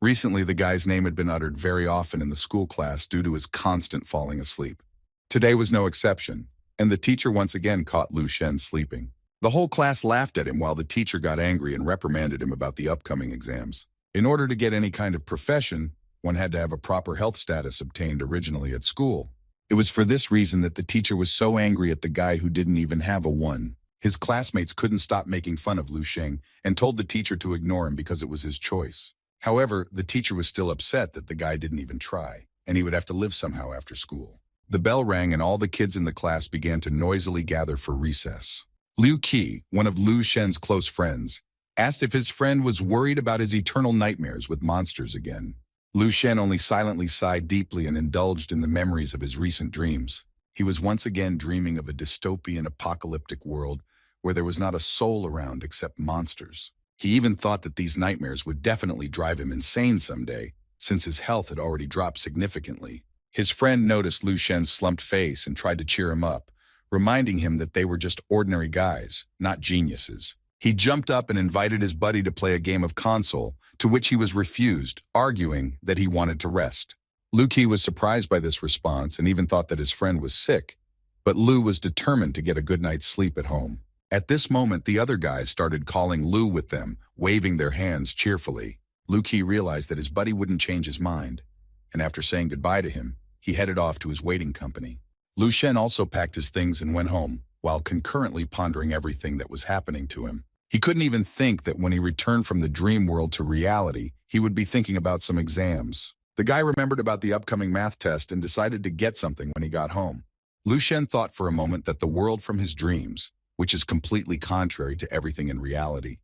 Recently, the guy's name had been uttered very often in the school class due to his constant falling asleep. Today was no exception, and the teacher once again caught Lu Shen sleeping. The whole class laughed at him while the teacher got angry and reprimanded him about the upcoming exams. In order to get any kind of profession, one had to have a proper health status obtained originally at school. It was for this reason that the teacher was so angry at the guy who didn't even have a 1. His classmates couldn't stop making fun of Lu Sheng and told the teacher to ignore him because it was his choice. However, the teacher was still upset that the guy didn't even try, and he would have to live somehow after school. The bell rang and all the kids in the class began to noisily gather for recess. Liu Qi, one of Lu Shen's close friends, asked if his friend was worried about his eternal nightmares with monsters again. Lu Shen only silently sighed deeply and indulged in the memories of his recent dreams. He was once again dreaming of a dystopian apocalyptic world where there was not a soul around except monsters. He even thought that these nightmares would definitely drive him insane someday, since his health had already dropped significantly. His friend noticed Lu Shen's slumped face and tried to cheer him up, reminding him that they were just ordinary guys, not geniuses. He jumped up and invited his buddy to play a game of console, to which he was refused, arguing that he wanted to rest. Liu Qi was surprised by this response and even thought that his friend was sick, but Lu was determined to get a good night's sleep at home. At this moment, the other guys started calling Lu with them, waving their hands cheerfully. Liu Qi realized that his buddy wouldn't change his mind, and after saying goodbye to him, he headed off to his waiting company. Lu Shen also packed his things and went home, while concurrently pondering everything that was happening to him. He couldn't even think that when he returned from the dream world to reality, he would be thinking about some exams. The guy remembered about the upcoming math test and decided to get something when he got home. Lu Shen thought for a moment that the world from his dreams, which is completely contrary to everything in reality,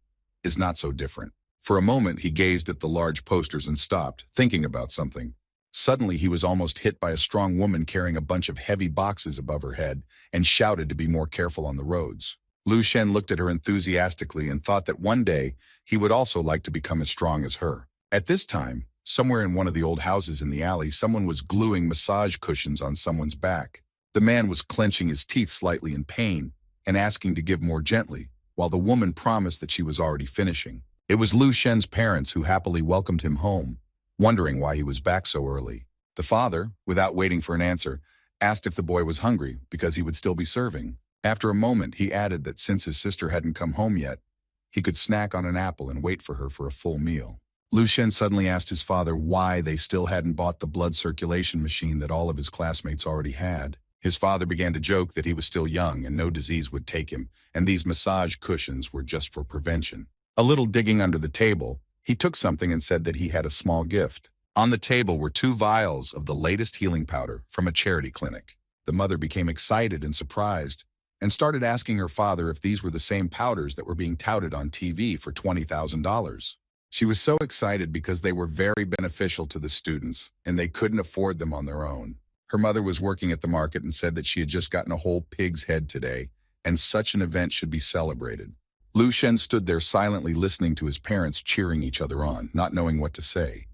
is not so different. For a moment, he gazed at the large posters and stopped, thinking about something. Suddenly, he was almost hit by a strong woman carrying a bunch of heavy boxes above her head and shouted to be more careful on the roads. Lu Shen looked at her enthusiastically and thought that one day he would also like to become as strong as her. At this time, somewhere in one of the old houses in the alley, someone was gluing massage cushions on someone's back. The man was clenching his teeth slightly in pain and asking to give more gently, while the woman promised that she was already finishing. It was Lu Shen's parents who happily welcomed him home, wondering why he was back so early. The father, without waiting for an answer, asked if the boy was hungry because he would still be serving. After a moment, he added that since his sister hadn't come home yet, he could snack on an apple and wait for her for a full meal. Lu Shen suddenly asked his father why they still hadn't bought the blood circulation machine that all of his classmates already had. His father began to joke that he was still young and no disease would take him, and these massage cushions were just for prevention. A little digging under the table, he took something and said that he had a small gift. On the table were 2 vials of the latest healing powder from a charity clinic. The mother became excited and surprised and started asking her father if these were the same powders that were being touted on TV for $20,000. She was so excited because they were very beneficial to the students and they couldn't afford them on their own. Her mother was working at the market and said that she had just gotten a whole pig's head today, and such an event should be celebrated. Lu Shen stood there silently listening to his parents cheering each other on, not knowing what to say.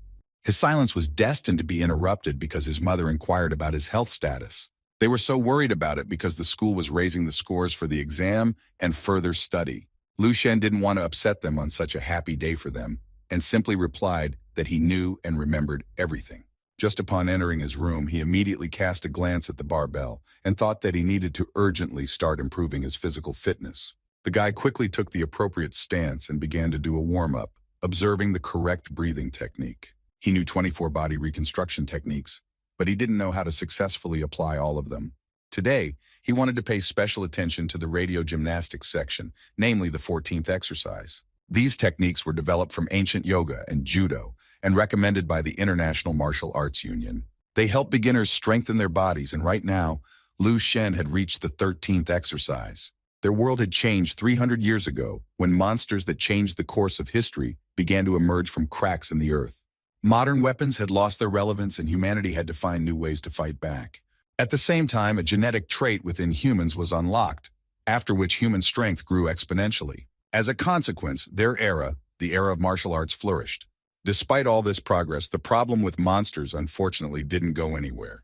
His silence was destined to be interrupted because his mother inquired about his health status. They were so worried about it because the school was raising the scores for the exam and further study. Lu Shen didn't want to upset them on such a happy day for them, and simply replied that he knew and remembered everything. Just upon entering his room, he immediately cast a glance at the barbell and thought that he needed to urgently start improving his physical fitness. The guy quickly took the appropriate stance and began to do a warm-up, observing the correct breathing technique. He knew 24 body reconstruction techniques, but he didn't know how to successfully apply all of them. Today, he wanted to pay special attention to the radio gymnastics section, namely the 14th exercise. These techniques were developed from ancient yoga and judo and recommended by the International Martial Arts Union. They help beginners strengthen their bodies, and right now, Lu Shen had reached the 13th exercise. Their world had changed 300 years ago when monsters that changed the course of history began to emerge from cracks in the earth. Modern weapons had lost their relevance and humanity had to find new ways to fight back. At the same time, a genetic trait within humans was unlocked, after which human strength grew exponentially. As a consequence, their era, the era of martial arts, flourished. Despite all this progress, the problem with monsters unfortunately didn't go anywhere.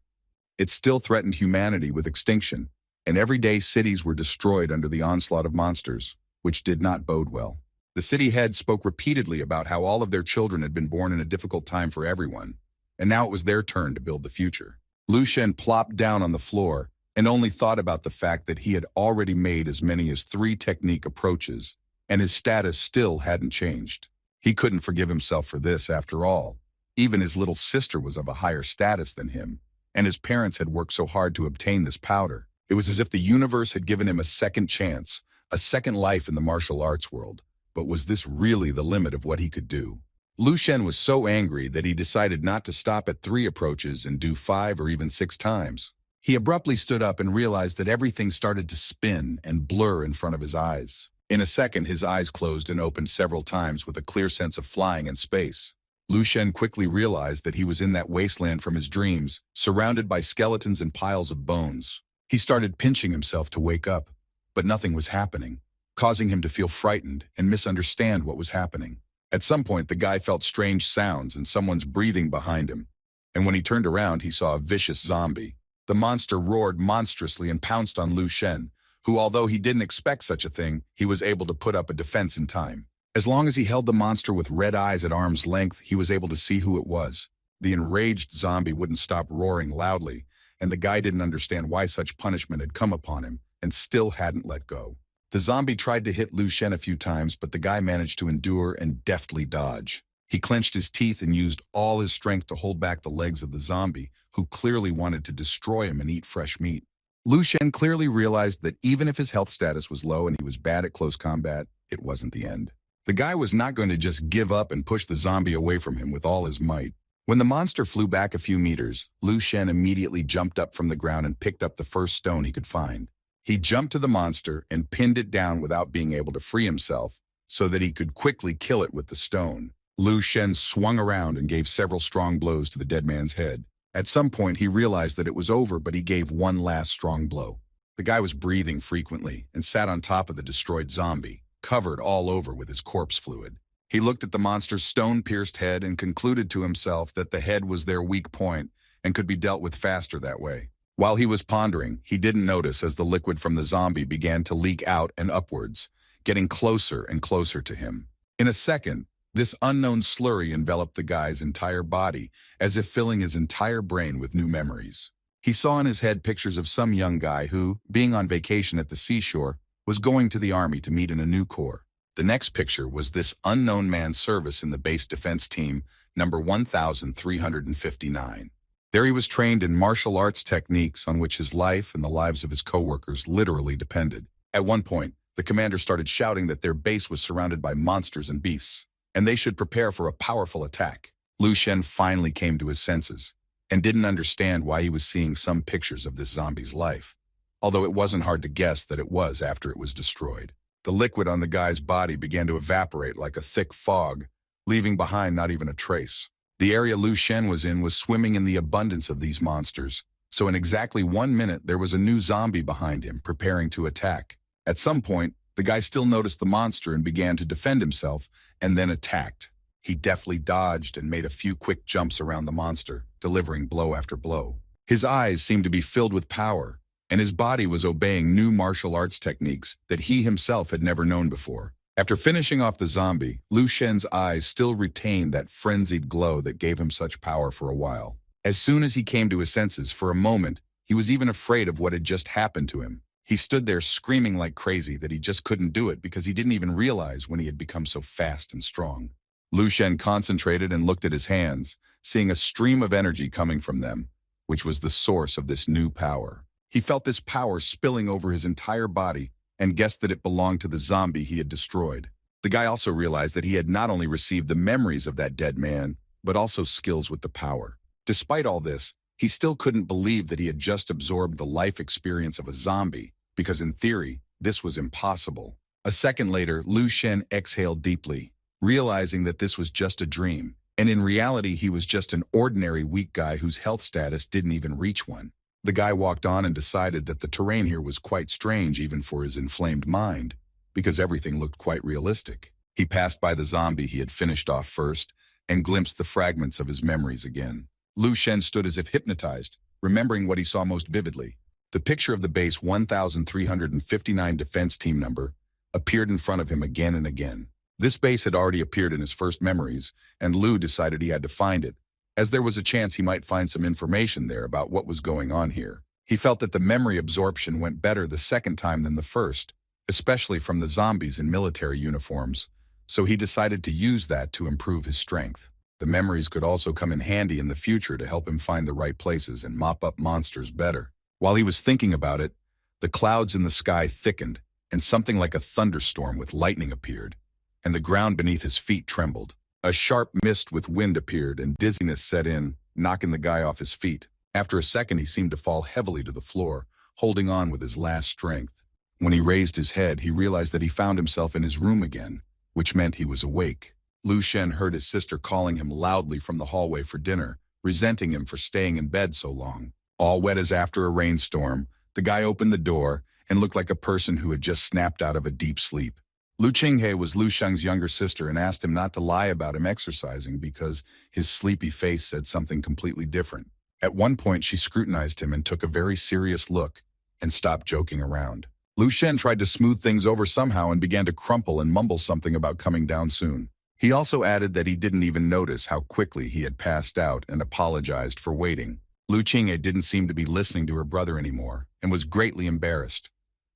It still threatened humanity with extinction, and everyday cities were destroyed under the onslaught of monsters, which did not bode well. The city head spoke repeatedly about how all of their children had been born in a difficult time for everyone, and now it was their turn to build the future. Lu Shen plopped down on the floor and only thought about the fact that he had already made as many as 3 technique approaches, and his status still hadn't changed. He couldn't forgive himself for this, after all. Even his little sister was of a higher status than him, and his parents had worked so hard to obtain this powder. It was as if the universe had given him a second chance, a second life in the martial arts world. But was this really the limit of what he could do? Lu Shen was so angry that he decided not to stop at 3 approaches and do 5 or even 6 times. He abruptly stood up and realized that everything started to spin and blur in front of his eyes. In a second, his eyes closed and opened several times with a clear sense of flying in space. Lu Shen quickly realized that he was in that wasteland from his dreams, surrounded by skeletons and piles of bones. He started pinching himself to wake up, but nothing was happening, causing him to feel frightened and misunderstand what was happening. At some point, the guy felt strange sounds and someone's breathing behind him, and when he turned around, he saw a vicious zombie. The monster roared monstrously and pounced on Lu Shen, who, although he didn't expect such a thing, he was able to put up a defense in time. As long as he held the monster with red eyes at arm's length, he was able to see who it was. The enraged zombie wouldn't stop roaring loudly, and the guy didn't understand why such punishment had come upon him and still hadn't let go. The zombie tried to hit Lu Shen a few times, but the guy managed to endure and deftly dodge. He clenched his teeth and used all his strength to hold back the legs of the zombie, who clearly wanted to destroy him and eat fresh meat. Lu Shen clearly realized that even if his health status was low and he was bad at close combat, it wasn't the end. The guy was not going to just give up and push the zombie away from him with all his might. When the monster flew back a few meters, Lu Shen immediately jumped up from the ground and picked up the first stone he could find. He jumped to the monster and pinned it down without being able to free himself so that he could quickly kill it with the stone. Lu Shen swung around and gave several strong blows to the dead man's head. At some point, he realized that it was over, but he gave one last strong blow. The guy was breathing frequently and sat on top of the destroyed zombie, covered all over with his corpse fluid. He looked at the monster's stone-pierced head and concluded to himself that the head was their weak point and could be dealt with faster that way. While he was pondering, he didn't notice as the liquid from the zombie began to leak out and upwards, getting closer and closer to him. In a second, this unknown slurry enveloped the guy's entire body, as if filling his entire brain with new memories. He saw in his head pictures of some young guy who, being on vacation at the seashore, was going to the army to meet in a new corps. The next picture was this unknown man's service in the base defense team, number 1359. There he was trained in martial arts techniques on which his life and the lives of his coworkers literally depended. At one point, the commander started shouting that their base was surrounded by monsters and beasts, and they should prepare for a powerful attack. Lu Shen finally came to his senses and didn't understand why he was seeing some pictures of this zombie's life, although it wasn't hard to guess that it was after it was destroyed. The liquid on the guy's body began to evaporate like a thick fog, leaving behind not even a trace. The area Lu Shen was in was swimming in the abundance of these monsters, so in exactly 1 minute there was a new zombie behind him, preparing to attack. At some point, the guy still noticed the monster and began to defend himself, and then attacked. He deftly dodged and made a few quick jumps around the monster, delivering blow after blow. His eyes seemed to be filled with power, and his body was obeying new martial arts techniques that he himself had never known before. After finishing off the zombie, Lu Shen's eyes still retained that frenzied glow that gave him such power for a while. As soon as he came to his senses, for a moment, he was even afraid of what had just happened to him. He stood there screaming like crazy that he just couldn't do it because he didn't even realize when he had become so fast and strong. Lu Shen concentrated and looked at his hands, seeing a stream of energy coming from them, which was the source of this new power. He felt this power spilling over his entire body and guessed that it belonged to the zombie he had destroyed. The guy also realized that he had not only received the memories of that dead man, but also skills with the power. Despite all this, he still couldn't believe that he had just absorbed the life experience of a zombie, because in theory, this was impossible. A second later, Lu Shen exhaled deeply, realizing that this was just a dream, and in reality he was just an ordinary weak guy whose health status didn't even reach one. The guy walked on and decided that the terrain here was quite strange even for his inflamed mind, because everything looked quite realistic. He passed by the zombie he had finished off first and glimpsed the fragments of his memories again. Lu Shen stood as if hypnotized, remembering what he saw most vividly. The picture of the base 1359 defense team number appeared in front of him again and again. This base had already appeared in his first memories, and Lu decided he had to find it, as there was a chance he might find some information there about what was going on here. He felt that the memory absorption went better the second time than the first, especially from the zombies in military uniforms, so he decided to use that to improve his strength. The memories could also come in handy in the future to help him find the right places and mop up monsters better. While he was thinking about it, the clouds in the sky thickened, and something like a thunderstorm with lightning appeared, and the ground beneath his feet trembled. A sharp mist with wind appeared, and dizziness set in, knocking the guy off his feet. After a second, he seemed to fall heavily to the floor, holding on with his last strength. When he raised his head, he realized that he found himself in his room again, which meant he was awake. Lu Shen heard his sister calling him loudly from the hallway for dinner, resenting him for staying in bed so long. All wet as after a rainstorm, the guy opened the door and looked like a person who had just snapped out of a deep sleep. Lu Qinghe was Lu Sheng's younger sister and asked him not to lie about him exercising because his sleepy face said something completely different. At one point, she scrutinized him and took a very serious look and stopped joking around. Lu Shen tried to smooth things over somehow and began to crumple and mumble something about coming down soon. He also added that he didn't even notice how quickly he had passed out and apologized for waiting. Lu Qinghe didn't seem to be listening to her brother anymore and was greatly embarrassed,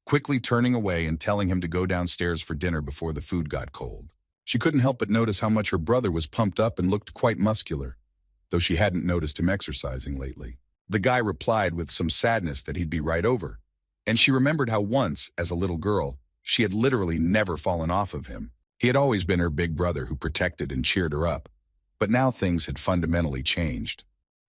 quickly turning away and telling him to go downstairs for dinner before the food got cold. She couldn't help but notice how much her brother was pumped up and looked quite muscular, though she hadn't noticed him exercising lately. The guy replied with some sadness that he'd be right over, and she remembered how once, as a little girl, she had literally never fallen off of him. He had always been her big brother who protected and cheered her up, but now things had fundamentally changed.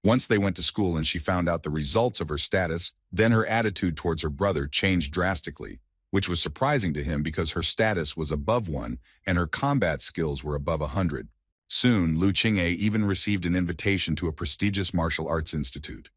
Once they went to school and she found out the results of her status, then her attitude towards her brother changed drastically, which was surprising to him because her status was above 1 and her combat skills were above 100. Soon, Lu Qinghe even received an invitation to a prestigious martial arts institute.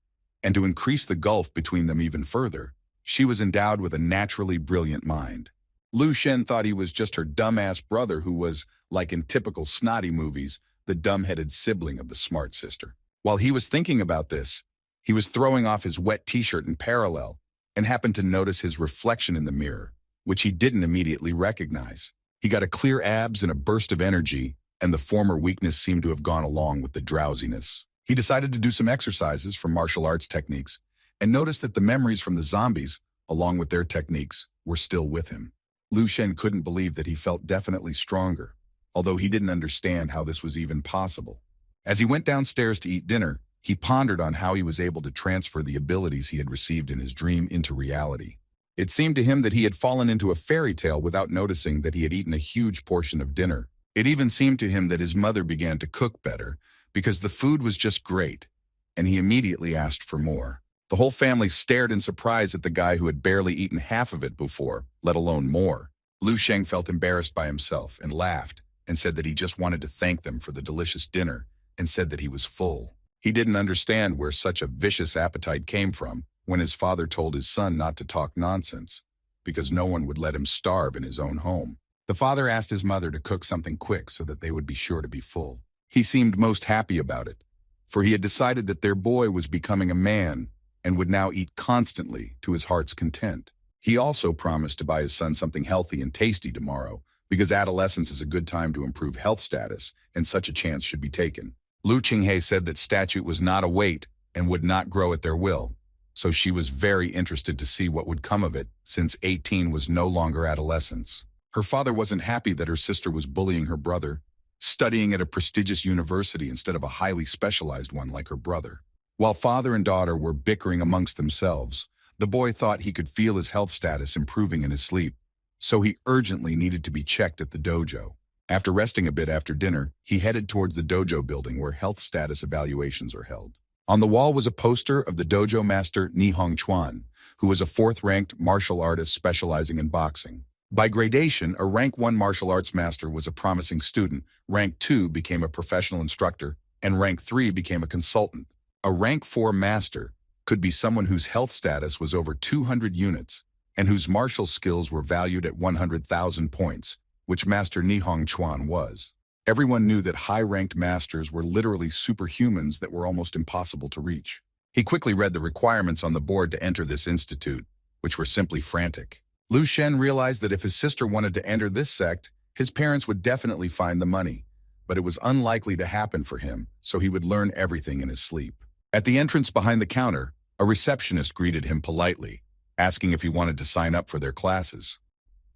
And to increase the gulf between them even further, she was endowed with a naturally brilliant mind. Lu Shen thought he was just her dumbass brother who was, like in typical snotty movies, the dumb-headed sibling of the smart sister. While he was thinking about this, he was throwing off his wet t-shirt in parallel and happened to notice his reflection in the mirror, which he didn't immediately recognize. He got a clear abs and a burst of energy, and the former weakness seemed to have gone along with the drowsiness. He decided to do some exercises for martial arts techniques and noticed that the memories from the zombies, along with their techniques, were still with him. Lu Shen couldn't believe that he felt definitely stronger, although he didn't understand how this was even possible. As he went downstairs to eat dinner, he pondered on how he was able to transfer the abilities he had received in his dream into reality. It seemed to him that he had fallen into a fairy tale without noticing that he had eaten a huge portion of dinner. It even seemed to him that his mother began to cook better because the food was just great, and he immediately asked for more. The whole family stared in surprise at the guy who had barely eaten half of it before, let alone more. Lu Sheng felt embarrassed by himself and laughed and said that he just wanted to thank them for the delicious dinner and said that he was full. He didn't understand where such a vicious appetite came from when his father told his son not to talk nonsense, because no one would let him starve in his own home. The father asked his mother to cook something quick so that they would be sure to be full. He seemed most happy about it, for he had decided that their boy was becoming a man and would now eat constantly to his heart's content. He also promised to buy his son something healthy and tasty tomorrow, because adolescence is a good time to improve health status, and such a chance should be taken. Lu Qinghe said that statute was not a weight and would not grow at their will, so she was very interested to see what would come of it, since 18 was no longer adolescence. Her father wasn't happy that her sister was bullying her brother, studying at a prestigious university instead of a highly specialized one like her brother. While father and daughter were bickering amongst themselves, the boy thought he could feel his health status improving in his sleep, so he urgently needed to be checked at the dojo. After resting a bit after dinner, he headed towards the dojo building where health status evaluations are held. On the wall was a poster of the dojo master Ni Hongchuan, who was a 4th-ranked martial artist specializing in boxing. By gradation, a rank 1 martial arts master was a promising student, rank 2 became a professional instructor, and rank 3 became a consultant. A rank 4 master could be someone whose health status was over 200 units and whose martial skills were valued at 100,000 points, which Master Ni Hongchuan was. Everyone knew that high-ranked masters were literally superhumans that were almost impossible to reach. He quickly read the requirements on the board to enter this institute, which were simply frantic. Lu Shen realized that if his sister wanted to enter this sect, His parents would definitely find the money, but it was unlikely to happen for him, so he would learn everything in his sleep. At the entrance behind the counter, a receptionist greeted him politely, asking if he wanted to sign up for their classes.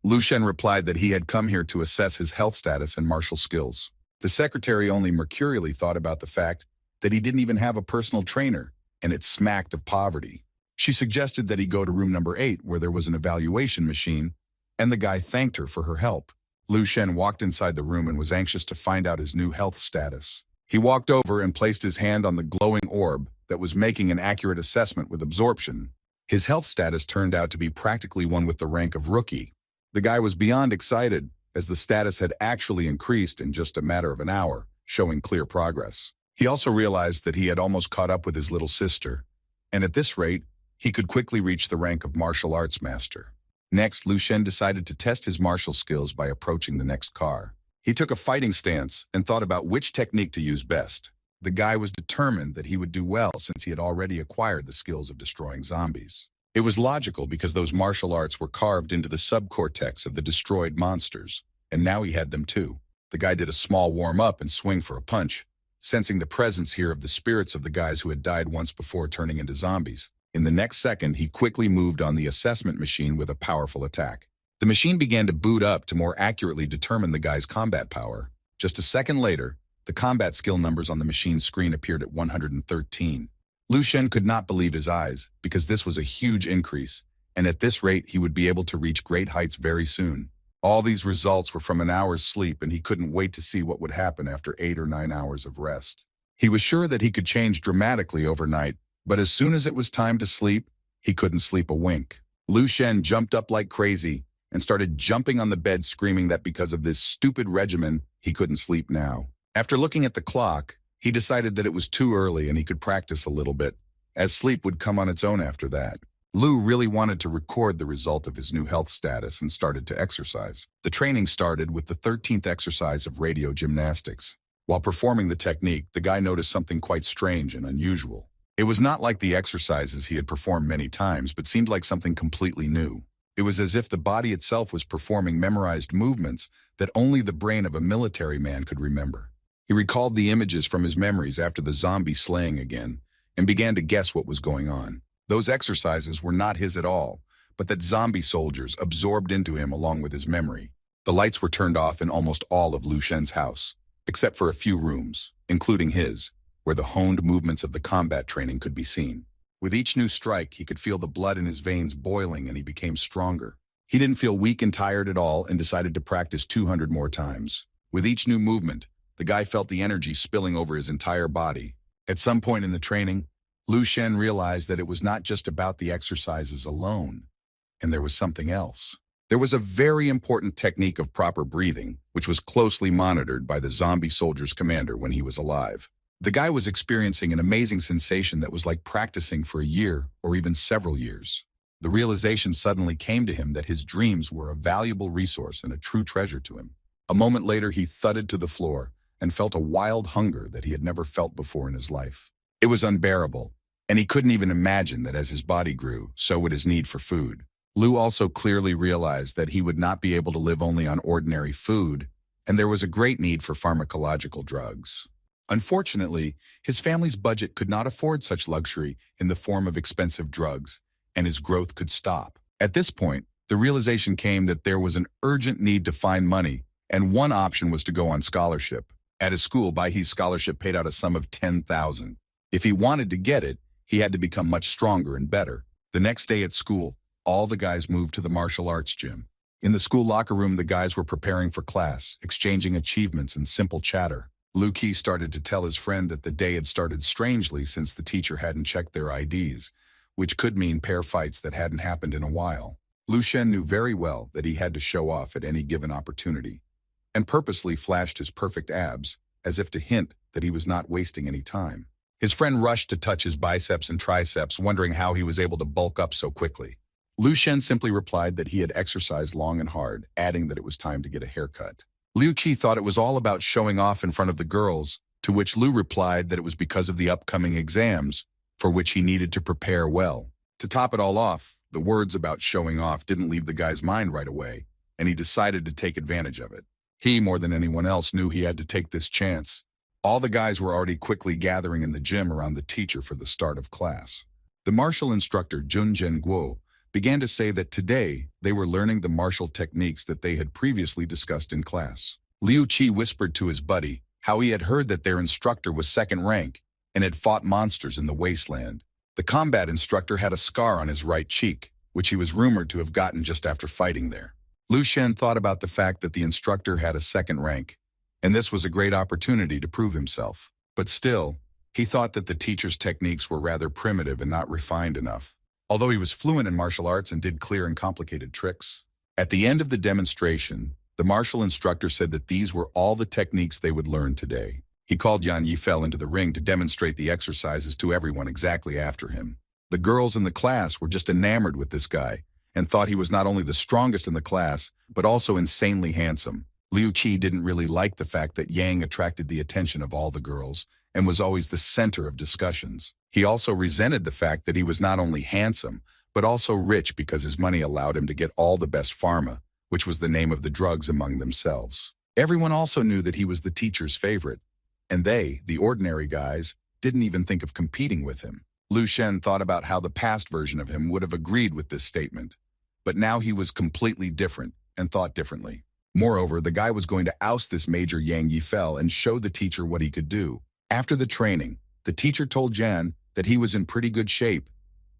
Lu Shen replied that he had come here to assess his health status and martial skills. The secretary only mercurially thought about the fact that he didn't even have a personal trainer, and it smacked of poverty. She suggested that he go to room number 8, where there was an evaluation machine, and the guy thanked her for her help. Lu Shen walked inside the room and was anxious to find out his new health status. He walked over and placed his hand on the glowing orb that was making an accurate assessment with absorption. His health status turned out to be practically one with the rank of rookie. The guy was beyond excited, as the status had actually increased in just a matter of an hour, showing clear progress. He also realized that he had almost caught up with his little sister, and at this rate, he could quickly reach the rank of martial arts master. Next, Lu Shen decided to test his martial skills by approaching the next car. He took a fighting stance and thought about which technique to use best. The guy was determined that he would do well since he had already acquired the skills of destroying zombies. It was logical because those martial arts were carved into the subcortex of the destroyed monsters, and now he had them too. The guy did a small warm-up and swing for a punch, sensing the presence here of the spirits of the guys who had died once before turning into zombies. In the next second, he quickly moved on the assessment machine with a powerful attack. The machine began to boot up to more accurately determine the guy's combat power. Just a second later, the combat skill numbers on the machine's screen appeared at 113. Lu Shen could not believe his eyes, because this was a huge increase, and at this rate he would be able to reach great heights very soon. All these results were from an hour's sleep, and he couldn't wait to see what would happen after 8 or 9 hours of rest. He was sure that he could change dramatically overnight, but as soon as it was time to sleep, he couldn't sleep a wink. Lu Shen jumped up like crazy and started jumping on the bed, screaming that because of this stupid regimen, he couldn't sleep now. After looking at the clock, he decided that it was too early and he could practice a little bit, as sleep would come on its own after that. Lu really wanted to record the result of his new health status and started to exercise. The training started with the 13th exercise of radio gymnastics. While performing the technique, the guy noticed something quite strange and unusual. It was not like the exercises he had performed many times, but seemed like something completely new. It was as if the body itself was performing memorized movements that only the brain of a military man could remember. He recalled the images from his memories after the zombie slaying again, and began to guess what was going on. Those exercises were not his at all, but that zombie soldiers absorbed into him along with his memory. The lights were turned off in almost all of Lu Shen's house, except for a few rooms, including his, where the honed movements of the combat training could be seen. With each new strike, he could feel the blood in his veins boiling and he became stronger. He didn't feel weak and tired at all and decided to practice 200 more times. With each new movement, the guy felt the energy spilling over his entire body. At some point in the training, Lu Shen realized that it was not just about the exercises alone, and there was something else. There was a very important technique of proper breathing, which was closely monitored by the zombie soldier's commander when he was alive. The guy was experiencing an amazing sensation that was like practicing for a year or even several years. The realization suddenly came to him that his dreams were a valuable resource and a true treasure to him. A moment later, he thudded to the floor and felt a wild hunger that he had never felt before in his life. It was unbearable, and he couldn't even imagine that as his body grew, so would his need for food. Lu also clearly realized that he would not be able to live only on ordinary food, and there was a great need for pharmacological drugs. Unfortunately, his family's budget could not afford such luxury in the form of expensive drugs, and his growth could stop. At this point, the realization came that there was an urgent need to find money, and one option was to go on scholarship. At his school, Baihe's scholarship paid out a sum of 10,000. If he wanted to get it, he had to become much stronger and better. The next day at school, all the guys moved to the martial arts gym. In the school locker room, the guys were preparing for class, exchanging achievements and simple chatter. Lu Qi started to tell his friend that the day had started strangely since the teacher hadn't checked their IDs, which could mean pair fights that hadn't happened in a while. Lu Shen knew very well that he had to show off at any given opportunity, and purposely flashed his perfect abs, as if to hint that he was not wasting any time. His friend rushed to touch his biceps and triceps, wondering how he was able to bulk up so quickly. Lu Shen simply replied that he had exercised long and hard, adding that it was time to get a haircut. Liu Qi thought it was all about showing off in front of the girls, to which Lu replied that it was because of the upcoming exams, for which he needed to prepare well. To top it all off, the words about showing off didn't leave the guy's mind right away, and he decided to take advantage of it. He, more than anyone else, knew he had to take this chance. All the guys were already quickly gathering in the gym around the teacher for the start of class. The martial instructor, Jun Guo, began to say that today they were learning the martial techniques that they had previously discussed in class. Liu Qi whispered to his buddy how he had heard that their instructor was second rank and had fought monsters in the wasteland. The combat instructor had a scar on his right cheek, which he was rumored to have gotten just after fighting there. Lu Shen thought about the fact that the instructor had a second rank, and this was a great opportunity to prove himself. But still, he thought that the teacher's techniques were rather primitive and not refined enough. Although he was fluent in martial arts and did clear and complicated tricks, at the end of the demonstration, the martial instructor said that these were all the techniques they would learn today. He called Yan Yifei into the ring to demonstrate the exercises to everyone exactly after him. The girls in the class were just enamored with this guy and thought he was not only the strongest in the class, but also insanely handsome. Liu Qi didn't really like the fact that Yang attracted the attention of all the girls and was always the center of discussions. He also resented the fact that he was not only handsome, but also rich because his money allowed him to get all the best pharma, which was the name of the drugs among themselves. Everyone also knew that he was the teacher's favorite, and they, the ordinary guys, didn't even think of competing with him. Lu Shen thought about how the past version of him would have agreed with this statement, but now he was completely different and thought differently. Moreover, the guy was going to oust this Major Yang Yifei and show the teacher what he could do. After the training, the teacher told Jan that he was in pretty good shape,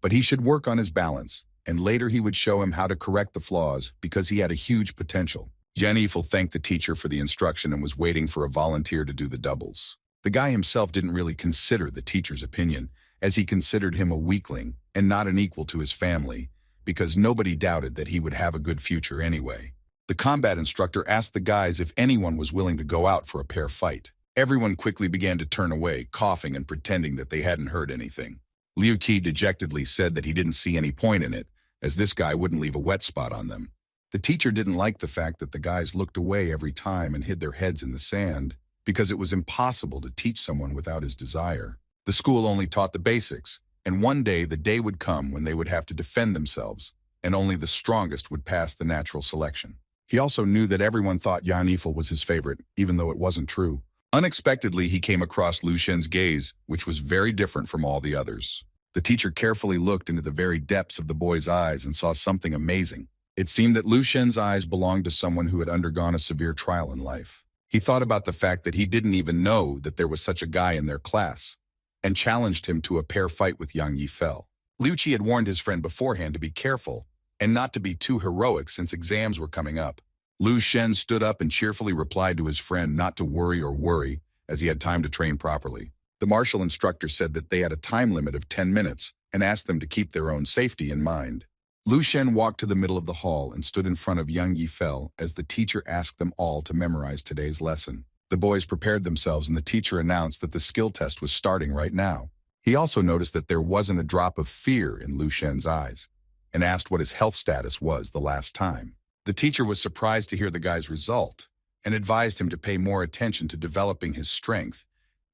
but he should work on his balance, and later he would show him how to correct the flaws because he had a huge potential. Yan Yifei thanked the teacher for the instruction and was waiting for a volunteer to do the doubles. The guy himself didn't really consider the teacher's opinion, as he considered him a weakling and not an equal to his family, because nobody doubted that he would have a good future anyway. The combat instructor asked the guys if anyone was willing to go out for a pair fight. Everyone quickly began to turn away, coughing and pretending that they hadn't heard anything. Liu Qi dejectedly said that he didn't see any point in it, as this guy wouldn't leave a wet spot on them. The teacher didn't like the fact that the guys looked away every time and hid their heads in the sand, because it was impossible to teach someone without his desire. The school only taught the basics, and one day the day would come when they would have to defend themselves, and only the strongest would pass the natural selection. He also knew that everyone thought Yan Yifei was his favorite, even though it wasn't true. Unexpectedly, he came across Lu Shen's gaze, which was very different from all the others. The teacher carefully looked into the very depths of the boy's eyes and saw something amazing. It seemed that Lu Shen's eyes belonged to someone who had undergone a severe trial in life. He thought about the fact that he didn't even know that there was such a guy in their class, and challenged him to a pair fight with Yang Yifei. Liu Qi had warned his friend beforehand to be careful and not to be too heroic since exams were coming up. Lu Shen stood up and cheerfully replied to his friend not to worry, as he had time to train properly. The martial instructor said that they had a time limit of 10 minutes and asked them to keep their own safety in mind. Lu Shen walked to the middle of the hall and stood in front of Yang Yifei as the teacher asked them all to memorize today's lesson. The boys prepared themselves and the teacher announced that the skill test was starting right now. He also noticed that there wasn't a drop of fear in Lu Shen's eyes and asked what his health status was the last time. The teacher was surprised to hear the guy's result and advised him to pay more attention to developing his strength,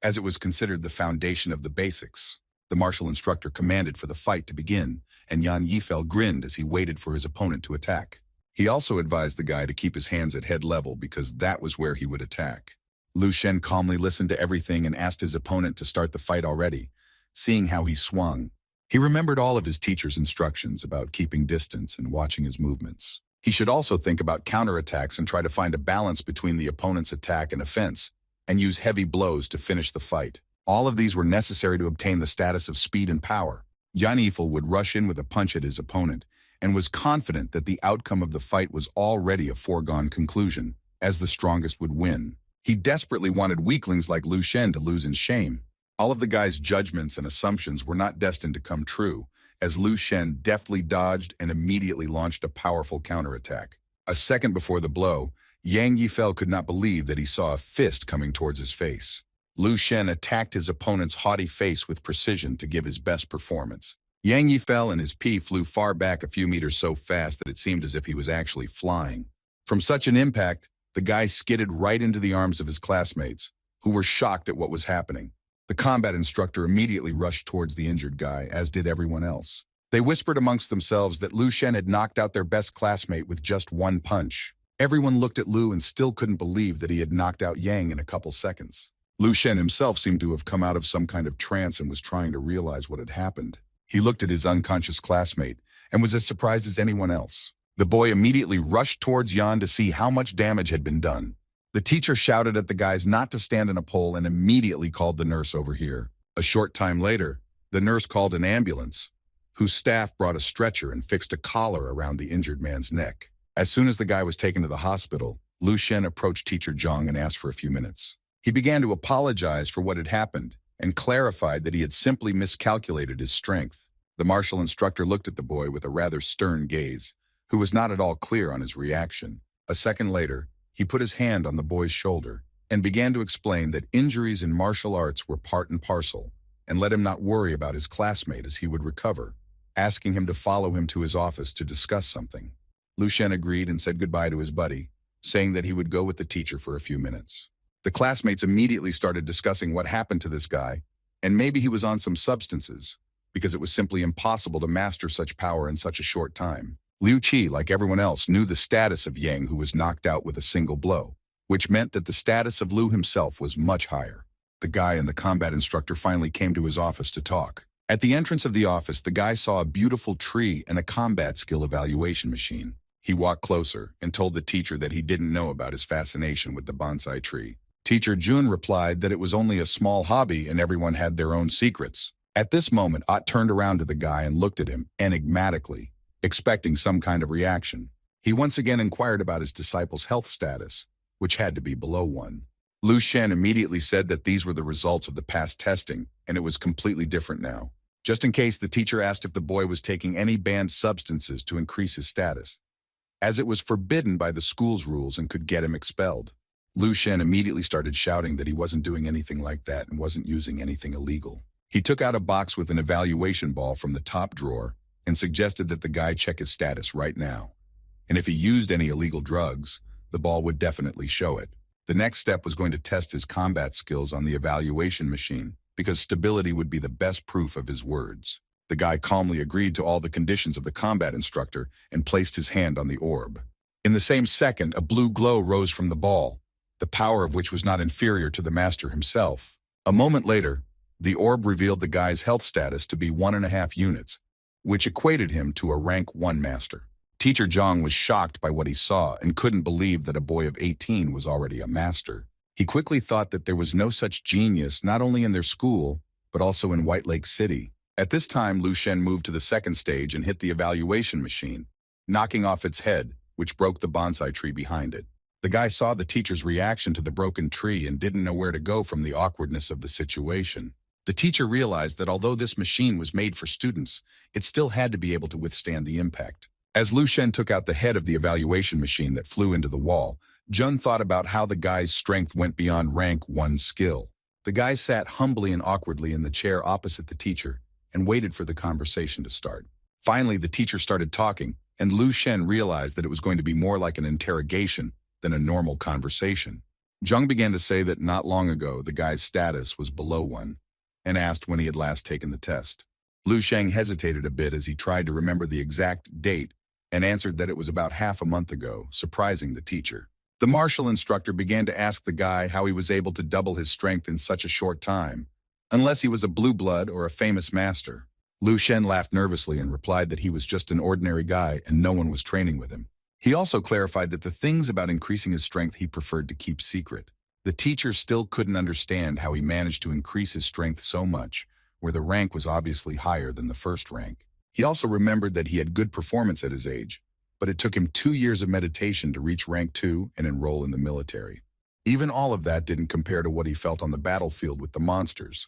as it was considered the foundation of the basics. The martial instructor commanded for the fight to begin, and Yan Yifei grinned as he waited for his opponent to attack. He also advised the guy to keep his hands at head level because that was where he would attack. Lu Shen calmly listened to everything and asked his opponent to start the fight already, seeing how he swung. He remembered all of his teacher's instructions about keeping distance and watching his movements. He should also think about counterattacks and try to find a balance between the opponent's attack and offense, and use heavy blows to finish the fight. All of these were necessary to obtain the status of speed and power. Yan Yifei would rush in with a punch at his opponent, and was confident that the outcome of the fight was already a foregone conclusion, as the strongest would win. He desperately wanted weaklings like Lu Shen to lose in shame. All of the guy's judgments and assumptions were not destined to come true, as Lu Shen deftly dodged and immediately launched a powerful counterattack. A second before the blow, Yang Yifei could not believe that he saw a fist coming towards his face. Lu Shen attacked his opponent's haughty face with precision to give his best performance. Yang Yifei and his pea flew far back a few meters so fast that it seemed as if he was actually flying. From such an impact, the guy skidded right into the arms of his classmates, who were shocked at what was happening. The combat instructor immediately rushed towards the injured guy, as did everyone else. They whispered amongst themselves that Lu Shen had knocked out their best classmate with just one punch. Everyone looked at Lu and still couldn't believe that he had knocked out Yang in a couple seconds. Lu Shen himself seemed to have come out of some kind of trance and was trying to realize what had happened. He looked at his unconscious classmate and was as surprised as anyone else. The boy immediately rushed towards Yan to see how much damage had been done. The teacher shouted at the guys not to stand in a pole and immediately called the nurse over here. A short time later, the nurse called an ambulance, whose staff brought a stretcher and fixed a collar around the injured man's neck. As soon as the guy was taken to the hospital, Lu Shen approached Teacher Zhang and asked for a few minutes. He began to apologize for what had happened and clarified that he had simply miscalculated his strength. The martial instructor looked at the boy with a rather stern gaze, who was not at all clear on his reaction. A second later, he put his hand on the boy's shoulder and began to explain that injuries in martial arts were part and parcel, and let him not worry about his classmate as he would recover, asking him to follow him to his office to discuss something. Lu Shen agreed and said goodbye to his buddy, saying that he would go with the teacher for a few minutes. The classmates immediately started discussing what happened to this guy, and maybe he was on some substances, because it was simply impossible to master such power in such a short time. Liu Qi, like everyone else, knew the status of Yang, who was knocked out with a single blow, which meant that the status of Liu himself was much higher. The guy and the combat instructor finally came to his office to talk. At the entrance of the office, the guy saw a beautiful tree and a combat skill evaluation machine. He walked closer and told the teacher that he didn't know about his fascination with the bonsai tree. Teacher Jun replied that it was only a small hobby and everyone had their own secrets. At this moment, Ott turned around to the guy and looked at him enigmatically, expecting some kind of reaction. He once again inquired about his disciple's health status, which had to be below 1. Lu Shen immediately said that these were the results of the past testing, and it was completely different now. Just in case, the teacher asked if the boy was taking any banned substances to increase his status, as it was forbidden by the school's rules and could get him expelled. Lu Shen immediately started shouting that he wasn't doing anything like that and wasn't using anything illegal. He took out a box with an evaluation ball from the top drawer and suggested that the guy check his status right now. And if he used any illegal drugs, the ball would definitely show it. The next step was going to test his combat skills on the evaluation machine, because stability would be the best proof of his words. The guy calmly agreed to all the conditions of the combat instructor and placed his hand on the orb. In the same second, a blue glow rose from the ball, the power of which was not inferior to the master himself. A moment later, the orb revealed the guy's health status to be 1.5 units, which equated him to a rank 1 master. Teacher Zhang was shocked by what he saw and couldn't believe that a boy of 18 was already a master. He quickly thought that there was no such genius not only in their school, but also in White Lake City. At this time, Lu Shen moved to the second stage and hit the evaluation machine, knocking off its head, which broke the bonsai tree behind it. The guy saw the teacher's reaction to the broken tree and didn't know where to go from the awkwardness of the situation. The teacher realized that although this machine was made for students, it still had to be able to withstand the impact. As Lu Shen took out the head of the evaluation machine that flew into the wall, Jun thought about how the guy's strength went beyond rank 1 skill. The guy sat humbly and awkwardly in the chair opposite the teacher and waited for the conversation to start. Finally, the teacher started talking, and Lu Shen realized that it was going to be more like an interrogation than a normal conversation. Zhang began to say that not long ago the guy's status was below 1, and asked when he had last taken the test. Lu Sheng hesitated a bit as he tried to remember the exact date and answered that it was about half a month ago, surprising the teacher. The martial instructor began to ask the guy how he was able to double his strength in such a short time, unless he was a blue blood or a famous master. Lu Shen laughed nervously and replied that he was just an ordinary guy and no one was training with him. He also clarified that the things about increasing his strength he preferred to keep secret. The teacher still couldn't understand how he managed to increase his strength so much, where the rank was obviously higher than the first rank. He also remembered that he had good performance at his age, but it took him 2 years of meditation to reach rank 2 and enroll in the military. Even all of that didn't compare to what he felt on the battlefield with the monsters.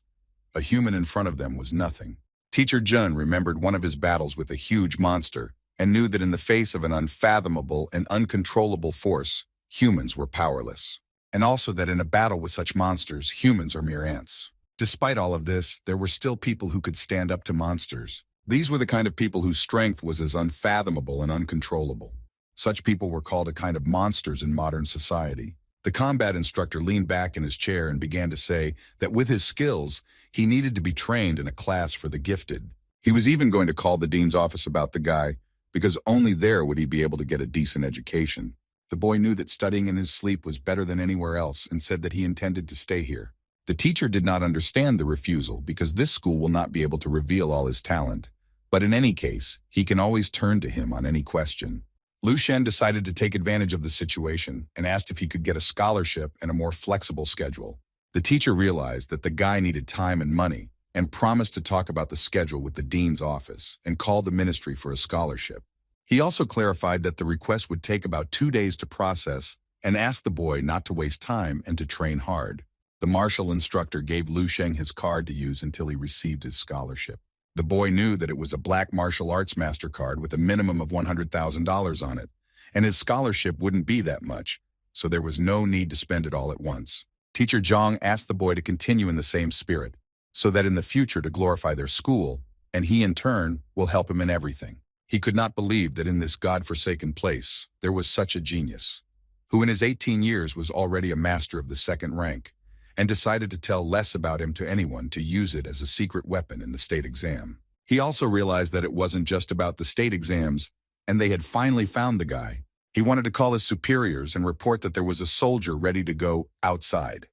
A human in front of them was nothing. Teacher Jun remembered one of his battles with a huge monster and knew that in the face of an unfathomable and uncontrollable force, humans were powerless. And also that in a battle with such monsters, humans are mere ants. Despite all of this, there were still people who could stand up to monsters. These were the kind of people whose strength was as unfathomable and uncontrollable. Such people were called a kind of monsters in modern society. The combat instructor leaned back in his chair and began to say that with his skills, he needed to be trained in a class for the gifted. He was even going to call the dean's office about the guy, because only there would he be able to get a decent education. The boy knew that studying in his sleep was better than anywhere else and said that he intended to stay here. The teacher did not understand the refusal because this school will not be able to reveal all his talent. But in any case, he can always turn to him on any question. Lu Shen decided to take advantage of the situation and asked if he could get a scholarship and a more flexible schedule. The teacher realized that the guy needed time and money and promised to talk about the schedule with the dean's office and call the ministry for a scholarship. He also clarified that the request would take about 2 days to process and asked the boy not to waste time and to train hard. The martial instructor gave Lu Sheng his card to use until he received his scholarship. The boy knew that it was a black martial arts master card with a minimum of $100,000 on it, and his scholarship wouldn't be that much, so there was no need to spend it all at once. Teacher Zhang asked the boy to continue in the same spirit, so that in the future to glorify their school, and he in turn will help him in everything. He could not believe that in this God-forsaken place there was such a genius, who in his 18 years was already a master of the second rank, and decided to tell less about him to anyone to use it as a secret weapon in the state exam. He also realized that it wasn't just about the state exams, and they had finally found the guy. He wanted to call his superiors and report that there was a soldier ready to go outside.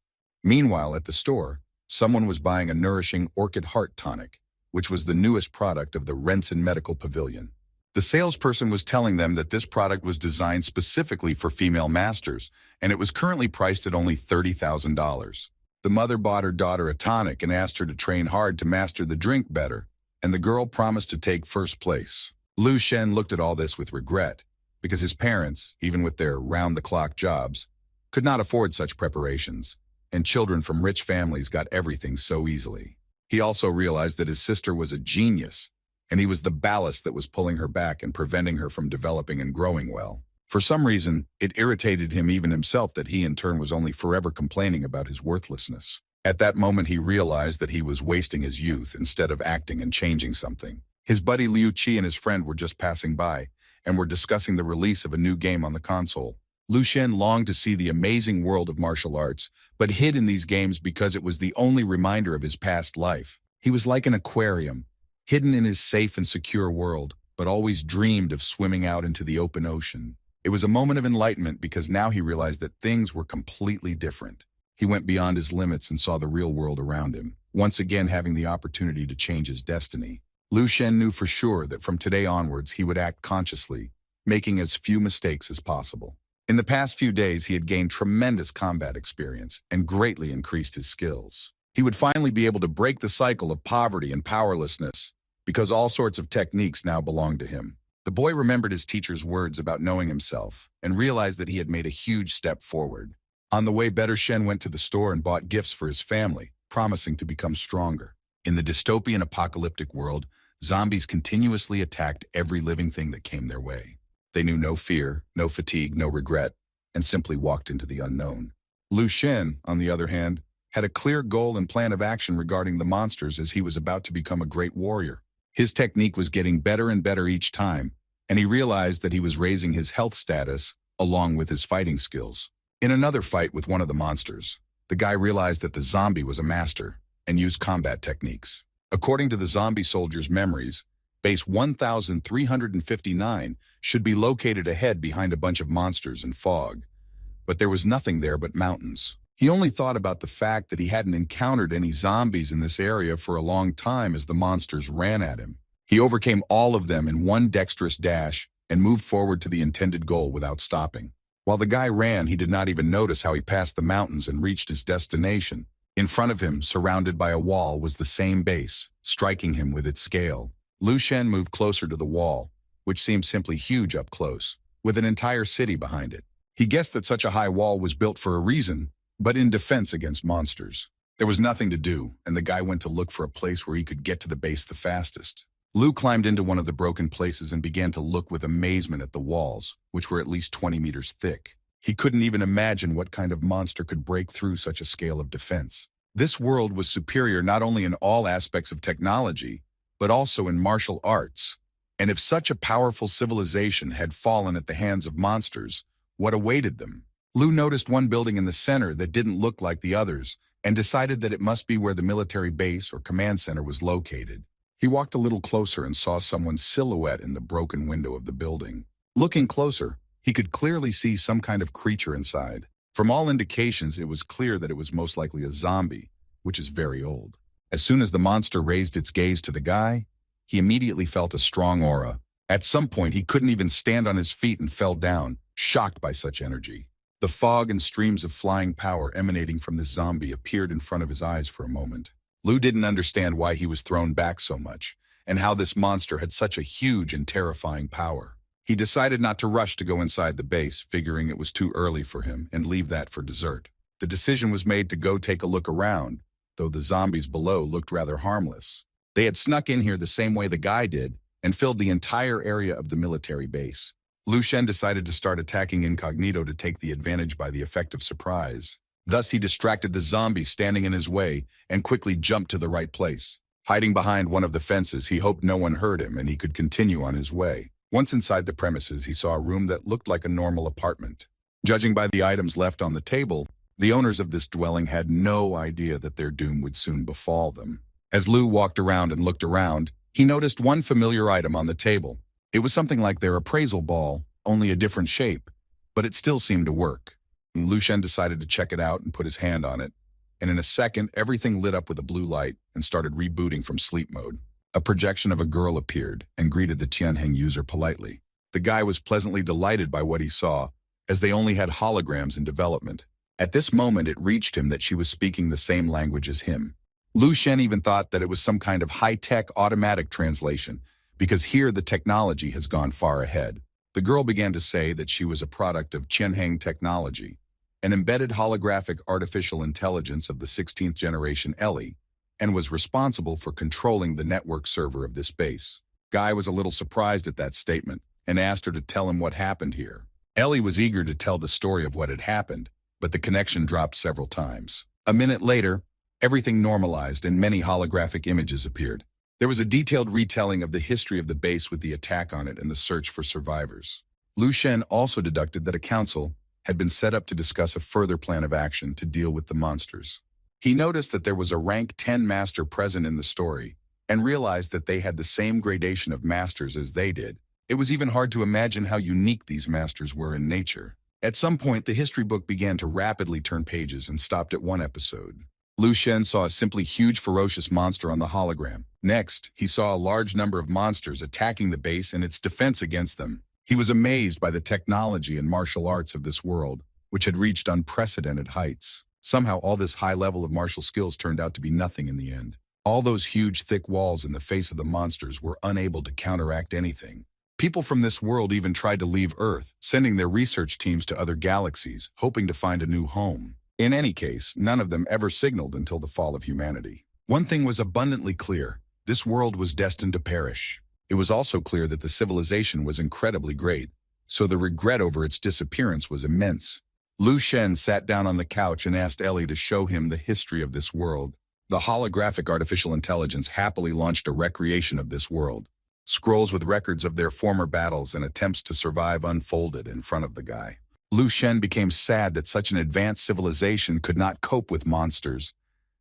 Meanwhile, at the store, someone was buying a nourishing orchid heart tonic, which was the newest product of the Rensen Medical Pavilion. The salesperson was telling them that this product was designed specifically for female masters, and it was currently priced at only $30,000. The mother bought her daughter a tonic and asked her to train hard to master the drink better, and the girl promised to take first place. Lu Shen looked at all this with regret, because his parents, even with their round-the-clock jobs, could not afford such preparations, and children from rich families got everything so easily. He also realized that his sister was a genius, and he was the ballast that was pulling her back and preventing her from developing and growing well. For some reason, it irritated him even himself that he in turn was only forever complaining about his worthlessness. At that moment, he realized that he was wasting his youth instead of acting and changing something. His buddy Liu Qi and his friend were just passing by and were discussing the release of a new game on the console. Lu Shen longed to see the amazing world of martial arts, but hid in these games because it was the only reminder of his past life. He was like an aquarium, hidden in his safe and secure world, but always dreamed of swimming out into the open ocean. It was a moment of enlightenment because now he realized that things were completely different. He went beyond his limits and saw the real world around him, once again having the opportunity to change his destiny. Lu Shen knew for sure that from today onwards he would act consciously, making as few mistakes as possible. In the past few days, he had gained tremendous combat experience and greatly increased his skills. He would finally be able to break the cycle of poverty and powerlessness, because all sorts of techniques now belonged to him. The boy remembered his teacher's words about knowing himself and realized that he had made a huge step forward. On the way, Better Shen went to the store and bought gifts for his family, promising to become stronger. In the dystopian apocalyptic world, zombies continuously attacked every living thing that came their way. They knew no fear, no fatigue, no regret, and simply walked into the unknown. Lu Shen, on the other hand, had a clear goal and plan of action regarding the monsters as he was about to become a great warrior. His technique was getting better and better each time, and he realized that he was raising his health status along with his fighting skills. In another fight with one of the monsters, the guy realized that the zombie was a master and used combat techniques. According to the zombie soldier's memories, base 1359 should be located ahead behind a bunch of monsters and fog, but there was nothing there but mountains. He only thought about the fact that he hadn't encountered any zombies in this area for a long time as the monsters ran at him. He overcame all of them in one dexterous dash and moved forward to the intended goal without stopping. While the guy ran, he did not even notice how he passed the mountains and reached his destination. In front of him, surrounded by a wall, was the same base, striking him with its scale. Lu Shen moved closer to the wall, which seemed simply huge up close, with an entire city behind it. He guessed that such a high wall was built for a reason, but in defense against monsters. There was nothing to do, and the guy went to look for a place where he could get to the base the fastest. Lu climbed into one of the broken places and began to look with amazement at the walls, which were at least 20 meters thick. He couldn't even imagine what kind of monster could break through such a scale of defense. This world was superior not only in all aspects of technology, but also in martial arts. And if such a powerful civilization had fallen at the hands of monsters, what awaited them? Lu noticed one building in the center that didn't look like the others and decided that it must be where the military base or command center was located. He walked a little closer and saw someone's silhouette in the broken window of the building. Looking closer, he He could clearly see some kind of creature inside. From all indications, it was clear that it was most likely a zombie, which is very old. As soon as the monster raised its gaze to the guy, he immediately felt a strong aura. At some point, he couldn't even stand on his feet and fell down, shocked by such energy. The fog and streams of flying power emanating from this zombie appeared in front of his eyes for a moment. Lu didn't understand why he was thrown back so much, and how this monster had such a huge and terrifying power. He decided not to rush to go inside the base, figuring it was too early for him, and leave that for dessert. The decision was made to go take a look around, though the zombies below looked rather harmless. They had snuck in here the same way the guy did, and filled the entire area of the military base. Lu Shen decided to start attacking incognito to take the advantage by the effect of surprise. Thus, he distracted the zombie standing in his way and quickly jumped to the right place. Hiding behind one of the fences, he hoped no one heard him and he could continue on his way. Once inside the premises, he saw a room that looked like a normal apartment. Judging by the items left on the table, the owners of this dwelling had no idea that their doom would soon befall them. As Lu walked around and looked around, he noticed one familiar item on the table. It was something like their appraisal ball, only a different shape, but it still seemed to work. Lu Shen decided to check it out and put his hand on it, and in a second, everything lit up with a blue light and started rebooting from sleep mode. A projection of a girl appeared and greeted the Tianheng user politely. The guy was pleasantly delighted by what he saw, as they only had holograms in development. At this moment, it reached him that she was speaking the same language as him. Lu Shen even thought that it was some kind of high-tech automatic translation, because here the technology has gone far ahead. The girl began to say that she was a product of Tianheng technology, an embedded holographic artificial intelligence of the 16th generation Ellie, and was responsible for controlling the network server of this base. Guy was a little surprised at that statement and asked her to tell him what happened here. Ellie was eager to tell the story of what had happened, but the connection dropped several times. A minute later, everything normalized and many holographic images appeared. There was a detailed retelling of the history of the base with the attack on it and the search for survivors. Lu Shen also deducted that a council had been set up to discuss a further plan of action to deal with the monsters. He noticed that there was a rank 10 master present in the story and realized that they had the same gradation of masters as they did. It was even hard to imagine how unique these masters were in nature. At some point, the history book began to rapidly turn pages and stopped at one episode. Lu Shen saw a simply huge ferocious monster on the hologram. Next, he saw a large number of monsters attacking the base and its defense against them. He was amazed by the technology and martial arts of this world, which had reached unprecedented heights. Somehow, all this high level of martial skills turned out to be nothing in the end. All those huge, thick walls in the face of the monsters were unable to counteract anything. People from this world even tried to leave Earth, sending their research teams to other galaxies, hoping to find a new home. In any case, none of them ever signaled until the fall of humanity. One thing was abundantly clear: this world was destined to perish. It was also clear that the civilization was incredibly great, so the regret over its disappearance was immense. Lu Shen sat down on the couch and asked Ellie to show him the history of this world. The holographic artificial intelligence happily launched a recreation of this world. Scrolls with records of their former battles and attempts to survive unfolded in front of the guy. Lu Shen became sad that such an advanced civilization could not cope with monsters,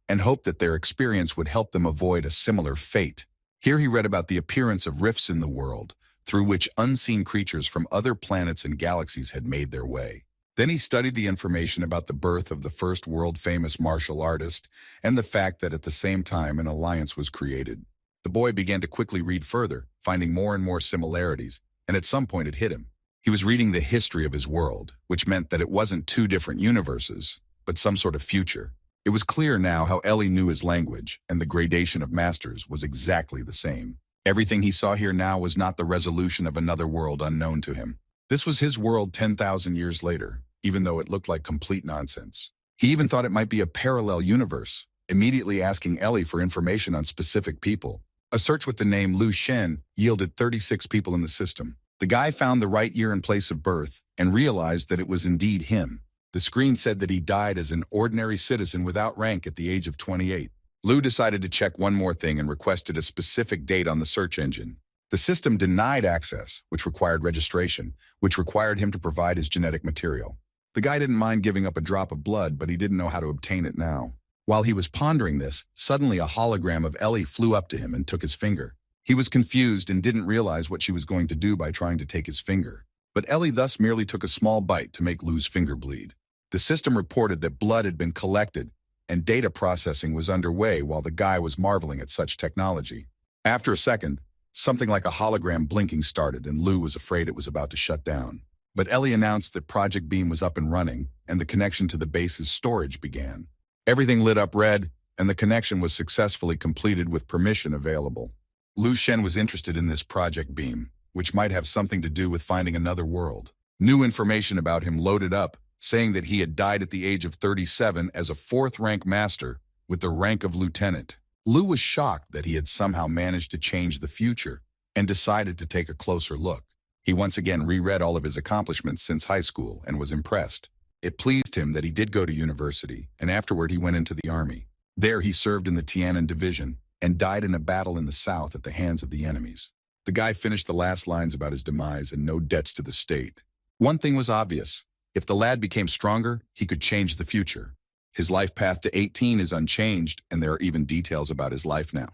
and hoped that their experience would help them avoid a similar fate. Here he read about the appearance of rifts in the world, through which unseen creatures from other planets and galaxies had made their way. Then he studied the information about the birth of the first world-famous martial artist and the fact that at the same time an alliance was created. The boy began to quickly read further, finding more and more similarities, and at some point it hit him. He was reading the history of his world, which meant that it wasn't two different universes, but some sort of future. It was clear now how Ellie knew his language, and the gradation of masters was exactly the same. Everything he saw here now was not the resolution of another world unknown to him. This was his world 10,000 years later, even though it looked like complete nonsense. He even thought it might be a parallel universe, immediately asking Ellie for information on specific people. A search with the name Lu Shen yielded 36 people in the system. The guy found the right year and place of birth and realized that it was indeed him. The screen said that he died as an ordinary citizen without rank at the age of 28. Lu decided to check one more thing and requested a specific date on the search engine. The system denied access, which required registration, which required him to provide his genetic material. The guy didn't mind giving up a drop of blood, but he didn't know how to obtain it now. While he was pondering this, suddenly a hologram of Ellie flew up to him and took his finger. He was confused and didn't realize what she was going to do by trying to take his finger. but Ellie thus merely took a small bite to make Lu's finger bleed. The system reported that blood had been collected, and data processing was underway while the guy was marveling at such technology. After a second, something like a hologram blinking started, and Lu was afraid it was about to shut down. But Ellie announced that Project Beam was up and running, and the connection to the base's storage began. Everything lit up red, and the connection was successfully completed with permission available. Lu Shen was interested in this Project Beam, which might have something to do with finding another world. New information about him loaded up, saying that he had died at the age of 37 as a 4th-rank master with the rank of lieutenant. Lu was shocked that he had somehow managed to change the future and decided to take a closer look. He once again reread all of his accomplishments since high school and was impressed. It pleased him that he did go to university, and afterward he went into the army. There he served in the Tian'an division and died in a battle in the south at the hands of the enemies. The guy finished the last lines about his demise and no debts to the state. One thing was obvious. If the lad became stronger, he could change the future. His life path to 18 is unchanged, and there are even details about his life now.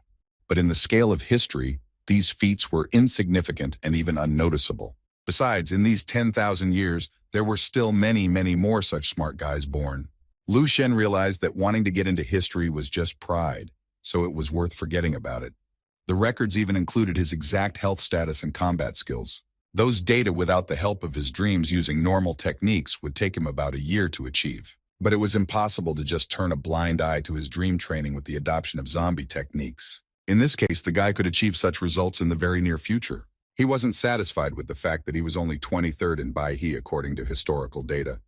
But in the scale of history, these feats were insignificant and even unnoticeable. Besides, in these 10,000 years, there were still many, many more such smart guys born. Lu Shen realized that wanting to get into history was just pride, so it was worth forgetting about it. The records even included his exact health status and combat skills. Those data without the help of his dreams using normal techniques would take him about a year to achieve. But it was impossible to just turn a blind eye to his dream training with the adoption of zombie techniques. In this case, the guy could achieve such results in the very near future. He wasn't satisfied with the fact that he was only 23rd in Bai He according to historical data,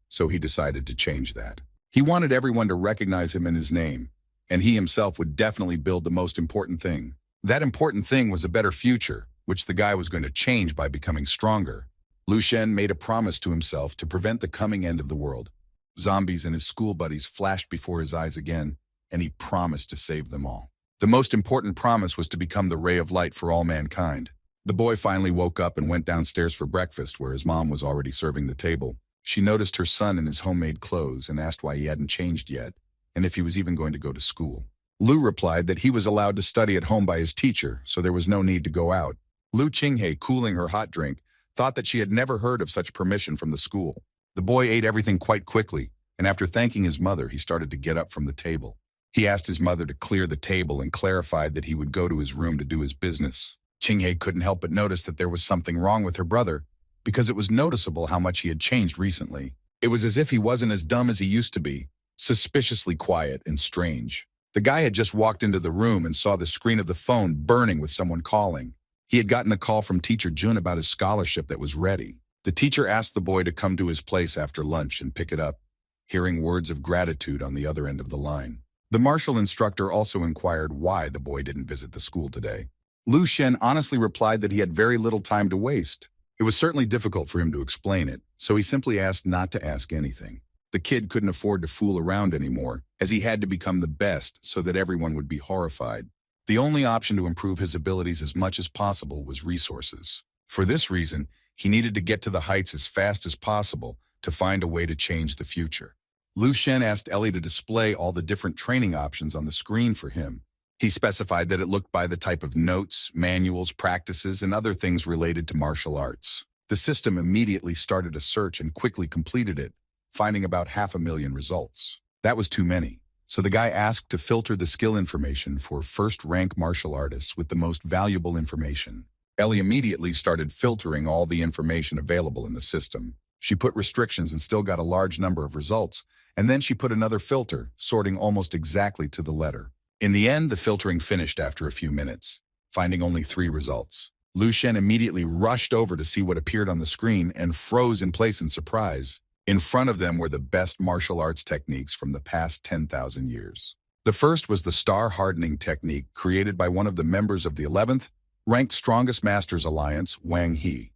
so he decided to change that. He wanted everyone to recognize him and his name, and he himself would definitely build the most important thing. That important thing was a better future, which the guy was going to change by becoming stronger. Lu Shen made a promise to himself to prevent the coming end of the world. Zombies and his school buddies flashed before his eyes again, and he promised to save them all. The most important promise was to become the ray of light for all mankind. The boy finally woke up and went downstairs for breakfast, where his mom was already serving the table. She noticed her son in his homemade clothes and asked why he hadn't changed yet, and if he was even going to go to school. Lu replied that he was allowed to study at home by his teacher, so there was no need to go out. Lu Qinghe, cooling her hot drink, thought that she had never heard of such permission from the school. The boy ate everything quite quickly, and after thanking his mother, he started to get up from the table. He asked his mother to clear the table and clarified that he would go to his room to do his business. Qinghe couldn't help but notice that there was something wrong with her brother, because it was noticeable how much he had changed recently. It was as if he wasn't as dumb as he used to be, suspiciously quiet and strange. The guy had just walked into the room and saw the screen of the phone burning with someone calling. He had gotten a call from Teacher Jun about his scholarship that was ready. The teacher asked the boy to come to his place after lunch and pick it up, hearing words of gratitude on the other end of the line. The martial instructor also inquired why the boy didn't visit the school today. Lu Shen honestly replied that he had very little time to waste. It was certainly difficult for him to explain it, so he simply asked not to ask anything. The kid couldn't afford to fool around anymore, as he had to become the best so that everyone would be horrified. The only option to improve his abilities as much as possible was resources. For this reason, he needed to get to the heights as fast as possible to find a way to change the future. Lu Shen asked Ellie to display all the different training options on the screen for him. He specified that it looked by the type of notes, manuals, practices, and other things related to martial arts. The system immediately started a search and quickly completed it, finding about 500,000 results. That was too many, so the guy asked to filter the skill information for first-rank martial artists with the most valuable information. Ellie immediately started filtering all the information available in the system. She put restrictions and still got a large number of results, and then she put another filter, sorting almost exactly to the letter. In the end, the filtering finished after a few minutes, finding only 3 results. Lu Shen immediately rushed over to see what appeared on the screen and froze in place in surprise. In front of them were the best martial arts techniques from the past 10,000 years. The first was the star hardening technique created by one of the members of the 11th ranked Strongest Masters Alliance, Wang He,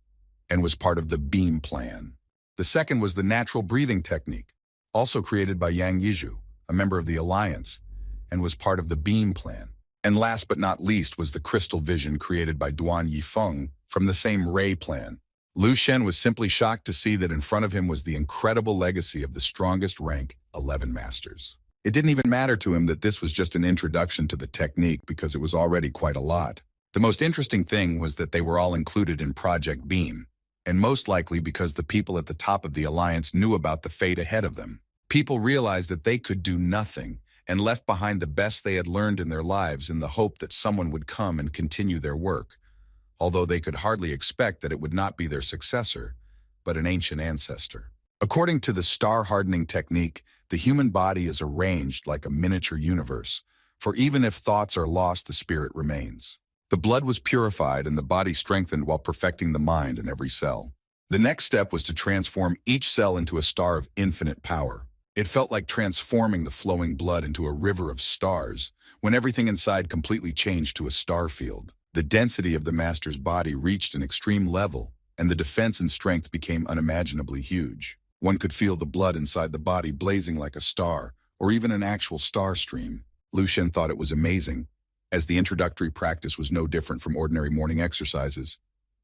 and was part of the Beam Plan. The second was the natural breathing technique, also created by Yang Yizhu, a member of the Alliance, and was part of the Beam Plan. And last but not least was the crystal vision created by Duan Yifeng from the same Ray Plan. Lu Shen was simply shocked to see that in front of him was the incredible legacy of the strongest rank 11 masters. It didn't even matter to him that this was just an introduction to the technique because it was already quite a lot. The most interesting thing was that they were all included in Project Beam, and most likely because the people at the top of the alliance knew about the fate ahead of them. People realized that they could do nothing and left behind the best they had learned in their lives in the hope that someone would come and continue their work, although they could hardly expect that it would not be their successor, but an ancient ancestor. According to the star-hardening technique, the human body is arranged like a miniature universe, for even if thoughts are lost, the spirit remains. The blood was purified and the body strengthened while perfecting the mind in every cell. The next step was to transform each cell into a star of infinite power. It felt like transforming the flowing blood into a river of stars, when everything inside completely changed to a star field. The density of the master's body reached an extreme level, and the defense and strength became unimaginably huge. One could feel the blood inside the body blazing like a star, or even an actual star stream. Lu Shen thought it was amazing, as the introductory practice was no different from ordinary morning exercises.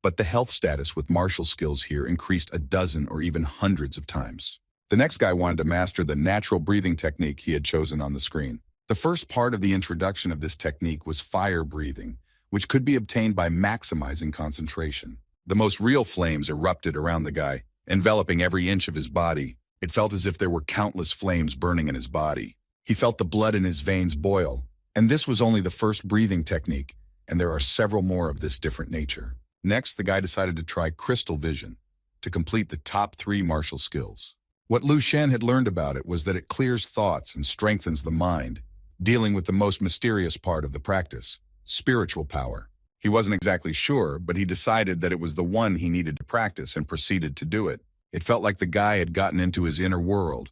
But the health status with martial skills here increased a dozen or even hundreds of times. The next guy wanted to master the natural breathing technique he had chosen on the screen. The first part of the introduction of this technique was fire breathing, which could be obtained by maximizing concentration. The most real flames erupted around the guy, enveloping every inch of his body. It felt as if there were countless flames burning in his body. He felt the blood in his veins boil, and this was only the first breathing technique, and there are several more of this different nature. Next, the guy decided to try crystal vision to complete the top 3 martial skills. What Lu Shen had learned about it was that it clears thoughts and strengthens the mind, dealing with the most mysterious part of the practice, spiritual power. He wasn't exactly sure, but he decided that it was the one he needed to practice and proceeded to do it. It felt like the guy had gotten into his inner world,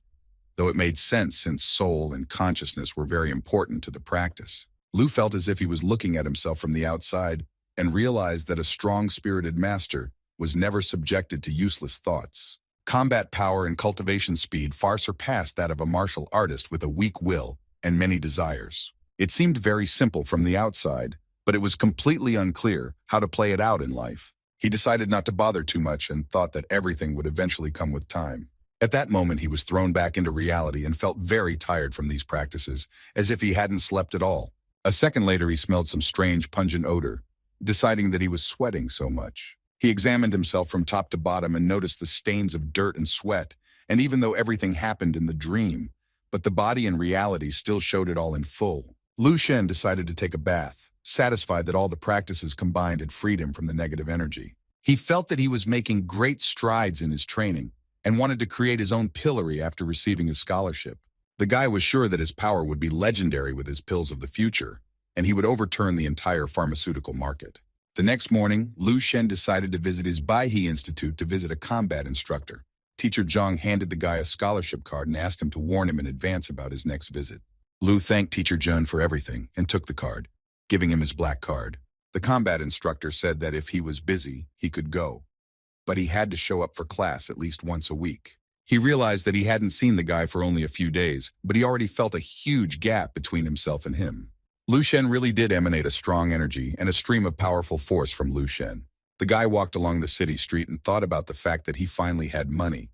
though it made sense since soul and consciousness were very important to the practice. Lu felt as if he was looking at himself from the outside and realized that a strong-spirited master was never subjected to useless thoughts. Combat power and cultivation speed far surpassed that of a martial artist with a weak will and many desires. It seemed very simple from the outside, but it was completely unclear how to play it out in life. He decided not to bother too much and thought that everything would eventually come with time. At that moment, he was thrown back into reality and felt very tired from these practices, as if he hadn't slept at all. A second later, he smelled some strange, pungent odor, deciding that he was sweating so much. He examined himself from top to bottom and noticed the stains of dirt and sweat, and even though everything happened in the dream, but the body in reality still showed it all in full. Lu Shen decided to take a bath, satisfied that all the practices combined had freed him from the negative energy. He felt that he was making great strides in his training and wanted to create his own pillory after receiving his scholarship. The guy was sure that his power would be legendary with his pills of the future, and he would overturn the entire pharmaceutical market. The next morning, Lu Shen decided to visit his Baihe Institute to visit a combat instructor. Teacher Zhang handed the guy a scholarship card and asked him to warn him in advance about his next visit. Lu thanked Teacher Zhang for everything and took the card, giving him his black card. The combat instructor said that if he was busy, he could go, but he had to show up for class at least once a week. He realized that he hadn't seen the guy for only a few days, but he already felt a huge gap between himself and him. Lu Shen really did emanate a strong energy and a stream of powerful force from Lu Shen. The guy walked along the city street and thought about the fact that he finally had money,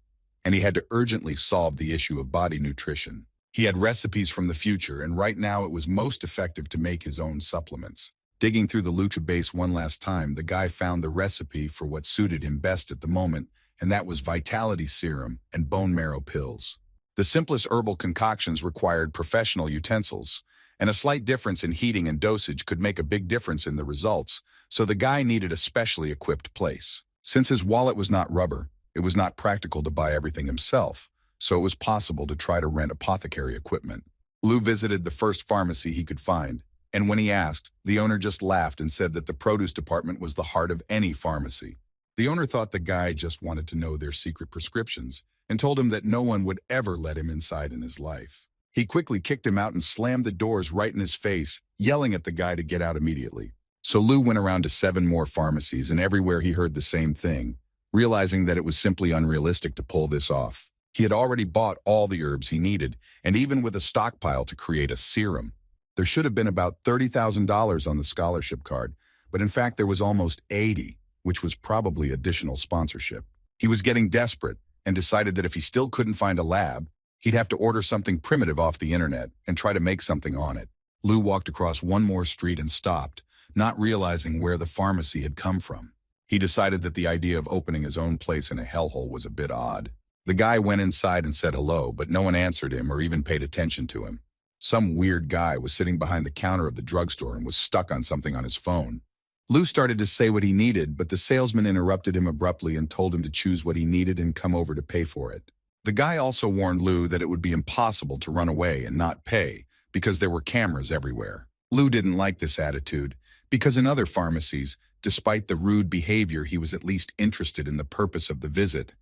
and he had to urgently solve the issue of body nutrition. He had recipes from the future, and right now it was most effective to make his own supplements. Digging through the lucha base one last time, the guy found the recipe for what suited him best at the moment, and that was vitality serum and bone marrow pills. The simplest herbal concoctions required professional utensils, and a slight difference in heating and dosage could make a big difference in the results, so the guy needed a specially equipped place. Since his wallet was not rubber, it was not practical to buy everything himself, so it was possible to try to rent apothecary equipment. Lu visited the first pharmacy he could find, and when he asked, the owner just laughed and said that the produce department was the heart of any pharmacy. The owner thought the guy just wanted to know their secret prescriptions and told him that no one would ever let him inside in his life. He quickly kicked him out and slammed the doors right in his face, yelling at the guy to get out immediately. So Lu went around to 7 more pharmacies, and everywhere he heard the same thing, realizing that it was simply unrealistic to pull this off. He had already bought all the herbs he needed, and even with a stockpile to create a serum. There should have been about $30,000 on the scholarship card, but in fact there was almost 80, which was probably additional sponsorship. He was getting desperate and decided that if he still couldn't find a lab, he'd have to order something primitive off the internet and try to make something on it. Lu walked across one more street and stopped, not realizing where the pharmacy had come from. He decided that the idea of opening his own place in a hellhole was a bit odd. The guy went inside and said hello, but no one answered him or even paid attention to him. Some weird guy was sitting behind the counter of the drugstore and was stuck on something on his phone. Lou started to say what he needed, but the salesman interrupted him abruptly and told him to choose what he needed and come over to pay for it. The guy also warned Lou that it would be impossible to run away and not pay because there were cameras everywhere. Lou didn't like this attitude because in other pharmacies, despite the rude behavior, he was at least interested in the purpose of the visit.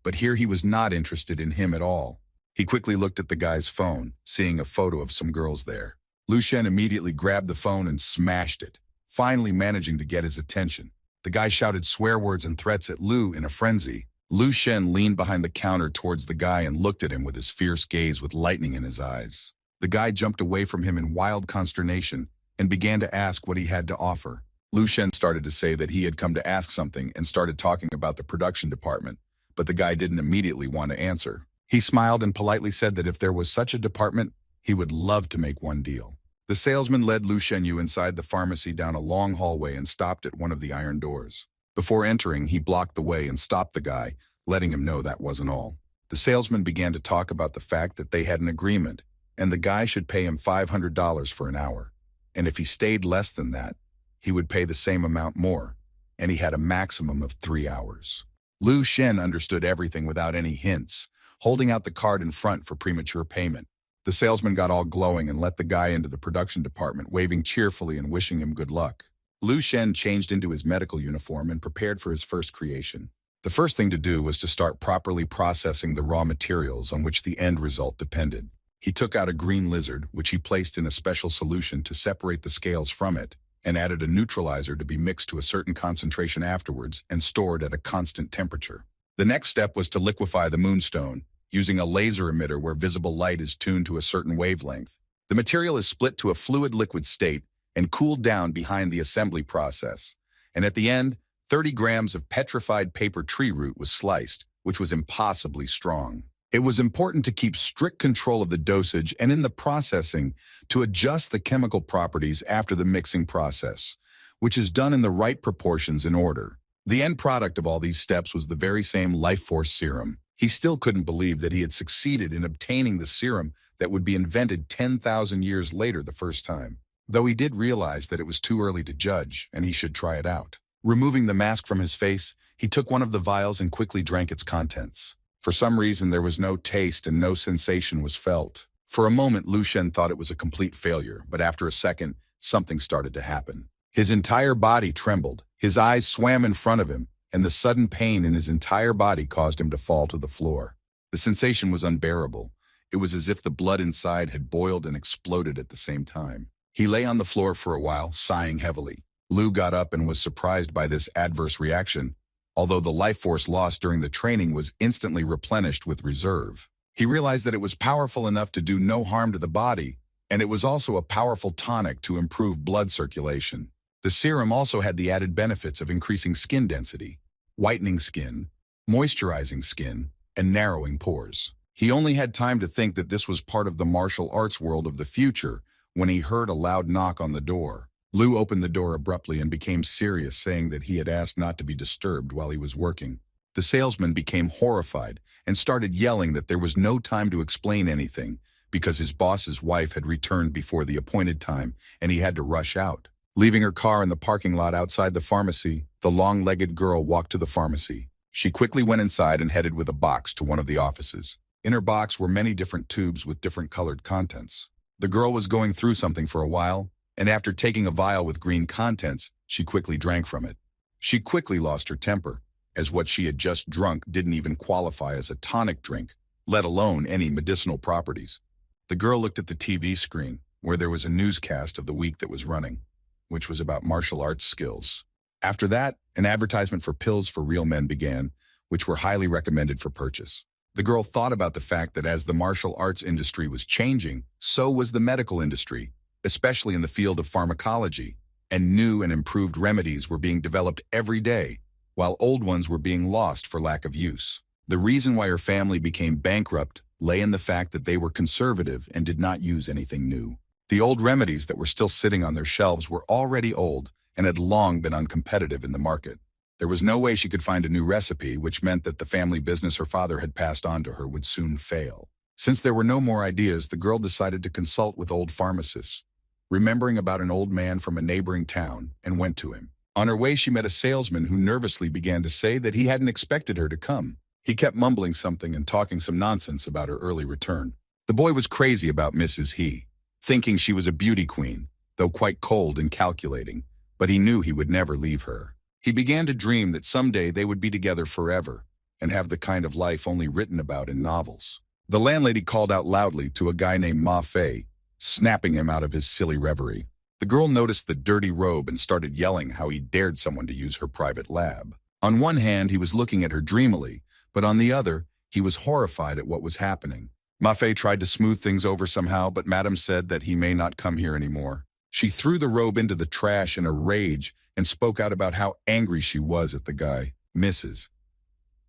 But here he was not interested in him at all. He quickly looked at the guy's phone, seeing a photo of some girls there. Lu Shen immediately grabbed the phone and smashed it, finally managing to get his attention. The guy shouted swear words and threats at Lu in a frenzy. Lu Shen leaned behind the counter towards the guy and looked at him with his fierce gaze with lightning in his eyes. The guy jumped away from him in wild consternation and began to ask what he had to offer. Lu Shen started to say that he had come to ask something and started talking about the production department, but the guy didn't immediately want to answer. He smiled and politely said that if there was such a department, he would love to make one deal. The salesman led Lu Shenyu inside the pharmacy down a long hallway and stopped at one of the iron doors. Before entering, he blocked the way and stopped the guy, letting him know that wasn't all. The salesman began to talk about the fact that they had an agreement, and the guy should pay him $500 for an hour. And if he stayed less than that, he would pay the same amount more, and he had a maximum of 3 hours. Lu Shen understood everything without any hints, holding out the card in front for premature payment. The salesman got all glowing and let the guy into the production department, waving cheerfully and wishing him good luck. Lu Shen changed into his medical uniform and prepared for his first creation. The first thing to do was to start properly processing the raw materials on which the end result depended. He took out a green lizard, which he placed in a special solution to separate the scales from it, and added a neutralizer to be mixed to a certain concentration afterwards and stored at a constant temperature. The next step was to liquefy the moonstone, using a laser emitter where visible light is tuned to a certain wavelength. The material is split to a fluid liquid state and cooled down behind the assembly process. And at the end, 30 grams of petrified paper tree root was sliced, which was impossibly strong. It was important to keep strict control of the dosage and in the processing to adjust the chemical properties after the mixing process, which is done in the right proportions and order. The end product of all these steps was the very same life force serum. He still couldn't believe that he had succeeded in obtaining the serum that would be invented 10,000 years later the first time. Though he did realize that it was too early to judge and he should try it out. Removing the mask from his face, he took one of the vials and quickly drank its contents. For some reason, there was no taste and no sensation was felt. For a moment, Lu Shen thought it was a complete failure, but after a second, something started to happen. His entire body trembled, his eyes swam in front of him, and the sudden pain in his entire body caused him to fall to the floor. The sensation was unbearable. It was as if the blood inside had boiled and exploded at the same time. He lay on the floor for a while, sighing heavily. Lu got up and was surprised by this adverse reaction, although the life force lost during the training was instantly replenished with reserve. He realized that it was powerful enough to do no harm to the body, and it was also a powerful tonic to improve blood circulation. The serum also had the added benefits of increasing skin density, whitening skin, moisturizing skin, and narrowing pores. He only had time to think that this was part of the martial arts world of the future when he heard a loud knock on the door. Lu opened the door abruptly and became serious, saying that he had asked not to be disturbed while he was working. The salesman became horrified and started yelling that there was no time to explain anything because his boss's wife had returned before the appointed time and he had to rush out. Leaving her car in the parking lot outside the pharmacy, the long-legged girl walked to the pharmacy. She quickly went inside and headed with a box to one of the offices. In her box were many different tubes with different colored contents. The girl was going through something for a while, and after taking a vial with green contents, she quickly drank from it. She quickly lost her temper, as what she had just drunk didn't even qualify as a tonic drink, let alone any medicinal properties. The girl looked at the TV screen, where there was a newscast of the week that was running, which was about martial arts skills. After that, an advertisement for pills for real men began, which were highly recommended for purchase. The girl thought about the fact that as the martial arts industry was changing, so was the medical industry, especially in the field of pharmacology, and new and improved remedies were being developed every day, while old ones were being lost for lack of use. The reason why her family became bankrupt lay in the fact that they were conservative and did not use anything new. The old remedies that were still sitting on their shelves were already old and had long been uncompetitive in the market. There was no way she could find a new recipe, which meant that the family business her father had passed on to her would soon fail. Since there were no more ideas, the girl decided to consult with old pharmacists, remembering about an old man from a neighboring town, and went to him. On her way, she met a salesman who nervously began to say that he hadn't expected her to come. He kept mumbling something and talking some nonsense about her early return. The boy was crazy about Mrs. He, thinking she was a beauty queen, though quite cold and calculating, but he knew he would never leave her. He began to dream that someday they would be together forever and have the kind of life only written about in novels. The landlady called out loudly to a guy named Ma Fei, snapping him out of his silly reverie. The girl noticed the dirty robe and started yelling how he dared someone to use her private lab. On one hand, he was looking at her dreamily, but on the other, he was horrified at what was happening. Ma Fei tried to smooth things over somehow, but Madame said that he may not come here anymore. She threw the robe into the trash in a rage and spoke out about how angry she was at the guy, Mrs.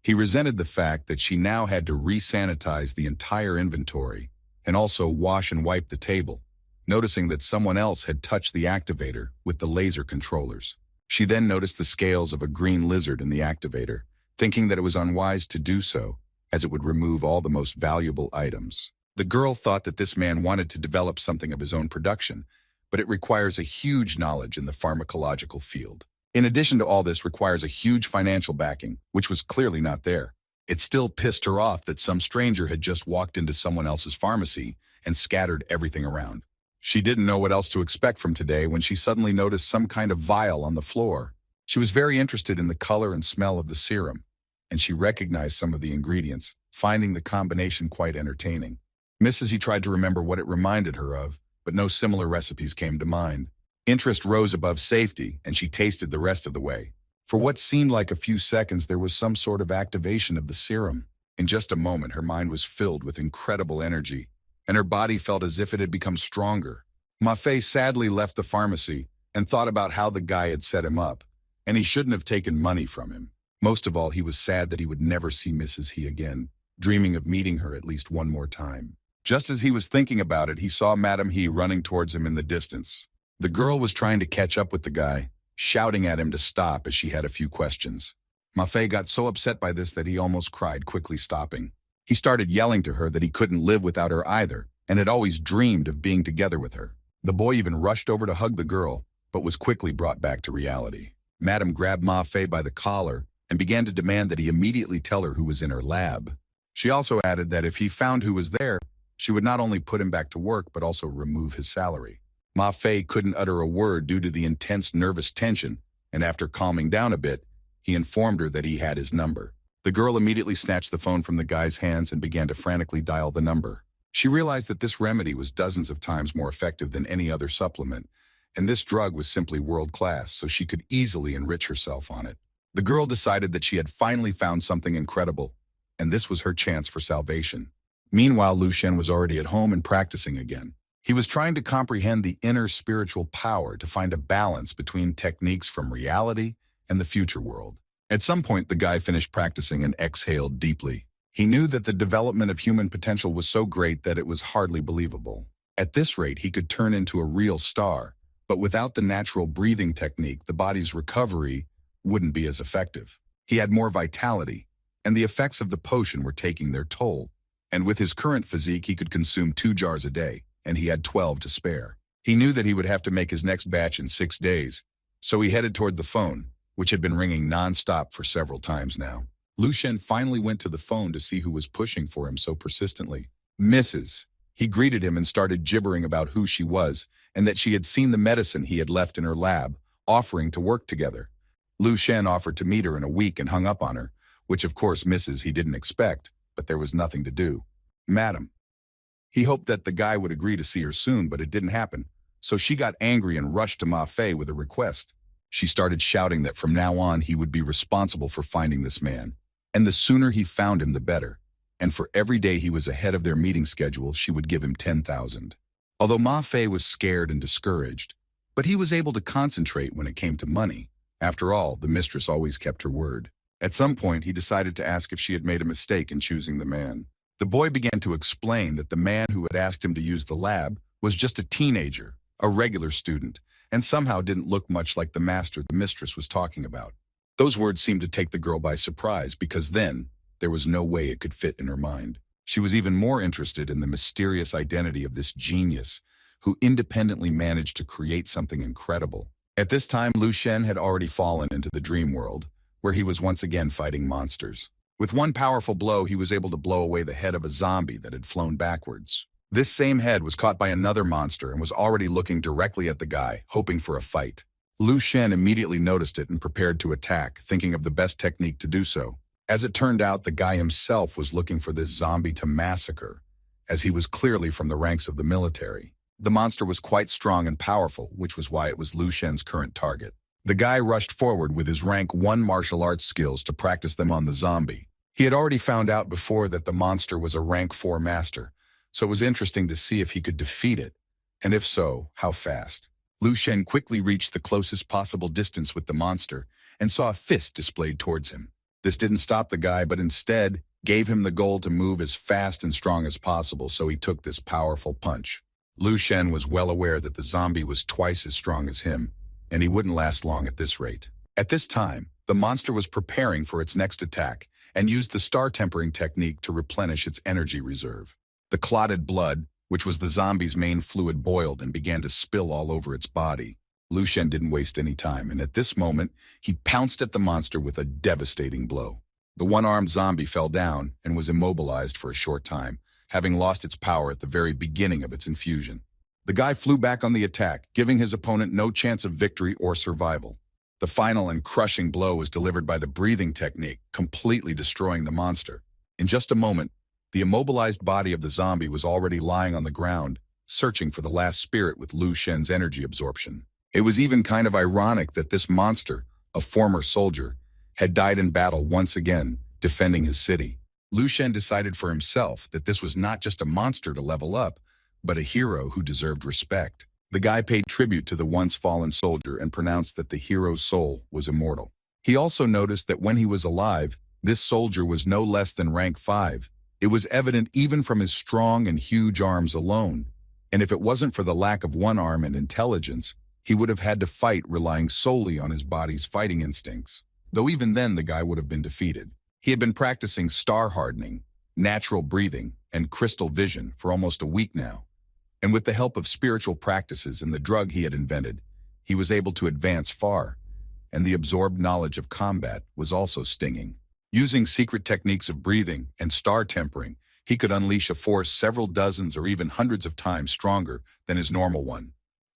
He resented the fact that she now had to re-sanitize the entire inventory and also wash and wipe the table, noticing that someone else had touched the activator with the laser controllers. She then noticed the scales of a green lizard in the activator, thinking that it was unwise to do so, as it would remove all the most valuable items. The girl thought that this man wanted to develop something of his own production, but it requires a huge knowledge in the pharmacological field. In addition to all this, requires a huge financial backing, which was clearly not there. It still pissed her off that some stranger had just walked into someone else's pharmacy and scattered everything around. She didn't know what else to expect from today when she suddenly noticed some kind of vial on the floor. She was very interested in the color and smell of the serum, and she recognized some of the ingredients, finding the combination quite entertaining. Mrs. He tried to remember what it reminded her of, but no similar recipes came to mind. Interest rose above safety, and she tasted the rest of the way. For what seemed like a few seconds, there was some sort of activation of the serum. In just a moment, her mind was filled with incredible energy, and her body felt as if it had become stronger. Ma Fei sadly left the pharmacy and thought about how the guy had set him up, and he shouldn't have taken money from him. Most of all, he was sad that he would never see Mrs. He again, dreaming of meeting her at least one more time. Just as he was thinking about it, he saw Madame He running towards him in the distance. The girl was trying to catch up with the guy, shouting at him to stop as she had a few questions. Ma Fei got so upset by this that he almost cried, quickly stopping. He started yelling to her that he couldn't live without her either, and had always dreamed of being together with her. The boy even rushed over to hug the girl, but was quickly brought back to reality. Madame grabbed Ma Fei by the collar and began to demand that he immediately tell her who was in her lab. She also added that if he found who was there, she would not only put him back to work, but also remove his salary. Ma Fei couldn't utter a word due to the intense nervous tension, and after calming down a bit, he informed her that he had his number. The girl immediately snatched the phone from the guy's hands and began to frantically dial the number. She realized that this remedy was dozens of times more effective than any other supplement, and this drug was simply world-class, so she could easily enrich herself on it. The girl decided that she had finally found something incredible, and this was her chance for salvation. Meanwhile, Lu Shen was already at home and practicing again. He was trying to comprehend the inner spiritual power to find a balance between techniques from reality and the future world. At some point, the guy finished practicing and exhaled deeply. He knew that the development of human potential was so great that it was hardly believable. At this rate, he could turn into a real star, but without the natural breathing technique, the body's recovery wouldn't be as effective. He had more vitality, and the effects of the potion were taking their toll. And with his current physique, he could consume 2 jars a day, and he had 12 to spare. He knew that he would have to make his next batch in 6 days, so he headed toward the phone, which had been ringing non-stop for several times now. Lu Shen finally went to the phone to see who was pushing for him so persistently. Mrs. He greeted him and started gibbering about who she was, and that she had seen the medicine he had left in her lab, offering to work together. Lu Shen offered to meet her in a week and hung up on her, which of course Mrs. He didn't expect, but there was nothing to do. Madam. He hoped that the guy would agree to see her soon, but it didn't happen, so she got angry and rushed to Ma Fei with a request. She started shouting that from now on he would be responsible for finding this man, and the sooner he found him the better, and for every day he was ahead of their meeting schedule, she would give him 10,000. Although Ma Fei was scared and discouraged, but he was able to concentrate when it came to money. After all, the mistress always kept her word. At some point, he decided to ask if she had made a mistake in choosing the man. The boy began to explain that the man who had asked him to use the lab was just a teenager, a regular student, and somehow didn't look much like the master the mistress was talking about. Those words seemed to take the girl by surprise because then there was no way it could fit in her mind. She was even more interested in the mysterious identity of this genius who independently managed to create something incredible. At this time, Lu Shen had already fallen into the dream world, where he was once again fighting monsters. With one powerful blow, he was able to blow away the head of a zombie that had flown backwards. This same head was caught by another monster and was already looking directly at the guy, hoping for a fight. Lu Shen immediately noticed it and prepared to attack, thinking of the best technique to do so. As it turned out, the guy himself was looking for this zombie to massacre, as he was clearly from the ranks of the military. The monster was quite strong and powerful, which was why it was Lu Shen's current target. The guy rushed forward with his rank 1 martial arts skills to practice them on the zombie. He had already found out before that the monster was a rank 4 master, so it was interesting to see if he could defeat it, and if so, how fast. Lu Shen quickly reached the closest possible distance with the monster and saw a fist displayed towards him. This didn't stop the guy, but instead gave him the goal to move as fast and strong as possible, so he took this powerful punch. Lu Shen was well aware that the zombie was twice as strong as him, and he wouldn't last long at this rate. At this time, the monster was preparing for its next attack and used the star tempering technique to replenish its energy reserve. The clotted blood, which was the zombie's main fluid, boiled and began to spill all over its body. Lu Shen didn't waste any time, and at this moment, he pounced at the monster with a devastating blow. The one-armed zombie fell down and was immobilized for a short time, having lost its power at the very beginning of its infusion. The guy flew back on the attack, giving his opponent no chance of victory or survival. The final and crushing blow was delivered by the breathing technique, completely destroying the monster. In just a moment, the immobilized body of the zombie was already lying on the ground, searching for the last spirit with Lu Shen's energy absorption. It was even kind of ironic that this monster, a former soldier, had died in battle once again, defending his city. Lu Shen decided for himself that this was not just a monster to level up, but a hero who deserved respect. The guy paid tribute to the once fallen soldier and pronounced that the hero's soul was immortal. He also noticed that when he was alive, this soldier was no less than rank 5. It was evident even from his strong and huge arms alone, and if it wasn't for the lack of one arm and intelligence, he would have had to fight relying solely on his body's fighting instincts. Though even then the guy would have been defeated. He had been practicing star hardening, natural breathing, and crystal vision for almost a week now. And with the help of spiritual practices and the drug he had invented, he was able to advance far, and the absorbed knowledge of combat was also stinging. Using secret techniques of breathing and star tempering, he could unleash a force several dozens or even hundreds of times stronger than his normal one.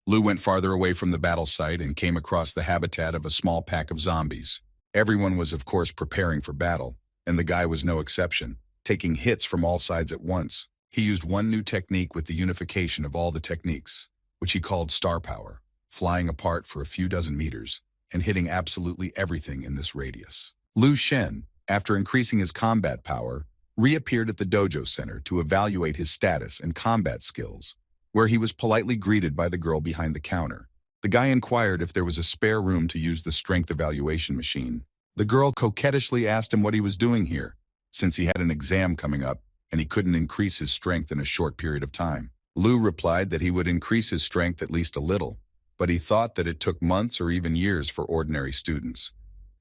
Lu went farther away from the battle site and came across the habitat of a small pack of zombies. Everyone was, of course, preparing for battle, and the guy was no exception, taking hits from all sides at once. He used one new technique with the unification of all the techniques, which he called star power, flying apart for a few dozen meters and hitting absolutely everything in this radius. Lu Shen, after increasing his combat power, reappeared at the dojo center to evaluate his status and combat skills, where he was politely greeted by the girl behind the counter. The guy inquired if there was a spare room to use the strength evaluation machine. The girl coquettishly asked him what he was doing here, since he had an exam coming up and he couldn't increase his strength in a short period of time. Lu replied that he would increase his strength at least a little, but he thought that it took months or even years for ordinary students.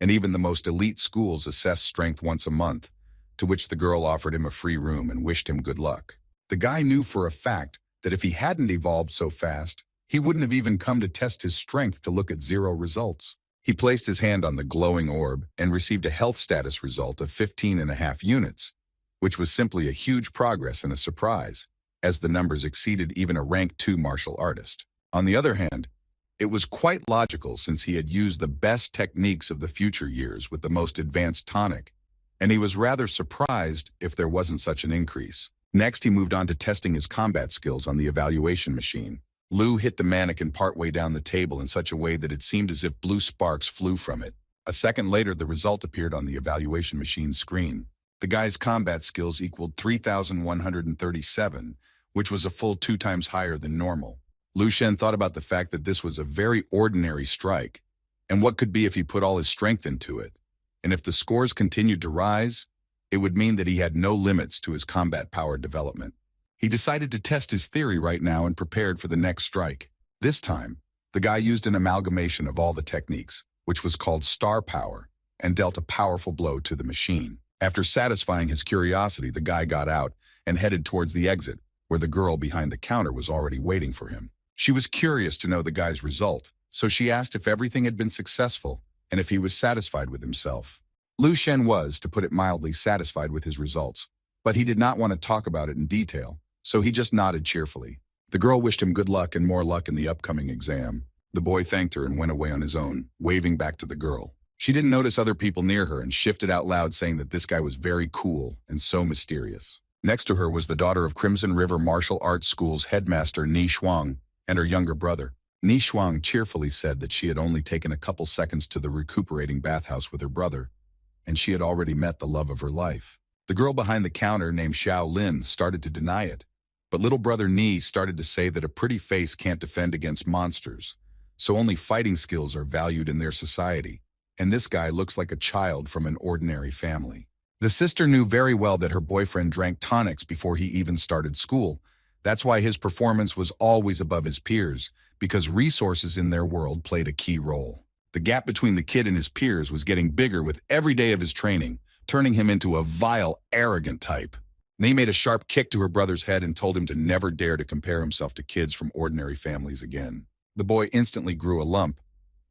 And even the most elite schools assess strength once a month, to which the girl offered him a free room and wished him good luck. The guy knew for a fact that if he hadn't evolved so fast, he wouldn't have even come to test his strength to look at 0 results. He placed his hand on the glowing orb and received a health status result of 15.5 units, which was simply a huge progress and a surprise, as the numbers exceeded even a rank 2 martial artist. On the other hand, it was quite logical since he had used the best techniques of the future years with the most advanced tonic, and he was rather surprised if there wasn't such an increase. Next, he moved on to testing his combat skills on the evaluation machine. Lu hit the mannequin partway down the table in such a way that it seemed as if blue sparks flew from it. A second later, the result appeared on the evaluation machine's screen. The guy's combat skills equaled 3,137, which was a full 2 times higher than normal. Lu Shen thought about the fact that this was a very ordinary strike, and what could be if he put all his strength into it. And if the scores continued to rise, it would mean that he had no limits to his combat power development. He decided to test his theory right now and prepared for the next strike. This time, the guy used an amalgamation of all the techniques, which was called star power, and dealt a powerful blow to the machine. After satisfying his curiosity, the guy got out and headed towards the exit, where the girl behind the counter was already waiting for him. She was curious to know the guy's result, so she asked if everything had been successful and if he was satisfied with himself. Lu Shen was, to put it mildly, satisfied with his results, but he did not want to talk about it in detail, so he just nodded cheerfully. The girl wished him good luck and more luck in the upcoming exam. The boy thanked her and went away on his own, waving back to the girl. She didn't notice other people near her and shifted out loud, saying that this guy was very cool and so mysterious. Next to her was the daughter of Crimson River Martial Arts School's headmaster, Ni Shuang, and her younger brother. Ni Shuang cheerfully said that she had only taken a couple seconds to the recuperating bathhouse with her brother, and she had already met the love of her life. The girl behind the counter, named Xiao Lin, started to deny it, but little brother Ni started to say that a pretty face can't defend against monsters, so only fighting skills are valued in their society, and this guy looks like a child from an ordinary family. The sister knew very well that her boyfriend drank tonics before he even started school. That's why his performance was always above his peers, because resources in their world played a key role. The gap between the kid and his peers was getting bigger with every day of his training, turning him into a vile, arrogant type. Ni made a sharp kick to her brother's head and told him to never dare to compare himself to kids from ordinary families again. The boy instantly grew a lump,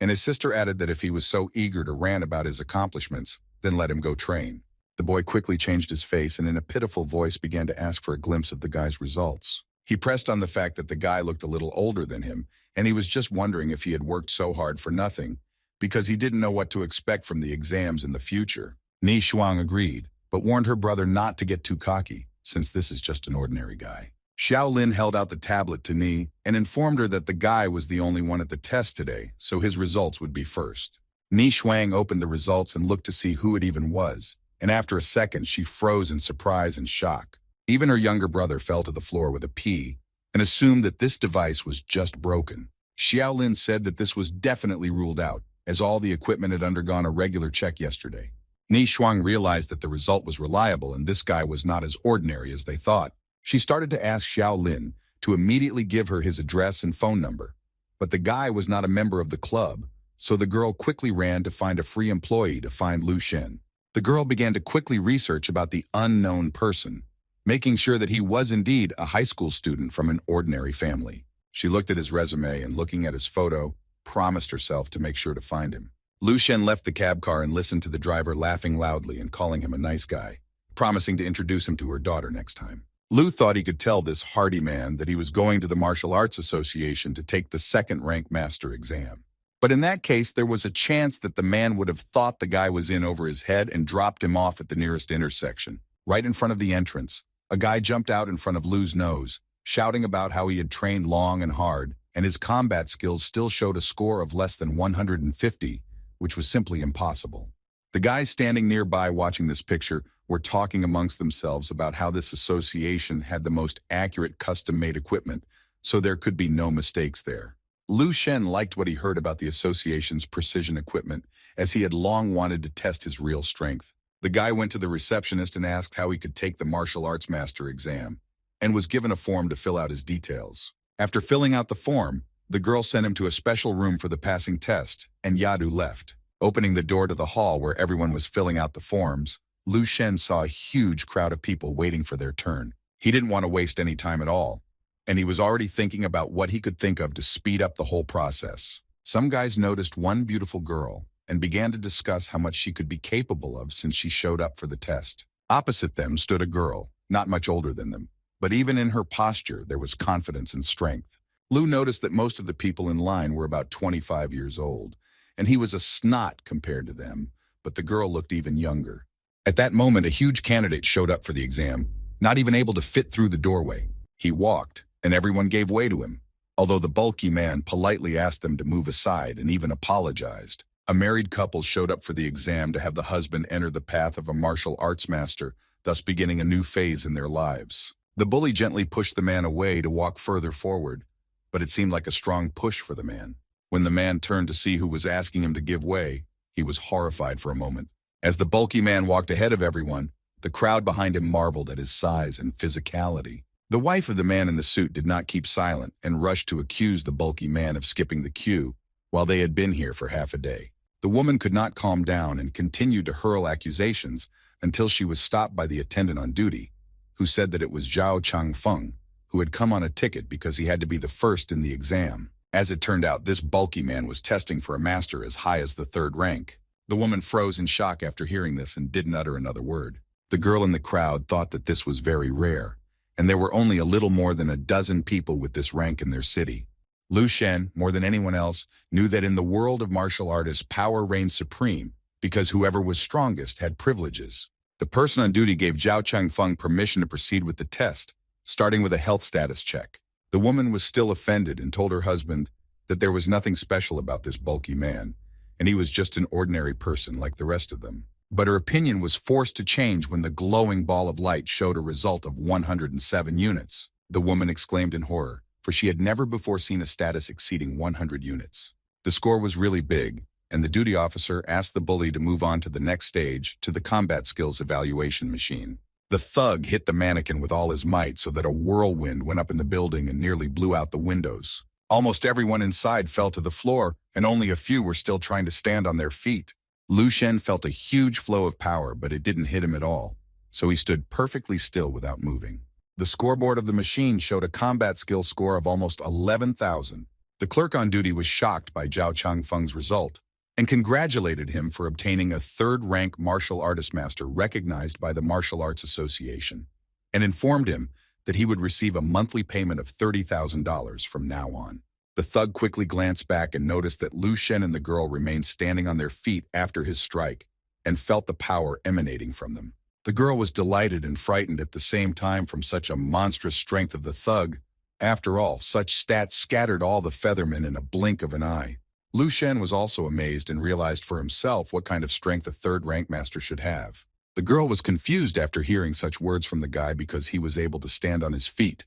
and his sister added that if he was so eager to rant about his accomplishments, then let him go train. The boy quickly changed his face and in a pitiful voice began to ask for a glimpse of the guy's results. He pressed on the fact that the guy looked a little older than him, and he was just wondering if he had worked so hard for nothing, because he didn't know what to expect from the exams in the future. Ni Shuang agreed, but warned her brother not to get too cocky, since this is just an ordinary guy. Xiao Lin held out the tablet to Ni and informed her that the guy was the only one at the test today, so his results would be first. Ni Shuang opened the results and looked to see who it even was, and after a second she froze in surprise and shock. Even her younger brother fell to the floor with a pee and assumed that this device was just broken. Xiao Lin said that this was definitely ruled out, as all the equipment had undergone a regular check yesterday. Ni Shuang realized that the result was reliable and this guy was not as ordinary as they thought. She started to ask Xiao Lin to immediately give her his address and phone number, but the guy was not a member of the club, so the girl quickly ran to find a free employee to find Lu Shen. The girl began to quickly research about the unknown person, making sure that he was indeed a high school student from an ordinary family. She looked at his resume and, looking at his photo, promised herself to make sure to find him. Lu Shen left the cab car and listened to the driver laughing loudly and calling him a nice guy, promising to introduce him to her daughter next time. Lu thought he could tell this hardy man that he was going to the Martial Arts Association to take the second-rank master exam. But in that case, there was a chance that the man would have thought the guy was in over his head and dropped him off at the nearest intersection. Right in front of the entrance, a guy jumped out in front of Lu's nose, shouting about how he had trained long and hard, and his combat skills still showed a score of less than 150, which was simply impossible. The guys standing nearby watching this picture were talking amongst themselves about how this association had the most accurate custom-made equipment, so there could be no mistakes there. Lu Shen liked what he heard about the association's precision equipment, as he had long wanted to test his real strength. The guy went to the receptionist and asked how he could take the martial arts master exam, and was given a form to fill out his details. After filling out the form, the girl sent him to a special room for the passing test, and Yadu left. Opening the door to the hall where everyone was filling out the forms, Lu Shen saw a huge crowd of people waiting for their turn. He didn't want to waste any time at all, and he was already thinking about what he could think of to speed up the whole process. Some guys noticed one beautiful girl and began to discuss how much she could be capable of since she showed up for the test. Opposite them stood a girl, not much older than them, but even in her posture there was confidence and strength. Lu noticed that most of the people in line were about 25 years old, and he was a snot compared to them, but the girl looked even younger. At that moment, a huge candidate showed up for the exam, not even able to fit through the doorway. He walked, and everyone gave way to him, although the bulky man politely asked them to move aside and even apologized. A married couple showed up for the exam to have the husband enter the path of a martial arts master, thus beginning a new phase in their lives. The bully gently pushed the man away to walk further forward, but it seemed like a strong push for the man. When the man turned to see who was asking him to give way, he was horrified for a moment. As the bulky man walked ahead of everyone, the crowd behind him marveled at his size and physicality. The wife of the man in the suit did not keep silent and rushed to accuse the bulky man of skipping the queue while they had been here for half a day. The woman could not calm down and continued to hurl accusations until she was stopped by the attendant on duty, who said that it was Zhao Changfeng, who had come on a ticket because he had to be the first in the exam. As it turned out, this bulky man was testing for a master as high as the 3rd rank. The woman froze in shock after hearing this and didn't utter another word. The girl in the crowd thought that this was very rare, and there were only a little more than a dozen people with this rank in their city. Lu Shen, more than anyone else, knew that in the world of martial artists, power reigned supreme because whoever was strongest had privileges. The person on duty gave Zhao Changfeng permission to proceed with the test, starting with a health status check. The woman was still offended and told her husband that there was nothing special about this bulky man, and he was just an ordinary person like the rest of them. But her opinion was forced to change when the glowing ball of light showed a result of 107 units. The woman exclaimed in horror, for she had never before seen a status exceeding 100 units. The score was really big, and the duty officer asked the bully to move on to the next stage, to the combat skills evaluation machine. The thug hit the mannequin with all his might so that a whirlwind went up in the building and nearly blew out the windows. Almost everyone inside fell to the floor, and only a few were still trying to stand on their feet. Lu Shen felt a huge flow of power, but it didn't hit him at all, so he stood perfectly still without moving. The scoreboard of the machine showed a combat skill score of almost 11,000. The clerk on duty was shocked by Zhao Changfeng's result and congratulated him for obtaining a 3rd-rank martial artist master recognized by the Martial Arts Association, and informed him that he would receive a monthly payment of $30,000 from now on. The thug quickly glanced back and noticed that Lu Shen and the girl remained standing on their feet after his strike and felt the power emanating from them. The girl was delighted and frightened at the same time from such a monstrous strength of the thug. After all, such stats scattered all the feathermen in a blink of an eye. Lu Shen was also amazed and realized for himself what kind of strength a 3rd-rank master should have. The girl was confused after hearing such words from the guy because he was able to stand on his feet,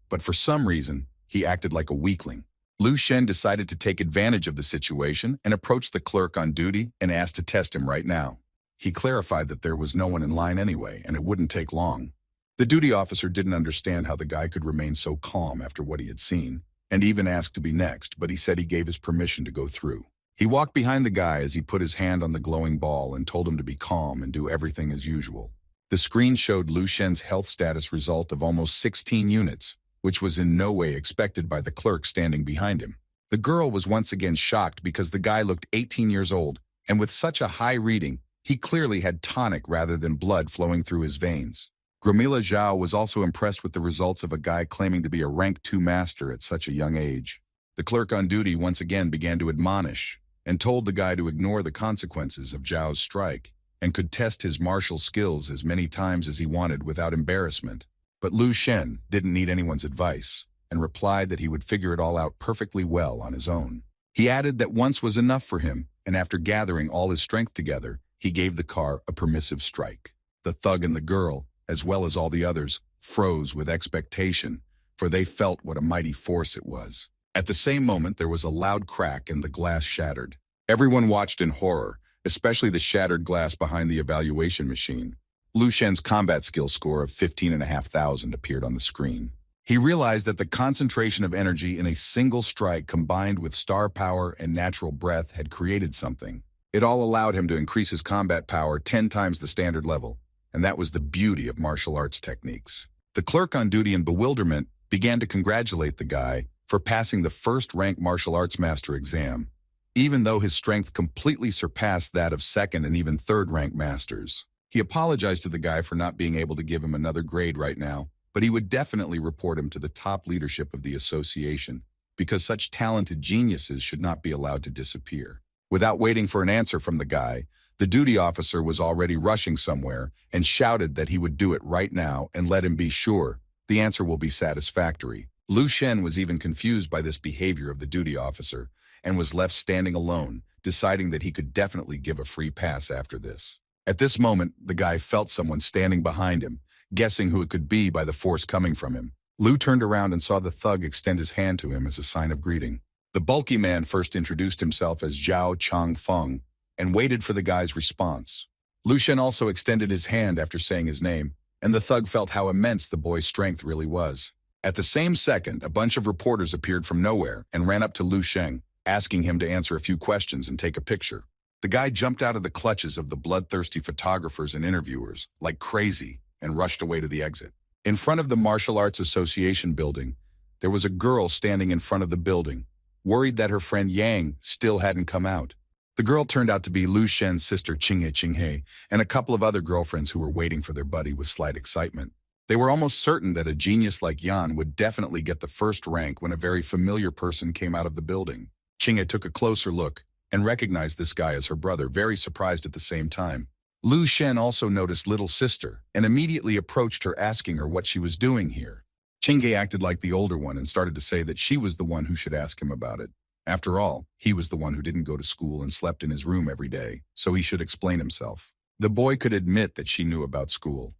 but for some reason, he acted like a weakling. Lu Shen decided to take advantage of the situation and approached the clerk on duty and asked to test him right now. He clarified that there was no one in line anyway, and it wouldn't take long. The duty officer didn't understand how the guy could remain so calm after what he had seen, and even asked to be next, but he said he gave his permission to go through. He walked behind the guy as he put his hand on the glowing ball and told him to be calm and do everything as usual. The screen showed Lu Shen's health status result of almost 16 units, which was in no way expected by the clerk standing behind him. The girl was once again shocked because the guy looked 18 years old, and with such a high reading, he clearly had tonic rather than blood flowing through his veins. Gramila Zhao was also impressed with the results of a guy claiming to be a rank 2 master at such a young age. The clerk on duty once again began to admonish and told the guy to ignore the consequences of Zhao's strike and could test his martial skills as many times as he wanted without embarrassment. But Lu Shen didn't need anyone's advice and replied that he would figure it all out perfectly well on his own. He added that once was enough for him, and after gathering all his strength together, he gave the car a permissive strike. The thug and the girl, as well as all the others, froze with expectation, for they felt what a mighty force it was. At the same moment, there was a loud crack and the glass shattered. Everyone watched in horror, especially the shattered glass behind the evaluation machine. Lu Shen's combat skill score of 15,500 appeared on the screen. He realized that the concentration of energy in a single strike combined with star power and natural breath had created something. It all allowed him to increase his combat power 10 times the standard level, and that was the beauty of martial arts techniques. The clerk on duty in bewilderment began to congratulate the guy for passing the 1st-rank martial arts master exam, even though his strength completely surpassed that of 2nd and even 3rd-rank masters. He apologized to the guy for not being able to give him another grade right now, but he would definitely report him to the top leadership of the association, because such talented geniuses should not be allowed to disappear. Without waiting for an answer from the guy, the duty officer was already rushing somewhere and shouted that he would do it right now and let him be sure the answer will be satisfactory. Lu Shen was even confused by this behavior of the duty officer and was left standing alone, deciding that he could definitely give a free pass after this. At this moment, the guy felt someone standing behind him, guessing who it could be by the force coming from him. Lu turned around and saw the thug extend his hand to him as a sign of greeting. The bulky man first introduced himself as Zhao Changfeng and waited for the guy's response. Lu Shen also extended his hand after saying his name, and the thug felt how immense the boy's strength really was. At the same second, a bunch of reporters appeared from nowhere and ran up to Lu Shen, asking him to answer a few questions and take a picture. The guy jumped out of the clutches of the bloodthirsty photographers and interviewers like crazy and rushed away to the exit. In front of the Martial Arts Association building, there was a girl standing in front of the building, worried that her friend Yang still hadn't come out. The girl turned out to be Lu Shen's sister Qinghe and a couple of other girlfriends who were waiting for their buddy with slight excitement. They were almost certain that a genius like Yan would definitely get the first rank when a very familiar person came out of the building. Qinghe took a closer look and recognized this guy as her brother, very surprised at the same time. Lu Shen also noticed little sister and immediately approached her, asking her what she was doing here. Qinghe acted like the older one and started to say that she was the one who should ask him about it. After all, he was the one who didn't go to school and slept in his room every day, so he should explain himself. The boy could admit that she knew about school,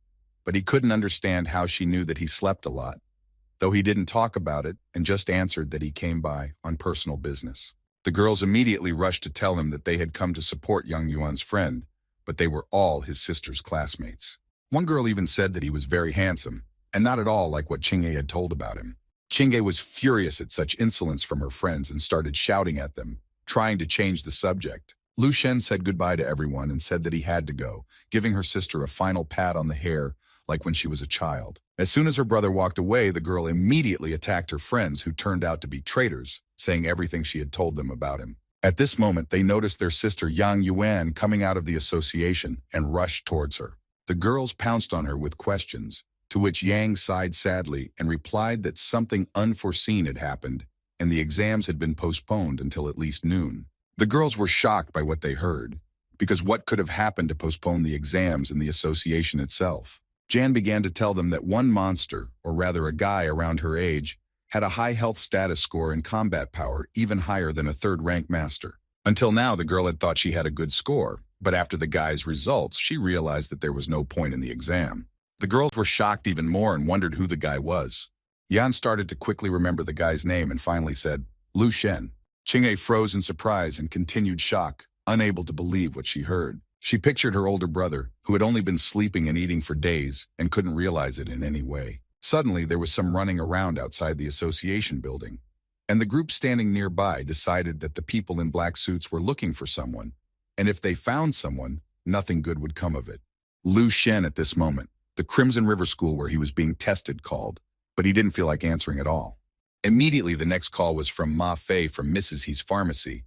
but he couldn't understand how she knew that he slept a lot, though he didn't talk about it and just answered that he came by on personal business. The girls immediately rushed to tell him that they had come to support Yang Yuan's friend, but they were all his sister's classmates. One girl even said that he was very handsome, and not at all like what Qinghe had told about him. Qinghe was furious at such insolence from her friends and started shouting at them, trying to change the subject. Lu Shen said goodbye to everyone and said that he had to go, giving her sister a final pat on the hair like when she was a child. As soon as her brother walked away, the girl immediately attacked her friends, who turned out to be traitors, saying everything she had told them about him. At this moment, they noticed their sister Yang Yuan coming out of the association and rushed towards her. The girls pounced on her with questions, to which Yang sighed sadly and replied that something unforeseen had happened and the exams had been postponed until at least noon. The girls were shocked by what they heard, because what could have happened to postpone the exams in the association itself? Jan began to tell them that one monster, or rather a guy around her age, had a high health status score and combat power even higher than a third-rank master. Until now, the girl had thought she had a good score, but after the guy's results, she realized that there was no point in the exam. The girls were shocked even more and wondered who the guy was. Yan started to quickly remember the guy's name and finally said, Lu Shen. Qinghe froze in surprise and continued shock, unable to believe what she heard. She pictured her older brother, who had only been sleeping and eating for days and couldn't realize it in any way. Suddenly, there was some running around outside the association building, and the group standing nearby decided that the people in black suits were looking for someone, and if they found someone, nothing good would come of it. Lu Shen at this moment, the Crimson River School where he was being tested, called, but he didn't feel like answering at all. Immediately, the next call was from Ma Fei from Mrs. He's pharmacy,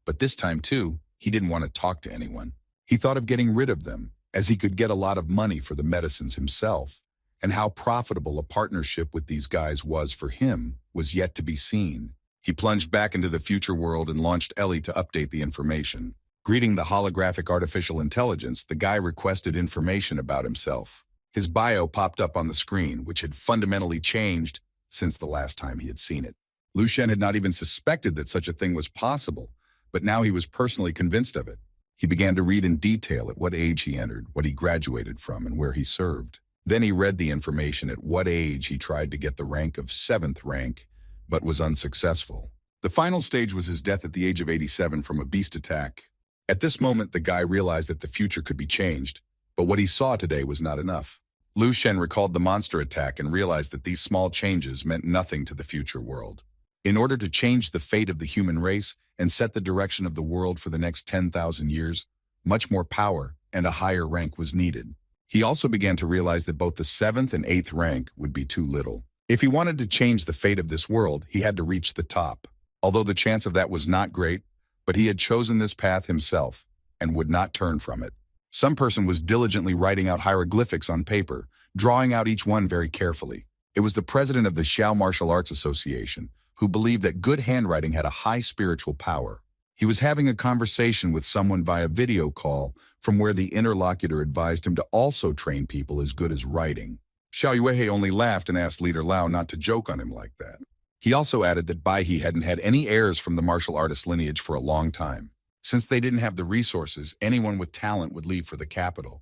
but this time, too, he didn't want to talk to anyone. He thought of getting rid of them, as he could get a lot of money for the medicines himself, and how profitable a partnership with these guys was for him was yet to be seen. He plunged back into the future world and launched Ellie to update the information. Greeting the holographic artificial intelligence, the guy requested information about himself. His bio popped up on the screen, which had fundamentally changed since the last time he had seen it. Lu Shen had not even suspected that such a thing was possible, but now he was personally convinced of it. He began to read in detail at what age he entered, what he graduated from, and where he served. Then he read the information at what age he tried to get the rank of 7th rank, but was unsuccessful. The final stage was his death at the age of 87 from a beast attack. At this moment, the guy realized that the future could be changed, but what he saw today was not enough. Lu Shen recalled the monster attack and realized that these small changes meant nothing to the future world. In order to change the fate of the human race and set the direction of the world for the next 10,000 years, much more power and a higher rank was needed. He also began to realize that both the 7th and 8th rank would be too little. If he wanted to change the fate of this world, he had to reach the top. Although the chance of that was not great, but he had chosen this path himself and would not turn from it. Some person was diligently writing out hieroglyphics on paper, drawing out each one very carefully. It was the president of the Xiao Martial Arts Association, who believed that good handwriting had a high spiritual power. He was having a conversation with someone via video call from where the interlocutor advised him to also train people as good as writing. Xiao Yuehei only laughed and asked Leader Lao not to joke on him like that. He also added that Baihe hadn't had any heirs from the martial artist lineage for a long time. Since they didn't have the resources, anyone with talent would leave for the capital.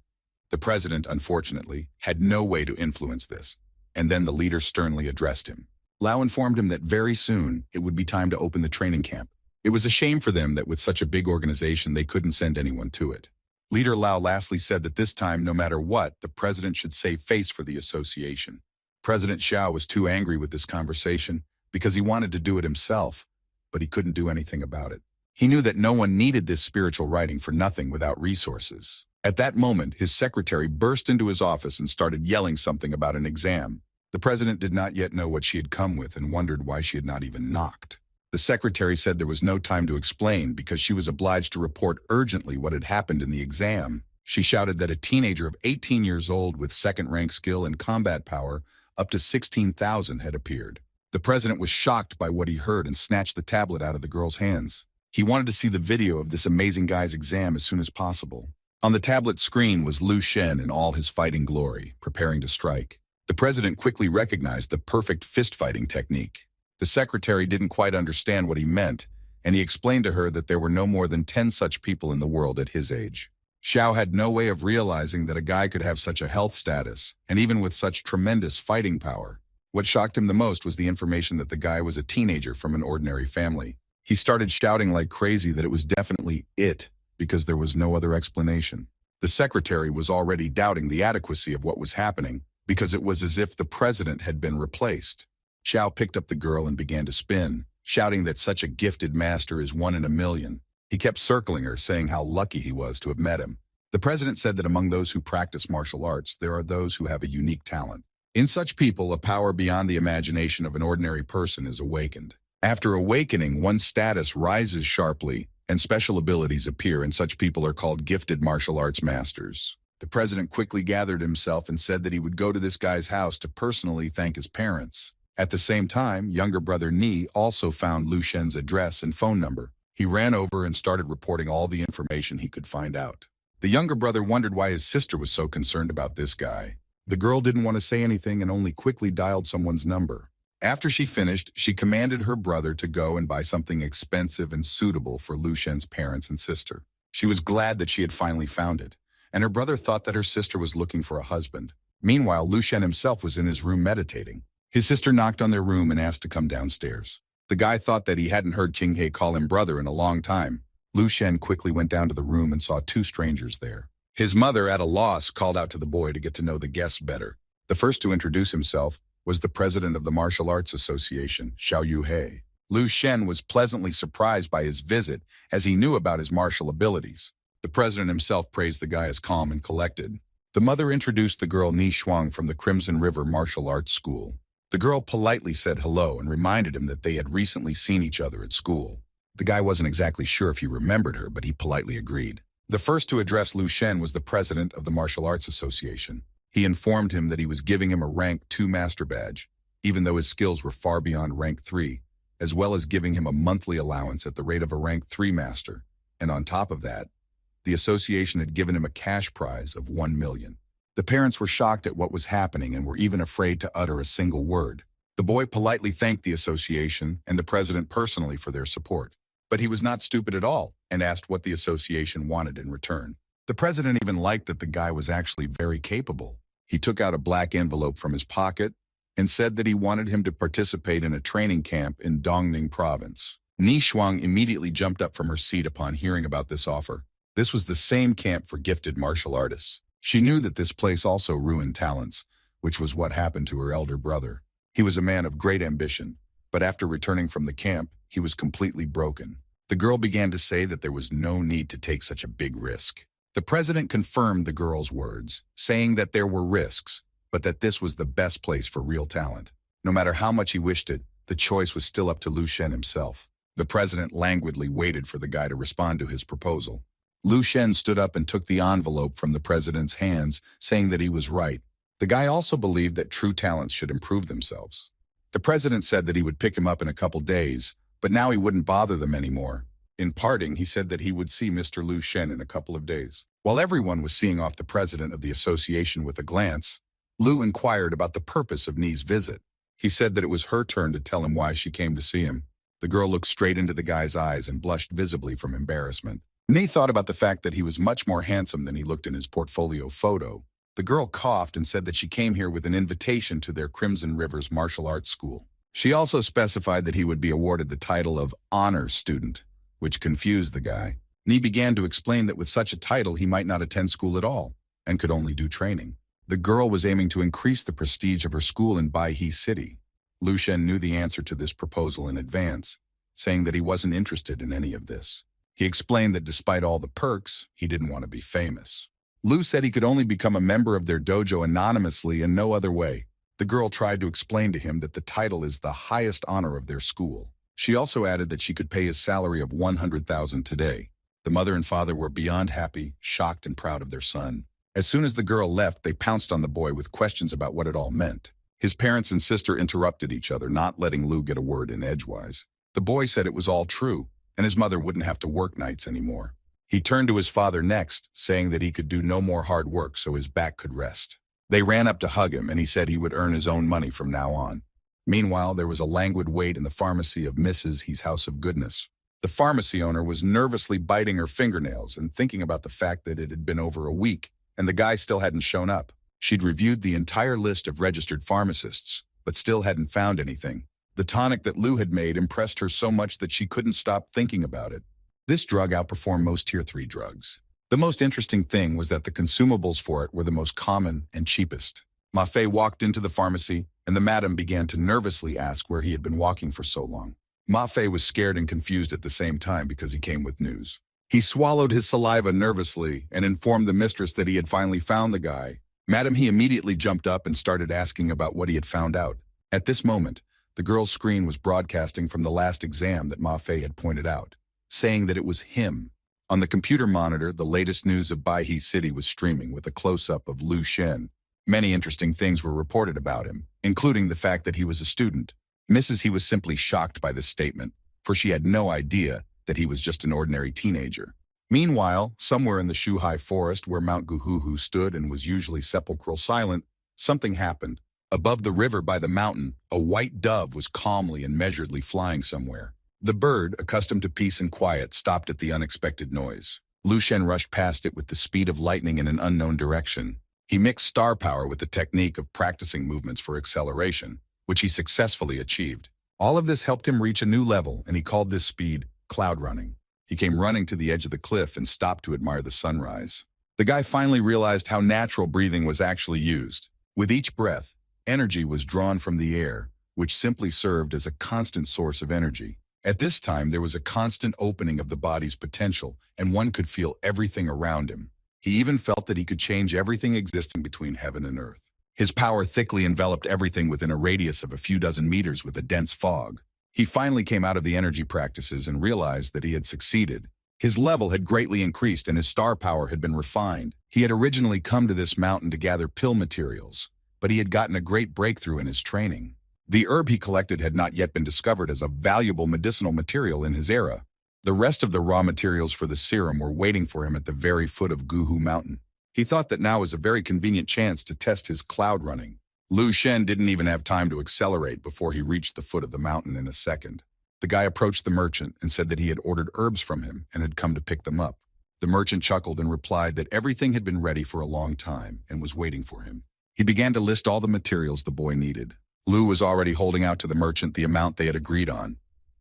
The president, unfortunately, had no way to influence this, and then the leader sternly addressed him. Lao informed him that very soon it would be time to open the training camp. It was a shame for them that with such a big organization they couldn't send anyone to it. Leader Lao lastly said that this time, no matter what, the president should save face for the association. President Xiao was too angry with this conversation because he wanted to do it himself, but he couldn't do anything about it. He knew that no one needed this spiritual writing for nothing without resources. At that moment, his secretary burst into his office and started yelling something about an exam. The president did not yet know what she had come with and wondered why she had not even knocked. The secretary said there was no time to explain because she was obliged to report urgently what had happened in the exam. She shouted that a teenager of 18 years old with second-rank skill and combat power up to 16,000 had appeared. The president was shocked by what he heard and snatched the tablet out of the girl's hands. He wanted to see the video of this amazing guy's exam as soon as possible. On the tablet screen was Lu Shen in all his fighting glory, preparing to strike. The president quickly recognized the perfect fist-fighting technique. The secretary didn't quite understand what he meant, and he explained to her that there were no more than 10 such people in the world at his age. Xiao had no way of realizing that a guy could have such a health status, and even with such tremendous fighting power. What shocked him the most was the information that the guy was a teenager from an ordinary family. He started shouting like crazy that it was definitely it, because there was no other explanation. The secretary was already doubting the adequacy of what was happening, because it was as if the president had been replaced. Xiao picked up the girl and began to spin, shouting that such a gifted master is one in a million. He kept circling her, saying how lucky he was to have met him. The president said that among those who practice martial arts, there are those who have a unique talent. In such people, a power beyond the imagination of an ordinary person is awakened. After awakening, one's status rises sharply, and special abilities appear, and such people are called gifted martial arts masters. The president quickly gathered himself and said that he would go to this guy's house to personally thank his parents. At the same time, younger brother Ni also found Lu Shen's address and phone number. He ran over and started reporting all the information he could find out. The younger brother wondered why his sister was so concerned about this guy. The girl didn't want to say anything and only quickly dialed someone's number. After she finished, she commanded her brother to go and buy something expensive and suitable for Lu Shen's parents and sister. She was glad that she had finally found it, and her brother thought that her sister was looking for a husband. Meanwhile, Lu Shen himself was in his room meditating. His sister knocked on their room and asked to come downstairs. The guy thought that he hadn't heard Qinghe call him brother in a long time. Lu Shen quickly went down to the room and saw two strangers there. His mother, at a loss, called out to the boy to get to know the guests better. The first to introduce himself was the president of the Martial Arts Association, Xiao Yuhei. Lu Shen was pleasantly surprised by his visit, as he knew about his martial abilities. The president himself praised the guy as calm and collected. The mother introduced the girl Ni Shuang from the Crimson River Martial Arts School. The girl politely said hello and reminded him that they had recently seen each other at school. The guy wasn't exactly sure if he remembered her, but he politely agreed. The first to address Lu Shen was the president of the Martial Arts Association. He informed him that he was giving him a Rank 2 Master Badge, even though his skills were far beyond Rank 3, as well as giving him a monthly allowance at the rate of a Rank 3 Master. And on top of that, the association had given him a cash prize of 1 million. The parents were shocked at what was happening and were even afraid to utter a single word. The boy politely thanked the association and the president personally for their support. But he was not stupid at all and asked what the association wanted in return. The president even liked that the guy was actually very capable. He took out a black envelope from his pocket and said that he wanted him to participate in a training camp in Dongning province. Ni Shuang immediately jumped up from her seat upon hearing about this offer. This was the same camp for gifted martial artists. She knew that this place also ruined talents, which was what happened to her elder brother. He was a man of great ambition, but after returning from the camp, he was completely broken. The girl began to say that there was no need to take such a big risk. The president confirmed the girl's words, saying that there were risks, but that this was the best place for real talent. No matter how much he wished it, the choice was still up to Lu Shen himself. The president languidly waited for the guy to respond to his proposal. Lu Shen stood up and took the envelope from the president's hands, saying that he was right. The guy also believed that true talents should improve themselves. The president said that he would pick him up in a couple days, but now he wouldn't bother them anymore. In parting, he said that he would see Mr. Lu Shen in a couple of days. While everyone was seeing off the president of the association with a glance, Lu inquired about the purpose of Ni's visit. He said that it was her turn to tell him why she came to see him. The girl looked straight into the guy's eyes and blushed visibly from embarrassment. Ni thought about the fact that he was much more handsome than he looked in his portfolio photo. The girl coughed and said that she came here with an invitation to their Crimson Rivers Martial Arts School. She also specified that he would be awarded the title of Honor Student, which confused the guy. Ni began to explain that with such a title he might not attend school at all, and could only do training. The girl was aiming to increase the prestige of her school in Baihe City. Lu Shen knew the answer to this proposal in advance. saying that he wasn't interested in any of this. He explained that despite all the perks, he didn't want to be famous. Lu said he could only become a member of their dojo anonymously and no other way. The girl tried to explain to him that the title is the highest honor of their school. She also added that she could pay his salary of 100,000 today. The mother and father were beyond happy, shocked and proud of their son. As soon as the girl left, they pounced on the boy with questions about what it all meant. His parents and sister interrupted each other, not letting Lu get a word in edgewise. The boy said it was all true, and his mother wouldn't have to work nights anymore. He turned to his father next, saying that he could do no more hard work so his back could rest. They ran up to hug him, and he said he would earn his own money from now on. Meanwhile, there was a languid wait in the pharmacy of Mrs. He's House of Goodness. The pharmacy owner was nervously biting her fingernails and thinking about the fact that it had been over a week, and the guy still hadn't shown up. She'd reviewed the entire list of registered pharmacists, but still hadn't found anything. The tonic that Lu had made impressed her so much that she couldn't stop thinking about it. This drug outperformed most Tier 3 drugs. The most interesting thing was that the consumables for it were the most common and cheapest. Ma Fei walked into the pharmacy, and the madam began to nervously ask where he had been walking for so long. Ma Fei was scared and confused at the same time because he came with news. He swallowed his saliva nervously and informed the mistress that he had finally found the guy. Madam, he immediately jumped up and started asking about what he had found out. At this moment, the girl's screen was broadcasting from the last exam that Ma Fei had pointed out, saying that it was him. On the computer monitor, the latest news of Baihe City was streaming with a close-up of Lu Shen. Many interesting things were reported about him, including the fact that he was a student. Mrs. He was simply shocked by this statement, for she had no idea that he was just an ordinary teenager. Meanwhile, somewhere in the Shuhai forest where Mount Guhuhu stood and was usually sepulchral silent, something happened. Above the river by the mountain, a white dove was calmly and measuredly flying somewhere. The bird, accustomed to peace and quiet, stopped at the unexpected noise. Lu Shen rushed past it with the speed of lightning in an unknown direction. He mixed star power with the technique of practicing movements for acceleration, which he successfully achieved. All of this helped him reach a new level, and he called this speed cloud running. He came running to the edge of the cliff and stopped to admire the sunrise. The guy finally realized how natural breathing was actually used. With each breath, energy was drawn from the air, which simply served as a constant source of energy. At this time, there was a constant opening of the body's potential, and one could feel everything around him. He even felt that he could change everything existing between heaven and earth. His power thickly enveloped everything within a radius of a few dozen meters with a dense fog. He finally came out of the energy practices and realized that he had succeeded. His level had greatly increased and his star power had been refined. He had originally come to this mountain to gather pill materials, but he had gotten a great breakthrough in his training. The herb he collected had not yet been discovered as a valuable medicinal material in his era. The rest of the raw materials for the serum were waiting for him at the very foot of Guhu Mountain. He thought that now was a very convenient chance to test his cloud running. Lu Shen didn't even have time to accelerate before he reached the foot of the mountain in a second. The guy approached the merchant and said that he had ordered herbs from him and had come to pick them up. The merchant chuckled and replied that everything had been ready for a long time and was waiting for him. He began to list all the materials the boy needed. Lu was already holding out to the merchant the amount they had agreed on,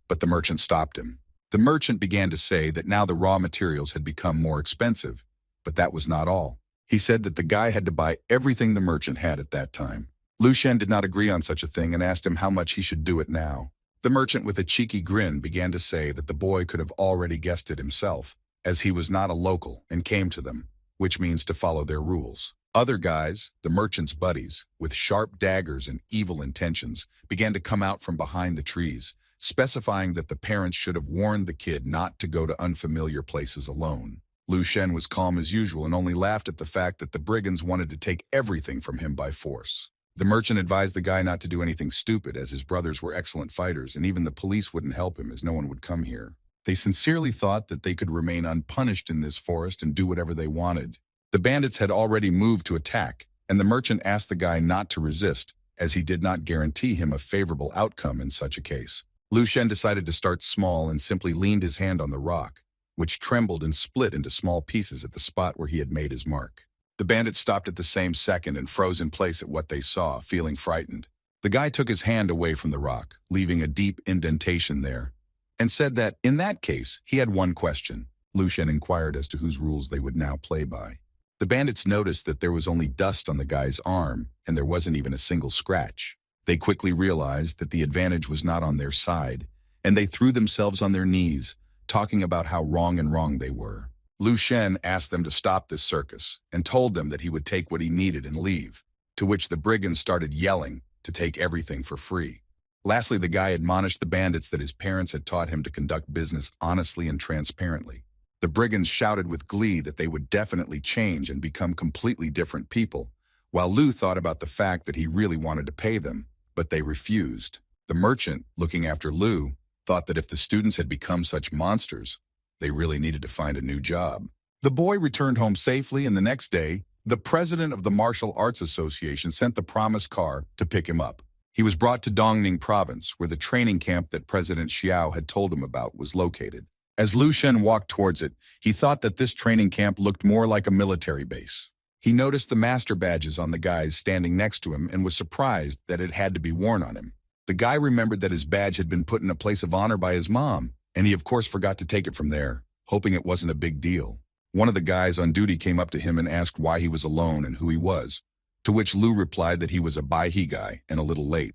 but the merchant stopped him. The merchant began to say that now the raw materials had become more expensive, but that was not all. He said that the guy had to buy everything the merchant had at that time. Lu Shen did not agree on such a thing and asked him how much he should do it now. The merchant, with a cheeky grin, began to say that the boy could have already guessed it himself, as he was not a local and came to them, which means to follow their rules. Other guys, the merchant's buddies, with sharp daggers and evil intentions, began to come out from behind the trees, specifying that the parents should have warned the kid not to go to unfamiliar places alone. Lu Shen was calm as usual and only laughed at the fact that the brigands wanted to take everything from him by force. The merchant advised the guy not to do anything stupid, as his brothers were excellent fighters and even the police wouldn't help him as no one would come here. They sincerely thought that they could remain unpunished in this forest and do whatever they wanted. The bandits had already moved to attack, and the merchant asked the guy not to resist, as he did not guarantee him a favorable outcome in such a case. Lu Shen decided to start small and simply leaned his hand on the rock, which trembled and split into small pieces at the spot where he had made his mark. The bandits stopped at the same second and froze in place at what they saw, feeling frightened. The guy took his hand away from the rock, leaving a deep indentation there, and said that, in that case, he had one question. Lu Shen inquired as to whose rules they would now play by. The bandits noticed that there was only dust on the guy's arm, and there wasn't even a single scratch. They quickly realized that the advantage was not on their side, and they threw themselves on their knees, talking about how wrong they were. Lu Shen asked them to stop this circus and told them that he would take what he needed and leave, to which the brigands started yelling to take everything for free. Lastly, the guy admonished the bandits that his parents had taught him to conduct business honestly and transparently. The brigands shouted with glee that they would definitely change and become completely different people, while Lu thought about the fact that he really wanted to pay them, but they refused. The merchant, looking after Lu, thought that if the students had become such monsters, they really needed to find a new job. The boy returned home safely, and the next day, the president of the Martial Arts Association sent the promised car to pick him up. He was brought to Dongning Province, where the training camp that President Xiao had told him about was located. As Lu Shen walked towards it, he thought that this training camp looked more like a military base. He noticed the master badges on the guys standing next to him and was surprised that it had to be worn on him. The guy remembered that his badge had been put in a place of honor by his mom, and he of course forgot to take it from there, hoping it wasn't a big deal. One of the guys on duty came up to him and asked why he was alone and who he was, to which Lu replied that he was a Baihe guy and a little late.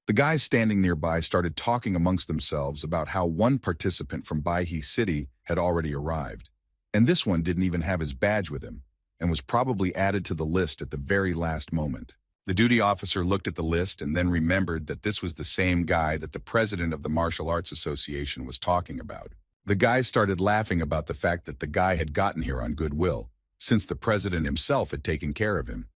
The guys standing nearby started talking amongst themselves about how one participant from Baihe City had already arrived, and this one didn't even have his badge with him, and was probably added to the list at the very last moment. The duty officer looked at the list and then remembered that this was the same guy that the president of the Martial Arts Association was talking about. The guys started laughing about the fact that the guy had gotten here on goodwill, since the president himself had taken care of him.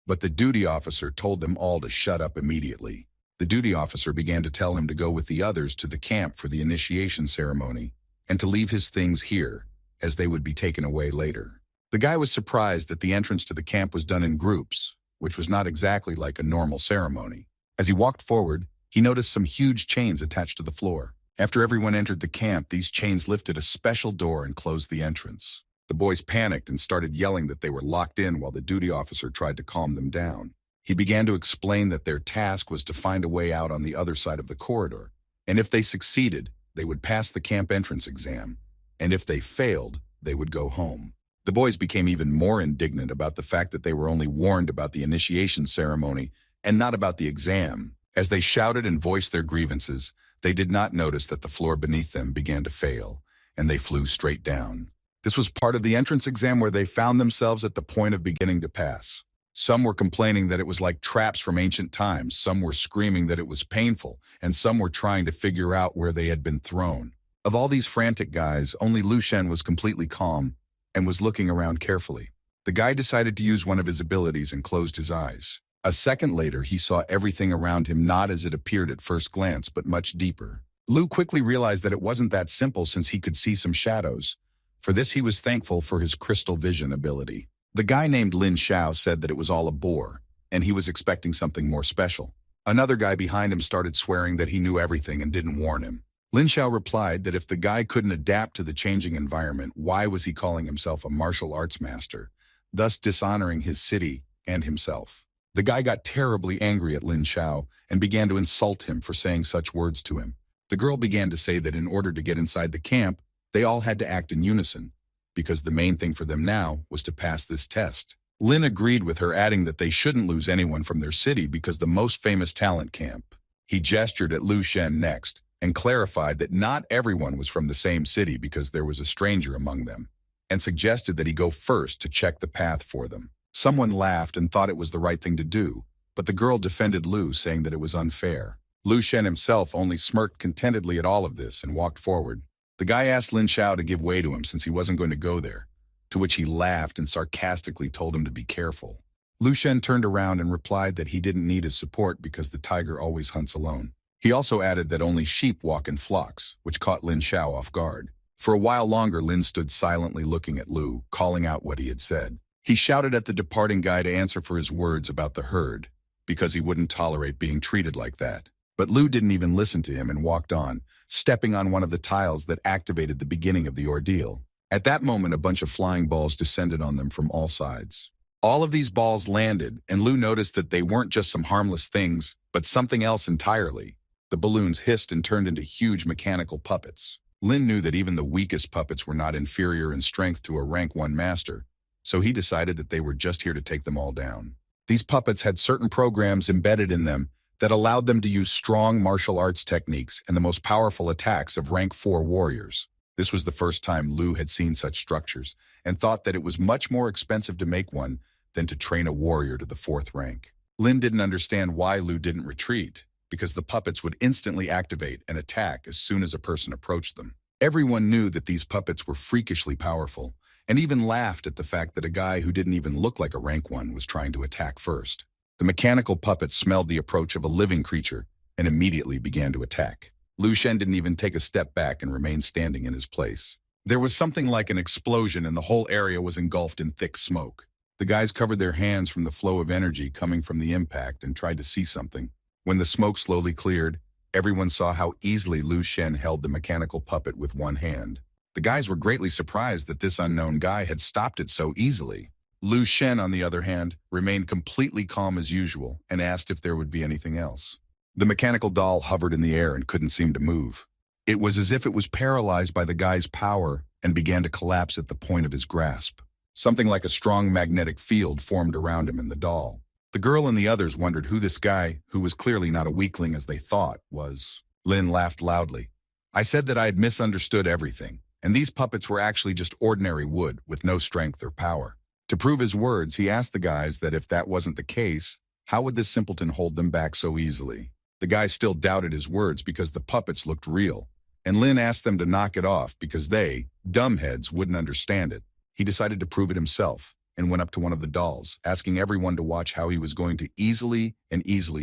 But the duty officer told them all to shut up immediately. The duty officer began to tell him to go with the others to the camp for the initiation ceremony and to leave his things here, as they would be taken away later. The guy was surprised that the entrance to the camp was done in groups, which was not exactly like a normal ceremony. As he walked forward, he noticed some huge chains attached to the floor. After everyone entered the camp, these chains lifted a special door and closed the entrance. The boys panicked and started yelling that they were locked in while the duty officer tried to calm them down. He began to explain that their task was to find a way out on the other side of the corridor, and if they succeeded, they would pass the camp entrance exam, and if they failed, they would go home. The boys became even more indignant about the fact that they were only warned about the initiation ceremony and not about the exam. As they shouted and voiced their grievances, they did not notice that the floor beneath them began to fail, and they flew straight down. This was part of the entrance exam where they found themselves at the point of beginning to pass. Some were complaining that it was like traps from ancient times, some were screaming that it was painful, and some were trying to figure out where they had been thrown. Of all these frantic guys, only Lu Shen was completely calm and was looking around carefully. The guy decided to use one of his abilities and closed his eyes. A second later, he saw everything around him not as it appeared at first glance, but much deeper. Lu quickly realized that it wasn't that simple since he could see some shadows. For this, he was thankful for his crystal vision ability. The guy named Lin Xiao said that it was all a bore, and he was expecting something more special. Another guy behind him started swearing that he knew everything and didn't warn him. Lin Xiao replied that if the guy couldn't adapt to the changing environment, why was he calling himself a martial arts master, thus dishonoring his city and himself? The guy got terribly angry at Lin Xiao and began to insult him for saying such words to him. The girl began to say that in order to get inside the camp, they all had to act in unison, because the main thing for them now was to pass this test. Lin agreed with her, adding that they shouldn't lose anyone from their city because the most famous talent camp. He gestured at Lu Shen next and clarified that not everyone was from the same city because there was a stranger among them, and suggested that he go first to check the path for them. Someone laughed and thought it was the right thing to do, but the girl defended Lu, saying that it was unfair. Lu Shen himself only smirked contentedly at all of this and walked forward. The guy asked Lin Xiao to give way to him since he wasn't going to go there, to which he laughed and sarcastically told him to be careful. Lu Shen turned around and replied that he didn't need his support because the tiger always hunts alone. He also added that only sheep walk in flocks, which caught Lin Xiao off guard. For a while longer, Lin stood silently looking at Lu, calling out what he had said. He shouted at the departing guy to answer for his words about the herd, because he wouldn't tolerate being treated like that. But Lu didn't even listen to him and walked on, stepping on one of the tiles that activated the beginning of the ordeal. At that moment, a bunch of flying balls descended on them from all sides. All of these balls landed, and Lu noticed that they weren't just some harmless things, but something else entirely. The balloons hissed and turned into huge mechanical puppets. Lin knew that even the weakest puppets were not inferior in strength to a rank 1 master, so he decided that they were just here to take them all down. These puppets had certain programs embedded in them that allowed them to use strong martial arts techniques and the most powerful attacks of rank 4 warriors. This was the first time Lu had seen such structures and thought that it was much more expensive to make one than to train a warrior to the 4th rank. Lin didn't understand why Lu didn't retreat, because the puppets would instantly activate and attack as soon as a person approached them. Everyone knew that these puppets were freakishly powerful, and even laughed at the fact that a guy who didn't even look like a rank 1 was trying to attack first. The mechanical puppet smelled the approach of a living creature and immediately began to attack. Lu Shen didn't even take a step back and remained standing in his place. There was something like an explosion and the whole area was engulfed in thick smoke. The guys covered their hands from the flow of energy coming from the impact and tried to see something. When the smoke slowly cleared, everyone saw how easily Lu Shen held the mechanical puppet with one hand. The guys were greatly surprised that this unknown guy had stopped it so easily. Lu Shen, on the other hand, remained completely calm as usual and asked if there would be anything else. The mechanical doll hovered in the air and couldn't seem to move. It was as if it was paralyzed by the guy's power and began to collapse at the point of his grasp. Something like a strong magnetic field formed around him and the doll. The girl and the others wondered who this guy, who was clearly not a weakling as they thought, was. Lin laughed loudly. I said that I had misunderstood everything, and these puppets were actually just ordinary wood with no strength or power. To prove his words, he asked the guys that if that wasn't the case, how would this simpleton hold them back so easily? The guys still doubted his words because the puppets looked real, and Lin asked them to knock it off because they, dumbheads, wouldn't understand it. He decided to prove it himself and went up to one of the dolls, asking everyone to watch how he was going to easily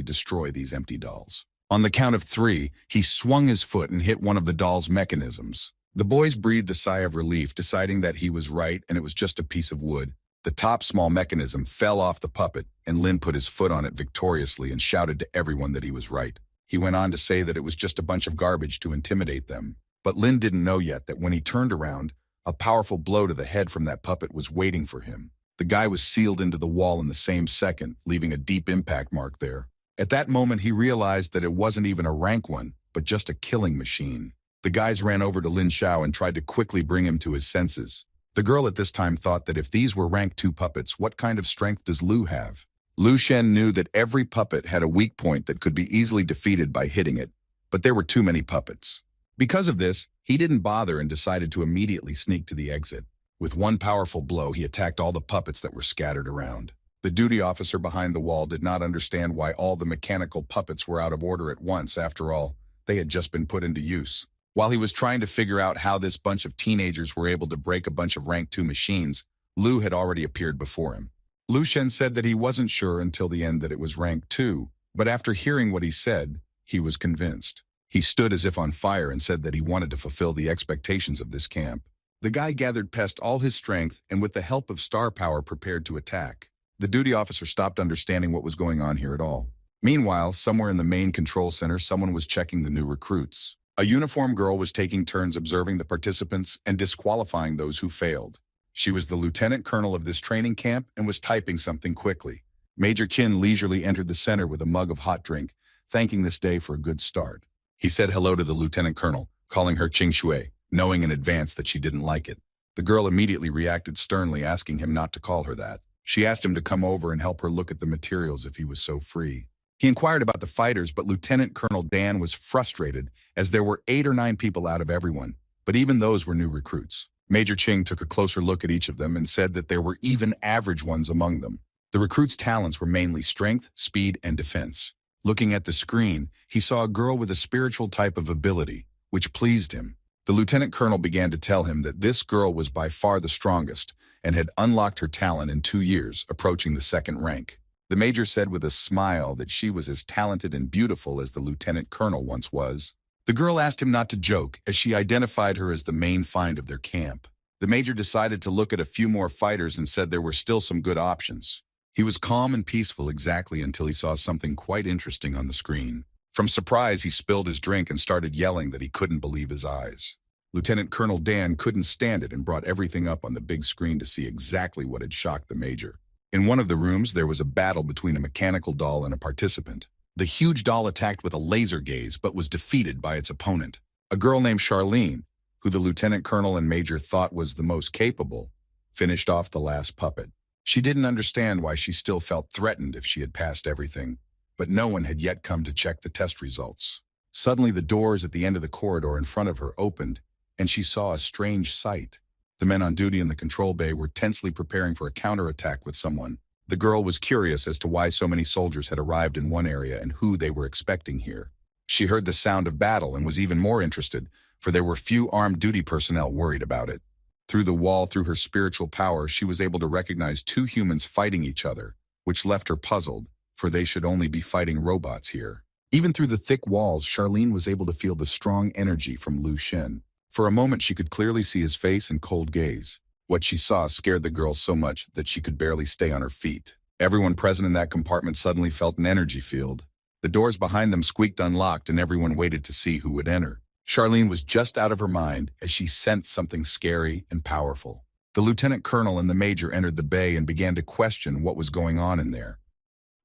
destroy these empty dolls. On the count of 3, he swung his foot and hit one of the doll's mechanisms. The boys breathed a sigh of relief, deciding that he was right and it was just a piece of wood. The top small mechanism fell off the puppet, and Lin put his foot on it victoriously and shouted to everyone that he was right. He went on to say that it was just a bunch of garbage to intimidate them. But Lin didn't know yet that when he turned around, a powerful blow to the head from that puppet was waiting for him. The guy was sealed into the wall in the same second, leaving a deep impact mark there. At that moment, he realized that it wasn't even a rank 1, but just a killing machine. The guys ran over to Lin Xiao and tried to quickly bring him to his senses. The girl at this time thought that if these were rank 2 puppets, what kind of strength does Lu have? Lu Shen knew that every puppet had a weak point that could be easily defeated by hitting it, but there were too many puppets. Because of this, he didn't bother and decided to immediately sneak to the exit. With one powerful blow, he attacked all the puppets that were scattered around. The duty officer behind the wall did not understand why all the mechanical puppets were out of order at once. After all, they had just been put into use. While he was trying to figure out how this bunch of teenagers were able to break a bunch of rank 2 machines, Lu had already appeared before him. Lu Shen said that he wasn't sure until the end that it was rank 2, but after hearing what he said, he was convinced. He stood as if on fire and said that he wanted to fulfill the expectations of this camp. The guy gathered pest all his strength and with the help of star power prepared to attack. The duty officer stopped understanding what was going on here at all. Meanwhile, somewhere in the main control center, someone was checking the new recruits. A uniformed girl was taking turns observing the participants and disqualifying those who failed. She was the lieutenant colonel of this training camp and was typing something quickly. Major Qin leisurely entered the center with a mug of hot drink, thanking this day for a good start. He said hello to the lieutenant colonel, calling her Qing Shui, knowing in advance that she didn't like it. The girl immediately reacted sternly, asking him not to call her that. She asked him to come over and help her look at the materials if he was so free. He inquired about the fighters, but Lieutenant Colonel Dan was frustrated as there were 8 or 9 people out of everyone, but even those were new recruits. Major Qing took a closer look at each of them and said that there were even average ones among them. The recruits' talents were mainly strength, speed, and defense. Looking at the screen, he saw a girl with a spiritual type of ability, which pleased him. The lieutenant colonel began to tell him that this girl was by far the strongest and had unlocked her talent in 2 years, approaching the 2nd rank. The major said with a smile that she was as talented and beautiful as the lieutenant colonel once was. The girl asked him not to joke, as she identified her as the main find of their camp. The major decided to look at a few more fighters and said there were still some good options. He was calm and peaceful exactly until he saw something quite interesting on the screen. From surprise, he spilled his drink and started yelling that he couldn't believe his eyes. Lieutenant Colonel Dan couldn't stand it and brought everything up on the big screen to see exactly what had shocked the major. In one of the rooms, there was a battle between a mechanical doll and a participant. The huge doll attacked with a laser gaze, but was defeated by its opponent. A girl named Charlene, who the lieutenant colonel and major thought was the most capable, finished off the last puppet. She didn't understand why she still felt threatened if she had passed everything. but no one had yet come to check the test results. Suddenly, the doors at the end of the corridor in front of her opened, and she saw a strange sight. The men on duty in the control bay were tensely preparing for a counterattack with someone. The girl was curious as to why so many soldiers had arrived in one area and who they were expecting here. She heard the sound of battle and was even more interested, for there were few armed duty personnel worried about it. Through the wall, through her spiritual power, she was able to recognize two humans fighting each other, which left her puzzled, for they should only be fighting robots here. Even through the thick walls, Charlene was able to feel the strong energy from Lu Shen. For a moment, she could clearly see his face and cold gaze. What she saw scared the girl so much that she could barely stay on her feet. Everyone present in that compartment suddenly felt an energy field. The doors behind them squeaked unlocked, and everyone waited to see who would enter. Charlene was just out of her mind as she sensed something scary and powerful. The lieutenant colonel and the major entered the bay and began to question what was going on in there.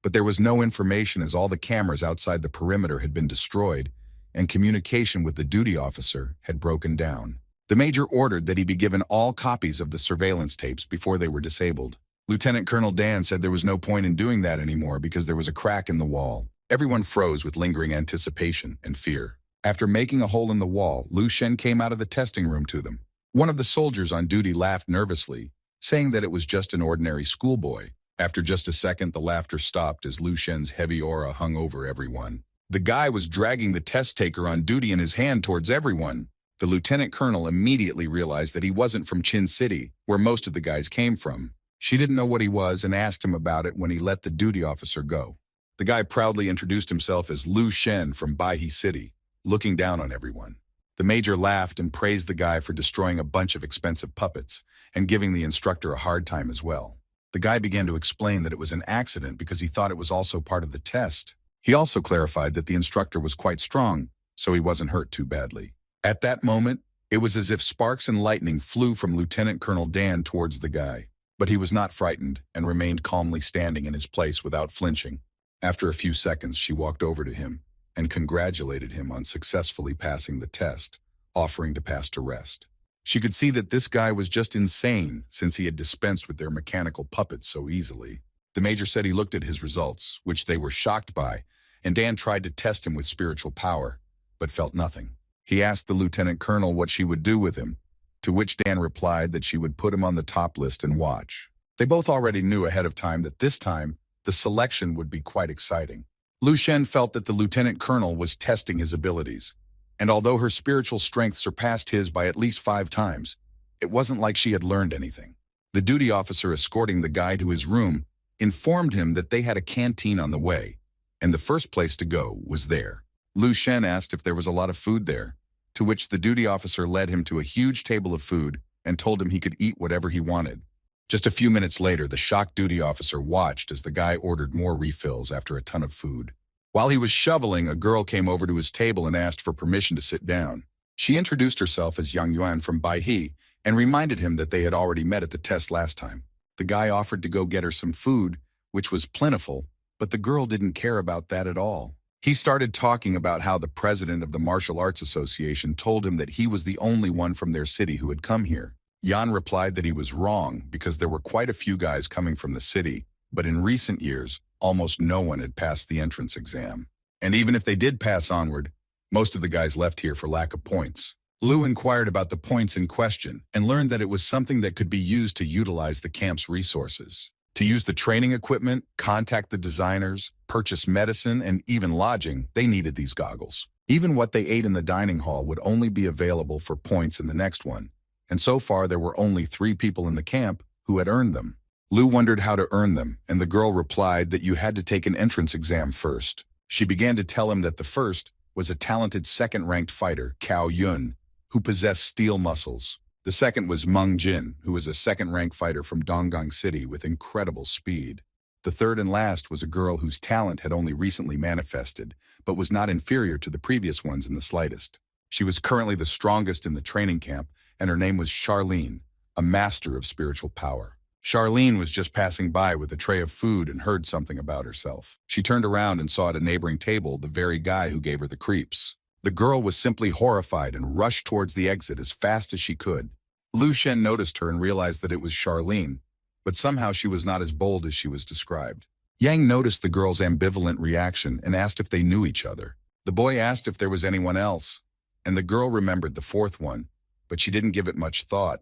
But there was no information, as all the cameras outside the perimeter had been destroyed, and communication with the duty officer had broken down. The major ordered that he be given all copies of the surveillance tapes before they were disabled. Lieutenant Colonel Dan said there was no point in doing that anymore because there was a crack in the wall. Everyone froze with lingering anticipation and fear. After making a hole in the wall, Lu Shen came out of the testing room to them. One of the soldiers on duty laughed nervously, saying that it was just an ordinary schoolboy. After just a second, the laughter stopped as Lu Shen's heavy aura hung over everyone. The guy was dragging the test taker on duty in his hand towards everyone. The lieutenant colonel immediately realized that he wasn't from Chin City, where most of the guys came from. She didn't know what he was and asked him about it when he let the duty officer go. The guy proudly introduced himself as Lu Shen from Baihe City, looking down on everyone. The major laughed and praised the guy for destroying a bunch of expensive puppets and giving the instructor a hard time as well. The guy began to explain that it was an accident because he thought it was also part of the test. He also clarified that the instructor was quite strong, so he wasn't hurt too badly. At that moment, it was as if sparks and lightning flew from Lieutenant Colonel Dan towards the guy. But he was not frightened and remained calmly standing in his place without flinching. After a few seconds, she walked over to him and congratulated him on successfully passing the test, offering to pass to rest. She could see that this guy was just insane since he had dispensed with their mechanical puppets so easily. The major said he looked at his results, which they were shocked by, and Dan tried to test him with spiritual power, but felt nothing. He asked the lieutenant colonel what she would do with him, to which Dan replied that she would put him on the top list and watch. They both already knew ahead of time that this time, the selection would be quite exciting. Lu Shen felt that the lieutenant colonel was testing his abilities, and although her spiritual strength surpassed his by at least 5 times, it wasn't like she had learned anything. The duty officer escorting the guy to his room informed him that they had a canteen on the way, and the first place to go was there. Lu Shen asked if there was a lot of food there, to which the duty officer led him to a huge table of food and told him he could eat whatever he wanted. Just a few minutes later, the shocked duty officer watched as the guy ordered more refills after a ton of food. While he was shoveling, a girl came over to his table and asked for permission to sit down. She introduced herself as Yang Yuan from Baihe and reminded him that they had already met at the test last time. The guy offered to go get her some food, which was plentiful, but the girl didn't care about that at all. He started talking about how the president of the Martial Arts Association told him that he was the only one from their city who had come here. Yan replied that he was wrong because there were quite a few guys coming from the city, but in recent years, almost no one had passed the entrance exam. And even if they did pass onward, most of the guys left here for lack of points. Lu inquired about the points in question and learned that it was something that could be used to utilize the camp's resources. To use the training equipment, contact the designers, purchase medicine, and even lodging, they needed these goggles. Even what they ate in the dining hall would only be available for points in the next one, and so far there were only 3 people in the camp who had earned them. Lu wondered how to earn them, and the girl replied that you had to take an entrance exam first. She began to tell him that the first was a talented second-ranked fighter, Cao Yun, who possessed steel muscles. The second was Meng Jin, who was a second-ranked fighter from Donggang City with incredible speed. The third and last was a girl whose talent had only recently manifested, but was not inferior to the previous ones in the slightest. She was currently the strongest in the training camp, and her name was Charlene, a master of spiritual power. Charlene was just passing by with a tray of food and heard something about herself. She turned around and saw at a neighboring table the very guy who gave her the creeps. The girl was simply horrified and rushed towards the exit as fast as she could. Lu Shen noticed her and realized that it was Charlene, but somehow she was not as bold as she was described. Yang noticed the girl's ambivalent reaction and asked if they knew each other. The boy asked if there was anyone else, and the girl remembered the fourth one, but she didn't give it much thought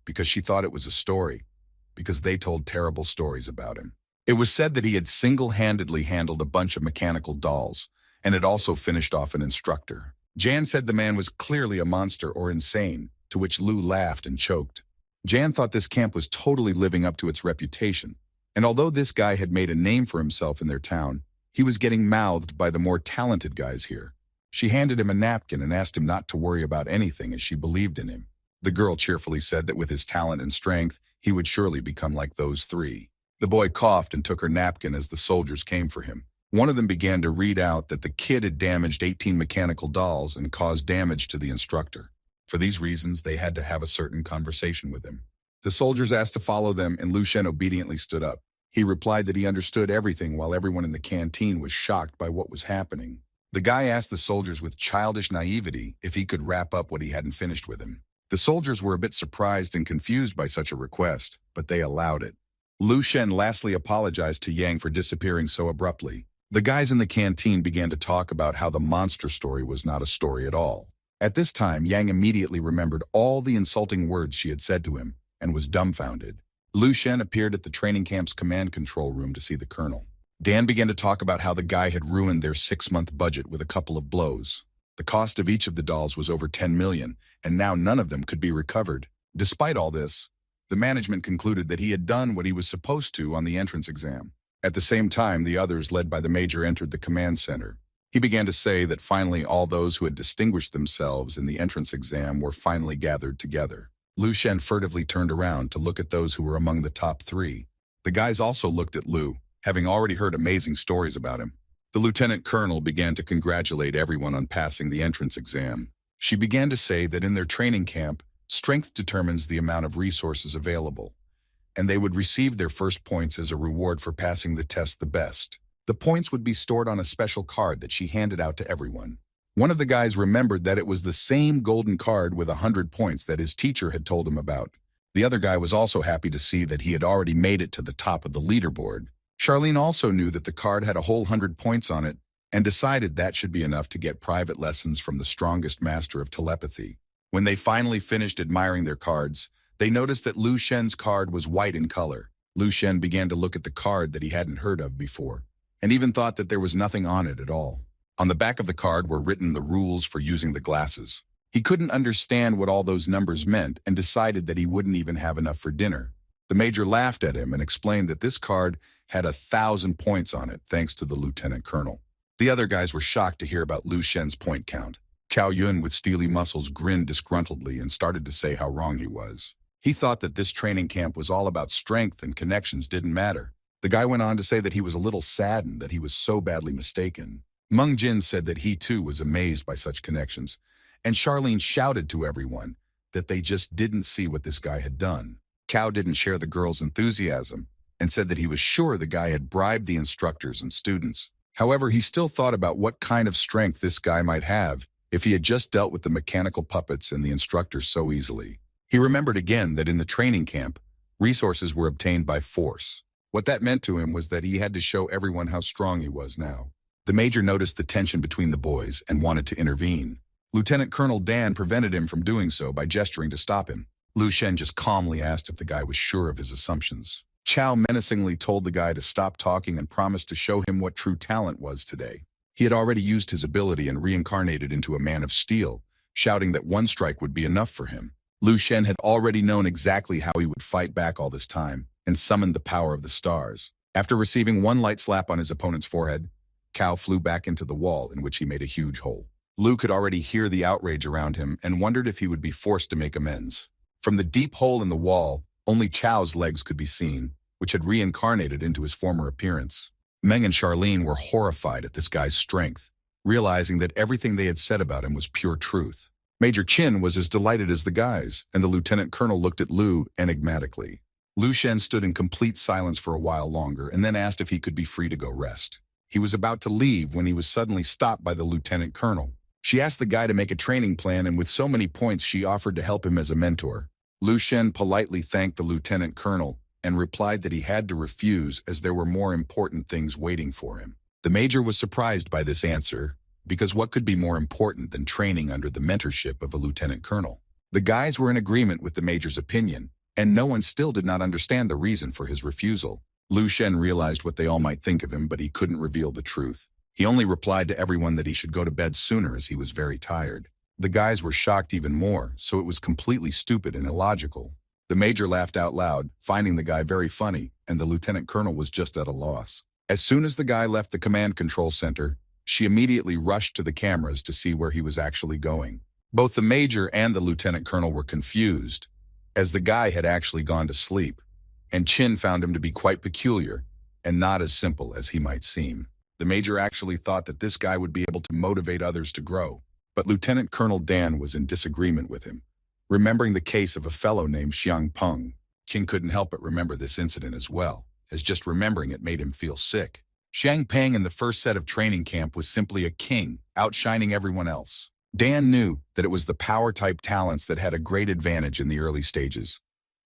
because she thought it was a story, because they told terrible stories about him. It was said that he had single-handedly handled a bunch of mechanical dolls and had also finished off an instructor. Jan said the man was clearly a monster or insane, to which Lu laughed and choked. Jan thought this camp was totally living up to its reputation, and although this guy had made a name for himself in their town, he was getting mouthed by the more talented guys here. She handed him a napkin and asked him not to worry about anything as she believed in him. The girl cheerfully said that with his talent and strength, he would surely become like those three. The boy coughed and took her napkin as the soldiers came for him. One of them began to read out that the kid had damaged 18 mechanical dolls and caused damage to the instructor. For these reasons, they had to have a certain conversation with him. The soldiers asked to follow them, and Lu Shen obediently stood up. He replied that he understood everything while everyone in the canteen was shocked by what was happening. The guy asked the soldiers with childish naivety if he could wrap up what he hadn't finished with him. The soldiers were a bit surprised and confused by such a request, but they allowed it. Lu Shen lastly apologized to Yang for disappearing so abruptly. The guys in the canteen began to talk about how the monster story was not a story at all. At this time, Yang immediately remembered all the insulting words she had said to him and was dumbfounded. Lu Shen appeared at the training camp's command control room to see the colonel. Dan began to talk about how the guy had ruined their 6-month budget with a couple of blows. The cost of each of the dolls was over 10 million, and now none of them could be recovered. Despite all this, the management concluded that he had done what he was supposed to on the entrance exam. At the same time, the others, led by the major, entered the command center. He began to say that finally all those who had distinguished themselves in the entrance exam were finally gathered together. Lu Shen furtively turned around to look at those who were among the top 3. The guys also looked at Lu, having already heard amazing stories about him. The lieutenant colonel began to congratulate everyone on passing the entrance exam. She began to say that in their training camp, strength determines the amount of resources available, and they would receive their first points as a reward for passing the test the best. The points would be stored on a special card that she handed out to everyone. One of the guys remembered that it was the same golden card with 100 points that his teacher had told him about. The other guy was also happy to see that he had already made it to the top of the leaderboard. Charlene also knew that the card had a whole 100 points on it and decided that should be enough to get private lessons from the strongest master of telepathy. When they finally finished admiring their cards, they noticed that Lu Shen's card was white in color. Lu Shen began to look at the card that he hadn't heard of before, and even thought that there was nothing on it at all. On the back of the card were written the rules for using the glasses. He couldn't understand what all those numbers meant and decided that he wouldn't even have enough for dinner. The major laughed at him and explained that this card had 1,000 points on it thanks to the lieutenant colonel. The other guys were shocked to hear about Lu Shen's point count. Cao Yun with steely muscles grinned disgruntledly and started to say how wrong he was. He thought that this training camp was all about strength and connections didn't matter. The guy went on to say that he was a little saddened that he was so badly mistaken. Meng Jin said that he too was amazed by such connections, and Charlene shouted to everyone that they just didn't see what this guy had done. Cao didn't share the girl's enthusiasm and said that he was sure the guy had bribed the instructors and students. However, he still thought about what kind of strength this guy might have if he had just dealt with the mechanical puppets and the instructors so easily. He remembered again that in the training camp, resources were obtained by force. What that meant to him was that he had to show everyone how strong he was now. The major noticed the tension between the boys and wanted to intervene. Lieutenant Colonel Dan prevented him from doing so by gesturing to stop him. Lu Shen just calmly asked if the guy was sure of his assumptions. Chow menacingly told the guy to stop talking and promised to show him what true talent was today. He had already used his ability and reincarnated into a man of steel, shouting that one strike would be enough for him. Lu Shen had already known exactly how he would fight back all this time and summoned the power of the stars. After receiving one light slap on his opponent's forehead, Cao flew back into the wall in which he made a huge hole. Lu could already hear the outrage around him and wondered if he would be forced to make amends. From the deep hole in the wall, only Chao's legs could be seen, which had reincarnated into his former appearance. Meng and Charlene were horrified at this guy's strength, realizing that everything they had said about him was pure truth. Major Qin was as delighted as the guys, and the lieutenant colonel looked at Lu enigmatically. Lu Shen stood in complete silence for a while longer and then asked if he could be free to go rest. He was about to leave when he was suddenly stopped by the lieutenant colonel. She asked the guy to make a training plan, and with so many points she offered to help him as a mentor. Lu Shen politely thanked the lieutenant colonel and replied that he had to refuse as there were more important things waiting for him. The major was surprised by this answer, because what could be more important than training under the mentorship of a lieutenant colonel? The guys were in agreement with the major's opinion, and no one still did not understand the reason for his refusal. Lu Shen realized what they all might think of him, but he couldn't reveal the truth. He only replied to everyone that he should go to bed sooner as he was very tired. The guys were shocked even more, so it was completely stupid and illogical. The major laughed out loud, finding the guy very funny, and the lieutenant colonel was just at a loss. As soon as the guy left the command control center, she immediately rushed to the cameras to see where he was actually going. Both the major and the lieutenant colonel were confused, as the guy had actually gone to sleep, and Chin found him to be quite peculiar and not as simple as he might seem. The major actually thought that this guy would be able to motivate others to grow, but Lieutenant Colonel Dan was in disagreement with him. Remembering the case of a fellow named Xiang Peng, Qin couldn't help but remember this incident as well, as just remembering it made him feel sick. Xiang Peng in the first set of training camp was simply a king, outshining everyone else. Dan knew that it was the power-type talents that had a great advantage in the early stages,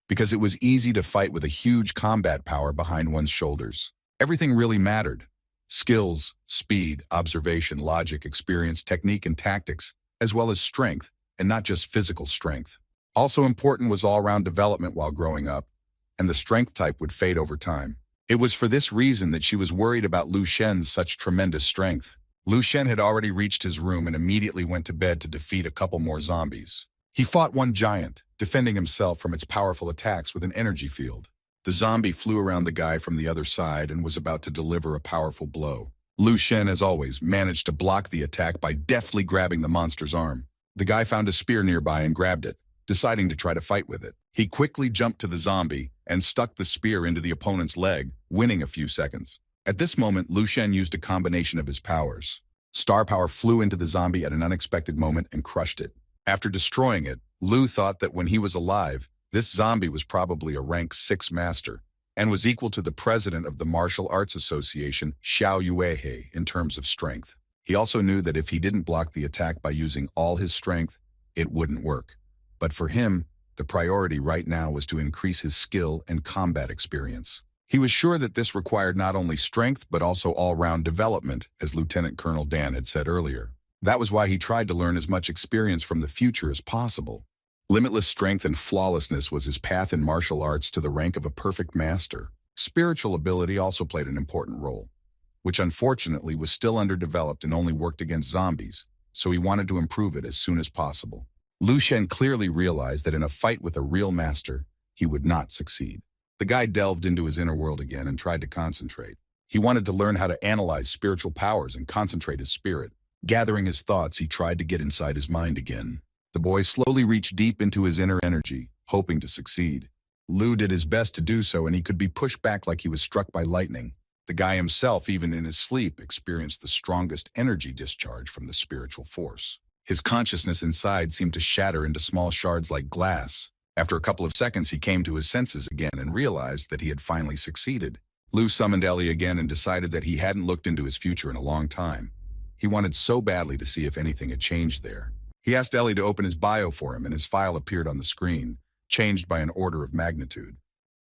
because it was easy to fight with a huge combat power behind one's shoulders. Everything really mattered. Skills, speed, observation, logic, experience, technique, and tactics, as well as strength, and not just physical strength. Also important was all-round development while growing up, and the strength type would fade over time. It was for this reason that she was worried about Lu Shen's such tremendous strength. Lu Shen had already reached his room and immediately went to bed to defeat a couple more zombies. He fought one giant, defending himself from its powerful attacks with an energy field. The zombie flew around the guy from the other side and was about to deliver a powerful blow. Lu Shen, as always, managed to block the attack by deftly grabbing the monster's arm. The guy found a spear nearby and grabbed it, deciding to try to fight with it. He quickly jumped to the zombie and stuck the spear into the opponent's leg, winning a few seconds. At this moment, Lu Shen used a combination of his powers. Star Power flew into the zombie at an unexpected moment and crushed it. After destroying it, Lu thought that when he was alive, this zombie was probably a rank 6 master and was equal to the president of the Martial Arts Association, Xiao Yuehei, in terms of strength. He also knew that if he didn't block the attack by using all his strength, it wouldn't work. But for him, the priority right now was to increase his skill and combat experience. He was sure that this required not only strength but also all-round development, as Lieutenant Colonel Dan had said earlier. That was why he tried to learn as much experience from the future as possible. Limitless strength and flawlessness was his path in martial arts to the rank of a perfect master. Spiritual ability also played an important role, which unfortunately was still underdeveloped and only worked against zombies, so he wanted to improve it as soon as possible. Lu Shen clearly realized that in a fight with a real master, he would not succeed. The guy delved into his inner world again and tried to concentrate. He wanted to learn how to analyze spiritual powers and concentrate his spirit. Gathering his thoughts, he tried to get inside his mind again. The boy slowly reached deep into his inner energy, hoping to succeed. Lu did his best to do so, and he could be pushed back like he was struck by lightning. The guy himself, even in his sleep, experienced the strongest energy discharge from the spiritual force. His consciousness inside seemed to shatter into small shards like glass. After a couple of seconds, he came to his senses again and realized that he had finally succeeded. Lu summoned Ellie again and decided that he hadn't looked into his future in a long time. He wanted so badly to see if anything had changed there. He asked Ellie to open his bio for him, and his file appeared on the screen, changed by an order of magnitude.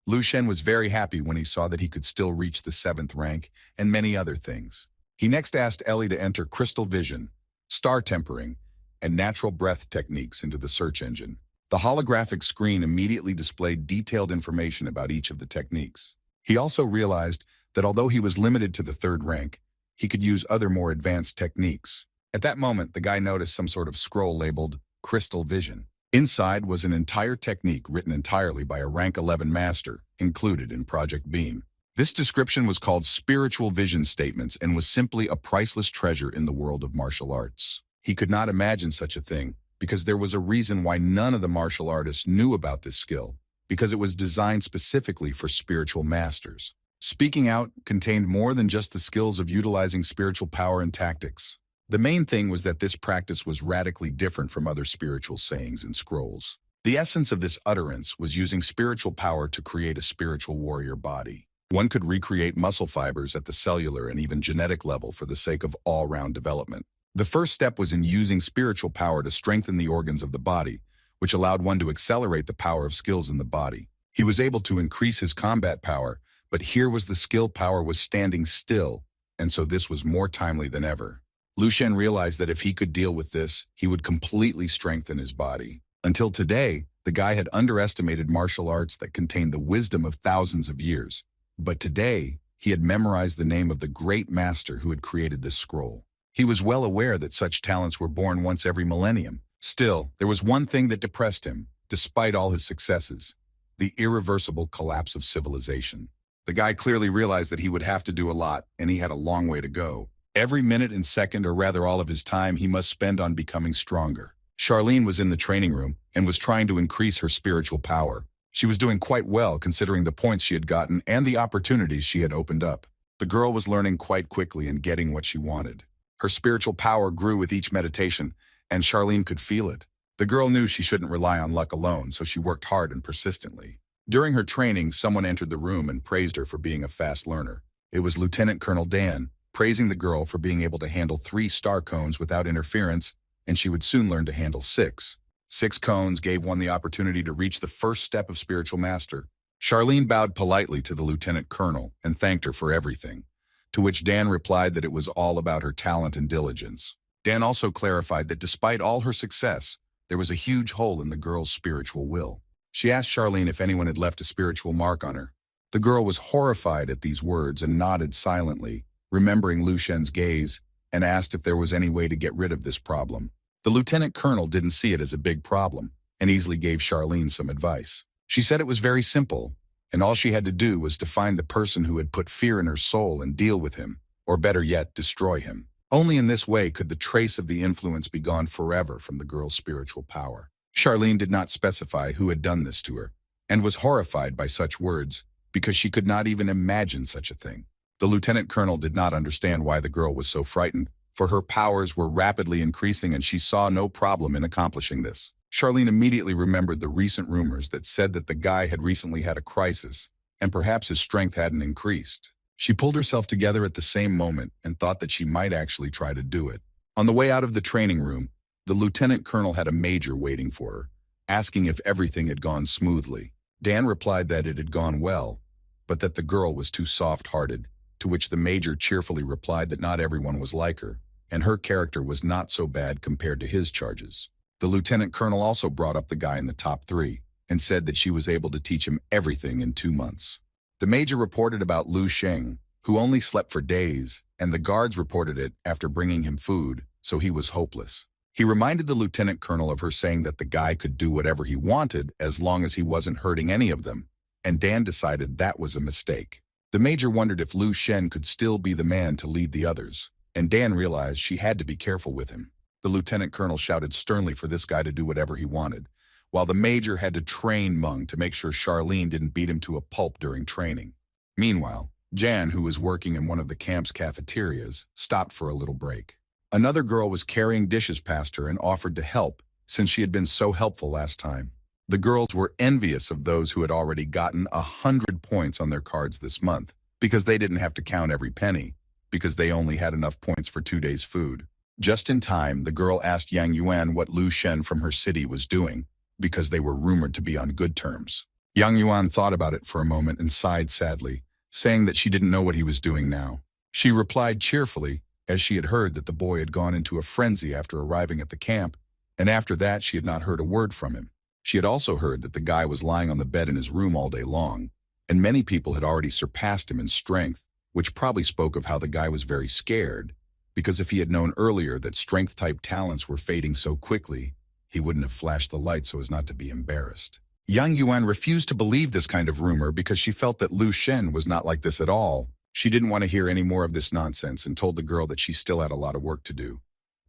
Lu Shen was very happy when he saw that he could still reach the 7th rank and many other things. He next asked Ellie to enter crystal vision, star tempering, and natural breath techniques into the search engine. The holographic screen immediately displayed detailed information about each of the techniques. He also realized that although he was limited to the 3rd rank, he could use other more advanced techniques. At that moment, the guy noticed some sort of scroll labeled Crystal Vision. Inside was an entire technique written entirely by a rank 11 master, included in Project Beam. This description was called Spiritual Vision Statements and was simply a priceless treasure in the world of martial arts. He could not imagine such a thing, because there was a reason why none of the martial artists knew about this skill, because it was designed specifically for spiritual masters. Speaking out contained more than just the skills of utilizing spiritual power and tactics. The main thing was that this practice was radically different from other spiritual sayings and scrolls. The essence of this utterance was using spiritual power to create a spiritual warrior body. One could recreate muscle fibers at the cellular and even genetic level for the sake of all-round development. The first step was in using spiritual power to strengthen the organs of the body, which allowed one to accelerate the power of skills in the body. He was able to increase his combat power, but here was the skill power was standing still, and so this was more timely than ever. Lu Shen realized that if he could deal with this, he would completely strengthen his body. Until today, the guy had underestimated martial arts that contained the wisdom of thousands of years. But today, he had memorized the name of the great master who had created this scroll. He was well aware that such talents were born once every millennium. Still, there was one thing that depressed him, despite all his successes: the irreversible collapse of civilization. The guy clearly realized that he would have to do a lot, and he had a long way to go. Every minute and second, or rather all of his time, he must spend on becoming stronger. Charlene was in the training room and was trying to increase her spiritual power. She was doing quite well considering the points she had gotten and the opportunities she had opened up. The girl was learning quite quickly and getting what she wanted. Her spiritual power grew with each meditation, and Charlene could feel it. The girl knew she shouldn't rely on luck alone, so she worked hard and persistently. During her training, someone entered the room and praised her for being a fast learner. It was Lieutenant Colonel Dan, praising the girl for being able to handle 3 star cones without interference, and she would soon learn to handle 6. 6 cones gave one the opportunity to reach the first step of spiritual master. Charlene bowed politely to the lieutenant colonel and thanked her for everything, to which Dan replied that it was all about her talent and diligence. Dan also clarified that despite all her success, there was a huge hole in the girl's spiritual will. She asked Charlene if anyone had left a spiritual mark on her. The girl was horrified at these words and nodded silently, remembering Lu Shen's gaze, and asked if there was any way to get rid of this problem. The lieutenant colonel didn't see it as a big problem and easily gave Charlene some advice. She said it was very simple, and all she had to do was to find the person who had put fear in her soul and deal with him, or better yet, destroy him. Only in this way could the trace of the influence be gone forever from the girl's spiritual power. Charlene did not specify who had done this to her, and was horrified by such words because she could not even imagine such a thing. The lieutenant colonel did not understand why the girl was so frightened, for her powers were rapidly increasing and she saw no problem in accomplishing this. Charlene immediately remembered the recent rumors that said that the guy had recently had a crisis, and perhaps his strength hadn't increased. She pulled herself together at the same moment and thought that she might actually try to do it. On the way out of the training room, the lieutenant colonel had a major waiting for her, asking if everything had gone smoothly. Dan replied that it had gone well, but that the girl was too soft-hearted, to which the major cheerfully replied that not everyone was like her, and her character was not so bad compared to his charges. The lieutenant colonel also brought up the guy in the top 3, and said that she was able to teach him everything in 2 months. The major reported about Lu Sheng, who only slept for days, and the guards reported it after bringing him food, so he was hopeless. He reminded the lieutenant colonel of her saying that the guy could do whatever he wanted as long as he wasn't hurting any of them, and Dan decided that was a mistake. The major wondered if Lu Shen could still be the man to lead the others, and Dan realized she had to be careful with him. The lieutenant colonel shouted sternly for this guy to do whatever he wanted, while the major had to train Meng to make sure Charlene didn't beat him to a pulp during training. Meanwhile, Jan, who was working in one of the camp's cafeterias, stopped for a little break. Another girl was carrying dishes past her and offered to help, since she had been so helpful last time. The girls were envious of those who had already gotten 100 points on their cards this month, because they didn't have to count every penny, because they only had enough points for 2 days' food. Just in time, the girl asked Yang Yuan what Lu Shen from her city was doing, because they were rumored to be on good terms. Yang Yuan thought about it for a moment and sighed sadly, saying that she didn't know what he was doing now. She replied cheerfully, as she had heard that the boy had gone into a frenzy after arriving at the camp, and after that she had not heard a word from him. She had also heard that the guy was lying on the bed in his room all day long, and many people had already surpassed him in strength, which probably spoke of how the guy was very scared, because if he had known earlier that strength-type talents were fading so quickly, he wouldn't have flashed the light so as not to be embarrassed. Yang Yuan refused to believe this kind of rumor because she felt that Lu Shen was not like this at all. She didn't want to hear any more of this nonsense and told the girl that she still had a lot of work to do,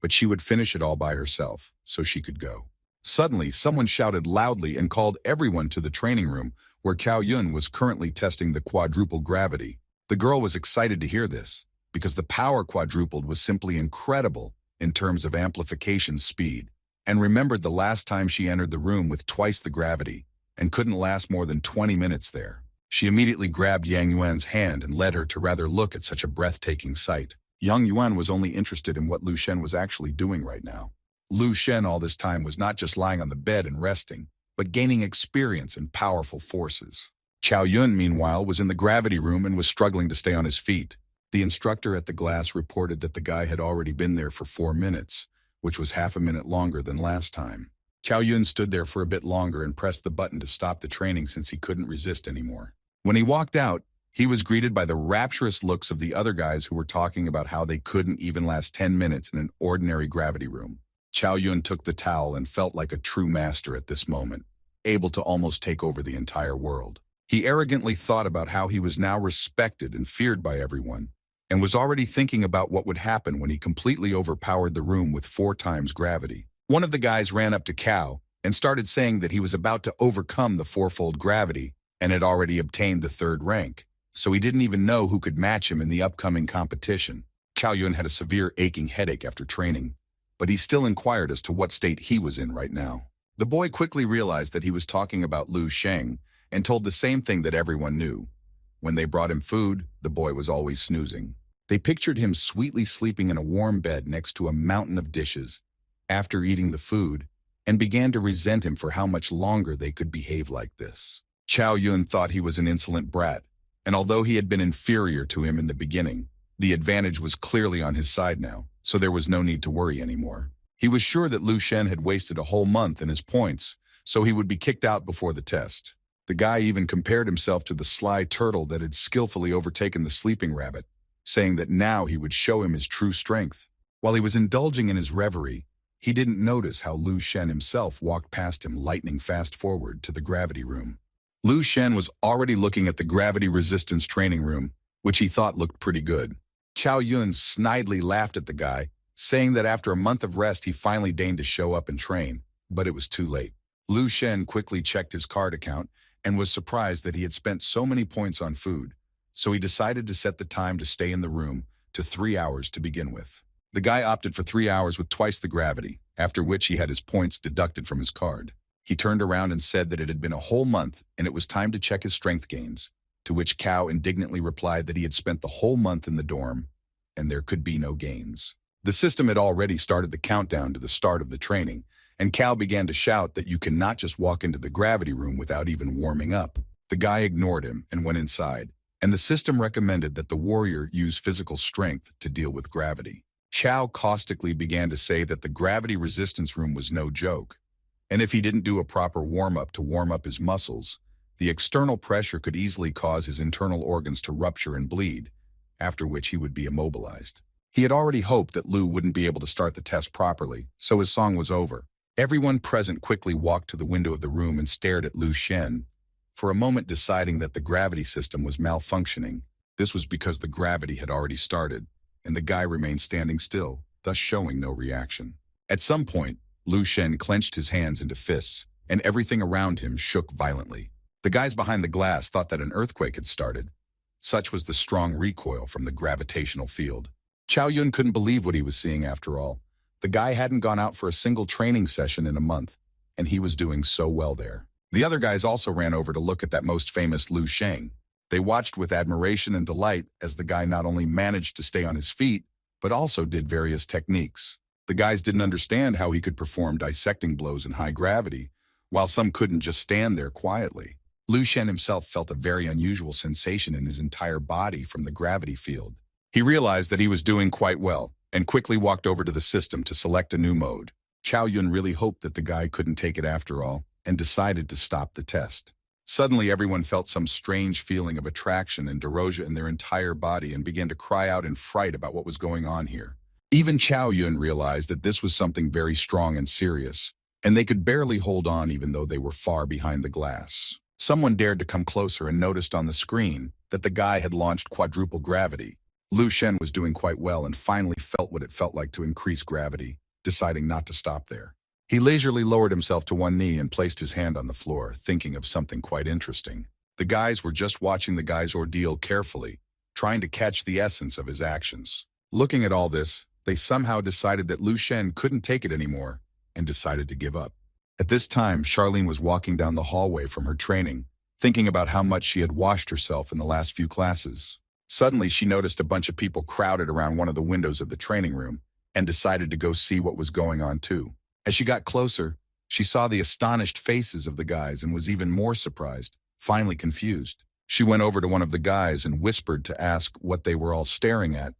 but she would finish it all by herself, so she could go. Suddenly, someone shouted loudly and called everyone to the training room where Cao Yun was currently testing the quadruple gravity. The girl was excited to hear this, because the power quadrupled was simply incredible in terms of amplification speed, and remembered the last time she entered the room with twice the gravity and couldn't last more than 20 minutes there. She immediately grabbed Yang Yuan's hand and led her to rather look at such a breathtaking sight. Yang Yuan was only interested in what Lu Shen was actually doing right now. Lu Shen all this time was not just lying on the bed and resting, but gaining experience and powerful forces. Chow Yun, meanwhile, was in the gravity room and was struggling to stay on his feet. The instructor at the glass reported that the guy had already been there for 4 minutes, which was half a minute longer than last time. Chow Yun stood there for a bit longer and pressed the button to stop the training since he couldn't resist anymore. When he walked out, he was greeted by the rapturous looks of the other guys who were talking about how they couldn't even last 10 minutes in an ordinary gravity room. Chow Yun took the towel and felt like a true master at this moment, able to almost take over the entire world. He arrogantly thought about how he was now respected and feared by everyone, and was already thinking about what would happen when he completely overpowered the room with 4 times gravity. One of the guys ran up to Cow and started saying that he was about to overcome the 4-fold gravity and had already obtained the 3rd rank, so he didn't even know who could match him in the upcoming competition. Chow Yun had a severe aching headache after training, but he still inquired as to what state he was in right now. The boy quickly realized that he was talking about Lu Sheng and told the same thing that everyone knew. When they brought him food, the boy was always snoozing. They pictured him sweetly sleeping in a warm bed next to a mountain of dishes after eating the food, and began to resent him for how much longer they could behave like this. Chow Yun thought he was an insolent brat, and although he had been inferior to him in the beginning, the advantage was clearly on his side now, so there was no need to worry anymore. He was sure that Lu Shen had wasted a whole month in his points, so he would be kicked out before the test. The guy even compared himself to the sly turtle that had skillfully overtaken the sleeping rabbit, saying that now he would show him his true strength. While he was indulging in his reverie, he didn't notice how Lu Shen himself walked past him lightning fast forward to the gravity room. Lu Shen was already looking at the gravity resistance training room, which he thought looked pretty good. Chow Yun snidely laughed at the guy, saying that after a month of rest he finally deigned to show up and train, but it was too late. Lu Shen quickly checked his card account and was surprised that he had spent so many points on food, so he decided to set the time to stay in the room to 3 hours to begin with. The guy opted for 3 hours with twice the gravity, after which he had his points deducted from his card. He turned around and said that it had been a whole month and it was time to check his strength gains, to which Cow indignantly replied that he had spent the whole month in the dorm and there could be no gains. The system had already started the countdown to the start of the training, and Cow began to shout that you cannot just walk into the gravity room without even warming up. The guy ignored him and went inside, and the system recommended that the warrior use physical strength to deal with gravity. Chow caustically began to say that the gravity resistance room was no joke, and if he didn't do a proper warm-up to warm up his muscles, the external pressure could easily cause his internal organs to rupture and bleed, after which he would be immobilized. He had already hoped that Lu wouldn't be able to start the test properly, so his song was over. Everyone present quickly walked to the window of the room and stared at Lu Shen, for a moment deciding that the gravity system was malfunctioning. This was because the gravity had already started, and the guy remained standing still, thus showing no reaction. At some point, Lu Shen clenched his hands into fists, and everything around him shook violently. The guys behind the glass thought that an earthquake had started. Such was the strong recoil from the gravitational field. Chow Yun couldn't believe what he was seeing after all. The guy hadn't gone out for a single training session in a month, and he was doing so well there. The other guys also ran over to look at that most famous Lu Sheng. They watched with admiration and delight as the guy not only managed to stay on his feet, but also did various techniques. The guys didn't understand how he could perform dissecting blows in high gravity, while some couldn't just stand there quietly. Lu Shen himself felt a very unusual sensation in his entire body from the gravity field. He realized that he was doing quite well, and quickly walked over to the system to select a new mode. Chow Yun really hoped that the guy couldn't take it after all, and decided to stop the test. Suddenly, everyone felt some strange feeling of attraction and dorosia in their entire body and began to cry out in fright about what was going on here. Even Chow Yun realized that this was something very strong and serious, and they could barely hold on even though they were far behind the glass. Someone dared to come closer and noticed on the screen that the guy had launched quadruple gravity. Lu Shen was doing quite well and finally felt what it felt like to increase gravity, deciding not to stop there. He leisurely lowered himself to one knee and placed his hand on the floor, thinking of something quite interesting. The guys were just watching the guy's ordeal carefully, trying to catch the essence of his actions. Looking at all this, they somehow decided that Lu Shen couldn't take it anymore and decided to give up. At this time, Charlene was walking down the hallway from her training, thinking about how much she had washed herself in the last few classes. Suddenly, she noticed a bunch of people crowded around one of the windows of the training room and decided to go see what was going on too. As she got closer, She saw the astonished faces of the guys and was even more surprised, finally confused. She went over to one of the guys and whispered to ask what they were all staring at,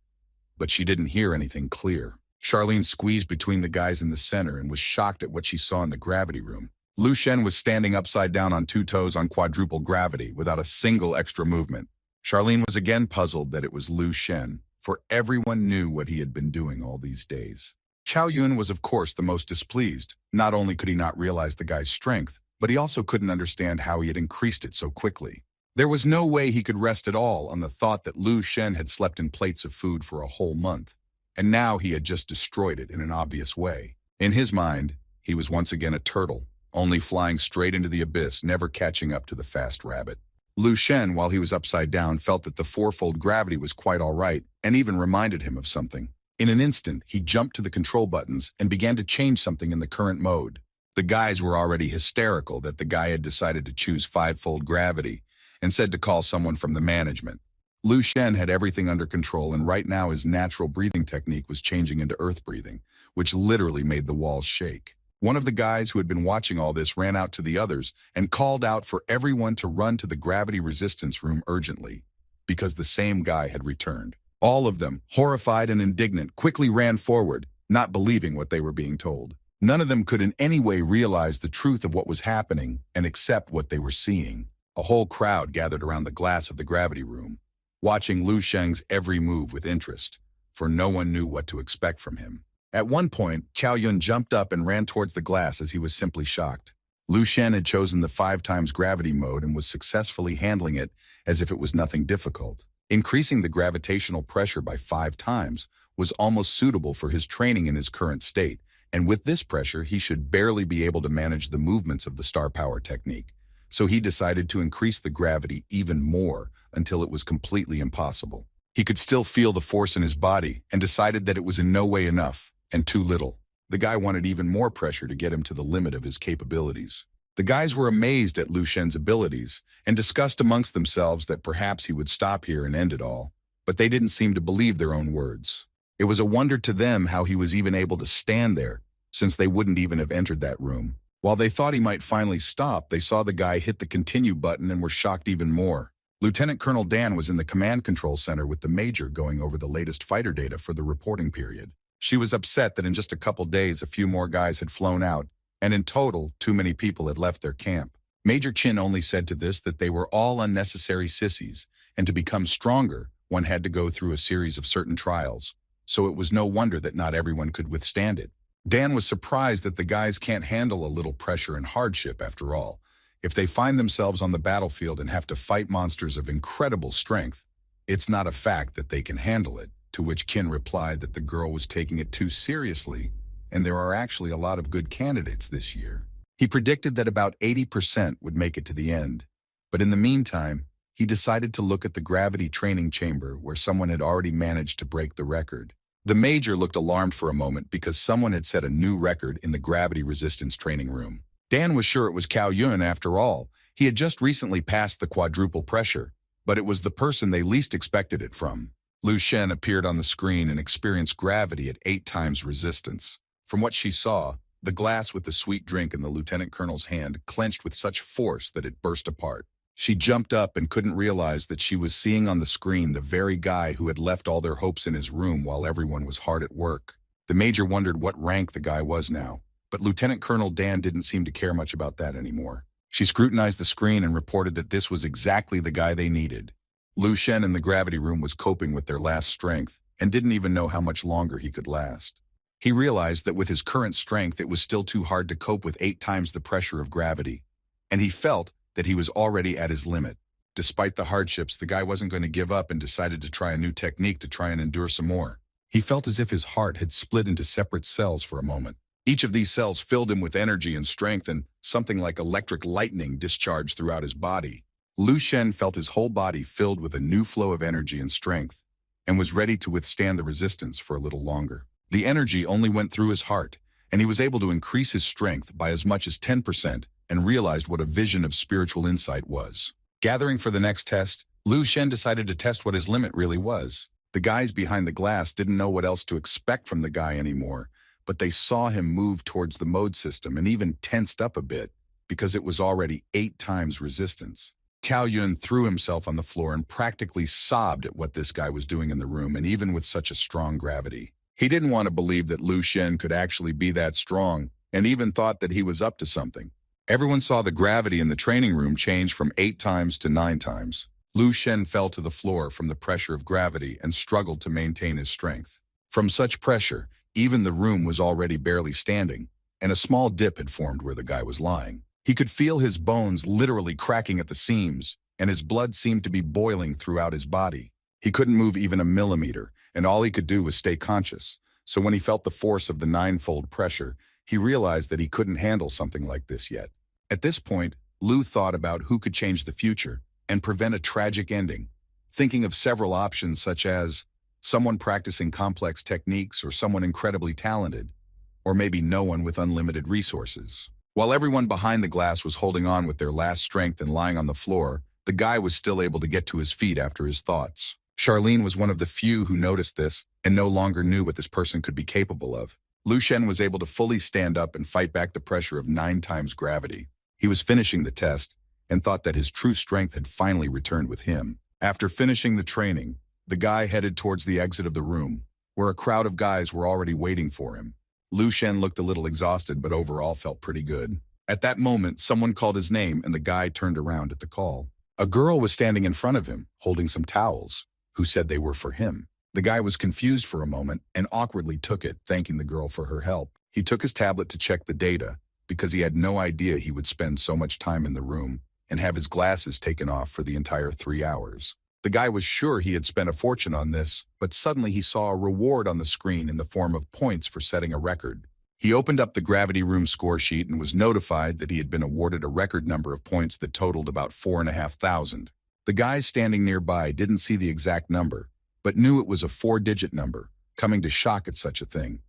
but she didn't hear anything clear. Charlene squeezed between the guys in the center and was shocked at what she saw in the gravity room. Lu Shen was standing upside down on 2 toes on quadruple gravity without a single extra movement. Charlene was again puzzled that it was Lu Shen, for everyone knew what he had been doing all these days. Chao Yun was of course the most displeased. Not only could he not realize the guy's strength, but he also couldn't understand how he had increased it so quickly. There was no way he could rest at all on the thought that Lu Shen had slept in plates of food for a whole month, and now he had just destroyed it in an obvious way. In his mind, he was once again a turtle, only flying straight into the abyss, never catching up to the fast rabbit. Lu Shen, while he was upside down, felt that the fourfold gravity was quite all right and even reminded him of something. In an instant, he jumped to the control buttons and began to change something in the current mode. The guys were already hysterical that the guy had decided to choose 5-fold gravity and said to call someone from the management. Lu Shen had everything under control, and right now his natural breathing technique was changing into earth breathing, which literally made the walls shake. One of the guys who had been watching all this ran out to the others and called out for everyone to run to the gravity resistance room urgently, because the same guy had returned. All of them, horrified and indignant, quickly ran forward, not believing what they were being told. None of them could in any way realize the truth of what was happening and accept what they were seeing. A whole crowd gathered around the glass of the gravity room, watching Lu Shen's every move with interest, for no one knew what to expect from him. At one point, Chao Yun jumped up and ran towards the glass as he was simply shocked. Lu Shen had chosen the 5 times gravity mode and was successfully handling it as if it was nothing difficult. Increasing the gravitational pressure by 5 times was almost suitable for his training in his current state, and with this pressure he should barely be able to manage the movements of the star power technique. So he decided to increase the gravity even more until it was completely impossible. He could still feel the force in his body and decided that it was in no way enough and too little. The guy wanted even more pressure to get him to the limit of his capabilities. The guys were amazed at Lu Shen's abilities and discussed amongst themselves that perhaps he would stop here and end it all, but they didn't seem to believe their own words. It was a wonder to them how he was even able to stand there, since they wouldn't even have entered that room. While they thought he might finally stop, they saw the guy hit the continue button and were shocked even more. Lieutenant Colonel Dan was in the command control center with the major going over the latest fighter data for the reporting period. She was upset that in just a couple days a few more guys had flown out, and in total, too many people had left their camp. Major Chin only said to this that they were all unnecessary sissies, and to become stronger, one had to go through a series of certain trials, so it was no wonder that not everyone could withstand it. Dan was surprised that the guys can't handle a little pressure and hardship after all. If they find themselves on the battlefield and have to fight monsters of incredible strength, it's not a fact that they can handle it, to which Kin replied that the girl was taking it too seriously, and there are actually a lot of good candidates this year. He predicted that about 80% would make it to the end, but in the meantime, he decided to look at the gravity training chamber where someone had already managed to break the record. The major looked alarmed for a moment because someone had set a new record in the gravity resistance training room. Dan was sure it was Cao Yun after all. He had just recently passed the quadruple pressure, but it was the person they least expected it from. Lu Shen appeared on the screen and experienced gravity at 8 times resistance. From what she saw, the glass with the sweet drink in the lieutenant colonel's hand clenched with such force that it burst apart. She jumped up and couldn't realize that she was seeing on the screen the very guy who had left all their hopes in his room while everyone was hard at work. The major wondered what rank the guy was now, but Lieutenant Colonel Dan didn't seem to care much about that anymore. She scrutinized the screen and reported that this was exactly the guy they needed. Lu Shen in the gravity room was coping with their last strength and didn't even know how much longer he could last. He realized that with his current strength it was still too hard to cope with 8 times the pressure of gravity, and he felt that he was already at his limit. Despite the hardships, the guy wasn't going to give up and decided to try a new technique to try and endure some more. He felt as if his heart had split into separate cells for a moment. Each of these cells filled him with energy and strength, and something like electric lightning discharged throughout his body. Lu Shen felt his whole body filled with a new flow of energy and strength, and was ready to withstand the resistance for a little longer. The energy only went through his heart, and he was able to increase his strength by as much as 10%, and realized what a vision of spiritual insight was. Gathering for the next test, Lu Shen decided to test what his limit really was. The guys behind the glass didn't know what else to expect from the guy anymore, but they saw him move towards the mode system and even tensed up a bit because it was already 8 times resistance. Cao Yun threw himself on the floor and practically sobbed at what this guy was doing in the room, and even with such a strong gravity. He didn't want to believe that Lu Shen could actually be that strong, and even thought that he was up to something. Everyone saw the gravity in the training room change from 8 times to 9 times. Lu Shen fell to the floor from the pressure of gravity and struggled to maintain his strength. From such pressure, even the room was already barely standing, and a small dip had formed where the guy was lying. He could feel his bones literally cracking at the seams, and his blood seemed to be boiling throughout his body. He couldn't move even a millimeter, and all he could do was stay conscious. So when he felt the force of the 9-fold pressure, he realized that he couldn't handle something like this yet. At this point, Lu thought about who could change the future and prevent a tragic ending, thinking of several options such as someone practicing complex techniques or someone incredibly talented, or maybe no one with unlimited resources. While everyone behind the glass was holding on with their last strength and lying on the floor, the guy was still able to get to his feet after his thoughts. Charlene was one of the few who noticed this and no longer knew what this person could be capable of. Lu Shen was able to fully stand up and fight back the pressure of 9 times gravity. He was finishing the test and thought that his true strength had finally returned with him. After finishing the training, the guy headed towards the exit of the room, where a crowd of guys were already waiting for him. Lu Shen looked a little exhausted, but overall felt pretty good. At that moment, someone called his name, and the guy turned around at the call. A girl was standing in front of him, holding some towels, who said they were for him. The guy was confused for a moment and awkwardly took it, thanking the girl for her help. He took his tablet to check the data, because he had no idea he would spend so much time in the room and have his glasses taken off for the entire 3 hours. The guy was sure he had spent a fortune on this, but suddenly he saw a reward on the screen in the form of points for setting a record. He opened up the gravity room score sheet and was notified that he had been awarded a record number of points that totaled about 4,500. The guys standing nearby didn't see the exact number, but knew it was a 4-digit number, coming to shock at such a thing,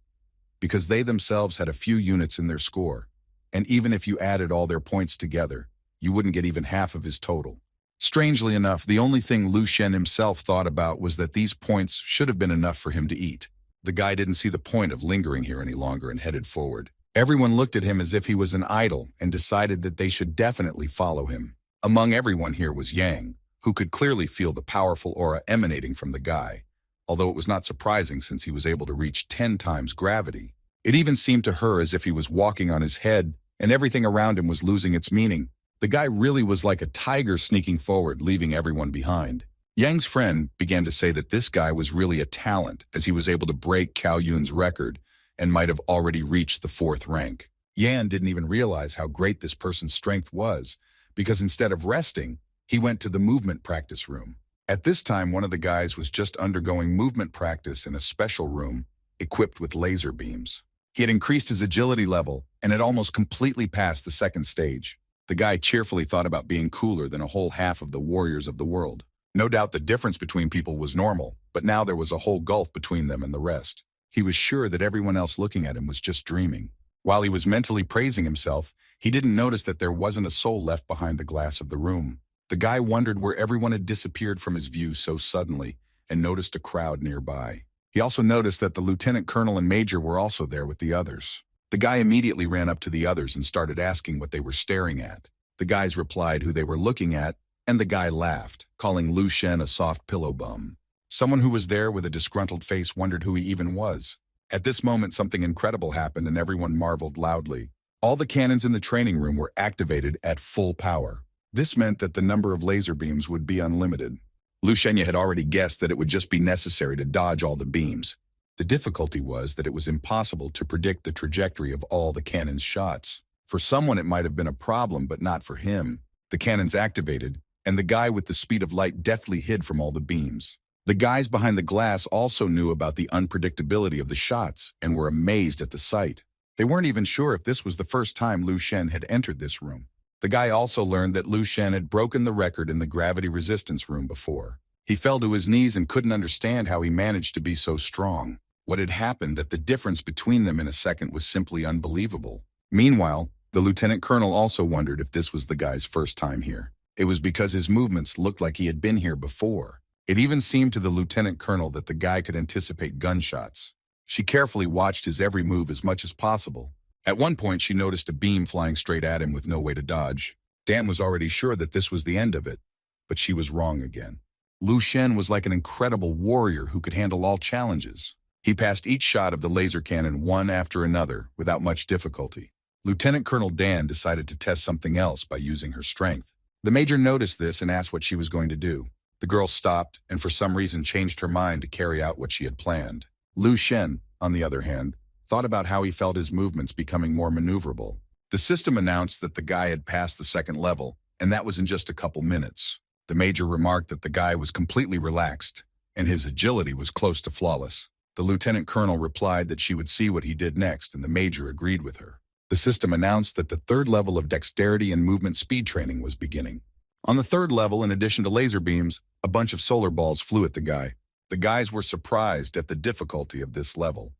because they themselves had a few units in their score, and even if you added all their points together, you wouldn't get even half of his total. Strangely enough, the only thing Lu Shen himself thought about was that these points should have been enough for him to eat. The guy didn't see the point of lingering here any longer and headed forward. Everyone looked at him as if he was an idol and decided that they should definitely follow him. Among everyone here was Yang, who could clearly feel the powerful aura emanating from the guy, although it was not surprising since he was able to reach 10 times gravity. It even seemed to her as if he was walking on his head and everything around him was losing its meaning. The guy really was like a tiger sneaking forward, leaving everyone behind. Yang's friend began to say that this guy was really a talent, as he was able to break Cao Yun's record and might have already reached the 4th rank. Yan didn't even realize how great this person's strength was, because instead of resting, he went to the movement practice room. At this time, one of the guys was just undergoing movement practice in a special room equipped with laser beams. He had increased his agility level and had almost completely passed the 2nd stage. The guy cheerfully thought about being cooler than a whole half of the warriors of the world. No doubt the difference between people was normal, but now there was a whole gulf between them and the rest. He was sure that everyone else looking at him was just dreaming. While he was mentally praising himself, he didn't notice that there wasn't a soul left behind the glass of the room. The guy wondered where everyone had disappeared from his view so suddenly and noticed a crowd nearby. He also noticed that the lieutenant colonel and major were also there with the others. The guy immediately ran up to the others and started asking what they were staring at. The guys replied who they were looking at, and the guy laughed, calling Lu Shen a soft pillow bum. Someone who was there with a disgruntled face wondered who he even was. At this moment, something incredible happened and everyone marveled loudly. All the cannons in the training room were activated at full power. This meant that the number of laser beams would be unlimited. Lu Shenya had already guessed that it would just be necessary to dodge all the beams. The difficulty was that it was impossible to predict the trajectory of all the cannon's shots. For someone it might have been a problem, but not for him. The cannons activated, and the guy with the speed of light deftly hid from all the beams. The guys behind the glass also knew about the unpredictability of the shots and were amazed at the sight. They weren't even sure if this was the first time Lu Shen had entered this room. The guy also learned that Lu Shen had broken the record in the gravity resistance room before. He fell to his knees and couldn't understand how he managed to be so strong. What had happened, that the difference between them in a second was simply unbelievable. Meanwhile, the lieutenant colonel also wondered if this was the guy's first time here. It was because his movements looked like he had been here before. It even seemed to the lieutenant colonel that the guy could anticipate gunshots. She carefully watched his every move as much as possible. At one point, she noticed a beam flying straight at him with no way to dodge. Dan was already sure that this was the end of it, but she was wrong again. Lu Shen was like an incredible warrior who could handle all challenges. He passed each shot of the laser cannon one after another without much difficulty. Lieutenant Colonel Dan decided to test something else by using her strength. The major noticed this and asked what she was going to do. The girl stopped and for some reason changed her mind to carry out what she had planned. Lu Shen, on the other hand, thought about how he felt his movements becoming more maneuverable. The system announced that the guy had passed the second level, and that was in just a couple minutes. The major remarked that the guy was completely relaxed, and his agility was close to flawless. The lieutenant colonel replied that she would see what he did next, and the major agreed with her. The system announced that the third level of dexterity and movement speed training was beginning. On the third level, in addition to laser beams, a bunch of solar balls flew at the guy. The guys were surprised at the difficulty of this level,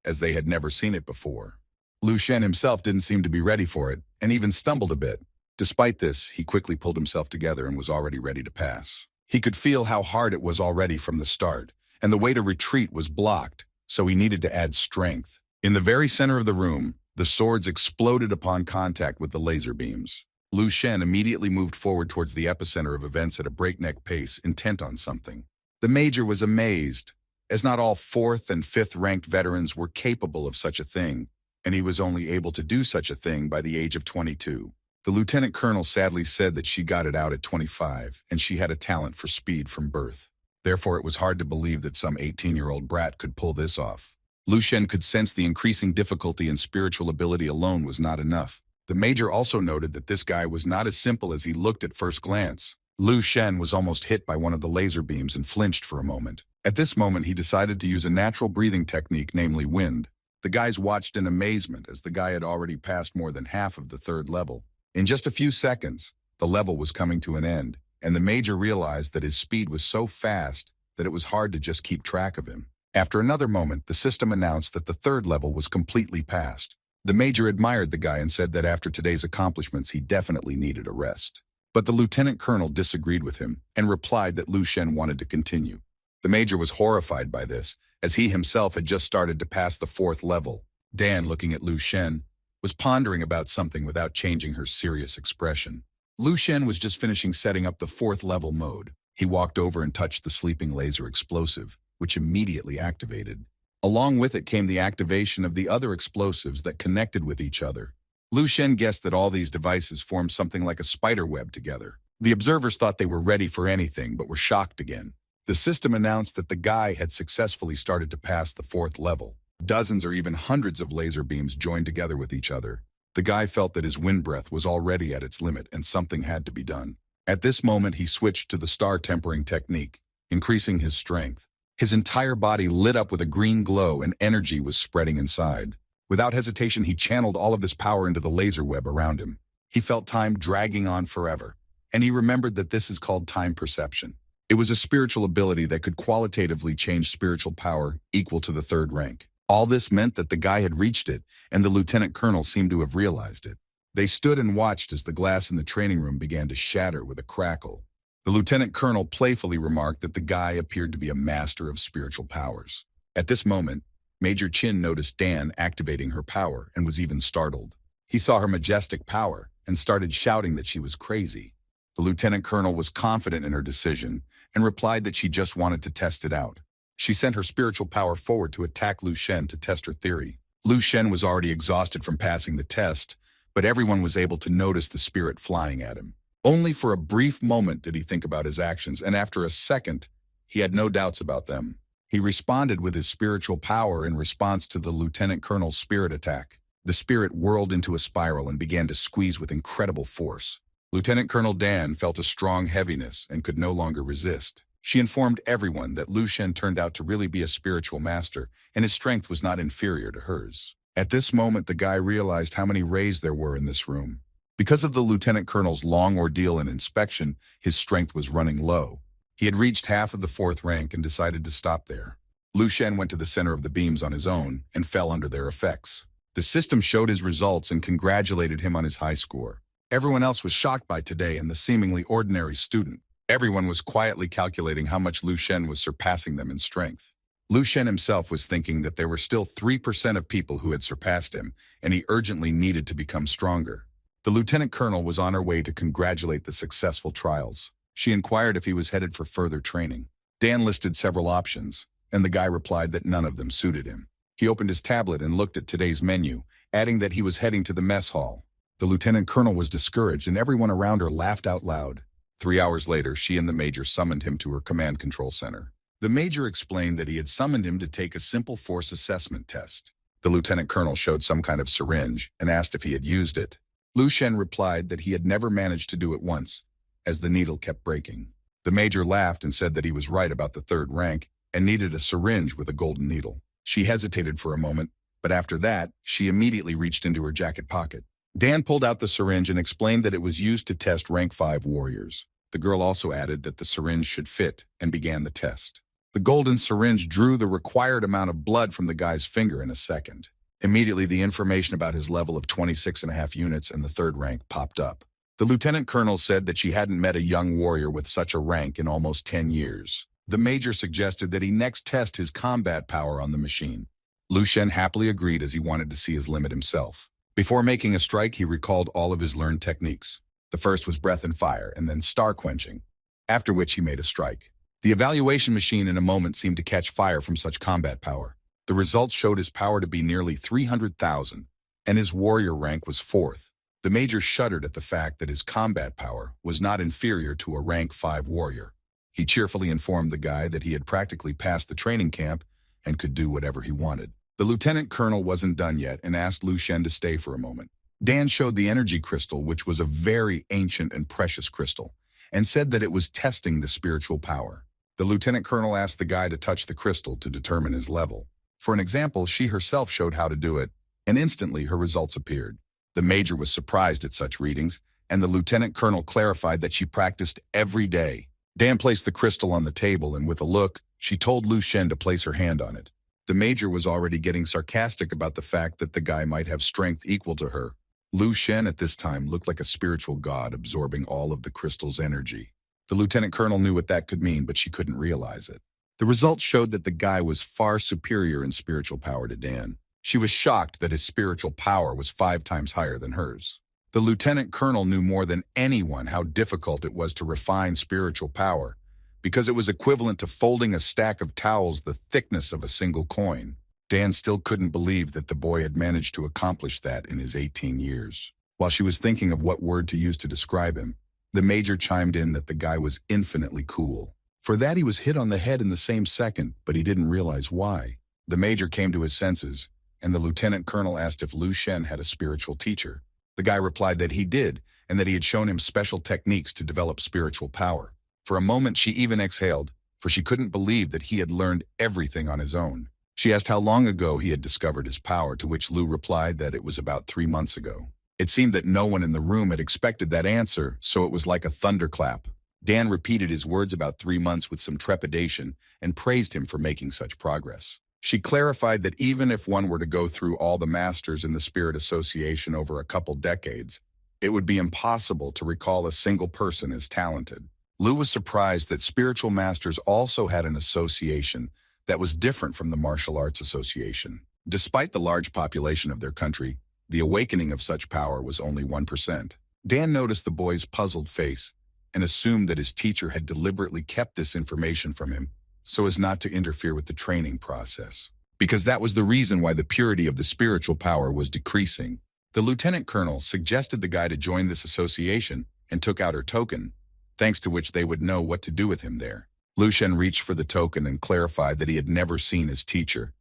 as they had never seen it before. Lu Shen himself didn't seem to be ready for it, and even stumbled a bit. Despite this, he quickly pulled himself together and was already ready to pass. He could feel how hard it was already from the start, and the way to retreat was blocked, so he needed to add strength. In the very center of the room, the swords exploded upon contact with the laser beams. Lu Shen immediately moved forward towards the epicenter of events at a breakneck pace, intent on something. The major was amazed, as not all 4th and 5th ranked veterans were capable of such a thing, and he was only able to do such a thing by the age of 22. The lieutenant colonel sadly said that she got it out at 25, and she had a talent for speed from birth. Therefore, it was hard to believe that some 18-year-old brat could pull this off. Lu Shen could sense the increasing difficulty, and spiritual ability alone was not enough. The major also noted that this guy was not as simple as he looked at first glance. Lu Shen was almost hit by one of the laser beams and flinched for a moment. At this moment, he decided to use a natural breathing technique, namely wind. The guys watched in amazement as the guy had already passed more than half of the third level. In just a few seconds, the level was coming to an end, and the major realized that his speed was so fast that it was hard to just keep track of him. After another moment, the system announced that the third level was completely passed. The major admired the guy and said that after today's accomplishments, he definitely needed a rest. But the lieutenant colonel disagreed with him and replied that Lu Shen wanted to continue. The major was horrified by this, as he himself had just started to pass the 4th level. Dan, looking at Lu Shen, was pondering about something without changing her serious expression. Lu Shen was just finishing setting up the 4th level mode. He walked over and touched the sleeping laser explosive, which immediately activated. Along with it came the activation of the other explosives that connected with each other. Lu Shen guessed that all these devices formed something like a spider web together. The observers thought they were ready for anything, but were shocked again. The system announced that the guy had successfully started to pass the 4th level. Dozens or even hundreds of laser beams joined together with each other. The guy felt that his wind breath was already at its limit and something had to be done. At this moment, he switched to the star tempering technique, increasing his strength. His entire body lit up with a green glow and energy was spreading inside. Without hesitation, he channeled all of this power into the laser web around him. He felt time dragging on forever, and he remembered that this is called time perception. It was a spiritual ability that could qualitatively change spiritual power equal to the 3rd rank. All this meant that the guy had reached it, and the lieutenant colonel seemed to have realized it. They stood and watched as the glass in the training room began to shatter with a crackle. The lieutenant colonel playfully remarked that the guy appeared to be a master of spiritual powers. At this moment, Major Chin noticed Dan activating her power and was even startled. He saw her majestic power and started shouting that she was crazy. The lieutenant colonel was confident in her decision and replied that she just wanted to test it out. She sent her spiritual power forward to attack Lu Shen to test her theory. Lu Shen was already exhausted from passing the test, but everyone was able to notice the spirit flying at him. Only for a brief moment did he think about his actions, and after a second, he had no doubts about them. He responded with his spiritual power in response to the lieutenant colonel's spirit attack. The spirit whirled into a spiral and began to squeeze with incredible force. Lieutenant Colonel Dan felt a strong heaviness and could no longer resist. She informed everyone that Lu Shen turned out to really be a spiritual master, and his strength was not inferior to hers. At this moment, the guy realized how many rays there were in this room. Because of the lieutenant colonel's long ordeal and inspection, his strength was running low. He had reached half of the 4th rank and decided to stop there. Lu Shen went to the center of the beams on his own and fell under their effects. The system showed his results and congratulated him on his high score. Everyone else was shocked by today and the seemingly ordinary student. Everyone was quietly calculating how much Lu Shen was surpassing them in strength. Lu Shen himself was thinking that there were still 3% of people who had surpassed him, and he urgently needed to become stronger. The lieutenant colonel was on her way to congratulate the successful trials. She inquired if he was headed for further training. Dan listed several options, and the guy replied that none of them suited him. He opened his tablet and looked at today's menu, adding that he was heading to the mess hall. The lieutenant colonel was discouraged, and everyone around her laughed out loud. 3 hours later, she and the major summoned him to her command control center. The major explained that he had summoned him to take a simple force assessment test. The lieutenant colonel showed some kind of syringe and asked if he had used it. Lu Shen replied that he had never managed to do it once, as the needle kept breaking. The major laughed and said that he was right about the third rank and needed a syringe with a golden needle. She hesitated for a moment, but after that, she immediately reached into her jacket pocket. Dan pulled out the syringe and explained that it was used to test rank 5 warriors. The girl also added that the syringe should fit and began the test. The golden syringe drew the required amount of blood from the guy's finger in a second. Immediately, the information about his level of 26.5 units and the third rank popped up. The lieutenant colonel said that she hadn't met a young warrior with such a rank in almost 10 years. The major suggested that he next test his combat power on the machine. Lu Shen happily agreed as he wanted to see his limit himself. Before making a strike, he recalled all of his learned techniques. The first was breath and fire, and then star quenching, after which he made a strike. The evaluation machine in a moment seemed to catch fire from such combat power. The results showed his power to be nearly 300,000, and his warrior rank was 4th. The major shuddered at the fact that his combat power was not inferior to a rank 5 warrior. He cheerfully informed the guy that he had practically passed the training camp and could do whatever he wanted. The lieutenant colonel wasn't done yet and asked Lu Shen to stay for a moment. Dan showed the energy crystal, which was a very ancient and precious crystal, and said that it was testing the spiritual power. The lieutenant colonel asked the guy to touch the crystal to determine his level. For an example, she herself showed how to do it, and instantly her results appeared. The major was surprised at such readings, and the lieutenant colonel clarified that she practiced every day. Dan placed the crystal on the table, and with a look, she told Lu Shen to place her hand on it. The major was already getting sarcastic about the fact that the guy might have strength equal to her. Lu Shen at this time looked like a spiritual god absorbing all of the crystal's energy. The lieutenant colonel knew what that could mean, but she couldn't realize it. The results showed that the guy was far superior in spiritual power to Dan. She was shocked that his spiritual power was 5 times higher than hers. The lieutenant colonel knew more than anyone how difficult it was to refine spiritual power, because it was equivalent to folding a stack of towels the thickness of a single coin. Dan still couldn't believe that the boy had managed to accomplish that in his 18 years. While she was thinking of what word to use to describe him, the major chimed in that the guy was infinitely cool. For that, he was hit on the head in the same second, but he didn't realize why. The major came to his senses, and the lieutenant colonel asked if Lu Shen had a spiritual teacher. The guy replied that he did, and that he had shown him special techniques to develop spiritual power. For a moment, she even exhaled, for she couldn't believe that he had learned everything on his own. She asked how long ago he had discovered his power, to which Lu replied that it was about 3 months ago. It seemed that no one in the room had expected that answer, so it was like a thunderclap. Dan repeated his words about 3 months with some trepidation and praised him for making such progress. She clarified that even if one were to go through all the masters in the Spirit Association over a couple decades, it would be impossible to recall a single person as talented. Lu was surprised that spiritual masters also had an association that was different from the Martial Arts Association. Despite the large population of their country, the awakening of such power was only 1%. Dan noticed the boy's puzzled face and assumed that his teacher had deliberately kept this information from him so as not to interfere with the training process, because that was the reason why the purity of the spiritual power was decreasing. The lieutenant colonel suggested the guy to join this association and took out her token, thanks to which they would know what to do with him there. Lu Shen reached for the token and clarified that he had never seen his teacher,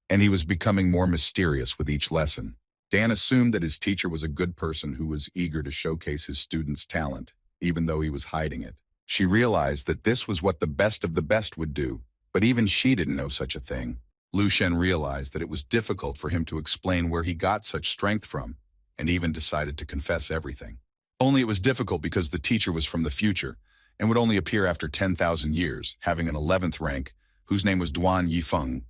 and he was becoming more mysterious with each lesson. Dan assumed that his teacher was a good person who was eager to showcase his students' talent, even though he was hiding it. She realized that this was what the best of the best would do, but even she didn't know such a thing. Lu Shen realized that it was difficult for him to explain where he got such strength from, and even decided to confess everything. Only it was difficult because the teacher was from the future, and would only appear after 10,000 years, having an 11th rank, whose name was Duan Yifeng.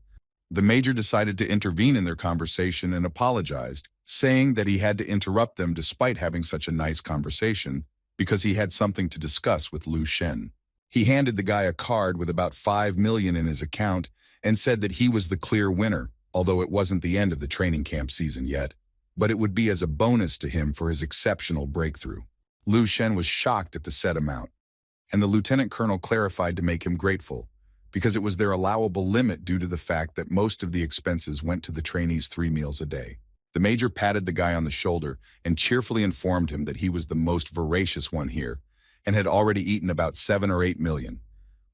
The major decided to intervene in their conversation and apologized, saying that he had to interrupt them despite having such a nice conversation, because he had something to discuss with Lu Shen. He handed the guy a card with about 5 million in his account and said that he was the clear winner, although it wasn't the end of the training camp season yet, but it would be as a bonus to him for his exceptional breakthrough. Lu Shen was shocked at the said amount, and the lieutenant colonel clarified to make him grateful, because it was their allowable limit due to the fact that most of the expenses went to the trainees 3 meals a day. The major patted the guy on the shoulder and cheerfully informed him that he was the most voracious one here and had already eaten about 7 or 8 million,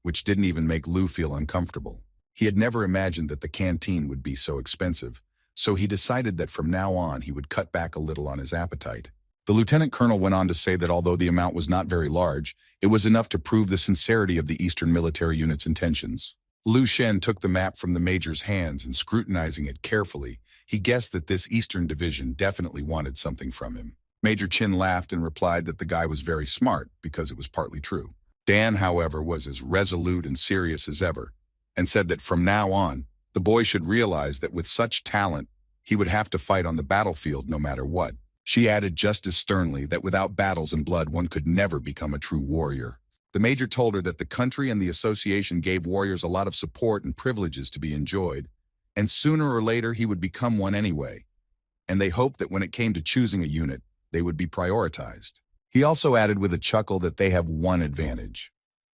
which didn't even make Lu feel uncomfortable. He had never imagined that the canteen would be so expensive, so he decided that from now on he would cut back a little on his appetite. The lieutenant colonel went on to say that although the amount was not very large, it was enough to prove the sincerity of the Eastern military unit's intentions. Lu Shen took the map from the major's hands and scrutinizing it carefully, he guessed that this Eastern division definitely wanted something from him. Major Chin laughed and replied that the guy was very smart because it was partly true. Dan, however, was as resolute and serious as ever, and said that from now on, the boy should realize that with such talent, he would have to fight on the battlefield no matter what. She added just as sternly that without battles and blood, one could never become a true warrior. The major told her that the country and the association gave warriors a lot of support and privileges to be enjoyed, and sooner or later he would become one anyway, and they hoped that when it came to choosing a unit, they would be prioritized. He also added with a chuckle that they have one advantage.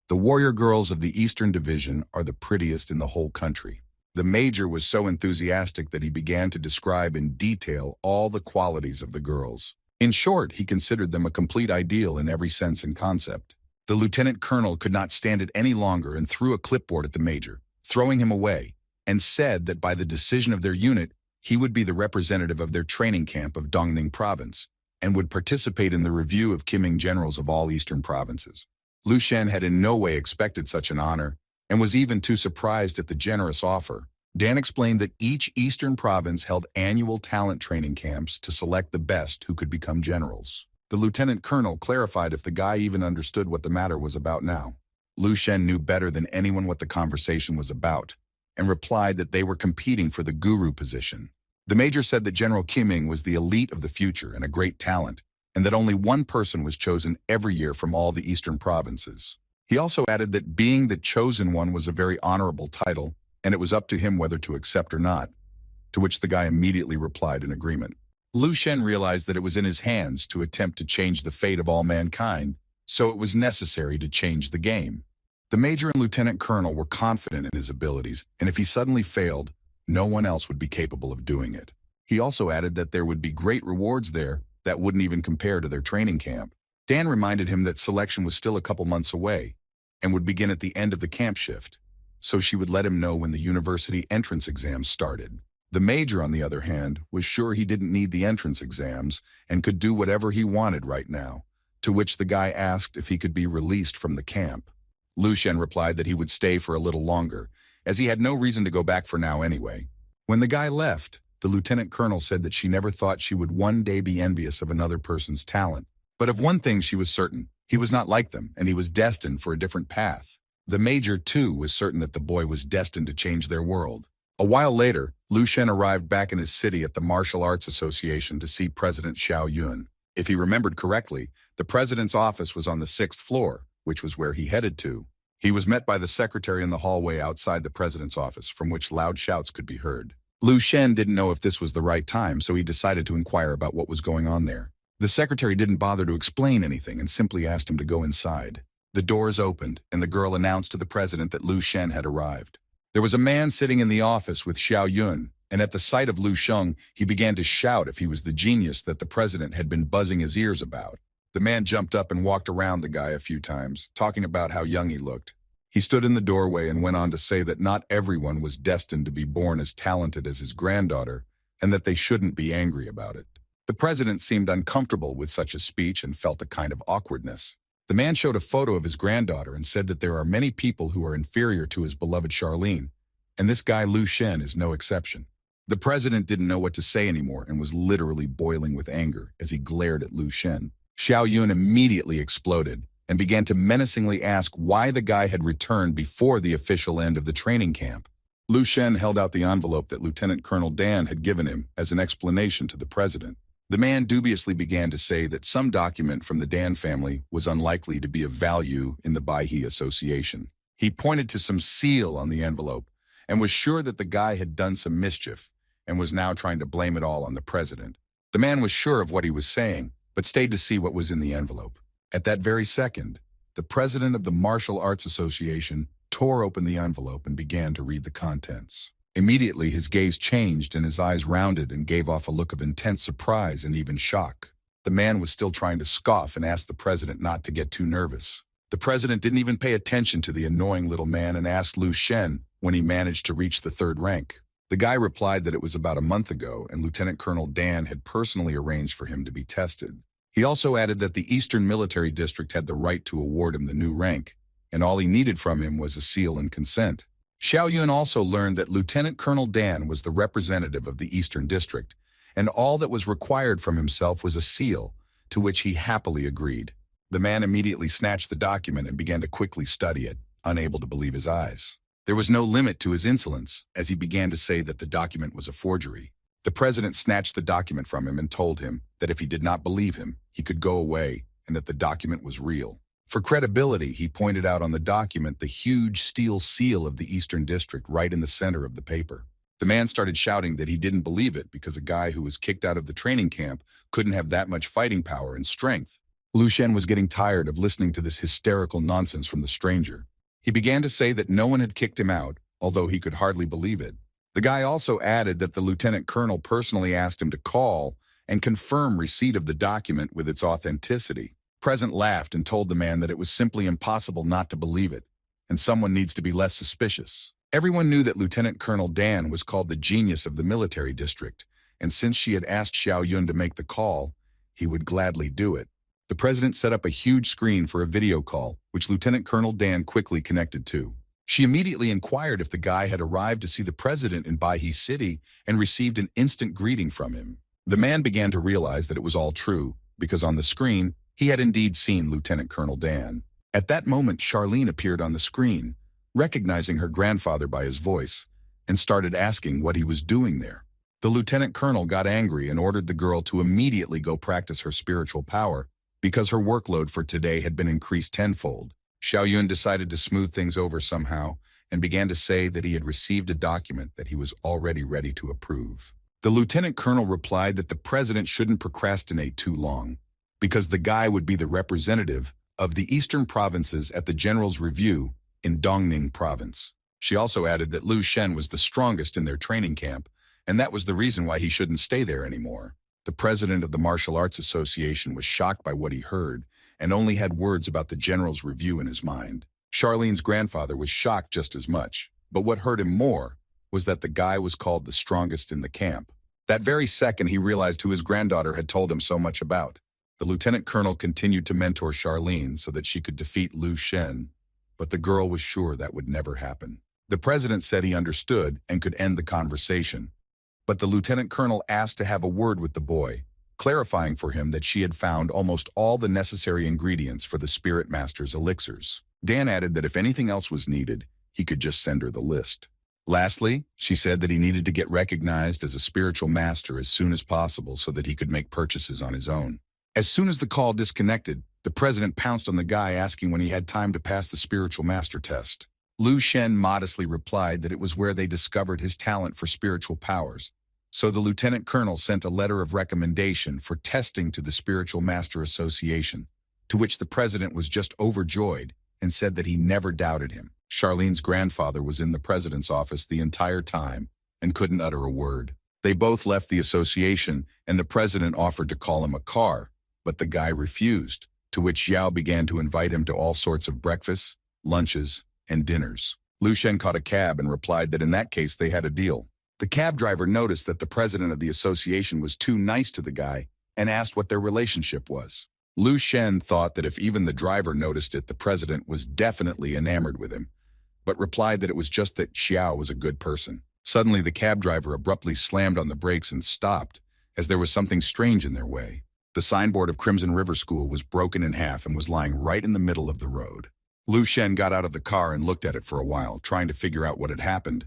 The warrior girls of the Eastern Division are the prettiest in the whole country. The major was so enthusiastic that he began to describe in detail all the qualities of the girls. In short, he considered them a complete ideal in every sense and concept. The lieutenant colonel could not stand it any longer and threw a clipboard at the major, throwing him away, and said that by the decision of their unit, he would be the representative of their training camp of Dongning Province and would participate in the review of Kiming generals of all eastern provinces. Lu Shen had in no way expected such an honor and was even too surprised at the generous offer. Dan explained that each eastern province held annual talent training camps to select the best who could become generals. The lieutenant colonel clarified if the guy even understood what the matter was about now. Lu Shen knew better than anyone what the conversation was about, and replied that they were competing for the guru position. The major said that General Kiming was the elite of the future and a great talent, and that only one person was chosen every year from all the eastern provinces. He also added that being the chosen one was a very honorable title, and it was up to him whether to accept or not, to which the guy immediately replied in agreement. Lu Shen realized that it was in his hands to attempt to change the fate of all mankind, so it was necessary to change the game. The major and lieutenant colonel were confident in his abilities, and if he suddenly failed, no one else would be capable of doing it. He also added that there would be great rewards there that wouldn't even compare to their training camp. Dan reminded him that selection was still a couple months away and would begin at the end of the camp shift, so she would let him know when the university entrance exams started. The major, on the other hand, was sure he didn't need the entrance exams and could do whatever he wanted right now, to which the guy asked if he could be released from the camp. Lu Shen replied that he would stay for a little longer, as he had no reason to go back for now anyway. When the guy left, the lieutenant colonel said that she never thought she would one day be envious of another person's talent. But of one thing she was certain, he was not like them, and he was destined for a different path. The major, too, was certain that the boy was destined to change their world. A while later, Lu Shen arrived back in his city at the Martial Arts Association to see President Xiao Yun. If he remembered correctly, the president's office was on the 6th floor, which was where he headed to. He was met by the secretary in the hallway outside the president's office, from which loud shouts could be heard. Lu Shen didn't know if this was the right time, so he decided to inquire about what was going on there. The secretary didn't bother to explain anything and simply asked him to go inside. The doors opened, and the girl announced to the president that Lu Shen had arrived. There was a man sitting in the office with Xiao Yun, and at the sight of Lu Sheng, he began to shout if he was the genius that the president had been buzzing his ears about. The man jumped up and walked around the guy a few times, talking about how young he looked. He stood in the doorway and went on to say that not everyone was destined to be born as talented as his granddaughter, and that they shouldn't be angry about it. The president seemed uncomfortable with such a speech and felt a kind of awkwardness. The man showed a photo of his granddaughter and said that there are many people who are inferior to his beloved Charlene, and this guy Lu Shen is no exception. The president didn't know what to say anymore and was literally boiling with anger as he glared at Lu Shen. Xiao Yun immediately exploded and began to menacingly ask why the guy had returned before the official end of the training camp. Lu Shen held out the envelope that Lieutenant Colonel Dan had given him as an explanation to the president. The man dubiously began to say that some document from the Dan family was unlikely to be of value in the Baihe Association. He pointed to some seal on the envelope and was sure that the guy had done some mischief and was now trying to blame it all on the president. The man was sure of what he was saying, but stayed to see what was in the envelope. At that very second, the president of the Martial Arts Association tore open the envelope and began to read the contents. Immediately, his gaze changed and his eyes rounded and gave off a look of intense surprise and even shock. The man was still trying to scoff and asked the president not to get too nervous. The president didn't even pay attention to the annoying little man and asked Lu Shen when he managed to reach the third rank. The guy replied that it was about a month ago and Lieutenant Colonel Dan had personally arranged for him to be tested. He also added that the Eastern Military District had the right to award him the new rank, and all he needed from him was a seal and consent. Xiao Yun also learned that Lieutenant Colonel Dan was the representative of the Eastern District, and all that was required from himself was a seal, to which he happily agreed. The man immediately snatched the document and began to quickly study it, unable to believe his eyes. There was no limit to his insolence, as he began to say that the document was a forgery. The president snatched the document from him and told him that if he did not believe him, he could go away and that the document was real. For credibility, he pointed out on the document the huge steel seal of the Eastern District right in the center of the paper. The man started shouting that he didn't believe it because a guy who was kicked out of the training camp couldn't have that much fighting power and strength. Lu Shen was getting tired of listening to this hysterical nonsense from the stranger. He began to say that no one had kicked him out, although he could hardly believe it. The guy also added that the lieutenant colonel personally asked him to call and confirm receipt of the document with its authenticity. Present laughed and told the man that it was simply impossible not to believe it, and someone needs to be less suspicious. Everyone knew that Lieutenant Colonel Dan was called the genius of the military district, and since she had asked Xiao Yun to make the call, he would gladly do it. The president set up a huge screen for a video call, which Lieutenant Colonel Dan quickly connected to. She immediately inquired if the guy had arrived to see the president in Baihe City and received an instant greeting from him. The man began to realize that it was all true, because on the screen, he had indeed seen Lieutenant Colonel Dan. At that moment, Charlene appeared on the screen, recognizing her grandfather by his voice, and started asking what he was doing there. The lieutenant colonel got angry and ordered the girl to immediately go practice her spiritual power, because her workload for today had been increased tenfold. Xiao Yun decided to smooth things over somehow and began to say that he had received a document that he was already ready to approve. The lieutenant colonel replied that the president shouldn't procrastinate too long, because the guy would be the representative of the eastern provinces at the general's review in Dongning province. She also added that Lu Shen was the strongest in their training camp, and that was the reason why he shouldn't stay there anymore. The president of the Martial Arts Association was shocked by what he heard and only had words about the general's review in his mind. Charlene's grandfather was shocked just as much, but what hurt him more was that the guy was called the strongest in the camp. That very second, he realized who his granddaughter had told him so much about. The lieutenant colonel continued to mentor Charlene so that she could defeat Lu Shen, but the girl was sure that would never happen. The president said he understood and could end the conversation, but the lieutenant colonel asked to have a word with the boy, clarifying for him that she had found almost all the necessary ingredients for the spirit master's elixirs. Dan added that if anything else was needed, he could just send her the list. Lastly, she said that he needed to get recognized as a spiritual master as soon as possible so that he could make purchases on his own. As soon as the call disconnected, the president pounced on the guy asking when he had time to pass the spiritual master test. Lu Shen modestly replied that it was where they discovered his talent for spiritual powers. So the lieutenant colonel sent a letter of recommendation for testing to the Spiritual Master Association, to which the president was just overjoyed and said that he never doubted him. Charlene's grandfather was in the president's office the entire time and couldn't utter a word. They both left the association, and the president offered to call him a car, but the guy refused, to which Yao began to invite him to all sorts of breakfasts, lunches, and dinners. Lu Shen caught a cab and replied that in that case they had a deal. The cab driver noticed that the president of the association was too nice to the guy and asked what their relationship was. Lu Shen thought that if even the driver noticed it, the president was definitely enamored with him, but replied that it was just that Xiao was a good person. Suddenly, the cab driver abruptly slammed on the brakes and stopped, as there was something strange in their way. The signboard of Crimson River School was broken in half and was lying right in the middle of the road. Lu Shen got out of the car and looked at it for a while, trying to figure out what had happened.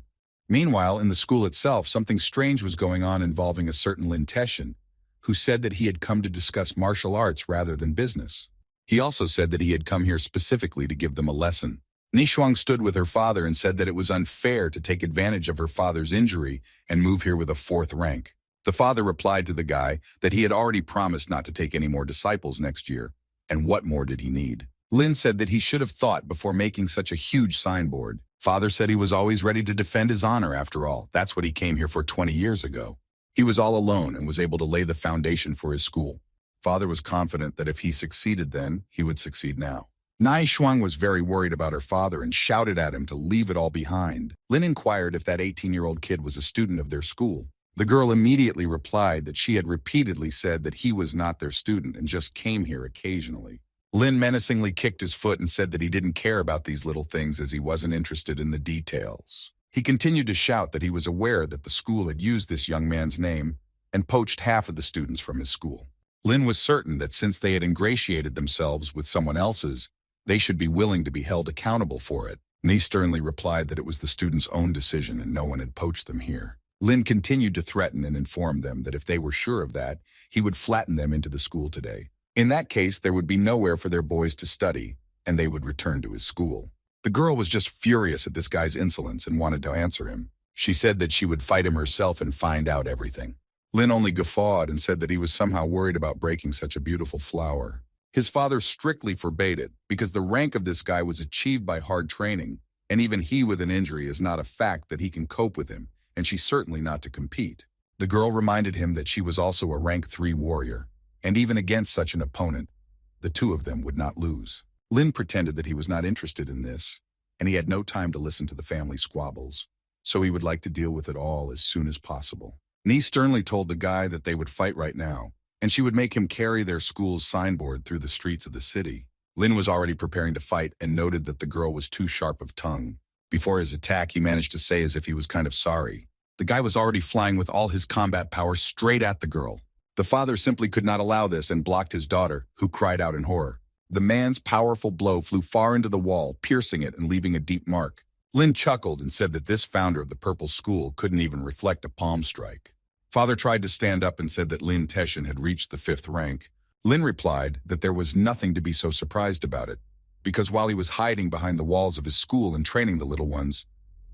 Meanwhile, in the school itself, something strange was going on involving a certain Lin Teshin, who said that he had come to discuss martial arts rather than business. He also said that he had come here specifically to give them a lesson. Nishuang stood with her father and said that it was unfair to take advantage of her father's injury and move here with a fourth rank. The father replied to the guy that he had already promised not to take any more disciples next year, and what more did he need? Lin said that he should have thought before making such a huge signboard. Father said he was always ready to defend his honor after all. That's what he came here for 20 years ago. He was all alone and was able to lay the foundation for his school. Father was confident that if he succeeded then, he would succeed now. Nai Shuang was very worried about her father and shouted at him to leave it all behind. Lin inquired if that 18-year-old kid was a student of their school. The girl immediately replied that she had repeatedly said that he was not their student and just came here occasionally. Lin menacingly kicked his foot and said that he didn't care about these little things as he wasn't interested in the details. He continued to shout that he was aware that the school had used this young man's name and poached half of the students from his school. Lin was certain that since they had ingratiated themselves with someone else's, they should be willing to be held accountable for it. Ni sternly replied that it was the students' own decision and no one had poached them here. Lin continued to threaten and inform them that if they were sure of that, he would flatten them into the school today. In that case, there would be nowhere for their boys to study, and they would return to his school. The girl was just furious at this guy's insolence and wanted to answer him. She said that she would fight him herself and find out everything. Lin only guffawed and said that he was somehow worried about breaking such a beautiful flower. His father strictly forbade it, because the rank of this guy was achieved by hard training, and even he with an injury is not a fact that he can cope with him, and she's certainly not to compete. The girl reminded him that she was also a rank 3 warrior, and even against such an opponent, the two of them would not lose. Lin pretended that he was not interested in this, and he had no time to listen to the family squabbles, so he would like to deal with it all as soon as possible. Ni sternly told the guy that they would fight right now, and she would make him carry their school's signboard through the streets of the city. Lin was already preparing to fight and noted that the girl was too sharp of tongue. Before his attack, he managed to say as if he was kind of sorry. The guy was already flying with all his combat power straight at the girl. The father simply could not allow this and blocked his daughter, who cried out in horror. The man's powerful blow flew far into the wall, piercing it and leaving a deep mark. Lin chuckled and said that this founder of the purple school couldn't even reflect a palm strike. Father tried to stand up and said that Lin Teshin had reached the 5th rank. Lin replied that there was nothing to be so surprised about it, because while he was hiding behind the walls of his school and training the little ones,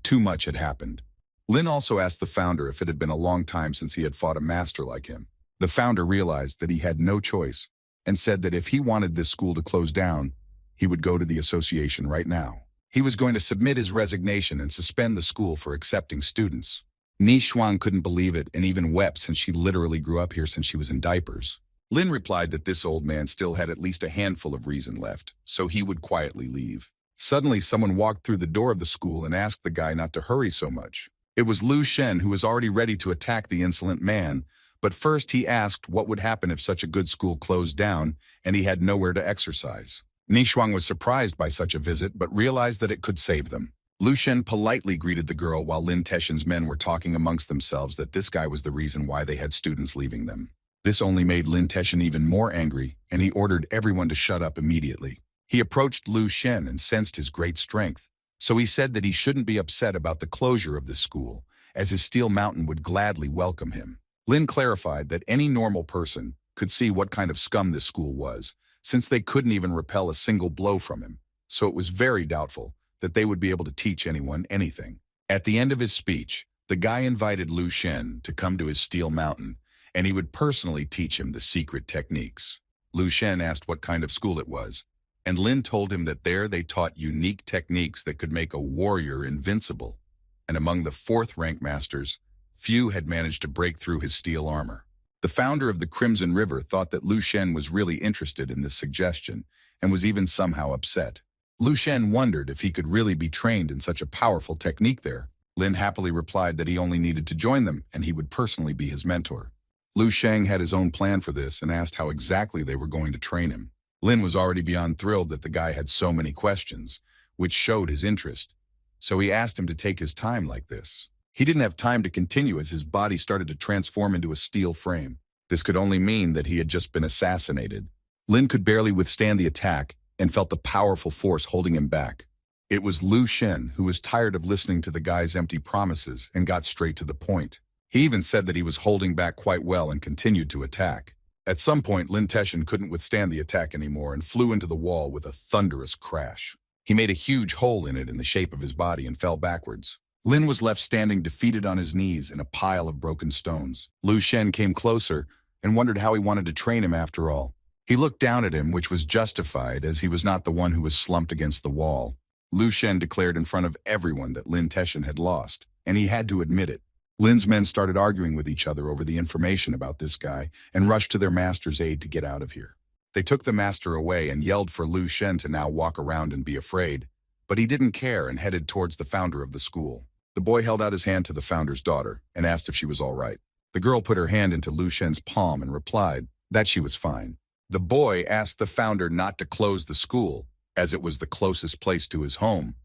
too much had happened. Lin also asked the founder if it had been a long time since he had fought a master like him. The founder realized that he had no choice and said that if he wanted this school to close down, he would go to the association right now. He was going to submit his resignation and suspend the school for accepting students. Ni Shuang couldn't believe it and even wept since she literally grew up here since she was in diapers. Lin replied that this old man still had at least a handful of reason left, so he would quietly leave. Suddenly, someone walked through the door of the school and asked the guy not to hurry so much. It was Lu Shen, who was already ready to attack the insolent man, but first he asked what would happen if such a good school closed down and he had nowhere to exercise. Ni Shuang was surprised by such a visit but realized that it could save them. Lu Shen politely greeted the girl while Lin Teshin's men were talking amongst themselves that this guy was the reason why they had students leaving them. This only made Lin Teshin even more angry, and he ordered everyone to shut up immediately. He approached Lu Shen and sensed his great strength, so he said that he shouldn't be upset about the closure of this school, as his Steel Mountain would gladly welcome him. Lin clarified that any normal person could see what kind of scum this school was, since they couldn't even repel a single blow from him, so it was very doubtful that they would be able to teach anyone anything. At the end of his speech, the guy invited Lu Shen to come to his Steel Mountain, and he would personally teach him the secret techniques. Lu Shen asked what kind of school it was, and Lin told him that there they taught unique techniques that could make a warrior invincible, and among the 4th rank masters, few had managed to break through his steel armor. The founder of the Crimson River thought that Lu Shen was really interested in this suggestion, and was even somehow upset. Lu Shen wondered if he could really be trained in such a powerful technique there. Lin happily replied that he only needed to join them and he would personally be his mentor. Lu Sheng had his own plan for this and asked how exactly they were going to train him. Lin was already beyond thrilled that the guy had so many questions, which showed his interest, so he asked him to take his time like this. He didn't have time to continue as his body started to transform into a steel frame. This could only mean that he had just been assassinated. Lin could barely withstand the attack and felt the powerful force holding him back. It was Lu Shen, who was tired of listening to the guy's empty promises and got straight to the point. He even said that he was holding back quite well and continued to attack. At some point, Lin Teshin couldn't withstand the attack anymore and flew into the wall with a thunderous crash. He made a huge hole in it in the shape of his body and fell backwards. Lin was left standing defeated on his knees in a pile of broken stones. Lu Shen came closer and wondered how he wanted to train him after all. He looked down at him, which was justified, as he was not the one who was slumped against the wall. Lu Shen declared in front of everyone that Lin Teshin had lost, and he had to admit it. Lin's men started arguing with each other over the information about this guy and rushed to their master's aid to get out of here. They took the master away and yelled for Lu Shen to now walk around and be afraid, but he didn't care and headed towards the founder of the school. The boy held out his hand to the founder's daughter and asked if she was all right. The girl put her hand into Lu Shen's palm and replied that she was fine. The boy asked the founder not to close the school, as it was the closest place to his home,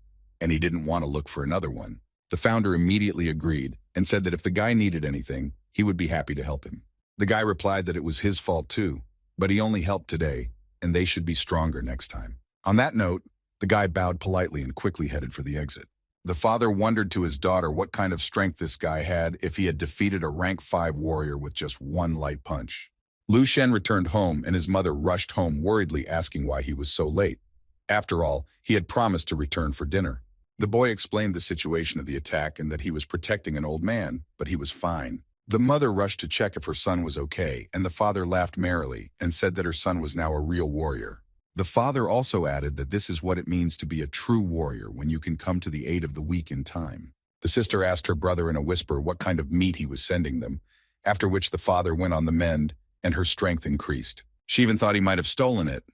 and he didn't want to look for another one. The founder immediately agreed and said that if the guy needed anything, he would be happy to help him. The guy replied that it was his fault too, but he only helped today, and they should be stronger next time. On that note, the guy bowed politely and quickly headed for the exit. The father wondered to his daughter what kind of strength this guy had if he had defeated a rank 5 warrior with just one light punch. Lu Shen returned home, and his mother rushed home worriedly asking why he was so late. After all, he had promised to return for dinner. The boy explained the situation of the attack and that he was protecting an old man, but he was fine. The mother rushed to check if her son was okay, and the father laughed merrily and said that her son was now a real warrior. The father also added that this is what it means to be a true warrior when you can come to the aid of the weak in time. The sister asked her brother in a whisper what kind of meat he was sending them, after which the father went on the mend and her strength increased. She even thought he might have stolen it,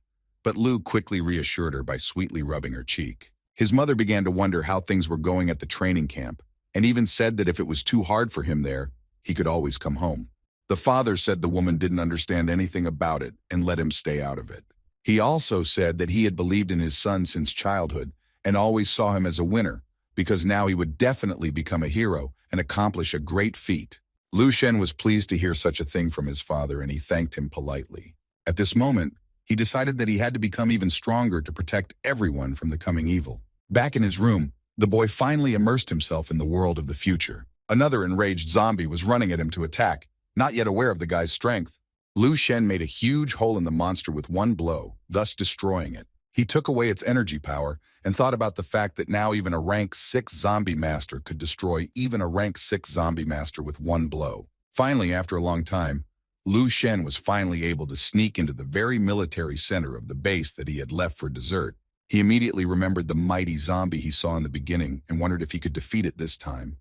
but Lu quickly reassured her by sweetly rubbing her cheek. His mother began to wonder how things were going at the training camp, and even said that if it was too hard for him there, he could always come home. The father said the woman didn't understand anything about it and let him stay out of it. He also said that he had believed in his son since childhood and always saw him as a winner, because now he would definitely become a hero and accomplish a great feat. Lu Shen was pleased to hear such a thing from his father, and he thanked him politely. At this moment, he decided that he had to become even stronger to protect everyone from the coming evil. Back in his room, the boy finally immersed himself in the world of the future. Another enraged zombie was running at him to attack, not yet aware of the guy's strength. Lu Shen made a huge hole in the monster with one blow, thus destroying it. He took away its energy power and thought about the fact that now even a rank 6 zombie master could destroy even a rank 6 zombie master with one blow. Finally, after a long time, Lu Shen was finally able to sneak into the very military center of the base that he had left for dessert. He immediately remembered the mighty zombie he saw in the beginning and wondered if he could defeat it this time,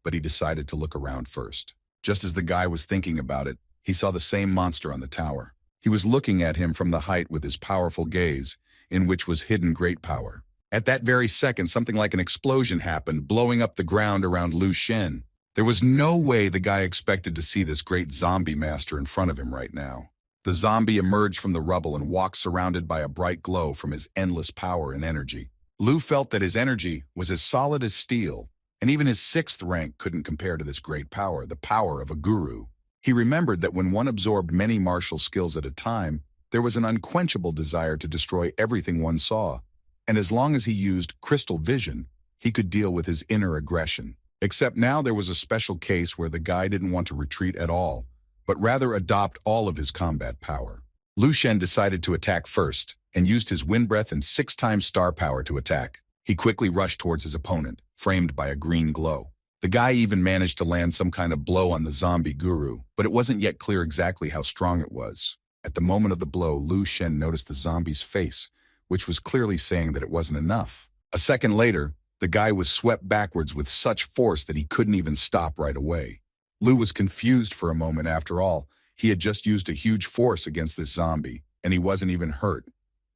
but he decided to look around first. Just as the guy was thinking about it, he saw the same monster on the tower. He was looking at him from the height with his powerful gaze, in which was hidden great power. At that very second, something like an explosion happened, blowing up the ground around Lu Shen. There was no way the guy expected to see this great zombie master in front of him right now. The zombie emerged from the rubble and walked surrounded by a bright glow from his endless power and energy. Lu felt that his energy was as solid as steel, and even his 6th rank couldn't compare to this great power, the power of a guru. He remembered that when one absorbed many martial skills at a time, there was an unquenchable desire to destroy everything one saw, and as long as he used crystal vision, he could deal with his inner aggression. Except now there was a special case where the guy didn't want to retreat at all, but rather adopt all of his combat power. Lu Shen decided to attack first, and used his wind breath and 6 times star power to attack. He quickly rushed towards his opponent, framed by a green glow. The guy even managed to land some kind of blow on the zombie guru, but it wasn't yet clear exactly how strong it was. At the moment of the blow, Lu Shen noticed the zombie's face, which was clearly saying that it wasn't enough. A second later, the guy was swept backwards with such force that he couldn't even stop right away. Lu was confused for a moment. After all, he had just used a huge force against this zombie, and he wasn't even hurt.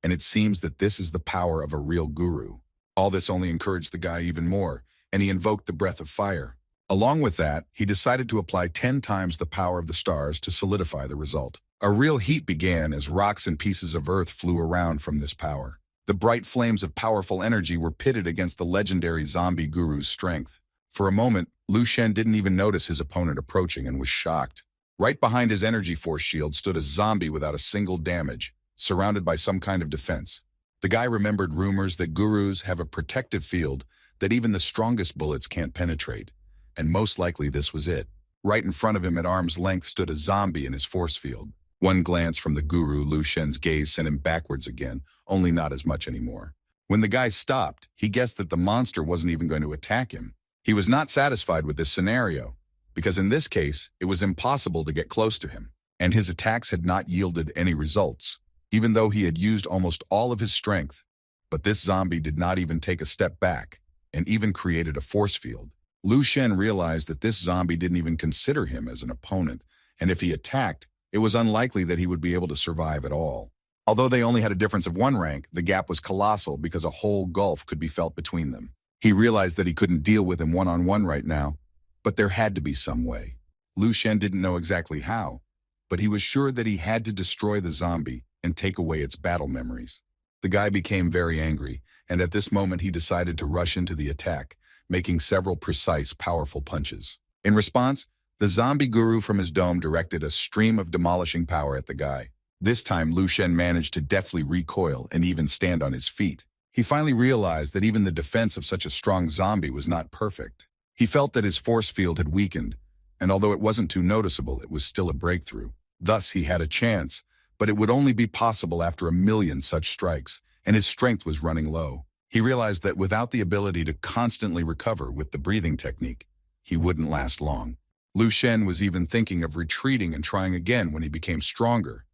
And it seems that this is the power of a real guru. All this only encouraged the guy even more, and he invoked the breath of fire. Along with that, he decided to apply 10 times the power of the stars to solidify the result. A real heat began as rocks and pieces of earth flew around from this power. The bright flames of powerful energy were pitted against the legendary zombie guru's strength. For a moment, Lu Shen didn't even notice his opponent approaching and was shocked. Right behind his energy force shield stood a zombie without a single damage, surrounded by some kind of defense. The guy remembered rumors that gurus have a protective field that even the strongest bullets can't penetrate, and most likely this was it. Right in front of him at arm's length stood a zombie in his force field. One glance from the guru, Lu Shen's gaze sent him backwards again, only not as much anymore. When the guy stopped, he guessed that the monster wasn't even going to attack him. He was not satisfied with this scenario, because in this case, it was impossible to get close to him, and his attacks had not yielded any results, even though he had used almost all of his strength. But this zombie did not even take a step back, and even created a force field. Lu Shen realized that this zombie didn't even consider him as an opponent, and if he attacked, it was unlikely that he would be able to survive at all. Although they only had a difference of 1 rank, the gap was colossal because a whole gulf could be felt between them. He realized that he couldn't deal with him one-on-one right now, but there had to be some way. Lu Shen didn't know exactly how, but he was sure that he had to destroy the zombie and take away its battle memories. The guy became very angry, and at this moment he decided to rush into the attack, making several precise, powerful punches. In response, the zombie guru from his dome directed a stream of demolishing power at the guy. This time, Lu Shen managed to deftly recoil and even stand on his feet. He finally realized that even the defense of such a strong zombie was not perfect. He felt that his force field had weakened, and although it wasn't too noticeable, it was still a breakthrough. Thus, he had a chance, but it would only be possible after 1,000,000 such strikes, and his strength was running low. He realized that without the ability to constantly recover with the breathing technique, he wouldn't last long. Lu Shen was even thinking of retreating and trying again when he became stronger.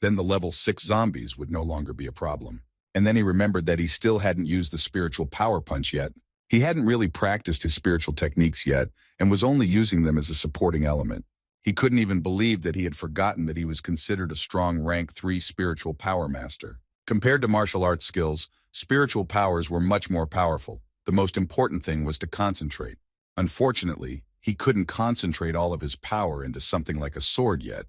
Then the level 6 zombies would no longer be a problem. And then he remembered that he still hadn't used the spiritual power punch yet. He hadn't really practiced his spiritual techniques yet and was only using them as a supporting element. He couldn't even believe that he had forgotten that he was considered a strong rank 3 spiritual power master. Compared to martial arts skills, spiritual powers were much more powerful. The most important thing was to concentrate. Unfortunately, he couldn't concentrate all of his power into something like a sword yet,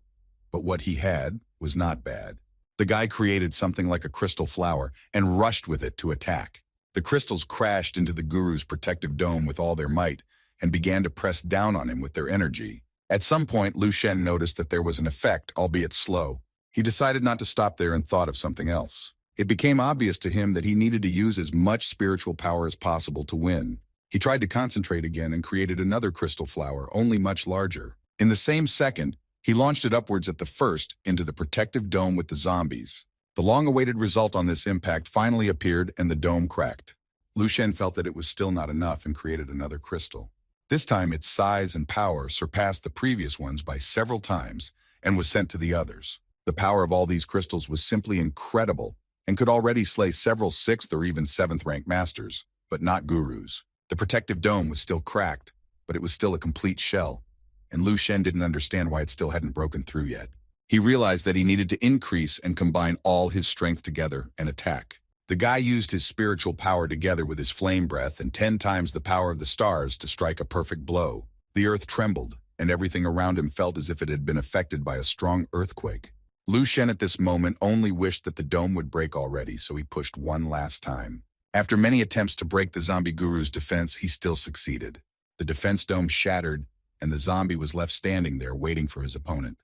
but what he had was not bad. The guy created something like a crystal flower and rushed with it to attack. The crystals crashed into the guru's protective dome with all their might and began to press down on him with their energy. At some point, Lu Shen noticed that there was an effect, albeit slow. He decided not to stop there and thought of something else. It became obvious to him that he needed to use as much spiritual power as possible to win. He tried to concentrate again and created another crystal flower, only much larger. In the same second, he launched it upwards at the first into the protective dome with the zombies. The long-awaited result on this impact finally appeared and the dome cracked. Lu Shen felt that it was still not enough and created another crystal. This time its size and power surpassed the previous ones by several times and was sent to the others. The power of all these crystals was simply incredible and could already slay several 6th or even 7th rank masters, but not gurus. The protective dome was still cracked, but it was still a complete shell, and Lu Shen didn't understand why it still hadn't broken through yet. He realized that he needed to increase and combine all his strength together and attack. The guy used his spiritual power together with his flame breath and 10 times the power of the stars to strike a perfect blow. The earth trembled, and everything around him felt as if it had been affected by a strong earthquake. Lu Shen at this moment only wished that the dome would break already, so he pushed one last time. After many attempts to break the zombie guru's defense, he still succeeded. The defense dome shattered, and the zombie was left standing there waiting for his opponent.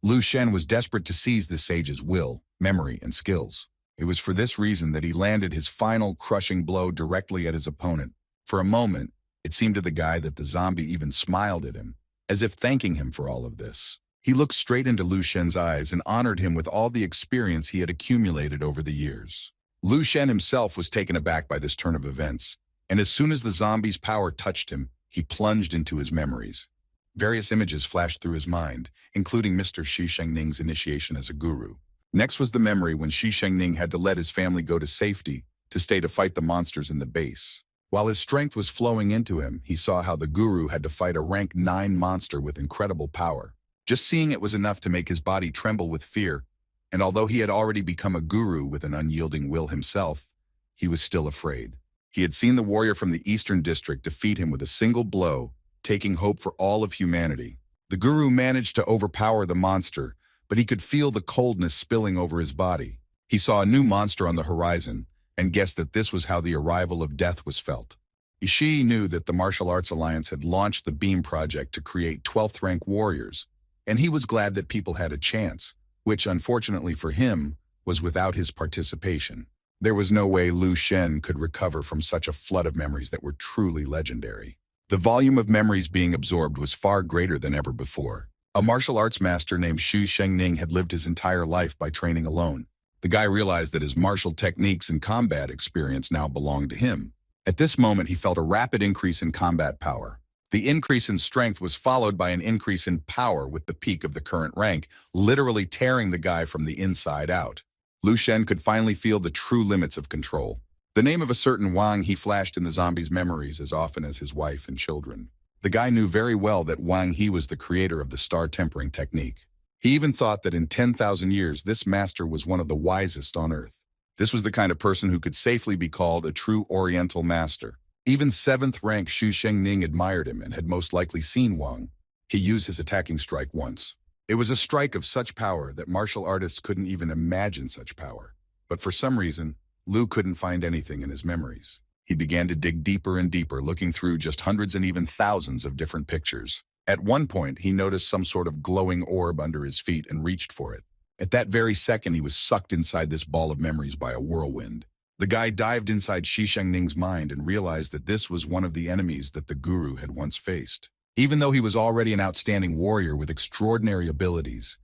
Lu Shen was desperate to seize this sage's will, memory, and skills. It was for this reason that he landed his final crushing blow directly at his opponent. For a moment, it seemed to the guy that the zombie even smiled at him, as if thanking him for all of this. He looked straight into Lu Shen's eyes and honored him with all the experience he had accumulated over the years. Lu Shen himself was taken aback by this turn of events, and as soon as the zombie's power touched him, he plunged into his memories. Various images flashed through his mind, including Mr. Shi Shengning's initiation as a guru. Next was the memory when Shi Shengning had to let his family go to safety to stay to fight the monsters in the base. While his strength was flowing into him, he saw how the guru had to fight a rank 9 monster with incredible power. Just seeing it was enough to make his body tremble with fear, and although he had already become a guru with an unyielding will himself, he was still afraid. He had seen the warrior from the Eastern District defeat him with a single blow, taking hope for all of humanity. The guru managed to overpower the monster, but he could feel the coldness spilling over his body. He saw a new monster on the horizon and guessed that this was how the arrival of death was felt. Ishii knew that the Martial Arts Alliance had launched the Beam Project to create 12th rank warriors, and he was glad that people had a chance, which, unfortunately for him, was without his participation. There was no way Lu Shen could recover from such a flood of memories that were truly legendary. The volume of memories being absorbed was far greater than ever before. A martial arts master named Shi Shengning had lived his entire life by training alone. The guy realized that his martial techniques and combat experience now belonged to him. At this moment, he felt a rapid increase in combat power. The increase in strength was followed by an increase in power with the peak of the current rank, literally tearing the guy from the inside out. Lu Shen could finally feel the true limits of control. The name of a certain Wang He flashed in the zombie's memories as often as his wife and children. The guy knew very well that Wang He was the creator of the star tempering technique. He even thought that in 10,000 years, this master was one of the wisest on earth. This was the kind of person who could safely be called a true Oriental master. Even 7th rank Xu Shengning admired him and had most likely seen Wang. He used his attacking strike once. It was a strike of such power that martial artists couldn't even imagine such power. But for some reason, Lu couldn't find anything in his memories. He began to dig deeper and deeper, looking through just hundreds and even thousands of different pictures. At one point, he noticed some sort of glowing orb under his feet and reached for it. At that very second, he was sucked inside this ball of memories by a whirlwind. The guy dived inside Xi Shengning's mind and realized that this was one of the enemies that the guru had once faced. Even though he was already an outstanding warrior with extraordinary abilities,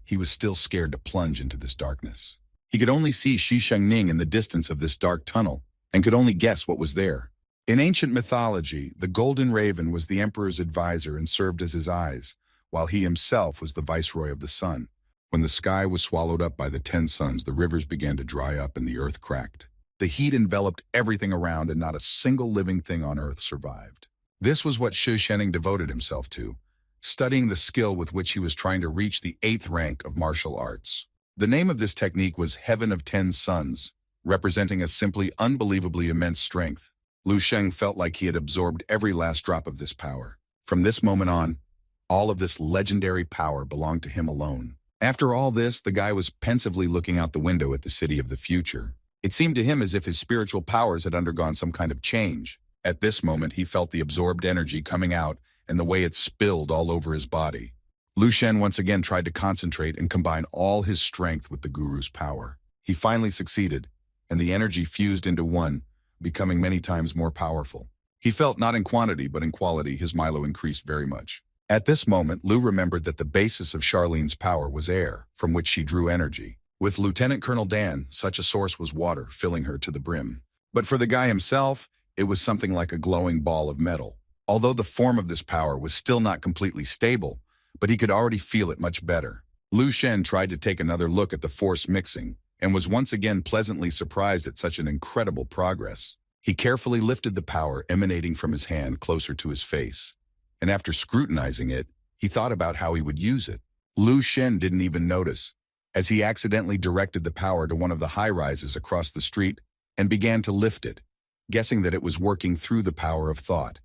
he was still scared to plunge into this darkness. He could only see Xi Shengning in the distance of this dark tunnel and could only guess what was there. In ancient mythology, the Golden Raven was the emperor's advisor and served as his eyes, while he himself was the viceroy of the sun. When the sky was swallowed up by the 10 suns, the rivers began to dry up and the earth cracked. The heat enveloped everything around and not a single living thing on earth survived. This was what Xu Shening devoted himself to, studying the skill with which he was trying to reach the 8th rank of martial arts. The name of this technique was Heaven of 10 Suns, representing a simply unbelievably immense strength. Lu Sheng felt like he had absorbed every last drop of this power. From this moment on, all of this legendary power belonged to him alone. After all this, the guy was pensively looking out the window at the city of the future. It seemed to him as if his spiritual powers had undergone some kind of change. At this moment, he felt the absorbed energy coming out and the way it spilled all over his body. Lu Shen once again tried to concentrate and combine all his strength with the guru's power. He finally succeeded, and the energy fused into one, becoming many times more powerful. He felt not in quantity, but in quality, his Milo increased very much. At this moment, Lu remembered that the basis of Charlene's power was air, from which she drew energy. With Lieutenant Colonel Dan, such a source was water, filling her to the brim. But for the guy himself, it was something like a glowing ball of metal. Although the form of this power was still not completely stable, but he could already feel it much better. Lu Shen tried to take another look at the force mixing, and was once again pleasantly surprised at such an incredible progress. He carefully lifted the power emanating from his hand closer to his face, and after scrutinizing it, he thought about how he would use it. Lu Shen didn't even notice, as he accidentally directed the power to one of the high-rises across the street and began to lift it, guessing that it was working through the power of thought,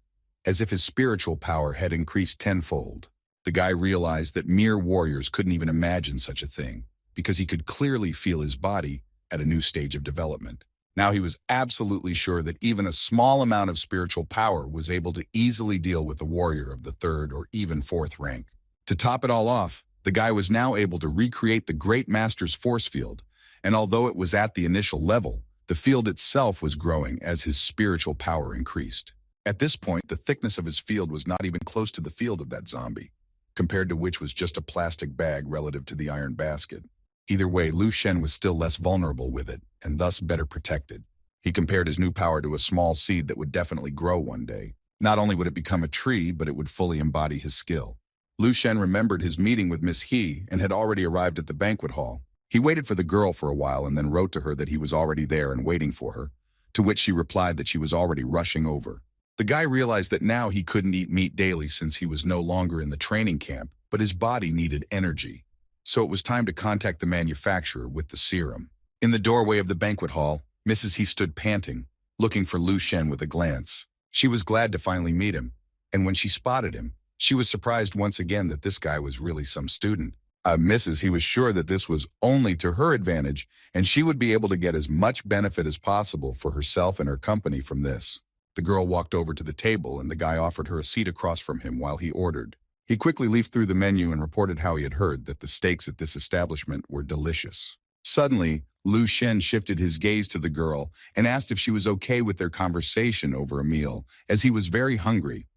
as if his spiritual power had increased tenfold. The guy realized that mere warriors couldn't even imagine such a thing, because he could clearly feel his body at a new stage of development. Now he was absolutely sure that even a small amount of spiritual power was able to easily deal with a warrior of the 3rd or even 4th rank. To top it all off, the guy was now able to recreate the Great Master's force field, and although it was at the initial level, the field itself was growing as his spiritual power increased. At this point, the thickness of his field was not even close to the field of that zombie, compared to which was just a plastic bag relative to the iron basket. Either way, Lu Shen was still less vulnerable with it, and thus better protected. He compared his new power to a small seed that would definitely grow one day. Not only would it become a tree, but it would fully embody his skill. Lu Shen remembered his meeting with Miss He and had already arrived at the banquet hall. He waited for the girl for a while and then wrote to her that he was already there and waiting for her, to which she replied that she was already rushing over. The guy realized that now he couldn't eat meat daily since he was no longer in the training camp, but his body needed energy. So it was time to contact the manufacturer with the serum. In the doorway of the banquet hall, Mrs. He stood panting, looking for Lu Shen with a glance. She was glad to finally meet him, and when she spotted him, she was surprised once again that this guy was really some student. Mrs. He was sure that this was only to her advantage, and she would be able to get as much benefit as possible for herself and her company from this. The girl walked over to the table, and the guy offered her a seat across from him while he ordered. He quickly leafed through the menu and reported how he had heard that the steaks at this establishment were delicious. Suddenly, Lu Shen shifted his gaze to the girl and asked if she was okay with their conversation over a meal, as he was very hungry.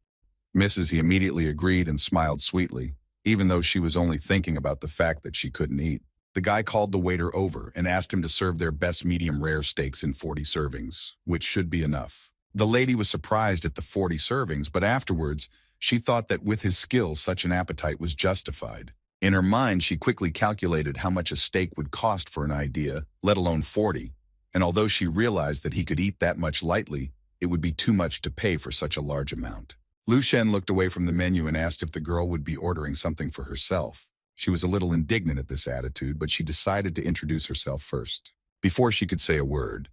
Mrs. He immediately agreed and smiled sweetly, even though she was only thinking about the fact that she couldn't eat. The guy called the waiter over and asked him to serve their best medium rare steaks in 40 servings, which should be enough. The lady was surprised at the 40 servings, but afterwards, she thought that with his skills, such an appetite was justified. In her mind, she quickly calculated how much a steak would cost for an idea, let alone 40, and although she realized that he could eat that much lightly, it would be too much to pay for such a large amount. Lu Shen looked away from the menu and asked if the girl would be ordering something for herself. She was a little indignant at this attitude, but she decided to introduce herself first. Before she could say a word,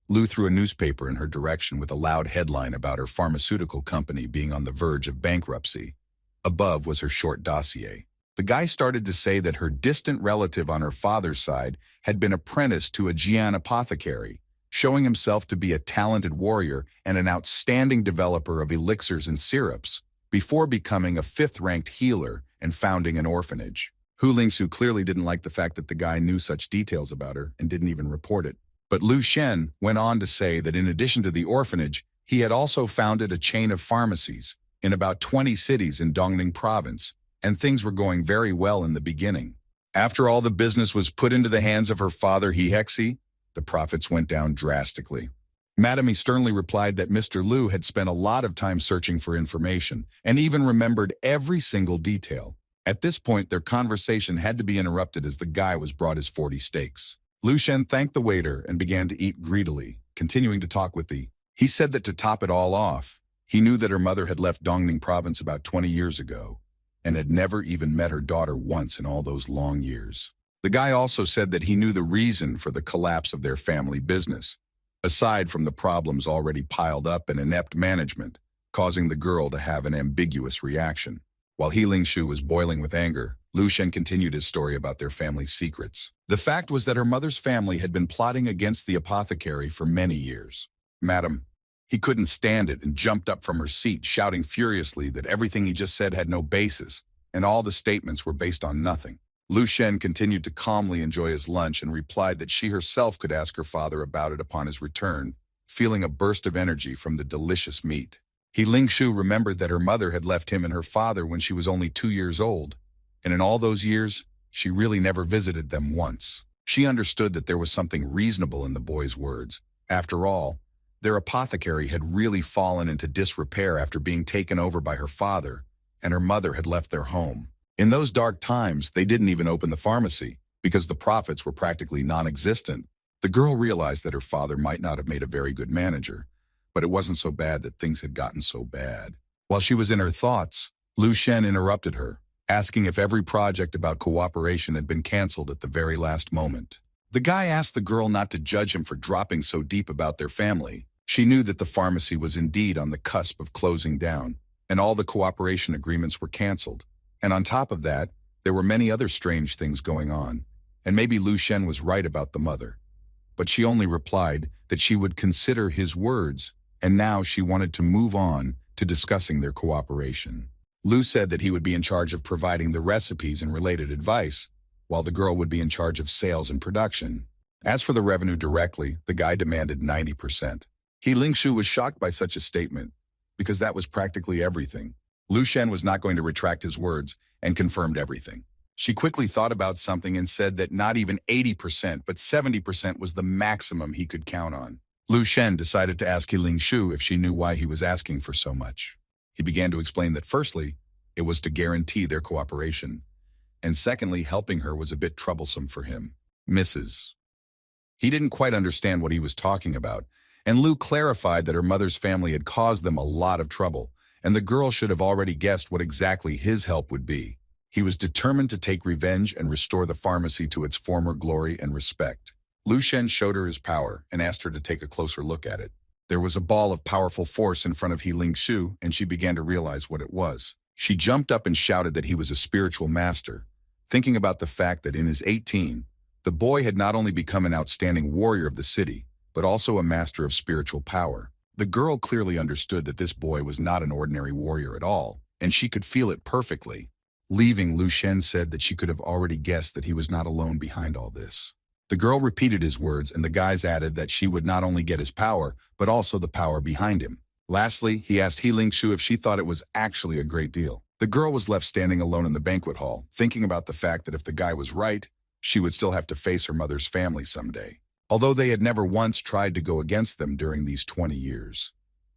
Lu threw a newspaper in her direction with a loud headline about her pharmaceutical company being on the verge of bankruptcy. Above was her short dossier. The guy started to say that her distant relative on her father's side had been apprenticed to a Jian apothecary, showing himself to be a talented warrior and an outstanding developer of elixirs and syrups, before becoming a fifth-ranked healer and founding an orphanage. Hu Lingsu clearly didn't like the fact that the guy knew such details about her and didn't even report it. But Lu Shen went on to say that in addition to the orphanage, he had also founded a chain of pharmacies in about 20 cities in Dongning province, and things were going very well in the beginning. After all the business was put into the hands of her father Hexi, the profits went down drastically. Madame sternly replied that Mr. Lu had spent a lot of time searching for information and even remembered every single detail. At this point, their conversation had to be interrupted as the guy was brought his 40 steaks. Lu Shen thanked the waiter and began to eat greedily, continuing to talk with the. He said that to top it all off, he knew that her mother had left Dongning province about 20 years ago and had never even met her daughter once in all those long years. The guy also said that he knew the reason for the collapse of their family business, aside from the problems already piled up and inept management, causing the girl to have an ambiguous reaction. While He Lingshu was boiling with anger, Lu Shen continued his story about their family's secrets. The fact was that her mother's family had been plotting against the apothecary for many years. Madam, he couldn't stand it and jumped up from her seat, shouting furiously that everything he just said had no basis, and all the statements were based on nothing. Lu Shen continued to calmly enjoy his lunch and replied that she herself could ask her father about it upon his return, feeling a burst of energy from the delicious meat. He Lingshu remembered that her mother had left him and her father when she was only 2 years old, and in all those years, she really never visited them once. She understood that there was something reasonable in the boy's words. After all, their apothecary had really fallen into disrepair after being taken over by her father, and her mother had left their home. In those dark times, they didn't even open the pharmacy, because the profits were practically non-existent. The girl realized that her father might not have made a very good manager, but it wasn't so bad that things had gotten so bad. While she was in her thoughts, Lu Shen interrupted her, asking if every project about cooperation had been canceled at the very last moment. The guy asked the girl not to judge him for dropping so deep about their family. She knew that the pharmacy was indeed on the cusp of closing down, and all the cooperation agreements were canceled. And on top of that, there were many other strange things going on, and maybe Lu Shen was right about the mother. But she only replied that she would consider his words, and now she wanted to move on to discussing their cooperation. Lu said that he would be in charge of providing the recipes and related advice, while the girl would be in charge of sales and production. As for the revenue directly, the guy demanded 90%. He Lingshu was shocked by such a statement, because that was practically everything. Lu Shen was not going to retract his words and confirmed everything. She quickly thought about something and said that not even 80%, but 70% was the maximum he could count on. Lu Shen decided to ask He Lingshu if she knew why he was asking for so much. He began to explain that firstly, it was to guarantee their cooperation, and secondly, helping her was a bit troublesome for him. Mrs. He didn't quite understand what he was talking about, and Lu clarified that her mother's family had caused them a lot of trouble, and the girl should have already guessed what exactly his help would be. He was determined to take revenge and restore the pharmacy to its former glory and respect. Lu Shen showed her his power and asked her to take a closer look at it. There was a ball of powerful force in front of He Lingshu, and she began to realize what it was. She jumped up and shouted that he was a spiritual master, thinking about the fact that in his 18, the boy had not only become an outstanding warrior of the city, but also a master of spiritual power. The girl clearly understood that this boy was not an ordinary warrior at all, and she could feel it perfectly. Leaving, Lu Shen said that she could have already guessed that he was not alone behind all this. The girl repeated his words, and the guys added that she would not only get his power, but also the power behind him. Lastly, he asked He Lingshu if she thought it was actually a great deal. The girl was left standing alone in the banquet hall, thinking about the fact that if the guy was right, she would still have to face her mother's family someday, although they had never once tried to go against them during these 20 years.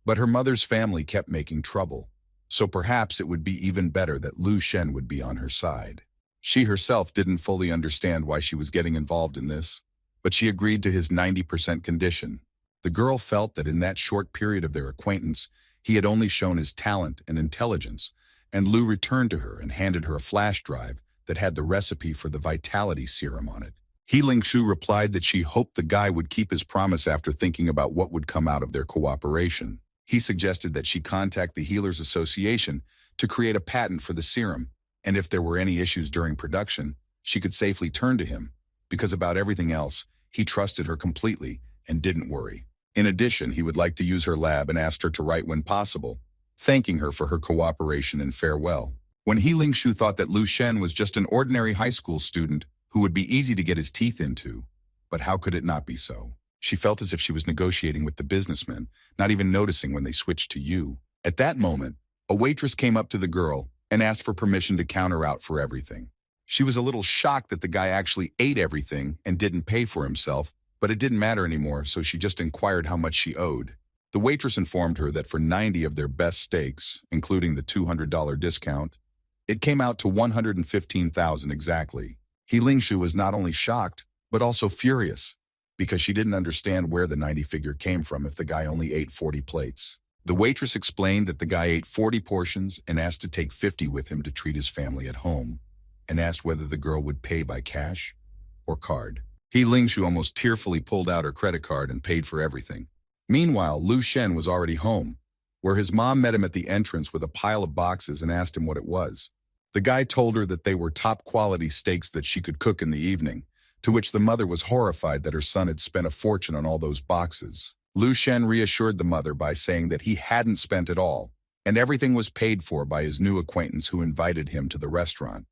But her mother's family kept making trouble, so perhaps it would be even better that Lu Shen would be on her side. She herself didn't fully understand why she was getting involved in this, but she agreed to his 90% condition. The girl felt that in that short period of their acquaintance, he had only shown his talent and intelligence, and Lu returned to her and handed her a flash drive that had the recipe for the vitality serum on it. He Lingshu replied that she hoped the guy would keep his promise after thinking about what would come out of their cooperation. He suggested that she contact the Healers Association to create a patent for the serum, and if there were any issues during production, she could safely turn to him, because about everything else, he trusted her completely and didn't worry. In addition, he would like to use her lab and asked her to write when possible, thanking her for her cooperation and farewell. When He Lingshu thought that Lu Shen was just an ordinary high school student who would be easy to get his teeth into, but how could it not be so? She felt as if she was negotiating with the businessmen, not even noticing when they switched to you. At that moment, a waitress came up to the girl and asked for permission to count her out for everything. She was a little shocked that the guy actually ate everything and didn't pay for himself, but it didn't matter anymore, so she just inquired how much she owed. The waitress informed her that for 90 of their best steaks, including the $200 discount, it came out to $115,000 exactly. He Lingshu was not only shocked, but also furious, because she didn't understand where the 90 figure came from if the guy only ate 40 plates. The waitress explained that the guy ate 40 portions and asked to take 50 with him to treat his family at home, and asked whether the girl would pay by cash or card. He Lingshu almost tearfully pulled out her credit card and paid for everything. Meanwhile, Lu Shen was already home, where his mom met him at the entrance with a pile of boxes and asked him what it was. The guy told her that they were top-quality steaks that she could cook in the evening, to which the mother was horrified that her son had spent a fortune on all those boxes. Lu Shen reassured the mother by saying that he hadn't spent it all, and everything was paid for by his new acquaintance who invited him to the restaurant.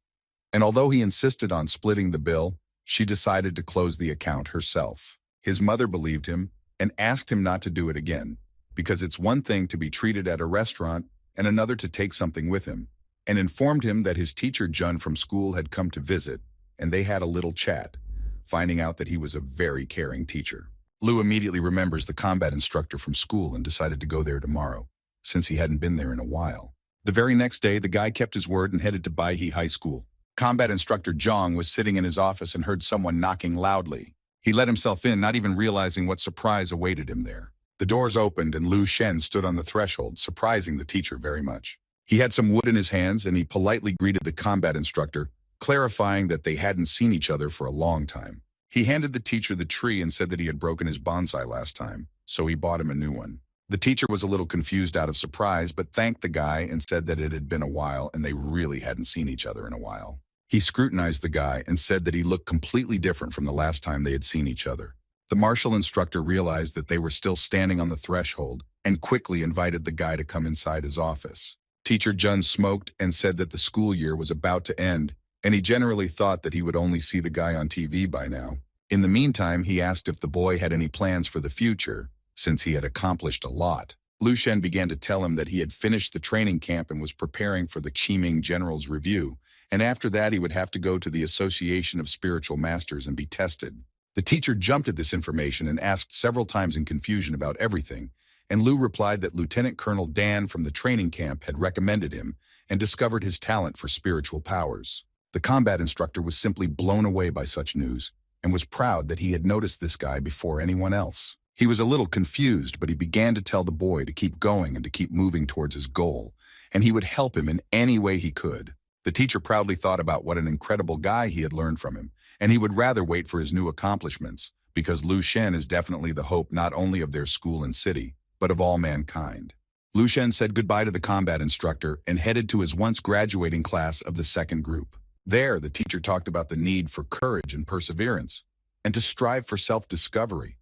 And although he insisted on splitting the bill, she decided to close the account herself. His mother believed him and asked him not to do it again, because it's one thing to be treated at a restaurant and another to take something with him, and informed him that his teacher Jun from school had come to visit, and they had a little chat, finding out that he was a very caring teacher. Lu immediately remembers the combat instructor from school and decided to go there tomorrow, since he hadn't been there in a while. The very next day, the guy kept his word and headed to Baihe High School. Combat instructor Zhang was sitting in his office and heard someone knocking loudly. He let himself in, not even realizing what surprise awaited him there. The doors opened and Lu Shen stood on the threshold, surprising the teacher very much. He had some wood in his hands and he politely greeted the combat instructor, clarifying that they hadn't seen each other for a long time. He handed the teacher the tree and said that he had broken his bonsai last time, so he bought him a new one. The teacher was a little confused out of surprise, but thanked the guy and said that it had been a while and they really hadn't seen each other in a while. He scrutinized the guy and said that he looked completely different from the last time they had seen each other. The martial instructor realized that they were still standing on the threshold and quickly invited the guy to come inside his office. Teacher Jun smoked and said that the school year was about to end, and he generally thought that he would only see the guy on TV by now. In the meantime, he asked if the boy had any plans for the future, since he had accomplished a lot. Lu Shen began to tell him that he had finished the training camp and was preparing for the Qiming General's Review, and after that he would have to go to the Association of Spiritual Masters and be tested. The teacher jumped at this information and asked several times in confusion about everything, and Lu replied that Lieutenant Colonel Dan from the training camp had recommended him and discovered his talent for spiritual powers. The combat instructor was simply blown away by such news and was proud that he had noticed this guy before anyone else. He was a little confused, but he began to tell the boy to keep going and to keep moving towards his goal, and he would help him in any way he could. The teacher proudly thought about what an incredible guy he had learned from him, and he would rather wait for his new accomplishments, because Lu Shen is definitely the hope not only of their school and city, but of all mankind. Lu Shen said goodbye to the combat instructor and headed to his once graduating class of the second group. There, the teacher talked about the need for courage and perseverance, and to strive for self-discovery,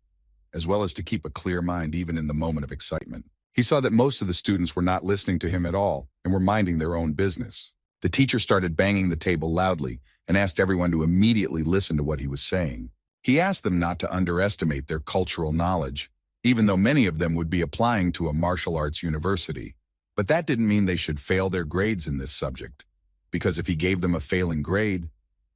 as well as to keep a clear mind even in the moment of excitement. He saw that most of the students were not listening to him at all and were minding their own business. The teacher started banging the table loudly and asked everyone to immediately listen to what he was saying. He asked them not to underestimate their cultural knowledge, even though many of them would be applying to a martial arts university. But that didn't mean they should fail their grades in this subject, because if he gave them a failing grade,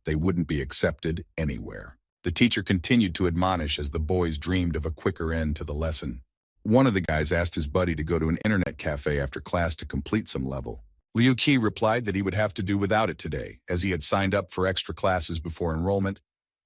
they wouldn't be accepted anywhere. The teacher continued to admonish as the boys dreamed of a quicker end to the lesson. One of the guys asked his buddy to go to an internet cafe after class to complete some level. Liu Qi replied that he would have to do without it today, as he had signed up for extra classes before enrollment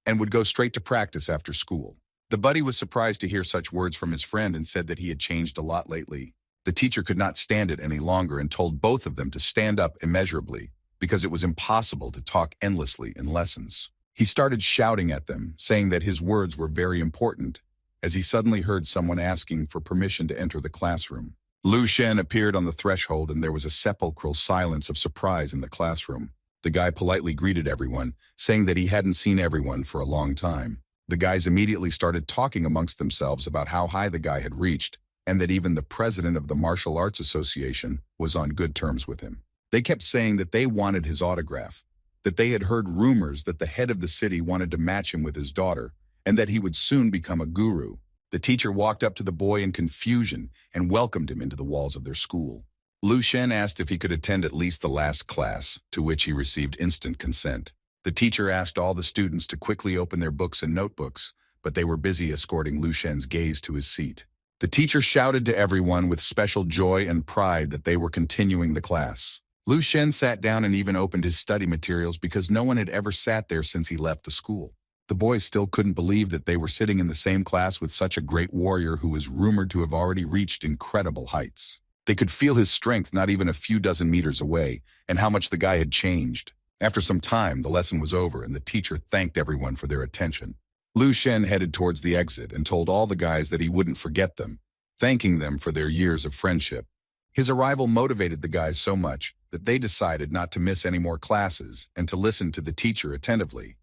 and would go straight to practice after school. The buddy was surprised to hear such words from his friend and said that he had changed a lot lately. The teacher could not stand it any longer and told both of them to stand up immeasurably because it was impossible to talk endlessly in lessons. He started shouting at them, saying that his words were very important, as he suddenly heard someone asking for permission to enter the classroom. Lu Shen appeared on the threshold and there was a sepulchral silence of surprise in the classroom. The guy politely greeted everyone, saying that he hadn't seen everyone for a long time. The guys immediately started talking amongst themselves about how high the guy had reached, and that even the president of the Martial Arts Association was on good terms with him. They kept saying that they wanted his autograph, that they had heard rumors that the head of the city wanted to match him with his daughter, and that he would soon become a guru. The teacher walked up to the boy in confusion and welcomed him into the walls of their school. Lu Shen asked if he could attend at least the last class, to which he received instant consent. The teacher asked all the students to quickly open their books and notebooks, but they were busy escorting Lu Shen's gaze to his seat. The teacher shouted to everyone with special joy and pride that they were continuing the class. Lu Shen sat down and even opened his study materials because no one had ever sat there since he left the school. The boys still couldn't believe that they were sitting in the same class with such a great warrior who was rumored to have already reached incredible heights. They could feel his strength not even a few dozen meters away, and how much the guy had changed. After some time, the lesson was over and the teacher thanked everyone for their attention. Lu Shen headed towards the exit and told all the guys that he wouldn't forget them, thanking them for their years of friendship. His arrival motivated the guys so much that they decided not to miss any more classes and to listen to the teacher attentively,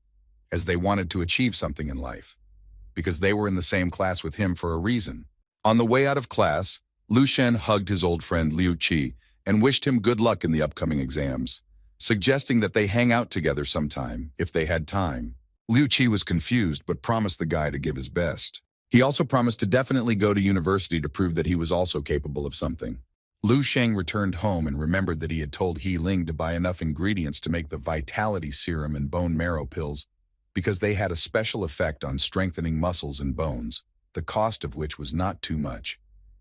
as they wanted to achieve something in life, because they were in the same class with him for a reason. On the way out of class, Lu Shen hugged his old friend Liu Qi and wished him good luck in the upcoming exams, suggesting that they hang out together sometime if they had time. Liu Qi was confused but promised the guy to give his best. He also promised to definitely go to university to prove that he was also capable of something. Lu Sheng returned home and remembered that he had told He Ling to buy enough ingredients to make the vitality serum and bone marrow pills because they had a special effect on strengthening muscles and bones, the cost of which was not too much,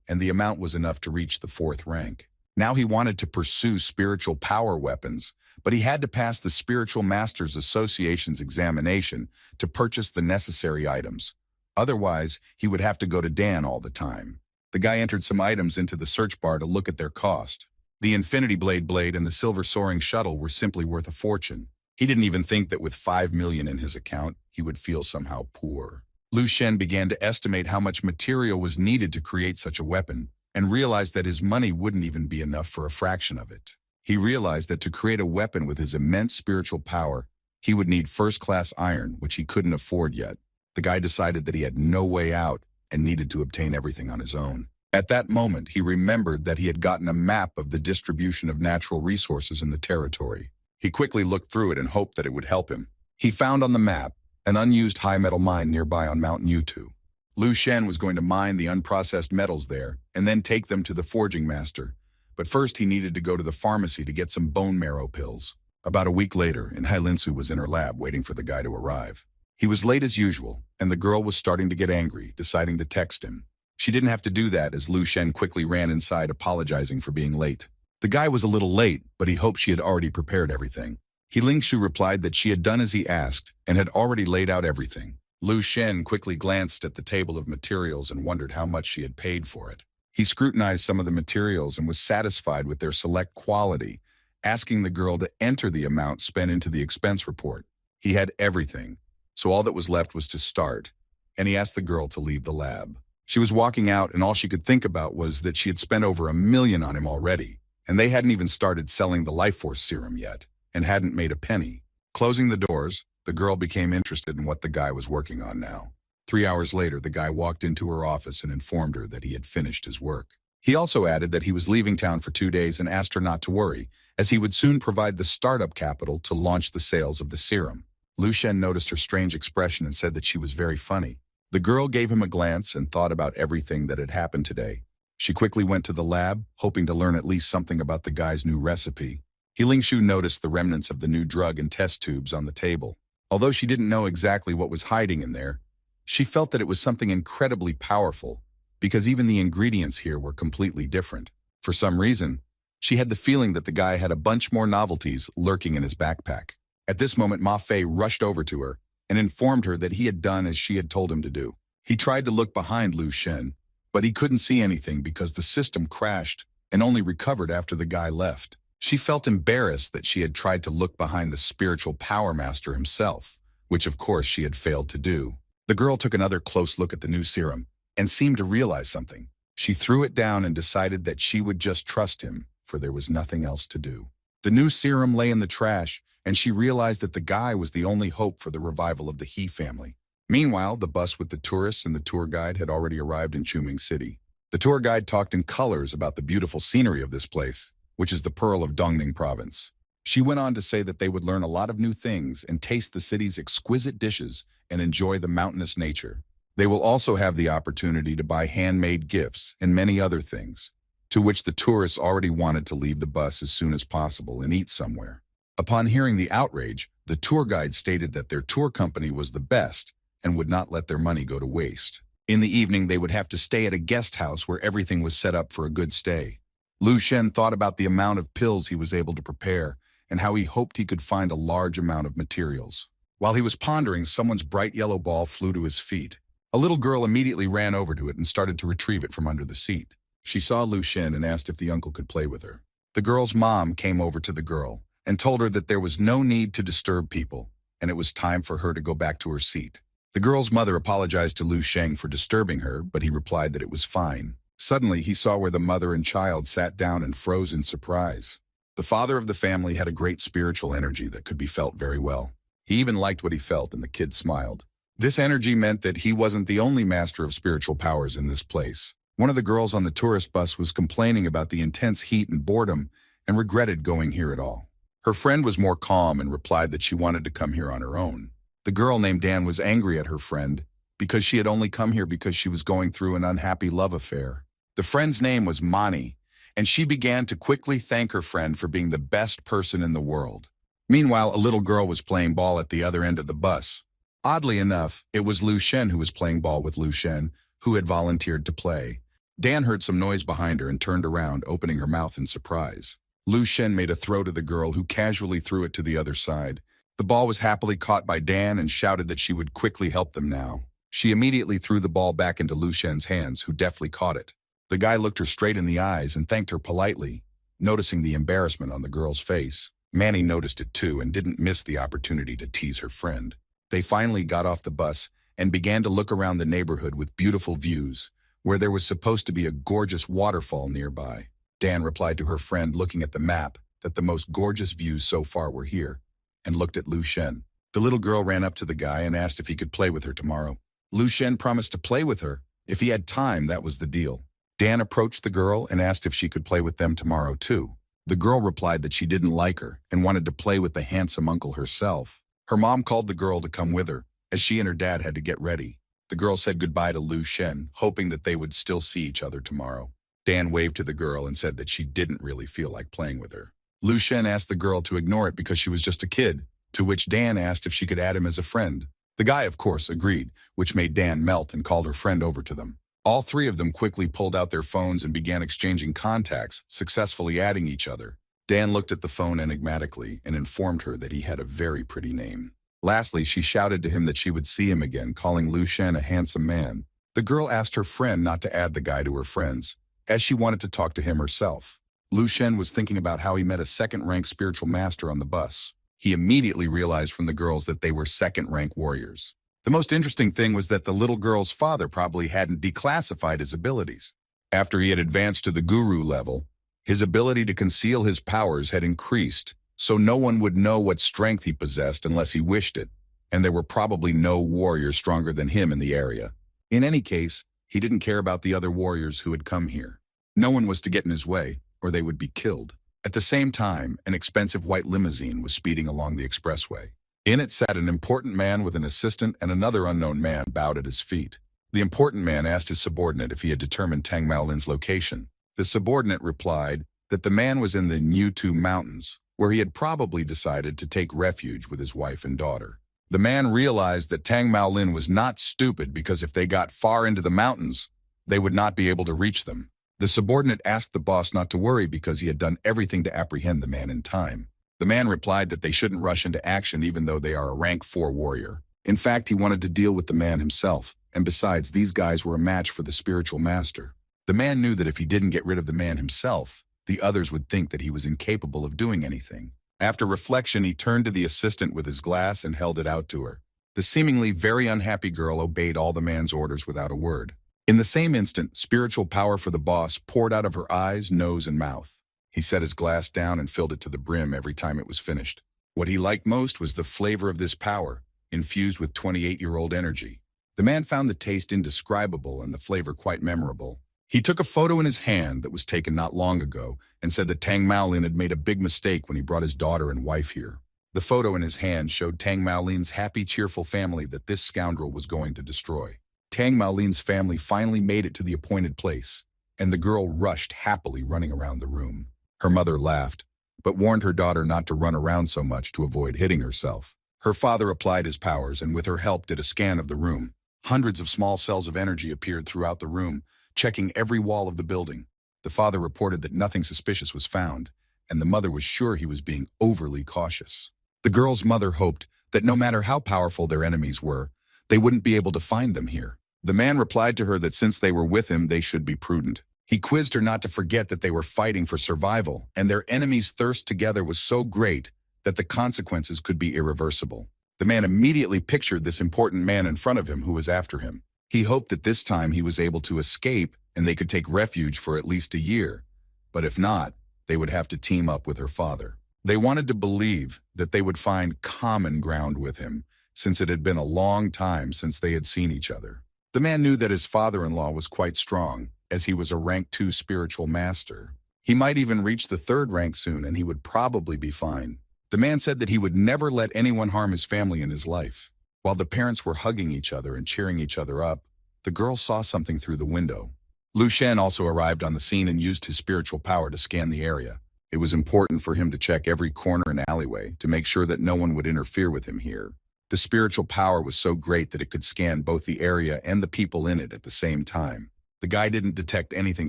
and the amount was enough to reach the 4th rank. Now he wanted to pursue spiritual power weapons, but he had to pass the Spiritual Masters Association's examination to purchase the necessary items. Otherwise, he would have to go to Dan all the time. The guy entered some items into the search bar to look at their cost. The Infinity Blade and the Silver Soaring Shuttle were simply worth a fortune. He didn't even think that with 5 million in his account, he would feel somehow poor. Lu Shen began to estimate how much material was needed to create such a weapon, and realized that his money wouldn't even be enough for a fraction of it. He realized that to create a weapon with his immense spiritual power, he would need first-class iron, which he couldn't afford yet. The guy decided that he had no way out and needed to obtain everything on his own. At that moment, he remembered that he had gotten a map of the distribution of natural resources in the territory. He quickly looked through it and hoped that it would help him. He found on the map an unused high-metal mine nearby on Mount Yutu. Lu Shen was going to mine the unprocessed metals there and then take them to the forging master. But first he needed to go to the pharmacy to get some bone marrow pills. About a week later, Hailinsu was in her lab waiting for the guy to arrive. He was late as usual, and the girl was starting to get angry, deciding to text him. She didn't have to do that as Lu Shen quickly ran inside apologizing for being late. The guy was a little late, but he hoped she had already prepared everything. He Lingshu replied that she had done as he asked and had already laid out everything. Lu Shen quickly glanced at the table of materials and wondered how much she had paid for it. He scrutinized some of the materials and was satisfied with their select quality, asking the girl to enter the amount spent into the expense report. He had everything, so all that was left was to start, and he asked the girl to leave the lab. She was walking out, and all she could think about was that she had spent over 1 million on him already, and they hadn't even started selling the Life Force serum yet, and hadn't made a penny. Closing the doors, the girl became interested in what the guy was working on now. 3 hours later, the guy walked into her office and informed her that he had finished his work. He also added that he was leaving town for 2 days and asked her not to worry, as he would soon provide the startup capital to launch the sales of the serum. Lu Shen noticed her strange expression and said that she was very funny. The girl gave him a glance and thought about everything that had happened today. She quickly went to the lab, hoping to learn at least something about the guy's new recipe. He Lingshu noticed the remnants of the new drug and test tubes on the table. Although she didn't know exactly what was hiding in there, she felt that it was something incredibly powerful, because even the ingredients here were completely different. For some reason, she had the feeling that the guy had a bunch more novelties lurking in his backpack. At this moment, Ma Fei rushed over to her and informed her that he had done as she had told him to do. He tried to look behind Lu Shen, but he couldn't see anything because the system crashed and only recovered after the guy left. She felt embarrassed that she had tried to look behind the spiritual power master himself, which of course she had failed to do. The girl took another close look at the new serum and seemed to realize something. She threw it down and decided that she would just trust him, for there was nothing else to do. The new serum lay in the trash, and she realized that the guy was the only hope for the revival of the He family. Meanwhile, the bus with the tourists and the tour guide had already arrived in Chuming City. The tour guide talked in colors about the beautiful scenery of this place, which is the pearl of Dongning province. She went on to say that they would learn a lot of new things and taste the city's exquisite dishes and enjoy the mountainous nature. They will also have the opportunity to buy handmade gifts and many other things, to which the tourists already wanted to leave the bus as soon as possible and eat somewhere. Upon hearing the outrage, the tour guide stated that their tour company was the best and would not let their money go to waste. In the evening, they would have to stay at a guest house where everything was set up for a good stay. Lu Shen thought about the amount of pills he was able to prepare and how he hoped he could find a large amount of materials. While he was pondering, someone's bright yellow ball flew to his feet. A little girl immediately ran over to it and started to retrieve it from under the seat. She saw Lu Shen and asked if the uncle could play with her. The girl's mom came over to the girl and told her that there was no need to disturb people, and it was time for her to go back to her seat. The girl's mother apologized to Lu Sheng for disturbing her, but he replied that it was fine. Suddenly, he saw where the mother and child sat down and froze in surprise. The father of the family had a great spiritual energy that could be felt very well. He even liked what he felt, and the kid smiled. This energy meant that he wasn't the only master of spiritual powers in this place. One of the girls on the tourist bus was complaining about the intense heat and boredom and regretted going here at all. Her friend was more calm and replied that she wanted to come here on her own. The girl named Dan was angry at her friend because she had only come here because she was going through an unhappy love affair. The friend's name was Mani, and she began to quickly thank her friend for being the best person in the world. Meanwhile, a little girl was playing ball at the other end of the bus. Oddly enough, it was Lu Shen who was playing ball with Lu Shen, who had volunteered to play. Dan heard some noise behind her and turned around, opening her mouth in surprise. Lu Shen made a throw to the girl, who casually threw it to the other side. The ball was happily caught by Dan and shouted that she would quickly help them now. She immediately threw the ball back into Lu Shen's hands, who deftly caught it. The guy looked her straight in the eyes and thanked her politely, noticing the embarrassment on the girl's face. Manny noticed it too and didn't miss the opportunity to tease her friend. They finally got off the bus and began to look around the neighborhood with beautiful views, where there was supposed to be a gorgeous waterfall nearby. Dan replied to her friend, looking at the map, that the most gorgeous views so far were here, and looked at Lu Shen. The little girl ran up to the guy and asked if he could play with her tomorrow. Lu Shen promised to play with her. If he had time, that was the deal. Dan approached the girl and asked if she could play with them tomorrow too. The girl replied that she didn't like her and wanted to play with the handsome uncle herself. Her mom called the girl to come with her, as she and her dad had to get ready. The girl said goodbye to Lu Shen, hoping that they would still see each other tomorrow. Dan waved to the girl and said that she didn't really feel like playing with her. Lu Shen asked the girl to ignore it because she was just a kid, to which Dan asked if she could add him as a friend. The guy, of course, agreed, which made Dan melt and called her friend over to them. All three of them quickly pulled out their phones and began exchanging contacts, successfully adding each other. Dan looked at the phone enigmatically and informed her that he had a very pretty name. Lastly, she shouted to him that she would see him again, calling Lu Shen a handsome man. The girl asked her friend not to add the guy to her friends, as she wanted to talk to him herself. Lu Shen was thinking about how he met a second-rank spiritual master on the bus. He immediately realized from the girls that they were second-rank warriors. The most interesting thing was that the little girl's father probably hadn't declassified his abilities. After he had advanced to the guru level, his ability to conceal his powers had increased, so no one would know what strength he possessed unless he wished it, and there were probably no warriors stronger than him in the area. In any case, he didn't care about the other warriors who had come here. No one was to get in his way, or they would be killed. At the same time, an expensive white limousine was speeding along the expressway. In it sat an important man with an assistant, and another unknown man bowed at his feet. The important man asked his subordinate if he had determined Tang Maolin's location. The subordinate replied that the man was in the Newtu Mountains, where he had probably decided to take refuge with his wife and daughter. The man realized that Tang Maolin was not stupid because if they got far into the mountains, they would not be able to reach them. The subordinate asked the boss not to worry because he had done everything to apprehend the man in time. The man replied that they shouldn't rush into action even though they are a rank 4 warrior. In fact, he wanted to deal with the man himself, and besides, these guys were a match for the spiritual master. The man knew that if he didn't get rid of the man himself, the others would think that he was incapable of doing anything. After reflection, he turned to the assistant with his glass and held it out to her. The seemingly very unhappy girl obeyed all the man's orders without a word. In the same instant, spiritual power for the boss poured out of her eyes, nose, and mouth. He set his glass down and filled it to the brim every time it was finished. What he liked most was the flavor of this power, infused with 28-year-old energy. The man found the taste indescribable and the flavor quite memorable. He took a photo in his hand that was taken not long ago and said that Tang Maolin had made a big mistake when he brought his daughter and wife here. The photo in his hand showed Tang Maolin's happy, cheerful family that this scoundrel was going to destroy. Tang Maolin's family finally made it to the appointed place, and the girl rushed happily running around the room. Her mother laughed, but warned her daughter not to run around so much to avoid hitting herself. Her father applied his powers and with her help did a scan of the room. Hundreds of small cells of energy appeared throughout the room, checking every wall of the building. The father reported that nothing suspicious was found, and the mother was sure he was being overly cautious. The girl's mother hoped that no matter how powerful their enemies were, they wouldn't be able to find them here. The man replied to her that since they were with him, they should be prudent. He quizzed her not to forget that they were fighting for survival, and their enemies' thirst together was so great that the consequences could be irreversible. The man immediately pictured this important man in front of him who was after him. He hoped that this time he was able to escape and they could take refuge for at least a year. But if not, they would have to team up with her father. They wanted to believe that they would find common ground with him, since it had been a long time since they had seen each other. The man knew that his father-in-law was quite strong, as he was a rank 2 spiritual master. He might even reach the 3rd rank soon, and he would probably be fine. The man said that he would never let anyone harm his family in his life. While the parents were hugging each other and cheering each other up, the girl saw something through the window. Lu Shen also arrived on the scene and used his spiritual power to scan the area. It was important for him to check every corner and alleyway to make sure that no one would interfere with him here. The spiritual power was so great that it could scan both the area and the people in it at the same time. The guy didn't detect anything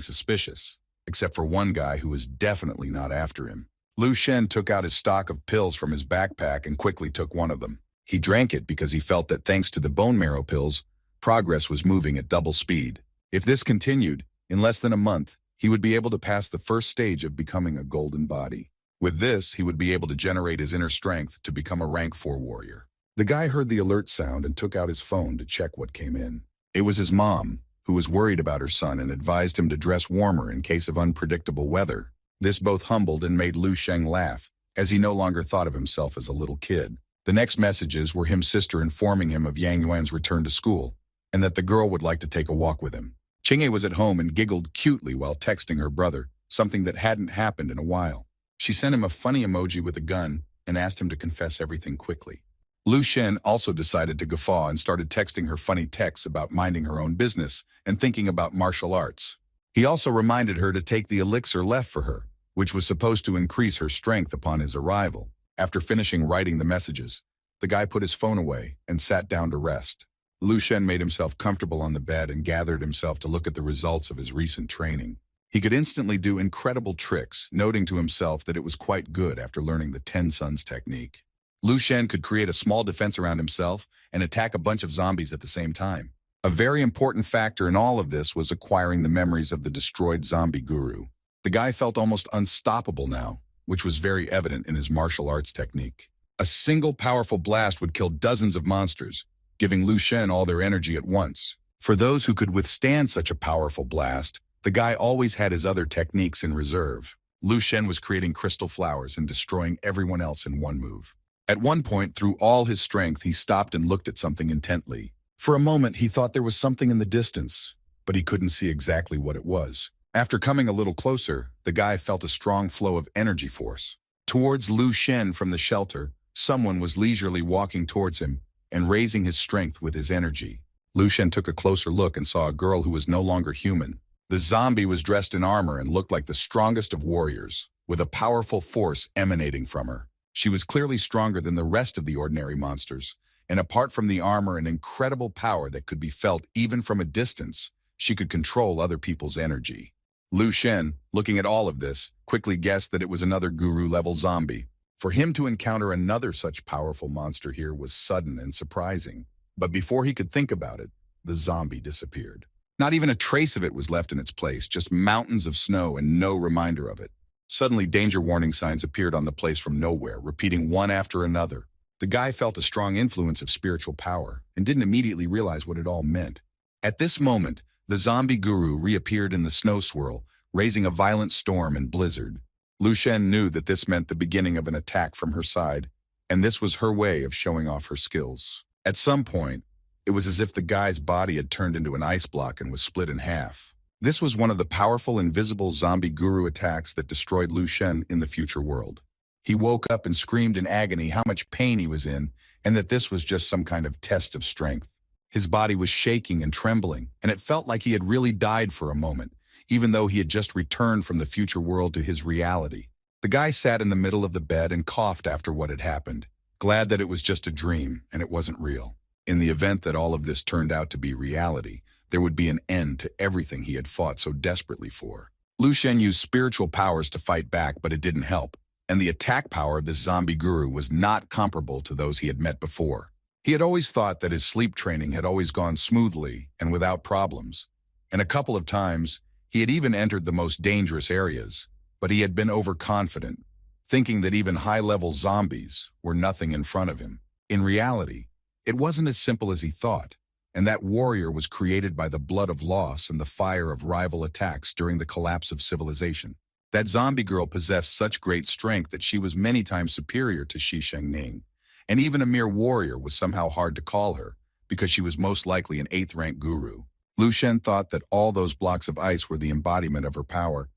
suspicious, except for one guy who was definitely not after him. Lu Shen took out his stock of pills from his backpack and quickly took one of them. He drank it because he felt that thanks to the bone marrow pills, progress was moving at double speed. If this continued, in less than a month, he would be able to pass the first stage of becoming a golden body. With this, he would be able to generate his inner strength to become a rank 4 warrior. The guy heard the alert sound and took out his phone to check what came in. It was his mom, who was worried about her son and advised him to dress warmer in case of unpredictable weather. This both humbled and made Lu Sheng laugh, as he no longer thought of himself as a little kid. The next messages were his sister informing him of Yang Yuan's return to school, and that the girl would like to take a walk with him. Ching'e was at home and giggled cutely while texting her brother, something that hadn't happened in a while. She sent him a funny emoji with a gun and asked him to confess everything quickly. Lu Shen also decided to guffaw and started texting her funny texts about minding her own business and thinking about martial arts. He also reminded her to take the elixir left for her, which was supposed to increase her strength upon his arrival. After finishing writing the messages, the guy put his phone away and sat down to rest. Lu Shen made himself comfortable on the bed and gathered himself to look at the results of his recent training. He could instantly do incredible tricks, noting to himself that it was quite good after learning the 10 Suns technique. Lu Shen could create a small defense around himself and attack a bunch of zombies at the same time. A very important factor in all of this was acquiring the memories of the destroyed zombie guru. The guy felt almost unstoppable now, which was very evident in his martial arts technique. A single powerful blast would kill dozens of monsters, giving Lu Shen all their energy at once. For those who could withstand such a powerful blast, the guy always had his other techniques in reserve. Lu Shen was creating crystal flowers and destroying everyone else in one move. At one point, through all his strength, he stopped and looked at something intently. For a moment, he thought there was something in the distance, but he couldn't see exactly what it was. After coming a little closer, the guy felt a strong flow of energy force. Towards Lu Shen from the shelter, someone was leisurely walking towards him and raising his strength with his energy. Lu Shen took a closer look and saw a girl who was no longer human. The zombie was dressed in armor and looked like the strongest of warriors, with a powerful force emanating from her. She was clearly stronger than the rest of the ordinary monsters, and apart from the armor and incredible power that could be felt even from a distance, she could control other people's energy. Lu Shen, looking at all of this, quickly guessed that it was another guru-level zombie. For him to encounter another such powerful monster here was sudden and surprising. But before he could think about it, the zombie disappeared. Not even a trace of it was left in its place, just mountains of snow and no reminder of it. Suddenly, danger warning signs appeared on the place from nowhere, repeating one after another. The guy felt a strong influence of spiritual power and didn't immediately realize what it all meant. At this moment, the zombie guru reappeared in the snow swirl, raising a violent storm and blizzard. Lu Shen knew that this meant the beginning of an attack from her side, and this was her way of showing off her skills. At some point, it was as if the guy's body had turned into an ice block and was split in half. This was one of the powerful invisible zombie guru attacks that destroyed Lu Shen in the future world. He woke up and screamed in agony how much pain he was in, and that this was just some kind of test of strength. His body was shaking and trembling, and it felt like he had really died for a moment, even though he had just returned from the future world to his reality. The guy sat in the middle of the bed and coughed after what had happened, glad that it was just a dream and it wasn't real. In the event that all of this turned out to be reality, there would be an end to everything he had fought so desperately for. Lu Shen used spiritual powers to fight back, but it didn't help, and the attack power of this zombie guru was not comparable to those he had met before. He had always thought that his sleep training had always gone smoothly and without problems, and a couple of times, he had even entered the most dangerous areas, but he had been overconfident, thinking that even high-level zombies were nothing in front of him. In reality, it wasn't as simple as he thought, and that warrior was created by the blood of loss and the fire of rival attacks during the collapse of civilization. That zombie girl possessed such great strength that she was many times superior to Shi Shengning, and even a mere warrior was somehow hard to call her, because she was most likely an 8th-rank guru. Lu Shen thought that all those blocks of ice were the embodiment of her power,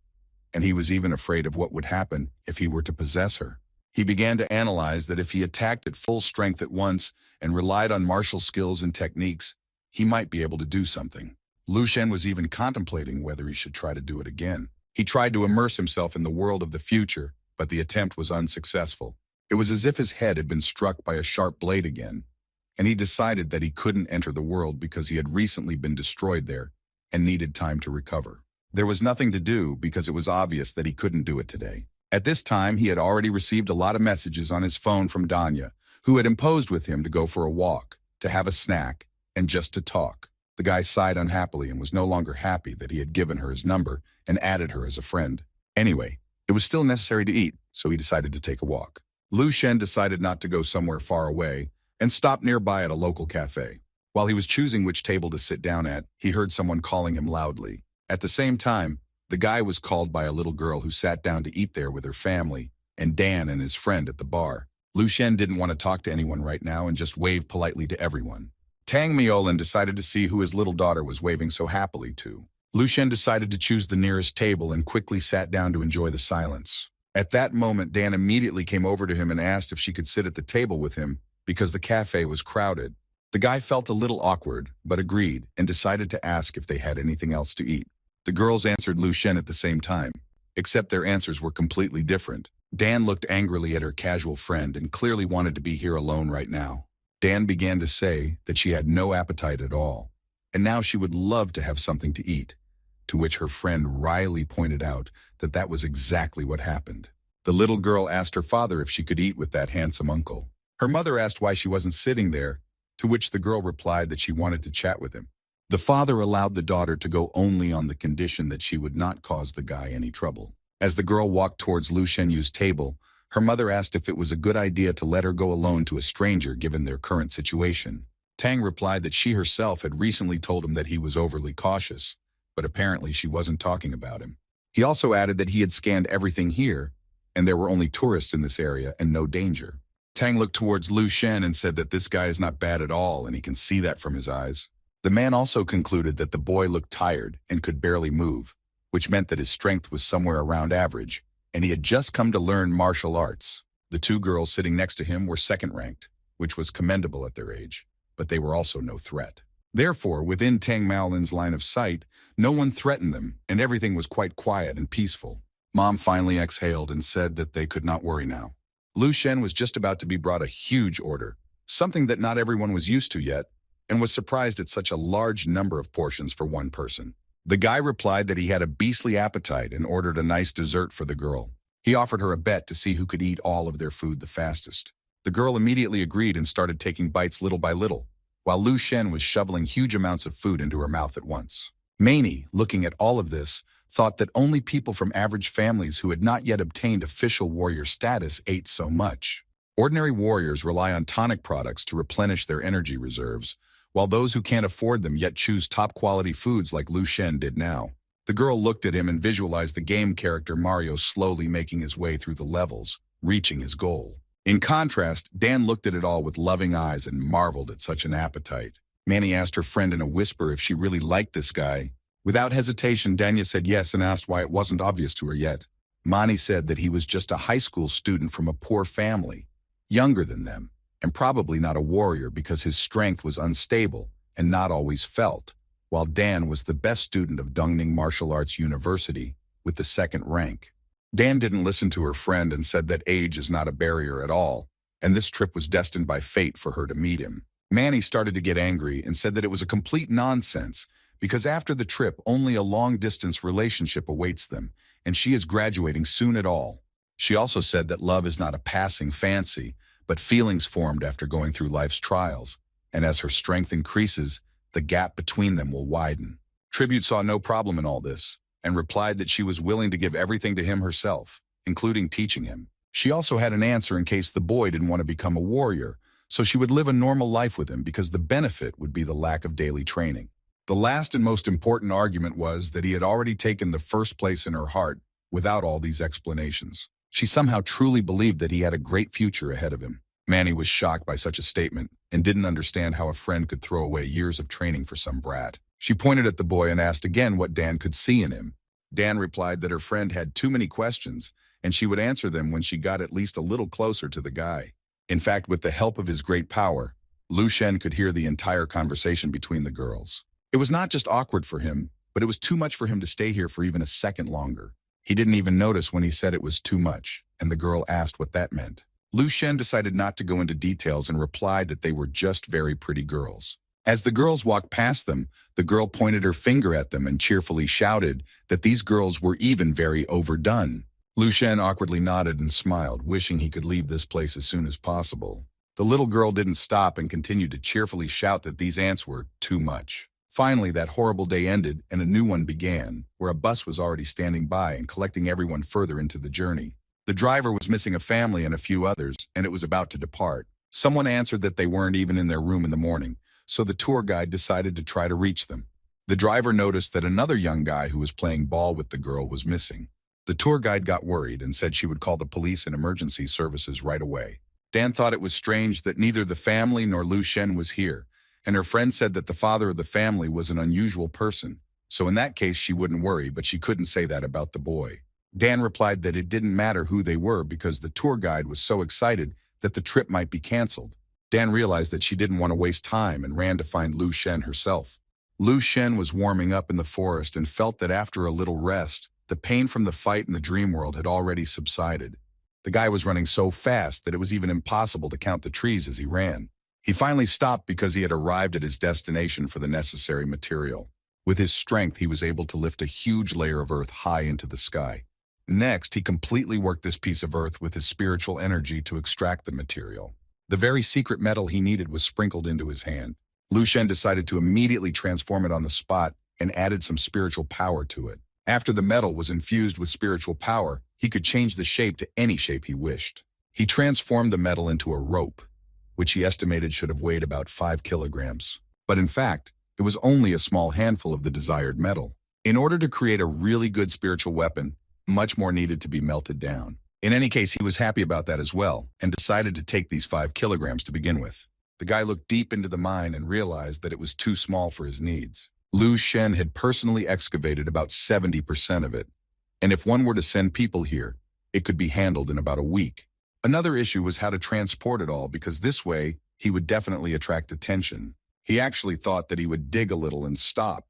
and he was even afraid of what would happen if he were to possess her. He began to analyze that if he attacked at full strength at once and relied on martial skills and techniques, he might be able to do something. Lu Shen was even contemplating whether he should try to do it again. He tried to immerse himself in the world of the future, but the attempt was unsuccessful. It was as if his head had been struck by a sharp blade again, and he decided that he couldn't enter the world because he had recently been destroyed there and needed time to recover. There was nothing to do because it was obvious that he couldn't do it today. At this time, he had already received a lot of messages on his phone from Danya, who had imposed with him to go for a walk, to have a snack, and just to talk. The guy sighed unhappily and was no longer happy that he had given her his number and added her as a friend. Anyway, it was still necessary to eat, so he decided to take a walk. Lu Shen decided not to go somewhere far away and stopped nearby at a local cafe. While he was choosing which table to sit down at, he heard someone calling him loudly. At the same time, the guy was called by a little girl who sat down to eat there with her family and Dan and his friend at the bar. Lu Shen didn't want to talk to anyone right now and just waved politely to everyone. Tang Miolin decided to see who his little daughter was waving so happily to. Lu Shen decided to choose the nearest table and quickly sat down to enjoy the silence. At that moment, Dan immediately came over to him and asked if she could sit at the table with him because the cafe was crowded. The guy felt a little awkward, but agreed and decided to ask if they had anything else to eat. The girls answered Lu Shen at the same time, except their answers were completely different. Dan looked angrily at her casual friend and clearly wanted to be here alone right now. Dan began to say that she had no appetite at all, and now she would love to have something to eat, to which her friend wryly pointed out that that was exactly what happened. The little girl asked her father if she could eat with that handsome uncle. Her mother asked why she wasn't sitting there, to which the girl replied that she wanted to chat with him. The father allowed the daughter to go only on the condition that she would not cause the guy any trouble. As the girl walked towards Lu Shenyu's table, her mother asked if it was a good idea to let her go alone to a stranger given their current situation. Tang replied that she herself had recently told him that he was overly cautious, but apparently she wasn't talking about him. He also added that he had scanned everything here, and there were only tourists in this area and no danger. Tang looked towards Lu Shen and said that this guy is not bad at all, and he can see that from his eyes. The man also concluded that the boy looked tired and could barely move, which meant that his strength was somewhere around average, and he had just come to learn martial arts. The two girls sitting next to him were second-ranked, which was commendable at their age, but they were also no threat. Therefore, within Tang Maolin's line of sight, no one threatened them, and everything was quite quiet and peaceful. Mom finally exhaled and said that they could not worry now. Lu Shen was just about to be brought a huge order, something that not everyone was used to yet, and was surprised at such a large number of portions for one person. The guy replied that he had a beastly appetite and ordered a nice dessert for the girl. He offered her a bet to see who could eat all of their food the fastest. The girl immediately agreed and started taking bites little by little, while Lu Shen was shoveling huge amounts of food into her mouth at once. Maney, looking at all of this, thought that only people from average families who had not yet obtained official warrior status ate so much. Ordinary warriors rely on tonic products to replenish their energy reserves, while those who can't afford them yet choose top-quality foods like Lu Shen did now. The girl looked at him and visualized the game character Mario slowly making his way through the levels, reaching his goal. In contrast, Dan looked at it all with loving eyes and marveled at such an appetite. Manny asked her friend in a whisper if she really liked this guy. Without hesitation, Danya said yes and asked why it wasn't obvious to her yet. Mani said that he was just a high school student from a poor family, younger than them, and probably not a warrior because his strength was unstable and not always felt, while Dan was the best student of Dongning Martial Arts University with the second rank. Dan didn't listen to her friend and said that age is not a barrier at all, and this trip was destined by fate for her to meet him. Manny started to get angry and said that it was a complete nonsense because after the trip, only a long-distance relationship awaits them, and she is graduating soon at all. She also said that love is not a passing fancy, but feelings formed after going through life's trials, and as her strength increases, the gap between them will widen. Tribute saw no problem in all this, and replied that she was willing to give everything to him herself, including teaching him. She also had an answer in case the boy didn't want to become a warrior, so she would live a normal life with him because the benefit would be the lack of daily training. The last and most important argument was that he had already taken the first place in her heart without all these explanations. She somehow truly believed that he had a great future ahead of him. Manny was shocked by such a statement and didn't understand how a friend could throw away years of training for some brat. She pointed at the boy and asked again what Dan could see in him. Dan replied that her friend had too many questions and she would answer them when she got at least a little closer to the guy. In fact, with the help of his great power, Lu Shen could hear the entire conversation between the girls. It was not just awkward for him, but it was too much for him to stay here for even a second longer. He didn't even notice when he said it was too much, and the girl asked what that meant. Lu Shen decided not to go into details and replied that they were just very pretty girls. As the girls walked past them, the girl pointed her finger at them and cheerfully shouted that these girls were even very overdone. Lu Shen awkwardly nodded and smiled, wishing he could leave this place as soon as possible. The little girl didn't stop and continued to cheerfully shout that these ants were too much. Finally, that horrible day ended and a new one began, where a bus was already standing by and collecting everyone further into the journey. The driver was missing a family and a few others, and it was about to depart. Someone answered that they weren't even in their room in the morning, so the tour guide decided to try to reach them. The driver noticed that another young guy who was playing ball with the girl was missing. The tour guide got worried and said she would call the police and emergency services right away. Dan thought it was strange that neither the family nor Lu Shen was here, and her friend said that the father of the family was an unusual person, so in that case she wouldn't worry, but she couldn't say that about the boy. Dan replied that it didn't matter who they were because the tour guide was so excited that the trip might be canceled. Dan realized that she didn't want to waste time and ran to find Lu Shen herself. Lu Shen was warming up in the forest and felt that after a little rest, the pain from the fight in the dream world had already subsided. The guy was running so fast that it was even impossible to count the trees as he ran. He finally stopped because he had arrived at his destination for the necessary material. With his strength, he was able to lift a huge layer of earth high into the sky. Next, he completely worked this piece of earth with his spiritual energy to extract the material. The very secret metal he needed was sprinkled into his hand. Lu Shen decided to immediately transform it on the spot and added some spiritual power to it. After the metal was infused with spiritual power, he could change the shape to any shape he wished. He transformed the metal into a rope, which he estimated should have weighed about 5 kilograms. But in fact, it was only a small handful of the desired metal. In order to create a really good spiritual weapon, much more needed to be melted down. In any case, he was happy about that as well, and decided to take these 5 kilograms to begin with. The guy looked deep into the mine and realized that it was too small for his needs. Lu Shen had personally excavated about 70% of it, and if one were to send people here, it could be handled in about a week. Another issue was how to transport it all, because this way, he would definitely attract attention. He actually thought that he would dig a little and stop,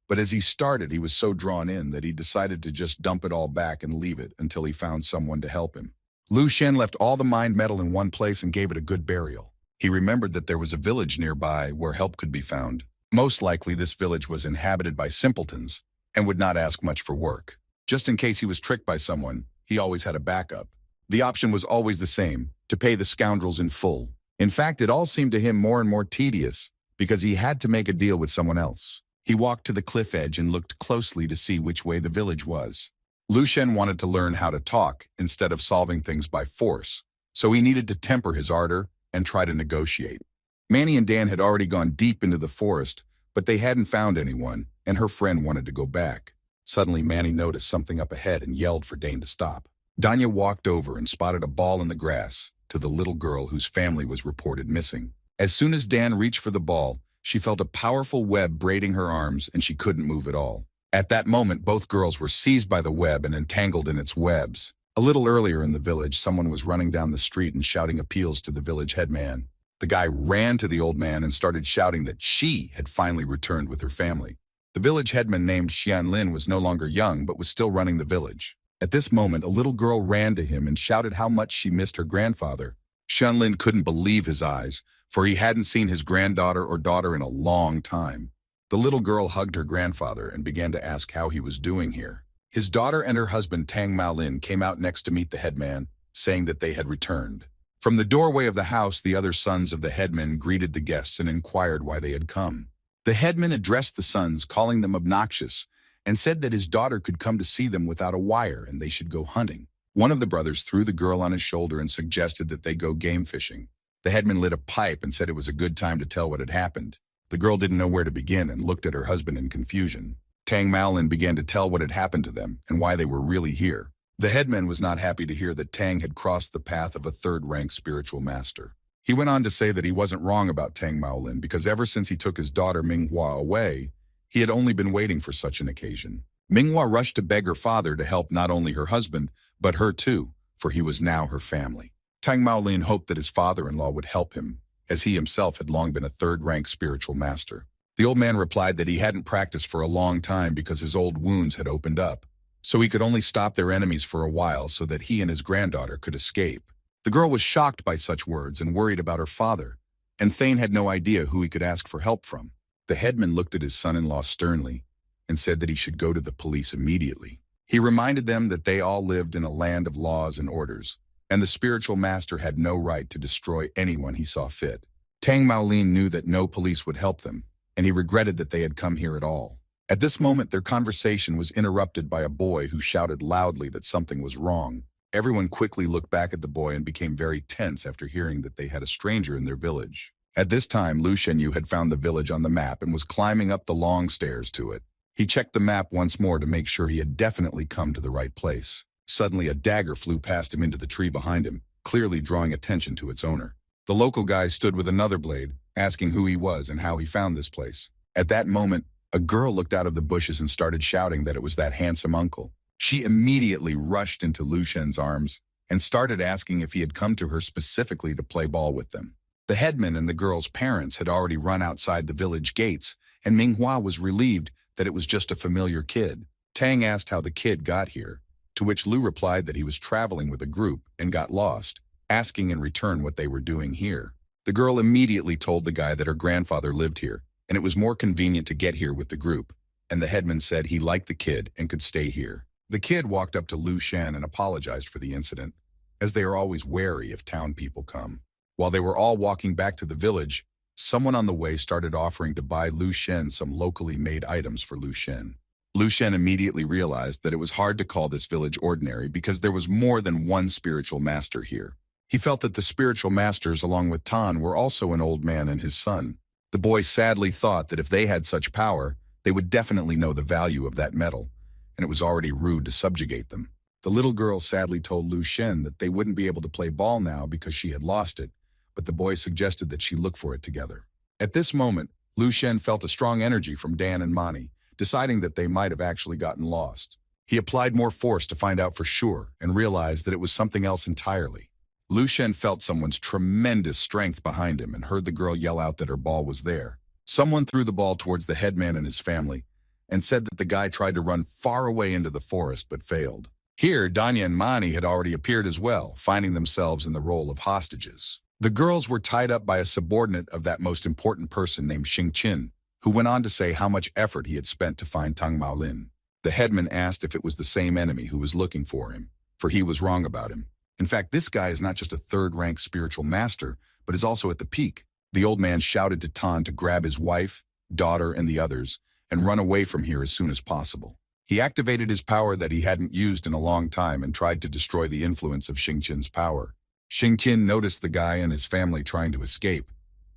but as he started, he was so drawn in that he decided to just dump it all back and leave it until he found someone to help him. Lu Shen left all the mined metal in one place and gave it a good burial. He remembered that there was a village nearby where help could be found. Most likely this village was inhabited by simpletons and would not ask much for work. Just in case he was tricked by someone, he always had a backup. The option was always the same, to pay the scoundrels in full. In fact, it all seemed to him more and more tedious because he had to make a deal with someone else. He walked to the cliff edge and looked closely to see which way the village was. Lu Shen wanted to learn how to talk instead of solving things by force, so he needed to temper his ardor and try to negotiate. Manny and Dan had already gone deep into the forest, but they hadn't found anyone, and her friend wanted to go back. Suddenly, Manny noticed something up ahead and yelled for Dane to stop. Danya walked over and spotted a ball in the grass to the little girl whose family was reported missing. As soon as Dan reached for the ball, she felt a powerful web braiding her arms and she couldn't move at all. At that moment, both girls were seized by the web and entangled in its webs. A little earlier in the village, someone was running down the street and shouting appeals to the village headman. The guy ran to the old man and started shouting that she had finally returned with her family. The village headman named Xianlin was no longer young but was still running the village. At this moment, a little girl ran to him and shouted how much she missed her grandfather. Xianlin couldn't believe his eyes, for he hadn't seen his granddaughter or daughter in a long time. The little girl hugged her grandfather and began to ask how he was doing here. His daughter and her husband Tang Maolin came out next to meet the headman, saying that they had returned. From the doorway of the house, the other sons of the headman greeted the guests and inquired why they had come. The headman addressed the sons, calling them obnoxious, and said that his daughter could come to see them without a wire and they should go hunting. One of the brothers threw the girl on his shoulder and suggested that they go game fishing. The headman lit a pipe and said it was a good time to tell what had happened. The girl didn't know where to begin and looked at her husband in confusion. Tang Maolin began to tell what had happened to them and why they were really here. The headman was not happy to hear that Tang had crossed the path of a third-rank spiritual master. He went on to say that he wasn't wrong about Tang Maolin because ever since he took his daughter Manhwa away, he had only been waiting for such an occasion. Manhwa rushed to beg her father to help not only her husband, but her too, for he was now her family. Tang Maolin hoped that his father-in-law would help him, as he himself had long been a third-rank spiritual master. The old man replied that he hadn't practiced for a long time because his old wounds had opened up, so he could only stop their enemies for a while so that he and his granddaughter could escape. The girl was shocked by such words and worried about her father, and Thane had no idea who he could ask for help from. The headman looked at his son-in-law sternly and said that he should go to the police immediately. He reminded them that they all lived in a land of laws and orders, and the spiritual master had no right to destroy anyone he saw fit. Tang Maolin knew that no police would help them, and he regretted that they had come here at all. At this moment, their conversation was interrupted by a boy who shouted loudly that something was wrong. Everyone quickly looked back at the boy and became very tense after hearing that they had a stranger in their village. At this time, Lu Shenyu had found the village on the map and was climbing up the long stairs to it. He checked the map once more to make sure he had definitely come to the right place. Suddenly, a dagger flew past him into the tree behind him, clearly drawing attention to its owner. The local guy stood with another blade, asking who he was and how he found this place. At that moment, a girl looked out of the bushes and started shouting that it was that handsome uncle. She immediately rushed into Lu Shen's arms and started asking if he had come to her specifically to play ball with them. The headman and the girl's parents had already run outside the village gates, and Manhwa was relieved that it was just a familiar kid. Tang asked how the kid got here, to which Lu replied that he was traveling with a group and got lost, asking in return what they were doing here. The girl immediately told the guy that her grandfather lived here, and it was more convenient to get here with the group, and the headman said he liked the kid and could stay here. The kid walked up to Lu Shen and apologized for the incident, as they are always wary if town people come. While they were all walking back to the village, someone on the way started offering to buy Lu Shen some locally made items for Lu Shen. Lu Shen immediately realized that it was hard to call this village ordinary because there was more than one spiritual master here. He felt that the spiritual masters, along with Tan, were also an old man and his son. The boy sadly thought that if they had such power, they would definitely know the value of that metal, and it was already rude to subjugate them. The little girl sadly told Lu Shen that they wouldn't be able to play ball now because she had lost it, but the boy suggested that she look for it together. At this moment, Lu Shen felt a strong energy from Dan and Mani, deciding that they might have actually gotten lost. He applied more force to find out for sure and realized that it was something else entirely. Lu Shen felt someone's tremendous strength behind him and heard the girl yell out that her ball was there. Someone threw the ball towards the headman and his family and said that the guy tried to run far away into the forest but failed. Here, Danya and Mani had already appeared as well, finding themselves in the role of hostages. The girls were tied up by a subordinate of that most important person named Xing Qin, who went on to say how much effort he had spent to find Tang Maolin. The headman asked if it was the same enemy who was looking for him, for he was wrong about him. In fact, this guy is not just a third-rank spiritual master, but is also at the peak. The old man shouted to Tan to grab his wife, daughter, and the others, and run away from here as soon as possible. He activated his power that he hadn't used in a long time and tried to destroy the influence of Xing Qin's power. Xing Qin noticed the guy and his family trying to escape,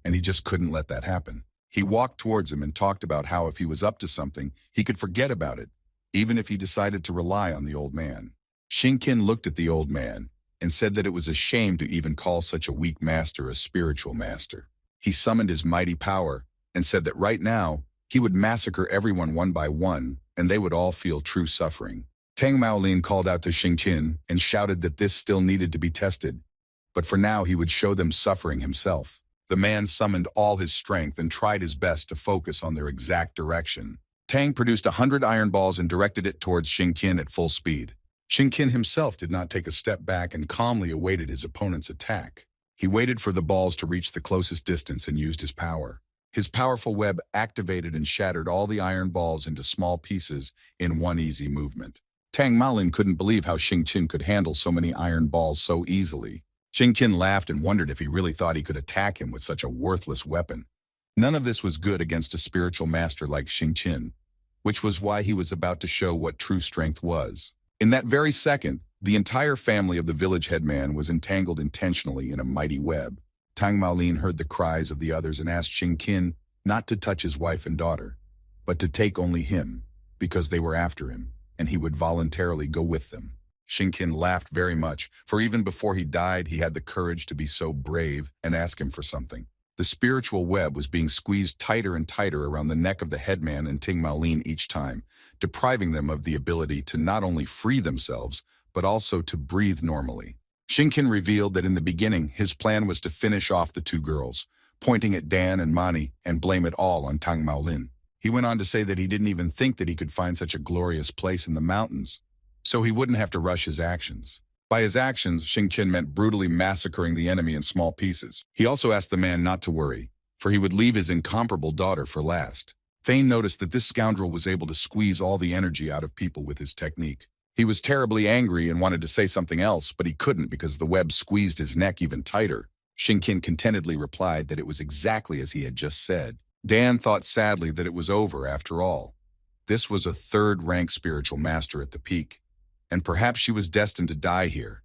and he just couldn't let that happen. He walked towards him and talked about how if he was up to something, he could forget about it, even if he decided to rely on the old man. Xing Qin looked at the old man and said that it was a shame to even call such a weak master a spiritual master. He summoned his mighty power and said that right now, he would massacre everyone one by one, and they would all feel true suffering. Tang Maolin called out to Xing Qin and shouted that this still needed to be tested, but for now he would show them suffering himself. The man summoned all his strength and tried his best to focus on their exact direction. Tang produced 100 iron balls and directed it towards Xing Qin at full speed. Xing Qin himself did not take a step back and calmly awaited his opponent's attack. He waited for the balls to reach the closest distance and used his power. His powerful web activated and shattered all the iron balls into small pieces in one easy movement. Tang Maolin couldn't believe how Xing Qin could handle so many iron balls so easily. Xing Qin laughed and wondered if he really thought he could attack him with such a worthless weapon. None of this was good against a spiritual master like Xing Qin, which was why he was about to show what true strength was. In that very second, the entire family of the village headman was entangled intentionally in a mighty web. Tang Maolin heard the cries of the others and asked Xing Qin not to touch his wife and daughter, but to take only him, because they were after him, and he would voluntarily go with them. Xing Qin laughed very much, for even before he died, he had the courage to be so brave and ask him for something. The spiritual web was being squeezed tighter and tighter around the neck of the headman and Tang Maolin each time, depriving them of the ability to not only free themselves, but also to breathe normally. Xing Qin revealed that in the beginning, his plan was to finish off the two girls, pointing at Dan and Mani and blame it all on Tang Maolin. He went on to say that he didn't even think that he could find such a glorious place in the mountains, so he wouldn't have to rush his actions. By his actions, Xing Qin meant brutally massacring the enemy in small pieces. He also asked the man not to worry, for he would leave his incomparable daughter for last. Thane noticed that this scoundrel was able to squeeze all the energy out of people with his technique. He was terribly angry and wanted to say something else, but he couldn't because the web squeezed his neck even tighter. Xing Qin contentedly replied that it was exactly as he had just said. Dan thought sadly that it was over after all. This was a third-rank spiritual master at the peak, and perhaps she was destined to die here,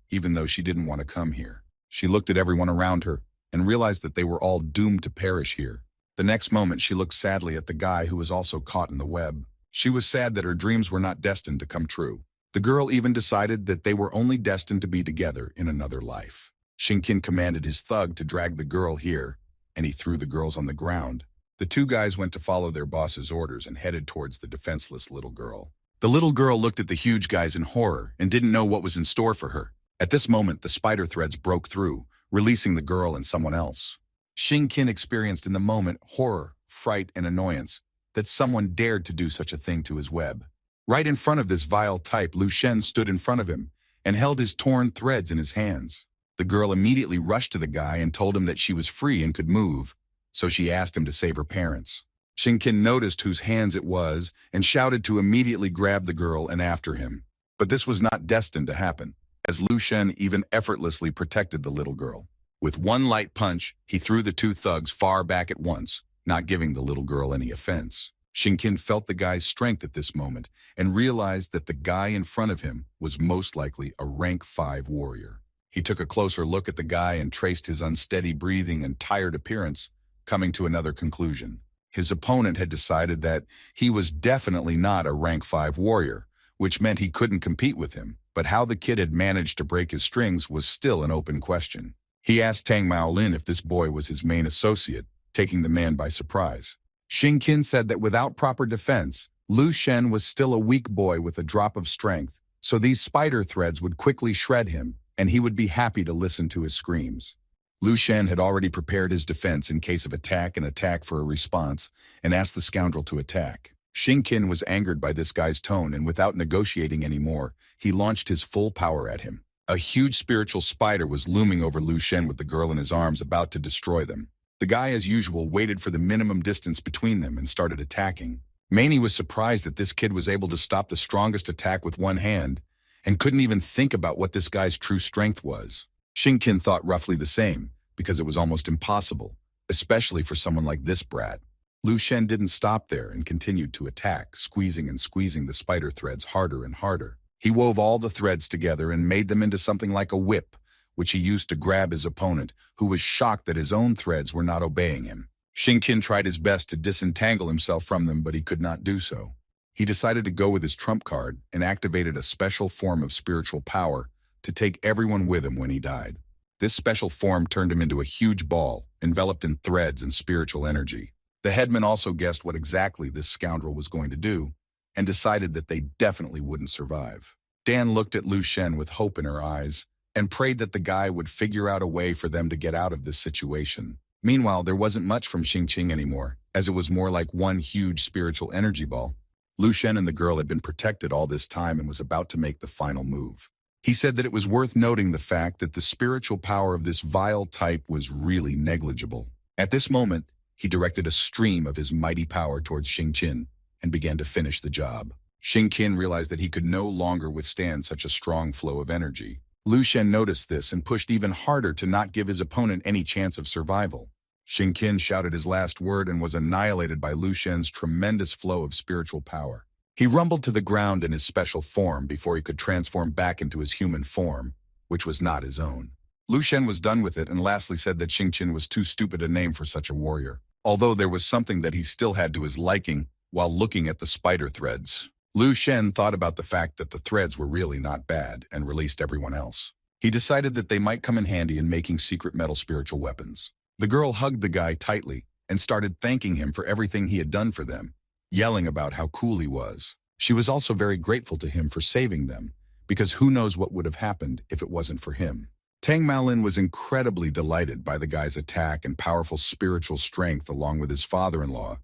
even though she didn't want to come here. She looked at everyone around her and realized that they were all doomed to perish here. The next moment, she looked sadly at the guy who was also caught in the web. She was sad that her dreams were not destined to come true. The girl even decided that they were only destined to be together in another life. Xing Qin commanded his thug to drag the girl here, and he threw the girls on the ground. The two guys went to follow their boss's orders and headed towards the defenseless little girl. The little girl looked at the huge guys in horror and didn't know what was in store for her. At this moment, the spider threads broke through, releasing the girl and someone else. Xing Qin experienced in the moment horror, fright, and annoyance that someone dared to do such a thing to his web. Right in front of this vile type, Lu Shen stood in front of him and held his torn threads in his hands. The girl immediately rushed to the guy and told him that she was free and could move, so she asked him to save her parents. Xing Qin noticed whose hands it was and shouted to immediately grab the girl and after him. But this was not destined to happen, as Lu Shen even effortlessly protected the little girl. With one light punch, he threw the two thugs far back at once, not giving the little girl any offense. Xing Qin felt the guy's strength at this moment and realized that the guy in front of him was most likely a rank 5 warrior. He took a closer look at the guy and traced his unsteady breathing and tired appearance, coming to another conclusion. His opponent had decided that he was definitely not a rank 5 warrior, which meant he couldn't compete with him, but how the kid had managed to break his strings was still an open question. He asked Tang Maolin if this boy was his main associate, taking the man by surprise. Xing Qin said that without proper defense, Lu Shen was still a weak boy with a drop of strength, so these spider threads would quickly shred him, and he would be happy to listen to his screams. Lu Shen had already prepared his defense in case of attack and attack for a response, and asked the scoundrel to attack. Xing Qin was angered by this guy's tone, and without negotiating anymore, he launched his full power at him. A huge spiritual spider was looming over Lu Shen with the girl in his arms about to destroy them. The guy, as usual, waited for the minimum distance between them and started attacking. Manny was surprised that this kid was able to stop the strongest attack with one hand and couldn't even think about what this guy's true strength was. Xingqian thought roughly the same, because it was almost impossible, especially for someone like this brat. Lu Shen didn't stop there and continued to attack, squeezing and squeezing the spider threads harder and harder. He wove all the threads together and made them into something like a whip, which he used to grab his opponent, who was shocked that his own threads were not obeying him. Xingqian tried his best to disentangle himself from them, but he could not do so. He decided to go with his trump card and activated a special form of spiritual power to take everyone with him when he died. This special form turned him into a huge ball, enveloped in threads and spiritual energy. The headman also guessed what exactly this scoundrel was going to do, and decided that they definitely wouldn't survive. Dan looked at Lu Shen with hope in her eyes, and prayed that the guy would figure out a way for them to get out of this situation. Meanwhile, there wasn't much from Xingqian anymore, as it was more like one huge spiritual energy ball. Lu Shen and the girl had been protected all this time and was about to make the final move. He said that it was worth noting the fact that the spiritual power of this vile type was really negligible. At this moment, he directed a stream of his mighty power towards Xingqian and began to finish the job. Xingqian realized that he could no longer withstand such a strong flow of energy. Lu Shen noticed this and pushed even harder to not give his opponent any chance of survival. Xingqian shouted his last word and was annihilated by Lu Shen's tremendous flow of spiritual power. He rumbled to the ground in his special form before he could transform back into his human form, which was not his own. Lu Shen was done with it and lastly said that Xingqian was too stupid a name for such a warrior, although there was something that he still had to his liking while looking at the spider threads. Lu Shen thought about the fact that the threads were really not bad and released everyone else. He decided that they might come in handy in making secret metal spiritual weapons. The girl hugged the guy tightly and started thanking him for everything he had done for them, yelling about how cool he was. She was also very grateful to him for saving them, because who knows what would have happened if it wasn't for him. Tang Maolin was incredibly delighted by the guy's attack and powerful spiritual strength along with his father-in-law,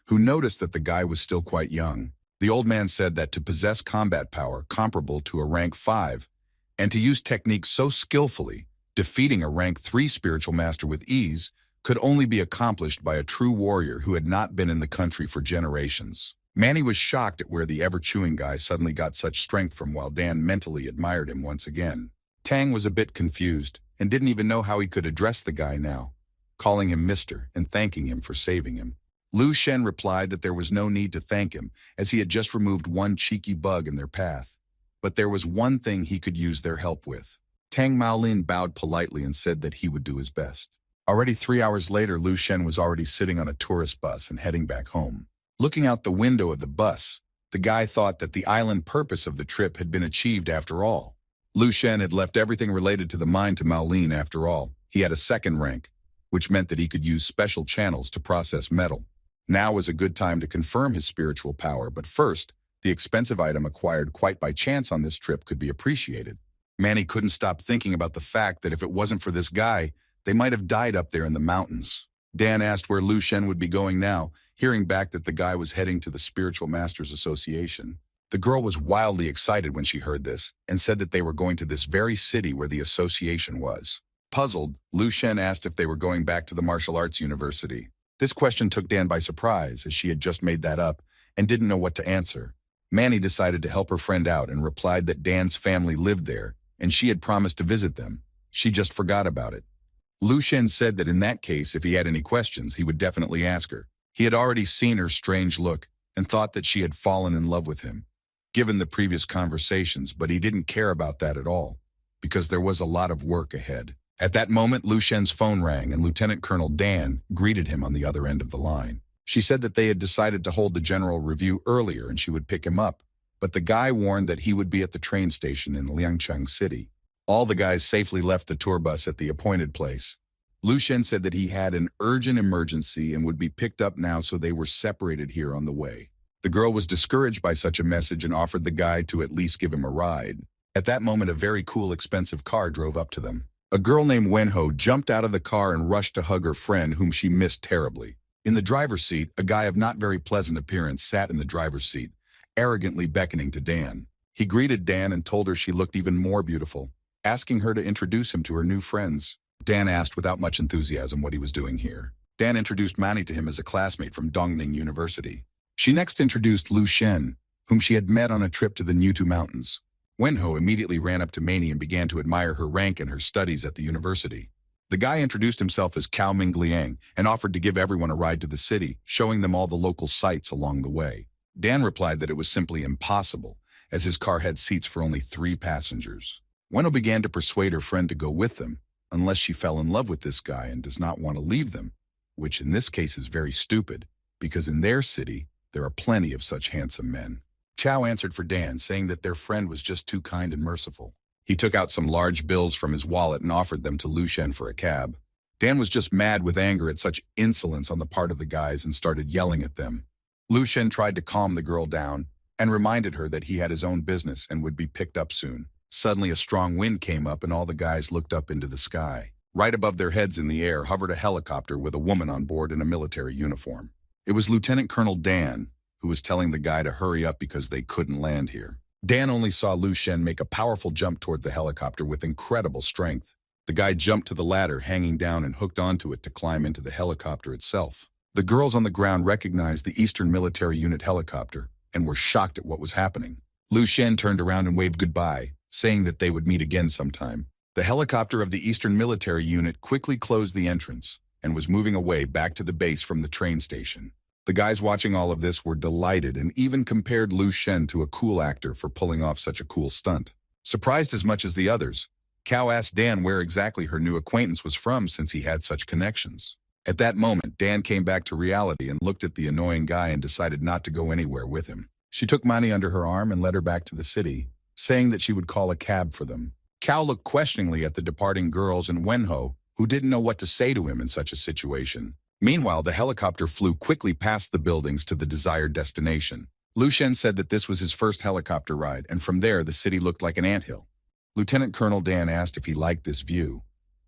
who noticed that the guy was still quite young. The old man said that to possess combat power comparable to a rank 5, and to use techniques so skillfully, defeating a rank 3 spiritual master with ease could only be accomplished by a true warrior who had not been in the country for generations. Manny was shocked at where the ever-chewing guy suddenly got such strength from, while Dan mentally admired him once again. Tang was a bit confused and didn't even know how he could address the guy now, calling him Mr. and thanking him for saving him. Lu Shen replied that there was no need to thank him, as he had just removed one cheeky bug in their path. But there was one thing he could use their help with. Tang Maolin bowed politely and said that he would do his best. Already 3 hours later, Lu Shen was already sitting on a tourist bus and heading back home. Looking out the window of the bus, the guy thought that the island purpose of the trip had been achieved after all. Lu Shen had left everything related to the mine to Maolin after all. He had a second rank, which meant that he could use special channels to process metal. Now was a good time to confirm his spiritual power, but first, the expensive item acquired quite by chance on this trip could be appreciated. Manny couldn't stop thinking about the fact that if it wasn't for this guy, they might have died up there in the mountains. Dan asked where Lu Shen would be going now, hearing back that the guy was heading to the Spiritual Masters Association. The girl was wildly excited when she heard this, and said that they were going to this very city where the association was. Puzzled, Lu Shen asked if they were going back to the martial arts university. This question took Dan by surprise, as she had just made that up and didn't know what to answer. Manny decided to help her friend out and replied that Dan's family lived there, and she had promised to visit them. She just forgot about it. Lu Shen said that in that case, if he had any questions, he would definitely ask her. He had already seen her strange look and thought that she had fallen in love with him, given the previous conversations, but he didn't care about that at all, because there was a lot of work ahead. At that moment, Lu Shen's phone rang and Lieutenant Colonel Dan greeted him on the other end of the line. She said that they had decided to hold the general review earlier and she would pick him up, but the guy warned that he would be at the train station in Liangcheng City. All the guys safely left the tour bus at the appointed place. Lu Shen said that he had an urgent emergency and would be picked up now, so they were separated here on the way. The girl was discouraged by such a message and offered the guy to at least give him a ride. At that moment, a very cool, expensive car drove up to them. A girl named Wenho jumped out of the car and rushed to hug her friend, whom she missed terribly. In the driver's seat, a guy of not very pleasant appearance sat in the driver's seat, arrogantly beckoning to Dan. He greeted Dan and told her she looked even more beautiful. asking her to introduce him to her new friends. Dan asked without much enthusiasm what he was doing here. Dan introduced Manny to him as a classmate from Dongning University. She next introduced Lu Shen, whom she had met on a trip to the Newtu Mountains. Wenho immediately ran up to Manny and began to admire her rank and her studies at the university. The guy introduced himself as Cao Mingliang and offered to give everyone a ride to the city, showing them all the local sights along the way. Dan replied that it was simply impossible, as his car had seats for only 3 passengers. Wenho began to persuade her friend to go with them, unless she fell in love with this guy and does not want to leave them, which in this case is very stupid, because in their city, there are plenty of such handsome men. Chow answered for Dan, saying that their friend was just too kind and merciful. He took out some large bills from his wallet and offered them to Lu Shen for a cab. Dan was just mad with anger at such insolence on the part of the guys and started yelling at them. Lu Shen tried to calm the girl down and reminded her that he had his own business and would be picked up soon. Suddenly, a strong wind came up and all the guys looked up into the sky. Right above their heads in the air hovered a helicopter with a woman on board in a military uniform. It was Lieutenant Colonel Dan, who was telling the guy to hurry up because they couldn't land here. Dan only saw Lu Shen make a powerful jump toward the helicopter with incredible strength. The guy jumped to the ladder hanging down and hooked onto it to climb into the helicopter itself. The girls on the ground recognized the Eastern Military Unit helicopter and were shocked at what was happening. Lu Shen turned around and waved goodbye, saying that they would meet again sometime. The helicopter of the Eastern Military Unit quickly closed the entrance and was moving away back to the base from the train station. The guys watching all of this were delighted and even compared Lu Shen to a cool actor for pulling off such a cool stunt. Surprised as much as the others, Cao asked Dan where exactly her new acquaintance was from since he had such connections. At that moment, Dan came back to reality and looked at the annoying guy and decided not to go anywhere with him. She took Manny under her arm and led her back to the city, saying that she would call a cab for them. Cao looked questioningly at the departing girls and Wenho, who didn't know what to say to him in such a situation. Meanwhile, the helicopter flew quickly past the buildings to the desired destination. Lu Shen said that this was his first helicopter ride, and from there the city looked like an anthill. Lieutenant Colonel Dan asked if he liked this view,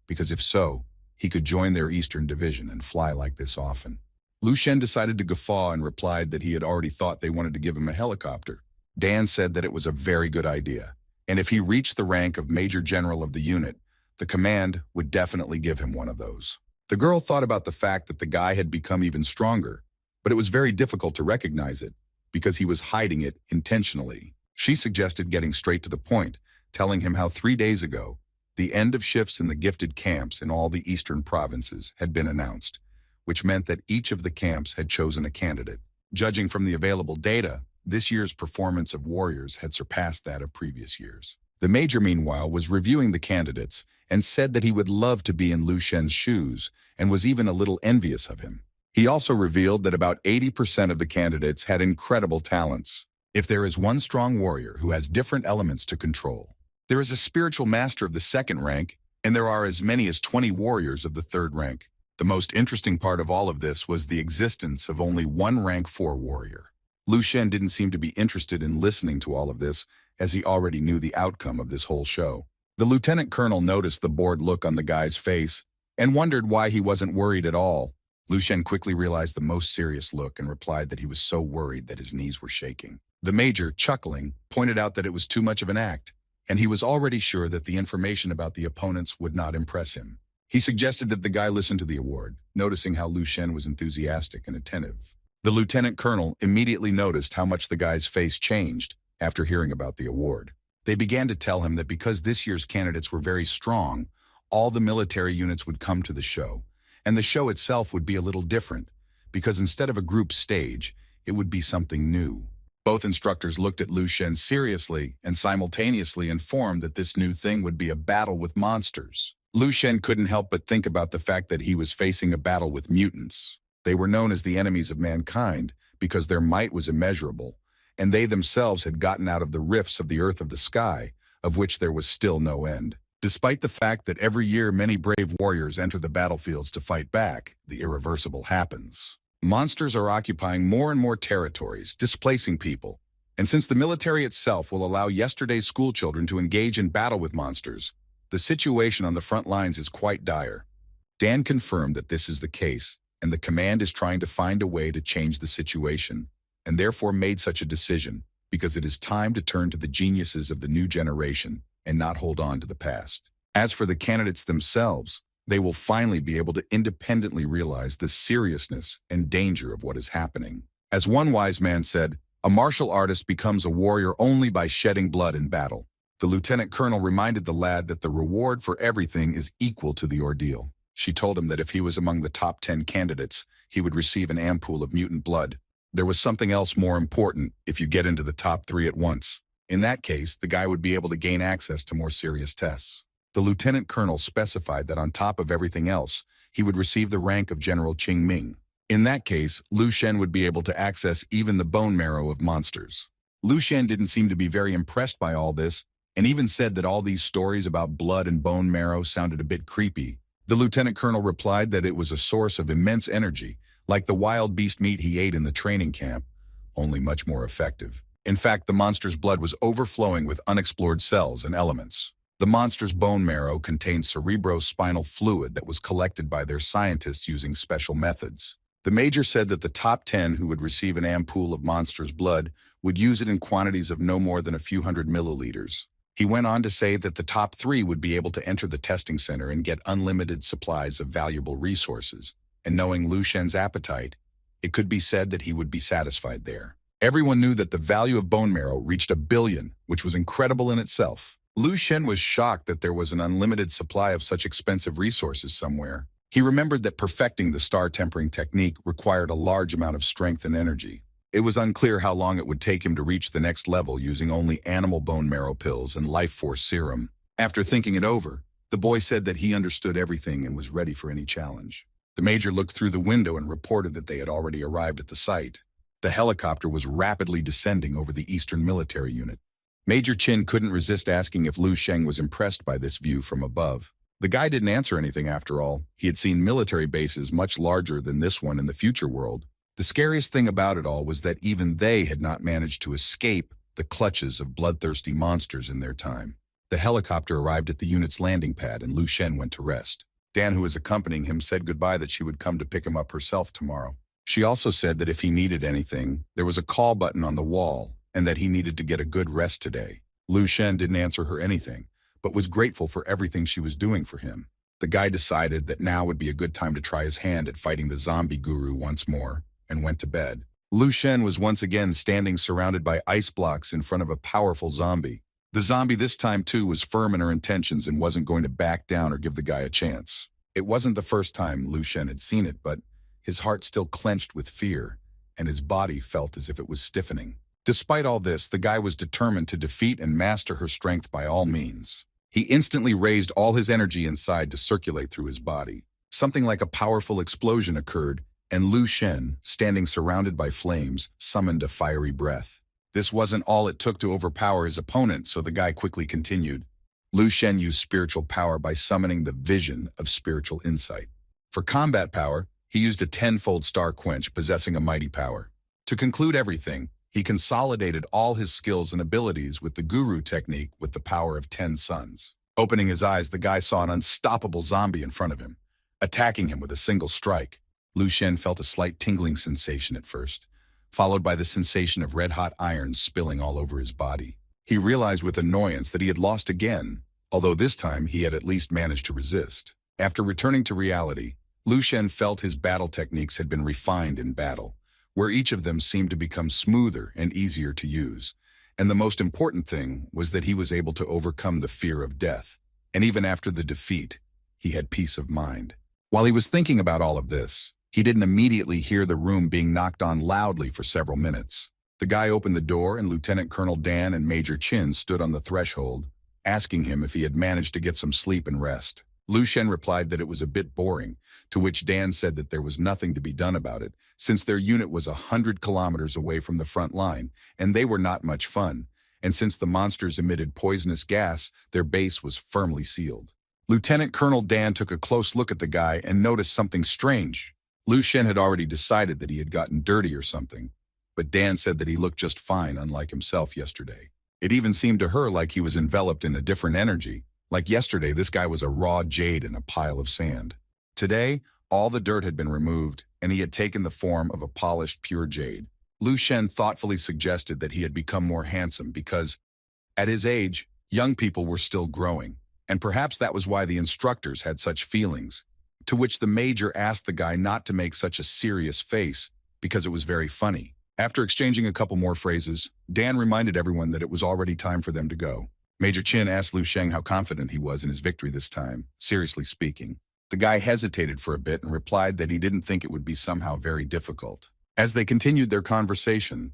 because if so, he could join their Eastern Division and fly like this often. Lu Shen decided to guffaw and replied that he had already thought they wanted to give him a helicopter. Dan said that it was a very good idea, and if he reached the rank of Major General of the unit, the command would definitely give him one of those. The girl thought about the fact that the guy had become even stronger, but it was very difficult to recognize it because he was hiding it intentionally. She suggested getting straight to the point, telling him how 3 days ago, the end of shifts in the gifted camps in all the eastern provinces had been announced, which meant that each of the camps had chosen a candidate. Judging from the available data, this year's performance of warriors had surpassed that of previous years. The major, meanwhile, was reviewing the candidates and said that he would love to be in Lu Shen's shoes and was even a little envious of him. He also revealed that about 80% of the candidates had incredible talents. If there is one strong warrior who has different elements to control, there is a spiritual master of the 2nd rank, and there are as many as 20 warriors of the 3rd rank. The most interesting part of all of this was the existence of only one rank 4 warrior. Lu Shen didn't seem to be interested in listening to all of this, as he already knew the outcome of this whole show. The lieutenant colonel noticed the bored look on the guy's face and wondered why he wasn't worried at all. Lu Shen quickly realized the most serious look and replied that he was so worried that his knees were shaking. The major, chuckling, pointed out that it was too much of an act, and he was already sure that the information about the opponents would not impress him. He suggested that the guy listen to the award, noticing how Lu Shen was enthusiastic and attentive. The lieutenant colonel immediately noticed how much the guy's face changed after hearing about the award. They began to tell him that because this year's candidates were very strong, all the military units would come to the show, and the show itself would be a little different, because instead of a group stage, it would be something new. Both instructors looked at Lu Shen seriously and simultaneously informed that this new thing would be a battle with monsters. Lu Shen couldn't help but think about the fact that he was facing a battle with mutants. They were known as the enemies of mankind because their might was immeasurable, and they themselves had gotten out of the rifts of the earth of the sky, of which there was still no end. Despite the fact that every year many brave warriors enter the battlefields to fight back, the irreversible happens. Monsters are occupying more and more territories, displacing people. And since the military itself will allow yesterday's school children to engage in battle with monsters, the situation on the front lines is quite dire. Dan confirmed that this is the case, and the command is trying to find a way to change the situation, and therefore made such a decision, because it is time to turn to the geniuses of the new generation and not hold on to the past. As for the candidates themselves, they will finally be able to independently realize the seriousness and danger of what is happening. As one wise man said, a martial artist becomes a warrior only by shedding blood in battle. The lieutenant colonel reminded the lad that the reward for everything is equal to the ordeal. She told him that if he was among the top 10 candidates, he would receive an ampoule of mutant blood. There was something else more important if you get into the top 3 at once. In that case, the guy would be able to gain access to more serious tests. The lieutenant colonel specified that on top of everything else, he would receive the rank of General Qing Ming. In that case, Lu Shen would be able to access even the bone marrow of monsters. Lu Shen didn't seem to be very impressed by all this, and even said that all these stories about blood and bone marrow sounded a bit creepy. The lieutenant colonel replied that it was a source of immense energy, like the wild beast meat he ate in the training camp, only much more effective. In fact, the monster's blood was overflowing with unexplored cells and elements. The monster's bone marrow contained cerebrospinal fluid that was collected by their scientists using special methods. The major said that the top 10 who would receive an ampoule of monster's blood would use it in quantities of no more than a few hundred milliliters. He went on to say that the top 3 would be able to enter the testing center and get unlimited supplies of valuable resources, and knowing Lu Shen's appetite, it could be said that he would be satisfied there. Everyone knew that the value of bone marrow reached 1 billion, which was incredible in itself. Lu Shen was shocked that there was an unlimited supply of such expensive resources somewhere. He remembered that perfecting the star tempering technique required a large amount of strength and energy. It was unclear how long it would take him to reach the next level using only animal bone marrow pills and life force serum. After thinking it over, the boy said that he understood everything and was ready for any challenge. The major looked through the window and reported that they had already arrived at the site. The helicopter was rapidly descending over the Eastern Military Unit. Major Qin couldn't resist asking if Lu Sheng was impressed by this view from above. The guy didn't answer anything after all. He had seen military bases much larger than this one in the future world. The scariest thing about it all was that even they had not managed to escape the clutches of bloodthirsty monsters in their time. The helicopter arrived at the unit's landing pad and Lu Shen went to rest. Dan, who was accompanying him, said goodbye that she would come to pick him up herself tomorrow. She also said that if he needed anything, there was a call button on the wall and that he needed to get a good rest today. Lu Shen didn't answer her anything, but was grateful for everything she was doing for him. The guy decided that now would be a good time to try his hand at fighting the zombie guru once more, and went to bed. Lu Shen was once again standing surrounded by ice blocks in front of a powerful zombie. The zombie this time too was firm in her intentions and wasn't going to back down or give the guy a chance. It wasn't the first time Lu Shen had seen it, but his heart still clenched with fear, and his body felt as if it was stiffening. Despite all this, the guy was determined to defeat and master her strength by all means. He instantly raised all his energy inside to circulate through his body. Something like a powerful explosion occurred, and Lu Shen, standing surrounded by flames, summoned a fiery breath. This wasn't all it took to overpower his opponent, so the guy quickly continued. Lu Shen used spiritual power by summoning the vision of spiritual insight. For combat power, he used a 10-fold star quench, possessing a mighty power. To conclude everything, he consolidated all his skills and abilities with the guru technique with the power of 10 suns. Opening his eyes, the guy saw an unstoppable zombie in front of him, attacking him with a single strike. Lu Shen felt a slight tingling sensation at first, followed by the sensation of red-hot iron spilling all over his body. He realized with annoyance that he had lost again, although this time he had at least managed to resist. After returning to reality, Lu Shen felt his battle techniques had been refined in battle, where each of them seemed to become smoother and easier to use. And the most important thing was that he was able to overcome the fear of death. And even after the defeat, he had peace of mind. While he was thinking about all of this, he didn't immediately hear the room being knocked on loudly for several minutes. The guy opened the door and Lieutenant Colonel Dan and Major Qin stood on the threshold, asking him if he had managed to get some sleep and rest. Lu Shen replied that it was a bit boring, to which Dan said that there was nothing to be done about it, since their unit was 100 kilometers away from the front line, and they were not much fun, and since the monsters emitted poisonous gas, their base was firmly sealed. Lieutenant Colonel Dan took a close look at the guy and noticed something strange. Lu Shen had already decided that he had gotten dirty or something, but Dan said that he looked just fine, unlike himself yesterday. It even seemed to her like he was enveloped in a different energy. Like yesterday, this guy was a raw jade in a pile of sand. Today, all the dirt had been removed, and he had taken the form of a polished, pure jade. Lu Shen thoughtfully suggested that he had become more handsome because, at his age, Young people were still growing, and perhaps that was why the instructors had such feelings, to which the major asked the guy not to make such a serious face because it was very funny. After exchanging a couple more phrases, Dan reminded everyone that it was already time for them to go. Major Chin asked Lu Sheng how confident he was in his victory this time, seriously speaking. The guy hesitated for a bit and replied that he didn't think it would be somehow very difficult. As they continued their conversation,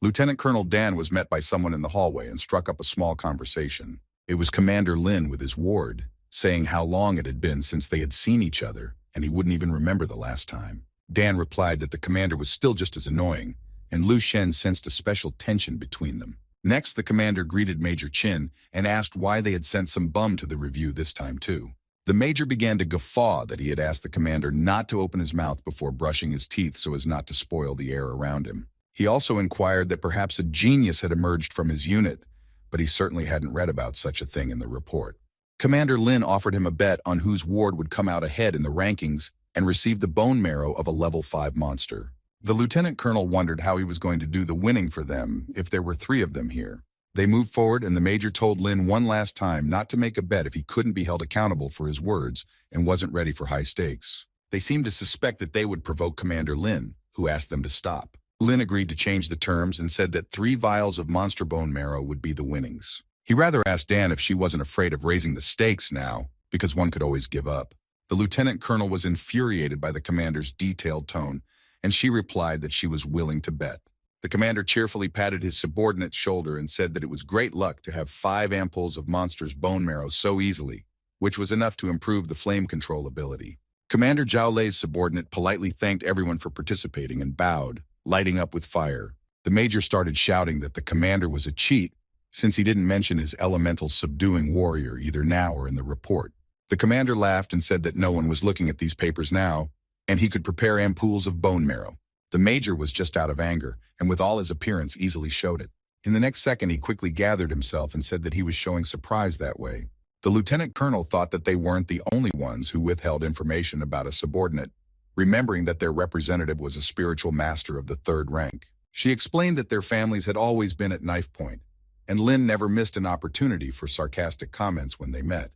Lieutenant Colonel Dan was met by someone in the hallway and struck up a small conversation. It was Commander Lin with his ward, saying how long it had been since they had seen each other, and he wouldn't even remember the last time. Dan replied that the commander was still just as annoying, and Lu Shen sensed a special tension between them. Next, the commander greeted Major Chin and asked why they had sent some bum to the review this time too. The major began to guffaw that he had asked the commander not to open his mouth before brushing his teeth so as not to spoil the air around him. He also inquired that perhaps a genius had emerged from his unit, but he certainly hadn't read about such a thing in the report. Commander Lin offered him a bet on whose ward would come out ahead in the rankings and receive the bone marrow of a level 5 monster. The lieutenant colonel wondered how he was going to do the winning for them if there were 3 of them here. They moved forward, and the major told Lin one last time not to make a bet if he couldn't be held accountable for his words and wasn't ready for high stakes. They seemed to suspect that they would provoke Commander Lin, who asked them to stop. Lin agreed to change the terms and said that 3 vials of monster bone marrow would be the winnings. He rather asked Dan if she wasn't afraid of raising the stakes now, because one could always give up. The lieutenant colonel was infuriated by the commander's detailed tone, and she replied that she was willing to bet. The commander cheerfully patted his subordinate's shoulder and said that it was great luck to have 5 ampules of monster's bone marrow so easily, which was enough to improve the flame control ability. Commander Zhao Lei's subordinate politely thanked everyone for participating and bowed, lighting up with fire. The major started shouting that the commander was a cheat, since he didn't mention his elemental subduing warrior either now or in the report. The commander laughed and said that no one was looking at these papers now, and he could prepare ampoules of bone marrow. The major was just out of anger, and with all his appearance easily showed it. In the next second, he quickly gathered himself and said that he was showing surprise that way. The lieutenant colonel thought that they weren't the only ones who withheld information about a subordinate, remembering that their representative was a spiritual master of the 3rd rank. She explained that their families had always been at knife point, and Lin never missed an opportunity for sarcastic comments when they met.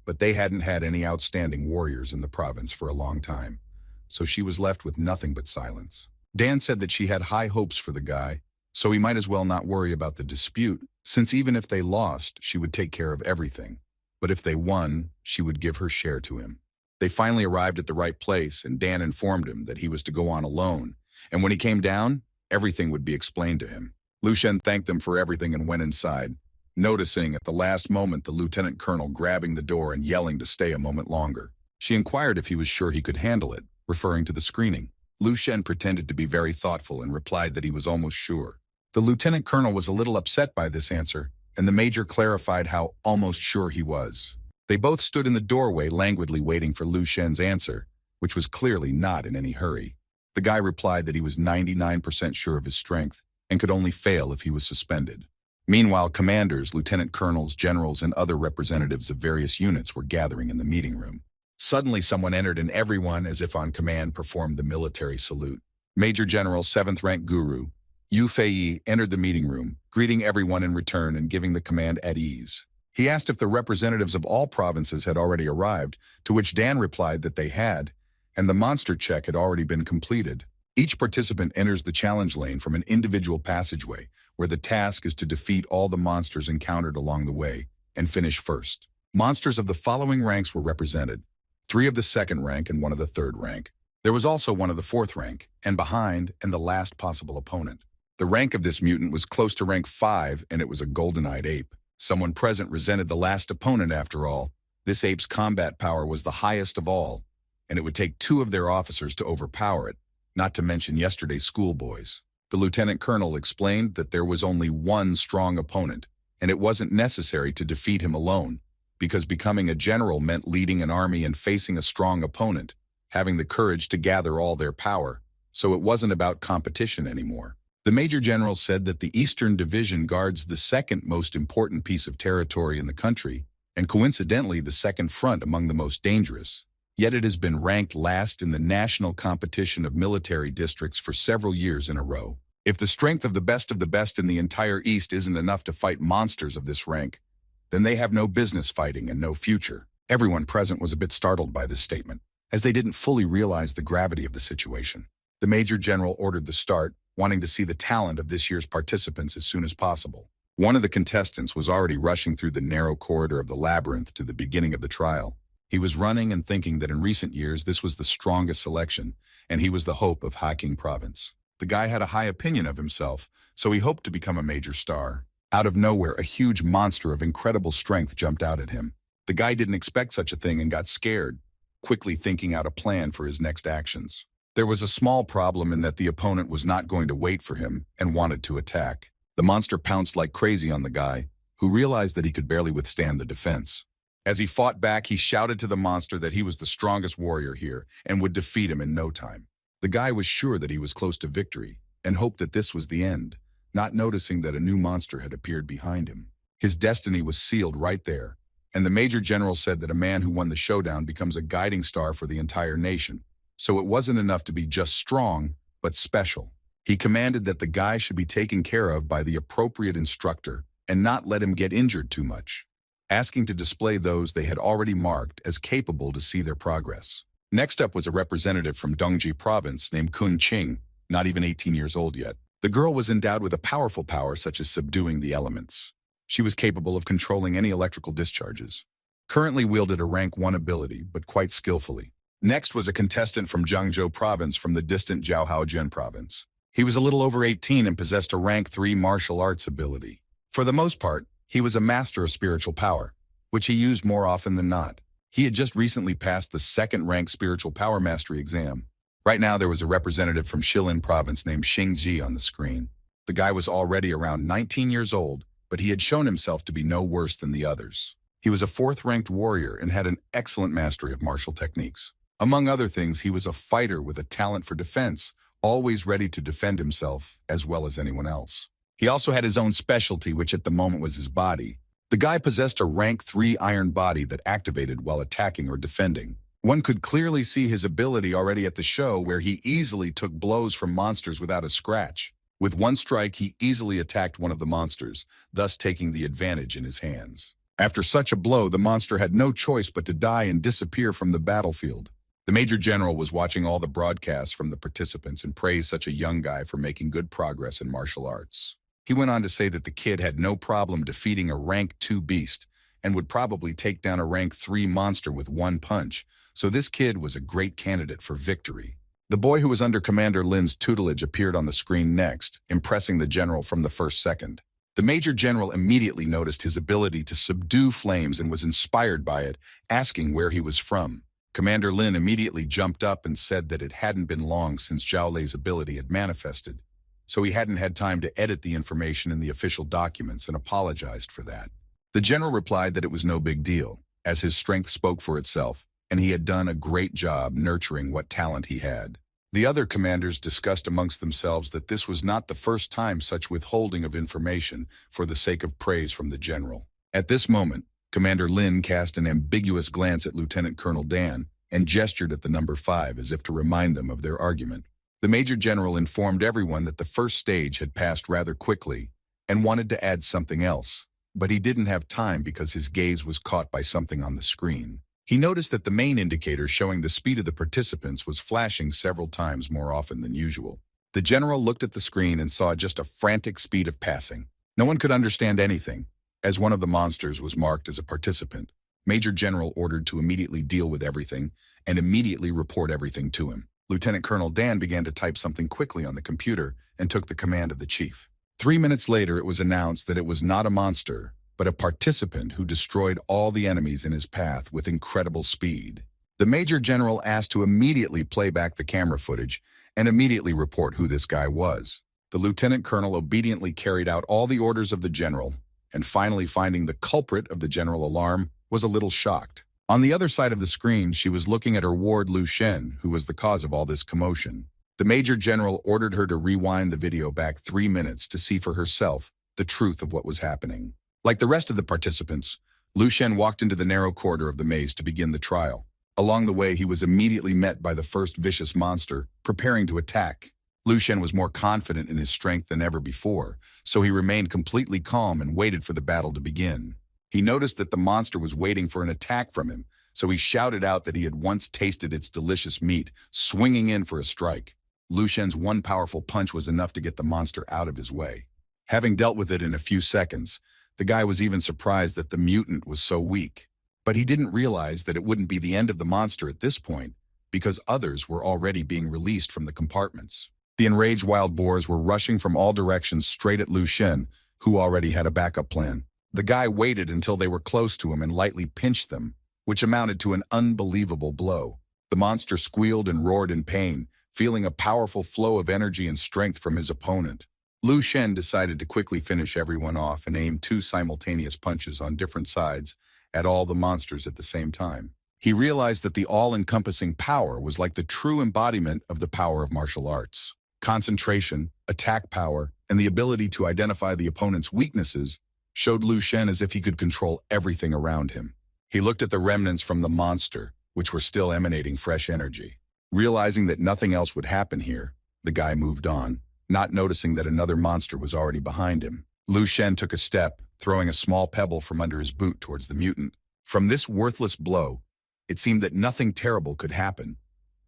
But they hadn't had any outstanding warriors in the province for a long time, so she was left with nothing but silence. Dan said that she had high hopes for the guy, so he might as well not worry about the dispute, since even if they lost, she would take care of everything. But if they won, she would give her share to him. They finally arrived at the right place, and Dan informed him that he was to go on alone, and when he came down, everything would be explained to him. Lu Shen thanked them for everything and went inside, noticing at the last moment the lieutenant colonel grabbing the door and yelling to stay a moment longer. She inquired if he was sure he could handle it, referring to the screening. Lu Shen pretended to be very thoughtful and replied that he was almost sure. The lieutenant colonel was a little upset by this answer, and the major clarified how almost sure he was. They both stood in the doorway languidly waiting for Lu Shen's answer, which was clearly not in any hurry. The guy replied that he was 99% sure of his strength and could only fail if he was suspended. Meanwhile, commanders, lieutenant colonels, generals, and other representatives of various units were gathering in the meeting room. Suddenly, someone entered and everyone, as if on command, performed the military salute. Major General 7th Rank Guru, Yu Fei, entered the meeting room, greeting everyone in return and giving the command at ease. He asked if the representatives of all provinces had already arrived, to which Dan replied that they had, and the monster check had already been completed. Each participant enters the challenge lane from an individual passageway, where the task is to defeat all the monsters encountered along the way and finish first. Monsters of the following ranks were represented: 3 of the 2nd rank and 1 of the 3rd rank. There was also 1 of the 4th rank, and behind, and the last possible opponent. The rank of this mutant was close to rank 5, and it was a golden-eyed ape. Someone present resented the last opponent after all. This ape's combat power was the highest of all, and it would take 2 of their officers to overpower it, not to mention yesterday's schoolboys. The lieutenant colonel explained that there was only 1 strong opponent, and it wasn't necessary to defeat him alone, because becoming a general meant leading an army and facing a strong opponent, having the courage to gather all their power, so it wasn't about competition anymore. The Major General said that the Eastern Division guards the 2nd most important piece of territory in the country, and coincidentally the 2nd front among the most dangerous. Yet it has been ranked last in the national competition of military districts for several years in a row. If the strength of the best in the entire East isn't enough to fight monsters of this rank, then they have no business fighting and no future. Everyone present was a bit startled by this statement, as they didn't fully realize the gravity of the situation. The Major General ordered the start, wanting to see the talent of this year's participants as soon as possible. One of the contestants was already rushing through the narrow corridor of the labyrinth to the beginning of the trial. He was running and thinking that in recent years this was the strongest selection, and he was the hope of Haking Province. The guy had a high opinion of himself, so he hoped to become a major star. Out of nowhere, a huge monster of incredible strength jumped out at him. The guy didn't expect such a thing and got scared, quickly thinking out a plan for his next actions. There was a small problem in that the opponent was not going to wait for him and wanted to attack. The monster pounced like crazy on the guy, who realized that he could barely withstand the defense. As he fought back, he shouted to the monster that he was the strongest warrior here and would defeat him in no time. The guy was sure that he was close to victory and hoped that this was the end, not noticing that a new monster had appeared behind him. His destiny was sealed right there, and the Major General said that a man who won the showdown becomes a guiding star for the entire nation. So it wasn't enough to be just strong, but special. He commanded that the guy should be taken care of by the appropriate instructor and not let him get injured too much, asking to display those they had already marked as capable to see their progress. Next up was a representative from Dongji Province named Kun Qing, not even 18 years old yet. The girl was endowed with a powerful power such as subduing the elements. She was capable of controlling any electrical discharges. Currently wielded a rank 1 ability, but quite skillfully. Next was a contestant from Jiangzhou Province from the distant Zhaohaojun Province. He was a little over 18 and possessed a rank 3 martial arts ability. For the most part, he was a master of spiritual power, which he used more often than not. He had just recently passed the 2nd rank spiritual power mastery exam. Right now there was a representative from Shilin Province named Xingji on the screen. The guy was already around 19 years old, but he had shown himself to be no worse than the others. He was a 4th ranked warrior and had an excellent mastery of martial techniques. Among other things, he was a fighter with a talent for defense, always ready to defend himself as well as anyone else. He also had his own specialty, which at the moment was his body. The guy possessed a rank 3 iron body that activated while attacking or defending. One could clearly see his ability already at the show, where he easily took blows from monsters without a scratch. With one strike, he easily attacked one of the monsters, thus taking the advantage in his hands. After such a blow, the monster had no choice but to die and disappear from the battlefield. The Major General was watching all the broadcasts from the participants and praised such a young guy for making good progress in martial arts. He went on to say that the kid had no problem defeating a rank 2 beast and would probably take down a rank 3 monster with one punch, so this kid was a great candidate for victory. The boy who was under Commander Lin's tutelage appeared on the screen next, impressing the general from the first second. The Major General immediately noticed his ability to subdue flames and was inspired by it, asking where he was from. Commander Lin immediately jumped up and said that it hadn't been long since Zhao Lei's ability had manifested, so he hadn't had time to edit the information in the official documents and apologized for that. The general replied that it was no big deal, as his strength spoke for itself, and he had done a great job nurturing what talent he had. The other commanders discussed amongst themselves that this was not the first time such withholding of information for the sake of praise from the general. At this moment, Commander Lin cast an ambiguous glance at Lieutenant Colonel Dan and gestured at the number 5 as if to remind them of their argument. The Major General informed everyone that the first stage had passed rather quickly and wanted to add something else, but he didn't have time because his gaze was caught by something on the screen. He noticed that the main indicator showing the speed of the participants was flashing several times more often than usual. The general looked at the screen and saw just a frantic speed of passing. No one could understand anything. As one of the monsters was marked as a participant, Major General ordered to immediately deal with everything and immediately report everything to him. Lieutenant Colonel Dan began to type something quickly on the computer and took the command of the chief. 3 minutes later, it was announced that it was not a monster, but a participant who destroyed all the enemies in his path with incredible speed. The Major General asked to immediately play back the camera footage and immediately report who this guy was. The Lieutenant Colonel obediently carried out all the orders of the general, and finally finding the culprit of the general alarm, was a little shocked. On the other side of the screen, she was looking at her ward Lu Shen, who was the cause of all this commotion. The Major General ordered her to rewind the video back 3 minutes to see for herself the truth of what was happening. Like the rest of the participants, Lu Shen walked into the narrow corridor of the maze to begin the trial. Along the way, he was immediately met by the first vicious monster, preparing to attack. Lu Shen was more confident in his strength than ever before, so he remained completely calm and waited for the battle to begin. He noticed that the monster was waiting for an attack from him, so he shouted out that he had once tasted its delicious meat, swinging in for a strike. Lu Shen's one powerful punch was enough to get the monster out of his way. Having dealt with it in a few seconds, the guy was even surprised that the mutant was so weak. But he didn't realize that it wouldn't be the end of the monster at this point, because others were already being released from the compartments. The enraged wild boars were rushing from all directions straight at Lu Shen, who already had a backup plan. The guy waited until they were close to him and lightly pinched them, which amounted to an unbelievable blow. The monster squealed and roared in pain, feeling a powerful flow of energy and strength from his opponent. Lu Shen decided to quickly finish everyone off and aim 2 simultaneous punches on different sides at all the monsters at the same time. He realized that the all-encompassing power was like the true embodiment of the power of martial arts. Concentration, attack power, and the ability to identify the opponent's weaknesses showed Lu Shen as if he could control everything around him. He looked at the remnants from the monster, which were still emanating fresh energy. Realizing that nothing else would happen here, the guy moved on, not noticing that another monster was already behind him. Lu Shen took a step, throwing a small pebble from under his boot towards the mutant. From this worthless blow, it seemed that nothing terrible could happen,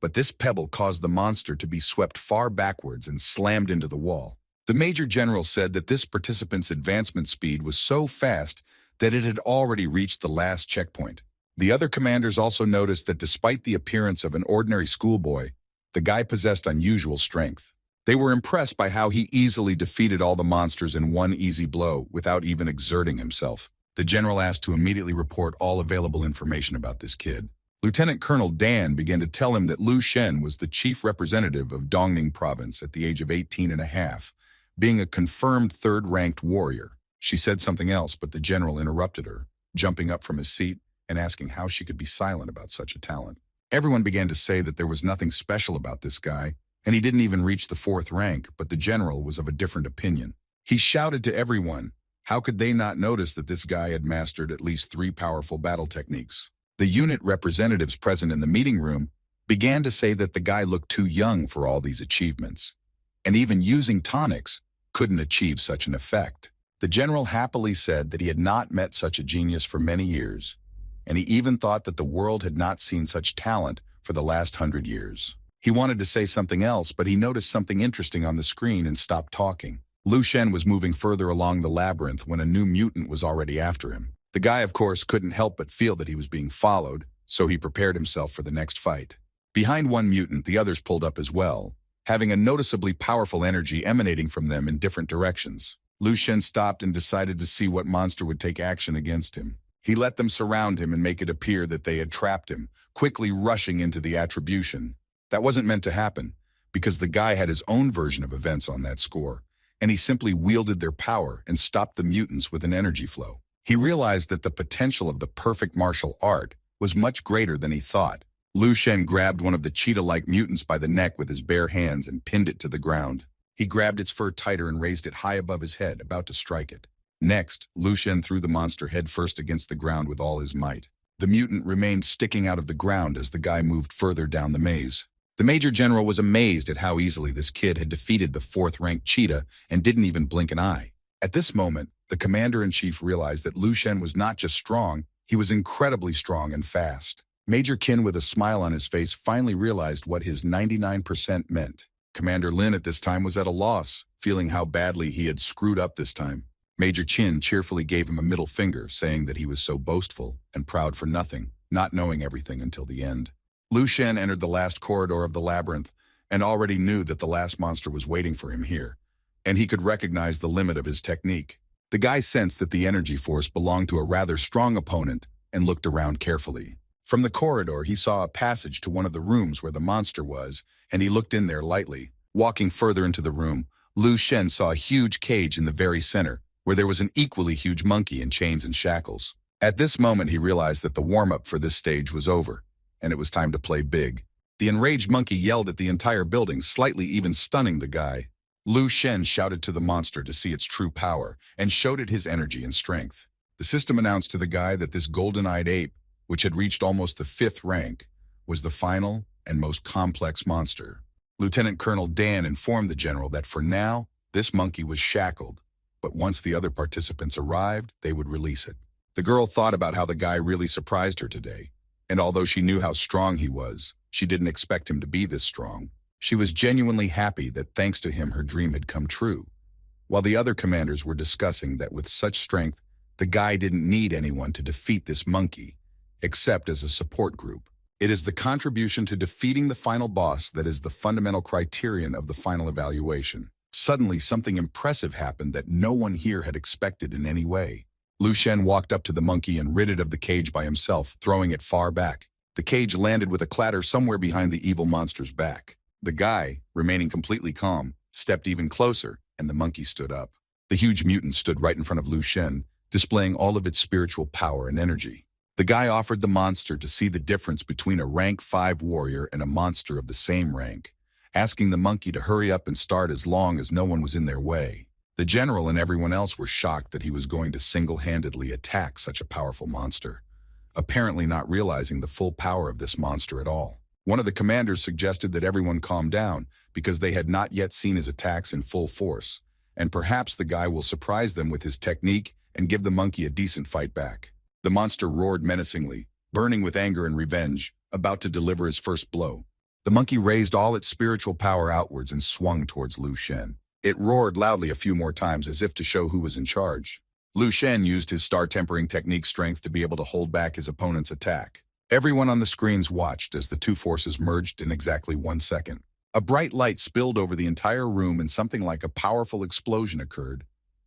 but this pebble caused the monster to be swept far backwards and slammed into the wall. The Major General said that this participant's advancement speed was so fast that it had already reached the last checkpoint. The other commanders also noticed that despite the appearance of an ordinary schoolboy, the guy possessed unusual strength. They were impressed by how he easily defeated all the monsters in one easy blow without even exerting himself. The general asked to immediately report all available information about this kid. Lieutenant Colonel Dan began to tell him that Lu Shen was the chief representative of Dongning Province at the age of 18 and a half, being a confirmed third-ranked warrior. She said something else, but the general interrupted her, jumping up from his seat and asking how she could be silent about such a talent. Everyone began to say that there was nothing special about this guy, and he didn't even reach the 4th rank, but the general was of a different opinion. He shouted to everyone, how could they not notice that this guy had mastered at least 3 powerful battle techniques? The unit representatives present in the meeting room began to say that the guy looked too young for all these achievements, and even using tonics couldn't achieve such an effect. The general happily said that he had not met such a genius for many years, and he even thought that the world had not seen such talent for the last 100 years. He wanted to say something else, but he noticed something interesting on the screen and stopped talking. Lu Shen was moving further along the labyrinth when a new mutant was already after him. The guy, of course, couldn't help but feel that he was being followed, so he prepared himself for the next fight. Behind one mutant, the others pulled up as well, having a noticeably powerful energy emanating from them in different directions. Lu Shen stopped and decided to see what monster would take action against him. He let them surround him and make it appear that they had trapped him, quickly rushing into the attribution. That wasn't meant to happen, because the guy had his own version of events on that score, and he simply wielded their power and stopped the mutants with an energy flow. He realized that the potential of the perfect martial art was much greater than he thought. Lu Shen grabbed one of the cheetah-like mutants by the neck with his bare hands and pinned it to the ground. He grabbed its fur tighter and raised it high above his head, about to strike it. Next, Lu Shen threw the monster headfirst against the ground with all his might. The mutant remained sticking out of the ground as the guy moved further down the maze. The Major General was amazed at how easily this kid had defeated the 4th-ranked cheetah and didn't even blink an eye. At this moment, the Commander-in-Chief realized that Lu Shen was not just strong, he was incredibly strong and fast. Major Qin, with a smile on his face, finally realized what his 99% meant. Commander Lin at this time was at a loss, feeling how badly he had screwed up this time. Major Qin cheerfully gave him a middle finger, saying that he was so boastful and proud for nothing, not knowing everything until the end. Lu Shen entered the last corridor of the labyrinth and already knew that the last monster was waiting for him here, and he could recognize the limit of his technique. The guy sensed that the energy force belonged to a rather strong opponent and looked around carefully. From the corridor, he saw a passage to one of the rooms where the monster was, and he looked in there lightly. Walking further into the room, Lu Shen saw a huge cage in the very center, where there was an equally huge monkey in chains and shackles. At this moment, he realized that the warm-up for this stage was over, and it was time to play big. The enraged monkey yelled at the entire building, slightly even stunning the guy. Lu Shen shouted to the monster to see its true power and showed it his energy and strength. The system announced to the guy that this golden-eyed ape, which had reached almost the 5th rank, was the final and most complex monster. Lieutenant Colonel Dan informed the general that for now, this monkey was shackled, but once the other participants arrived, they would release it. The girl thought about how the guy really surprised her today, and although she knew how strong he was, she didn't expect him to be this strong. She was genuinely happy that thanks to him her dream had come true. While the other commanders were discussing that with such strength, the guy didn't need anyone to defeat this monkey, except as a support group. It is the contribution to defeating the final boss that is the fundamental criterion of the final evaluation. Suddenly, something impressive happened that no one here had expected in any way. Lu Shen walked up to the monkey and rid it of the cage by himself, throwing it far back. The cage landed with a clatter somewhere behind the evil monster's back. The guy, remaining completely calm, stepped even closer, and the monkey stood up. The huge mutant stood right in front of Lu Shen, displaying all of its spiritual power and energy. The guy offered the monster to see the difference between a rank 5 warrior and a monster of the same rank, asking the monkey to hurry up and start as long as no one was in their way. The general and everyone else were shocked that he was going to single-handedly attack such a powerful monster, apparently not realizing the full power of this monster at all. One of the commanders suggested that everyone calm down because they had not yet seen his attacks in full force, and perhaps the guy will surprise them with his technique and give the monkey a decent fight back. The monster roared menacingly, burning with anger and revenge, about to deliver his first blow. The monkey raised all its spiritual power outwards and swung towards Lu Shen. It roared loudly a few more times as if to show who was in charge. Lu Shen used his star-tempering technique strength to be able to hold back his opponent's attack. Everyone on the screens watched as the two forces merged in exactly 1 second. A bright light spilled over the entire room and something like a powerful explosion occurred,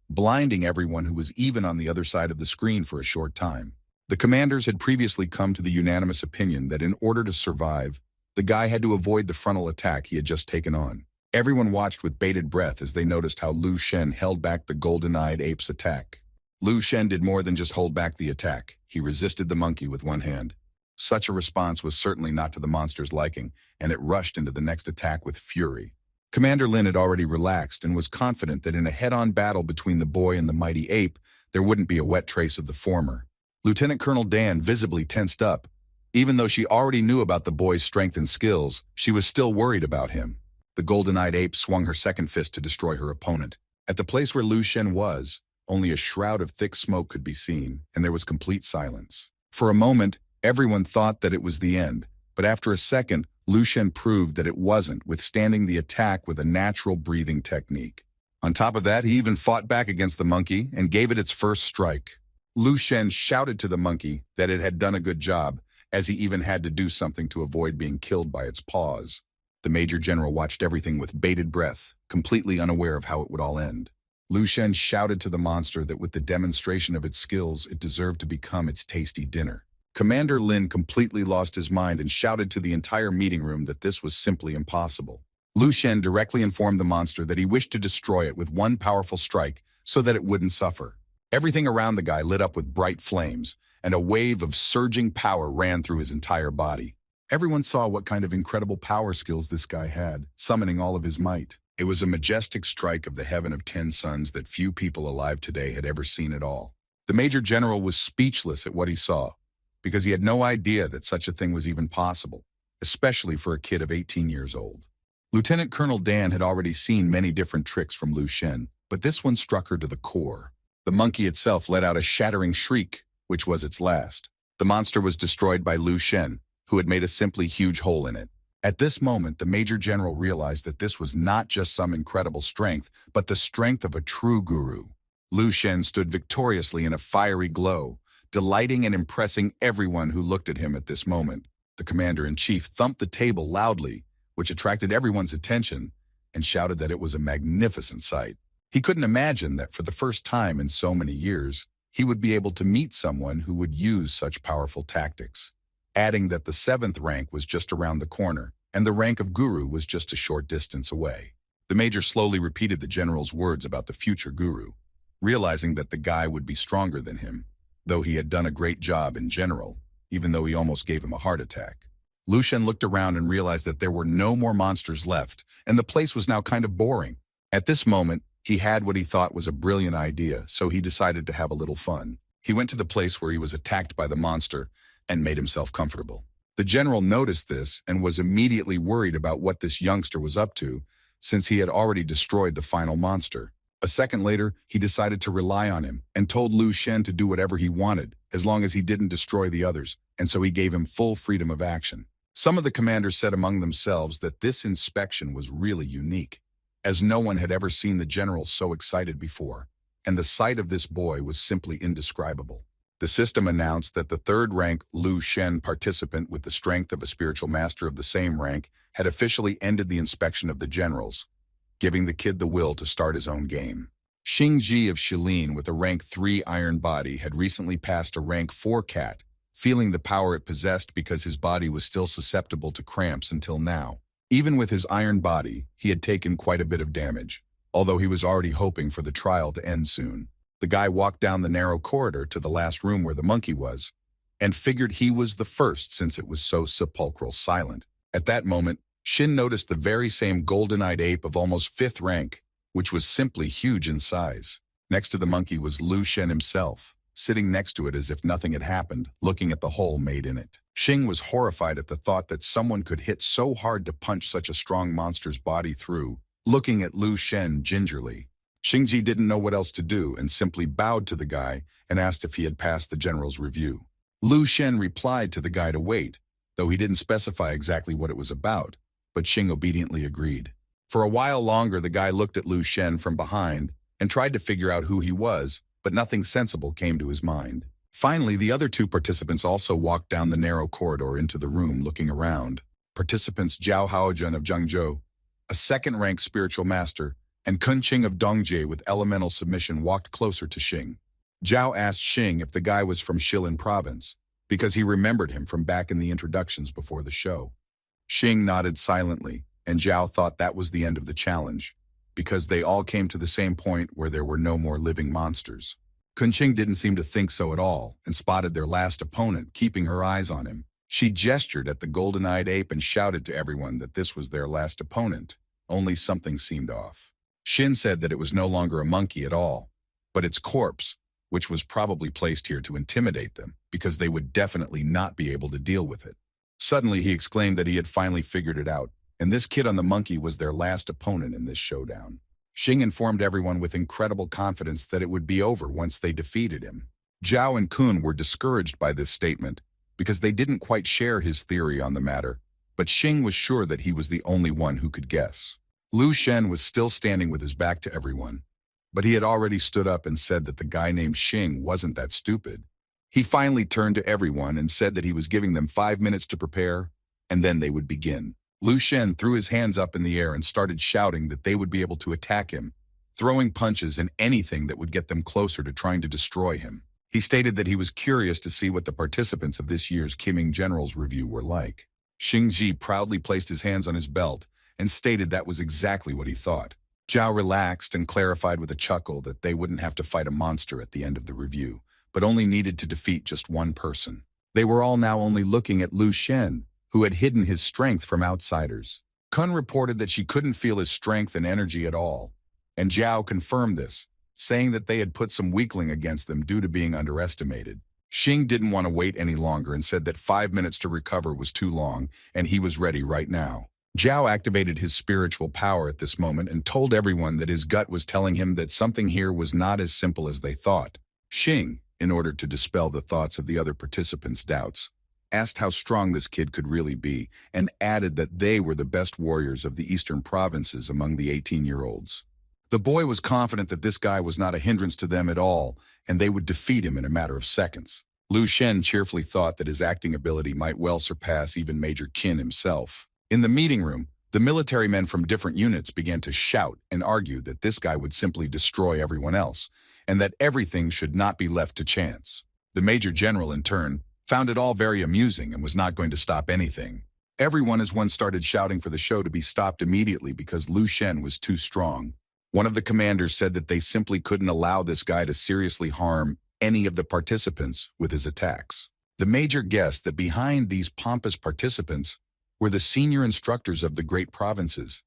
blinding everyone who was even on the other side of the screen for a short time. The commanders had previously come to the unanimous opinion that in order to survive, the guy had to avoid the frontal attack he had just taken on. Everyone watched with bated breath as they noticed how Lu Shen held back the golden-eyed ape's attack. Lu Shen did more than just hold back the attack. He resisted the monkey with one hand. Such a response was certainly not to the monster's liking, and it rushed into the next attack with fury. Commander Lin had already relaxed and was confident that in a head-on battle between the boy and the mighty ape, there wouldn't be a wet trace of the former. Lieutenant Colonel Dan visibly tensed up. Even though she already knew about the boy's strength and skills, she was still worried about him. The golden-eyed ape swung her second fist to destroy her opponent. At the place where Lu Shen was, only a shroud of thick smoke could be seen, and there was complete silence. For a moment, everyone thought that it was the end, but after a second, Lu Shen proved that it wasn't, withstanding the attack with a natural breathing technique. On top of that, he even fought back against the monkey and gave it its first strike. Lu Shen shouted to the monkey that it had done a good job, as he even had to do something to avoid being killed by its paws. The Major General watched everything with bated breath, completely unaware of how it would all end. Lu Shen shouted to the monster that with the demonstration of its skills, it deserved to become its tasty dinner. Commander Lin completely lost his mind and shouted to the entire meeting room that this was simply impossible. Lu Shen directly informed the monster that he wished to destroy it with one powerful strike so that it wouldn't suffer. Everything around the guy lit up with bright flames, and a wave of surging power ran through his entire body. Everyone saw what kind of incredible power skills this guy had, summoning all of his might. It was a majestic strike of the heaven of 10 suns that few people alive today had ever seen at all. The Major General was speechless at what he saw, because he had no idea that such a thing was even possible, especially for a kid of 18 years old. Lieutenant Colonel Dan had already seen many different tricks from Lu Shen, but this one struck her to the core. The monkey itself let out a shattering shriek, which was its last. The monster was destroyed by Lu Shen, who had made a simply huge hole in it. At this moment, the Major General realized that this was not just some incredible strength, but the strength of a true guru. Lu Shen stood victoriously in a fiery glow, delighting and impressing everyone who looked at him at this moment. The Commander-in-Chief thumped the table loudly, which attracted everyone's attention, and shouted that it was a magnificent sight. He couldn't imagine that for the first time in so many years, he would be able to meet someone who would use such powerful tactics, adding that the 7th rank was just around the corner, and the rank of guru was just a short distance away. The Major slowly repeated the General's words about the future guru, realizing that the guy would be stronger than him, though he had done a great job in general, even though he almost gave him a heart attack. Lu Shen looked around and realized that there were no more monsters left, and the place was now kind of boring. At this moment, he had what he thought was a brilliant idea, so he decided to have a little fun. He went to the place where he was attacked by the monster and made himself comfortable. The general noticed this and was immediately worried about what this youngster was up to, since he had already destroyed the final monster. A second later, he decided to rely on him and told Lu Shen to do whatever he wanted, as long as he didn't destroy the others, and so he gave him full freedom of action. Some of the commanders said among themselves that this inspection was really unique, as no one had ever seen the general so excited before, and the sight of this boy was simply indescribable. The system announced that the third-rank Lu Shen participant with the strength of a spiritual master of the same rank had officially ended the inspection of the generals, giving the kid the will to start his own game. Xingji of Shilin with a rank 3 iron body had recently passed a rank 4 cat, feeling the power it possessed because his body was still susceptible to cramps until now. Even with his iron body, he had taken quite a bit of damage, although he was already hoping for the trial to end soon. The guy walked down the narrow corridor to the last room where the monkey was, and figured he was the first since it was so sepulchral silent. At that moment, Shin noticed the very same golden-eyed ape of almost 5th rank, which was simply huge in size. Next to the monkey was Lu Shen himself, sitting next to it as if nothing had happened, looking at the hole made in it. Xing was horrified at the thought that someone could hit so hard to punch such a strong monster's body through, looking at Lu Shen gingerly. Xingji didn't know what else to do and simply bowed to the guy and asked if he had passed the general's review. Lu Shen replied to the guy to wait, though he didn't specify exactly what it was about, but Xing obediently agreed. For a while longer, the guy looked at Lu Shen from behind and tried to figure out who he was, but nothing sensible came to his mind. Finally, the other 2 participants also walked down the narrow corridor into the room looking around. Participants Zhao Haojun of Zhengzhou, a second-rank spiritual master, and Kun Qing of Dongjie with elemental submission walked closer to Xing. Zhao asked Xing if the guy was from Shilin province, because he remembered him from back in the introductions before the show. Xing nodded silently, and Zhao thought that was the end of the challenge, because they all came to the same point where there were no more living monsters. Kun Qing didn't seem to think so at all, and spotted their last opponent, keeping her eyes on him. She gestured at the golden-eyed ape and shouted to everyone that this was their last opponent, only something seemed off. Shin said that it was no longer a monkey at all, but its corpse, which was probably placed here to intimidate them, because they would definitely not be able to deal with it. Suddenly, he exclaimed that he had finally figured it out, and this kid on the monkey was their last opponent in this showdown. Xing informed everyone with incredible confidence that it would be over once they defeated him. Zhao and Kun were discouraged by this statement, because they didn't quite share his theory on the matter, but Xing was sure that he was the only one who could guess. Lu Shen was still standing with his back to everyone, but he had already stood up and said that the guy named Xing wasn't that stupid. He finally turned to everyone and said that he was giving them 5 minutes to prepare, and then they would begin. Lu Shen threw his hands up in the air and started shouting that they would be able to attack him, throwing punches and anything that would get them closer to trying to destroy him. He stated that he was curious to see what the participants of this year's Kiming General's Review were like. Xingji proudly placed his hands on his belt and stated that was exactly what he thought. Zhao relaxed and clarified with a chuckle that they wouldn't have to fight a monster at the end of the review, but only needed to defeat just one person. They were all now only looking at Lu Shen, who had hidden his strength from outsiders. Kun reported that she couldn't feel his strength and energy at all, and Zhao confirmed this, saying that they had put some weakling against them due to being underestimated. Xing didn't want to wait any longer and said that 5 minutes to recover was too long, and he was ready right now. Zhao activated his spiritual power at this moment and told everyone that his gut was telling him that something here was not as simple as they thought. Xing, in order to dispel the thoughts of the other participants' doubts, asked how strong this kid could really be, and added that they were the best warriors of the eastern provinces among the 18-year-olds. The boy was confident that this guy was not a hindrance to them at all, and they would defeat him in a matter of seconds. Lu Shen cheerfully thought that his acting ability might well surpass even Major Qin himself. In the meeting room, the military men from different units began to shout and argue that this guy would simply destroy everyone else, and that everything should not be left to chance. The Major General, in turn, found it all very amusing and was not going to stop anything. Everyone as one started shouting for the show to be stopped immediately because Lu Shen was too strong. One of the commanders said that they simply couldn't allow this guy to seriously harm any of the participants with his attacks. The Major guessed that behind these pompous participants were the senior instructors of the great provinces,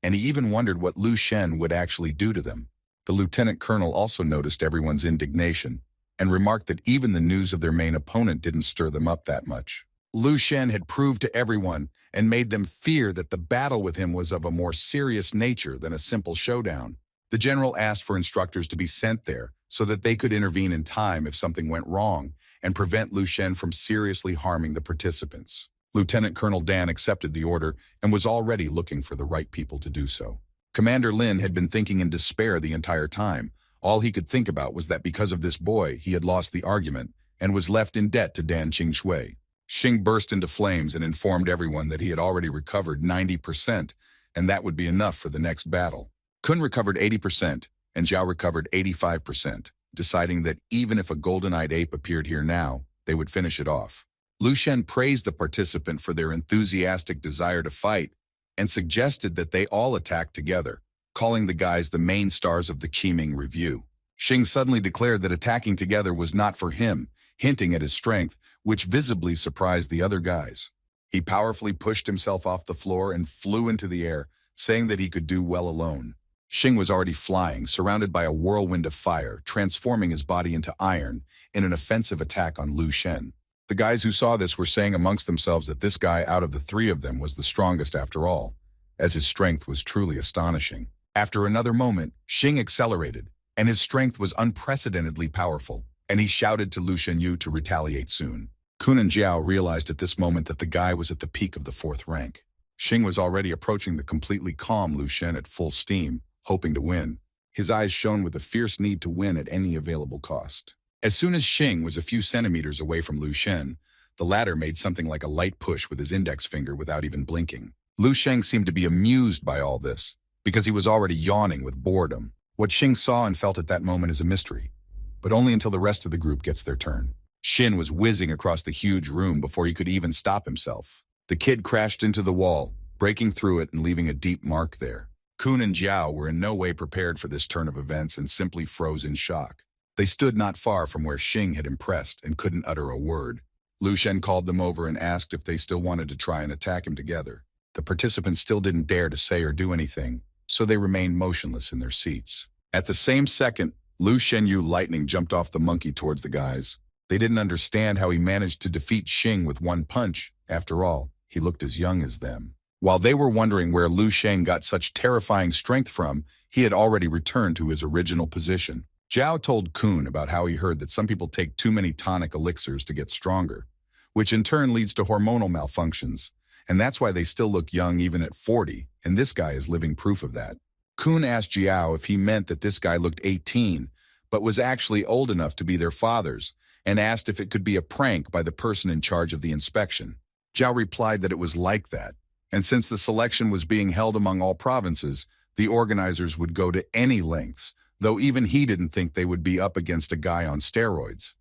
and he even wondered what Lu Shen would actually do to them. The lieutenant colonel also noticed everyone's indignation and remarked that even the news of their main opponent didn't stir them up that much. Lu Shen had proved to everyone and made them fear that the battle with him was of a more serious nature than a simple showdown. The general asked for instructors to be sent there so that they could intervene in time if something went wrong and prevent Lu Shen from seriously harming the participants. Lieutenant Colonel Dan accepted the order and was already looking for the right people to do so. Commander Lin had been thinking in despair the entire time. All he could think about was that because of this boy, he had lost the argument and was left in debt to Dan Qing. Xing burst into flames and informed everyone that he had already recovered 90%, and that would be enough for the next battle. Kun recovered 80%, and Zhao recovered 85%, deciding that even if a golden-eyed ape appeared here now, they would finish it off. Lu Shen praised the participant for their enthusiastic desire to fight and suggested that they all attack together, calling the guys the main stars of the Qiming Review. Xing suddenly declared that attacking together was not for him, hinting at his strength, which visibly surprised the other guys. He powerfully pushed himself off the floor and flew into the air, saying that he could do well alone. Xing was already flying, surrounded by a whirlwind of fire, transforming his body into iron in an offensive attack on Lu Shen. The guys who saw this were saying amongst themselves that this guy out of the three of them was the strongest after all, as his strength was truly astonishing. After another moment, Xing accelerated, and his strength was unprecedentedly powerful, and he shouted to Lu Shenyu to retaliate soon. Kun and Jiao realized at this moment that the guy was at the peak of the fourth rank. Xing was already approaching the completely calm Lu Shen at full steam, hoping to win. His eyes shone with a fierce need to win at any available cost. As soon as Xing was a few centimeters away from Lu Shen, the latter made something like a light push with his index finger without even blinking. Lu Sheng seemed to be amused by all this, because he was already yawning with boredom. What Xing saw and felt at that moment is a mystery, but only until the rest of the group gets their turn. Xin was whizzing across the huge room before he could even stop himself. The kid crashed into the wall, breaking through it and leaving a deep mark there. Kun and Jiao were in no way prepared for this turn of events and simply froze in shock. They stood not far from where Xing had impressed and couldn't utter a word. Lu Shen called them over and asked if they still wanted to try and attack him together. The participants still didn't dare to say or do anything, so they remained motionless in their seats. At the same second, Lu Shenyu lightning jumped off the monkey towards the guys. They didn't understand how he managed to defeat Xing with one punch. After all, he looked as young as them. While they were wondering where Lu Sheng got such terrifying strength from, he had already returned to his original position. Zhao told Kun about how he heard that some people take too many tonic elixirs to get stronger, which in turn leads to hormonal malfunctions, and that's why they still look young even at 40, and this guy is living proof of that. Kun asked Jiao if he meant that this guy looked 18, but was actually old enough to be their fathers, and asked if it could be a prank by the person in charge of the inspection. Zhao replied that it was like that, and since the selection was being held among all provinces, the organizers would go to any lengths, though even he didn't think they would be up against a guy on steroids.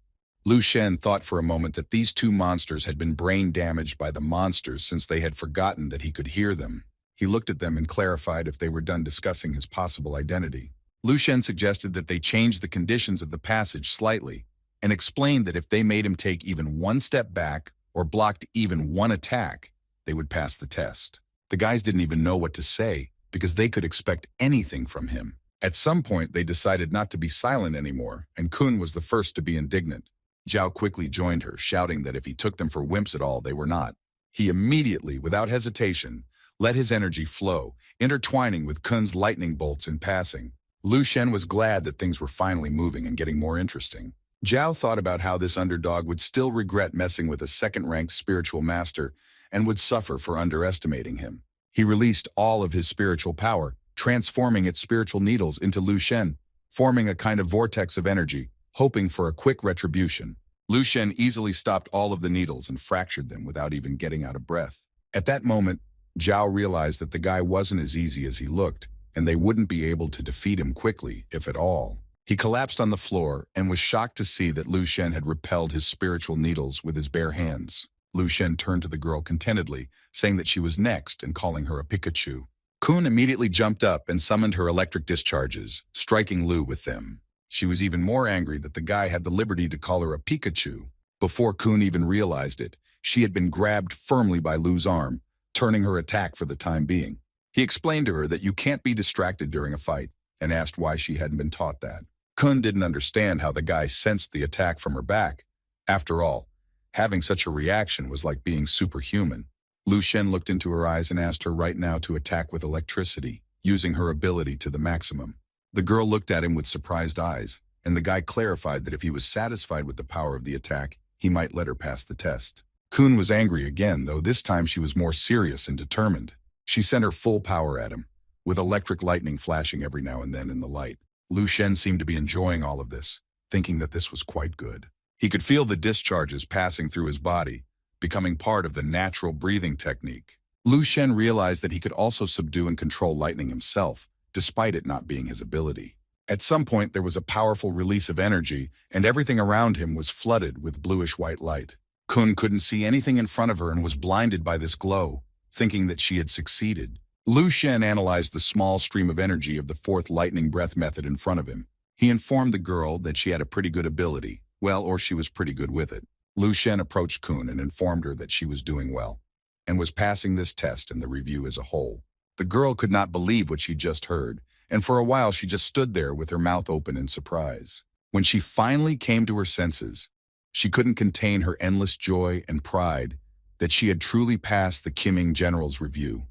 Lu Shen thought for a moment that these two monsters had been brain damaged by the monsters since they had forgotten that he could hear them. He looked at them and clarified if they were done discussing his possible identity. Lu Shen suggested that they change the conditions of the passage slightly, and explained that if they made him take even one step back or blocked even one attack, they would pass the test. The guys didn't even know what to say because they could expect anything from him. At some point, they decided not to be silent anymore, and Kun was the first to be indignant. Zhao quickly joined her, shouting that if he took them for wimps at all, they were not. He immediately, without hesitation, let his energy flow, intertwining with Kun's lightning bolts in passing. Lu Shen was glad that things were finally moving and getting more interesting. Zhao thought about how this underdog would still regret messing with a second-ranked spiritual master and would suffer for underestimating him. He released all of his spiritual power, transforming its spiritual needles into Lu Shen, forming a kind of vortex of energy, hoping for a quick retribution. Lu Shen easily stopped all of the needles and fractured them without even getting out of breath. At that moment, Zhao realized that the guy wasn't as easy as he looked, and they wouldn't be able to defeat him quickly, if at all. He collapsed on the floor and was shocked to see that Lu Shen had repelled his spiritual needles with his bare hands. Lu Shen turned to the girl contentedly, saying that she was next and calling her a Pikachu. Kun immediately jumped up and summoned her electric discharges, striking Lu with them. She was even more angry that the guy had the liberty to call her a Pikachu. Before Kun even realized it, she had been grabbed firmly by Lu's arm, turning her attack for the time being. He explained to her that you can't be distracted during a fight, and asked why she hadn't been taught that. Kun didn't understand how the guy sensed the attack from her back. After all, having such a reaction was like being superhuman. Lu Shen looked into her eyes and asked her right now to attack with electricity, using her ability to the maximum. The girl looked at him with surprised eyes, and the guy clarified that if he was satisfied with the power of the attack, he might let her pass the test. Kun was angry again, though this time she was more serious and determined. She sent her full power at him, with electric lightning flashing every now and then in the light. Lu Shen seemed to be enjoying all of this, thinking that this was quite good. He could feel the discharges passing through his body, becoming part of the natural breathing technique. Lu Shen realized that he could also subdue and control lightning himself, despite it not being his ability. At some point, there was a powerful release of energy, and everything around him was flooded with bluish-white light. Kun couldn't see anything in front of her and was blinded by this glow, thinking that she had succeeded. Lu Shen analyzed the small stream of energy of the fourth lightning breath method in front of him. He informed the girl that she had a pretty good ability, or she was pretty good with it. Lu Shen approached Kun and informed her that she was doing well, and was passing this test and the review as a whole. The girl could not believe what she just heard, and for a while she just stood there with her mouth open in surprise. When she finally came to her senses, she couldn't contain her endless joy and pride that she had truly passed the Qiming General's review,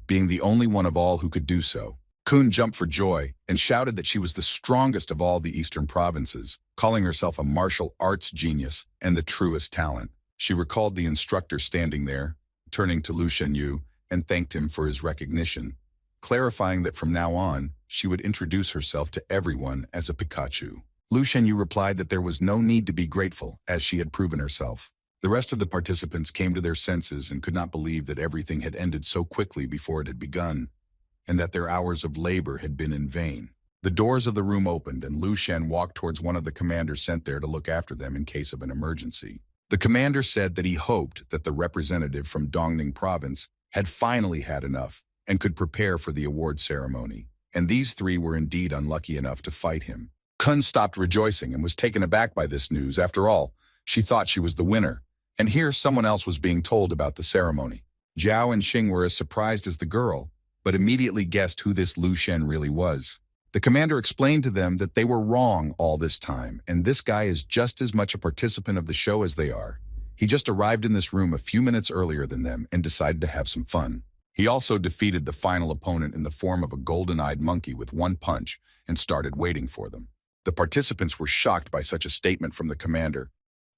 being the only one of all who could do so. Kun jumped for joy and shouted that she was the strongest of all the eastern provinces, calling herself a martial arts genius and the truest talent. She recalled the instructor standing there, turning to Lu Shenyu, and thanked him for his recognition, clarifying that from now on, she would introduce herself to everyone as a Pikachu. Lu Shenyu replied that there was no need to be grateful, as she had proven herself. The rest of the participants came to their senses and could not believe that everything had ended so quickly before it had begun, and that their hours of labor had been in vain. The doors of the room opened, and Lu Shen walked towards one of the commanders sent there to look after them in case of an emergency. The commander said that he hoped that the representative from Dongning province had finally had enough and could prepare for the award ceremony, and these three were indeed unlucky enough to fight him. Kun stopped rejoicing and was taken aback by this news. After all, she thought she was the winner, and here someone else was being told about the ceremony. Zhao and Xing were as surprised as the girl, but immediately guessed who this Lu Shen really was. The commander explained to them that they were wrong all this time, and this guy is just as much a participant of the show as they are. He just arrived in this room a few minutes earlier than them and decided to have some fun. He also defeated the final opponent in the form of a golden-eyed monkey with one punch and started waiting for them. The participants were shocked by such a statement from the commander,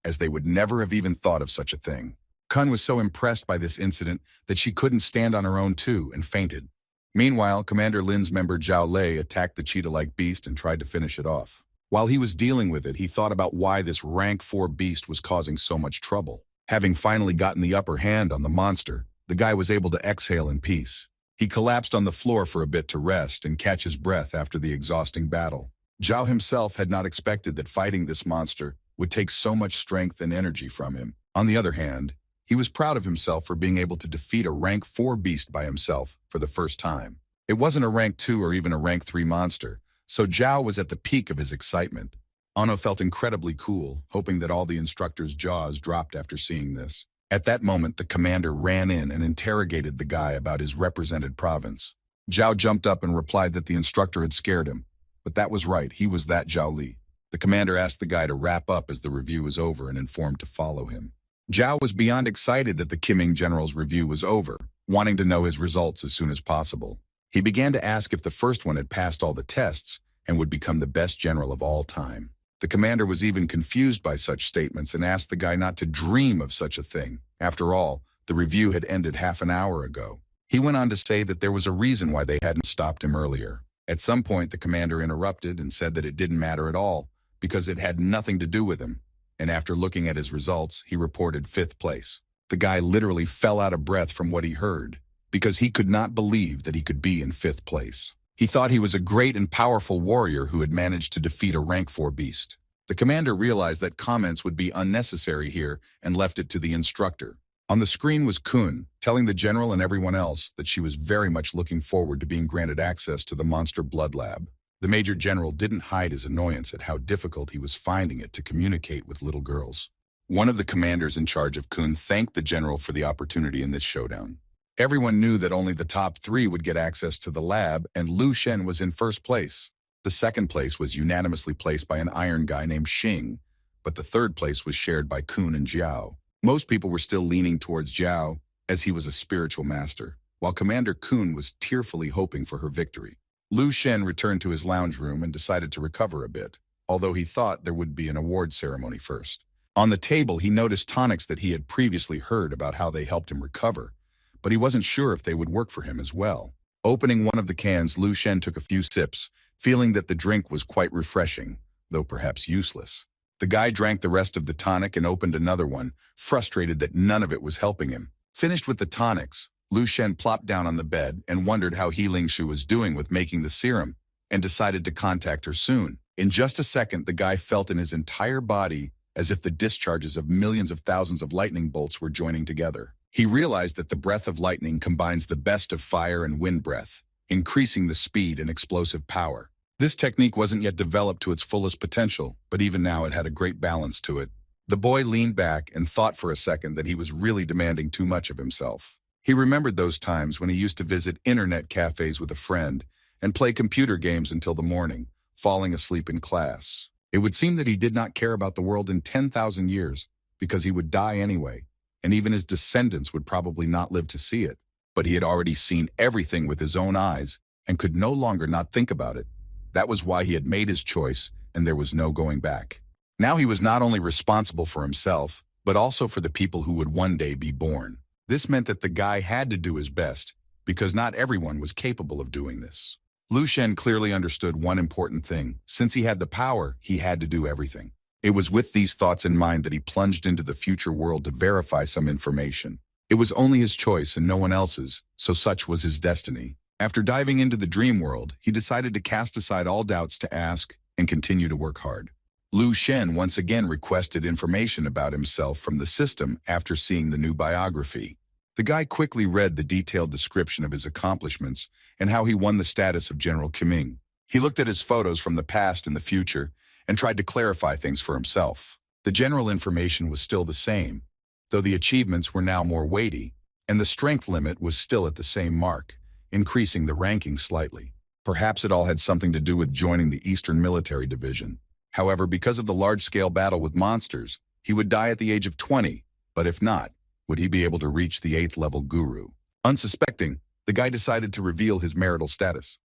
as they would never have even thought of such a thing. Kun was so impressed by this incident that she couldn't stand on her own too and fainted. Meanwhile, Commander Lin's member Zhao Lei attacked the cheetah-like beast and tried to finish it off. While he was dealing with it, he thought about why this rank 4 beast was causing so much trouble. Having finally gotten the upper hand on the monster, the guy was able to exhale in peace. He collapsed on the floor for a bit to rest and catch his breath after the exhausting battle. Zhao himself had not expected that fighting this monster would take so much strength and energy from him. On the other hand, he was proud of himself for being able to defeat a rank 4 beast by himself for the first time. It wasn't a rank 2 or even a rank 3 monster, so Zhao was at the peak of his excitement. Ano felt incredibly cool, hoping that all the instructor's jaws dropped after seeing this. At that moment, the commander ran in and interrogated the guy about his represented province. Zhao jumped up and replied that the instructor had scared him, but that was right, he was that Zhao Li. The commander asked the guy to wrap up as the review was over and informed to follow him. Zhao was beyond excited that the Qiming General's review was over, wanting to know his results as soon as possible. He began to ask if the first one had passed all the tests and would become the best general of all time. The commander was even confused by such statements and asked the guy not to dream of such a thing. After all, the review had ended half an hour ago. He went on to say that there was a reason why they hadn't stopped him earlier. At some point, the commander interrupted and said that it didn't matter at all because it had nothing to do with him. And after looking at his results, he reported 5th place. The guy literally fell out of breath from what he heard because he could not believe that he could be in 5th place. He thought he was a great and powerful warrior who had managed to defeat a rank 4 beast. The commander realized that comments would be unnecessary here and left it to the instructor. On the screen was Kun, telling the general and everyone else that she was very much looking forward to being granted access to the Monster Blood Lab. The Major General didn't hide his annoyance at how difficult he was finding it to communicate with little girls. One of the commanders in charge of Kun thanked the general for the opportunity in this showdown. Everyone knew that only the top 3 would get access to the lab, and Lu Shen was in 1st place. The 2nd place was unanimously placed by an iron guy named Xing, but the 3rd place was shared by Kun and Zhao. Most people were still leaning towards Zhao, as he was a spiritual master, while Commander Kun was tearfully hoping for her victory. Lu Shen returned to his lounge room and decided to recover a bit, although he thought there would be an award ceremony first. On the table, he noticed tonics that he had previously heard about how they helped him recover, but he wasn't sure if they would work for him as well. Opening one of the cans, Lu Shen took a few sips, feeling that the drink was quite refreshing, though perhaps useless. The guy drank the rest of the tonic and opened another one, frustrated that none of it was helping him. Finished with the tonics, Lu Shen plopped down on the bed and wondered how Healing Shu was doing with making the serum, and decided to contact her soon. In just a second, the guy felt in his entire body as if the discharges of millions of thousands of lightning bolts were joining together. He realized that the breath of lightning combines the best of fire and wind breath, increasing the speed and explosive power. This technique wasn't yet developed to its fullest potential, but even now it had a great balance to it. The boy leaned back and thought for a second that he was really demanding too much of himself. He remembered those times when he used to visit internet cafes with a friend and play computer games until the morning, falling asleep in class. It would seem that he did not care about the world in 10,000 years because he would die anyway, and even his descendants would probably not live to see it. But he had already seen everything with his own eyes and could no longer not think about it. That was why he had made his choice, and there was no going back. Now he was not only responsible for himself, but also for the people who would one day be born. This meant that the guy had to do his best, because not everyone was capable of doing this. Lu Shen clearly understood one important thing. Since he had the power, he had to do everything. It was with these thoughts in mind that he plunged into the future world to verify some information. It was only his choice and no one else's, so such was his destiny. After diving into the dream world, he decided to cast aside all doubts to ask and continue to work hard. Lu Shen once again requested information about himself from the system after seeing the new biography. The guy quickly read the detailed description of his accomplishments and how he won the status of General Qiming. He looked at his photos from the past and the future and tried to clarify things for himself. The general information was still the same, though the achievements were now more weighty, and the strength limit was still at the same mark, increasing the ranking slightly. Perhaps it all had something to do with joining the Eastern Military Division. However, because of the large-scale battle with monsters, he would die at the age of 20, but if not, would he be able to reach the 8th level guru? Unsuspecting, the guy decided to reveal his marital status.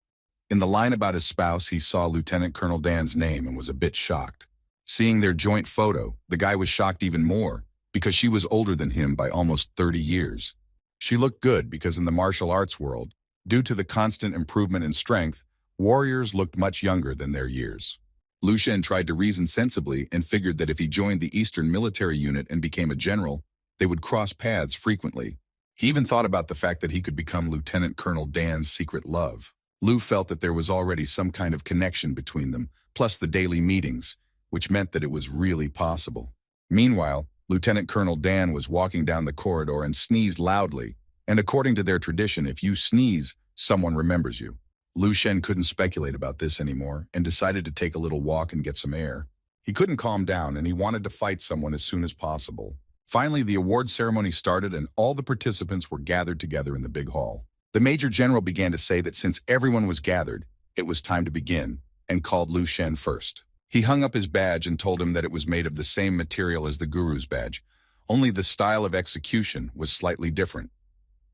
In the line about his spouse, he saw Lieutenant Colonel Dan's name and was a bit shocked. Seeing their joint photo, the guy was shocked even more because she was older than him by almost 30 years. She looked good because in the martial arts world, due to the constant improvement in strength, warriors looked much younger than their years. Lu Shen tried to reason sensibly and figured that if he joined the Eastern Military Unit and became a general, they would cross paths frequently. He even thought about the fact that he could become Lieutenant Colonel Dan's secret love. Lu felt that there was already some kind of connection between them, plus the daily meetings, which meant that it was really possible. Meanwhile, Lieutenant Colonel Dan was walking down the corridor and sneezed loudly, and according to their tradition, if you sneeze, someone remembers you. Lu Shen couldn't speculate about this anymore and decided to take a little walk and get some air. He couldn't calm down and he wanted to fight someone as soon as possible. Finally, the award ceremony started and all the participants were gathered together in the big hall. The Major General began to say that since everyone was gathered, it was time to begin, and called Lu Shen first. He hung up his badge and told him that it was made of the same material as the Guru's badge, only the style of execution was slightly different,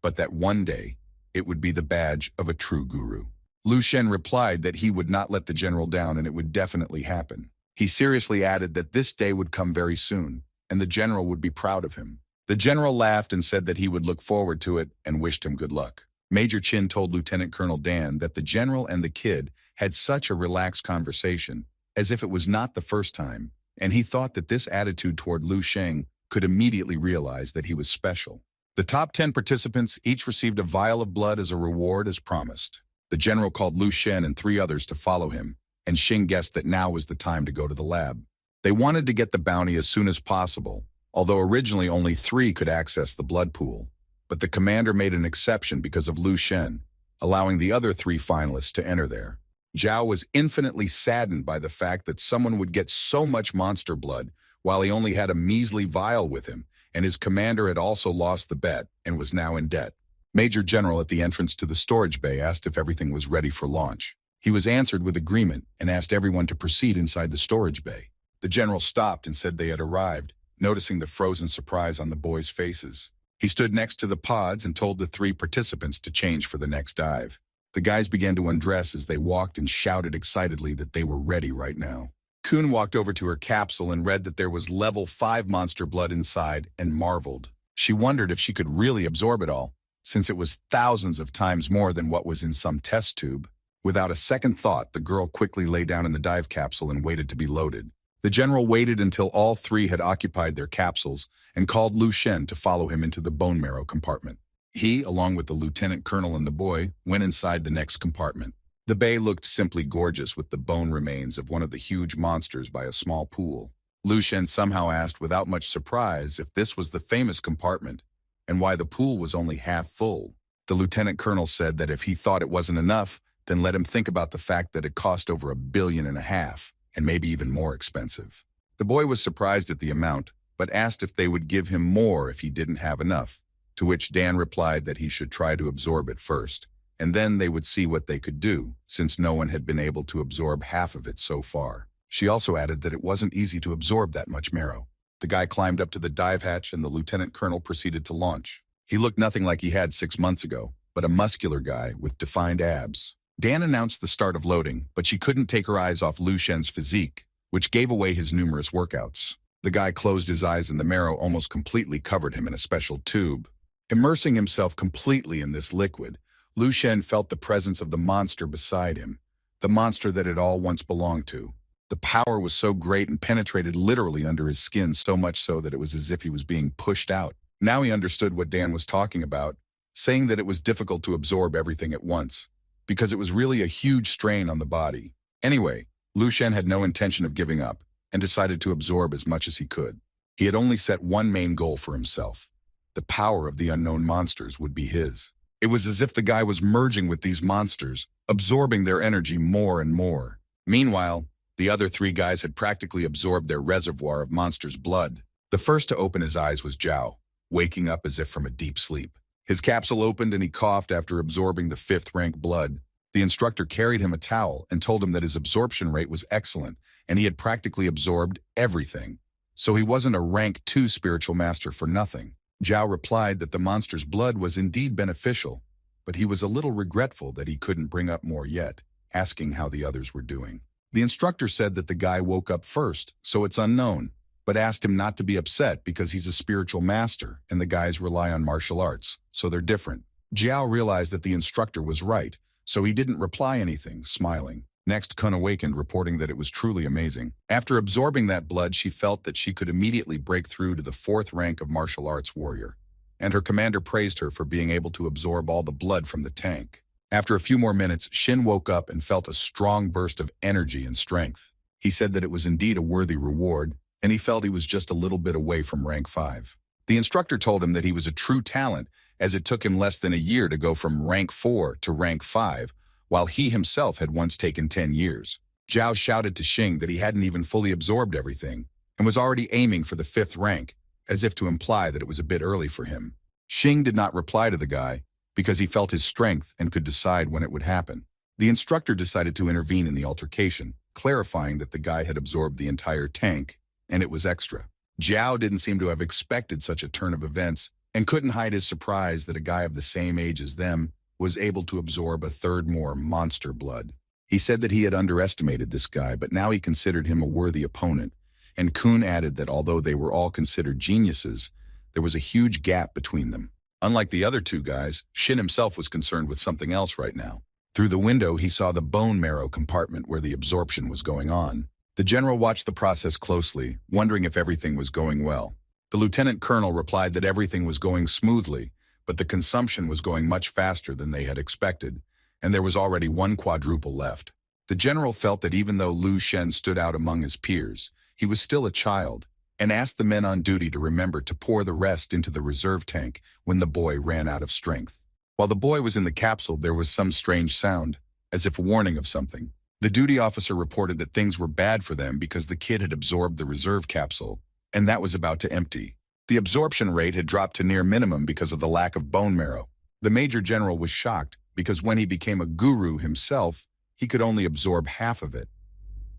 but that one day it would be the badge of a true Guru. Lu Shen replied that he would not let the general down and it would definitely happen. He seriously added that this day would come very soon, and the general would be proud of him. The general laughed and said that he would look forward to it and wished him good luck. Major Chin told Lieutenant Colonel Dan that the general and the kid had such a relaxed conversation, as if it was not the first time, and he thought that this attitude toward Lu Sheng could immediately realize that he was special. The top 10 participants each received a vial of blood as a reward as promised. The general called Lu Shen and 3 others to follow him, and Xing guessed that now was the time to go to the lab. They wanted to get the bounty as soon as possible, although originally only 3 could access the blood pool. But the commander made an exception because of Lu Shen, allowing the other 3 finalists to enter there. Zhao was infinitely saddened by the fact that someone would get so much monster blood while he only had a measly vial with him, and his commander had also lost the bet and was now in debt. Major General at the entrance to the storage bay asked if everything was ready for launch. He was answered with agreement and asked everyone to proceed inside the storage bay. The general stopped and said they had arrived, noticing the frozen surprise on the boys' faces. He stood next to the pods and told the 3 participants to change for the next dive. The guys began to undress as they walked and shouted excitedly that they were ready right now. Kun walked over to her capsule and read that there was level 5 monster blood inside and marveled. She wondered if she could really absorb it all, since it was thousands of times more than what was in some test tube. Without a second thought, the girl quickly lay down in the dive capsule and waited to be loaded. The general waited until all three had occupied their capsules and called Lu Shen to follow him into the bone marrow compartment. He, along with the lieutenant colonel and the boy, went inside the next compartment. The bay looked simply gorgeous with the bone remains of one of the huge monsters by a small pool. Lu Shen somehow asked without much surprise if this was the famous compartment and why the pool was only half full. The lieutenant colonel said that if he thought it wasn't enough, then let him think about the fact that it cost over $1.5 billion and maybe even more expensive. The boy was surprised at the amount, but asked if they would give him more if he didn't have enough, to which Dan replied that he should try to absorb it first, and then they would see what they could do, since no one had been able to absorb half of it so far. She also added that it wasn't easy to absorb that much marrow. The guy climbed up to the dive hatch and the lieutenant colonel proceeded to launch. He looked nothing like he had 6 months ago, but a muscular guy with defined abs. Dan announced the start of loading, but she couldn't take her eyes off Lu Shen's physique, which gave away his numerous workouts. The guy closed his eyes and the marrow almost completely covered him in a special tube. Immersing himself completely in this liquid, Lu Shen felt the presence of the monster beside him, the monster that it all once belonged to. The power was so great and penetrated literally under his skin, so much so that it was as if he was being pushed out. Now he understood what Dan was talking about, saying that it was difficult to absorb everything at once, because it was really a huge strain on the body. Anyway, Lu Shen had no intention of giving up and decided to absorb as much as he could. He had only set one main goal for himself. The power of the unknown monsters would be his. It was as if the guy was merging with these monsters, absorbing their energy more and more. Meanwhile, the other 3 guys had practically absorbed their reservoir of monsters' blood. The first to open his eyes was Zhao, waking up as if from a deep sleep. His capsule opened and he coughed after absorbing the 5th-rank blood. The instructor carried him a towel and told him that his absorption rate was excellent and he had practically absorbed everything. So he wasn't a rank 2 spiritual master for nothing. Zhao replied that the monster's blood was indeed beneficial, but he was a little regretful that he couldn't bring up more yet, asking how the others were doing. The instructor said that the guy woke up first, so it's unknown, but asked him not to be upset because he's a spiritual master and the guys rely on martial arts, so they're different. Zhao realized that the instructor was right, so he didn't reply anything, smiling. Next, Kun awakened, reporting that it was truly amazing. After absorbing that blood, she felt that she could immediately break through to the 4th rank of martial arts warrior, and her commander praised her for being able to absorb all the blood from the tank. After a few more minutes, Shin woke up and felt a strong burst of energy and strength. He said that it was indeed a worthy reward, and he felt he was just a little bit away from rank 5. The instructor told him that he was a true talent, as it took him less than a year to go from rank 4 to rank 5, while he himself had once taken 10 years. Zhao shouted to Xing that he hadn't even fully absorbed everything, and was already aiming for the 5th rank, as if to imply that it was a bit early for him. Xing did not reply to the guy, because he felt his strength and could decide when it would happen. The instructor decided to intervene in the altercation, clarifying that the guy had absorbed the entire tank, and it was extra. Zhao didn't seem to have expected such a turn of events, and couldn't hide his surprise that a guy of the same age as them was able to absorb a 3rd more monster blood. He said that he had underestimated this guy, but now he considered him a worthy opponent, and Kun added that although they were all considered geniuses, there was a huge gap between them. Unlike the other 2 guys, Shin himself was concerned with something else right now. Through the window, he saw the bone marrow compartment where the absorption was going on. The general watched the process closely, wondering if everything was going well. The lieutenant colonel replied that everything was going smoothly, but the consumption was going much faster than they had expected, and there was already 1 quadruple left. The general felt that even though Lu Shen stood out among his peers, he was still a child, and asked the men on duty to remember to pour the rest into the reserve tank when the boy ran out of strength. While the boy was in the capsule, there was some strange sound, as if a warning of something. The duty officer reported that things were bad for them because the kid had absorbed the reserve capsule, and that was about to empty. The absorption rate had dropped to near minimum because of the lack of bone marrow. The major general was shocked because when he became a guru himself, he could only absorb half of it.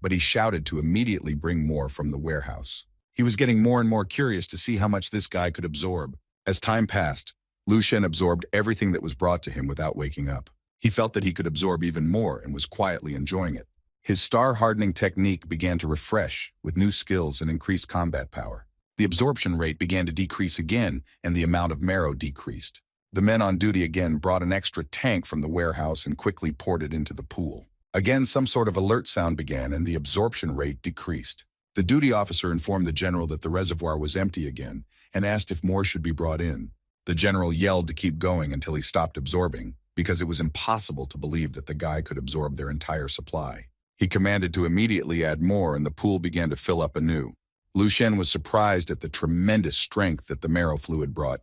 But he shouted to immediately bring more from the warehouse. He was getting more and more curious to see how much this guy could absorb. As time passed, Lu Shen absorbed everything that was brought to him without waking up. He felt that he could absorb even more and was quietly enjoying it. His star-hardening technique began to refresh with new skills and increased combat power. The absorption rate began to decrease again, and the amount of marrow decreased. The men on duty again brought an extra tank from the warehouse and quickly poured it into the pool. Again, some sort of alert sound began, and the absorption rate decreased. The duty officer informed the general that the reservoir was empty again and asked if more should be brought in. The general yelled to keep going until he stopped absorbing, because it was impossible to believe that the guy could absorb their entire supply. He commanded to immediately add more, and the pool began to fill up anew. Lu Shen was surprised at the tremendous strength that the marrow fluid brought,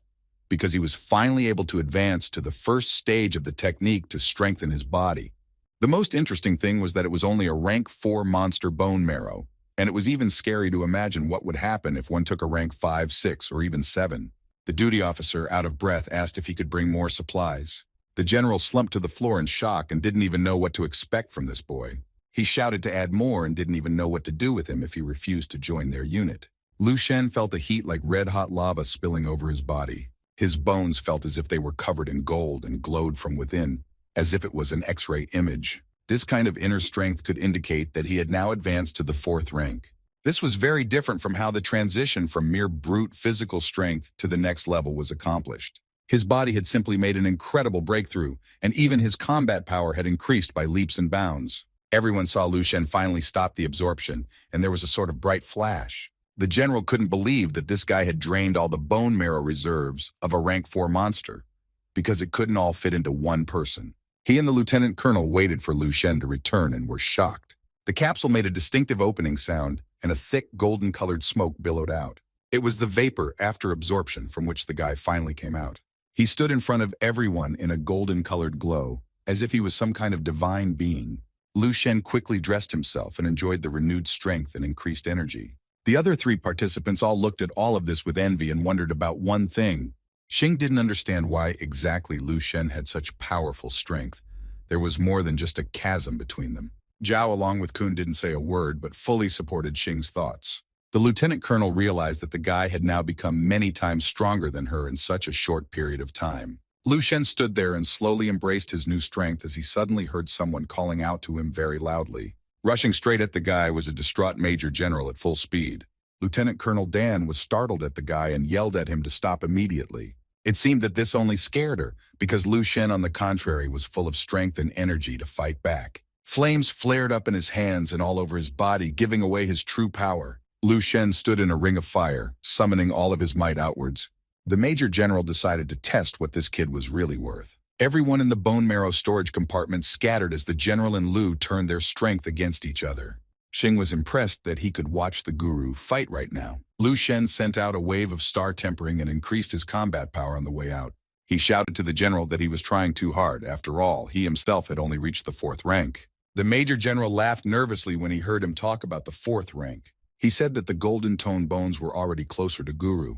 because he was finally able to advance to the first stage of the technique to strengthen his body. The most interesting thing was that it was only a rank 4 monster bone marrow, and it was even scary to imagine what would happen if one took a rank 5, 6, or even 7. The duty officer, out of breath, asked if he could bring more supplies. The general slumped to the floor in shock and didn't even know what to expect from this boy. He shouted to add more and didn't even know what to do with him if he refused to join their unit. Lu Shen felt a heat like red-hot lava spilling over his body. His bones felt as if they were covered in gold and glowed from within, as if it was an X-ray image. This kind of inner strength could indicate that he had now advanced to the 4th rank. This was very different from how the transition from mere brute physical strength to the next level was accomplished. His body had simply made an incredible breakthrough, and even his combat power had increased by leaps and bounds. Everyone saw Lu Shen finally stop the absorption, and there was a sort of bright flash. The general couldn't believe that this guy had drained all the bone marrow reserves of a rank 4 monster, because it couldn't all fit into one person. He and the lieutenant colonel waited for Lu Shen to return and were shocked. The capsule made a distinctive opening sound, and a thick golden-colored smoke billowed out. It was the vapor after absorption from which the guy finally came out. He stood in front of everyone in a golden-colored glow, as if he was some kind of divine being. Lu Shen quickly dressed himself and enjoyed the renewed strength and increased energy. The other 3 participants all looked at all of this with envy and wondered about one thing. Xing didn't understand why exactly Lu Shen had such powerful strength. There was more than just a chasm between them. Zhao, along with Kun, didn't say a word, but fully supported Xing's thoughts. The lieutenant colonel realized that the guy had now become many times stronger than her in such a short period of time. Lu Shen stood there and slowly embraced his new strength as he suddenly heard someone calling out to him very loudly. Rushing straight at the guy was a distraught major general at full speed. Lieutenant Colonel Dan was startled at the guy and yelled at him to stop immediately. It seemed that this only scared her, because Lu Shen, on the contrary, was full of strength and energy to fight back. Flames flared up in his hands and all over his body, giving away his true power. Lu Shen stood in a ring of fire, summoning all of his might outwards. The Major General decided to test what this kid was really worth. Everyone in the bone marrow storage compartment scattered as the General and Lu turned their strength against each other. Xing was impressed that he could watch the guru fight right now. Lu Shen sent out a wave of star tempering and increased his combat power on the way out. He shouted to the general that he was trying too hard. After all, he himself had only reached the 4th rank. The Major General laughed nervously when he heard him talk about the 4th rank. He said that the golden tone bones were already closer to guru,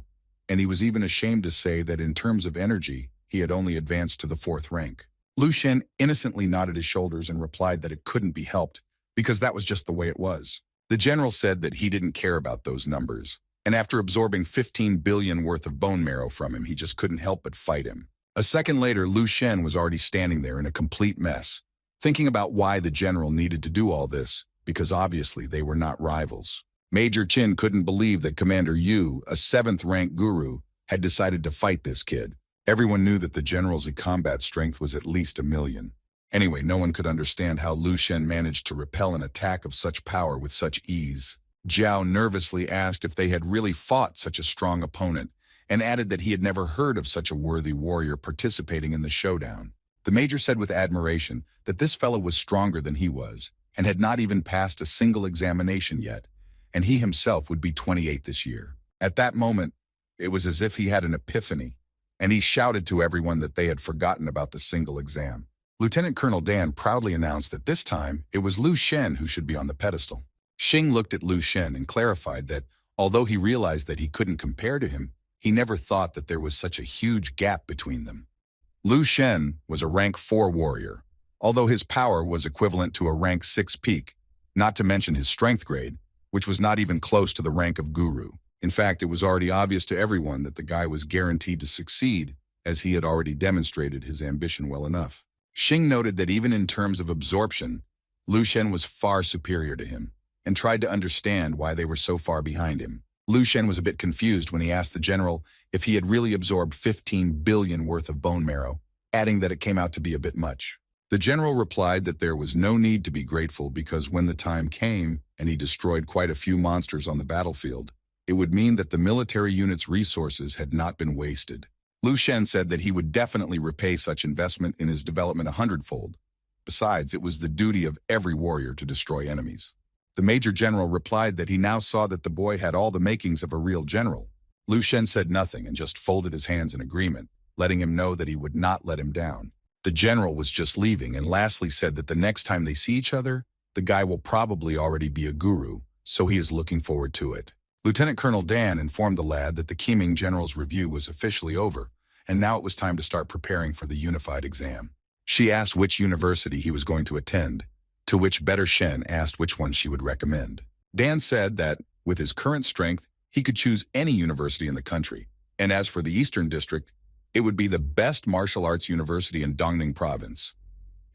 and he was even ashamed to say that in terms of energy, he had only advanced to the 4th rank. Lu Shen innocently nodded his shoulders and replied that it couldn't be helped, because that was just the way it was. The general said that he didn't care about those numbers, and after absorbing 15 billion worth of bone marrow from him, he just couldn't help but fight him. A second later, Lu Shen was already standing there in a complete mess, thinking about why the general needed to do all this, because obviously they were not rivals. Major Qin couldn't believe that Commander Yu, a 7th-rank guru, had decided to fight this kid. Everyone knew that the general's combat strength was at least 1 million. Anyway, no one could understand how Lu Shen managed to repel an attack of such power with such ease. Zhao nervously asked if they had really fought such a strong opponent, and added that he had never heard of such a worthy warrior participating in the showdown. The major said with admiration that this fellow was stronger than he was, and had not even passed a single examination yet, and he himself would be 28 this year. At that moment, it was as if he had an epiphany, and he shouted to everyone that they had forgotten about the single exam. Lieutenant Colonel Dan proudly announced that this time it was Lu Shen who should be on the pedestal. Xing looked at Lu Shen and clarified that, although he realized that he couldn't compare to him, he never thought that there was such a huge gap between them. Lu Shen was a rank 4 warrior, although his power was equivalent to a rank 6 peak, not to mention his strength grade, which was not even close to the rank of guru. In fact, it was already obvious to everyone that the guy was guaranteed to succeed, as he had already demonstrated his ambition well enough. Xing noted that even in terms of absorption, Lu Shen was far superior to him, and tried to understand why they were so far behind him. Lu Shen was a bit confused when he asked the general if he had really absorbed 15 billion worth of bone marrow, adding that it came out to be a bit much. The general replied that there was no need to be grateful because when the time came and he destroyed quite a few monsters on the battlefield, it would mean that the military unit's resources had not been wasted. Lu Shen said that he would definitely repay such investment in his development 100-fold. Besides, it was the duty of every warrior to destroy enemies. The major general replied that he now saw that the boy had all the makings of a real general. Lu Shen said nothing and just folded his hands in agreement, letting him know that he would not let him down. The general was just leaving and lastly said that the next time they see each other, the guy will probably already be a guru, so he is looking forward to it. Lieutenant Colonel Dan informed the lad that the Qiming General's review was officially over, and now it was time to start preparing for the unified exam. She asked which university he was going to attend, to which Better Shen asked which one she would recommend. Dan said that, with his current strength, he could choose any university in the country, and as for the Eastern District, it would be the best martial arts university in Dongning Province.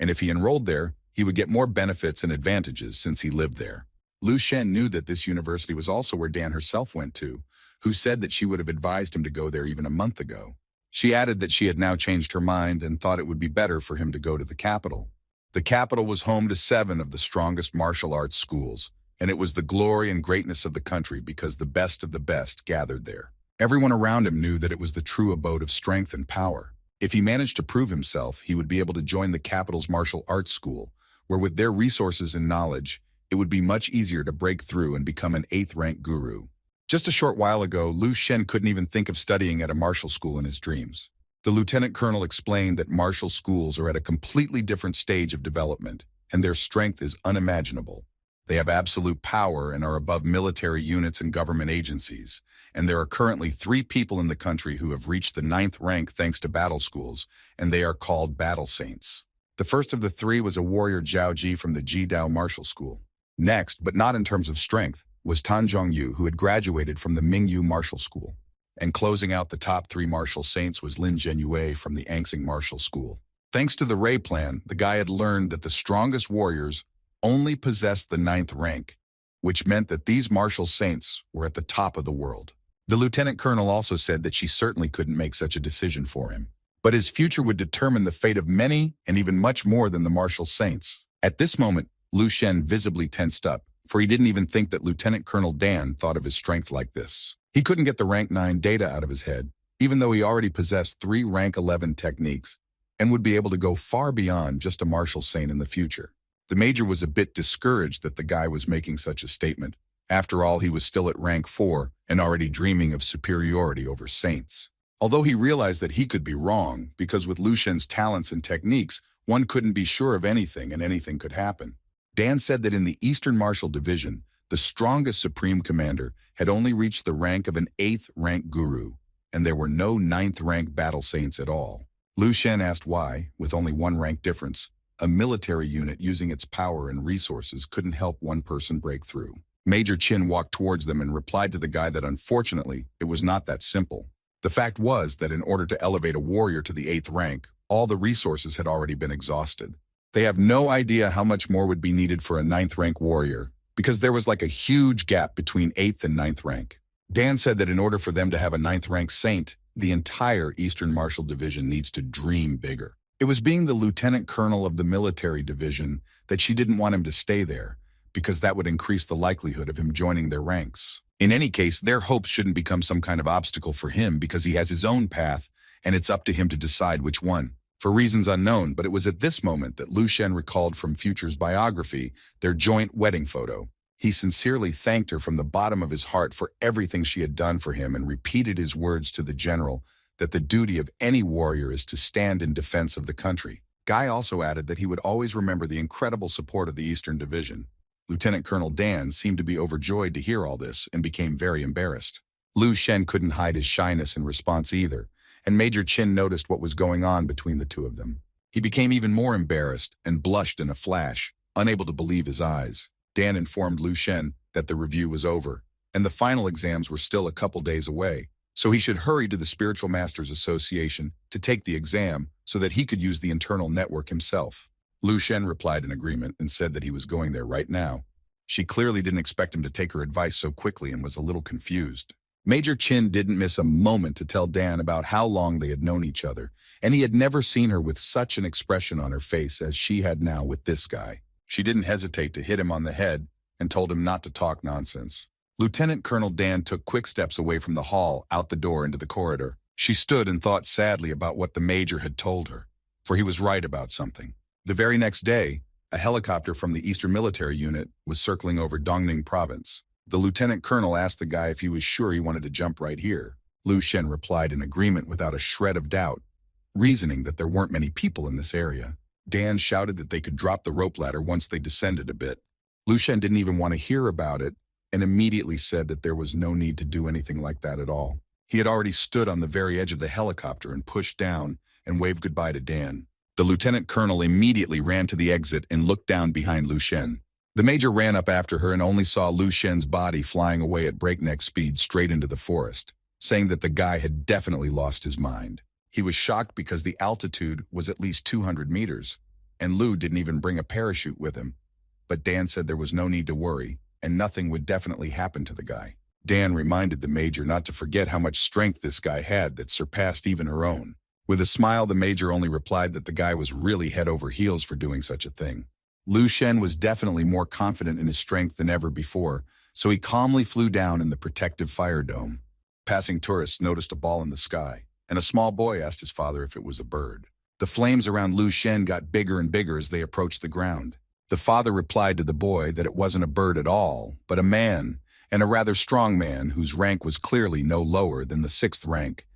And if he enrolled there, he would get more benefits and advantages since he lived there. Lu Shen knew that this university was also where Dan herself went to, who said that she would have advised him to go there even a month ago. She added that she had now changed her mind and thought it would be better for him to go to the capital. The capital was home to 7 of the strongest martial arts schools, and it was the glory and greatness of the country because the best of the best gathered there. Everyone around him knew that it was the true abode of strength and power. If he managed to prove himself, he would be able to join the capital's martial arts school, where with their resources and knowledge, it would be much easier to break through and become an 8th-rank guru. Just a short while ago, Lu Shen couldn't even think of studying at a martial school in his dreams. The lieutenant colonel explained that martial schools are at a completely different stage of development, and their strength is unimaginable. They have absolute power and are above military units and government agencies, and there are currently 3 people in the country who have reached the 9th rank thanks to battle schools, and they are called battle saints. The first of the 3 was a warrior Zhao Ji from the Jidao Martial School. Next, but not in terms of strength, was Tan Zhongyu, who had graduated from the Mingyu Martial School. And closing out the top 3 martial saints was Lin Zhenyue from the Anxing Martial School. Thanks to the Ray Plan, the guy had learned that the strongest warriors only possessed the 9th rank, which meant that these martial saints were at the top of the world. The lieutenant colonel also said that she certainly couldn't make such a decision for him, but his future would determine the fate of many and even much more than the martial saints. At this moment, Lu Shen visibly tensed up, for he didn't even think that Lieutenant Colonel Dan thought of his strength like this. He couldn't get the rank 9 data out of his head, even though he already possessed 3 rank 11 techniques and would be able to go far beyond just a martial saint in the future. The major was a bit discouraged that the guy was making such a statement. After all, he was still at rank 4 and already dreaming of superiority over saints. Although he realized that he could be wrong, because with Lu Shen's talents and techniques, one couldn't be sure of anything and anything could happen. Dan said that in the Eastern Martial Division, the strongest Supreme Commander had only reached the rank of an 8th rank guru, and there were no 9th rank battle saints at all. Lu Shen asked why, with only 1 rank difference, a military unit using its power and resources couldn't help one person break through. Major Qin walked towards them and replied to the guy that unfortunately, it was not that simple. The fact was that in order to elevate a warrior to the 8th rank, all the resources had already been exhausted. They have no idea how much more would be needed for a 9th rank warrior, because there was like a huge gap between 8th and 9th rank. Dan said that in order for them to have a 9th rank saint, the entire Eastern Martial Division needs to dream bigger. It was being the lieutenant colonel of the military division that she didn't want him to stay there, because that would increase the likelihood of him joining their ranks. In any case, their hopes shouldn't become some kind of obstacle for him because he has his own path, and it's up to him to decide which one. For reasons unknown, but it was at this moment that Lu Shen recalled from Future's biography their joint wedding photo. He sincerely thanked her from the bottom of his heart for everything she had done for him and repeated his words to the general that the duty of any warrior is to stand in defense of the country. Guy also added that he would always remember the incredible support of the Eastern Division. Lieutenant Colonel Dan seemed to be overjoyed to hear all this and became very embarrassed. Lu Shen couldn't hide his shyness in response either, and Major Qin noticed what was going on between the two of them. He became even more embarrassed and blushed in a flash, unable to believe his eyes. Dan informed Lu Shen that the review was over, and the final exams were still a couple days away, so he should hurry to the Spiritual Masters Association to take the exam so that he could use the internal network himself. Lu Shen replied in agreement and said that he was going there right now. She clearly didn't expect him to take her advice so quickly and was a little confused. Major Chin didn't miss a moment to tell Dan about how long they had known each other, and he had never seen her with such an expression on her face as she had now with this guy. She didn't hesitate to hit him on the head and told him not to talk nonsense. Lieutenant Colonel Dan took quick steps away from the hall, out the door into the corridor. She stood and thought sadly about what the major had told her, for he was right about something. The very next day, a helicopter from the Eastern Military Unit was circling over Dongning Province. The lieutenant colonel asked the guy if he was sure he wanted to jump right here. Lu Shen replied in agreement without a shred of doubt, reasoning that there weren't many people in this area. Dan shouted that they could drop the rope ladder once they descended a bit. Lu Shen didn't even want to hear about it and immediately said that there was no need to do anything like that at all. He had already stood on the very edge of the helicopter and pushed down and waved goodbye to Dan. The lieutenant colonel immediately ran to the exit and looked down behind Lu Shen. The major ran up after her and only saw Lu Shen's body flying away at breakneck speed straight into the forest, saying that the guy had definitely lost his mind. He was shocked because the altitude was at least 200 meters, and Lu didn't even bring a parachute with him. But Dan said there was no need to worry, and nothing would definitely happen to the guy. Dan reminded the major not to forget how much strength this guy had that surpassed even her own. With a smile, the major only replied that the guy was really head over heels for doing such a thing. Lu Shen was definitely more confident in his strength than ever before, so he calmly flew down in the protective fire dome. Passing tourists noticed a ball in the sky, and a small boy asked his father if it was a bird. The flames around Lu Shen got bigger and bigger as they approached the ground. The father replied to the boy that it wasn't a bird at all, but a man, and a rather strong man whose rank was clearly no lower than the 6th rank.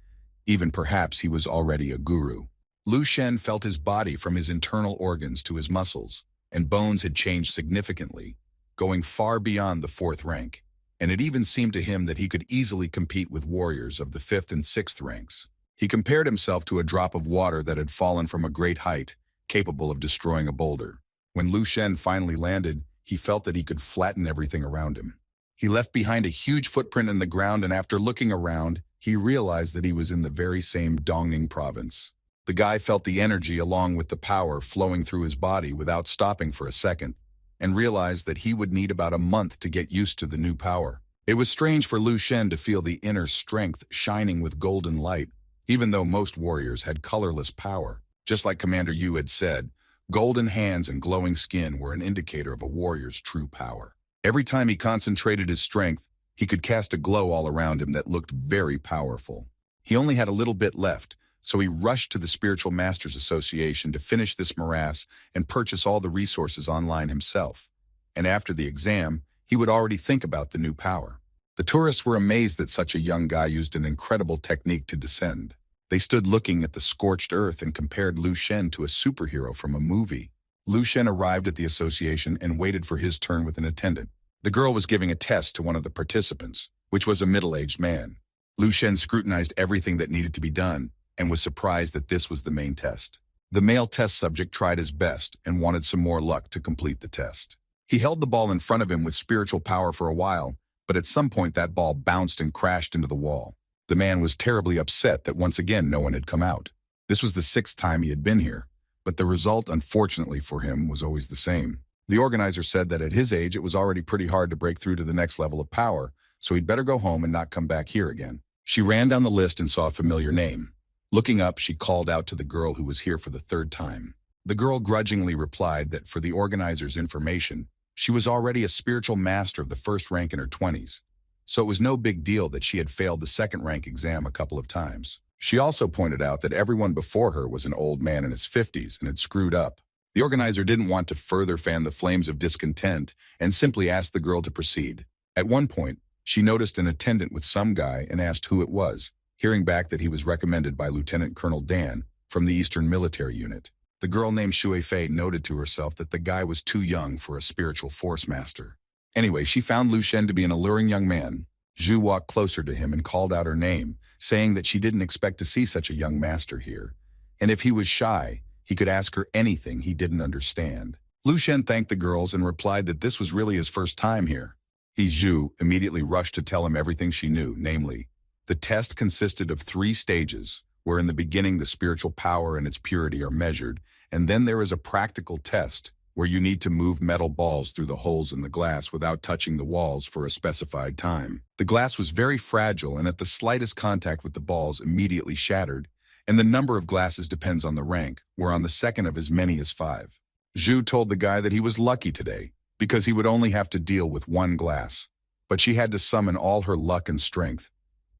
Even perhaps he was already a guru. Lu Shen felt his body from his internal organs to his muscles, and bones had changed significantly, going far beyond the 4th rank, and it even seemed to him that he could easily compete with warriors of the 5th and 6th ranks. He compared himself to a drop of water that had fallen from a great height, capable of destroying a boulder. When Lu Shen finally landed, he felt that he could flatten everything around him. He left behind a huge footprint in the ground, and after looking around, he realized that he was in the very same Dongning province. The guy felt the energy along with the power flowing through his body without stopping for a second, and realized that he would need about a month to get used to the new power. It was strange for Lu Shen to feel the inner strength shining with golden light, even though most warriors had colorless power. Just like Commander Yu had said, golden hands and glowing skin were an indicator of a warrior's true power. Every time he concentrated his strength, he could cast a glow all around him that looked very powerful. He only had a little bit left, so he rushed to the Spiritual Masters Association to finish this morass and purchase all the resources online himself. And after the exam, he would already think about the new power. The tourists were amazed that such a young guy used an incredible technique to descend. They stood looking at the scorched earth and compared Lu Shen to a superhero from a movie. Lu Shen arrived at the association and waited for his turn with an attendant. The girl was giving a test to one of the participants, which was a middle-aged man. Lu Shen scrutinized everything that needed to be done and was surprised that this was the main test. The male test subject tried his best and wanted some more luck to complete the test. He held the ball in front of him with spiritual power for a while, but at some point that ball bounced and crashed into the wall. The man was terribly upset that once again no one had come out. This was the 6th time he had been here, but the result, unfortunately for him, was always the same. The organizer said that at his age it was already pretty hard to break through to the next level of power, so he'd better go home and not come back here again. She ran down the list and saw a familiar name. Looking up, she called out to the girl who was here for the 3rd time. The girl grudgingly replied that for the organizer's information, she was already a spiritual master of the 1st rank in her 20s, so it was no big deal that she had failed the 2nd rank exam a couple of times. She also pointed out that everyone before her was an old man in his 50s and had screwed up. The organizer didn't want to further fan the flames of discontent and simply asked the girl to proceed. At one point, she noticed an attendant with some guy and asked who it was, hearing back that he was recommended by Lieutenant Colonel Dan from the Eastern Military Unit. The girl named Shui Fei noted to herself that the guy was too young for a spiritual force master. Anyway, she found Lu Shen to be an alluring young man. Zhu walked closer to him and called out her name, saying that she didn't expect to see such a young master here, and if he was shy, he could ask her anything he didn't understand. Lu Shen thanked the girls and replied that this was really his first time here. Zhu immediately rushed to tell him everything she knew, namely, The test consisted of 3 stages, where in the beginning the spiritual power and its purity are measured, and then there is a practical test, where you need to move metal balls through the holes in the glass without touching the walls for a specified time. The glass was very fragile, and at the slightest contact with the balls immediately shattered, and the number of glasses depends on the rank, where on the second of as many as 5. Zhu told the guy that he was lucky today, because he would only have to deal with 1 glass. But she had to summon all her luck and strength,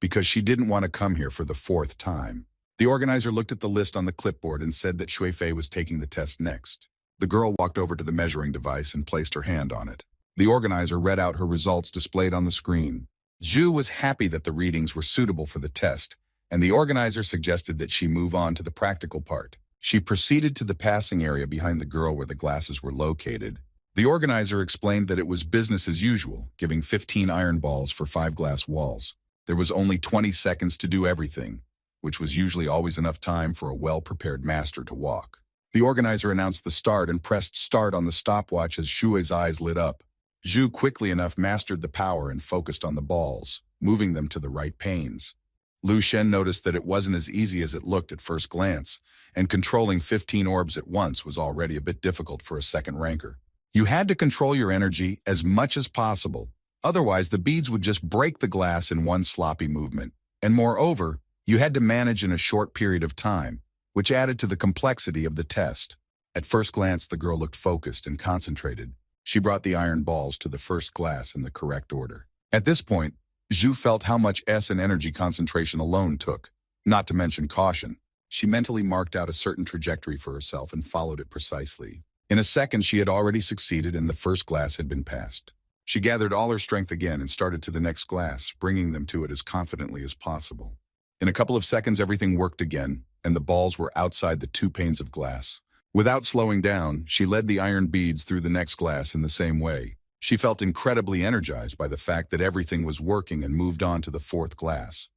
because she didn't want to come here for the 4th time. The organizer looked at the list on the clipboard and said that Shuifei was taking the test next. The girl walked over to the measuring device and placed her hand on it. The organizer read out her results displayed on the screen. Zhu was happy that the readings were suitable for the test, and the organizer suggested that she move on to the practical part. She proceeded to the passing area behind the girl where the glasses were located. The organizer explained that it was business as usual, giving 15 iron balls for 5 glass walls. There was only 20 seconds to do everything, which was usually always enough time for a well-prepared master to walk. The organizer announced the start and pressed start on the stopwatch as Shui's eyes lit up. Zhu quickly enough mastered the power and focused on the balls, moving them to the right panes. Lu Shen noticed that it wasn't as easy as it looked at first glance, and controlling 15 orbs at once was already a bit difficult for a second ranker. You had to control your energy as much as possible, otherwise the beads would just break the glass in one sloppy movement, and moreover, you had to manage in a short period of time, which added to the complexity of the test. At first glance, the girl looked focused and concentrated. She brought the iron balls to the first glass in the correct order. At this point, Zhu felt how much S and energy concentration alone took, not to mention caution. She mentally marked out a certain trajectory for herself and followed it precisely. In a second, she had already succeeded and the first glass had been passed. She gathered all her strength again and started to the next glass, bringing them to it as confidently as possible. In a couple of seconds, everything worked again, and the balls were outside the 2 panes of glass. Without slowing down, she led the iron beads through the next glass in the same way. She felt incredibly energized by the fact that everything was working and moved on to the 4th glass,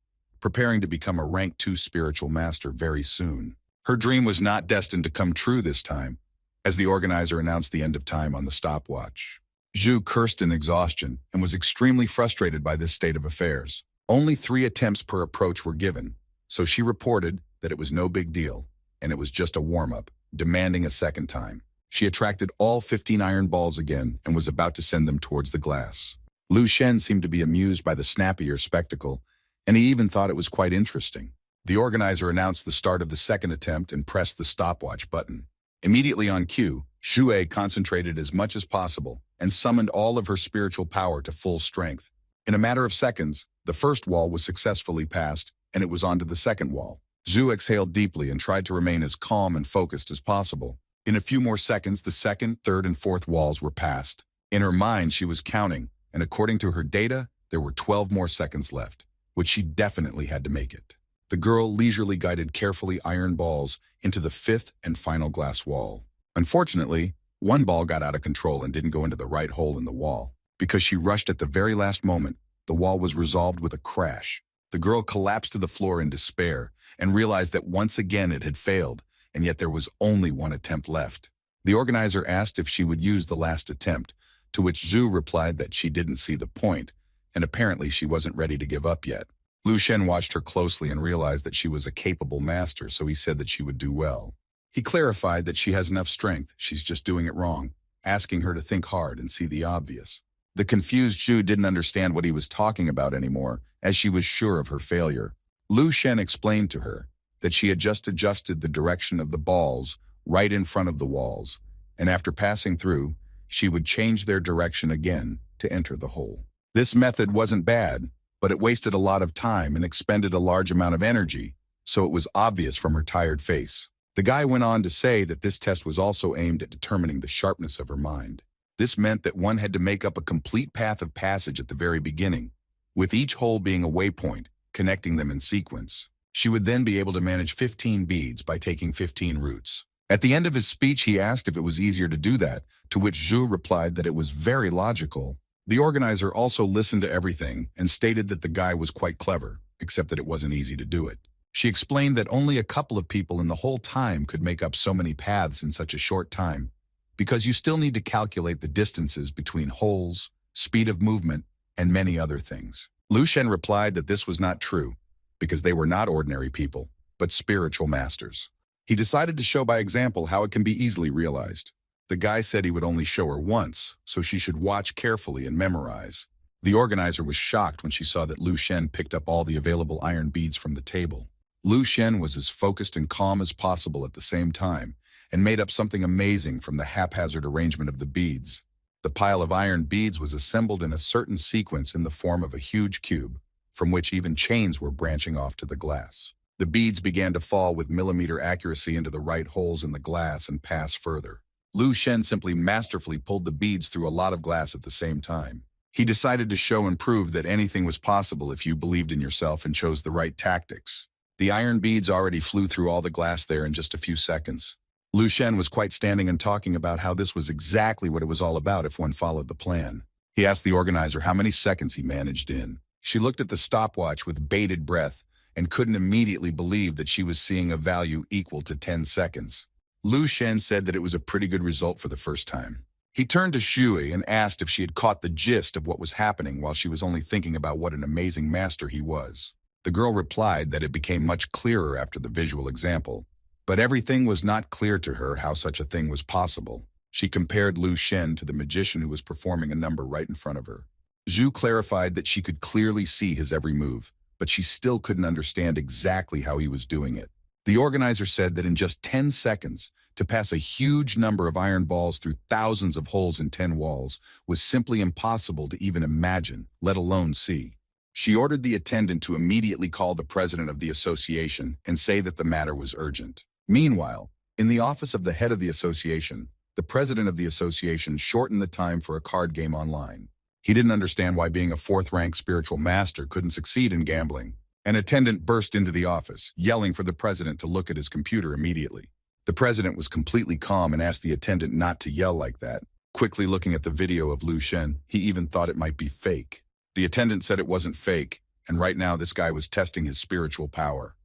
preparing to become a rank 2 spiritual master very soon. Her dream was not destined to come true this time, as the organizer announced the end of time on the stopwatch. Zhu cursed in exhaustion and was extremely frustrated by this state of affairs. Only 3 attempts per approach were given, so she reported that it was no big deal, and it was just a warm-up, demanding a second time. She attracted all 15 iron balls again and was about to send them towards the glass. Lu Shen seemed to be amused by the snappier spectacle, and he even thought it was quite interesting. The organizer announced the start of the second attempt and pressed the stopwatch button. Immediately on cue, Shui concentrated as much as possible and summoned all of her spiritual power to full strength. In a matter of seconds, the first wall was successfully passed, and it was on to the second wall. Zhu exhaled deeply and tried to remain as calm and focused as possible. In a few more seconds, the second, third, and fourth walls were passed. In her mind, she was counting, and according to her data, there were 12 more seconds left, which she definitely had to make it. The girl leisurely guided carefully iron balls into the 5th and final glass wall. Unfortunately, one ball got out of control and didn't go into the right hole in the wall. Because she rushed at the very last moment, the wall was resolved with a crash. The girl collapsed to the floor in despair and realized that once again it had failed, and yet there was only one attempt left. The organizer asked if she would use the last attempt, to which Zhu replied that she didn't see the point, and apparently she wasn't ready to give up yet. Lu Shen watched her closely and realized that she was a capable master, so he said that she would do well. He clarified that she has enough strength, she's just doing it wrong, asking her to think hard and see the obvious. The confused Zhu didn't understand what he was talking about anymore, as she was sure of her failure. Lu Shen explained to her that she had just adjusted the direction of the balls right in front of the walls, and after passing through, she would change their direction again to enter the hole. This method wasn't bad, but it wasted a lot of time and expended a large amount of energy, so it was obvious from her tired face. The guy went on to say that this test was also aimed at determining the sharpness of her mind. This meant that one had to make up a complete path of passage at the very beginning, with each hole being a waypoint, connecting them in sequence. She would then be able to manage 15 beads by taking 15 routes. At the end of his speech, he asked if it was easier to do that, to which Zhu replied that it was very logical. The organizer also listened to everything and stated that the guy was quite clever, except that it wasn't easy to do it. She explained that only a couple of people in the whole time could make up so many paths in such a short time, because you still need to calculate the distances between holes, speed of movement, and many other things. Lu Shen replied that this was not true, because they were not ordinary people, but spiritual masters. He decided to show by example how it can be easily realized. The guy said he would only show her once, so she should watch carefully and memorize. The organizer was shocked when she saw that Lu Shen picked up all the available iron beads from the table. Lu Shen was as focused and calm as possible at the same time, and made up something amazing from the haphazard arrangement of the beads. The pile of iron beads was assembled in a certain sequence in the form of a huge cube, from which even chains were branching off to the glass. The beads began to fall with millimeter accuracy into the right holes in the glass and pass further. Lu Shen simply masterfully pulled the beads through a lot of glass at the same time. He decided to show and prove that anything was possible if you believed in yourself and chose the right tactics. The iron beads already flew through all the glass there in just a few seconds. Lu Shen was quite standing and talking about how this was exactly what it was all about if one followed the plan. He asked the organizer how many seconds he managed in. She looked at the stopwatch with bated breath and couldn't immediately believe that she was seeing a value equal to 10 seconds. Lu Shen said that it was a pretty good result for the first time. He turned to Shui and asked if she had caught the gist of what was happening while she was only thinking about what an amazing master he was. The girl replied that it became much clearer after the visual example, but everything was not clear to her how such a thing was possible. She compared Lu Shen to the magician who was performing a number right in front of her. Zhu clarified that she could clearly see his every move, but she still couldn't understand exactly how he was doing it. The organizer said that in just 10 seconds, to pass a huge number of iron balls through thousands of holes in 10 walls was simply impossible to even imagine, let alone see. She ordered the attendant to immediately call the president of the association and say that the matter was urgent. Meanwhile, in the office of the head of the association, the president of the association shortened the time for a card game online. He didn't understand why being a fourth-rank spiritual master couldn't succeed in gambling. An attendant burst into the office, yelling for the president to look at his computer immediately. The president was completely calm and asked the attendant not to yell like that. Quickly looking at the video of Lu Shen, he even thought it might be fake. The attendant said it wasn't fake, and right now this guy was testing his spiritual power.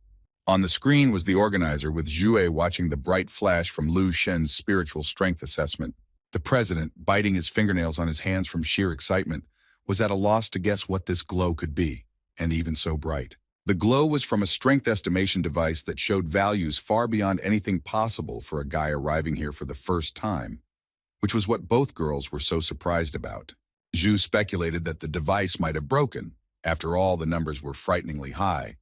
On the screen was the organizer with Zhu watching the bright flash from Lu Shen's spiritual strength assessment. The president, biting his fingernails on his hands from sheer excitement, was at a loss to guess what this glow could be, and even so bright. The glow was from a strength estimation device that showed values far beyond anything possible for a guy arriving here for the first time, which was what both girls were so surprised about. Zhu speculated that the device might have broken. After all, the numbers were frighteningly high.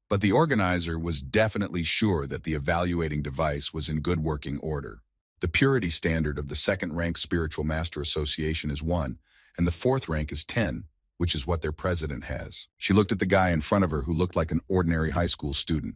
But the organizer was definitely sure that the evaluating device was in good working order. The purity standard of the second-rank Spiritual Master Association is 1, and the fourth rank is 10, which is what their president has. She looked at the guy in front of her who looked like an ordinary high school student,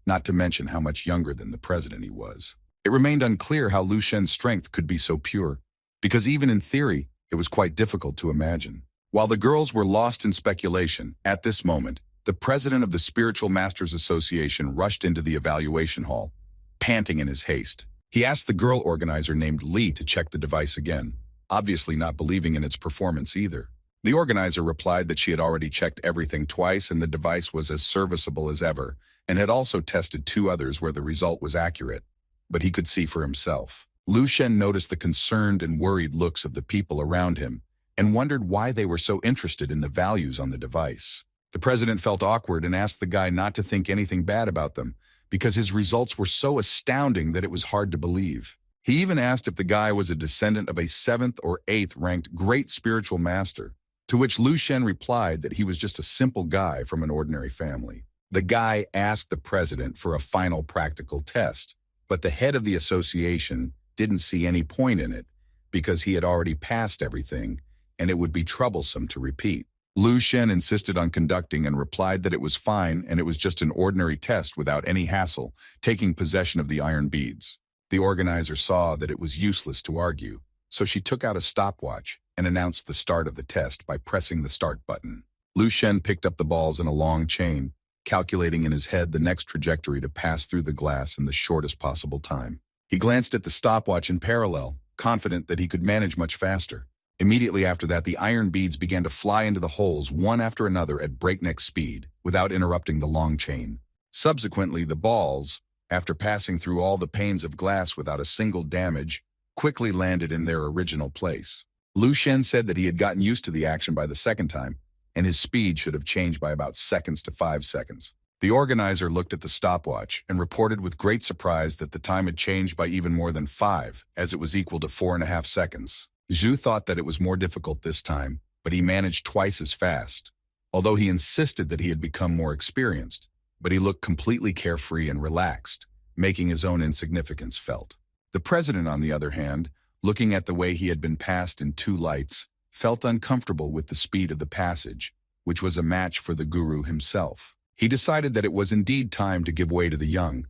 not to mention how much younger than the president he was. It remained unclear how Lu Shen's strength could be so pure, because even in theory, it was quite difficult to imagine. While the girls were lost in speculation, at this moment, the president of the Spiritual Masters Association rushed into the evaluation hall, panting in his haste. He asked the girl organizer named Li to check the device again, obviously not believing in its performance either. The organizer replied that she had already checked everything twice and the device was as serviceable as ever, and had also tested 2 others where the result was accurate, but he could see for himself. Lu Shen noticed the concerned and worried looks of the people around him and wondered why they were so interested in the values on the device. The president felt awkward and asked the guy not to think anything bad about them because his results were so astounding that it was hard to believe. He even asked if the guy was a descendant of a 7th or 8th ranked great spiritual master, to which Lu Shen replied that he was just a simple guy from an ordinary family. The guy asked the president for a final practical test, but the head of the association didn't see any point in it because he had already passed everything and it would be troublesome to repeat. Lu Shen insisted on conducting and replied that it was fine and it was just an ordinary test without any hassle, taking possession of the iron beads. The organizer saw that it was useless to argue, so she took out a stopwatch and announced the start of the test by pressing the start button. Lu Shen picked up the balls in a long chain, calculating in his head the next trajectory to pass through the glass in the shortest possible time. He glanced at the stopwatch in parallel, confident that he could manage much faster. Immediately after that, the iron beads began to fly into the holes one after another at breakneck speed, without interrupting the long chain. Subsequently, the balls, after passing through all the panes of glass without a single damage, quickly landed in their original place. Lu Shen said that he had gotten used to the action by the second time, and his speed should have changed by about seconds to 5 seconds. The organizer looked at the stopwatch and reported with great surprise that the time had changed by even more than 5, as it was equal to 4.5 seconds. Zhu thought that it was more difficult this time, but he managed twice as fast. Although he insisted that he had become more experienced, but he looked completely carefree and relaxed, making his own insignificance felt. The president, on the other hand, looking at the way he had been passed in 2 lights, felt uncomfortable with the speed of the passage, which was a match for the guru himself. He decided that it was indeed time to give way to the young,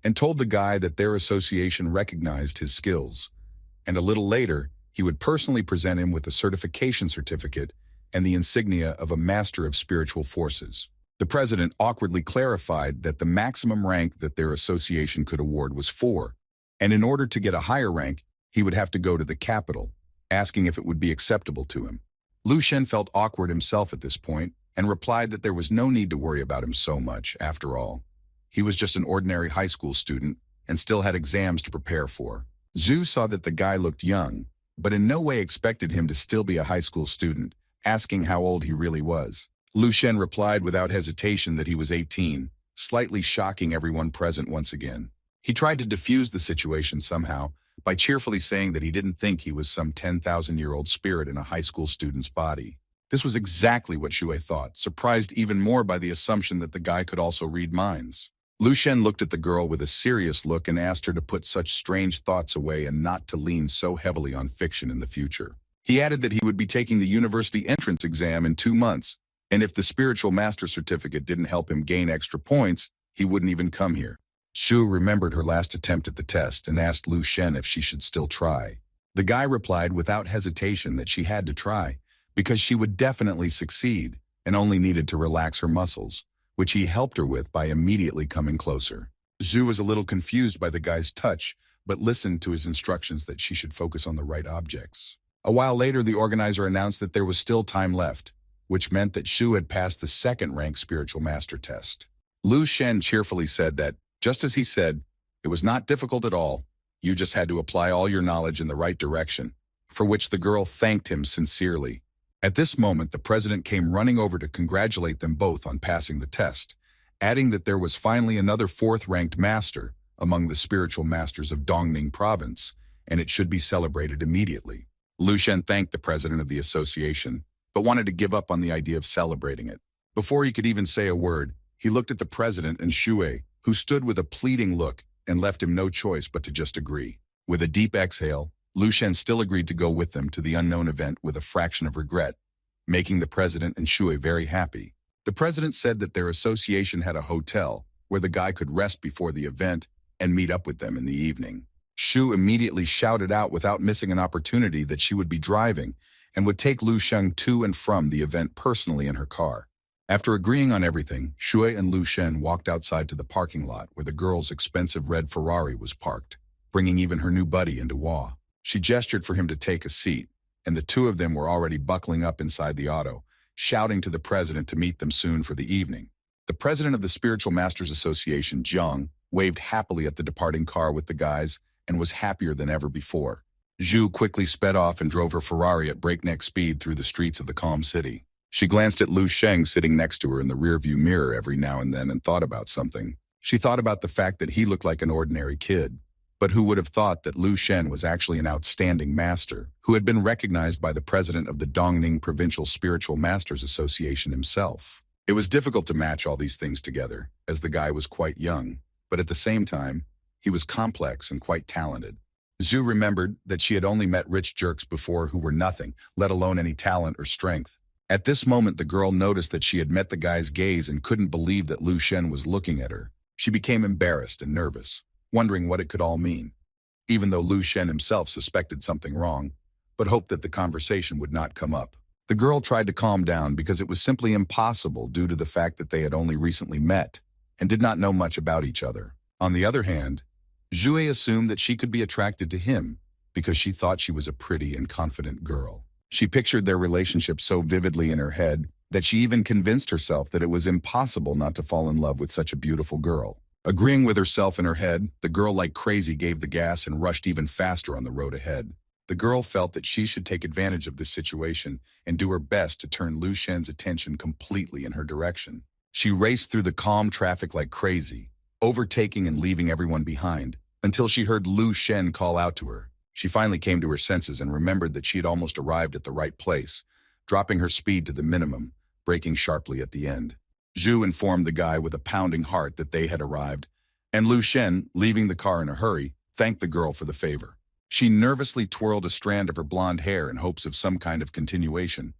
and told the guy that their association recognized his skills, and a little later, he would personally present him with a certification certificate and the insignia of a master of spiritual forces. The president awkwardly clarified that the maximum rank that their association could award was 4, and in order to get a higher rank, he would have to go to the capital, asking if it would be acceptable to him. Lu Shen felt awkward himself at this point, and replied that there was no need to worry about him so much, after all. He was just an ordinary high school student, and still had exams to prepare for. Zhu saw that the guy looked young, but in no way expected him to still be a high school student, asking how old he really was. Lu Shen replied without hesitation that he was 18, slightly shocking everyone present once again. He tried to diffuse the situation somehow by cheerfully saying that he didn't think he was some 10,000-year-old spirit in a high school student's body. This was exactly what Xue thought, surprised even more by the assumption that the guy could also read minds. Lu Shen looked at the girl with a serious look and asked her to put such strange thoughts away and not to lean so heavily on fiction in the future. He added that he would be taking the university entrance exam in 2 months, and if the spiritual master certificate didn't help him gain extra points, he wouldn't even come here. Xu remembered her last attempt at the test and asked Lu Shen if she should still try. The guy replied without hesitation that she had to try, because she would definitely succeed and only needed to relax her muscles, which he helped her with by immediately coming closer. Zhu was a little confused by the guy's touch, but listened to his instructions that she should focus on the right objects. A while later, the organizer announced that there was still time left, which meant that Xu had passed the 2nd-rank spiritual master test. Lu Shen cheerfully said that, just as he said, it was not difficult at all. You just had to apply all your knowledge in the right direction, for which the girl thanked him sincerely. At this moment, the president came running over to congratulate them both on passing the test, adding that there was finally another 4th-ranked master among the spiritual masters of Dongning province, and it should be celebrated immediately. Lu Shen thanked the president of the association, but wanted to give up on the idea of celebrating it. Before he could even say a word, he looked at the president and Xue, who stood with a pleading look and left him no choice but to just agree. With a deep exhale, Lu Shen still agreed to go with them to the unknown event with a fraction of regret, making the president and Xue very happy. The president said that their association had a hotel where the guy could rest before the event and meet up with them in the evening. Xu immediately shouted out without missing an opportunity that she would be driving and would take Lu Sheng to and from the event personally in her car. After agreeing on everything, Xue and Lu Shen walked outside to the parking lot where the girl's expensive red Ferrari was parked, bringing even her new buddy into awe. She gestured for him to take a seat, and the two of them were already buckling up inside the auto, shouting to the president to meet them soon for the evening. The president of the Spiritual Masters Association, Jiang, waved happily at the departing car with the guys and was happier than ever before. Zhu quickly sped off and drove her Ferrari at breakneck speed through the streets of the calm city. She glanced at Lu Sheng sitting next to her in the rearview mirror every now and then and thought about something. She thought about the fact that he looked like an ordinary kid, but who would have thought that Lu Shen was actually an outstanding master, who had been recognized by the president of the Dongning Provincial Spiritual Masters Association himself. It was difficult to match all these things together, as the guy was quite young, but at the same time, he was complex and quite talented. Zhu remembered that she had only met rich jerks before who were nothing, let alone any talent or strength. At this moment, the girl noticed that she had met the guy's gaze and couldn't believe that Lu Shen was looking at her. She became embarrassed and nervous, wondering what it could all mean, even though Lu Shen himself suspected something wrong, but hoped that the conversation would not come up. The girl tried to calm down because it was simply impossible due to the fact that they had only recently met and did not know much about each other. On the other hand, Xue assumed that she could be attracted to him because she thought she was a pretty and confident girl. She pictured their relationship so vividly in her head that she even convinced herself that it was impossible not to fall in love with such a beautiful girl. Agreeing with herself in her head, the girl like crazy gave the gas and rushed even faster on the road ahead. The girl felt that she should take advantage of this situation and do her best to turn Lu Shen's attention completely in her direction. She raced through the calm traffic like crazy, overtaking and leaving everyone behind, until she heard Lu Shen call out to her. She finally came to her senses and remembered that she had almost arrived at the right place, dropping her speed to the minimum, braking sharply at the end. Zhu informed the guy with a pounding heart that they had arrived, and Lu Shen, leaving the car in a hurry, thanked the girl for the favor. She nervously twirled a strand of her blonde hair in hopes of some kind of continuation,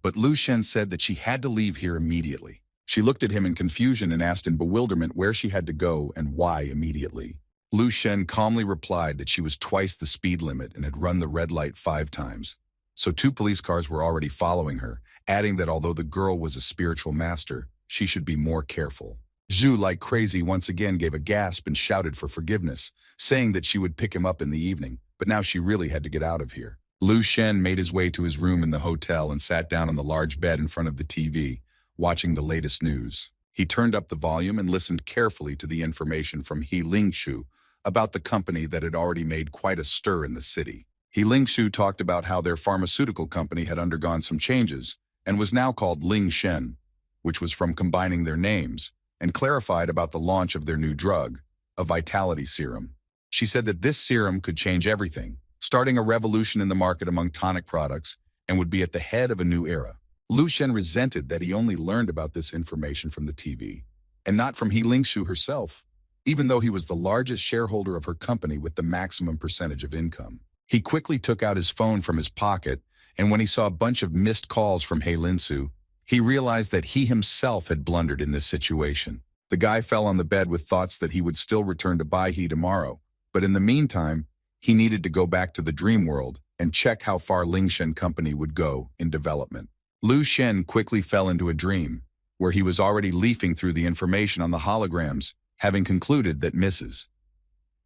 but Lu Shen said that she had to leave here immediately. She looked at him in confusion and asked in bewilderment where she had to go and why immediately. Lu Shen calmly replied that she was twice the speed limit and had run the red light 5 times. So 2 police cars were already following her, adding that although the girl was a spiritual master, she should be more careful. Zhu, like crazy, once again gave a gasp and shouted for forgiveness, saying that she would pick him up in the evening, but now she really had to get out of here. Lu Shen made his way to his room in the hotel and sat down on the large bed in front of the TV, watching the latest news. He turned up the volume and listened carefully to the information from He Lingshu about the company that had already made quite a stir in the city. He Lingshu talked about how their pharmaceutical company had undergone some changes and was now called Ling Shen, which was from combining their names, and clarified about the launch of their new drug, a vitality serum. She said that this serum could change everything, starting a revolution in the market among tonic products, and would be at the head of a new era. Lu Shen resented that he only learned about this information from the TV, and not from He Lingshu herself, even though he was the largest shareholder of her company with the maximum percentage of income. He quickly took out his phone from his pocket, and when he saw a bunch of missed calls from He Lingshu, he realized that he himself had blundered in this situation. The guy fell on the bed with thoughts that he would still return to Baihe tomorrow, but in the meantime, he needed to go back to the dream world and check how far Lingshen Company would go in development. Lu Shen quickly fell into a dream, where he was already leafing through the information on the holograms, having concluded that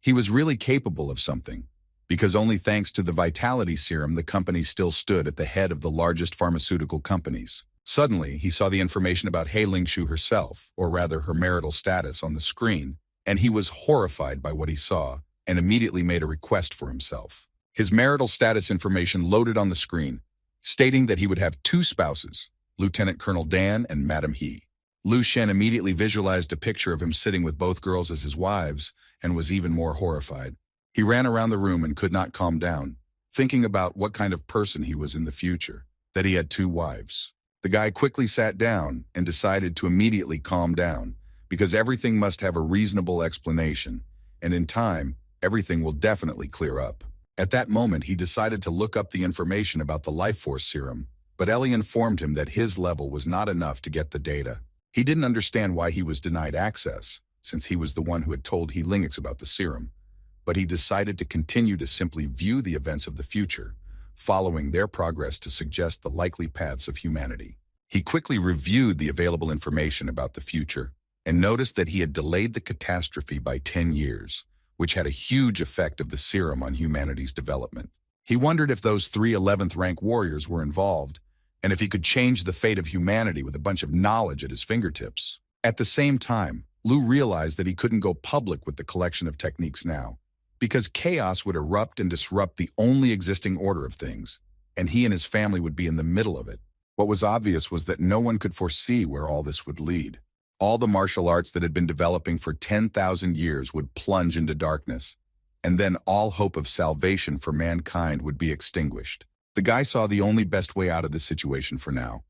he was really capable of something, because only thanks to the vitality serum the company still stood at the head of the largest pharmaceutical companies. Suddenly, he saw the information about He Lingshu herself, or rather her marital status, on the screen, and he was horrified by what he saw and immediately made a request for himself. His marital status information loaded on the screen, stating that he would have 2 spouses, Lieutenant Colonel Dan and Madam He. Lu Shen immediately visualized a picture of him sitting with both girls as his wives and was even more horrified. He ran around the room and could not calm down, thinking about what kind of person he was in the future, that he had 2 wives. The guy quickly sat down and decided to immediately calm down, because everything must have a reasonable explanation, and in time, everything will definitely clear up. At that moment, he decided to look up the information about the life force serum, but Ellie informed him that his level was not enough to get the data. He didn't understand why he was denied access, since he was the one who had told He Lingx about the serum, but he decided to continue to simply view the events of the future, following their progress to suggest the likely paths of humanity. He quickly reviewed the available information about the future and noticed that he had delayed the catastrophe by 10 years, which had a huge effect of the serum on humanity's development. He wondered if those 3 11th rank warriors were involved, and if he could change the fate of humanity with a bunch of knowledge at his fingertips. At the same time, Lu realized that he couldn't go public with the collection of techniques now, because chaos would erupt and disrupt the only existing order of things, and he and his family would be in the middle of it. What was obvious was that no one could foresee where all this would lead. All the martial arts that had been developing for 10,000 years would plunge into darkness, and then all hope of salvation for mankind would be extinguished. The guy saw the only best way out of this situation for now.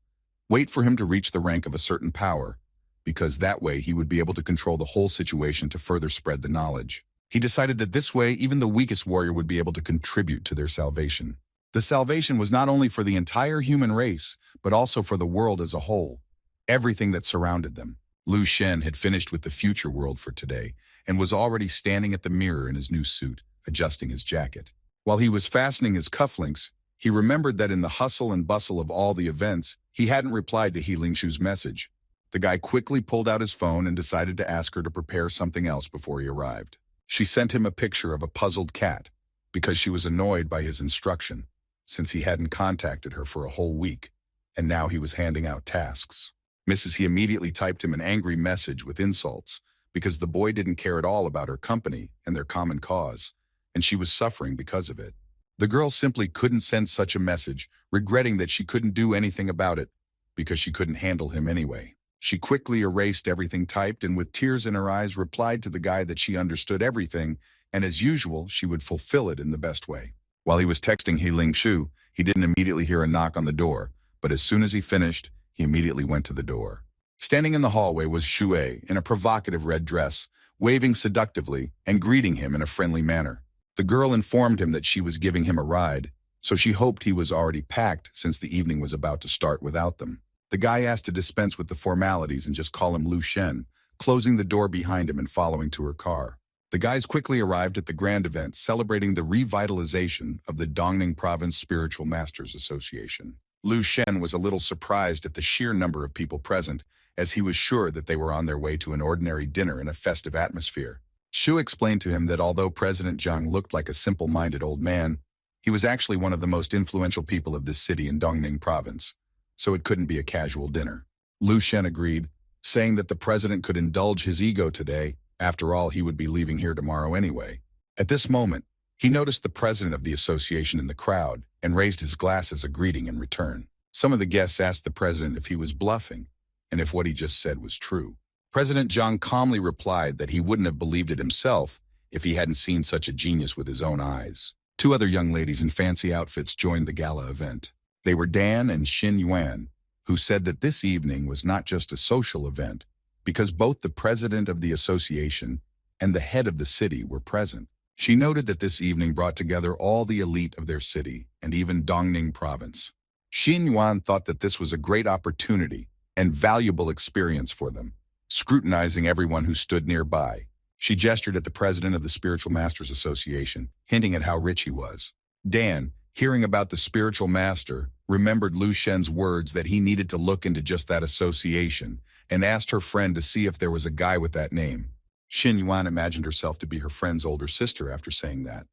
Wait for him to reach the rank of a certain power, because that way he would be able to control the whole situation to further spread the knowledge. He decided that this way even the weakest warrior would be able to contribute to their salvation. The salvation was not only for the entire human race, but also for the world as a whole, everything that surrounded them. Lu Shen had finished with the future world for today and was already standing at the mirror in his new suit, adjusting his jacket. While he was fastening his cufflinks, he remembered that in the hustle and bustle of all the events, he hadn't replied to He Lingshu's message. The guy quickly pulled out his phone and decided to ask her to prepare something else before he arrived. She sent him a picture of a puzzled cat because she was annoyed by his instruction, since he hadn't contacted her for a whole week, and now he was handing out tasks. Mrs. He immediately typed him an angry message with insults because the boy didn't care at all about her company and their common cause, and she was suffering because of it. The girl simply couldn't send such a message, regretting that she couldn't do anything about it because she couldn't handle him anyway. She quickly erased everything typed and with tears in her eyes replied to the guy that she understood everything, and as usual, she would fulfill it in the best way. While he was texting He Ling Shu, he didn't immediately hear a knock on the door, but as soon as he finished, he immediately went to the door. Standing in the hallway was Shui in a provocative red dress, waving seductively and greeting him in a friendly manner. The girl informed him that she was giving him a ride, so she hoped he was already packed since the evening was about to start without them. The guy asked to dispense with the formalities and just call him Lu Shen, closing the door behind him and following to her car. The guys quickly arrived at the grand event celebrating the revitalization of the Dongning Province Spiritual Masters Association. Lu Shen was a little surprised at the sheer number of people present, as he was sure that they were on their way to an ordinary dinner in a festive atmosphere. Shu explained to him that although President Zhang looked like a simple-minded old man, he was actually one of the most influential people of this city in Dongning Province, so it couldn't be a casual dinner. Lu Shen agreed, saying that the president could indulge his ego today. After all, he would be leaving here tomorrow anyway. At this moment, he noticed the president of the association in the crowd and raised his glass as a greeting in return. Some of the guests asked the president if he was bluffing and if what he just said was true. President Zhang calmly replied that he wouldn't have believed it himself if he hadn't seen such a genius with his own eyes. Two other young ladies in fancy outfits joined the gala event. They were Dan and Xin Yuan, who said that this evening was not just a social event, because both the president of the association and the head of the city were present. She noted that this evening brought together all the elite of their city and even Dongning province. Xin Yuan thought that this was a great opportunity and valuable experience for them, scrutinizing everyone who stood nearby. She gestured at the president of the Spiritual Masters Association, hinting at how rich he was. Dan, hearing about the spiritual master, remembered Lu Shen's words that he needed to look into just that association and asked her friend to see if there was a guy with that name. Xin Yuan imagined herself to be her friend's older sister after saying that,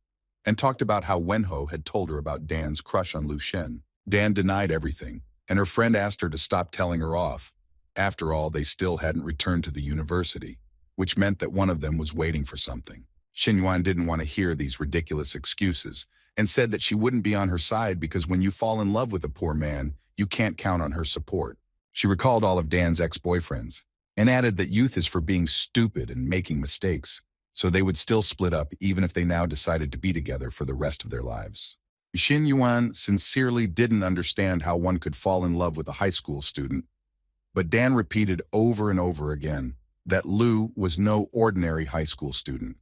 and talked about how Wenho had told her about Dan's crush on Lu Shen. Dan denied everything, and her friend asked her to stop telling her off. After all, they still hadn't returned to the university, which meant that one of them was waiting for something. Xin Yuan didn't want to hear these ridiculous excuses, and said that she wouldn't be on her side because when you fall in love with a poor man, you can't count on her support. She recalled all of Dan's ex-boyfriends, and added that youth is for being stupid and making mistakes, so they would still split up even if they now decided to be together for the rest of their lives. Xin Yuan sincerely didn't understand how one could fall in love with a high school student, but Dan repeated over and over again that Lu was no ordinary high school student.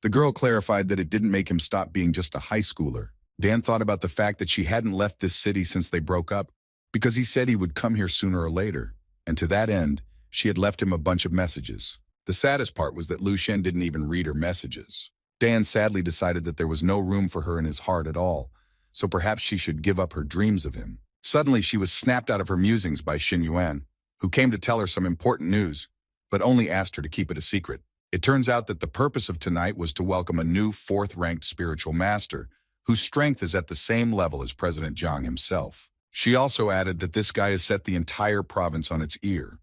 The girl clarified that it didn't make him stop being just a high schooler. Dan thought about the fact that she hadn't left this city since they broke up, because he said he would come here sooner or later, and to that end, she had left him a bunch of messages. The saddest part was that Lu Shen didn't even read her messages. Dan sadly decided that there was no room for her in his heart at all, so perhaps she should give up her dreams of him. Suddenly, she was snapped out of her musings by Xin Yuan, who came to tell her some important news, but only asked her to keep it a secret. It turns out that the purpose of tonight was to welcome a new fourth-ranked spiritual master, whose strength is at the same level as President Zhang himself. She also added that this guy has set the entire province on its ear,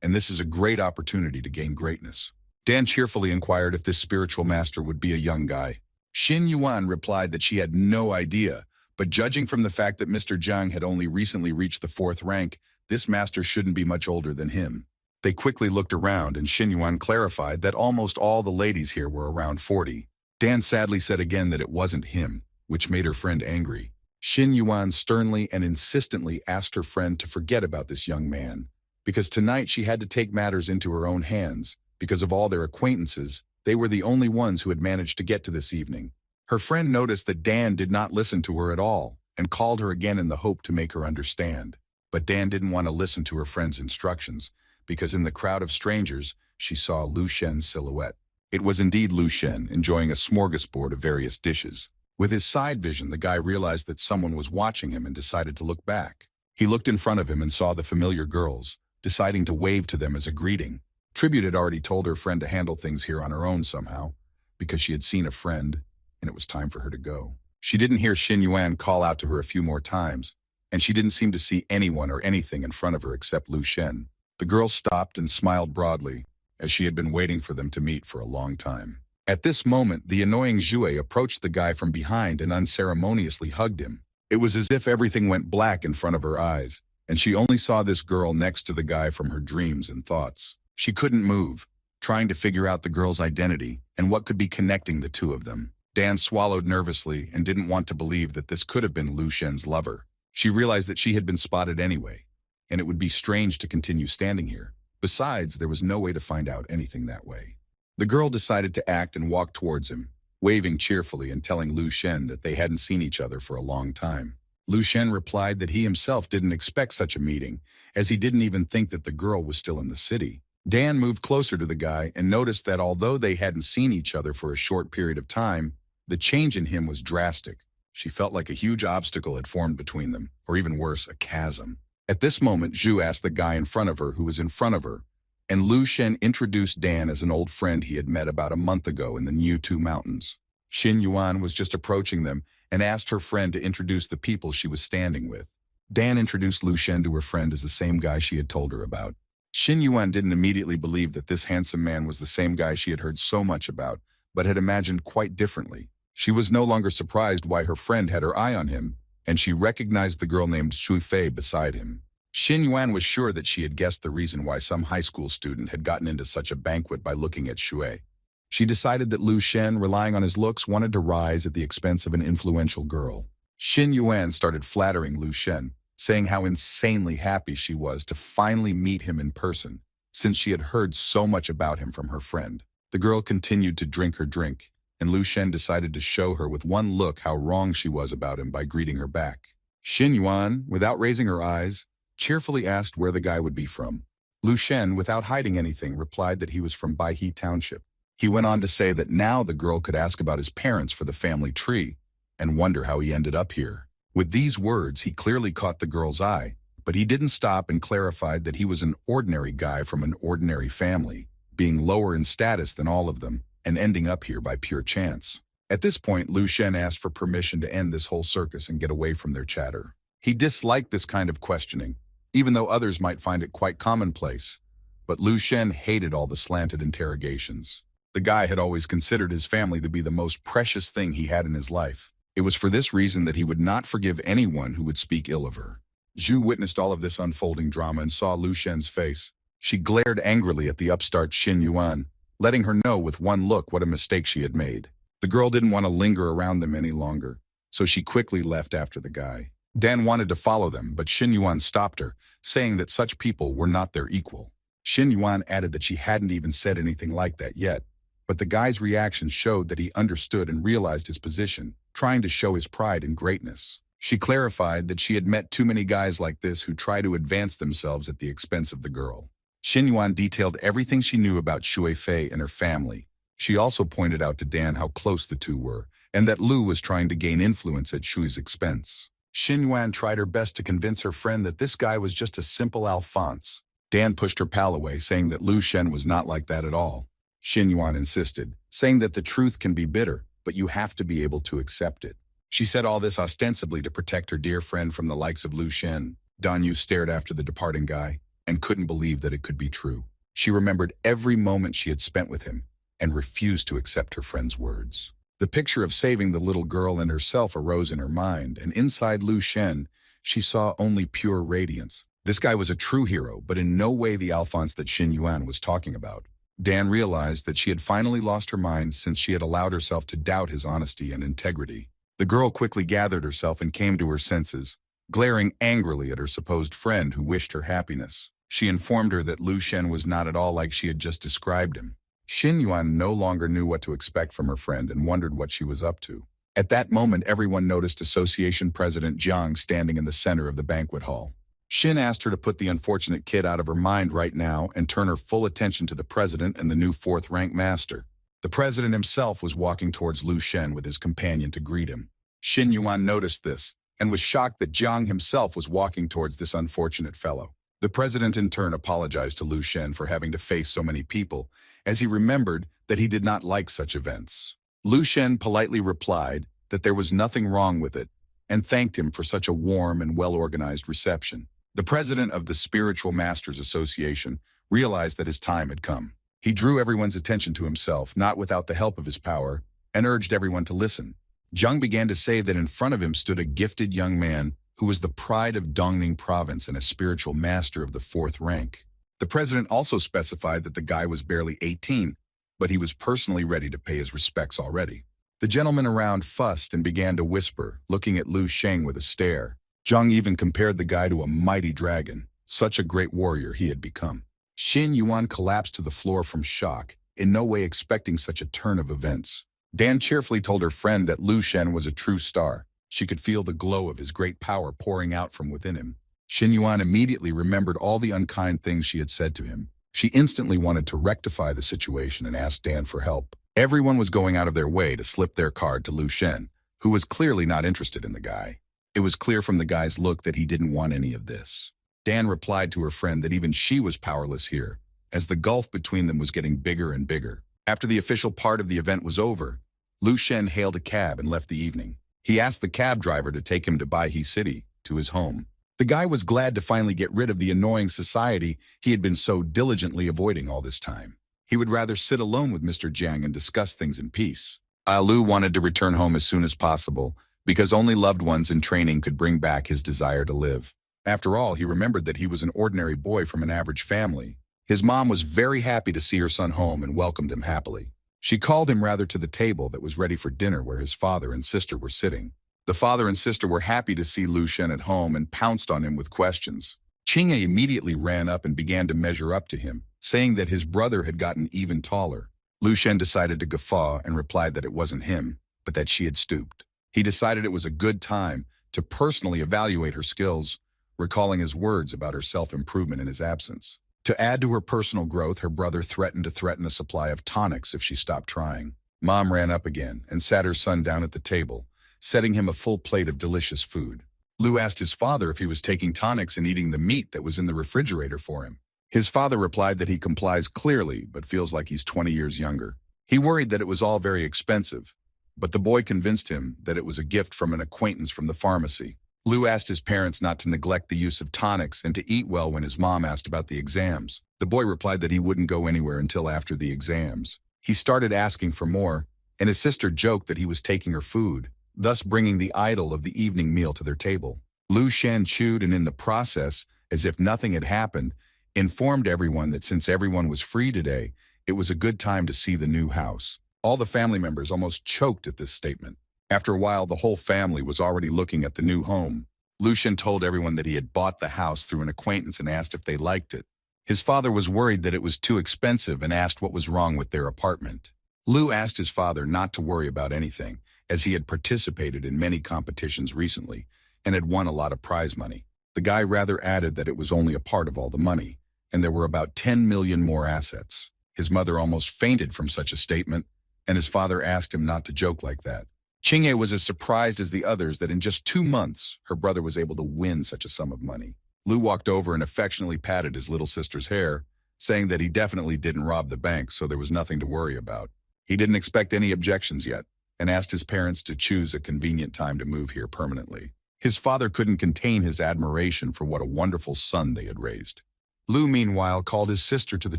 and this is a great opportunity to gain greatness. Dan cheerfully inquired if this spiritual master would be a young guy. Xin Yuan replied that she had no idea, but judging from the fact that Mr. Zhang had only recently reached the fourth rank, this master shouldn't be much older than him. They quickly looked around, and Xin Yuan clarified that almost all the ladies here were around 40. Dan sadly said again that it wasn't him, which made her friend angry. Xin Yuan sternly and insistently asked her friend to forget about this young man, because tonight she had to take matters into her own hands. Because of all their acquaintances, they were the only ones who had managed to get to this evening. Her friend noticed that Dan did not listen to her at all, and called her again in the hope to make her understand. But Dan didn't want to listen to her friend's instructions, because in the crowd of strangers, she saw Lu Shen's silhouette. It was indeed Lu Shen, enjoying a smorgasbord of various dishes. With his side vision, the guy realized that someone was watching him and decided to look back. He looked in front of him and saw the familiar girls, deciding to wave to them as a greeting. Tribute had already told her friend to handle things here on her own somehow, because she had seen a friend, and it was time for her to go. She didn't hear Xin Yuan call out to her a few more times, and she didn't seem to see anyone or anything in front of her except Lu Shen. The girl stopped and smiled broadly, as she had been waiting for them to meet for a long time. At this moment, the annoying Zhui approached the guy from behind and unceremoniously hugged him. It was as if everything went black in front of her eyes, and she only saw this girl next to the guy from her dreams and thoughts. She couldn't move, trying to figure out the girl's identity and what could be connecting the two of them. Dan swallowed nervously and didn't want to believe that this could have been Lu Shen's lover. She realized that she had been spotted anyway, and it would be strange to continue standing here. Besides, there was no way to find out anything that way. The girl decided to act and walk towards him, waving cheerfully and telling Lu Shen that they hadn't seen each other for a long time. Lu Shen replied that he himself didn't expect such a meeting, as he didn't even think that the girl was still in the city. Dan moved closer to the guy and noticed that although they hadn't seen each other for a short period of time, the change in him was drastic. She felt like a huge obstacle had formed between them, or even worse, a chasm. At this moment, Zhu asked the guy in front of her who was in front of her, and Lu Shen introduced Dan as an old friend he had met about a month ago in the Niutu Mountains. Xin Yuan was just approaching them and asked her friend to introduce the people she was standing with. Dan introduced Lu Shen to her friend as the same guy she had told her about. Xin Yuan didn't immediately believe that this handsome man was the same guy she had heard so much about, but had imagined quite differently. She was no longer surprised why her friend had her eye on him, and she recognized the girl named Shui Fei beside him. Xin Yuan was sure that she had guessed the reason why some high school student had gotten into such a banquet by looking at Shui. She decided that Lu Shen, relying on his looks, wanted to rise at the expense of an influential girl. Xin Yuan started flattering Lu Shen, saying how insanely happy she was to finally meet him in person, since she had heard so much about him from her friend. The girl continued to drink her drink, and Lu Shen decided to show her with one look how wrong she was about him by greeting her back. Xin Yuan, without raising her eyes, cheerfully asked where the guy would be from. Lu Shen, without hiding anything, replied that he was from Baihe Township. He went on to say that now the girl could ask about his parents for the family tree and wonder how he ended up here. With these words, he clearly caught the girl's eye, but he didn't stop and clarified that he was an ordinary guy from an ordinary family, being lower in status than all of them and ending up here by pure chance. At this point, Lu Shen asked for permission to end this whole circus and get away from their chatter. He disliked this kind of questioning, even though others might find it quite commonplace, but Lu Shen hated all the slanted interrogations. The guy had always considered his family to be the most precious thing he had in his life. It was for this reason that he would not forgive anyone who would speak ill of her. Zhu witnessed all of this unfolding drama and saw Lu Shen's face. She glared angrily at the upstart Xin Yuan, letting her know with one look what a mistake she had made. The girl didn't want to linger around them any longer, so she quickly left after the guy. Dan wanted to follow them, but Xin Yuan stopped her, saying that such people were not their equal. Xin Yuan added that she hadn't even said anything like that yet, but the guy's reaction showed that he understood and realized his position, trying to show his pride and greatness. She clarified that she had met too many guys like this who try to advance themselves at the expense of the girl. Xin Yuan detailed everything she knew about Shui Fei and her family. She also pointed out to Dan how close the two were, and that Lu was trying to gain influence at Shui's expense. Xin Yuan tried her best to convince her friend that this guy was just a simple Alphonse. Dan pushed her pal away, saying that Lu Shen was not like that at all. Xin Yuan insisted, saying that the truth can be bitter, but you have to be able to accept it. She said all this ostensibly to protect her dear friend from the likes of Lu Shen. Dan Yu stared after the departing guy and couldn't believe that it could be true. She remembered every moment she had spent with him and refused to accept her friend's words. The picture of saving the little girl and herself arose in her mind, and inside Lu Shen, she saw only pure radiance. This guy was a true hero, but in no way the Alphonse that Xin Yuan was talking about. Dan realized that she had finally lost her mind since she had allowed herself to doubt his honesty and integrity. The girl quickly gathered herself and came to her senses, glaring angrily at her supposed friend who wished her happiness. She informed her that Lu Shen was not at all like she had just described him. Xin Yuan no longer knew what to expect from her friend and wondered what she was up to. At that moment, everyone noticed Association President Jiang standing in the center of the banquet hall. Xin asked her to put the unfortunate kid out of her mind right now and turn her full attention to the president and the new fourth-rank master. The president himself was walking towards Lu Shen with his companion to greet him. Xin Yuan noticed this and was shocked that Jiang himself was walking towards this unfortunate fellow. The president in turn apologized to Lu Shen for having to face so many people, as he remembered that he did not like such events. Lu Shen politely replied that there was nothing wrong with it and thanked him for such a warm and well-organized reception. The president of the Spiritual Masters Association realized that his time had come. He drew everyone's attention to himself, not without the help of his power, and urged everyone to listen. Jiang began to say that in front of him stood a gifted young man who was the pride of Dongning province and a spiritual master of the fourth rank. The president also specified that the guy was barely 18, but he was personally ready to pay his respects already. The gentlemen around fussed and began to whisper, looking at Lu Sheng with a stare. Zhang even compared the guy to a mighty dragon. Such a great warrior he had become. Xin Yuan collapsed to the floor from shock, in no way expecting such a turn of events. Dan cheerfully told her friend that Lu Shen was a true star. She could feel the glow of his great power pouring out from within him. Xin Yuan immediately remembered all the unkind things she had said to him. She instantly wanted to rectify the situation and asked Dan for help. Everyone was going out of their way to slip their card to Lu Shen, who was clearly not interested in the guy. It was clear from the guy's look that he didn't want any of this. Dan replied to her friend that even she was powerless here, as the gulf between them was getting bigger and bigger. After the official part of the event was over, Lu Shen hailed a cab and left the evening. He asked the cab driver to take him to Baihe City, to his home. The guy was glad to finally get rid of the annoying society he had been so diligently avoiding all this time. He would rather sit alone with Mr. Jiang and discuss things in peace. Lu wanted to return home as soon as possible, because only loved ones in training could bring back his desire to live. After all, he remembered that he was an ordinary boy from an average family. His mom was very happy to see her son home and welcomed him happily. She called him rather to the table that was ready for dinner where his father and sister were sitting. The father and sister were happy to see Lu Shen at home and pounced on him with questions. Qingye immediately ran up and began to measure up to him, saying that his brother had gotten even taller. Lu Shen decided to guffaw and replied that it wasn't him, but that she had stooped. He decided it was a good time to personally evaluate her skills, recalling his words about her self-improvement in his absence. To add to her personal growth, her brother threatened to threaten a supply of tonics if she stopped trying. Mom ran up again and sat her son down at the table, setting him a full plate of delicious food. Lu asked his father if he was taking tonics and eating the meat that was in the refrigerator for him. His father replied that he complies clearly, but feels like he's 20 years younger. He worried that it was all very expensive, but the boy convinced him that it was a gift from an acquaintance from the pharmacy. Lu asked his parents not to neglect the use of tonics and to eat well when his mom asked about the exams. The boy replied that he wouldn't go anywhere until after the exams. He started asking for more, and his sister joked that he was taking her food, thus bringing the idol of the evening meal to their table. Lu Shen chewed and in the process, as if nothing had happened, informed everyone that since everyone was free today, it was a good time to see the new house. All the family members almost choked at this statement. After a while, the whole family was already looking at the new home. Lu Shen told everyone that he had bought the house through an acquaintance and asked if they liked it. His father was worried that it was too expensive and asked what was wrong with their apartment. Lu asked his father not to worry about anything, as he had participated in many competitions recently and had won a lot of prize money. The guy rather added that it was only a part of all the money, and there were about 10 million more assets. His mother almost fainted from such a statement, and his father asked him not to joke like that. Qingye was as surprised as the others that in just 2 months, her brother was able to win such a sum of money. Lu walked over and affectionately patted his little sister's hair, saying that he definitely didn't rob the bank, so there was nothing to worry about. He didn't expect any objections yet, and asked his parents to choose a convenient time to move here permanently. His father couldn't contain his admiration for what a wonderful son they had raised. Lu, meanwhile, called his sister to the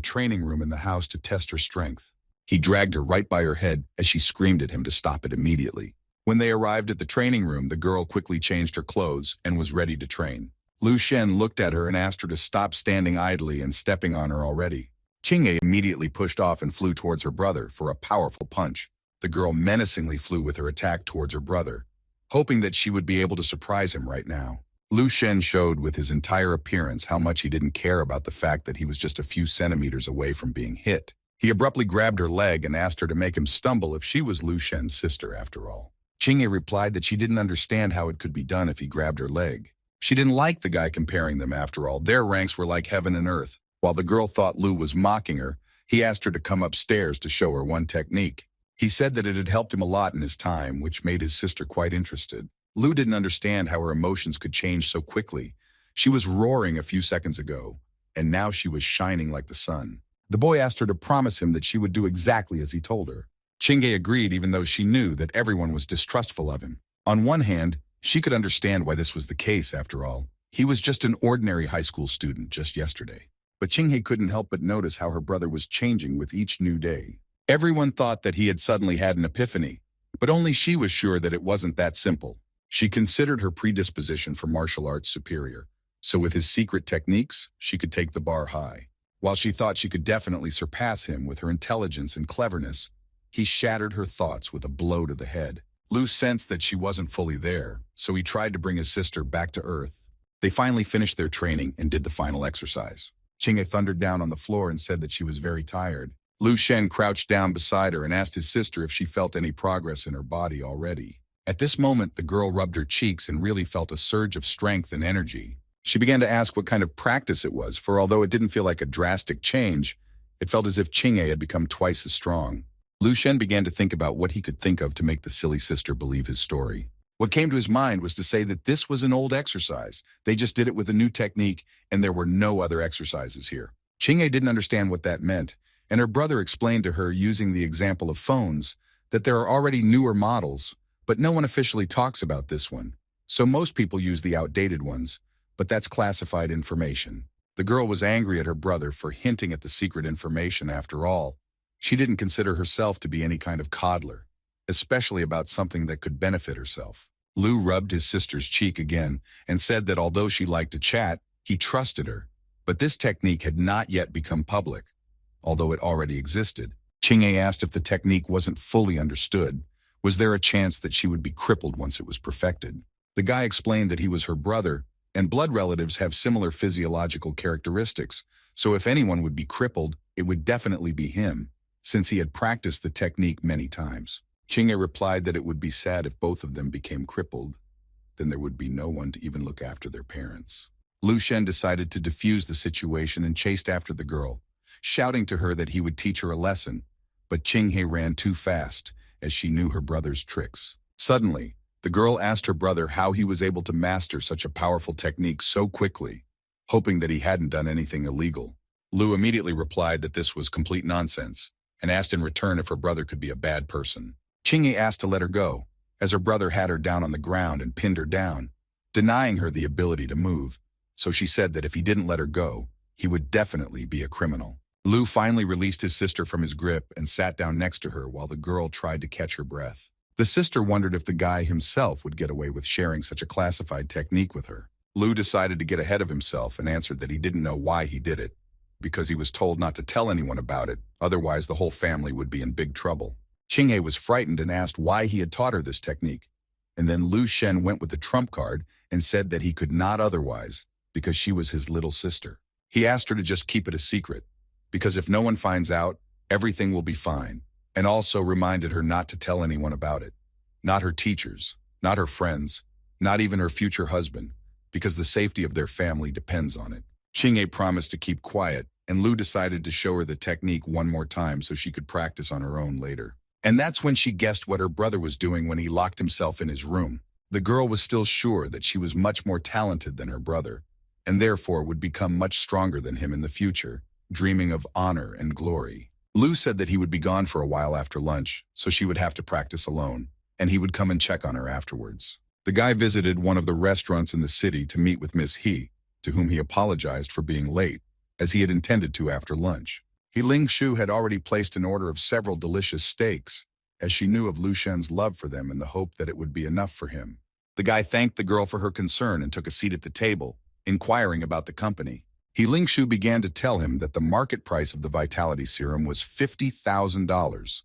training room in the house to test her strength. He dragged her right by her head as she screamed at him to stop it immediately. When they arrived at the training room, the girl quickly changed her clothes and was ready to train. Lu Shen looked at her and asked her to stop standing idly and stepping on her already. Qingye immediately pushed off and flew towards her brother for a powerful punch. The girl menacingly flew with her attack towards her brother, hoping that she would be able to surprise him right now. Lu Shen showed with his entire appearance how much he didn't care about the fact that he was just a few centimeters away from being hit. He abruptly grabbed her leg and asked her to make him stumble if she was Lu Shen's sister after all. Qingye replied that she didn't understand how it could be done if he grabbed her leg. She didn't like the guy comparing them after all. Their ranks were like heaven and earth. While the girl thought Lu was mocking her, he asked her to come upstairs to show her one technique. He said that it had helped him a lot in his time, which made his sister quite interested. Lu didn't understand how her emotions could change so quickly. She was roaring a few seconds ago, and now she was shining like the sun. The boy asked her to promise him that she would do exactly as he told her. Qingye agreed even though she knew that everyone was distrustful of him. On one hand, she could understand why this was the case after all. He was just an ordinary high school student just yesterday. But Qingye couldn't help but notice how her brother was changing with each new day. Everyone thought that he had suddenly had an epiphany, but only she was sure that it wasn't that simple. She considered her predisposition for martial arts superior, so with his secret techniques, she could take the bar high. While she thought she could definitely surpass him with her intelligence and cleverness, he shattered her thoughts with a blow to the head. Lu sensed that she wasn't fully there, so he tried to bring his sister back to Earth. They finally finished their training and did the final exercise. Ching'e thundered down on the floor and said that she was very tired. Lu Shen crouched down beside her and asked his sister if she felt any progress in her body already. At this moment, the girl rubbed her cheeks and really felt a surge of strength and energy. She began to ask what kind of practice it was, for although it didn't feel like a drastic change, it felt as if Ching'e had become twice as strong. Lu Shen began to think about what he could think of to make the silly sister believe his story. What came to his mind was to say that this was an old exercise. They just did it with a new technique, and there were no other exercises here. Ching'e didn't understand what that meant, and her brother explained to her using the example of phones that there are already newer models, but no one officially talks about this one. So most people use the outdated ones, but that's classified information. The girl was angry at her brother for hinting at the secret information after all. She didn't consider herself to be any kind of coddler, especially about something that could benefit herself. Lu rubbed his sister's cheek again and said that although she liked to chat, he trusted her. But this technique had not yet become public, although it already existed. Ching'e asked if the technique wasn't fully understood. Was there a chance that she would be crippled once it was perfected? The guy explained that he was her brother, and blood relatives have similar physiological characteristics, so if anyone would be crippled, it would definitely be him, since he had practiced the technique many times. Ching'e replied that it would be sad if both of them became crippled. Then there would be no one to even look after their parents. Lu Shen decided to defuse the situation and chased after the girl, shouting to her that he would teach her a lesson, but Ching'e ran too fast, as she knew her brother's tricks. Suddenly, the girl asked her brother how he was able to master such a powerful technique so quickly, hoping that he hadn't done anything illegal. Lu immediately replied that this was complete nonsense, and asked in return if her brother could be a bad person. Ching'e asked to let her go, as her brother had her down on the ground and pinned her down, denying her the ability to move, so she said that if he didn't let her go, he would definitely be a criminal. Lu finally released his sister from his grip and sat down next to her while the girl tried to catch her breath. The sister wondered if the guy himself would get away with sharing such a classified technique with her. Lu decided to get ahead of himself and answered that he didn't know why he did it, because he was told not to tell anyone about it, otherwise the whole family would be in big trouble. Ching'e was frightened and asked why he had taught her this technique, and then Lu Shen went with the trump card and said that he could not otherwise, because she was his little sister. He asked her to just keep it a secret, because if no one finds out, everything will be fine, and also reminded her not to tell anyone about it. Not her teachers, not her friends, not even her future husband, because the safety of their family depends on it. Ching'e promised to keep quiet, and Lu decided to show her the technique one more time so she could practice on her own later. And that's when she guessed what her brother was doing when he locked himself in his room. The girl was still sure that she was much more talented than her brother, and therefore would become much stronger than him in the future, dreaming of honor and glory. Lu said that he would be gone for a while after lunch, so she would have to practice alone, and he would come and check on her afterwards. The guy visited one of the restaurants in the city to meet with Miss He, to whom he apologized for being late, as he had intended to after lunch. Ling Shu had already placed an order of several delicious steaks, as she knew of Lu Shen's love for them in the hope that it would be enough for him. The guy thanked the girl for her concern and took a seat at the table, inquiring about the company. Ling Shu began to tell him that the market price of the Vitality Serum was $50,000,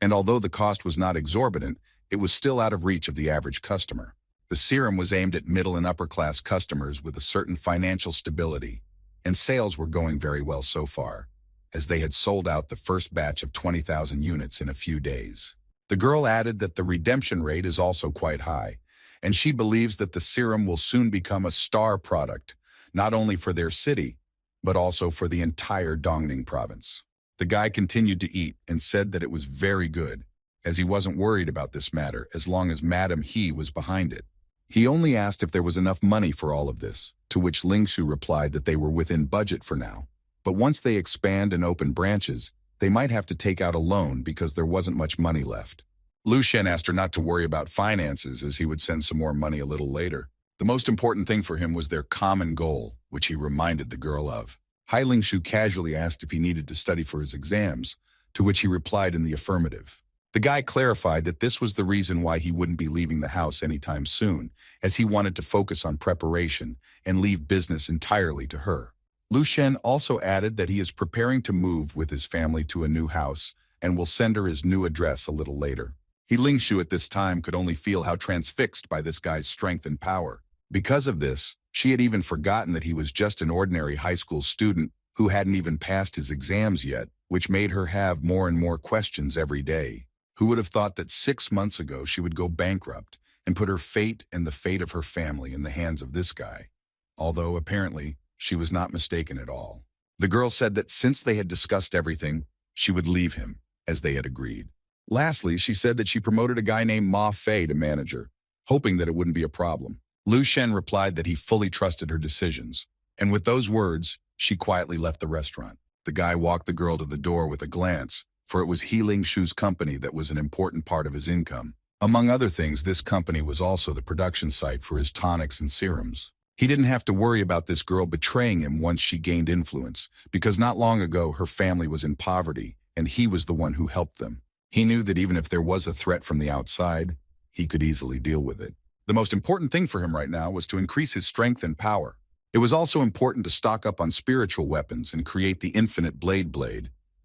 and although the cost was not exorbitant, it was still out of reach of the average customer. The serum was aimed at middle and upper class customers with a certain financial stability, and sales were going very well so far, as they had sold out the first batch of 20,000 units in a few days. The girl added that the redemption rate is also quite high, and she believes that the serum will soon become a star product, not only for their city, but also for the entire Dongning province. The guy continued to eat and said that it was very good, as he wasn't worried about this matter as long as Madam He was behind it. He only asked if there was enough money for all of this, to which Ling Shu replied that they were within budget for now. But once they expand and open branches, they might have to take out a loan because there wasn't much money left. Lu Shen asked her not to worry about finances as he would send some more money a little later. The most important thing for him was their common goal, which he reminded the girl of. Ling Shu casually asked if he needed to study for his exams, to which he replied in the affirmative. The guy clarified that this was the reason why he wouldn't be leaving the house anytime soon, as he wanted to focus on preparation and leave business entirely to her. Lu Shen also added that he is preparing to move with his family to a new house and will send her his new address a little later. Ling Shu at this time could only feel how transfixed by this guy's strength and power. Because of this, she had even forgotten that he was just an ordinary high school student who hadn't even passed his exams yet, which made her have more and more questions every day. Who would have thought that 6 months ago she would go bankrupt and put her fate and the fate of her family in the hands of this guy? Although, apparently, she was not mistaken at all. The girl said that since they had discussed everything, she would leave him, as they had agreed. Lastly, she said that she promoted a guy named Ma Fei to manager, hoping that it wouldn't be a problem. Lu Shen replied that he fully trusted her decisions, and with those words, she quietly left the restaurant. The guy walked the girl to the door with a glance, for it was Ling Shu's company that was an important part of his income. Among other things, this company was also the production site for his tonics and serums. He didn't have to worry about this girl betraying him once she gained influence, because not long ago her family was in poverty, and he was the one who helped them. He knew that even if there was a threat from the outside, he could easily deal with it. The most important thing for him right now was to increase his strength and power. It was also important to stock up on spiritual weapons and create the infinite blade,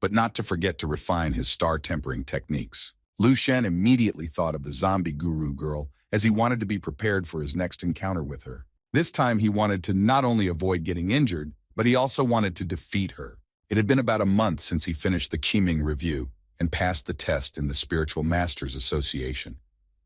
but not to forget to refine his star-tempering techniques. Lu Shen immediately thought of the zombie guru girl, as he wanted to be prepared for his next encounter with her. This time he wanted to not only avoid getting injured, but he also wanted to defeat her. It had been about a month since he finished the Qiming review and passed the test in the Spiritual Masters Association,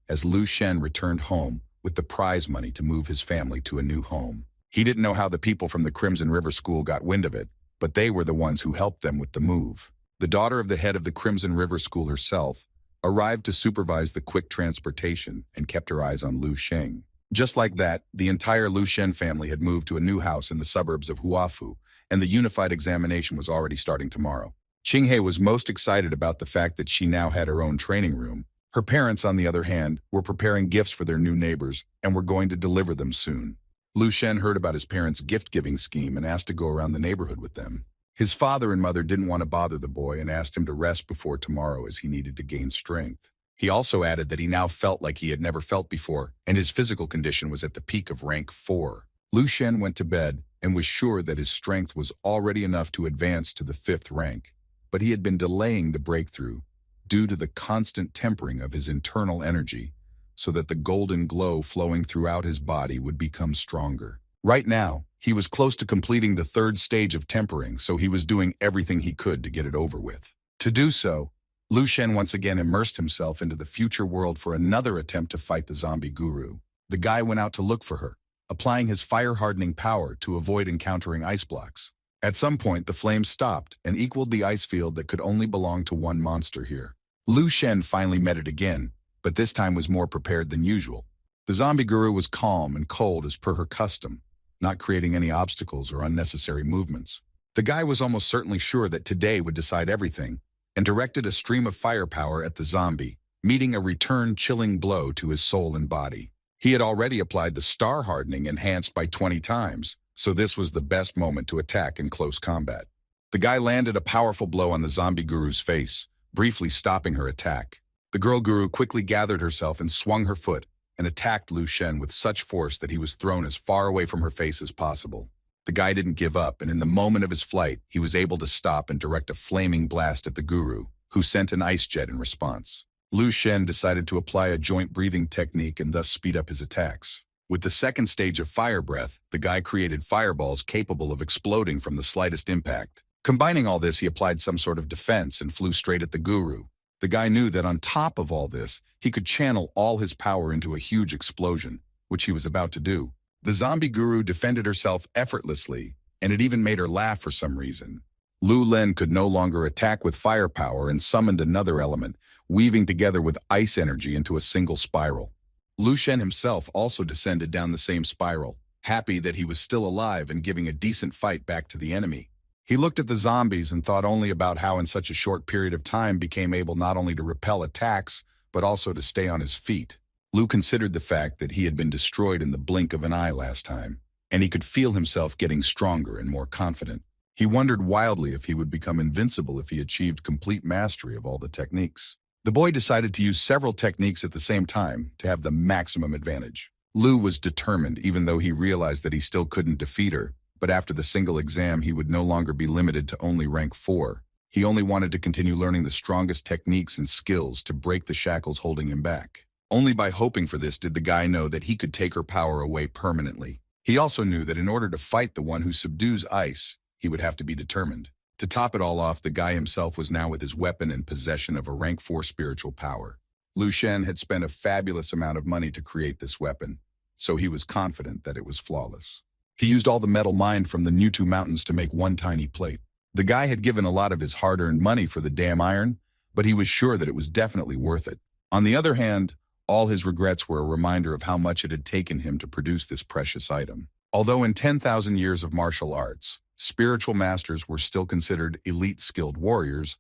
as Lu Shen returned home with the prize money to move his family to a new home. He didn't know how the people from the Crimson River School got wind of it, but they were the ones who helped them with the move. The daughter of the head of the Crimson River School herself arrived to supervise the quick transportation and kept her eyes on Lu Sheng. Just like that, the entire Lu Shen family had moved to a new house in the suburbs of Huafu, and the unified examination was already starting tomorrow. Qinghe was most excited about the fact that she now had her own training room. Her parents, on the other hand, were preparing gifts for their new neighbors and were going to deliver them soon. Lu Shen heard about his parents' gift-giving scheme and asked to go around the neighborhood with them. His father and mother didn't want to bother the boy and asked him to rest before tomorrow as he needed to gain strength. He also added that he now felt like he had never felt before, and his physical condition was at the peak of rank 4. Lu Shen went to bed and was sure that his strength was already enough to advance to the 5th rank, but he had been delaying the breakthrough due to the constant tempering of his internal energy, so that the golden glow flowing throughout his body would become stronger. Right now, he was close to completing the 3rd stage of tempering, so he was doing everything he could to get it over with. To do so, Lu Shen once again immersed himself into the future world for another attempt to fight the zombie guru. The guy went out to look for her, applying his fire-hardening power to avoid encountering ice blocks. At some point, the flames stopped and equaled the ice field that could only belong to one monster here. Lu Shen finally met it again, but this time was more prepared than usual. The zombie guru was calm and cold as per her custom, not creating any obstacles or unnecessary movements. The guy was almost certainly sure that today would decide everything, and directed a stream of firepower at the zombie, meeting a return chilling blow to his soul and body. He had already applied the star hardening enhanced by 20 times, so this was the best moment to attack in close combat. The guy landed a powerful blow on the zombie guru's face, briefly stopping her attack. The girl guru quickly gathered herself and swung her foot and attacked Lu Shen with such force that he was thrown as far away from her face as possible. The guy didn't give up, and in the moment of his flight, he was able to stop and direct a flaming blast at the guru, who sent an ice jet in response. Lu Shen decided to apply a joint breathing technique and thus speed up his attacks. With the 2nd stage of fire breath, the guy created fireballs capable of exploding from the slightest impact. Combining all this, he applied some sort of defense and flew straight at the guru. The guy knew that on top of all this, he could channel all his power into a huge explosion, which he was about to do. The zombie guru defended herself effortlessly, and it even made her laugh for some reason. Lu Len could no longer attack with firepower and summoned another element, weaving together with ice energy into a single spiral. Lu Shen himself also descended down the same spiral, happy that he was still alive and giving a decent fight back to the enemy. He looked at the zombies and thought only about how in such a short period of time became able not only to repel attacks, but also to stay on his feet. Lu considered the fact that he had been destroyed in the blink of an eye last time, and he could feel himself getting stronger and more confident. He wondered wildly if he would become invincible if he achieved complete mastery of all the techniques. The boy decided to use several techniques at the same time to have the maximum advantage. Lu was determined, even though he realized that he still couldn't defeat her, but after the single exam he would no longer be limited to only rank 4. He only wanted to continue learning the strongest techniques and skills to break the shackles holding him back. Only by hoping for this did the guy know that he could take her power away permanently. He also knew that in order to fight the one who subdues ice, he would have to be determined. To top it all off, the guy himself was now with his weapon in possession of a rank 4 spiritual power. Lu Shen had spent a fabulous amount of money to create this weapon, so he was confident that it was flawless. He used all the metal mined from the Nutu Mountains to make one tiny plate. The guy had given a lot of his hard-earned money for the damn iron, but he was sure that it was definitely worth it. On the other hand, all his regrets were a reminder of how much it had taken him to produce this precious item. Although in 10,000 years of martial arts, spiritual masters were still considered elite skilled warriors,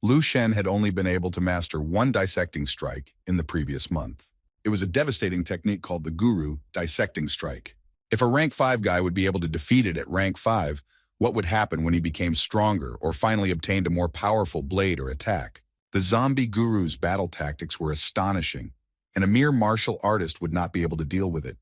Lu Shen had only been able to master one dissecting strike in the previous month. It was a devastating technique called the Guru Dissecting Strike. If a rank 5 guy would be able to defeat it at rank 5, what would happen when he became stronger or finally obtained a more powerful blade or attack? The zombie guru's battle tactics were astonishing, and a mere martial artist would not be able to deal with it.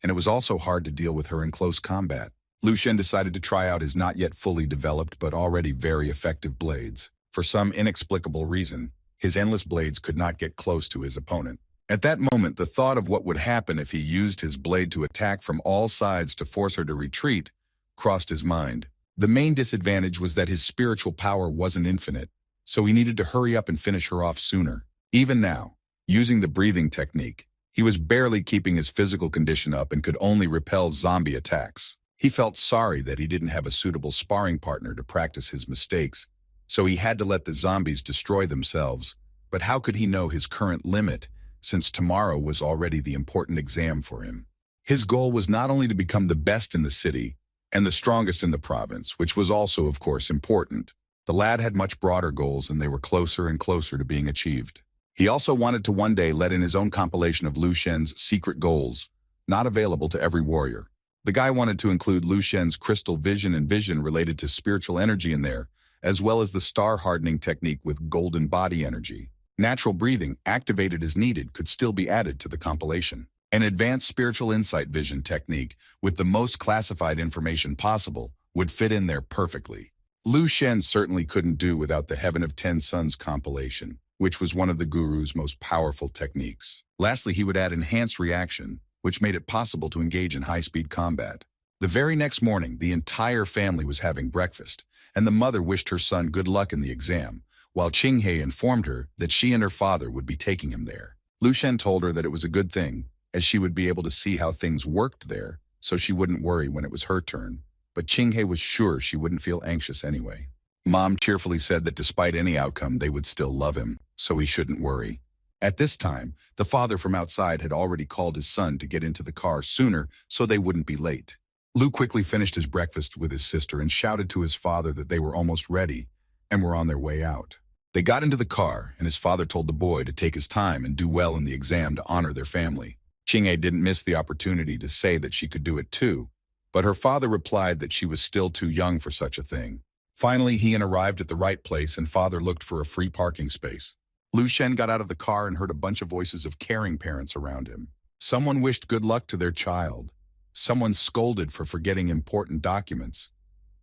And it was also hard to deal with her in close combat. Lu Shen decided to try out his not yet fully developed but already very effective blades. For some inexplicable reason, his endless blades could not get close to his opponent. At that moment, the thought of what would happen if he used his blade to attack from all sides to force her to retreat crossed his mind. The main disadvantage was that his spiritual power wasn't infinite, so he needed to hurry up and finish her off sooner. Even now, using the breathing technique, he was barely keeping his physical condition up and could only repel zombie attacks. He felt sorry that he didn't have a suitable sparring partner to practice his mistakes, so he had to let the zombies destroy themselves. But how could he know his current limit, since tomorrow was already the important exam for him? His goal was not only to become the best in the city and the strongest in the province, which was also, of course, important. The lad had much broader goals, and they were closer and closer to being achieved. He also wanted to one day let in his own compilation of Lu Shen's secret goals, not available to every warrior. The guy wanted to include Lu Shen's crystal vision and vision related to spiritual energy in there, as well as the star hardening technique with golden body energy. Natural breathing, activated as needed, could still be added to the compilation. An advanced spiritual insight vision technique with the most classified information possible would fit in there perfectly. Lu Shen certainly couldn't do without the Heaven of 10 Suns compilation, which was one of the guru's most powerful techniques. Lastly, he would add enhanced reaction, which made it possible to engage in high-speed combat. The very next morning, the entire family was having breakfast, and the mother wished her son good luck in the exam, while Qinghe informed her that she and her father would be taking him there. Lu Shen told her that it was a good thing, as she would be able to see how things worked there, so she wouldn't worry when it was her turn. But Qinghe was sure she wouldn't feel anxious anyway. Mom cheerfully said that despite any outcome, they would still love him, so he shouldn't worry. At this time, the father from outside had already called his son to get into the car sooner so they wouldn't be late. Lu quickly finished his breakfast with his sister and shouted to his father that they were almost ready and were on their way out. They got into the car, and his father told the boy to take his time and do well in the exam to honor their family. Qinghe didn't miss the opportunity to say that she could do it too, but her father replied that she was still too young for such a thing. Finally, he arrived at the right place, and father looked for a free parking space. Lu Shen got out of the car and heard a bunch of voices of caring parents around him. Someone wished good luck to their child. Someone scolded for forgetting important documents.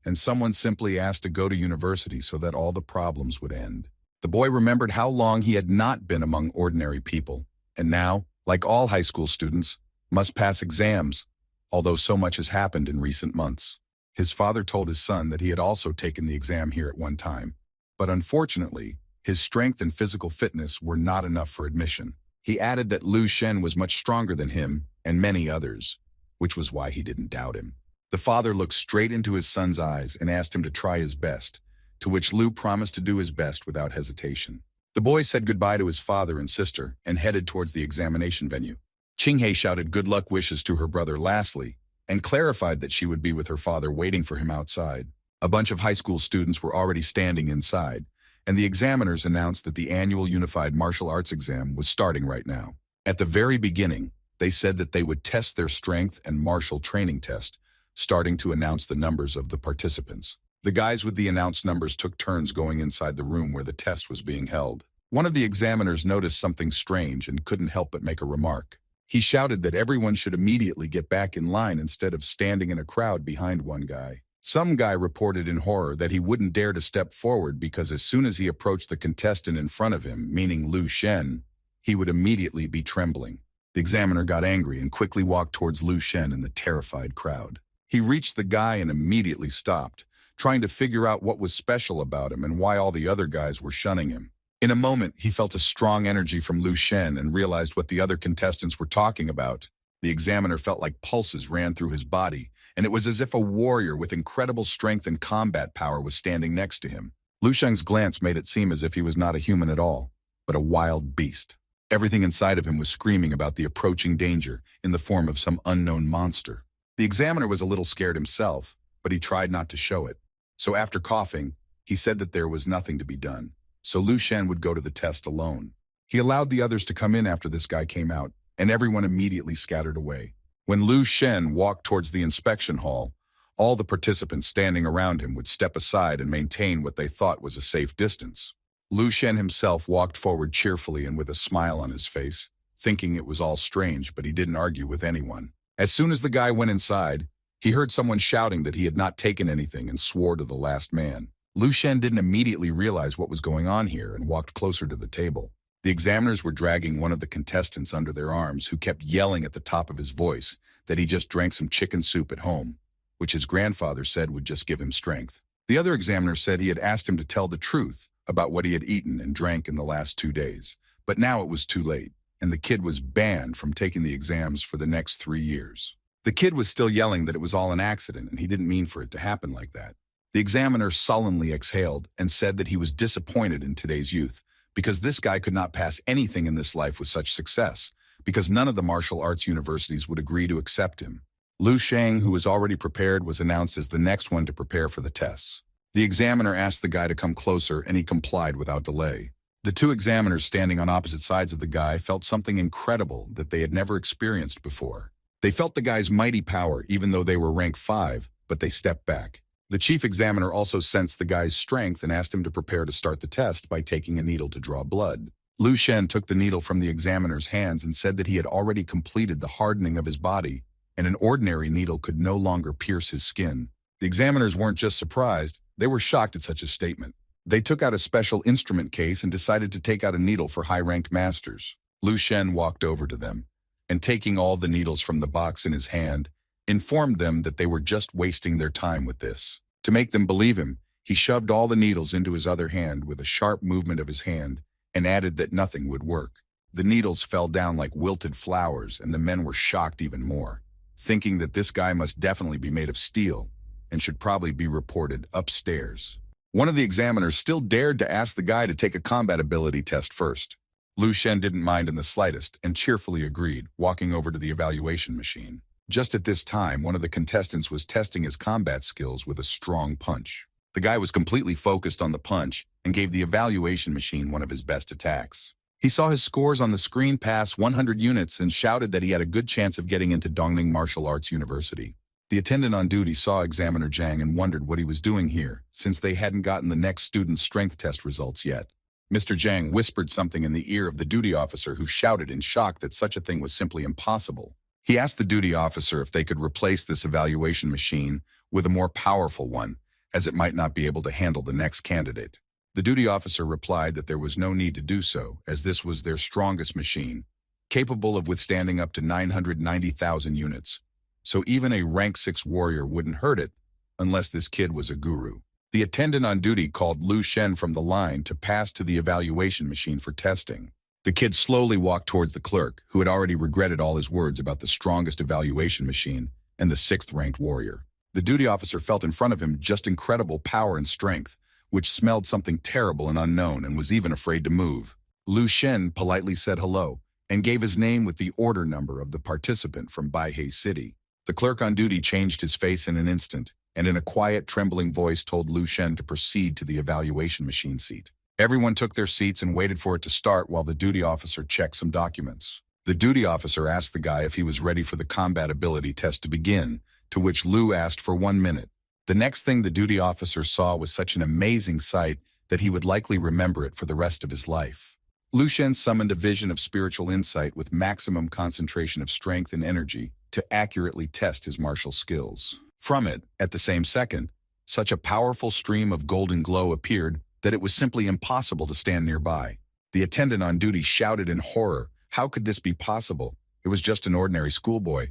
And someone simply asked to go to university so that all the problems would end. The boy remembered how long he had not been among ordinary people, and now, like all high school students, must pass exams, although so much has happened in recent months. His father told his son that he had also taken the exam here at one time, but unfortunately, his strength and physical fitness were not enough for admission. He added that Lu Shen was much stronger than him and many others, which was why he didn't doubt him. The father looked straight into his son's eyes and asked him to try his best, to which Lu promised to do his best without hesitation. The boy said goodbye to his father and sister and headed towards the examination venue. Qinghe shouted good luck wishes to her brother lastly and clarified that she would be with her father waiting for him outside. A bunch of high school students were already standing inside, and the examiners announced that the annual Unified Martial Arts exam was starting right now. At the very beginning, they said that they would test their strength and martial training test, starting to announce the numbers of the participants. The guys with the announced numbers took turns going inside the room where the test was being held. One of the examiners noticed something strange and couldn't help but make a remark. He shouted that everyone should immediately get back in line instead of standing in a crowd behind one guy. Some guy reported in horror that he wouldn't dare to step forward because as soon as he approached the contestant in front of him, meaning Lu Shen, he would immediately be trembling. The examiner got angry and quickly walked towards Lu Shen and the terrified crowd. He reached the guy and immediately stopped, trying to figure out what was special about him and why all the other guys were shunning him. In a moment, he felt a strong energy from Lu Shen and realized what the other contestants were talking about. The examiner felt like pulses ran through his body, and it was as if a warrior with incredible strength and combat power was standing next to him. Lu Shen's glance made it seem as if he was not a human at all, but a wild beast. Everything inside of him was screaming about the approaching danger in the form of some unknown monster. The examiner was a little scared himself, but he tried not to show it. So after coughing, he said that there was nothing to be done, so Lu Shen would go to the test alone. He allowed the others to come in after this guy came out, and everyone immediately scattered away. When Lu Shen walked towards the inspection hall, all the participants standing around him would step aside and maintain what they thought was a safe distance. Lu Shen himself walked forward cheerfully and with a smile on his face, thinking it was all strange, but he didn't argue with anyone. As soon as the guy went inside, he heard someone shouting that he had not taken anything and swore to the last man. Lu Shen didn't immediately realize what was going on here and walked closer to the table. The examiners were dragging one of the contestants under their arms who kept yelling at the top of his voice that he just drank some chicken soup at home, which his grandfather said would just give him strength. The other examiner said he had asked him to tell the truth about what he had eaten and drank in the last 2 days, but now it was too late, and the kid was banned from taking the exams for the next 3 years. The kid was still yelling that it was all an accident and he didn't mean for it to happen like that. The examiner sullenly exhaled and said that he was disappointed in today's youth because this guy could not pass anything in this life with such success, because none of the martial arts universities would agree to accept him. Lu Sheng, who was already prepared, was announced as the next one to prepare for the tests. The examiner asked the guy to come closer, and he complied without delay. The two examiners standing on opposite sides of the guy felt something incredible that they had never experienced before. They felt the guy's mighty power, even though they were rank 5, but they stepped back. The chief examiner also sensed the guy's strength and asked him to prepare to start the test by taking a needle to draw blood. Lu Shen took the needle from the examiner's hands and said that he had already completed the hardening of his body, and an ordinary needle could no longer pierce his skin. The examiners weren't just surprised, they were shocked at such a statement. They took out a special instrument case and decided to take out a needle for high-ranked masters. Lu Shen walked over to them, and taking all the needles from the box in his hand, informed them that they were just wasting their time with this. To make them believe him, he shoved all the needles into his other hand with a sharp movement of his hand and added that nothing would work. The needles fell down like wilted flowers, and the men were shocked even more, thinking that this guy must definitely be made of steel and should probably be reported upstairs. One of the examiners still dared to ask the guy to take a combat ability test first. Lu Shen didn't mind in the slightest and cheerfully agreed, walking over to the evaluation machine. Just at this time, one of the contestants was testing his combat skills with a strong punch. The guy was completely focused on the punch and gave the evaluation machine one of his best attacks. He saw his scores on the screen pass 100 units and shouted that he had a good chance of getting into Dongning Martial Arts University. The attendant on duty saw Examiner Zhang and wondered what he was doing here, since they hadn't gotten the next student's strength test results yet. Mr. Zhang whispered something in the ear of the duty officer, who shouted in shock that such a thing was simply impossible. He asked the duty officer if they could replace this evaluation machine with a more powerful one, as it might not be able to handle the next candidate. The duty officer replied that there was no need to do so, as this was their strongest machine, capable of withstanding up to 990,000 units. So even a rank 6 warrior wouldn't hurt it, unless this kid was a guru. The attendant on duty called Lu Shen from the line to pass to the evaluation machine for testing. The kid slowly walked towards the clerk, who had already regretted all his words about the strongest evaluation machine and the 6th-ranked warrior. The duty officer felt in front of him just incredible power and strength, which smelled something terrible and unknown, and was even afraid to move. Lu Shen politely said hello and gave his name with the order number of the participant from Baihei City. The clerk on duty changed his face in an instant, and in a quiet, trembling voice told Lu Shen to proceed to the evaluation machine seat. Everyone took their seats and waited for it to start while the duty officer checked some documents. The duty officer asked the guy if he was ready for the combat ability test to begin, to which Lu asked for 1 minute. The next thing the duty officer saw was such an amazing sight that he would likely remember it for the rest of his life. Lu Shen summoned a vision of spiritual insight with maximum concentration of strength and energy to accurately test his martial skills. From it, at the same second, such a powerful stream of golden glow appeared that it was simply impossible to stand nearby. The attendant on duty shouted in horror, "How could this be possible? It was just an ordinary schoolboy,"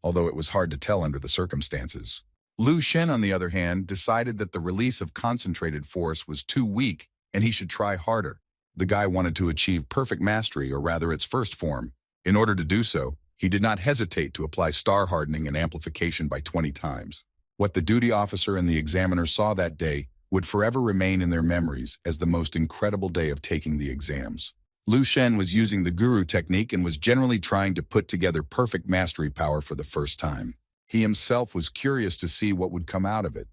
although it was hard to tell under the circumstances. Lu Shen, on the other hand, decided that the release of concentrated force was too weak and he should try harder. The guy wanted to achieve perfect mastery, or rather its first form. In order to do so, he did not hesitate to apply star hardening and amplification by 20 times. What the duty officer and the examiner saw that day would forever remain in their memories as the most incredible day of taking the exams. Lu Shen was using the guru technique and was generally trying to put together perfect mastery power for the first time. He himself was curious to see what would come out of it,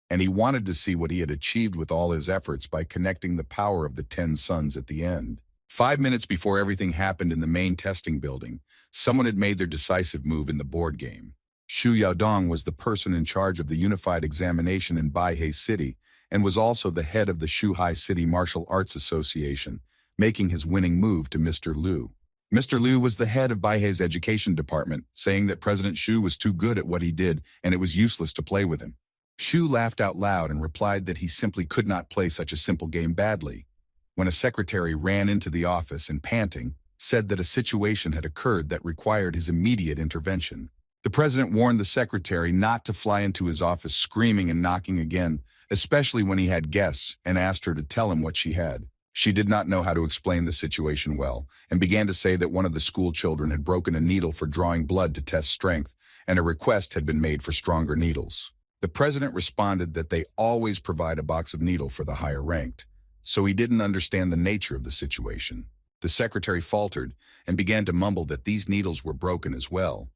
and he wanted to see what he had achieved with all his efforts by connecting the power of the 10 suns at the end. 5 minutes before everything happened in the main testing building, someone had made their decisive move in the board game. Xu Yaodong was the person in charge of the unified examination in Baihei City and was also the head of the Shuhai City Martial Arts Association, making his winning move to Mr. Liu. Mr. Liu was the head of Baihei's education department, saying that President Xu was too good at what he did and it was useless to play with him. Xu laughed out loud and replied that he simply could not play such a simple game badly, when a secretary ran into the office and, panting, said that a situation had occurred that required his immediate intervention. The president warned the secretary not to fly into his office screaming and knocking again, especially when he had guests, and asked her to tell him what she had. She did not know how to explain the situation well, and began to say that one of the school children had broken a needle for drawing blood to test strength, and a request had been made for stronger needles. The president responded that they always provide a box of needle for the higher ranked, so he didn't understand the nature of the situation. The secretary faltered and began to mumble that these needles were broken as well,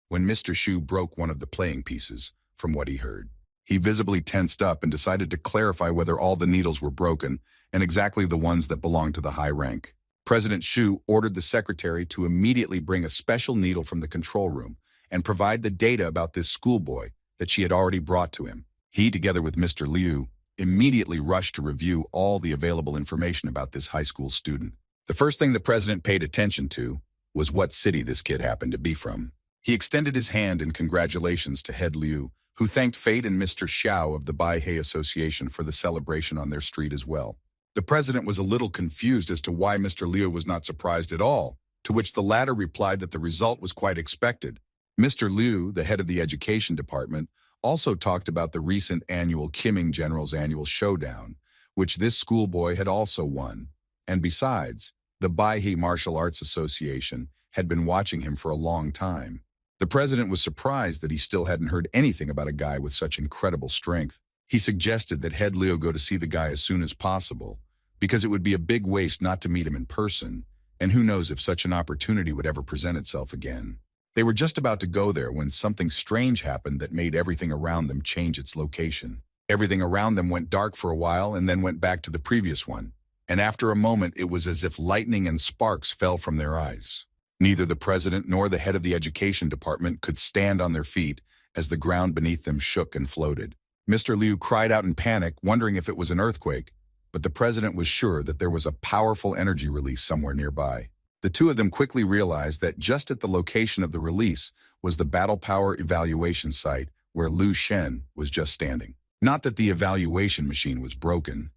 when Mr. Xu broke one of the playing pieces, from what he heard. He visibly tensed up and decided to clarify whether all the needles were broken and exactly the ones that belonged to the high rank. President Xu ordered the secretary to immediately bring a special needle from the control room and provide the data about this schoolboy that she had already brought to him. He, together with Mr. Liu, immediately rushed to review all the available information about this high school student. The first thing the president paid attention to was what city this kid happened to be from. He extended his hand in congratulations to Head Liu, who thanked Fate and Mr. Xiao of the Baihei Association for the celebration on their street as well. The president was a little confused as to why Mr. Liu was not surprised at all, to which the latter replied that the result was quite expected. Mr. Liu, the head of the education department, also talked about the recent annual Qiming General's annual showdown, which this schoolboy had also won. And besides, the Baihei Martial Arts Association had been watching him for a long time. The president was surprised that he still hadn't heard anything about a guy with such incredible strength. He suggested that Head Liu go to see the guy as soon as possible, because it would be a big waste not to meet him in person, and who knows if such an opportunity would ever present itself again. They were just about to go there when something strange happened that made everything around them change its location. Everything around them went dark for a while and then went back to the previous one, and after a moment it was as if lightning and sparks fell from their eyes. Neither the president nor the head of the education department could stand on their feet as the ground beneath them shook and floated. Mr. Liu cried out in panic, wondering if it was an earthquake, but the president was sure that there was a powerful energy release somewhere nearby. The two of them quickly realized that just at the location of the release was the battle power evaluation site where Lu Shen was just standing. Not that the evaluation machine was broken.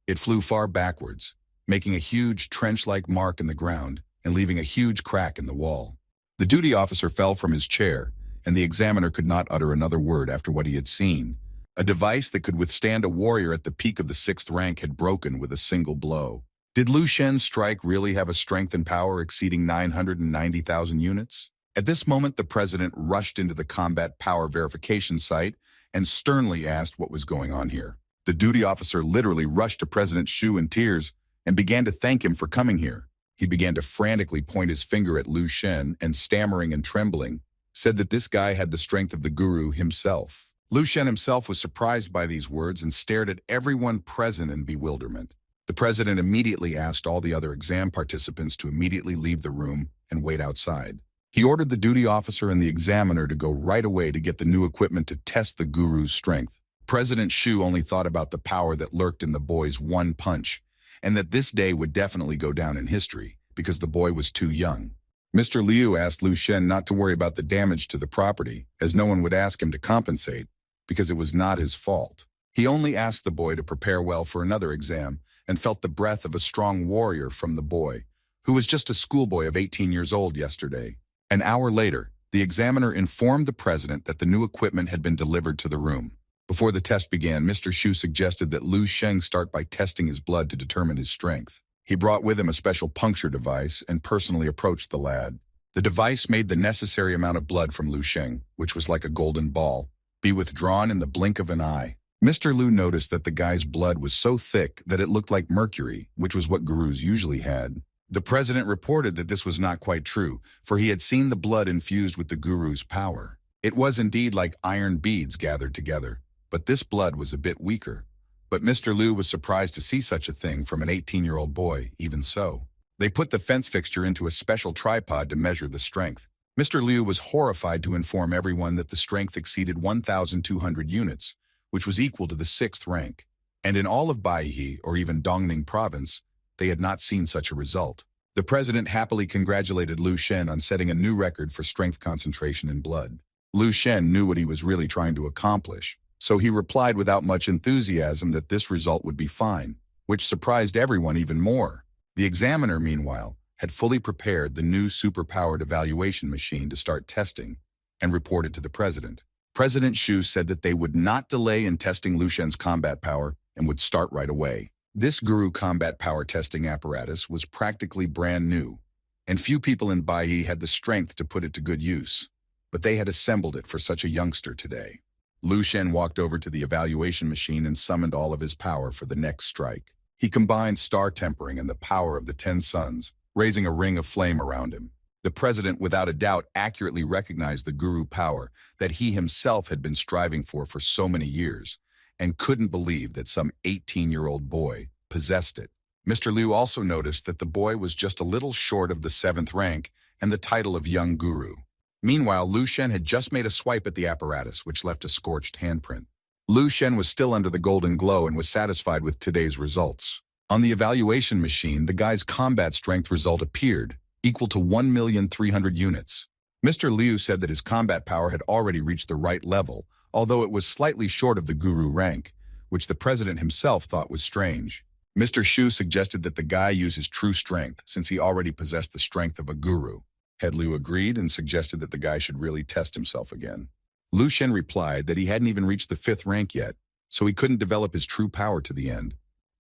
It flew far backwards, making a huge trench-like mark in the ground and leaving a huge crack in the wall. The duty officer fell from his chair, and the examiner could not utter another word after what he had seen. A device that could withstand a warrior at the peak of the 6th rank had broken with a single blow. Did Lu Shen's strike really have a strength and power exceeding 990,000 units? At this moment, the president rushed into the combat power verification site and sternly asked what was going on here. The duty officer literally rushed to President Xu in tears and began to thank him for coming here. He began to frantically point his finger at Lu Shen and, stammering and trembling, said that this guy had the strength of the guru himself. Lu Shen himself was surprised by these words and stared at everyone present in bewilderment. The president immediately asked all the other exam participants to immediately leave the room and wait outside. He ordered the duty officer and the examiner to go right away to get the new equipment to test the guru's strength. President Xu only thought about the power that lurked in the boy's one punch, and that this day would definitely go down in history because the boy was too young. Mr. Liu asked Lu Shen not to worry about the damage to the property, as no one would ask him to compensate because it was not his fault. He only asked the boy to prepare well for another exam and felt the breath of a strong warrior from the boy, who was just a schoolboy of 18 years old yesterday. An hour later, the examiner informed the president that the new equipment had been delivered to the room. Before the test began, Mr. Shu suggested that Lu Sheng start by testing his blood to determine his strength. He brought with him a special puncture device and personally approached the lad. The device made the necessary amount of blood from Lu Sheng, which was like a golden ball, be withdrawn in the blink of an eye. Mr. Liu noticed that the guy's blood was so thick that it looked like mercury, which was what gurus usually had. The president reported that this was not quite true, for he had seen the blood infused with the guru's power. It was indeed like iron beads gathered together, but this blood was a bit weaker. But Mr. Liu was surprised to see such a thing from an 18-year-old boy, even so. They put the fence fixture into a special tripod to measure the strength. Mr. Liu was horrified to inform everyone that the strength exceeded 1,200 units, which was equal to the 6th rank. And in all of Baihe, or even Dongning province, they had not seen such a result. The president happily congratulated Lu Shen on setting a new record for strength concentration in blood. Lu Shen knew what he was really trying to accomplish, so he replied without much enthusiasm that this result would be fine, which surprised everyone even more. The examiner, meanwhile, had fully prepared the new super-powered evaluation machine to start testing and reported to the president. President Shu said that they would not delay in testing Lu Shen's combat power and would start right away. This Guru combat power testing apparatus was practically brand new, and few people in Baihe had the strength to put it to good use, but they had assembled it for such a youngster today. Lu Shen walked over to the evaluation machine and summoned all of his power for the next strike. He combined star tempering and the power of the 10 suns, raising a ring of flame around him. The president, without a doubt, accurately recognized the guru power that he himself had been striving for so many years, and couldn't believe that some 18-year-old boy possessed it. Mr. Liu also noticed that the boy was just a little short of the 7th rank and the title of young guru. Meanwhile, Lu Shen had just made a swipe at the apparatus, which left a scorched handprint. Lu Shen was still under the golden glow and was satisfied with today's results. On the evaluation machine, the guy's combat strength result appeared, equal to 1,300,000 units. Mr. Liu said that his combat power had already reached the right level, although it was slightly short of the guru rank, which the president himself thought was strange. Mr. Shu suggested that the guy use his true strength, since he already possessed the strength of a guru. Head Liu agreed and suggested that the guy should really test himself again. Lu Shen replied that he hadn't even reached the 5th rank yet, so he couldn't develop his true power to the end.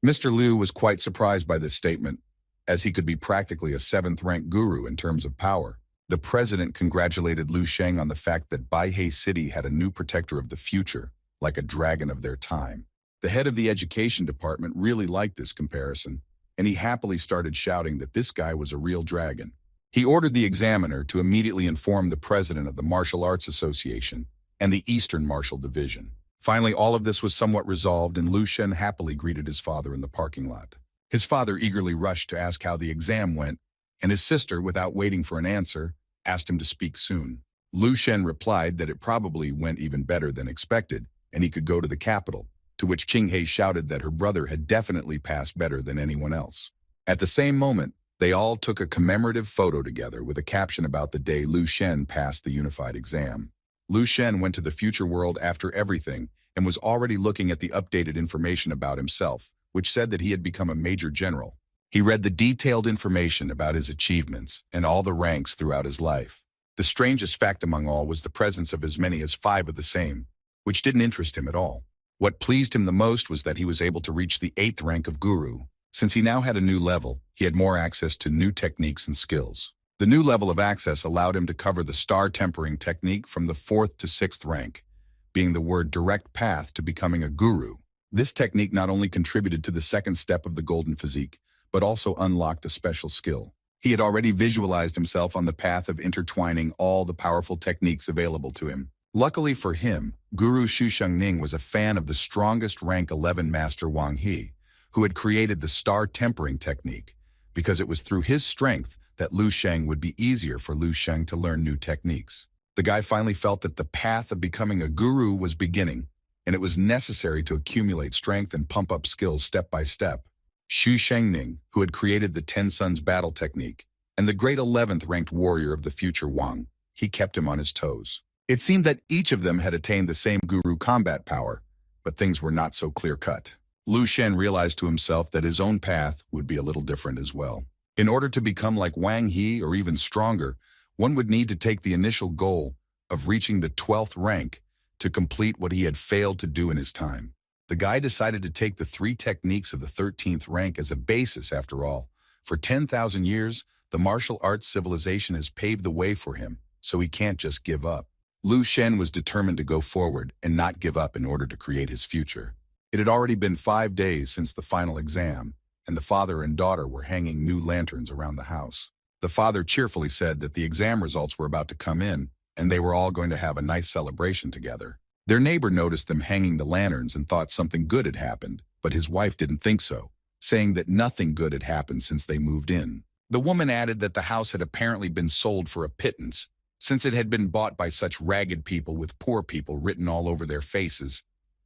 Mr. Liu was quite surprised by this statement, as he could be practically a 7th rank guru in terms of power. The president congratulated Lu Sheng on the fact that Baihe City had a new protector of the future, like a dragon of their time. The head of the education department really liked this comparison, and he happily started shouting that this guy was a real dragon. He ordered the examiner to immediately inform the president of the Martial Arts Association and the Eastern Martial Division. Finally, all of this was somewhat resolved, and Lu Shen happily greeted his father in the parking lot. His father eagerly rushed to ask how the exam went, and his sister, without waiting for an answer, asked him to speak soon. Lu Shen replied that it probably went even better than expected, and he could go to the capital, to which Qinghe shouted that her brother had definitely passed better than anyone else. At the same moment, they all took a commemorative photo together with a caption about the day Lu Shen passed the unified exam. Lu Shen went to the future world after everything and was already looking at the updated information about himself, which said that he had become a major general. He read the detailed information about his achievements and all the ranks throughout his life. The strangest fact among all was the presence of as many as 5 of the same, which didn't interest him at all. What pleased him the most was that he was able to reach the 8th rank of guru. Since he now had a new level, he had more access to new techniques and skills. The new level of access allowed him to cover the star tempering technique from the 4th to 6th rank, being the word direct path to becoming a guru. This technique not only contributed to the 2nd step of the golden physique, but also unlocked a special skill. He had already visualized himself on the path of intertwining all the powerful techniques available to him. Luckily for him, Guru Shu Shengning was a fan of the strongest rank 11 master Wang He, who had created the star tempering technique, because it was through his strength that Lu Sheng would be easier for Lu Sheng to learn new techniques. The guy finally felt that the path of becoming a guru was beginning, and it was necessary to accumulate strength and pump up skills step by step. Xu Shengning, who had created the Ten Suns battle technique, and the great 11th ranked warrior of the future Wang. He kept him on his toes. It seemed that each of them had attained the same guru combat power, but things were not so clear-cut. Lu Shen realized to himself that his own path would be a little different as well. In order to become like Wang He or even stronger, one would need to take the initial goal of reaching the 12th rank to complete what he had failed to do in his time. The guy decided to take the 3 techniques of the 13th rank as a basis after all. For 10,000 years, the martial arts civilization has paved the way for him, so he can't just give up. Lu Shen was determined to go forward and not give up in order to create his future. It had already been 5 days since the final exam, and the father and daughter were hanging new lanterns around the house. The father cheerfully said that the exam results were about to come in, and they were all going to have a nice celebration together. Their neighbor noticed them hanging the lanterns and thought something good had happened, but his wife didn't think so, saying that nothing good had happened since they moved in. The woman added that the house had apparently been sold for a pittance, since it had been bought by such ragged people with poor people written all over their faces,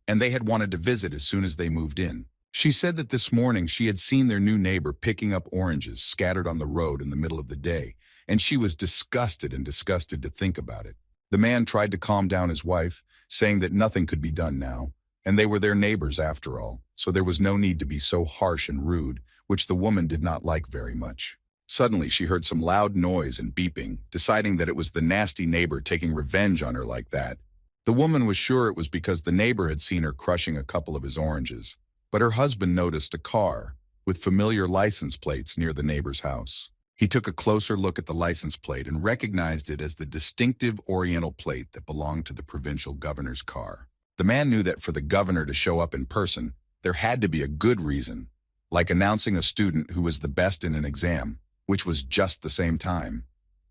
and they had wanted to visit as soon as they moved in. She said that this morning she had seen their new neighbor picking up oranges scattered on the road in the middle of the day, and she was disgusted to think about it. The man tried to calm down his wife, saying that nothing could be done now, and they were their neighbors after all, so there was no need to be so harsh and rude, which the woman did not like very much. Suddenly she heard some loud noise and beeping, deciding that it was the nasty neighbor taking revenge on her like that. The woman was sure it was because the neighbor had seen her crushing a couple of his oranges, but her husband noticed a car with familiar license plates near the neighbor's house. He took a closer look at the license plate and recognized it as the distinctive Oriental plate that belonged to the provincial governor's car. The man knew that for the governor to show up in person, there had to be a good reason, like announcing a student who was the best in an exam, which was just the same time.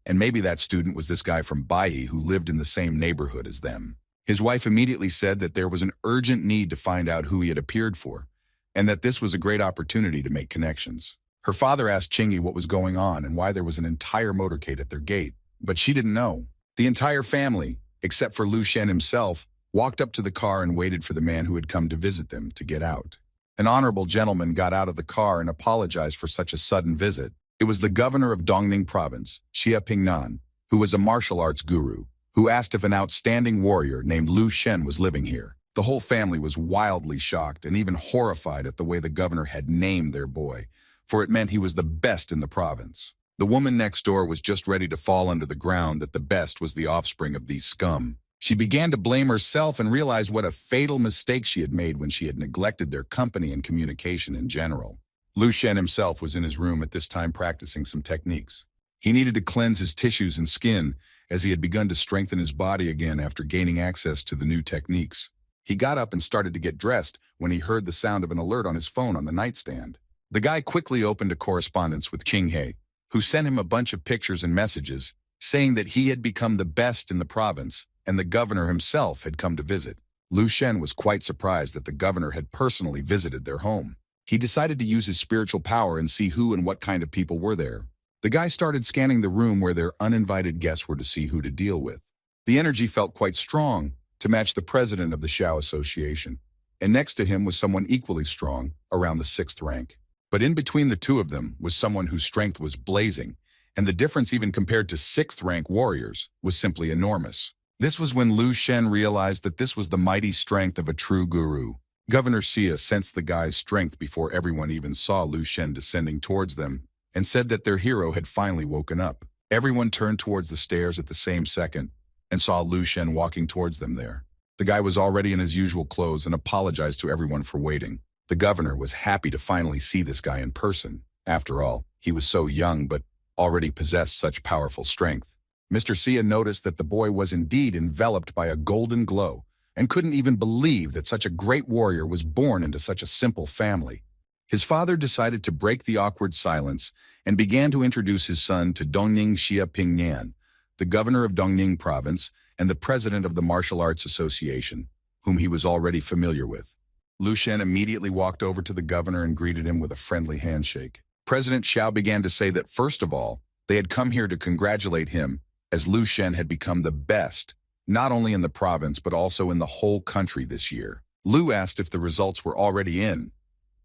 And maybe that student was this guy from Bai who lived in the same neighborhood as them. His wife immediately said that there was an urgent need to find out who he had appeared for, and that this was a great opportunity to make connections. Her father asked Chingy what was going on and why there was an entire motorcade at their gate, but she didn't know. The entire family, except for Lu Shen himself, walked up to the car and waited for the man who had come to visit them to get out. An honorable gentleman got out of the car and apologized for such a sudden visit. It was the governor of Dongning Province, Xia Pingnan, who was a martial arts guru, who asked if an outstanding warrior named Lu Shen was living here. The whole family was wildly shocked and even horrified at the way the governor had named their boy, for it meant he was the best in the province. The woman next door was just ready to fall under the ground that the best was the offspring of these scum. She began to blame herself and realized what a fatal mistake she had made when she had neglected their company and communication in general. Lu Shen himself was in his room at this time practicing some techniques. He needed to cleanse his tissues and skin as he had begun to strengthen his body again after gaining access to the new techniques. He got up and started to get dressed when he heard the sound of an alert on his phone on the nightstand. The guy quickly opened a correspondence with King He, who sent him a bunch of pictures and messages, saying that he had become the best in the province and the governor himself had come to visit. Lu Shen was quite surprised that the governor had personally visited their home. He decided to use his spiritual power and see who and what kind of people were there. The guy started scanning the room where their uninvited guests were to see who to deal with. The energy felt quite strong to match the president of the Xiao Association, and next to him was someone equally strong, around the 6th rank. But in between the two of them was someone whose strength was blazing, and the difference even compared to 6th rank warriors was simply enormous. This was when Lu Shen realized that this was the mighty strength of a true guru. Governor Xia sensed the guy's strength before everyone even saw Lu Shen descending towards them, and said that their hero had finally woken up. Everyone turned towards the stairs at the same second, and saw Lu Shen walking towards them there. The guy was already in his usual clothes and apologized to everyone for waiting. The governor was happy to finally see this guy in person. After all, he was so young but already possessed such powerful strength. Mr. Xia noticed that the boy was indeed enveloped by a golden glow and couldn't even believe that such a great warrior was born into such a simple family. His father decided to break the awkward silence and began to introduce his son to Dongning Xia Pingnan, the governor of Dongning Province and the president of the Martial Arts Association, whom he was already familiar with. Lu Shen immediately walked over to the governor and greeted him with a friendly handshake. President Xiao began to say that first of all, they had come here to congratulate him as Lu Shen had become the best, not only in the province but also in the whole country this year. Lu asked if the results were already in,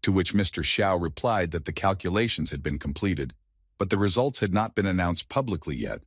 to which Mr. Xiao replied that the calculations had been completed, but the results had not been announced publicly yet.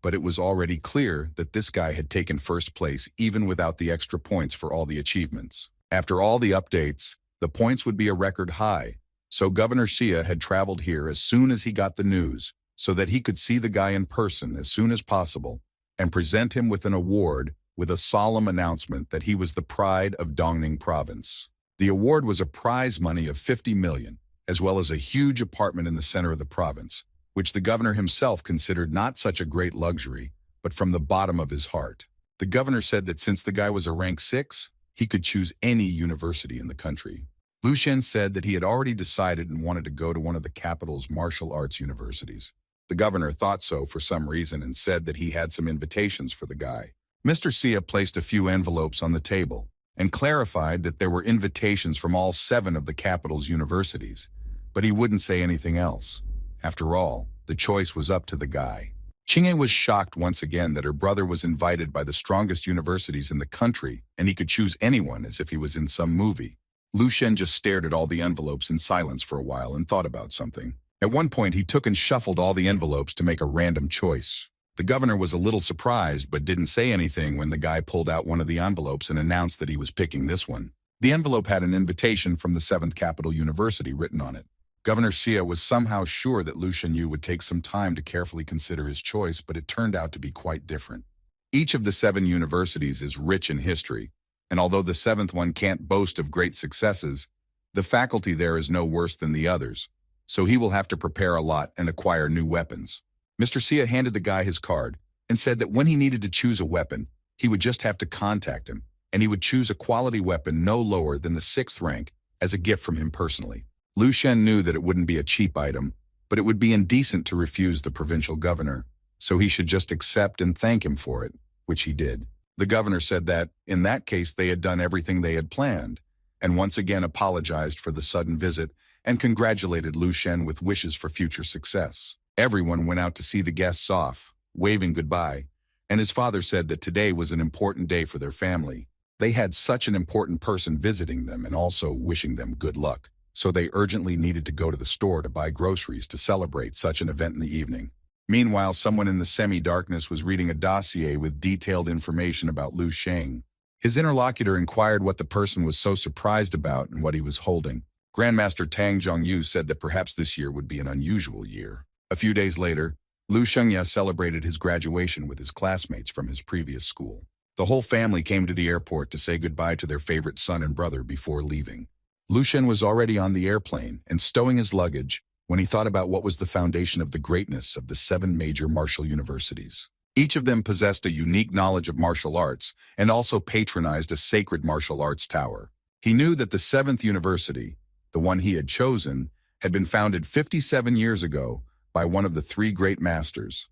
But it was already clear that this guy had taken first place even without the extra points for all the achievements. After all the updates, the points would be a record high, so Governor Xia had traveled here as soon as he got the news so that he could see the guy in person as soon as possible and present him with an award with a solemn announcement that he was the pride of Dongning Province. The award was a prize money of 50 million, as well as a huge apartment in the center of the province, which the governor himself considered not such a great luxury, but from the bottom of his heart. The governor said that since the guy was a rank 6, he could choose any university in the country. Lu Shen said that he had already decided and wanted to go to one of the capital's martial arts universities. The governor thought so for some reason and said that he had some invitations for the guy. Mr. Xia placed a few envelopes on the table and clarified that there were invitations from all 7 of the capital's universities, but he wouldn't say anything else. After all, the choice was up to the guy. Qing'e was shocked once again that her brother was invited by the strongest universities in the country and he could choose anyone as if he was in some movie. Lu Shen just stared at all the envelopes in silence for a while and thought about something. At one point, he took and shuffled all the envelopes to make a random choice. The governor was a little surprised but didn't say anything when the guy pulled out one of the envelopes and announced that he was picking this one. The envelope had an invitation from the 7th Capital University written on it. Governor Xia was somehow sure that Lu Shenyu would take some time to carefully consider his choice, but it turned out to be quite different. Each of the 7 universities is rich in history, and although the 7th one can't boast of great successes, the faculty there is no worse than the others, so he will have to prepare a lot and acquire new weapons. Mr. Xia handed the guy his card and said that when he needed to choose a weapon, he would just have to contact him, and he would choose a quality weapon no lower than the 6th rank as a gift from him personally. Lu Shen knew that it wouldn't be a cheap item, but it would be indecent to refuse the provincial governor, so he should just accept and thank him for it, which he did. The governor said that, in that case, they had done everything they had planned, and once again apologized for the sudden visit and congratulated Lu Shen with wishes for future success. Everyone went out to see the guests off, waving goodbye, and his father said that today was an important day for their family. They had such an important person visiting them and also wishing them good luck, so they urgently needed to go to the store to buy groceries to celebrate such an event in the evening. Meanwhile, someone in the semi-darkness was reading a dossier with detailed information about Lu Sheng. His interlocutor inquired what the person was so surprised about and what he was holding. Grandmaster Tang Zhongyu said that perhaps this year would be an unusual year. A few days later, Lu Shengya celebrated his graduation with his classmates from his previous school. The whole family came to the airport to say goodbye to their favorite son and brother before leaving. Lu Shen was already on the airplane and stowing his luggage when he thought about what was the foundation of the greatness of the 7 major martial universities. Each of them possessed a unique knowledge of martial arts and also patronized a sacred martial arts tower. He knew that the 7th university, the one he had chosen, had been founded 57 years ago by one of the 3 great masters,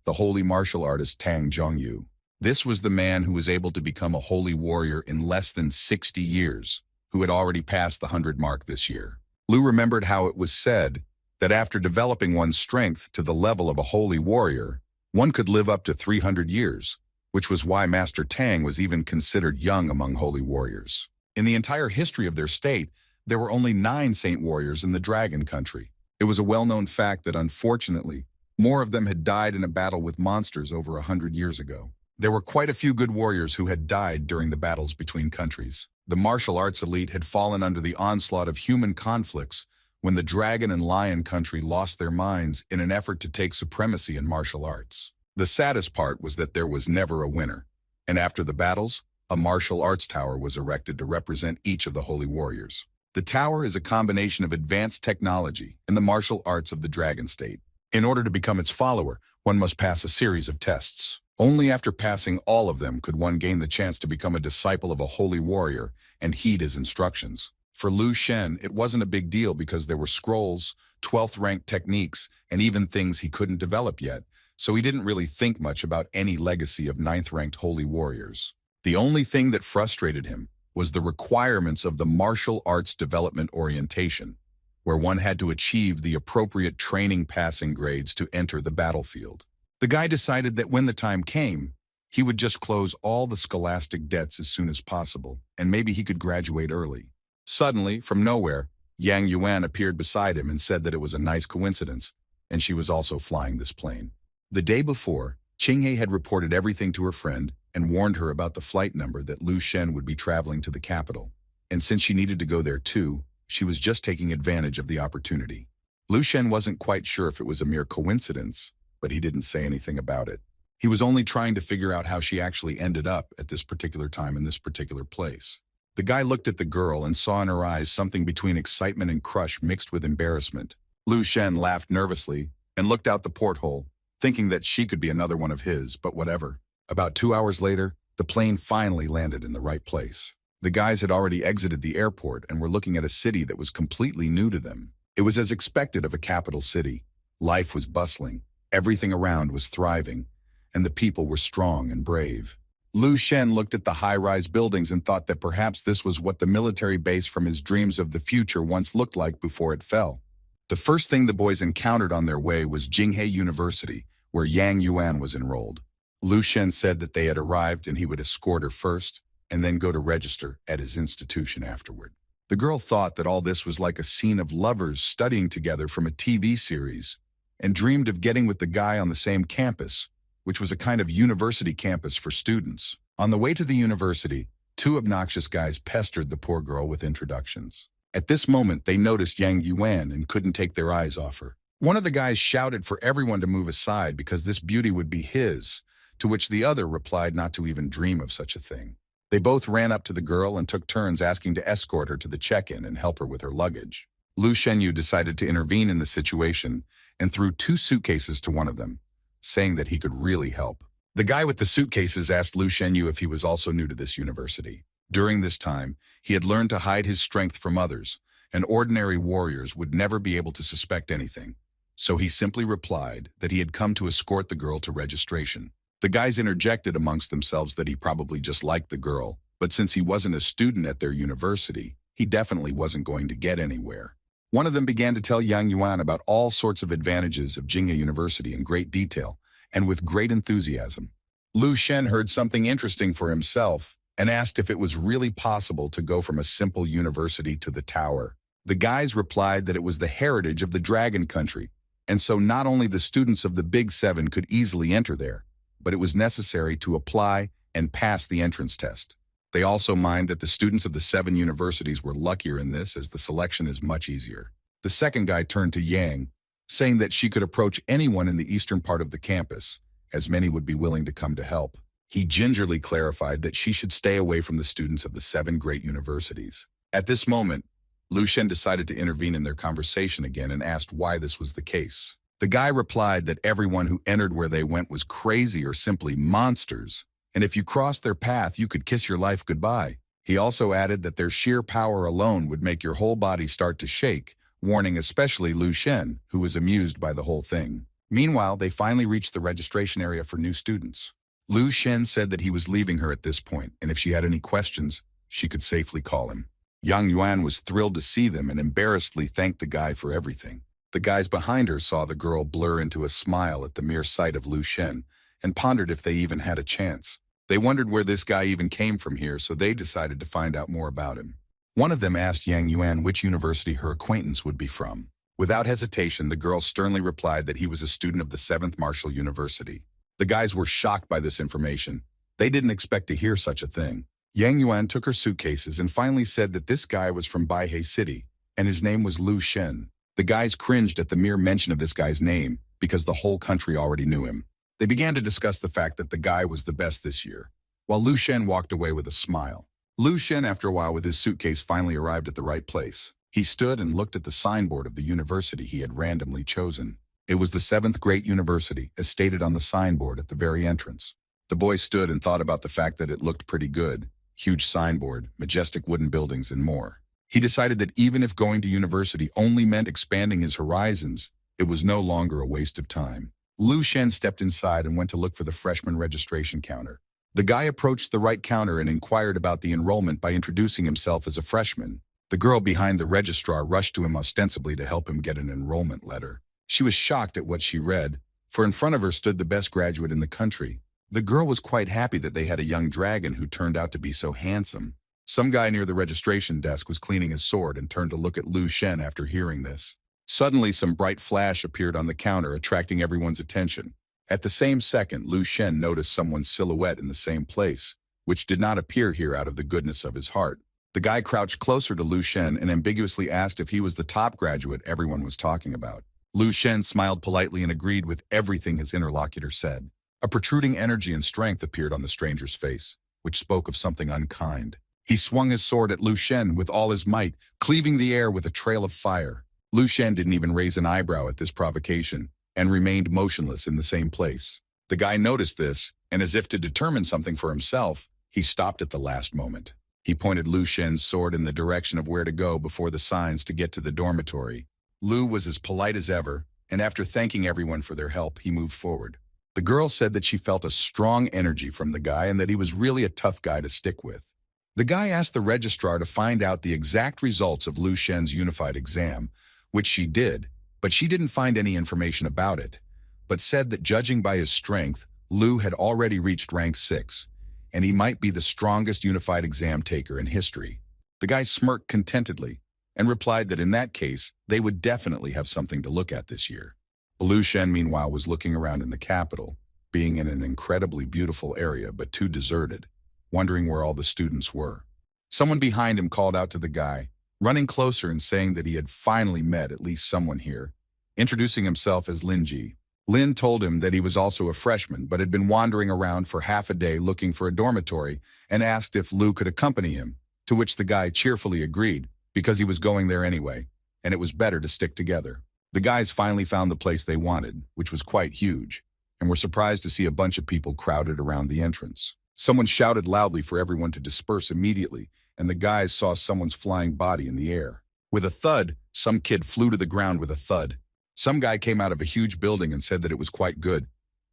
the holy martial artist Tang Zhongyu. This was the man who was able to become a holy warrior in less than 60 years, who had already passed the 100 mark this year. Lu remembered how it was said that after developing one's strength to the level of a holy warrior, one could live up to 300 years, which was why Master Tang was even considered young among holy warriors. In the entire history of their state, there were only 9 saint warriors in the Dragon Country. It was a well-known fact that, unfortunately, more of them had died in a battle with monsters over 100 years ago. There were quite a few good warriors who had died during the battles between countries. The martial arts elite had fallen under the onslaught of human conflicts when the Dragon and Lion Country lost their minds in an effort to take supremacy in martial arts. The saddest part was that there was never a winner, and after the battles, a martial arts tower was erected to represent each of the holy warriors. The tower is a combination of advanced technology and the martial arts of the Dragon State. In order to become its follower, one must pass a series of tests. Only after passing all of them could one gain the chance to become a disciple of a holy warrior and heed his instructions. For Lu Shen, it wasn't a big deal because there were scrolls, 12th-ranked techniques, and even things he couldn't develop yet, so he didn't really think much about any legacy of 9th-ranked holy warriors. The only thing that frustrated him was the requirements of the martial arts development orientation, where one had to achieve the appropriate training passing grades to enter the battlefield. The guy decided that when the time came, he would just close all the scholastic debts as soon as possible, and maybe he could graduate early. Suddenly, from nowhere, Yang Yuan appeared beside him and said that it was a nice coincidence, and she was also flying this plane. The day before, Qinghe had reported everything to her friend and warned her about the flight number that Lu Shen would be traveling to the capital. And since she needed to go there too, she was just taking advantage of the opportunity. Lu Shen wasn't quite sure if it was a mere coincidence, but he didn't say anything about it. He was only trying to figure out how she actually ended up at this particular time in this particular place. The guy looked at the girl and saw in her eyes something between excitement and crush mixed with embarrassment. Lu Shen laughed nervously and looked out the porthole, thinking that she could be another one of his, but whatever. About 2 hours later, the plane finally landed in the right place. The guys had already exited the airport and were looking at a city that was completely new to them. It was as expected of a capital city. Life was bustling, everything around was thriving, and the people were strong and brave. Lu Shen looked at the high-rise buildings and thought that perhaps this was what the military base from his dreams of the future once looked like before it fell. The first thing the boys encountered on their way was Jinghe University, where Yang Yuan was enrolled. Lu Shen said that they had arrived and he would escort her first, and then go to register at his institution afterward. The girl thought that all this was like a scene of lovers studying together from a TV series, and dreamed of getting with the guy on the same campus, which was a kind of university campus for students. On the way to the university, two obnoxious guys pestered the poor girl with introductions. At this moment, they noticed Yang Yuan and couldn't take their eyes off her. One of the guys shouted for everyone to move aside because this beauty would be his, to which the other replied not to even dream of such a thing. They both ran up to the girl and took turns asking to escort her to the check-in and help her with her luggage. Lu Shenyu decided to intervene in the situation and threw 2 suitcases to one of them, saying that he could really help. The guy with the suitcases asked Lu Shenyu if he was also new to this university. During this time, he had learned to hide his strength from others, and ordinary warriors would never be able to suspect anything. So he simply replied that he had come to escort the girl to registration. The guys interjected amongst themselves that he probably just liked the girl, but since he wasn't a student at their university, he definitely wasn't going to get anywhere. One of them began to tell Yang Yuan about all sorts of advantages of Jinghe University in great detail, and with great enthusiasm. Lu Shen heard something interesting for himself and asked if it was really possible to go from a simple university to the tower. The guys replied that it was the heritage of the Dragon Country, and so not only the students of the Big Seven could easily enter there, but it was necessary to apply and pass the entrance test. They also mind that the students of the 7 universities were luckier in this, as the selection is much easier. The second guy turned to Yang, saying that she could approach anyone in the eastern part of the campus, as many would be willing to come to help. He gingerly clarified that she should stay away from the students of the 7 great universities. At this moment, Lu Shen decided to intervene in their conversation again and asked why this was the case. The guy replied that everyone who entered where they went was crazy or simply monsters, and if you crossed their path, you could kiss your life goodbye. He also added that their sheer power alone would make your whole body start to shake, warning especially Lu Shen, who was amused by the whole thing. Meanwhile, they finally reached the registration area for new students. Lu Shen said that he was leaving her at this point, and if she had any questions, she could safely call him. Yang Yuan was thrilled to see them and embarrassedly thanked the guy for everything. The guys behind her saw the girl blur into a smile at the mere sight of Lu Shen and pondered if they even had a chance. They wondered where this guy even came from here, so they decided to find out more about him. One of them asked Yang Yuan which university her acquaintance would be from. Without hesitation, the girl sternly replied that he was a student of the 7th Martial University. The guys were shocked by this information. They didn't expect to hear such a thing. Yang Yuan took her suitcases and finally said that this guy was from Baihei City, and his name was Lu Shen. The guys cringed at the mere mention of this guy's name because the whole country already knew him. They began to discuss the fact that the guy was the best this year, while Lu Shen walked away with a smile. Lu Shen, after a while with his suitcase, finally arrived at the right place. He stood and looked at the signboard of the university he had randomly chosen. It was the 7th Great University, as stated on the signboard at the very entrance. The boy stood and thought about the fact that it looked pretty good. Huge signboard, majestic wooden buildings, and more. He decided that even if going to university only meant expanding his horizons, it was no longer a waste of time. Lu Shen stepped inside and went to look for the freshman registration counter. The guy approached the right counter and inquired about the enrollment by introducing himself as a freshman. The girl behind the registrar rushed to him ostensibly to help him get an enrollment letter. She was shocked at what she read, for in front of her stood the best graduate in the country. The girl was quite happy that they had a young dragon who turned out to be so handsome. Some guy near the registration desk was cleaning his sword and turned to look at Lu Shen after hearing this. Suddenly, some bright flash appeared on the counter, attracting everyone's attention. At the same second, Lu Shen noticed someone's silhouette in the same place, which did not appear here out of the goodness of his heart. The guy crouched closer to Lu Shen and ambiguously asked if he was the top graduate everyone was talking about. Lu Shen smiled politely and agreed with everything his interlocutor said. A protruding energy and strength appeared on the stranger's face, which spoke of something unkind. He swung his sword at Lu Shen with all his might, cleaving the air with a trail of fire. Lu Shen didn't even raise an eyebrow at this provocation and remained motionless in the same place. The guy noticed this, and as if to determine something for himself, he stopped at the last moment. He pointed Lu Shen's sword in the direction of where to go before the signs to get to the dormitory. Lu was as polite as ever, and after thanking everyone for their help, he moved forward. The girl said that she felt a strong energy from the guy and that he was really a tough guy to stick with. The guy asked the registrar to find out the exact results of Lu Shen's unified exam, which she did, but she didn't find any information about it, but said that judging by his strength, Lu had already reached rank 6, and he might be the strongest unified exam taker in history. The guy smirked contentedly and replied that in that case, they would definitely have something to look at this year. Lu Shen, meanwhile, was looking around in the capital, being in an incredibly beautiful area but too deserted, wondering where all the students were. Someone behind him called out to the guy, running closer and saying that he had finally met at least someone here, introducing himself as Lin Ji. Lin told him that he was also a freshman but had been wandering around for half a day looking for a dormitory and asked if Lu could accompany him, to which the guy cheerfully agreed because he was going there anyway, and it was better to stick together. The guys finally found the place they wanted, which was quite huge, and were surprised to see a bunch of people crowded around the entrance. Someone shouted loudly for everyone to disperse immediately, and the guys saw someone's flying body in the air. With a thud, some kid flew to the ground with a thud. Some guy came out of a huge building and said that it was quite good,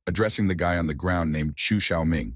addressing the guy on the ground named Chu Xiaoming,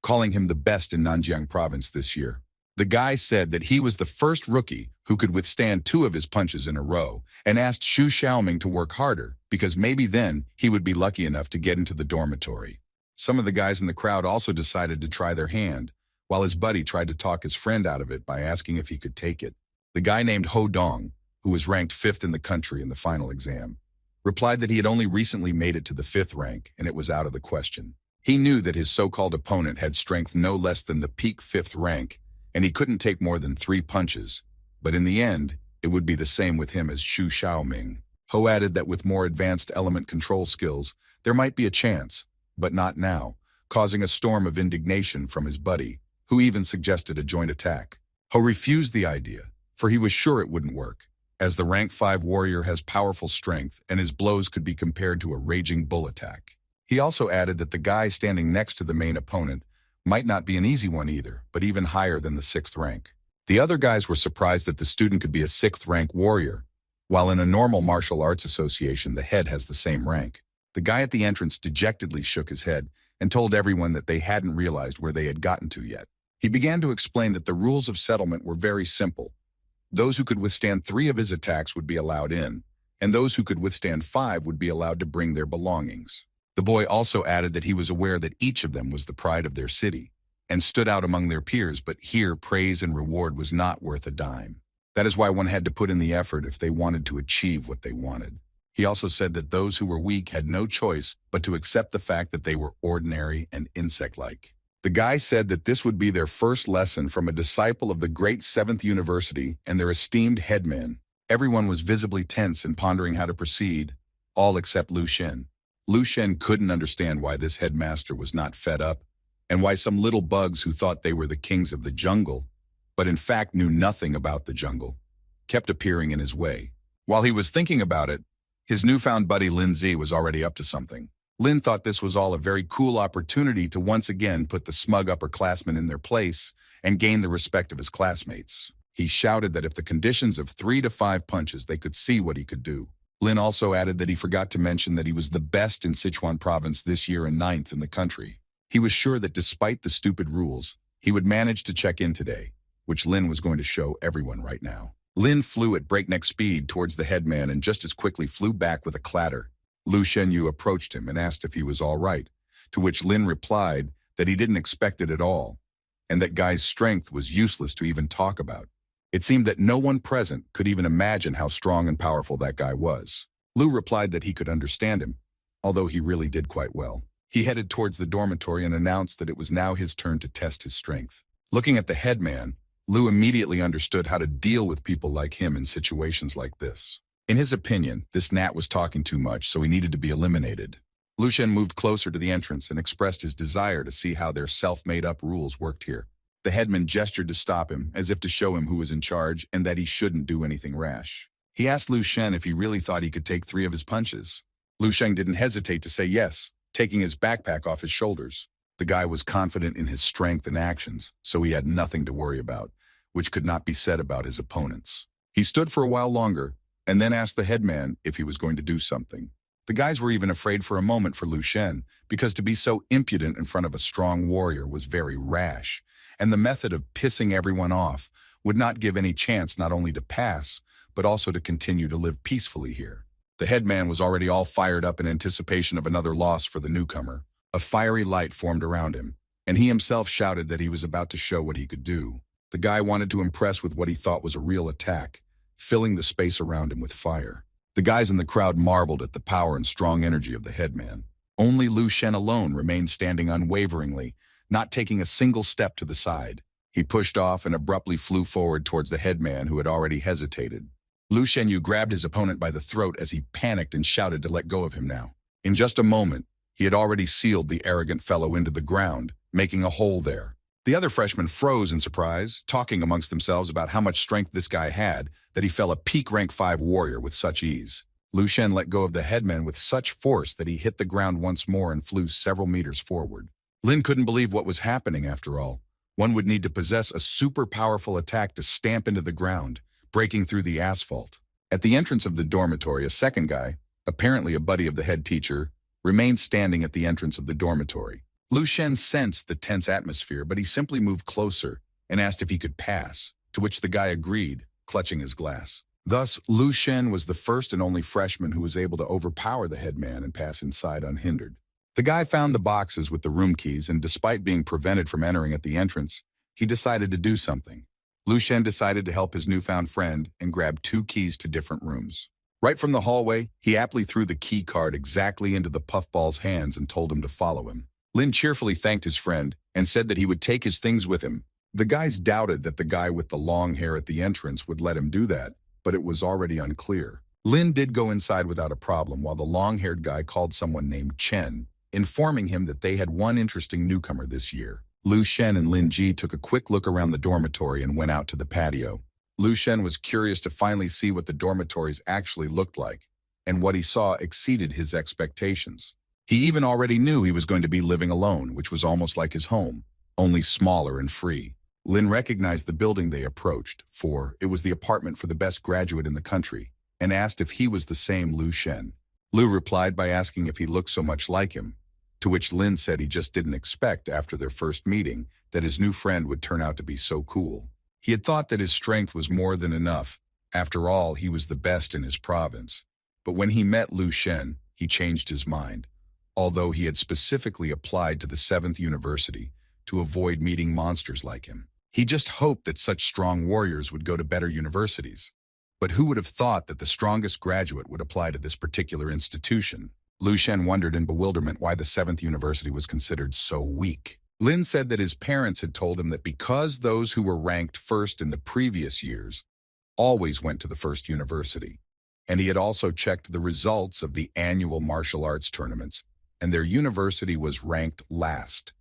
calling him the best in Nanjiang province this year. The guy said that he was the first rookie who could withstand 2 of his punches in a row and asked Chu Xiaoming to work harder because maybe then he would be lucky enough to get into the dormitory. Some of the guys in the crowd also decided to try their hand, while his buddy tried to talk his friend out of it by asking if he could take it. The guy named Ho Dong, who was ranked 5th in the country in the final exam, replied that he had only recently made it to the 5th rank and it was out of the question. He knew that his so-called opponent had strength no less than the peak 5th rank, and he couldn't take more than 3 punches, but in the end, it would be the same with him as Chu Xiaoming. Ho added that with more advanced element control skills, there might be a chance, but not now, causing a storm of indignation from his buddy, who even suggested a joint attack. Ho refused the idea, for he was sure it wouldn't work, as the rank 5 warrior has powerful strength and his blows could be compared to a raging bull attack. He also added that the guy standing next to the main opponent might not be an easy one either, but even higher than the 6th rank. The other guys were surprised that the student could be a 6th rank warrior, while in a normal martial arts association the head has the same rank. The guy at the entrance dejectedly shook his head and told everyone that they hadn't realized where they had gotten to yet. He began to explain that the rules of settlement were very simple. Those who could withstand 3 of his attacks would be allowed in, and those who could withstand 5 would be allowed to bring their belongings. The boy also added that he was aware that each of them was the pride of their city and stood out among their peers, but here praise and reward was not worth a dime. That is why one had to put in the effort if they wanted to achieve what they wanted. He also said that those who were weak had no choice but to accept the fact that they were ordinary and insect-like. The guy said that this would be their first lesson from a disciple of the great 7th university and their esteemed headman. Everyone was visibly tense and pondering how to proceed, all except Lu Shen. Lu Shen couldn't understand why this headmaster was not fed up, and why some little bugs who thought they were the kings of the jungle, but in fact knew nothing about the jungle, kept appearing in his way. While he was thinking about it, his newfound buddy Lin Zi was already up to something. Lin thought this was all a very cool opportunity to once again put the smug upperclassmen in their place and gain the respect of his classmates. He shouted that if the conditions of 3 to 5 punches, they could see what he could do. Lin also added that he forgot to mention that he was the best in Sichuan province this year and 9th in the country. He was sure that despite the stupid rules, he would manage to check in today, which Lin was going to show everyone right now. Lin flew at breakneck speed towards the headman and just as quickly flew back with a clatter. Lu Shenyu approached him and asked if he was all right, to which Lin replied that he didn't expect it at all, and that Guy's strength was useless to even talk about. It seemed that no one present could even imagine how strong and powerful that guy was. Lu replied that he could understand him, although he really did quite well. He headed towards the dormitory and announced that it was now his turn to test his strength. Looking at the headman, Lu immediately understood how to deal with people like him in situations like this. In his opinion, this gnat was talking too much, so he needed to be eliminated. Lu Shen moved closer to the entrance and expressed his desire to see how their self-made-up rules worked here. The headman gestured to stop him, as if to show him who was in charge and that he shouldn't do anything rash. He asked Lu Shen if he really thought he could take 3 of his punches. Lu Shen didn't hesitate to say yes, taking his backpack off his shoulders. The guy was confident in his strength and actions, so he had nothing to worry about, which could not be said about his opponents. He stood for a while longer, and then asked the headman if he was going to do something. The guys were even afraid for a moment for Lu Shen, because to be so impudent in front of a strong warrior was very rash, and the method of pissing everyone off would not give any chance not only to pass, but also to continue to live peacefully here. The headman was already all fired up in anticipation of another loss for the newcomer. A fiery light formed around him, and he himself shouted that he was about to show what he could do. The guy wanted to impress with what he thought was a real attack, filling the space around him with fire. The guys in the crowd marveled at the power and strong energy of the headman. Only Lu Shen alone remained standing unwaveringly, not taking a single step to the side. He pushed off and abruptly flew forward towards the headman who had already hesitated. Lu Shenyu grabbed his opponent by the throat as he panicked and shouted to let go of him now. In just a moment, he had already sealed the arrogant fellow into the ground, making a hole there. The other freshmen froze in surprise, talking amongst themselves about how much strength this guy had, that he fell a peak rank 5 warrior with such ease. Lu Shen let go of the headman with such force that he hit the ground once more and flew several meters forward. Lin couldn't believe what was happening after all. One would need to possess a super powerful attack to stamp into the ground, breaking through the asphalt. At the entrance of the dormitory, a second guy, apparently a buddy of the head teacher, remained standing at the entrance of the dormitory. Lu Shen sensed the tense atmosphere, but he simply moved closer and asked if he could pass, to which the guy agreed, clutching his glass. Thus, Lu Shen was the first and only freshman who was able to overpower the headman and pass inside unhindered. The guy found the boxes with the room keys, and despite being prevented from entering at the entrance, he decided to do something. Lu Shen decided to help his newfound friend and grabbed 2 keys to different rooms. Right from the hallway, he aptly threw the key card exactly into the puffball's hands and told him to follow him. Lin cheerfully thanked his friend and said that he would take his things with him. The guys doubted that the guy with the long hair at the entrance would let him do that, but it was already unclear. Lin did go inside without a problem while the long-haired guy called someone named Chen, informing him that they had one interesting newcomer this year. Lu Shen and Lin Ji took a quick look around the dormitory and went out to the patio. Lu Shen was curious to finally see what the dormitories actually looked like, and what he saw exceeded his expectations. He even already knew he was going to be living alone, which was almost like his home, only smaller and free. Lin recognized the building they approached, for it was the apartment for the best graduate in the country, and asked if he was the same Lu Shen. Lu replied by asking if he looked so much like him, to which Lin said he just didn't expect after their first meeting that his new friend would turn out to be so cool. He had thought that his strength was more than enough. After all, he was the best in his province. But when he met Lu Shen, he changed his mind, although he had specifically applied to the 7th university to avoid meeting monsters like him. He just hoped that such strong warriors would go to better universities. But who would have thought that the strongest graduate would apply to this particular institution? Lu Shen wondered in bewilderment why the 7th university was considered so weak. Lin said that his parents had told him that because those who were ranked first in the previous years always went to the first university, and he had also checked the results of the annual martial arts tournaments, and their university was ranked last,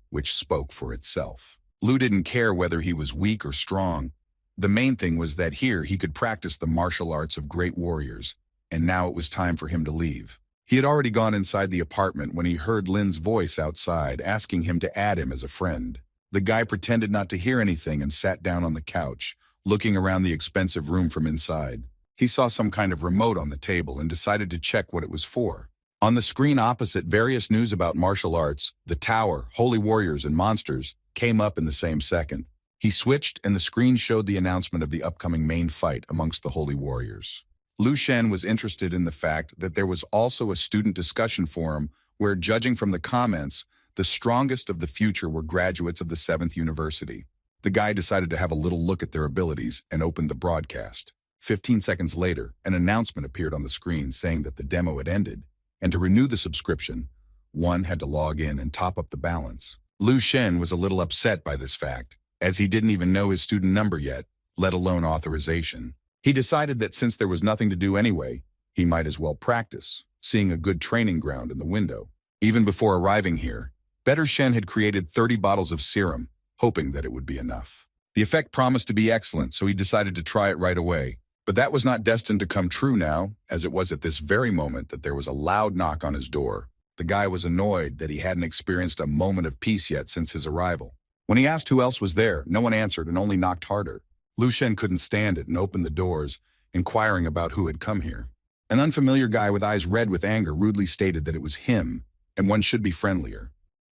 which spoke for itself. Lu didn't care whether he was weak or strong. The main thing was that here he could practice the martial arts of great warriors, and now it was time for him to leave. He had already gone inside the apartment when he heard Lin's voice outside, asking him to add him as a friend. The guy pretended not to hear anything and sat down on the couch, looking around the expensive room from inside. He saw some kind of remote on the table and decided to check what it was for. On the screen opposite, various news about martial arts, the tower, holy warriors, and monsters came up in the same second. He switched, and the screen showed the announcement of the upcoming main fight amongst the holy warriors. Lu Shen was interested in the fact that there was also a student discussion forum where, judging from the comments, The strongest of the future were graduates of the 7th University. The guy decided to have a little look at their abilities and opened the broadcast. 15 seconds later, an announcement appeared on the screen saying that the demo had ended, and to renew the subscription, one had to log in and top up the balance. Lu Shen was a little upset by this fact, as he didn't even know his student number yet, let alone authorization. He decided that since there was nothing to do anyway, he might as well practice, seeing a good training ground in the window. Even before arriving here, Better Shen had created 30 bottles of serum, hoping that it would be enough. The effect promised to be excellent, so he decided to try it right away. But that was not destined to come true now, as it was at this very moment that there was a loud knock on his door. The guy was annoyed that he hadn't experienced a moment of peace yet since his arrival. When he asked who else was there, no one answered and only knocked harder. Lu Shen couldn't stand it and opened the doors, inquiring about who had come here. An unfamiliar guy with eyes red with anger rudely stated that it was him, and one should be friendlier.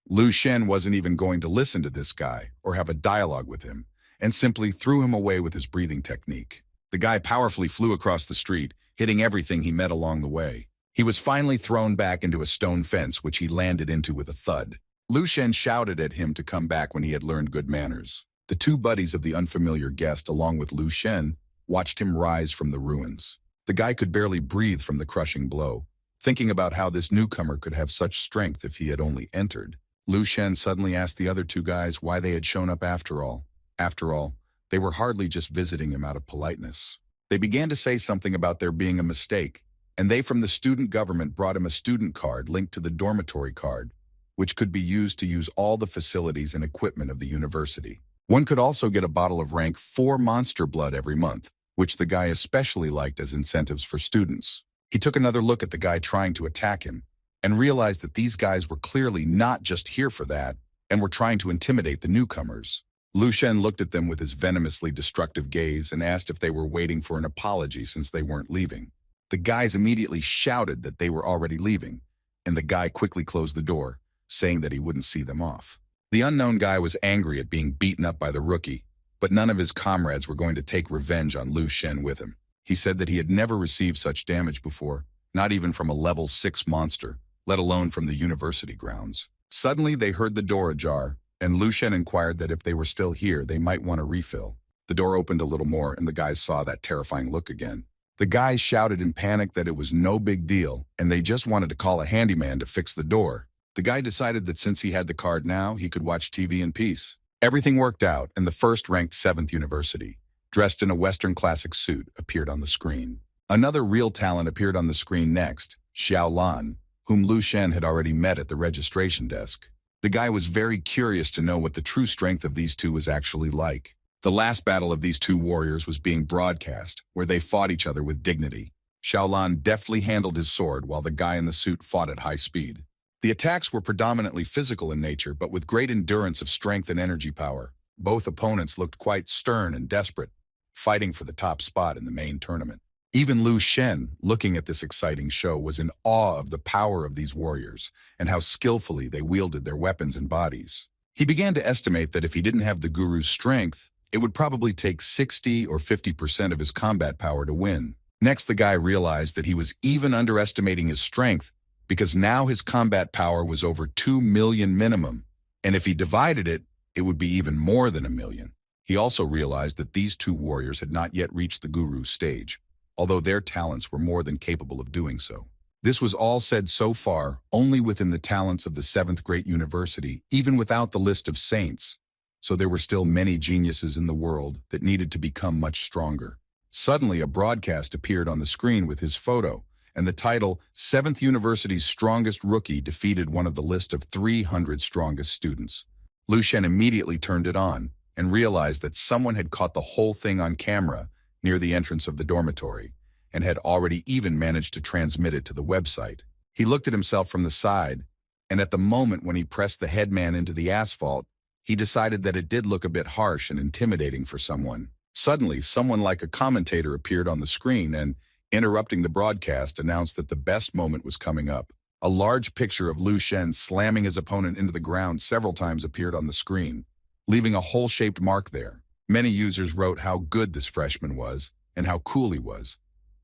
Lu Shen wasn't even going to listen to this guy or have a dialogue with him, and simply threw him away with his breathing technique. The guy powerfully flew across the street, hitting everything he met along the way. He was finally thrown back into a stone fence, which he landed into with a thud. Lu Shen shouted at him to come back when he had learned good manners. The two buddies of the unfamiliar guest, along with Lu Shen, watched him rise from the ruins. The guy could barely breathe from the crushing blow, thinking about how this newcomer could have such strength if he had only entered. Lu Shen suddenly asked the other two guys why they had shown up after all. After all, they were hardly just visiting him out of politeness. They began to say something about there being a mistake, and they from the student government brought him a student card linked to the dormitory card, which could be used to use all the facilities and equipment of the university. One could also get a bottle of rank 4 monster blood every month, which the guy especially liked as incentives for students. He took another look at the guy trying to attack him, and realized that these guys were clearly not just here for that, and were trying to intimidate the newcomers. Lu Shen looked at them with his venomously destructive gaze and asked if they were waiting for an apology since they weren't leaving. The guys immediately shouted that they were already leaving, and the guy quickly closed the door, saying that he wouldn't see them off. The unknown guy was angry at being beaten up by the rookie, but none of his comrades were going to take revenge on Lu Shen with him. He said that he had never received such damage before, not even from a level 6 monster, let alone from the university grounds. Suddenly they heard the door ajar, and Lu Shen inquired that if they were still here, they might want a refill. The door opened a little more, and the guys saw that terrifying look again. The guys shouted in panic that it was no big deal, and they just wanted to call a handyman to fix the door. The guy decided that since he had the card now, he could watch TV in peace. Everything worked out, and the first-ranked 7th University, dressed in a Western classic suit, appeared on the screen. Another real talent appeared on the screen next, Xiao Lan, whom Lu Shen had already met at the registration desk. The guy was very curious to know what the true strength of these two was actually like. The last battle of these two warriors was being broadcast, where they fought each other with dignity. Xiao Lan deftly handled his sword while the guy in the suit fought at high speed. The attacks were predominantly physical in nature, but with great endurance of strength and energy power. Both opponents looked quite stern and desperate, fighting for the top spot in the main tournament. Even Lu Shen, looking at this exciting show, was in awe of the power of these warriors and how skillfully they wielded their weapons and bodies. He began to estimate that if he didn't have the guru's strength, it would probably take 60 or 50% of his combat power to win. Next, the guy realized that he was even underestimating his strength because now his combat power was over 2 million minimum, and if he divided it, it would be even more than 1 million. He also realized that these two warriors had not yet reached the guru's stage, although their talents were more than capable of doing so. This was all said so far only within the talents of the 7th Great University, even without the list of saints, so there were still many geniuses in the world that needed to become much stronger. Suddenly, a broadcast appeared on the screen with his photo, and the title, 7th University's Strongest Rookie defeated one of the list of 300 strongest students. Lu Shen immediately turned it on and realized that someone had caught the whole thing on camera near the entrance of the dormitory and had already even managed to transmit it to the website. He looked at himself from the side, and at the moment when he pressed the headman into the asphalt, he decided that it did look a bit harsh and intimidating for someone. Suddenly, someone like a commentator appeared on the screen and, interrupting the broadcast, announced that the best moment was coming up. A large picture of Lu Shen slamming his opponent into the ground several times appeared on the screen, leaving a hole-shaped mark there. Many users wrote how good this freshman was and how cool he was,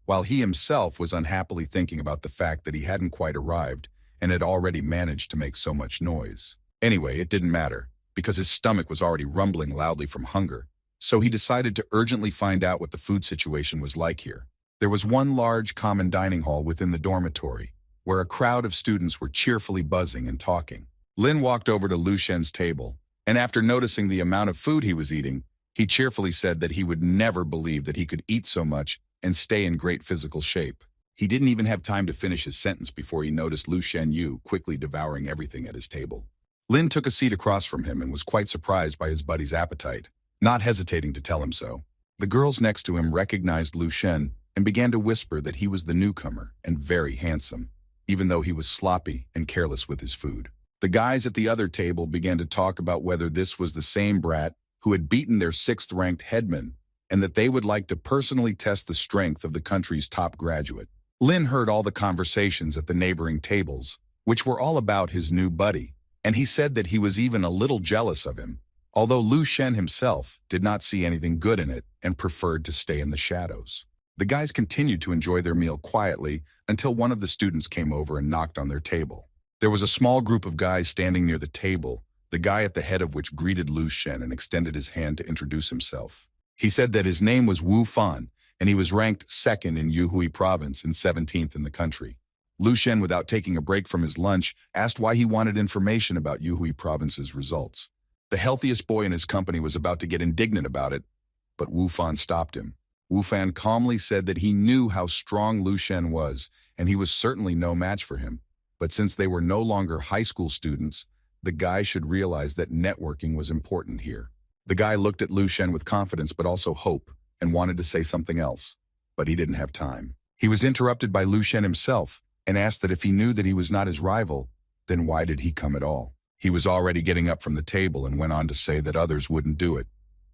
while he himself was unhappily thinking about the fact that he hadn't quite arrived and had already managed to make so much noise. Anyway, it didn't matter, because his stomach was already rumbling loudly from hunger, so he decided to urgently find out what the food situation was like here. There was one large common dining hall within the dormitory, where a crowd of students were cheerfully buzzing and talking. Lin walked over to Lu Shen's table, and after noticing the amount of food he was eating, he cheerfully said that he would never believe that he could eat so much and stay in great physical shape. He didn't even have time to finish his sentence before he noticed Lu Shenyu quickly devouring everything at his table. Lin took a seat across from him and was quite surprised by his buddy's appetite, not hesitating to tell him so. The girls next to him recognized Lu Shen and began to whisper that he was the newcomer and very handsome, even though he was sloppy and careless with his food. The guys at the other table began to talk about whether this was the same brat who had beaten their 6th-ranked headman and that they would like to personally test the strength of the country's top graduate. Lin heard all the conversations at the neighboring tables, which were all about his new buddy, and he said that he was even a little jealous of him, although Lu Shen himself did not see anything good in it and preferred to stay in the shadows. The guys continued to enjoy their meal quietly until one of the students came over and knocked on their table. There was a small group of guys standing near the table, the guy at the head of which greeted Lu Shen and extended his hand to introduce himself. He said that his name was Wu Fan, and he was ranked 2nd in Yuhui province and 17th in the country. Lu Shen, without taking a break from his lunch, asked why he wanted information about Yuhui province's results. The healthiest boy in his company was about to get indignant about it, but Wu Fan stopped him. Wu Fan calmly said that he knew how strong Lu Shen was, and he was certainly no match for him. But since they were no longer high school students, the guy should realize that networking was important here. The guy looked at Lu Shen with confidence but also hope and wanted to say something else, but he didn't have time. He was interrupted by Lu Shen himself and asked that if he knew that he was not his rival, then why did he come at all? He was already getting up from the table and went on to say that others wouldn't do it,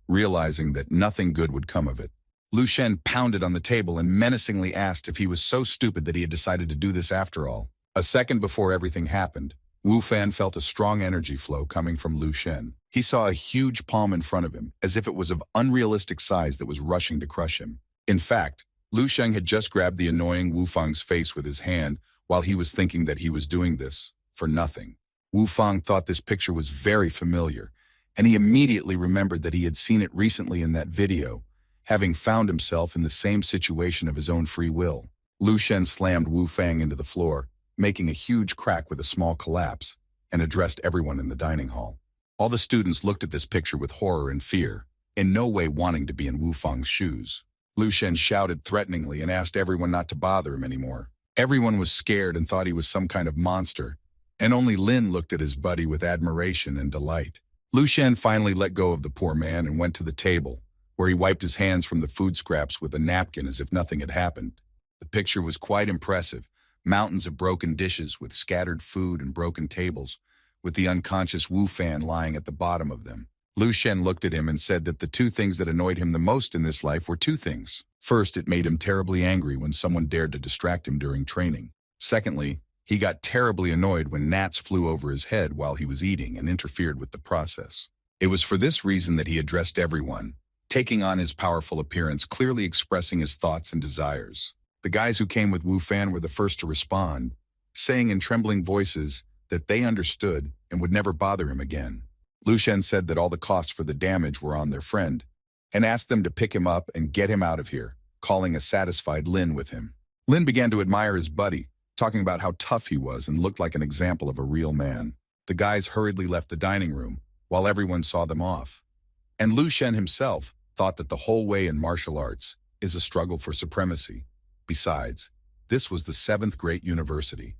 realizing that nothing good would come of it. Lu Shen pounded on the table and menacingly asked if he was so stupid that he had decided to do this after all. A second before everything happened, Wu Fan felt a strong energy flow coming from Lu Shen. He saw a huge palm in front of him, as if it was of unrealistic size that was rushing to crush him. In fact, Lu Shen had just grabbed the annoying Wu Fang's face with his hand while he was thinking that he was doing this for nothing. Wu Fang thought this picture was very familiar, and he immediately remembered that he had seen it recently in that video, having found himself in the same situation of his own free will. Lu Shen slammed Wu Fang into the floor, making a huge crack with a small collapse, and addressed everyone in the dining hall. All the students looked at this picture with horror and fear, in no way wanting to be in Wu Fang's shoes. Lu Shen shouted threateningly and asked everyone not to bother him anymore. Everyone was scared and thought he was some kind of monster, and only Lin looked at his buddy with admiration and delight. Lu Shen finally let go of the poor man and went to the table, where he wiped his hands from the food scraps with a napkin as if nothing had happened. The picture was quite impressive. Mountains of broken dishes with scattered food and broken tables, with the unconscious Wu Fan lying at the bottom of them. Lu Shen looked at him and said that the two things that annoyed him the most in this life were two things. First, it made him terribly angry when someone dared to distract him during training. Secondly, he got terribly annoyed when gnats flew over his head while he was eating and interfered with the process. It was for this reason that he addressed everyone, taking on his powerful appearance, clearly expressing his thoughts and desires. The guys who came with Wu Fan were the first to respond, saying in trembling voices that they understood and would never bother him again. Lu Shen said that all the costs for the damage were on their friend, and asked them to pick him up and get him out of here, calling a satisfied Lin with him. Lin began to admire his buddy, talking about how tough he was and looked like an example of a real man. The guys hurriedly left the dining room, while everyone saw them off. And Lu Shen himself thought that the whole way in martial arts is a struggle for supremacy. Besides, this was the 7th great university,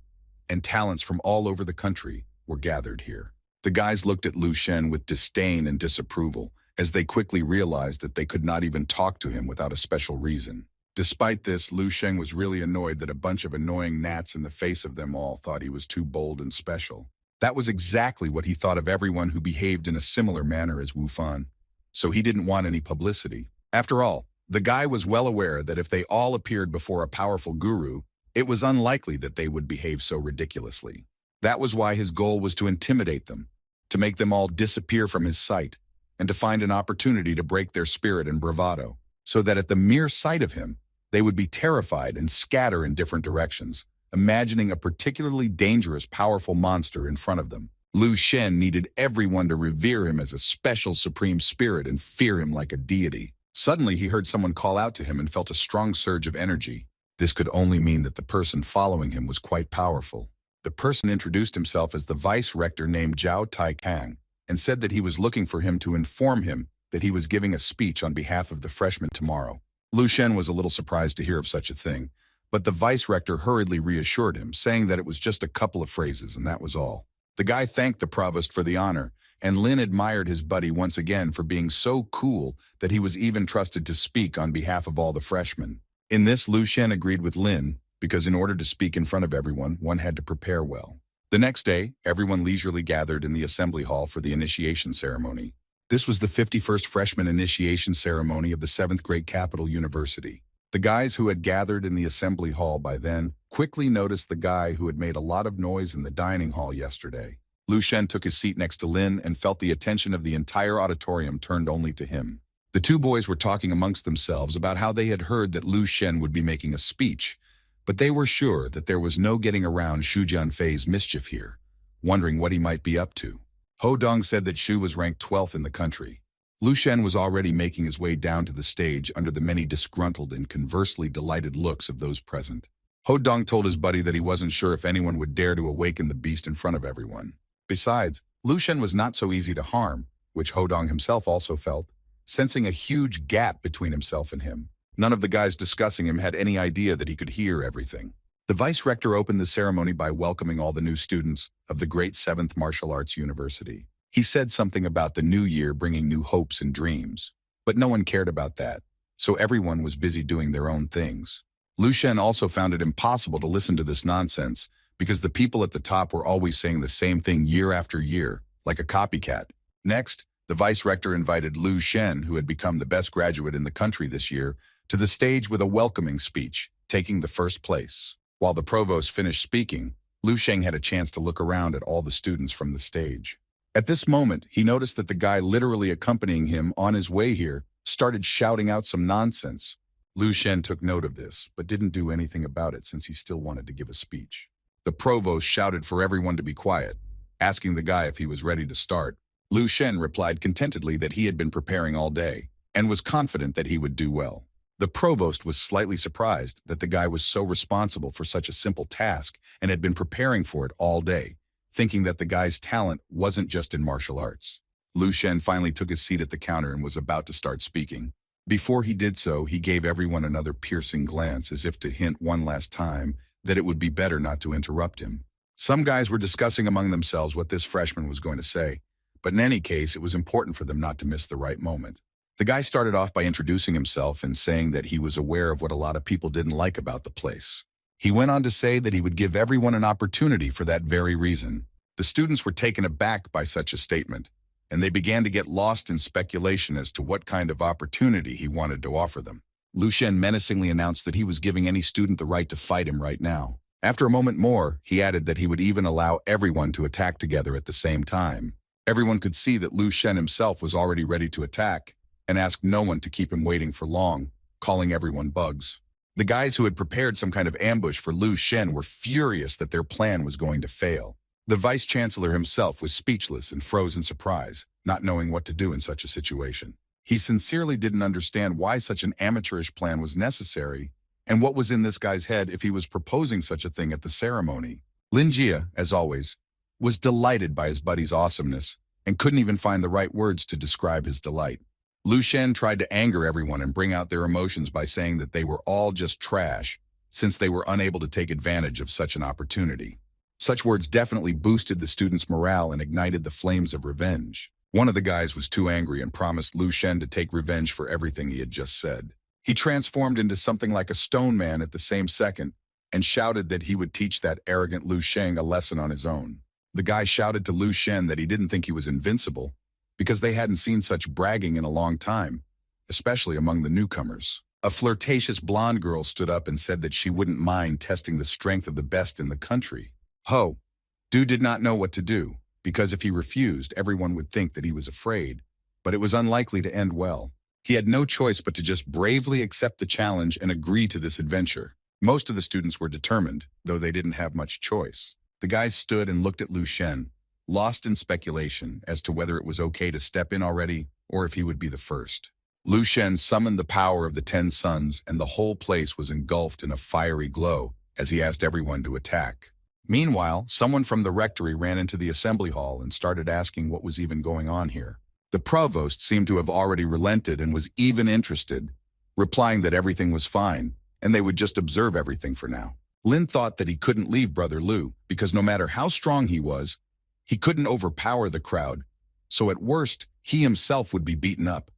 and talents from all over the country were gathered here. The guys looked at Lu Shen with disdain and disapproval, as they quickly realized that they could not even talk to him without a special reason. Despite this, Lu Shen was really annoyed that a bunch of annoying gnats in the face of them all thought he was too bold and special. That was exactly what he thought of everyone who behaved in a similar manner as Wu Fan, so he didn't want any publicity. After all, the guy was well aware that if they all appeared before a powerful guru, it was unlikely that they would behave so ridiculously. That was why his goal was to intimidate them, to make them all disappear from his sight, and to find an opportunity to break their spirit and bravado, so that at the mere sight of him, they would be terrified and scatter in different directions, imagining a particularly dangerous, powerful monster in front of them. Lu Shen needed everyone to revere him as a special supreme spirit and fear him like a deity. Suddenly, he heard someone call out to him and felt a strong surge of energy. This could only mean that the person following him was quite powerful. The person introduced himself as the vice-rector named Zhao Tai-Kang and said that he was looking for him to inform him that he was giving a speech on behalf of the freshmen tomorrow. Lu Shen was a little surprised to hear of such a thing, but the vice-rector hurriedly reassured him, saying that it was just a couple of phrases and that was all. The guy thanked the provost for the honor, and Lin admired his buddy once again for being so cool that he was even trusted to speak on behalf of all the freshmen. In this, Lu Shen agreed with Lin, because in order to speak in front of everyone, one had to prepare well. The next day, everyone leisurely gathered in the assembly hall for the initiation ceremony. This was the 51st freshman initiation ceremony of the 7th grade Capital University. The guys who had gathered in the assembly hall by then quickly noticed the guy who had made a lot of noise in the dining hall yesterday. Lu Shen took his seat next to Lin and felt the attention of the entire auditorium turned only to him. The two boys were talking amongst themselves about how they had heard that Lu Shen would be making a speech, but they were sure that there was no getting around Xu Jianfei's mischief here, wondering what he might be up to. Ho Dong said that Xu was ranked 12th in the country. Lu Shen was already making his way down to the stage under the many disgruntled and conversely delighted looks of those present. Ho Dong told his buddy that he wasn't sure if anyone would dare to awaken the beast in front of everyone. Besides, Lu Shen was not so easy to harm, which Ho Dong himself also felt, sensing a huge gap between himself and him. None of the guys discussing him had any idea that he could hear everything. The vice-rector opened the ceremony by welcoming all the new students of the great 7th Martial Arts University. He said something about the new year bringing new hopes and dreams, but no one cared about that, so everyone was busy doing their own things. Lu Shen also found it impossible to listen to this nonsense because the people at the top were always saying the same thing year after year, like a copycat. Next, the vice-rector invited Lu Shen, who had become the best graduate in the country this year, to the stage with a welcoming speech, taking the first place. While the provost finished speaking, Lu Shen had a chance to look around at all the students from the stage. At this moment, he noticed that the guy literally accompanying him on his way here started shouting out some nonsense. Lu Shen took note of this, but didn't do anything about it since he still wanted to give a speech. The provost shouted for everyone to be quiet, asking the guy if he was ready to start. Lu Shen replied contentedly that he had been preparing all day and was confident that he would do well. The provost was slightly surprised that the guy was so responsible for such a simple task and had been preparing for it all day, thinking that the guy's talent wasn't just in martial arts. Lu Shen finally took his seat at the counter and was about to start speaking. Before he did so, he gave everyone another piercing glance as if to hint one last time that it would be better not to interrupt him. Some guys were discussing among themselves what this freshman was going to say, but in any case, it was important for them not to miss the right moment. The guy started off by introducing himself and saying that he was aware of what a lot of people didn't like about the place. He went on to say that he would give everyone an opportunity for that very reason. The students were taken aback by such a statement, and they began to get lost in speculation as to what kind of opportunity he wanted to offer them. Lu Shen menacingly announced that he was giving any student the right to fight him right now. After a moment more, he added that he would even allow everyone to attack together at the same time. Everyone could see that Lu Shen himself was already ready to attack, and asked no one to keep him waiting for long, calling everyone bugs. The guys who had prepared some kind of ambush for Lu Shen were furious that their plan was going to fail. The vice-chancellor himself was speechless and froze in surprise, not knowing what to do in such a situation. He sincerely didn't understand why such an amateurish plan was necessary, and what was in this guy's head if he was proposing such a thing at the ceremony. Lin Jia, as always, was delighted by his buddy's awesomeness and couldn't even find the right words to describe his delight. Lu Shen tried to anger everyone and bring out their emotions by saying that they were all just trash, since they were unable to take advantage of such an opportunity. Such words definitely boosted the students' morale and ignited the flames of revenge. One of the guys was too angry and promised Lu Shen to take revenge for everything he had just said. He transformed into something like a stone man at the same second and shouted that he would teach that arrogant Lu Shen a lesson on his own. The guy shouted to Lu Shen that he didn't think he was invincible because they hadn't seen such bragging in a long time, especially among the newcomers. A flirtatious blonde girl stood up and said that she wouldn't mind testing the strength of the best in the country. Du did not know what to do, because if he refused, everyone would think that he was afraid, but it was unlikely to end well. He had no choice but to just bravely accept the challenge and agree to this adventure. Most of the students were determined, though they didn't have much choice. The guys stood and looked at Lu Shen, lost in speculation as to whether it was okay to step in already or if he would be the first. Lu Shen summoned the power of the 10 suns, and the whole place was engulfed in a fiery glow as he asked everyone to attack. Meanwhile, someone from the rectory ran into the assembly hall and started asking what was even going on here. The provost seemed to have already relented and was even interested, replying that everything was fine, and they would just observe everything for now. Lin thought that he couldn't leave Brother Lu, because no matter how strong he was, he couldn't overpower the crowd, so at worst, he himself would be beaten up.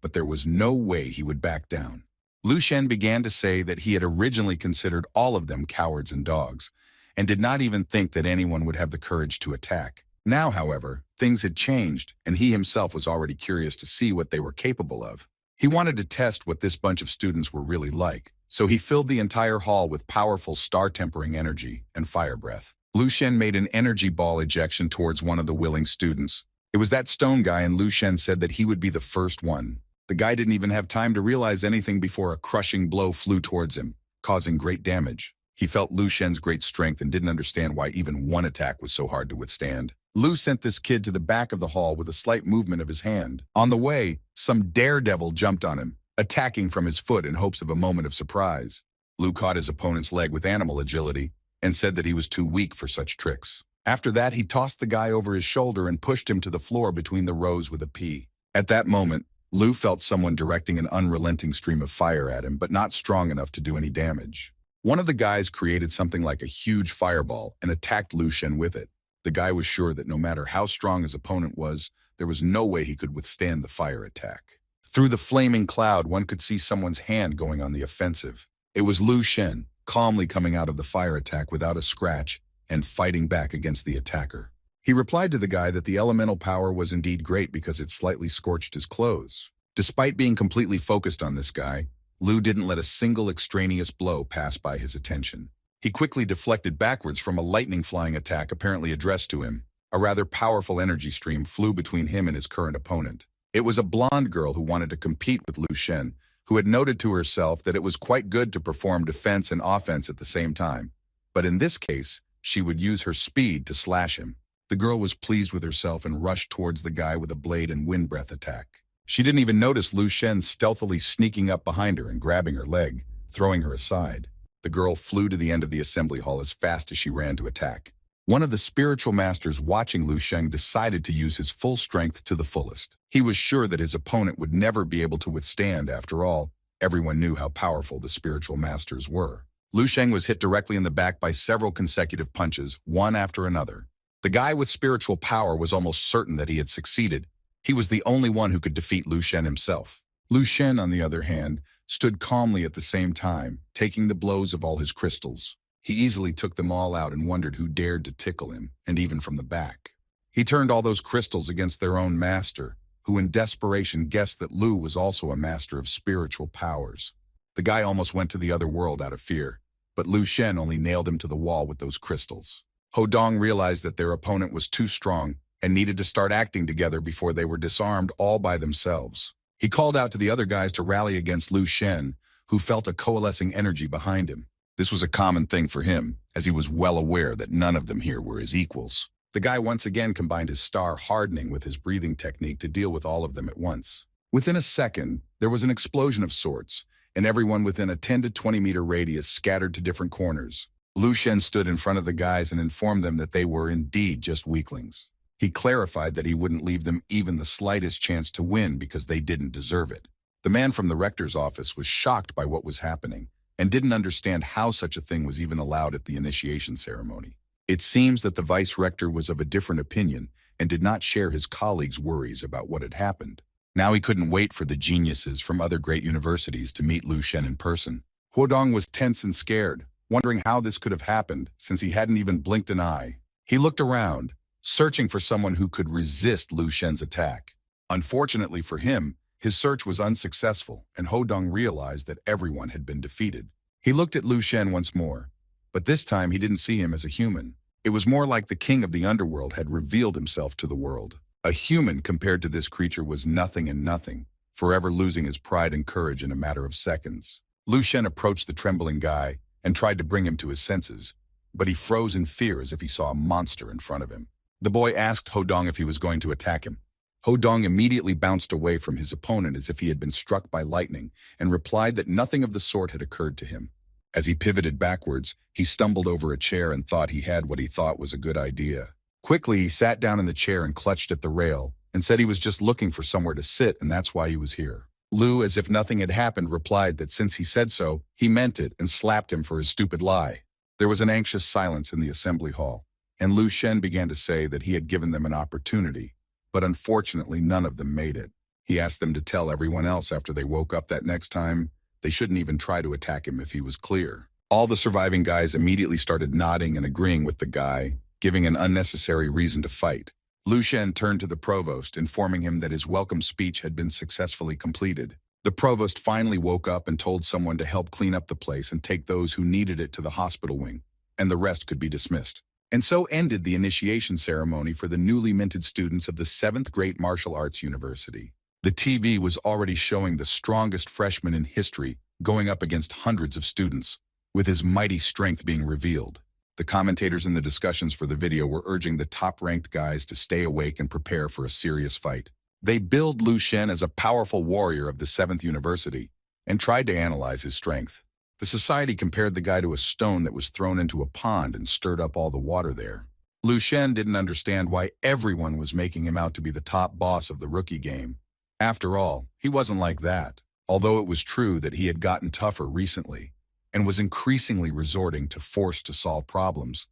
But there was no way he would back down. Lu Shen began to say that he had originally considered all of them cowards and dogs, and did not even think that anyone would have the courage to attack. Now, however, things had changed, and he himself was already curious to see what they were capable of. He wanted to test what this bunch of students were really like, so he filled the entire hall with powerful star-tempering energy and fire breath. Lu Shen made an energy ball ejection towards one of the willing students. It was that stone guy, and Lu Shen said that he would be the first one. The guy didn't even have time to realize anything before a crushing blow flew towards him, causing great damage. He felt Lu Shen's great strength and didn't understand why even one attack was so hard to withstand. Lu sent this kid to the back of the hall with a slight movement of his hand. On the way, some daredevil jumped on him, attacking from his foot in hopes of a moment of surprise. Lu caught his opponent's leg with animal agility and said that he was too weak for such tricks. After that, he tossed the guy over his shoulder and pushed him to the floor between the rows with a P. At that moment, Lu felt someone directing an unrelenting stream of fire at him, but not strong enough to do any damage. One of the guys created something like a huge fireball and attacked Lu Shen with it. The guy was sure that no matter how strong his opponent was, there was no way he could withstand the fire attack. Through the flaming cloud, one could see someone's hand going on the offensive. It was Lu Shen, calmly coming out of the fire attack without a scratch and fighting back against the attacker. He replied to the guy that the elemental power was indeed great because it slightly scorched his clothes. Despite being completely focused on this guy, Lu didn't let a single extraneous blow pass by his attention. He quickly deflected backwards from a lightning-flying attack apparently addressed to him. A rather powerful energy stream flew between him and his current opponent. It was a blonde girl who wanted to compete with Lu Shen, who had noted to herself that it was quite good to perform defense and offense at the same time. But in this case, she would use her speed to slash him. The girl was pleased with herself and rushed towards the guy with a blade and wind breath attack. She didn't even notice Lu Shen stealthily sneaking up behind her and grabbing her leg, throwing her aside. The girl flew to the end of the assembly hall as fast as she ran to attack. One of the spiritual masters watching Lu Shen decided to use his full strength to the fullest. He was sure that his opponent would never be able to withstand. After all, everyone knew how powerful the spiritual masters were. Lu Shen was hit directly in the back by several consecutive punches, one after another. The guy with spiritual power was almost certain that he had succeeded. He was the only one who could defeat Lu Shen himself. Lu Shen, on the other hand, stood calmly at the same time, taking the blows of all his crystals. He easily took them all out and wondered who dared to tickle him, and even from the back. He turned all those crystals against their own master, who in desperation guessed that Lu was also a master of spiritual powers. The guy almost went to the other world out of fear, but Lu Shen only nailed him to the wall with those crystals. Ho Dong realized that their opponent was too strong and needed to start acting together before they were disarmed all by themselves. He called out to the other guys to rally against Lu Shen, who felt a coalescing energy behind him. This was a common thing for him, as he was well aware that none of them here were his equals. The guy once again combined his star hardening with his breathing technique to deal with all of them at once. Within a second, there was an explosion of sorts, and everyone within a 10 to 20 meter radius scattered to different corners. Lu Shen stood in front of the guys and informed them that they were indeed just weaklings. He clarified that he wouldn't leave them even the slightest chance to win because they didn't deserve it. The man from the rector's office was shocked by what was happening and didn't understand how such a thing was even allowed at the initiation ceremony. It seems that the vice-rector was of a different opinion and did not share his colleagues' worries about what had happened. Now he couldn't wait for the geniuses from other great universities to meet Lu Shen in person. Huodong was tense and scared, wondering how this could have happened since he hadn't even blinked an eye. He looked around, searching for someone who could resist Lu Shen's attack. Unfortunately for him, his search was unsuccessful, and Huodong realized that everyone had been defeated. He looked at Lu Shen once more, but this time he didn't see him as a human. It was more like the king of the underworld had revealed himself to the world. A human compared to this creature was nothing and nothing, forever losing his pride and courage in a matter of seconds. Lu Shen approached the trembling guy and tried to bring him to his senses, but he froze in fear as if he saw a monster in front of him. The boy asked Hodong if he was going to attack him. Hodong immediately bounced away from his opponent as if he had been struck by lightning and replied that nothing of the sort had occurred to him. As he pivoted backwards, he stumbled over a chair and thought he had what he thought was a good idea. Quickly, he sat down in the chair and clutched at the rail and said he was just looking for somewhere to sit and that's why he was here. Lu, as if nothing had happened, replied that since he said so, he meant it and slapped him for his stupid lie. There was an anxious silence in the assembly hall, and Lu Shen began to say that he had given them an opportunity, but unfortunately none of them made it. He asked them to tell everyone else after they woke up that next time they shouldn't even try to attack him if he was clear. All the surviving guys immediately started nodding and agreeing with the guy, giving an unnecessary reason to fight. Lu Shen turned to the provost, informing him that his welcome speech had been successfully completed. The provost finally woke up and told someone to help clean up the place and take those who needed it to the hospital wing, and the rest could be dismissed. And so ended the initiation ceremony for the newly minted students of the 7th Great Martial Arts University. The TV was already showing the strongest freshman in history going up against hundreds of students, with his mighty strength being revealed. The commentators in the discussions for the video were urging the top-ranked guys to stay awake and prepare for a serious fight. They billed Lu Shen as a powerful warrior of the 7th University and tried to analyze his strength. The society compared the guy to a stone that was thrown into a pond and stirred up all the water there. Lu Shen didn't understand why everyone was making him out to be the top boss of the rookie game. After all, he wasn't like that, although it was true that he had gotten tougher recently and was increasingly resorting to force to solve problems.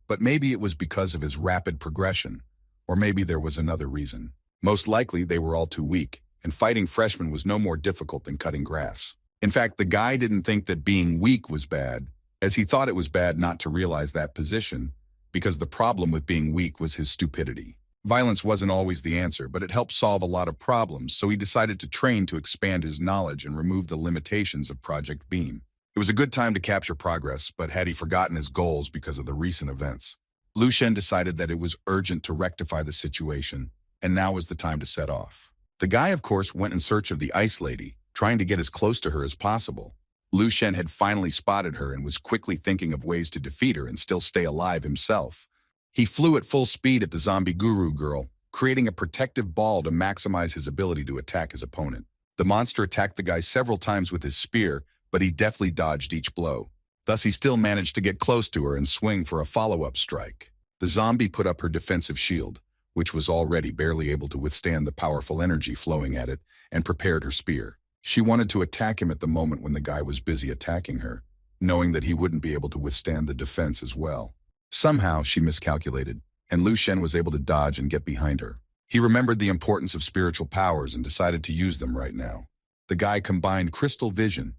But maybe it was because of his rapid progression, or maybe there was another reason. Most likely, they were all too weak, and fighting freshmen was no more difficult than cutting grass. In fact, the guy didn't think that being weak was bad, as he thought it was bad not to realize that position, because the problem with being weak was his stupidity. Violence wasn't always the answer, but it helped solve a lot of problems, so he decided to train to expand his knowledge and remove the limitations of Project Beam. It was a good time to capture progress, but had he forgotten his goals because of the recent events? Lu Shen decided that it was urgent to rectify the situation, and now was the time to set off. The guy, of course, went in search of the Ice Lady, trying to get as close to her as possible. Lu Shen had finally spotted her and was quickly thinking of ways to defeat her and still stay alive himself. He flew at full speed at the zombie guru girl, creating a protective ball to maximize his ability to attack his opponent. The monster attacked the guy several times with his spear, but he deftly dodged each blow. Thus, he still managed to get close to her and swing for a follow-up strike. The zombie put up her defensive shield, which was already barely able to withstand the powerful energy flowing at it, and prepared her spear. She wanted to attack him at the moment when the guy was busy attacking her, knowing that he wouldn't be able to withstand the defense as well. Somehow, she miscalculated, and Lu Shen was able to dodge and get behind her. He remembered the importance of spiritual powers and decided to use them right now. The guy combined crystal vision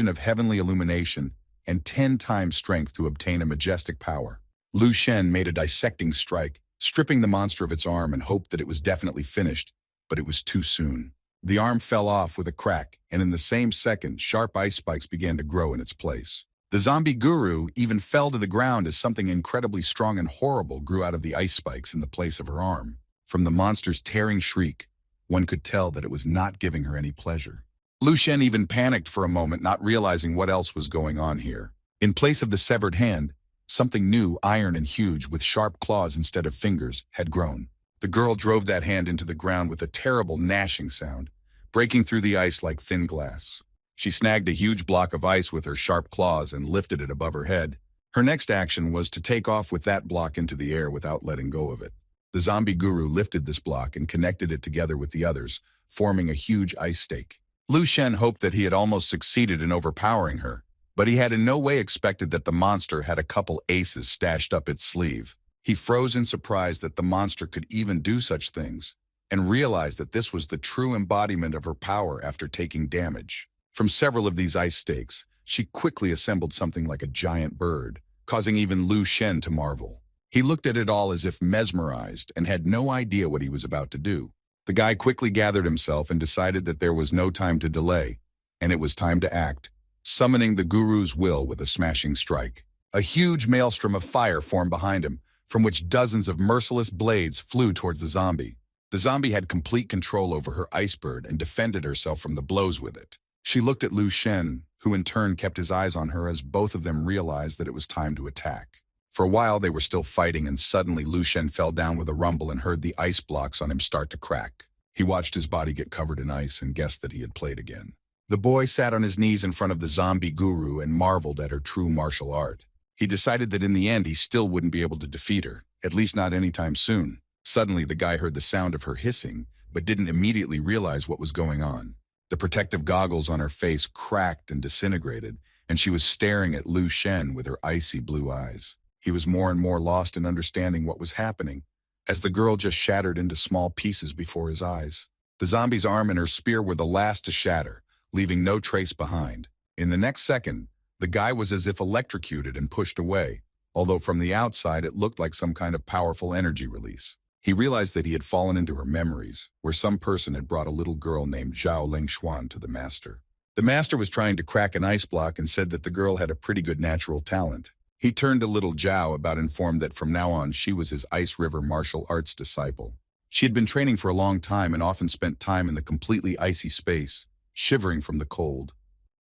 of heavenly illumination, and 10 times strength to obtain a majestic power. Lu Shen made a dissecting strike, stripping the monster of its arm and hoped that it was definitely finished, but it was too soon. The arm fell off with a crack, and in the same second, sharp ice spikes began to grow in its place. The zombie guru even fell to the ground as something incredibly strong and horrible grew out of the ice spikes in the place of her arm. From the monster's tearing shriek, one could tell that it was not giving her any pleasure. Lu Shen even panicked for a moment, not realizing what else was going on here. In place of the severed hand, something new, iron and huge, with sharp claws instead of fingers, had grown. The girl drove that hand into the ground with a terrible gnashing sound, breaking through the ice like thin glass. She snagged a huge block of ice with her sharp claws and lifted it above her head. Her next action was to take off with that block into the air without letting go of it. The zombie guru lifted this block and connected it together with the others, forming a huge ice stake. Lu Shen hoped that he had almost succeeded in overpowering her, but he had in no way expected that the monster had a couple aces stashed up its sleeve. He froze in surprise that the monster could even do such things, and realized that this was the true embodiment of her power after taking damage. From several of these ice stakes, she quickly assembled something like a giant bird, causing even Lu Shen to marvel. He looked at it all as if mesmerized and had no idea what he was about to do. The guy quickly gathered himself and decided that there was no time to delay, and it was time to act, summoning the guru's will with a smashing strike. A huge maelstrom of fire formed behind him, from which dozens of merciless blades flew towards the zombie. The zombie had complete control over her ice bird and defended herself from the blows with it. She looked at Lu Shen, who in turn kept his eyes on her as both of them realized that it was time to attack. For a while, they were still fighting, and suddenly Lu Shen fell down with a rumble and heard the ice blocks on him start to crack. He watched his body get covered in ice and guessed that he had played again. The boy sat on his knees in front of the zombie guru and marveled at her true martial art. He decided that in the end he still wouldn't be able to defeat her, at least not anytime soon. Suddenly, the guy heard the sound of her hissing, but didn't immediately realize what was going on. The protective goggles on her face cracked and disintegrated, and she was staring at Lu Shen with her icy blue eyes. He was more and more lost in understanding what was happening, as the girl just shattered into small pieces before his eyes. The zombie's arm and her spear were the last to shatter, leaving no trace behind. In the next second, the guy was as if electrocuted and pushed away, although from the outside it looked like some kind of powerful energy release. He realized that he had fallen into her memories, where some person had brought a little girl named Zhao Lingshuan to the master. The master was trying to crack an ice block and said that the girl had a pretty good natural talent. He turned to little Zhao about informed that from now on she was his Ice River martial arts disciple. She had been training for a long time and often spent time in the completely icy space, shivering from the cold.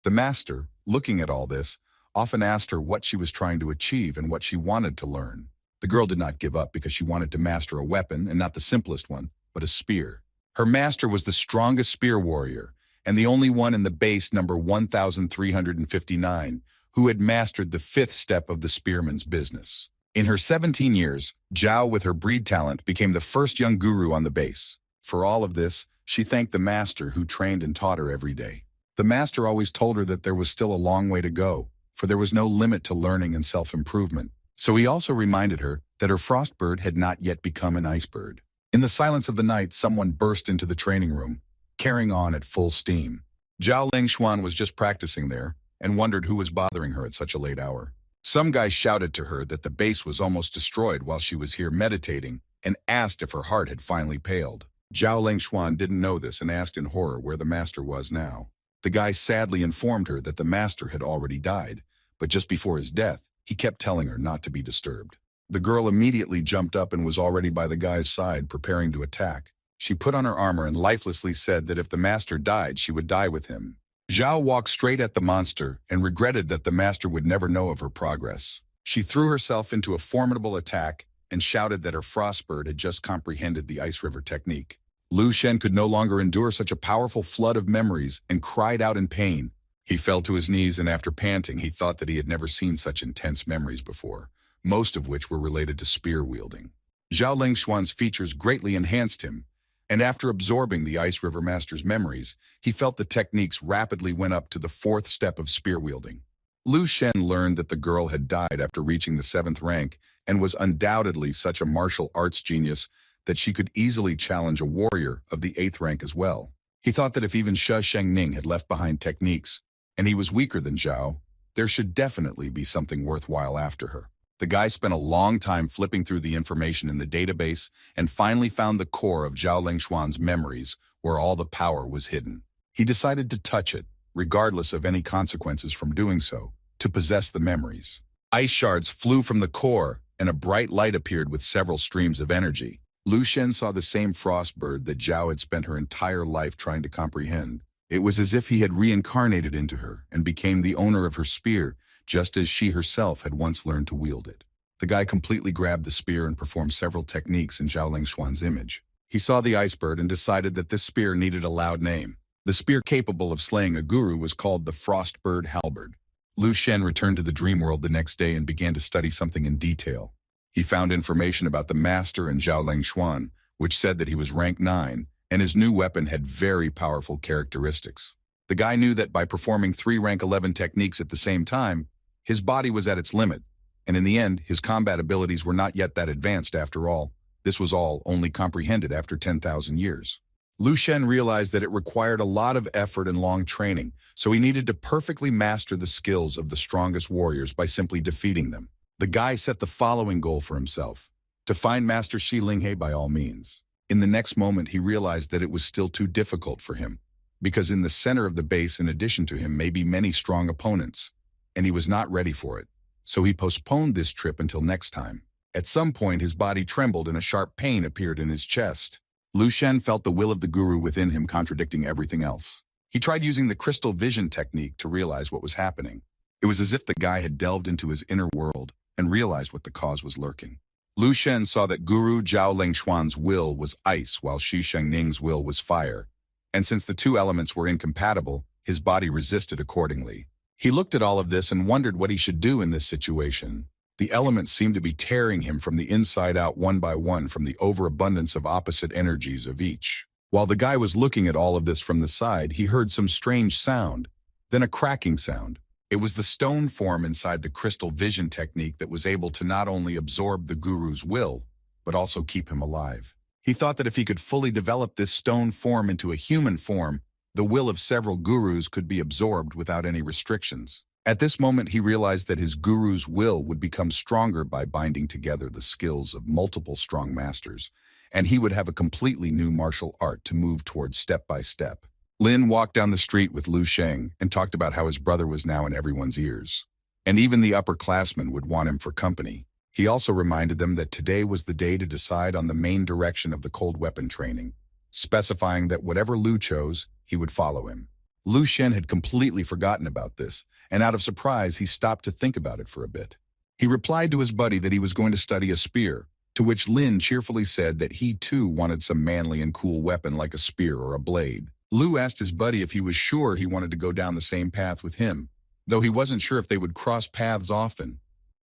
The master, looking at all this, often asked her what she was trying to achieve and what she wanted to learn. The girl did not give up because she wanted to master a weapon, and not the simplest one, but a spear. Her master was the strongest spear warrior, and the only one in the base number 1359, who had mastered the fifth step of the spearman's business. In her 17 years, Zhao, with her breed talent, became the first young guru on the base. For all of this, she thanked the master who trained and taught her every day. The master always told her that there was still a long way to go, for there was no limit to learning and self-improvement. So he also reminded her that her frostbird had not yet become an icebird. In the silence of the night, someone burst into the training room, carrying on at full steam. Zhao Lingshuan was just practicing there and wondered who was bothering her at such a late hour. Some guy shouted to her that the base was almost destroyed while she was here meditating and asked if her heart had finally paled. Zhao Lingshuan didn't know this and asked in horror where the master was now. The guy sadly informed her that the master had already died, but just before his death, he kept telling her not to be disturbed. The girl immediately jumped up and was already by the guy's side, preparing to attack. She put on her armor and lifelessly said that if the master died, she would die with him. Zhao walked straight at the monster and regretted that the master would never know of her progress. She threw herself into a formidable attack and shouted that her frostbird had just comprehended the Ice River technique. Lu Shen could no longer endure such a powerful flood of memories and cried out in pain. He fell to his knees, and after panting, he thought that he had never seen such intense memories before, most of which were related to spear wielding. Zhao Lingshuan's features greatly enhanced him, and after absorbing the Ice River Master's memories, he felt the techniques rapidly went up to the fourth step of spear wielding. Lu Shen learned that the girl had died after reaching the 7th rank and was undoubtedly such a martial arts genius that she could easily challenge a warrior of the 8th rank as well. He thought that if even Shi Shengning had left behind techniques, and he was weaker than Zhao, there should definitely be something worthwhile after her. The guy spent a long time flipping through the information in the database and finally found the core of Zhao Lingshuan's memories, where all the power was hidden. He decided to touch it, regardless of any consequences from doing so, to possess the memories. Ice shards flew from the core, and a bright light appeared with several streams of energy. Lu Shen saw the same frostbird that Zhao had spent her entire life trying to comprehend. It was as if he had reincarnated into her and became the owner of her spear, just as she herself had once learned to wield it. The guy completely grabbed the spear and performed several techniques in Zhao Lingshuan's image. He saw the icebird and decided that this spear needed a loud name. The spear capable of slaying a guru was called the Frostbird Halberd. Lu Shen returned to the dream world the next day and began to study something in detail. He found information about the master and Zhao Lingshuan, which said that he was rank 9, and his new weapon had very powerful characteristics. The guy knew that by performing 3 rank 11 techniques at the same time, his body was at its limit, and in the end, his combat abilities were not yet that advanced after all. This was all only comprehended after 10,000 years. Lu Shen realized that it required a lot of effort and long training, so he needed to perfectly master the skills of the strongest warriors by simply defeating them. The guy set the following goal for himself: to find Master Shi Linghe by all means. In the next moment, he realized that it was still too difficult for him, because in the center of the base, in addition to him, may be many strong opponents, and he was not ready for it. So he postponed this trip until next time. At some point, his body trembled and a sharp pain appeared in his chest. Lu Shen felt the will of the guru within him contradicting everything else. He tried using the crystal vision technique to realize what was happening. It was as if the guy had delved into his inner world and realized what the cause was lurking. Lu Shen saw that Guru Zhao Lingxuan's will was ice while Xu Shengning's will was fire, and since the two elements were incompatible, his body resisted accordingly. He looked at all of this and wondered what he should do in this situation. The elements seemed to be tearing him from the inside out one by one from the overabundance of opposite energies of each. While the guy was looking at all of this from the side, he heard some strange sound, then a cracking sound. It was the stone form inside the crystal vision technique that was able to not only absorb the guru's will, but also keep him alive. He thought that if he could fully develop this stone form into a human form, the will of several gurus could be absorbed without any restrictions. At this moment, he realized that his guru's will would become stronger by binding together the skills of multiple strong masters, and he would have a completely new martial art to move towards step by step. Lin walked down the street with Lu Sheng and talked about how his brother was now in everyone's ears. And even the upperclassmen would want him for company. He also reminded them that today was the day to decide on the main direction of the cold weapon training, specifying that whatever Lu chose, he would follow him. Lu Shen had completely forgotten about this, and out of surprise, he stopped to think about it for a bit. He replied to his buddy that he was going to study a spear, to which Lin cheerfully said that he too wanted some manly and cool weapon like a spear or a blade. Lu asked his buddy if he was sure he wanted to go down the same path with him, though he wasn't sure if they would cross paths often.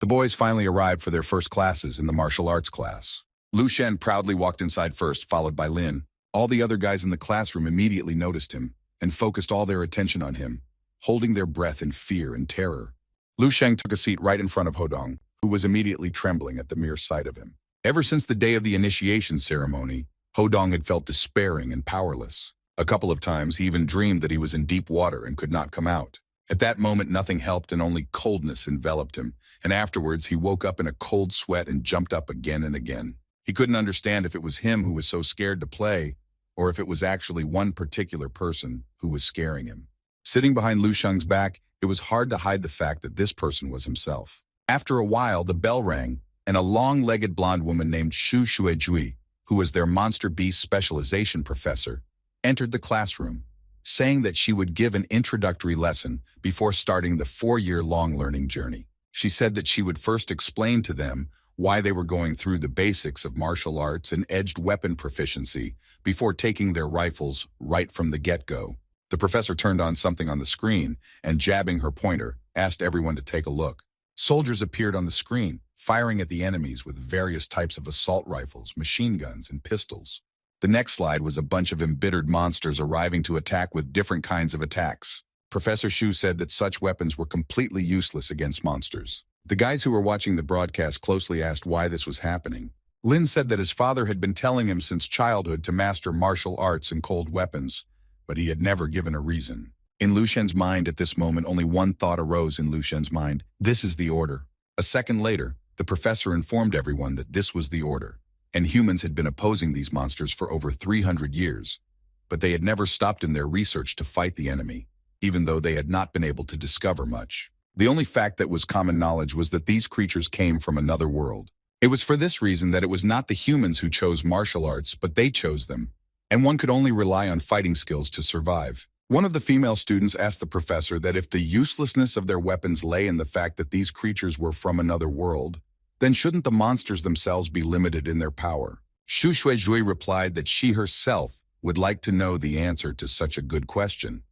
The boys finally arrived for their first classes in the martial arts class. Lu Shen proudly walked inside first, followed by Lin. All the other guys in the classroom immediately noticed him and focused all their attention on him, holding their breath in fear and terror. Lu Sheng took a seat right in front of Hodong, who was immediately trembling at the mere sight of him. Ever since the day of the initiation ceremony, Hodong had felt despairing and powerless. A couple of times he even dreamed that he was in deep water and could not come out. At that moment nothing helped and only coldness enveloped him, and afterwards he woke up in a cold sweat and jumped up again and again. He couldn't understand if it was him who was so scared to play, or if it was actually one particular person who was scaring him. Sitting behind Lu Sheng's back, it was hard to hide the fact that this person was himself. After a while, the bell rang, and a long-legged blonde woman named Xu Shuijui, who was their monster beast specialization professor, entered the classroom, saying that she would give an introductory lesson before starting the 4-year-long learning journey. She said that she would first explain to them why they were going through the basics of martial arts and edged weapon proficiency before taking their rifles right from the get-go. The professor turned on something on the screen and, jabbing her pointer, asked everyone to take a look. Soldiers appeared on the screen, firing at the enemies with various types of assault rifles, machine guns, and pistols. The next slide was a bunch of embittered monsters arriving to attack with different kinds of attacks. Professor Xu said that such weapons were completely useless against monsters. The guys who were watching the broadcast closely asked why this was happening. Lin said that his father had been telling him since childhood to master martial arts and cold weapons, but he had never given a reason. In Lu Shen's mind at this moment, only one thought arose in Lu Shen's mind: this is the order. A second later, the professor informed everyone that this was the order, and humans had been opposing these monsters for over 300 years, but they had never stopped in their research to fight the enemy, even though they had not been able to discover much. The only fact that was common knowledge was that these creatures came from another world. It was for this reason that it was not the humans who chose martial arts, but they chose them, and one could only rely on fighting skills to survive. One of the female students asked the professor that if the uselessness of their weapons lay in the fact that these creatures were from another world, then shouldn't the monsters themselves be limited in their power? Xu Shuijui replied that she herself would like to know the answer to such a good question.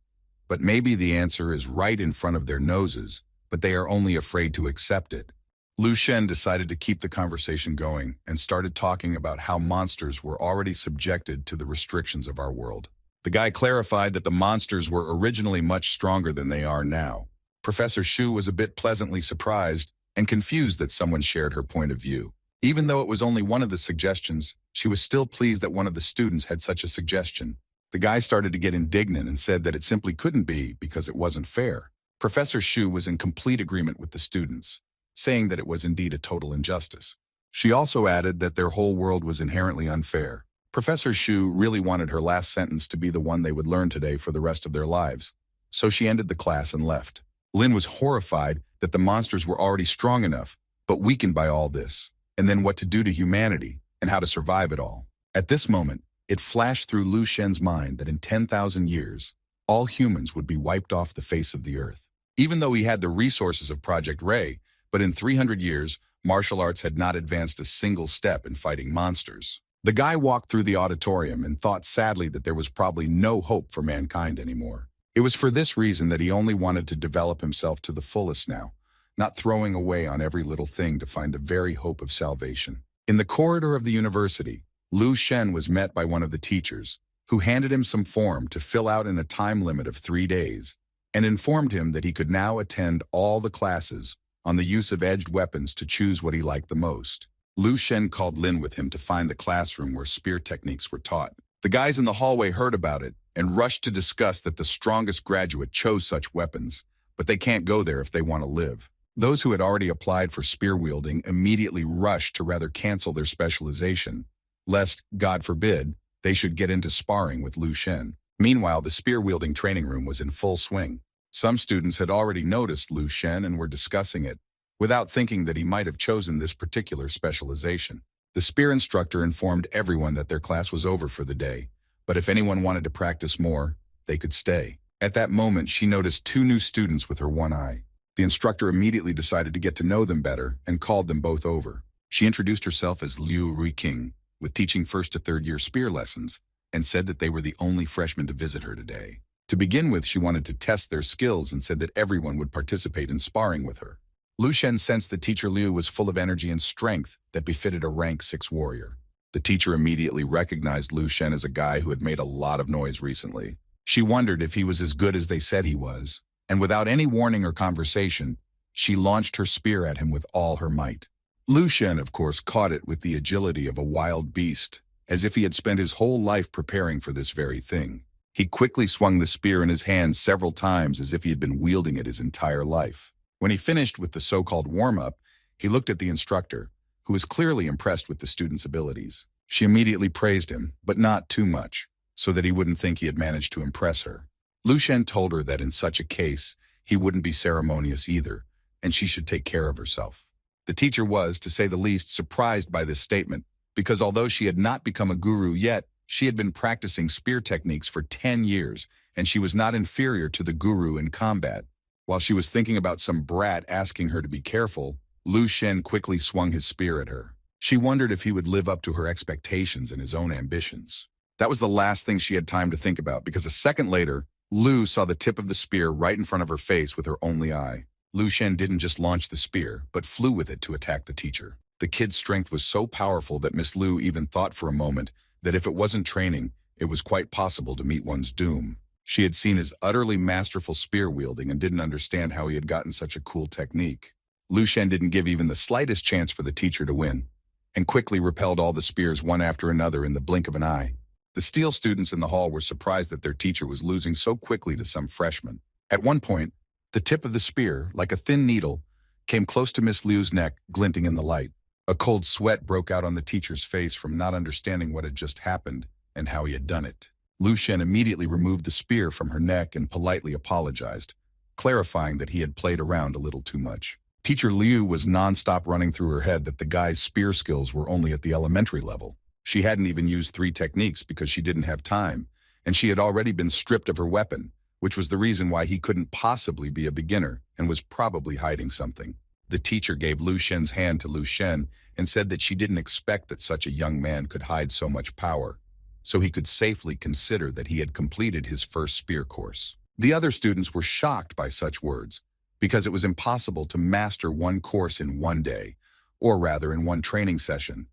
But maybe the answer is right in front of their noses, but they are only afraid to accept it. Lu Shen decided to keep the conversation going and started talking about how monsters were already subjected to the restrictions of our world. The guy clarified that the monsters were originally much stronger than they are now. Professor Xu was a bit pleasantly surprised and confused that someone shared her point of view. Even though it was only one of the suggestions, she was still pleased that one of the students had such a suggestion. The guy started to get indignant and said that it simply couldn't be because it wasn't fair. Professor Xu was in complete agreement with the students, saying that it was indeed a total injustice. She also added that their whole world was inherently unfair. Professor Xu really wanted her last sentence to be the one they would learn today for the rest of their lives, so she ended the class and left. Lin was horrified that the monsters were already strong enough, but weakened by all this, and then what to do to humanity, and how to survive it all. At this moment, it flashed through Lu Shen's mind that in 10,000 years, all humans would be wiped off the face of the earth. Even though he had the resources of Project Ray, But in 300 years, martial arts had not advanced a single step in fighting monsters. The guy walked through the auditorium and thought sadly that there was probably no hope for mankind anymore. It was for this reason that he only wanted to develop himself to the fullest now, not throwing away on every little thing to find the very hope of salvation. In the corridor of the university, Lu Shen was met by one of the teachers, who handed him some form to fill out in a time limit of 3 days, and informed him that he could now attend all the classes on the use of edged weapons to choose what he liked the most. Lu Shen called Lin with him to find the classroom where spear techniques were taught. The guys in the hallway heard about it and rushed to discuss that the strongest graduate chose such weapons, but they can't go there if they want to live. Those who had already applied for spear wielding immediately rushed to rather cancel their specialization, lest, God forbid, they should get into sparring with Lu Shen. Meanwhile, the spear-wielding training room was in full swing. Some students had already noticed Lu Shen and were discussing it, without thinking that he might have chosen this particular specialization. The spear instructor informed everyone that their class was over for the day, but if anyone wanted to practice more, they could stay. At that moment, she noticed 2 new students with her one eye. The instructor immediately decided to get to know them better and called them both over. She introduced herself as Liu Ruiqing, with teaching 1st to 3rd year spear lessons, and said that they were the only freshmen to visit her today. To begin with, she wanted to test their skills and said that everyone would participate in sparring with her. Lu Shen sensed that teacher Liu was full of energy and strength that befitted a rank 6 warrior. The teacher immediately recognized Lu Shen as a guy who had made a lot of noise recently. She wondered if he was as good as they said he was, and without any warning or conversation, she launched her spear at him with all her might. Lu Shen, of course, caught it with the agility of a wild beast, as if he had spent his whole life preparing for this very thing. He quickly swung the spear in his hand several times as if he had been wielding it his entire life. When he finished with the so-called warm-up, he looked at the instructor, who was clearly impressed with the student's abilities. She immediately praised him, but not too much, so that he wouldn't think he had managed to impress her. Lu Shen told her that in such a case, he wouldn't be ceremonious either, and she should take care of herself. The teacher was, to say the least, surprised by this statement, because although she had not become a guru yet, she had been practicing spear techniques for 10 years, and she was not inferior to the guru in combat. While she was thinking about some brat asking her to be careful, Lu Shen quickly swung his spear at her. She wondered if he would live up to her expectations and his own ambitions. That was the last thing she had time to think about, because a second later, Lu saw the tip of the spear right in front of her face with her only eye. Lu Shen didn't just launch the spear, but flew with it to attack the teacher. The kid's strength was so powerful that Miss Lu even thought for a moment that if it wasn't training, it was quite possible to meet one's doom. She had seen his utterly masterful spear wielding and didn't understand how he had gotten such a cool technique. Lu Shen didn't give even the slightest chance for the teacher to win, and quickly repelled all the spears one after another in the blink of an eye. The steel students in the hall were surprised that their teacher was losing so quickly to some freshman. At one point, the tip of the spear, like a thin needle, came close to Miss Liu's neck, glinting in the light. A cold sweat broke out on the teacher's face from not understanding what had just happened and how he had done it. Lu Shen immediately removed the spear from her neck and politely apologized, clarifying that he had played around a little too much. Teacher Liu was nonstop running through her head that the guy's spear skills were only at the elementary level. She hadn't even used 3 techniques because she didn't have time, and she had already been stripped of her weapon, which was the reason why he couldn't possibly be a beginner and was probably hiding something. The teacher gave Lu Shen's hand to Lu Shen and said that she didn't expect that such a young man could hide so much power, so he could safely consider that he had completed his first spear course. The other students were shocked by such words, because it was impossible to master one course in one day, or rather in one training session,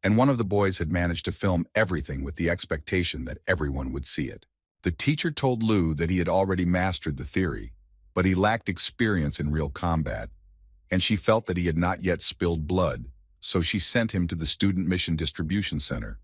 and one of the boys had managed to film everything with the expectation that everyone would see it. The teacher told Lu that he had already mastered the theory, but he lacked experience in real combat, and she felt that he had not yet spilled blood, so she sent him to the Student Mission Distribution Center.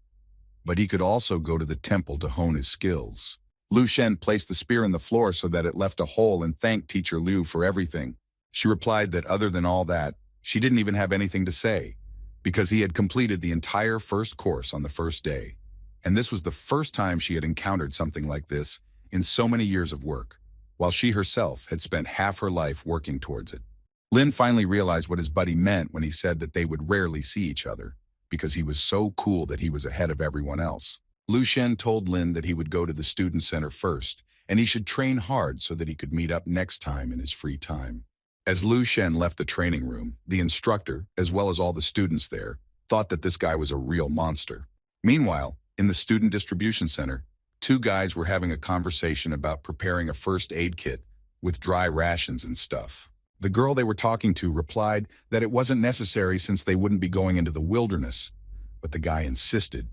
But he could also go to the temple to hone his skills. Lu Shen placed the spear in the floor so that it left a hole and thanked Teacher Liu for everything. She replied that other than all that, she didn't even have anything to say, because he had completed the entire first course on the first day. And this was the first time she had encountered something like this in so many years of work, while she herself had spent half her life working towards it. Lin finally realized what his buddy meant when he said that they would rarely see each other, because he was so cool that he was ahead of everyone else. Lu Shen told Lin that he would go to the student center first, and he should train hard so that he could meet up next time in his free time. As Lu Shen left the training room, the instructor, as well as all the students there, thought that this guy was a real monster. Meanwhile, in the student distribution center, two guys were having a conversation about preparing a first aid kit with dry rations and stuff. The girl they were talking to replied that it wasn't necessary since they wouldn't be going into the wilderness, but the guy insisted,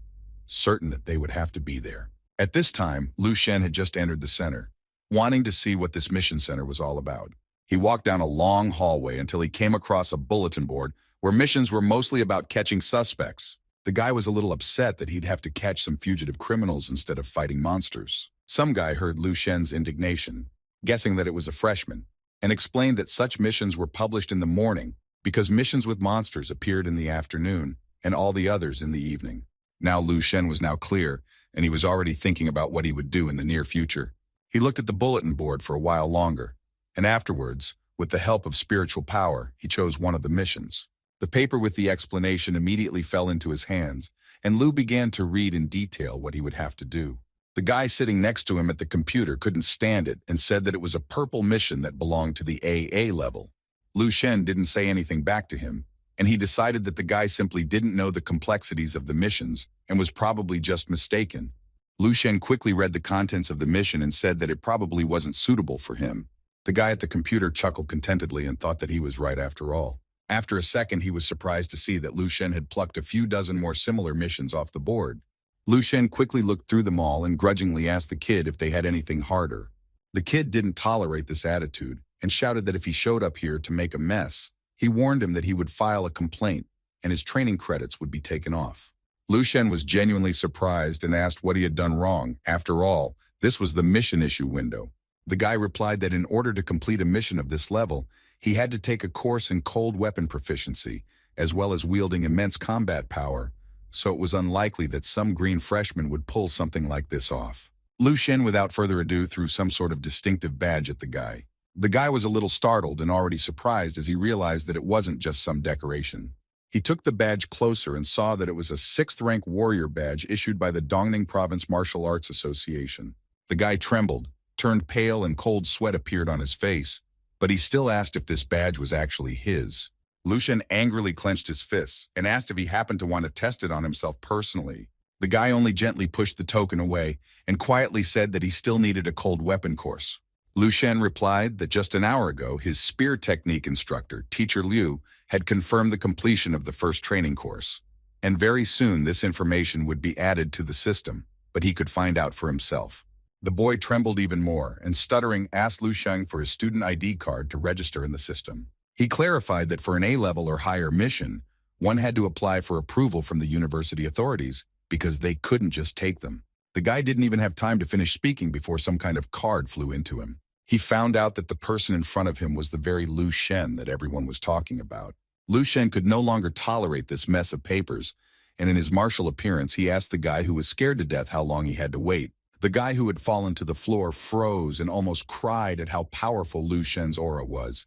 certain that they would have to be there. At this time, Lu Shen had just entered the center, wanting to see what this mission center was all about. He walked down a long hallway until he came across a bulletin board where missions were mostly about catching suspects. The guy was a little upset that he'd have to catch some fugitive criminals instead of fighting monsters. Some guy heard Lu Shen's indignation, guessing that it was a freshman, and explained that such missions were published in the morning because missions with monsters appeared in the afternoon and all the others in the evening. Now Lu Shen was now clear, and he was already thinking about what he would do in the near future. He looked at the bulletin board for a while longer, and afterwards, with the help of spiritual power, he chose one of the missions. The paper with the explanation immediately fell into his hands, and Lu began to read in detail what he would have to do. The guy sitting next to him at the computer couldn't stand it and said that it was a purple mission that belonged to the AA level. Lu Shen didn't say anything back to him, and he decided that the guy simply didn't know the complexities of the missions and was probably just mistaken. Lu Shen quickly read the contents of the mission and said that it probably wasn't suitable for him. The guy at the computer chuckled contentedly and thought that he was right after all. After a second, he was surprised to see that Lu Shen had plucked a few dozen more similar missions off the board. Lu Shen quickly looked through them all and grudgingly asked the kid if they had anything harder. The kid didn't tolerate this attitude and shouted that if he showed up here to make a mess, he warned him that he would file a complaint and his training credits would be taken off. Lu Shen was genuinely surprised and asked what he had done wrong. After all, this was the mission issue window. The guy replied that in order to complete a mission of this level, he had to take a course in cold weapon proficiency, as well as wielding immense combat power, so it was unlikely that some green freshman would pull something like this off. Lu Shen, without further ado, threw some sort of distinctive badge at the guy. The guy was a little startled and already surprised as he realized that it wasn't just some decoration. He took the badge closer and saw that it was a 6th-rank warrior badge issued by the Dongning Province Martial Arts Association. The guy trembled, turned pale, and cold sweat appeared on his face, but he still asked if this badge was actually his. Lu Shen angrily clenched his fists and asked if he happened to want to test it on himself personally. The guy only gently pushed the token away and quietly said that he still needed a cold weapon course. Lu Shen replied that just an hour ago, his spear technique instructor, Teacher Liu, had confirmed the completion of the first training course. And very soon this information would be added to the system, but he could find out for himself. The boy trembled even more and, stuttering, asked Lu Shen for his student ID card to register in the system. He clarified that for an A-level or higher mission, one had to apply for approval from the university authorities because they couldn't just take them. The guy didn't even have time to finish speaking before some kind of card flew into him. He found out that the person in front of him was the very Lu Shen that everyone was talking about. Lu Shen could no longer tolerate this mess of papers, and in his martial appearance, he asked the guy who was scared to death how long he had to wait. The guy who had fallen to the floor froze and almost cried at how powerful Lu Shen's aura was,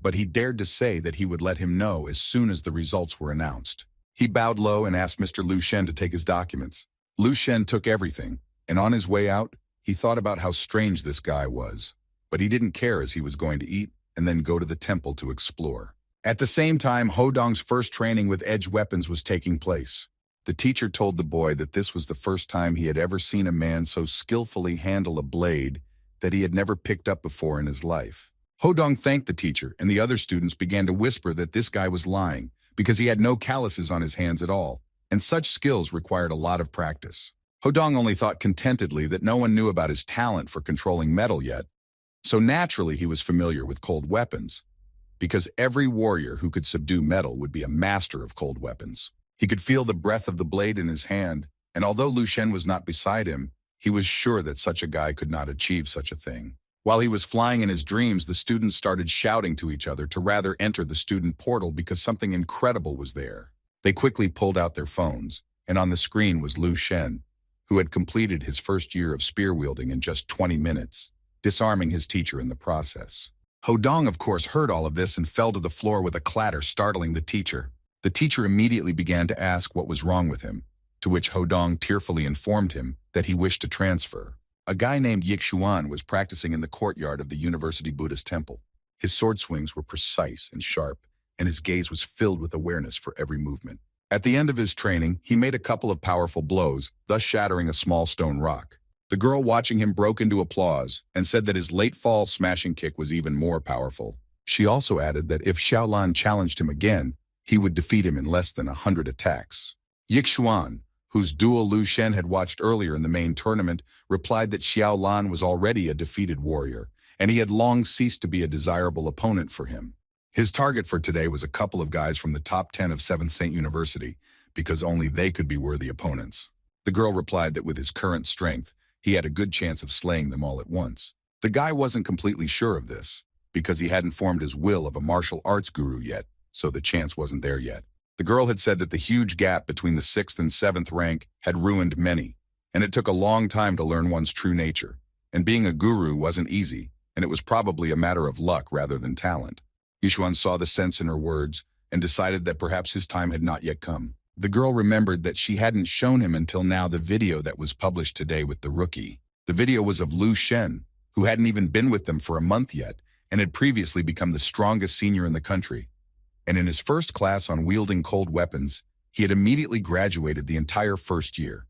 but he dared to say that he would let him know as soon as the results were announced. He bowed low and asked Mr. Lu Shen to take his documents. Lu Shen took everything, and on his way out, he thought about how strange this guy was. But he didn't care as he was going to eat and then go to the temple to explore. At the same time, Hodong's first training with edged weapons was taking place. The teacher told the boy that this was the first time he had ever seen a man so skillfully handle a blade that he had never picked up before in his life. Hodong thanked the teacher, and the other students began to whisper that this guy was lying because he had no calluses on his hands at all, and such skills required a lot of practice. Hodong only thought contentedly that no one knew about his talent for controlling metal yet, so naturally he was familiar with cold weapons, because every warrior who could subdue metal would be a master of cold weapons. He could feel the breath of the blade in his hand, and although Lu Shen was not beside him, he was sure that such a guy could not achieve such a thing. While he was flying in his dreams, the students started shouting to each other to rather enter the student portal because something incredible was there. They quickly pulled out their phones, and on the screen was Lu Shen, who had completed his first year of spear wielding in just 20 minutes, disarming his teacher in the process. Hodong, of course, heard all of this and fell to the floor with a clatter, startling the teacher. The teacher immediately began to ask what was wrong with him, to which Hodong tearfully informed him that he wished to transfer. A guy named Yixuan was practicing in the courtyard of the University Buddhist Temple. His sword swings were precise and sharp, and his gaze was filled with awareness for every movement. At the end of his training, he made a couple of powerful blows, thus shattering a small stone rock. The girl watching him broke into applause and said that his late fall smashing kick was even more powerful. She also added that if Xiaolan challenged him again, he would defeat him in less than 100 attacks. Yixuan, whose duel Lu Shen had watched earlier in the main tournament, replied that Xiaolan was already a defeated warrior, and he had long ceased to be a desirable opponent for him. His target for today was a couple of guys from the top 10 of 7th Saint University, because only they could be worthy opponents. The girl replied that with his current strength, he had a good chance of slaying them all at once. The guy wasn't completely sure of this, because he hadn't formed his will of a martial arts guru yet, so the chance wasn't there yet. The girl had said that the huge gap between the 6th and 7th rank had ruined many, and it took a long time to learn one's true nature. And being a guru wasn't easy, and it was probably a matter of luck rather than talent. Yixuan saw the sense in her words and decided that perhaps his time had not yet come. The girl remembered that she hadn't shown him until now the video that was published today with the rookie. The video was of Lu Shen, who hadn't even been with them for a month yet and had previously become the strongest senior in the country. And in his first class on wielding cold weapons, he had immediately graduated the entire first year.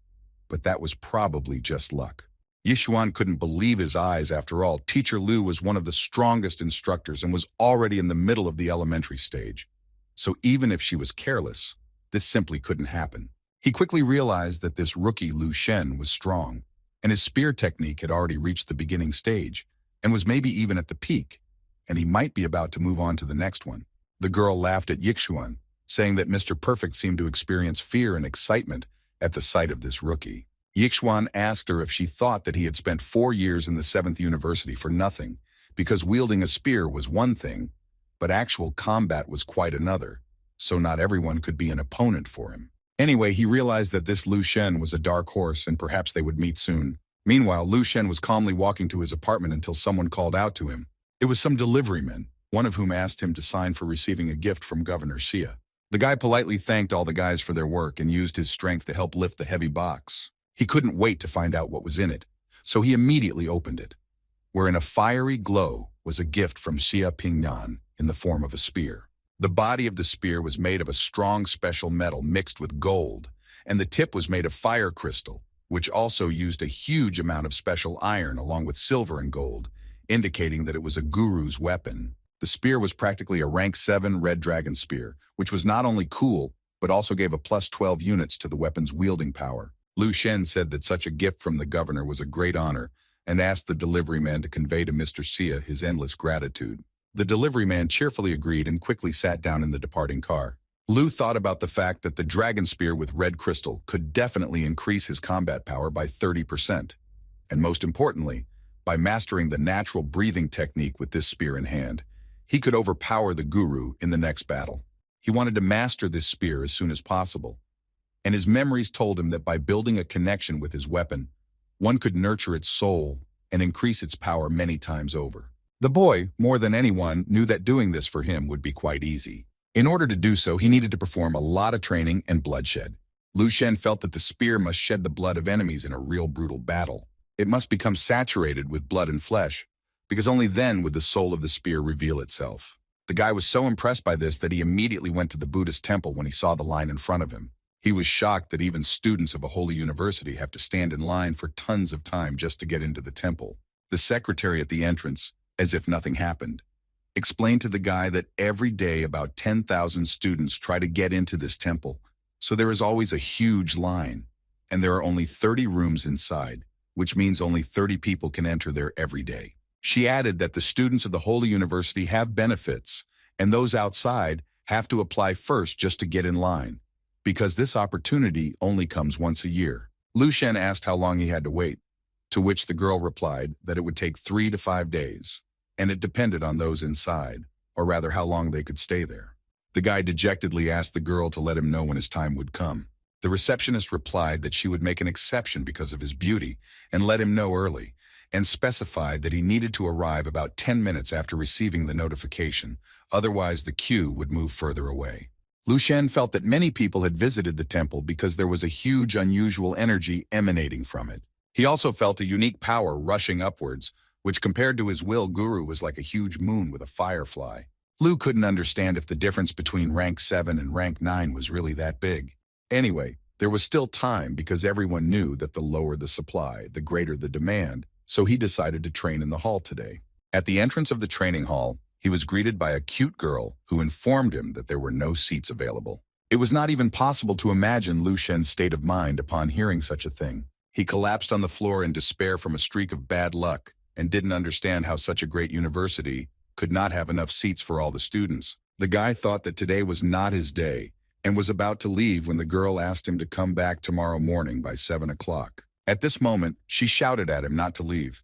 But that was probably just luck. Yixuan couldn't believe his eyes. After all, Teacher Lu was one of the strongest instructors and was already in the middle of the elementary stage. So even if she was careless, this simply couldn't happen. He quickly realized that this rookie Lu Shen was strong, and his spear technique had already reached the beginning stage, and was maybe even at the peak, and he might be about to move on to the next one. The girl laughed at Yixuan, saying that Mr. Perfect seemed to experience fear and excitement at the sight of this rookie. Yixuan asked her if she thought that he had spent 4 years in the 7th university for nothing, because wielding a spear was one thing, but actual combat was quite another, so not everyone could be an opponent for him. Anyway, he realized that this Lu Shen was a dark horse and perhaps they would meet soon. Meanwhile, Lu Shen was calmly walking to his apartment until someone called out to him. It was some deliveryman, one of whom asked him to sign for receiving a gift from Governor Xia. The guy politely thanked all the guys for their work and used his strength to help lift the heavy box. He couldn't wait to find out what was in it, so he immediately opened it, where in a fiery glow was a gift from Xia Pingnan in the form of a spear. The body of the spear was made of a strong special metal mixed with gold, and the tip was made of fire crystal, which also used a huge amount of special iron along with silver and gold, indicating that it was a guru's weapon. The spear was practically a rank 7 red dragon spear, which was not only cool, but also gave a plus 12 units to the weapon's wielding power. Lu Shen said that such a gift from the governor was a great honor and asked the delivery man to convey to Mr. Xia his endless gratitude. The delivery man cheerfully agreed and quickly sat down in the departing car. Lu thought about the fact that the dragon spear with red crystal could definitely increase his combat power by 30%. And most importantly, by mastering the natural breathing technique with this spear in hand, he could overpower the guru in the next battle. He wanted to master this spear as soon as possible. And his memories told him that by building a connection with his weapon, one could nurture its soul and increase its power many times over. The boy, more than anyone, knew that doing this for him would be quite easy. In order to do so, he needed to perform a lot of training and bloodshed. Lu Shen felt that the spear must shed the blood of enemies in a real brutal battle. It must become saturated with blood and flesh, because only then would the soul of the spear reveal itself. The guy was so impressed by this that he immediately went to the Buddhist temple when he saw the line in front of him. He was shocked that even students of a holy university have to stand in line for tons of time just to get into the temple. The secretary at the entrance, as if nothing happened, explained to the guy that every day about 10,000 students try to get into this temple, so there is always a huge line, and there are only 30 rooms inside, which means only 30 people can enter there every day. She added that the students of the holy university have benefits, and those outside have to apply first just to get in line, because this opportunity only comes once a year. Lu Shen asked how long he had to wait, to which the girl replied that it would take 3 to 5 days, and it depended on those inside, or rather how long they could stay there. The guy dejectedly asked the girl to let him know when his time would come. The receptionist replied that she would make an exception because of his beauty and let him know early, and specified that he needed to arrive about 10 minutes after receiving the notification, otherwise the queue would move further away. Lu Shen felt that many people had visited the temple because there was a huge, unusual energy emanating from it. He also felt a unique power rushing upwards, which compared to his will guru was like a huge moon with a firefly. Lu couldn't understand if the difference between rank 7 and rank 9 was really that big. Anyway, there was still time because everyone knew that the lower the supply, the greater the demand, so he decided to train in the hall today. At the entrance of the training hall, he was greeted by a cute girl who informed him that there were no seats available. It was not even possible to imagine Lu Shen's state of mind upon hearing such a thing. He collapsed on the floor in despair from a streak of bad luck and didn't understand how such a great university could not have enough seats for all the students. The guy thought that today was not his day and was about to leave when the girl asked him to come back tomorrow morning by 7 o'clock. At this moment, she shouted at him not to leave,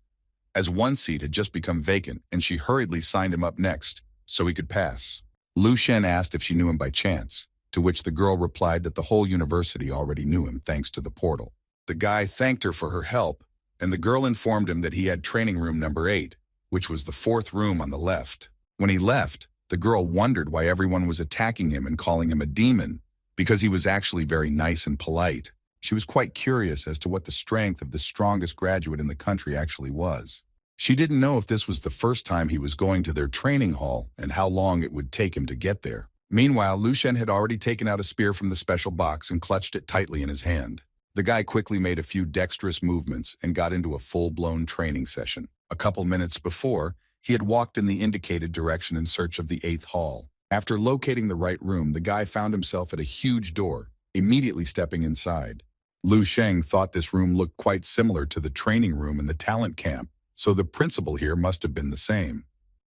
as one seat had just become vacant and she hurriedly signed him up next so he could pass. Lu Shen asked if she knew him by chance, to which the girl replied that the whole university already knew him thanks to the portal. The guy thanked her for her help, and the girl informed him that he had training room number 8, which was the 4th room on the left. When he left, the girl wondered why everyone was attacking him and calling him a demon, because he was actually very nice and polite. She was quite curious as to what the strength of the strongest graduate in the country actually was. She didn't know if this was the first time he was going to their training hall and how long it would take him to get there. Meanwhile, Lu Shen had already taken out a spear from the special box and clutched it tightly in his hand. The guy quickly made a few dexterous movements and got into a full-blown training session. A couple minutes before, he had walked in the indicated direction in search of the 8th hall. After locating the right room, the guy found himself at a huge door, immediately stepping inside. Lu Sheng thought this room looked quite similar to the training room in the talent camp, so the principal here must have been the same.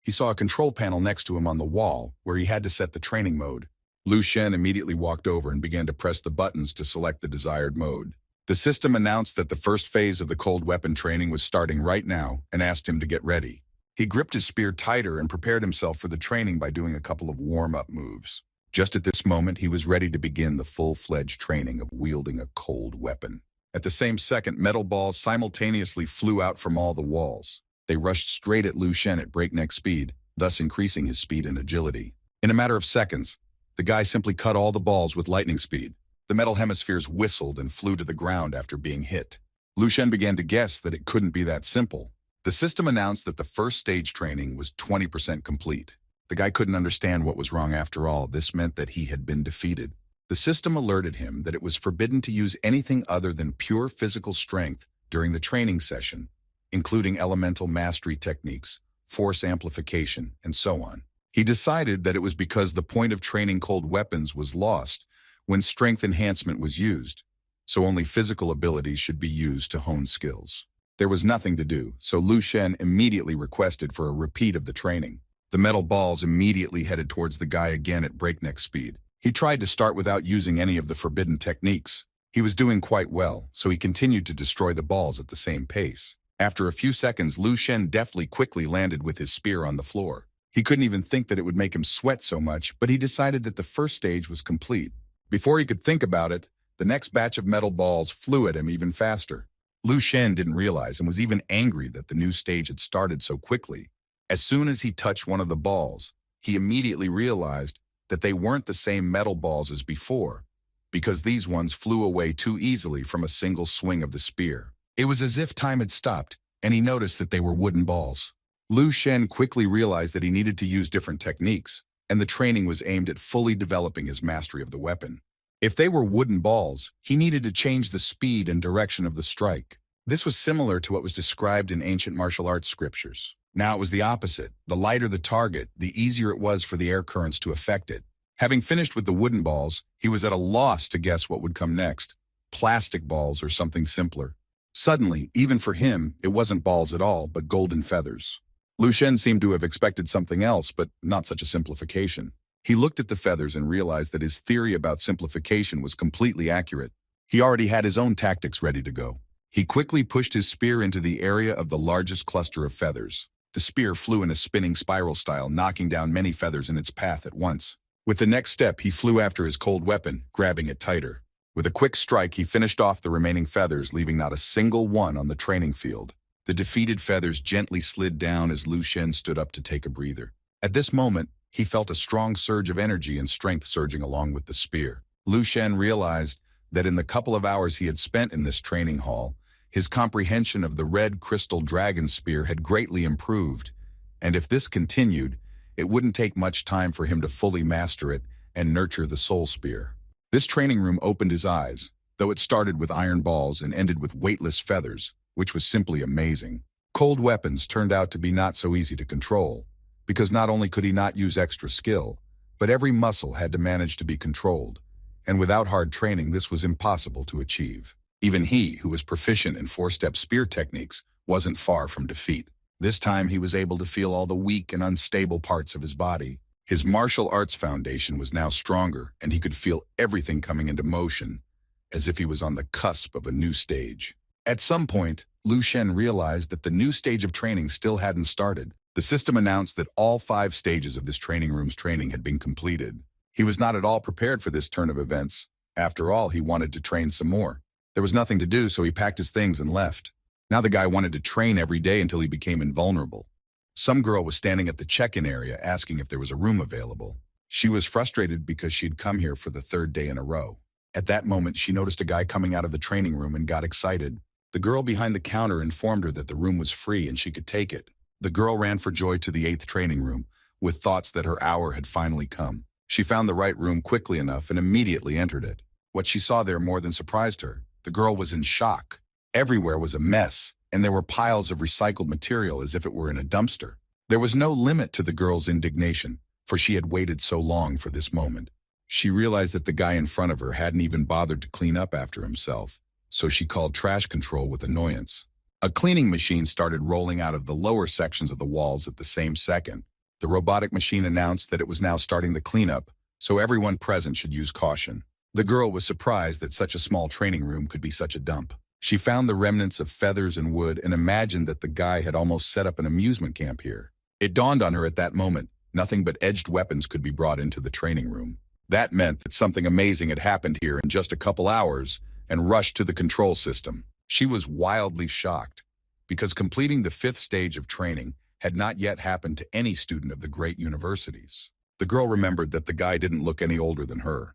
He saw a control panel next to him on the wall, where he had to set the training mode. Lu Shen immediately walked over and began to press the buttons to select the desired mode. The system announced that the first phase of the cold weapon training was starting right now and asked him to get ready. He gripped his spear tighter and prepared himself for the training by doing a couple of warm-up moves. Just at this moment, he was ready to begin the full-fledged training of wielding a cold weapon. At the same second, metal balls simultaneously flew out from all the walls. They rushed straight at Lu Shen at breakneck speed, thus increasing his speed and agility. In a matter of seconds, the guy simply cut all the balls with lightning speed. The metal hemispheres whistled and flew to the ground after being hit. Lu Shen began to guess that it couldn't be that simple. The system announced that the first stage training was 20% complete. The guy couldn't understand what was wrong after all. This meant that he had been defeated. The system alerted him that it was forbidden to use anything other than pure physical strength during the training session, including elemental mastery techniques, force amplification, and so on. He decided that it was because the point of training cold weapons was lost when strength enhancement was used, so only physical abilities should be used to hone skills. There was nothing to do, so Lu Shen immediately requested for a repeat of the training. The metal balls immediately headed towards the guy again at breakneck speed. He tried to start without using any of the forbidden techniques. He was doing quite well, so he continued to destroy the balls at the same pace. After a few seconds, Lu Shen deftly quickly landed with his spear on the floor. He couldn't even think that it would make him sweat so much, but he decided that the first stage was complete. Before he could think about it, the next batch of metal balls flew at him even faster. Lu Shen didn't realize and was even angry that the new stage had started so quickly. As soon as he touched one of the balls, he immediately realized that they weren't the same metal balls as before, because these ones flew away too easily from a single swing of the spear. It was as if time had stopped, and he noticed that they were wooden balls. Lu Shen quickly realized that he needed to use different techniques, and the training was aimed at fully developing his mastery of the weapon. If they were wooden balls, he needed to change the speed and direction of the strike. This was similar to what was described in ancient martial arts scriptures. Now it was the opposite. The lighter the target, the easier it was for the air currents to affect it. Having finished with the wooden balls, he was at a loss to guess what would come next. Plastic balls or something simpler. Suddenly, even for him, it wasn't balls at all, but golden feathers. Lu Shen seemed to have expected something else, but not such a simplification. He looked at the feathers and realized that his theory about simplification was completely accurate. He already had his own tactics ready to go. He quickly pushed his spear into the area of the largest cluster of feathers. The spear flew in a spinning spiral style, knocking down many feathers in its path at once. With the next step, he flew after his cold weapon, grabbing it tighter. With a quick strike, he finished off the remaining feathers, leaving not a single one on the training field. The defeated feathers gently slid down as Lu Shen stood up to take a breather. At this moment, he felt a strong surge of energy and strength surging along with the spear. Lu Shen realized that in the couple of hours he had spent in this training hall, His comprehension of the red crystal dragon spear had greatly improved, and if this continued, it wouldn't take much time for him to fully master it and nurture the soul spear. This training room opened his eyes, though it started with iron balls and ended with weightless feathers, which was simply amazing. Cold weapons turned out to be not so easy to control, because not only could he not use extra skill, but every muscle had to manage to be controlled, and without hard training this was impossible to achieve. Even he, who was proficient in four-step spear techniques, wasn't far from defeat. This time he was able to feel all the weak and unstable parts of his body. His martial arts foundation was now stronger, and he could feel everything coming into motion, as if he was on the cusp of a new stage. At some point, Lu Shen realized that the new stage of training still hadn't started. The system announced that all 5 stages of this training room's training had been completed. He was not at all prepared for this turn of events. After all, he wanted to train some more. There was nothing to do, so he packed his things and left. Now the guy wanted to train every day until he became invulnerable. Some girl was standing at the check-in area asking if there was a room available. She was frustrated because she had come here for the 3rd day in a row. At that moment, she noticed a guy coming out of the training room and got excited. The girl behind the counter informed her that the room was free and she could take it. The girl ran for joy to the 8th training room, with thoughts that her hour had finally come. She found the right room quickly enough and immediately entered it. What she saw there more than surprised her. The girl was in shock. Everywhere was a mess, and there were piles of recycled material as if it were in a dumpster. There was no limit to the girl's indignation, for she had waited so long for this moment. She realized that the guy in front of her hadn't even bothered to clean up after himself, so she called trash control with annoyance. A cleaning machine started rolling out of the lower sections of the walls at the same second. The robotic machine announced that it was now starting the cleanup, so everyone present should use caution. The girl was surprised that such a small training room could be such a dump. She found the remnants of feathers and wood and imagined that the guy had almost set up an amusement camp here. It dawned on her at that moment, nothing but edged weapons could be brought into the training room. That meant that something amazing had happened here in just a couple hours and rushed to the control system. She was wildly shocked, because completing the 5th stage of training had not yet happened to any student of the great universities. The girl remembered that the guy didn't look any older than her.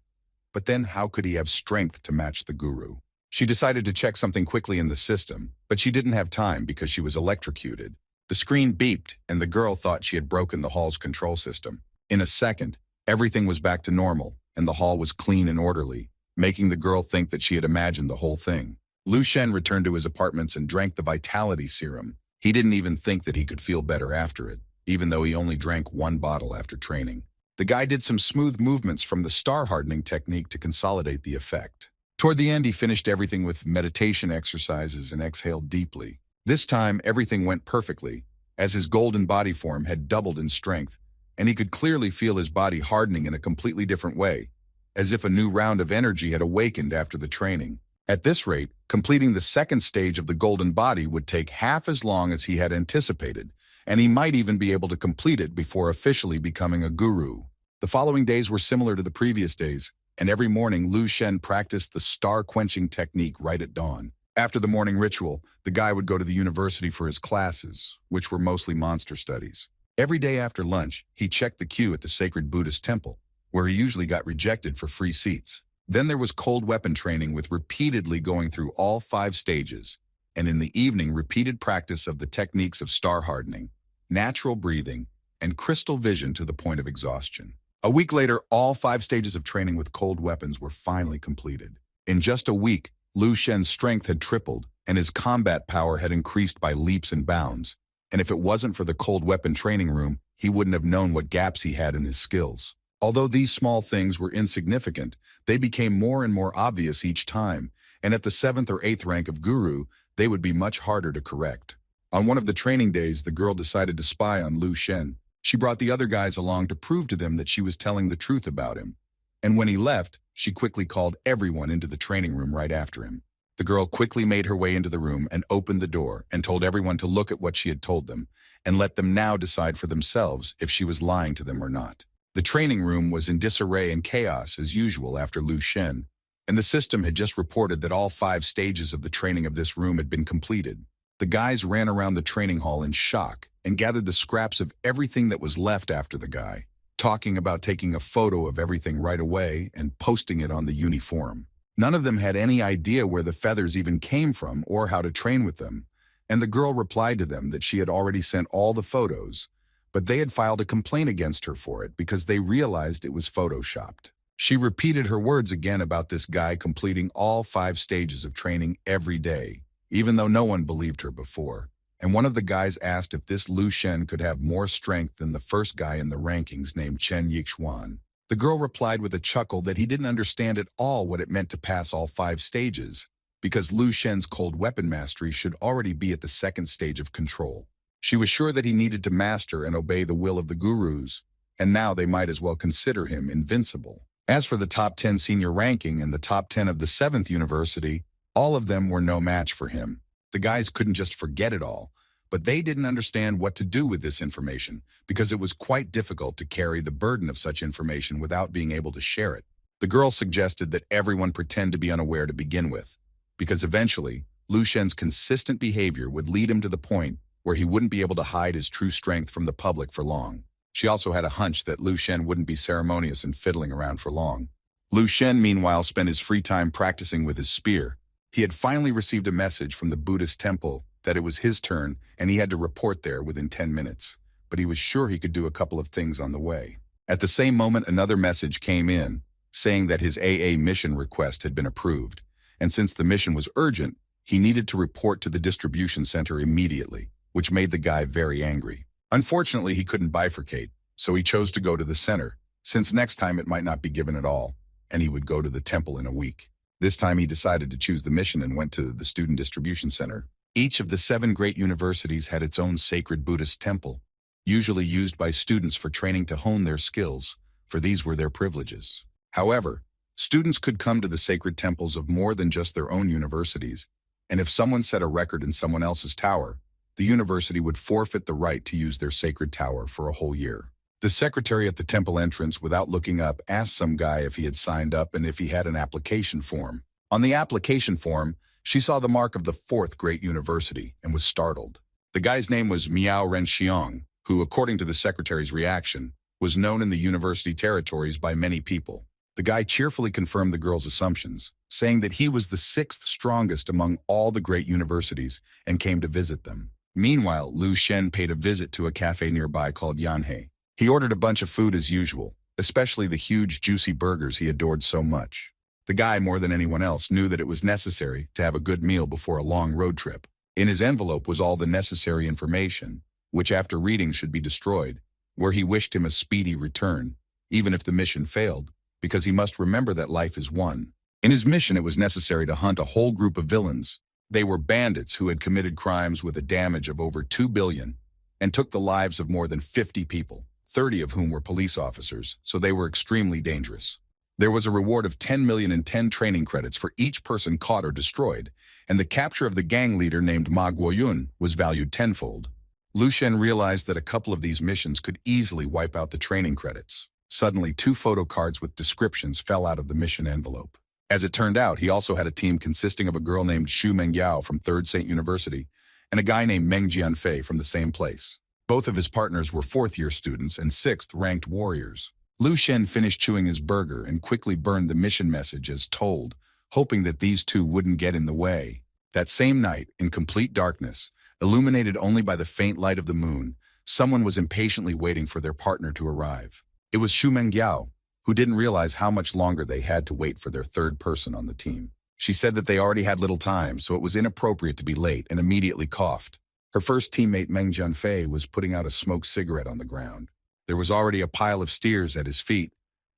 But then how could he have strength to match the guru? She decided to check something quickly in the system, but she didn't have time because she was electrocuted. The screen beeped, and the girl thought she had broken the hall's control system. In a second, everything was back to normal, and the hall was clean and orderly, making the girl think that she had imagined the whole thing. Lu Shen returned to his apartments and drank the vitality serum. He didn't even think that he could feel better after it, even though he only drank 1 bottle after training. The guy did some smooth movements from the star hardening technique to consolidate the effect. Toward the end, he finished everything with meditation exercises and exhaled deeply. This time, everything went perfectly, as his golden body form had doubled in strength, and he could clearly feel his body hardening in a completely different way, as if a new round of energy had awakened after the training. At this rate, completing the 2nd stage of the golden body would take half as long as he had anticipated, and he might even be able to complete it before officially becoming a guru. The following days were similar to the previous days, and every morning Lu Shen practiced the star-quenching technique right at dawn. After the morning ritual, the guy would go to the university for his classes, which were mostly monster studies. Every day after lunch, he checked the queue at the sacred Buddhist temple, where he usually got rejected for free seats. Then there was cold weapon training with repeatedly going through all 5 stages, and in the evening repeated practice of the techniques of star hardening, natural breathing, and crystal vision to the point of exhaustion. A week later, all 5 stages of training with cold weapons were finally completed. In just a week, Lu Shen's strength had tripled, and his combat power had increased by leaps and bounds. And if it wasn't for the cold weapon training room, he wouldn't have known what gaps he had in his skills. Although these small things were insignificant, they became more and more obvious each time, and at the 7th or 8th rank of guru, they would be much harder to correct. On one of the training days, the girl decided to spy on Lu Shen. She brought the other guys along to prove to them that she was telling the truth about him. And when he left, she quickly called everyone into the training room right after him. The girl quickly made her way into the room and opened the door and told everyone to look at what she had told them and let them now decide for themselves if she was lying to them or not. The training room was in disarray and chaos as usual after Lu Shen, and the system had just reported that all 5 stages of the training of this room had been completed. The guys ran around the training hall in shock and gathered the scraps of everything that was left after the guy, talking about taking a photo of everything right away and posting it on the uni forum. None of them had any idea where the feathers even came from or how to train with them, and the girl replied to them that she had already sent all the photos, but they had filed a complaint against her for it because they realized it was photoshopped. She repeated her words again about this guy completing all 5 stages of training every day, even though no one believed her before. And one of the guys asked if this Lu Shen could have more strength than the first guy in the rankings named Chen Yixuan. The girl replied with a chuckle that he didn't understand at all what it meant to pass all 5 stages, because Lu Shen's cold weapon mastery should already be at the 2nd stage of control. She was sure that he needed to master and obey the will of the gurus, and now they might as well consider him invincible. As for the top 10 senior ranking and the top 10 of the 7th university, all of them were no match for him. The guys couldn't just forget it all, but they didn't understand what to do with this information because it was quite difficult to carry the burden of such information without being able to share it. The girl suggested that everyone pretend to be unaware to begin with, because eventually, Lu Shen's consistent behavior would lead him to the point where he wouldn't be able to hide his true strength from the public for long. She also had a hunch that Lu Shen wouldn't be ceremonious and fiddling around for long. Lu Shen, meanwhile, spent his free time practicing with his spear. He had finally received a message from the Buddhist temple that it was his turn and he had to report there within 10 minutes, but he was sure he could do a couple of things on the way. At the same moment, another message came in, saying that his AA mission request had been approved, and since the mission was urgent, he needed to report to the distribution center immediately, which made the guy very angry. Unfortunately, he couldn't bifurcate, so he chose to go to the center, since next time it might not be given at all, and he would go to the temple in a week. This time he decided to choose the mission and went to the student distribution center. Each of the 7 great universities had its own sacred Buddhist temple, usually used by students for training to hone their skills, for these were their privileges. However, students could come to the sacred temples of more than just their own universities, and if someone set a record in someone else's tower, the university would forfeit the right to use their sacred tower for a whole year. The secretary at the temple entrance, without looking up, asked some guy if he had signed up and if he had an application form. On the application form, she saw the mark of the 4th great university and was startled. The guy's name was Miao Renxiong, who, according to the secretary's reaction, was known in the university territories by many people. The guy cheerfully confirmed the girl's assumptions, saying that he was the 6th strongest among all the great universities and came to visit them. Meanwhile, Lu Shen paid a visit to a cafe nearby called Yanhei. He ordered a bunch of food as usual, especially the huge, juicy burgers he adored so much. The guy, more than anyone else, knew that it was necessary to have a good meal before a long road trip. In his envelope was all the necessary information, which after reading should be destroyed, where he wished him a speedy return, even if the mission failed, because he must remember that life is one. In his mission, it was necessary to hunt a whole group of villains. They were bandits who had committed crimes with a damage of over 2 billion and took the lives of more than 50 people. 30 of whom were police officers, so they were extremely dangerous. There was a reward of 10 million and 10 training credits for each person caught or destroyed, and the capture of the gang leader named Ma Guoyun was valued tenfold. Lu Shen realized that a couple of these missions could easily wipe out the training credits. Suddenly, 2 photo cards with descriptions fell out of the mission envelope. As it turned out, he also had a team consisting of a girl named Xu Mengyao from 3rd Saint University and a guy named Meng Jianfei from the same place. Both of his partners were 4th-year students and 6th-ranked warriors. Lu Shen finished chewing his burger and quickly burned the mission message as told, hoping that these 2 wouldn't get in the way. That same night, in complete darkness, illuminated only by the faint light of the moon, someone was impatiently waiting for their partner to arrive. It was Xu Mengyao, who didn't realize how much longer they had to wait for their 3rd person on the team. She said that they already had little time, so it was inappropriate to be late, and immediately coughed. Her first teammate Meng Jianfei was putting out a smoked cigarette on the ground. There was already a pile of steers at his feet,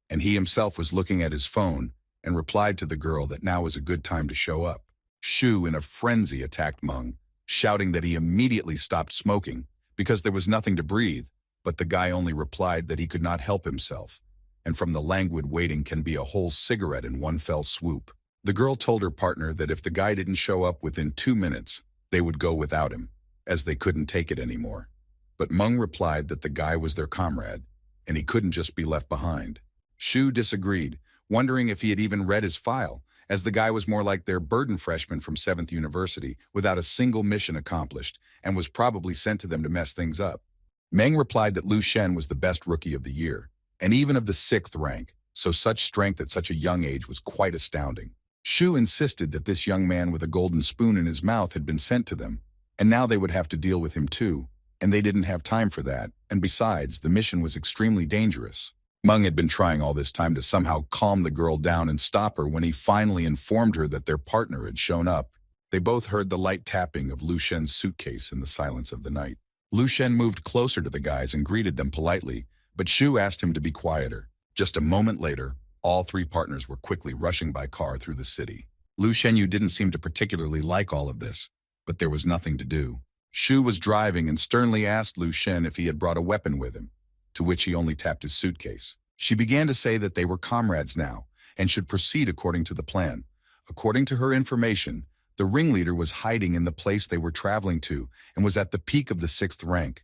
and he himself was looking at his phone and replied to the girl that now was a good time to show up. Xu, in a frenzy, attacked Meng, shouting that he immediately stopped smoking because there was nothing to breathe, but the guy only replied that he could not help himself, and from the languid waiting can be a whole cigarette in one fell swoop. The girl told her partner that if the guy didn't show up within 2 minutes, they would go without him, as they couldn't take it anymore. But Meng replied that the guy was their comrade, and he couldn't just be left behind. Xu disagreed, wondering if he had even read his file, as the guy was more like their burden freshman from 7th University without a single mission accomplished and was probably sent to them to mess things up. Meng replied that Lu Shen was the best rookie of the year, and even of the 6th rank, so such strength at such a young age was quite astounding. Shu insisted that this young man with a golden spoon in his mouth had been sent to them, and now they would have to deal with him too, and they didn't have time for that, and besides, the mission was extremely dangerous. Meng had been trying all this time to somehow calm the girl down and stop her when he finally informed her that their partner had shown up. They both heard the light tapping of Lu Shen's suitcase in the silence of the night. Lu Shen moved closer to the guys and greeted them politely, but Shu asked him to be quieter. Just a moment later, all three partners were quickly rushing by car through the city. Lu Shenyu didn't seem to particularly like all of this, but there was nothing to do. Shu was driving and sternly asked Lu Shen if he had brought a weapon with him, to which he only tapped his suitcase. She began to say that they were comrades now and should proceed according to the plan. According to her information, the ringleader was hiding in the place they were traveling to and was at the peak of the 6th rank.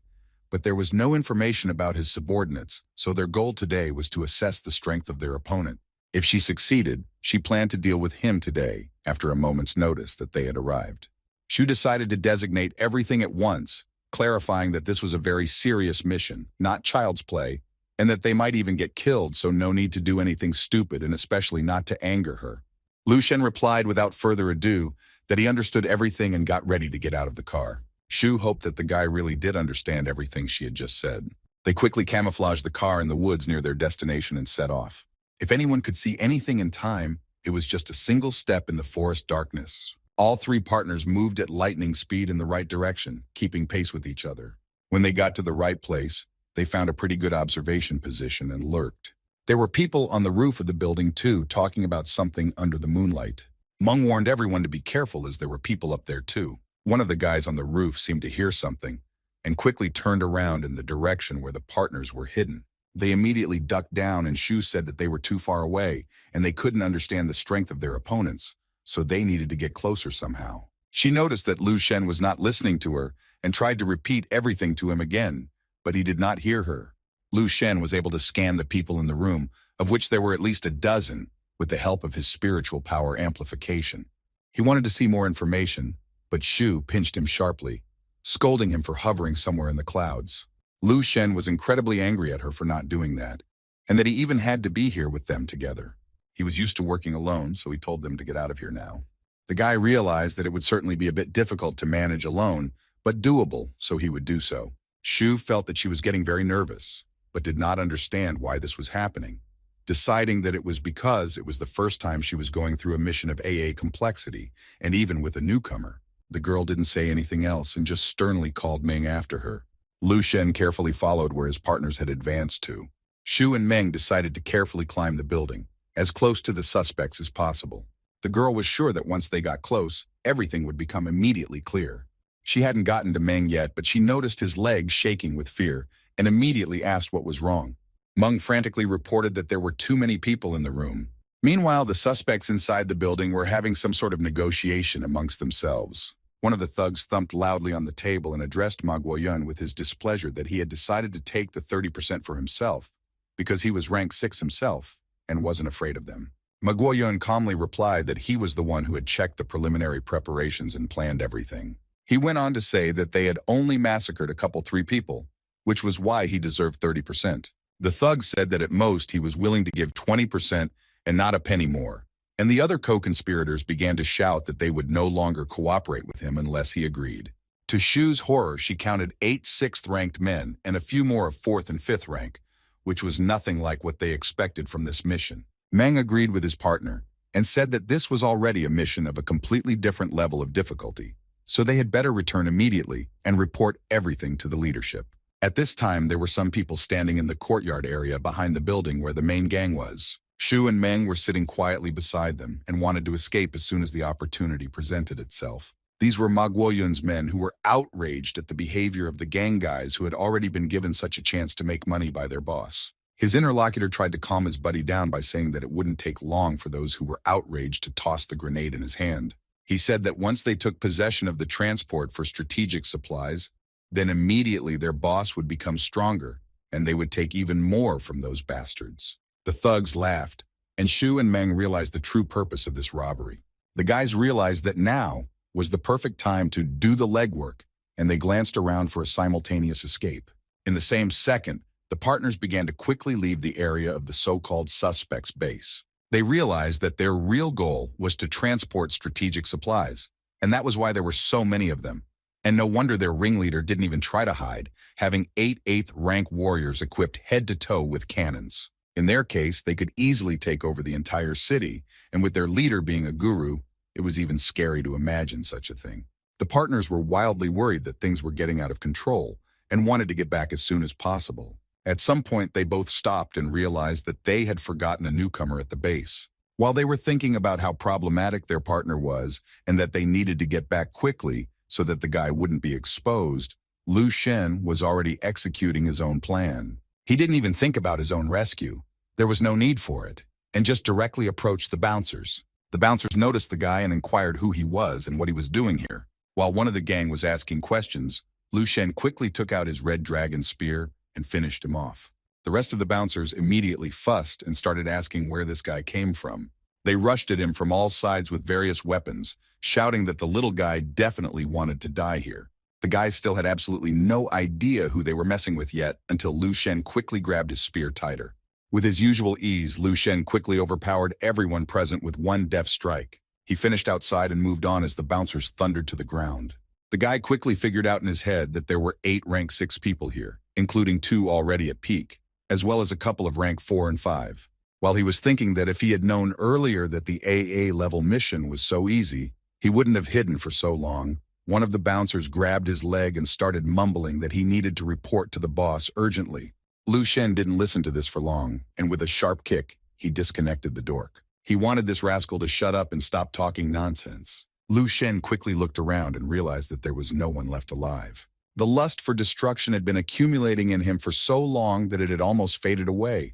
But there was no information about his subordinates, so their goal today was to assess the strength of their opponent. If she succeeded, she planned to deal with him today, after a moment's notice that they had arrived. Shu decided to designate everything at once, clarifying that this was a very serious mission, not child's play, and that they might even get killed, so no need to do anything stupid and especially not to anger her. Lu Shen replied without further ado that he understood everything and got ready to get out of the car. Shu hoped that the guy really did understand everything she had just said. They quickly camouflaged the car in the woods near their destination and set off. If anyone could see anything in time, it was just a single step in the forest darkness. All three partners moved at lightning speed in the right direction, keeping pace with each other. When they got to the right place, they found a pretty good observation position and lurked. There were people on the roof of the building too, talking about something under the moonlight. Meng warned everyone to be careful as there were people up there too. One of the guys on the roof seemed to hear something and quickly turned around in the direction where the partners were hidden. They immediately ducked down, and Shu said that they were too far away and they couldn't understand the strength of their opponents, so they needed to get closer somehow. She noticed that Lu Shen was not listening to her and tried to repeat everything to him again, but he did not hear her. Lu Shen was able to scan the people in the room, of which there were at least a dozen, with the help of his spiritual power amplification. He wanted to see more information, but Shu pinched him sharply, scolding him for hovering somewhere in the clouds. Lu Shen was incredibly angry at her for not doing that, and that he even had to be here with them together. He was used to working alone, so he told them to get out of here now. The guy realized that it would certainly be a bit difficult to manage alone, but doable, so he would do so. Shu felt that she was getting very nervous, but did not understand why this was happening, deciding that it was because it was the first time she was going through a mission of AA complexity, and even with a newcomer. The girl didn't say anything else and just sternly called Meng after her. Lu Shen carefully followed where his partners had advanced to. Shu and Meng decided to carefully climb the building, as close to the suspects as possible. The girl was sure that once they got close, everything would become immediately clear. She hadn't gotten to Meng yet, but she noticed his legs shaking with fear and immediately asked what was wrong. Meng frantically reported that there were too many people in the room. Meanwhile, the suspects inside the building were having some sort of negotiation amongst themselves. One of the thugs thumped loudly on the table and addressed Ma Guoyun with his displeasure that he had decided to take the 30% for himself, because he was rank 6 himself and wasn't afraid of them. Ma Guoyun calmly replied that he was the one who had checked the preliminary preparations and planned everything. He went on to say that they had only massacred a couple 3 people, which was why he deserved 30%. The thug said that at most he was willing to give 20% and not a penny more. And the other co-conspirators began to shout that they would no longer cooperate with him unless he agreed. To Shu's horror, she counted 8 6th-ranked men and a few more of 4th and 5th rank, which was nothing like what they expected from this mission. Meng agreed with his partner and said that this was already a mission of a completely different level of difficulty, so they had better return immediately and report everything to the leadership. At this time, there were some people standing in the courtyard area behind the building where the main gang was. Shu and Meng were sitting quietly beside them and wanted to escape as soon as the opportunity presented itself. These were Ma Guoyun's men who were outraged at the behavior of the gang guys who had already been given such a chance to make money by their boss. His interlocutor tried to calm his buddy down by saying that it wouldn't take long for those who were outraged to toss the grenade in his hand. He said that once they took possession of the transport for strategic supplies, then immediately their boss would become stronger, and they would take even more from those bastards. The thugs laughed, and Shu and Meng realized the true purpose of this robbery. The guys realized that now was the perfect time to do the legwork, and they glanced around for a simultaneous escape. In the same second, the partners began to quickly leave the area of the so-called suspect's base. They realized that their real goal was to transport strategic supplies, and that was why there were so many of them. And no wonder their ringleader didn't even try to hide, having 8 8th rank warriors equipped head to toe with cannons. In their case, they could easily take over the entire city, and with their leader being a guru, it was even scary to imagine such a thing. The partners were wildly worried that things were getting out of control and wanted to get back as soon as possible. At some point, they both stopped and realized that they had forgotten a newcomer at the base. While they were thinking about how problematic their partner was and that they needed to get back quickly so that the guy wouldn't be exposed, Lu Shen was already executing his own plan. He didn't even think about his own rescue. There was no need for it, and just directly approached the bouncers. The bouncers noticed the guy and inquired who he was and what he was doing here. While one of the gang was asking questions, Lu Shen quickly took out his red dragon spear and finished him off. The rest of the bouncers immediately fussed and started asking where this guy came from. They rushed at him from all sides with various weapons, shouting that the little guy definitely wanted to die here. The guys still had absolutely no idea who they were messing with yet until Lu Shen quickly grabbed his spear tighter. With his usual ease, Lu Shen quickly overpowered everyone present with one deft strike. He finished outside and moved on as the bouncers thundered to the ground. The guy quickly figured out in his head that there were 8 rank 6 people here, including 2 already at peak, as well as a couple of rank 4 and 5. While he was thinking that if he had known earlier that the AA level mission was so easy, he wouldn't have hidden for so long, one of the bouncers grabbed his leg and started mumbling that he needed to report to the boss urgently. Lu Shen didn't listen to this for long, and with a sharp kick, he disconnected the dork. He wanted this rascal to shut up and stop talking nonsense. Lu Shen quickly looked around and realized that there was no one left alive. The lust for destruction had been accumulating in him for so long that it had almost faded away.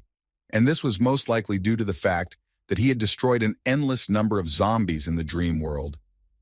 And this was most likely due to the fact that he had destroyed an endless number of zombies in the dream world,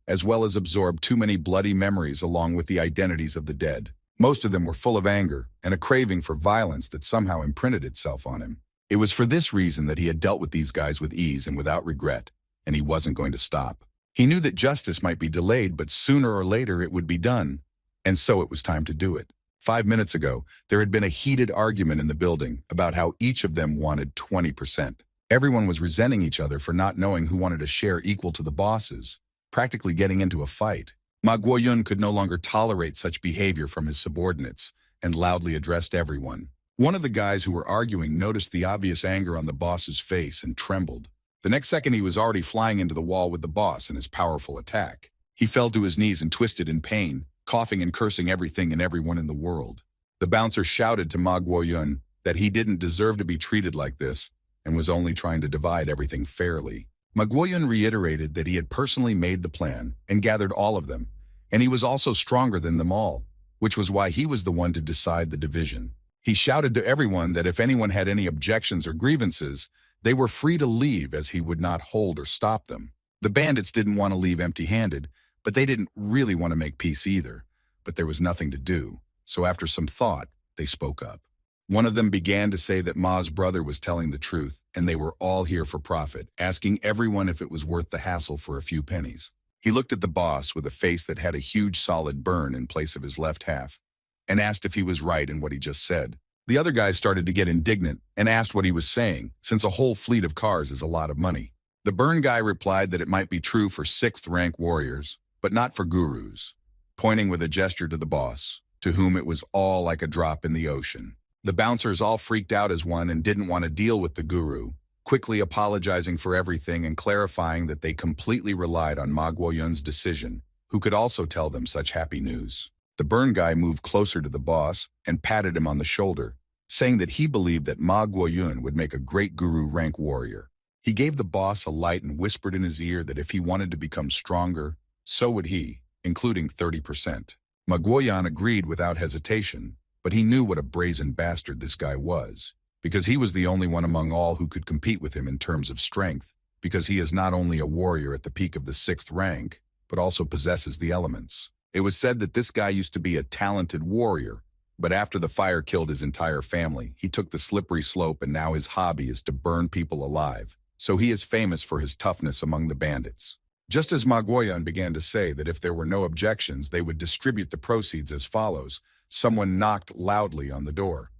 as well as absorbed too many bloody memories along with the identities of the dead. Most of them were full of anger and a craving for violence that somehow imprinted itself on him. It was for this reason that he had dealt with these guys with ease and without regret, and he wasn't going to stop. He knew that justice might be delayed, but sooner or later it would be done, and so it was time to do it. 5 minutes ago, there had been a heated argument in the building about how each of them wanted 20%. Everyone was resenting each other for not knowing who wanted a share equal to the bosses, practically getting into a fight. Ma Guoyun could no longer tolerate such behavior from his subordinates and loudly addressed everyone. One of the guys who were arguing noticed the obvious anger on the boss's face and trembled. The next second, he was already flying into the wall with the boss in his powerful attack. He fell to his knees and twisted in pain, coughing and cursing everything and everyone in the world. The bouncer shouted to Ma Guoyun that he didn't deserve to be treated like this and was only trying to divide everything fairly. Ma Guoyun reiterated that he had personally made the plan and gathered all of them, and he was also stronger than them all, which was why he was the one to decide the division. He shouted to everyone that if anyone had any objections or grievances, they were free to leave as he would not hold or stop them. The bandits didn't want to leave empty-handed, but they didn't really want to make peace either. But there was nothing to do, so after some thought, they spoke up. One of them began to say that Ma's brother was telling the truth, and they were all here for profit, asking everyone if it was worth the hassle for a few pennies. He looked at the boss with a face that had a huge solid burn in place of his left half, and asked if he was right in what he just said. The other guys started to get indignant and asked what he was saying, since a whole fleet of cars is a lot of money. The burn guy replied that it might be true for 6th rank warriors, but not for gurus, pointing with a gesture to the boss, to whom it was all like a drop in the ocean. The bouncers all freaked out as one and didn't want to deal with the guru, quickly apologizing for everything and clarifying that they completely relied on Ma Guoyun's decision, who could also tell them such happy news. The burn guy moved closer to the boss and patted him on the shoulder, saying that he believed that Ma Guoyun would make a great guru rank warrior. He gave the boss a light and whispered in his ear that if he wanted to become stronger, so would he, including 30%. Ma Guoyun agreed without hesitation, but he knew what a brazen bastard this guy was, because he was the only one among all who could compete with him in terms of strength, because he is not only a warrior at the peak of the 6th rank, but also possesses the elements. It was said that this guy used to be a talented warrior, but after the fire killed his entire family, he took the slippery slope and now his hobby is to burn people alive. So he is famous for his toughness among the bandits. Just as Ma Guoyun began to say that if there were no objections, they would distribute the proceeds as follows, someone knocked loudly on the door.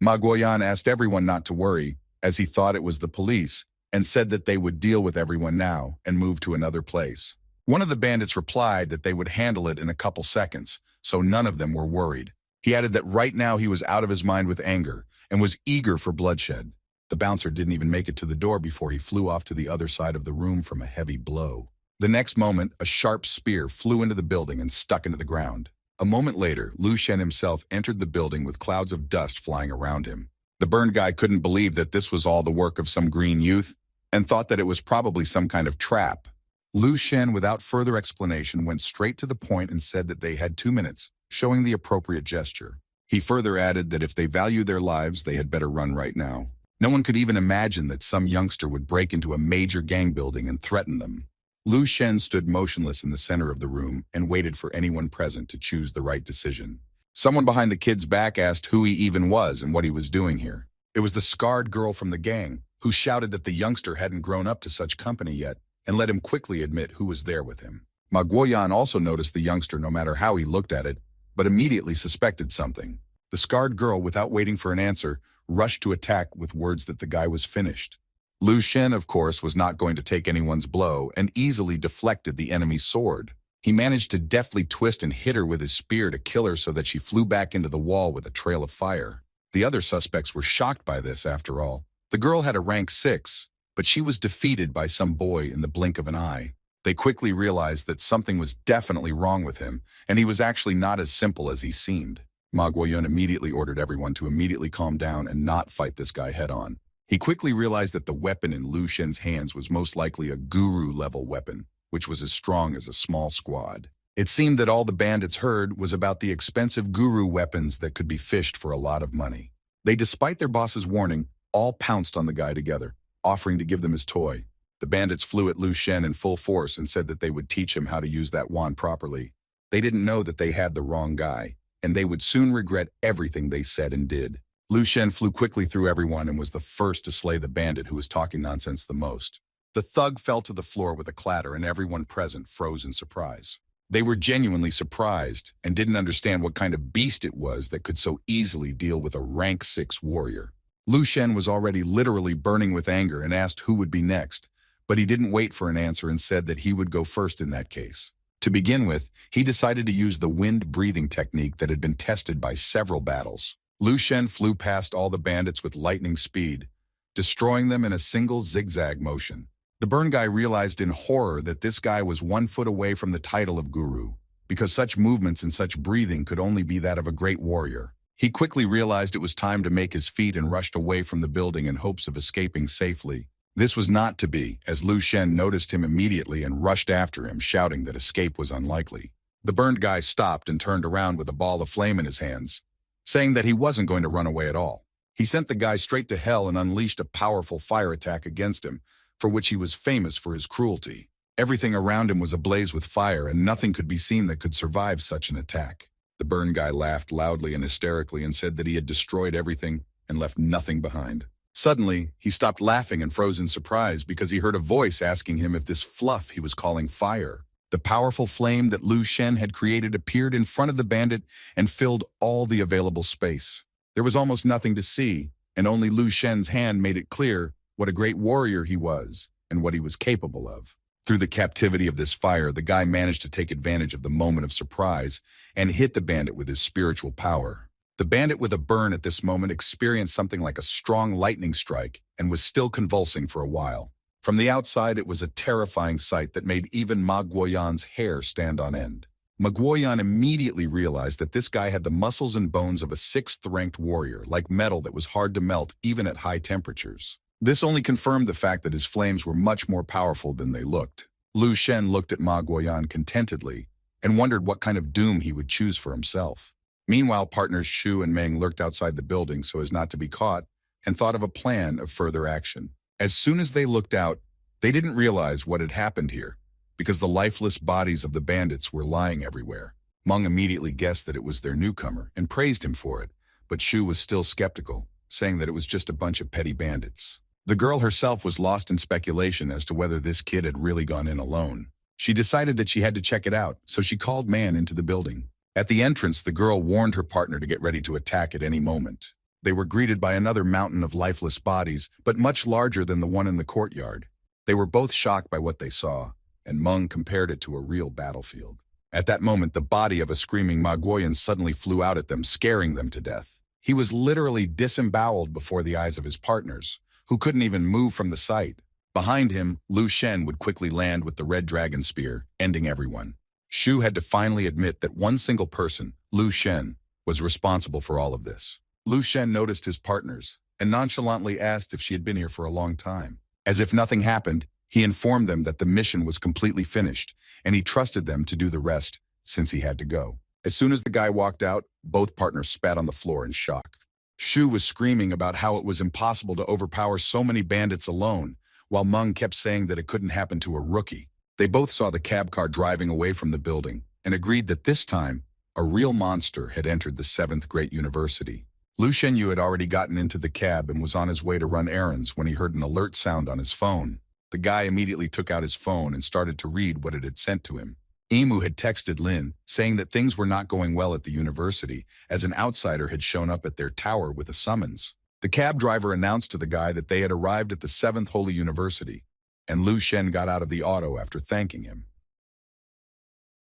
Ma Guoyun asked everyone not to worry, as he thought it was the police, and said that they would deal with everyone now and move to another place. One of the bandits replied that they would handle it in a couple seconds, so none of them were worried. He added that right now he was out of his mind with anger and was eager for bloodshed. The bouncer didn't even make it to the door before he flew off to the other side of the room from a heavy blow. The next moment, a sharp spear flew into the building and stuck into the ground. A moment later, Lu Shen himself entered the building with clouds of dust flying around him. The burned guy couldn't believe that this was all the work of some green youth and thought that it was probably some kind of trap. Lu Shen, without further explanation, went straight to the point and said that they had 2 minutes, showing the appropriate gesture. He further added that if they value their lives, they had better run right now. No one could even imagine that some youngster would break into a major gang building and threaten them. Lu Shen stood motionless in the center of the room and waited for anyone present to choose the right decision. Someone behind the kid's back asked who he even was and what he was doing here. It was the scarred girl from the gang, who shouted that the youngster hadn't grown up to such company yet and let him quickly admit who was there with him. Ma Guoyan also noticed the youngster no matter how he looked at it, but immediately suspected something. The scarred girl, without waiting for an answer, rushed to attack with words that the guy was finished. Lu Shen, of course, was not going to take anyone's blow and easily deflected the enemy's sword. He managed to deftly twist and hit her with his spear to kill her so that she flew back into the wall with a trail of fire. The other suspects were shocked by this, after all. The girl had a rank 6, but she was defeated by some boy in the blink of an eye. They quickly realized that something was definitely wrong with him, and he was actually not as simple as he seemed. Ma Guoyun immediately ordered everyone to immediately calm down and not fight this guy head-on. He quickly realized that the weapon in Lu Shen's hands was most likely a guru-level weapon, which was as strong as a small squad. It seemed that all the bandits heard was about the expensive guru weapons that could be fished for a lot of money. They, despite their boss's warning, all pounced on the guy together, offering to give them his toy. The bandits flew at Lu Shen in full force and said that they would teach him how to use that wand properly. They didn't know that they had the wrong guy, and they would soon regret everything they said and did. Lu Shen flew quickly through everyone and was the first to slay the bandit who was talking nonsense the most. The thug fell to the floor with a clatter and everyone present froze in surprise. They were genuinely surprised and didn't understand what kind of beast it was that could so easily deal with a rank 6 warrior. Lu Shen was already literally burning with anger and asked who would be next, but he didn't wait for an answer and said that he would go first in that case. To begin with, he decided to use the wind-breathing technique that had been tested by several battles. Lu Shen flew past all the bandits with lightning speed, destroying them in a single zigzag motion. The burn guy realized in horror that this guy was 1 foot away from the title of guru, because such movements and such breathing could only be that of a great warrior. He quickly realized it was time to make his feet and rushed away from the building in hopes of escaping safely. This was not to be, as Lu Shen noticed him immediately and rushed after him, shouting that escape was unlikely. The burned guy stopped and turned around with a ball of flame in his hands, saying that he wasn't going to run away at all. He sent the guy straight to hell and unleashed a powerful fire attack against him, for which he was famous for his cruelty. Everything around him was ablaze with fire, and nothing could be seen that could survive such an attack. The burned guy laughed loudly and hysterically and said that he had destroyed everything and left nothing behind. Suddenly, he stopped laughing and froze in surprise because he heard a voice asking him if this fluff he was calling fire. The powerful flame that Lu Shen had created appeared in front of the bandit and filled all the available space. There was almost nothing to see, and only Lu Shen's hand made it clear what a great warrior he was and what he was capable of. Through the captivity of this fire, the guy managed to take advantage of the moment of surprise and hit the bandit with his spiritual power. The bandit with a burn at this moment experienced something like a strong lightning strike and was still convulsing for a while. From the outside, it was a terrifying sight that made even Ma Guoyan's hair stand on end. Ma Guoyan immediately realized that this guy had the muscles and bones of a 6th-ranked warrior, like metal that was hard to melt even at high temperatures. This only confirmed the fact that his flames were much more powerful than they looked. Lu Shen looked at Ma Guoyan contentedly and wondered what kind of doom he would choose for himself. Meanwhile, partners Shu and Meng lurked outside the building so as not to be caught and thought of a plan of further action. As soon as they looked out, they didn't realize what had happened here, because the lifeless bodies of the bandits were lying everywhere. Meng immediately guessed that it was their newcomer and praised him for it, but Shu was still skeptical, saying that it was just a bunch of petty bandits. The girl herself was lost in speculation as to whether this kid had really gone in alone. She decided that she had to check it out, so she called Man into the building. At the entrance, the girl warned her partner to get ready to attack at any moment. They were greeted by another mountain of lifeless bodies, but much larger than the one in the courtyard. They were both shocked by what they saw, and Meng compared it to a real battlefield. At that moment, the body of a screaming Magoyan suddenly flew out at them, scaring them to death. He was literally disemboweled before the eyes of his partners, who couldn't even move from the sight. Behind him, Lu Shen would quickly land with the red dragon spear, ending everyone. Shu had to finally admit that one single person, Lu Shen, was responsible for all of this. Lu Shen noticed his partners and nonchalantly asked if she had been here for a long time. As if nothing happened, he informed them that the mission was completely finished, and he trusted them to do the rest since he had to go. As soon as the guy walked out, both partners spat on the floor in shock. Shu was screaming about how it was impossible to overpower so many bandits alone, while Meng kept saying that it couldn't happen to a rookie. They both saw the cab car driving away from the building and agreed that this time, a real monster had entered the 7th Great University. Lu Shenyu had already gotten into the cab and was on his way to run errands when he heard an alert sound on his phone. The guy immediately took out his phone and started to read what it had sent to him. Emu had texted Lin, saying that things were not going well at the university, as an outsider had shown up at their tower with a summons. The cab driver announced to the guy that they had arrived at the 7th Holy University, and Lu Shen got out of the auto after thanking him.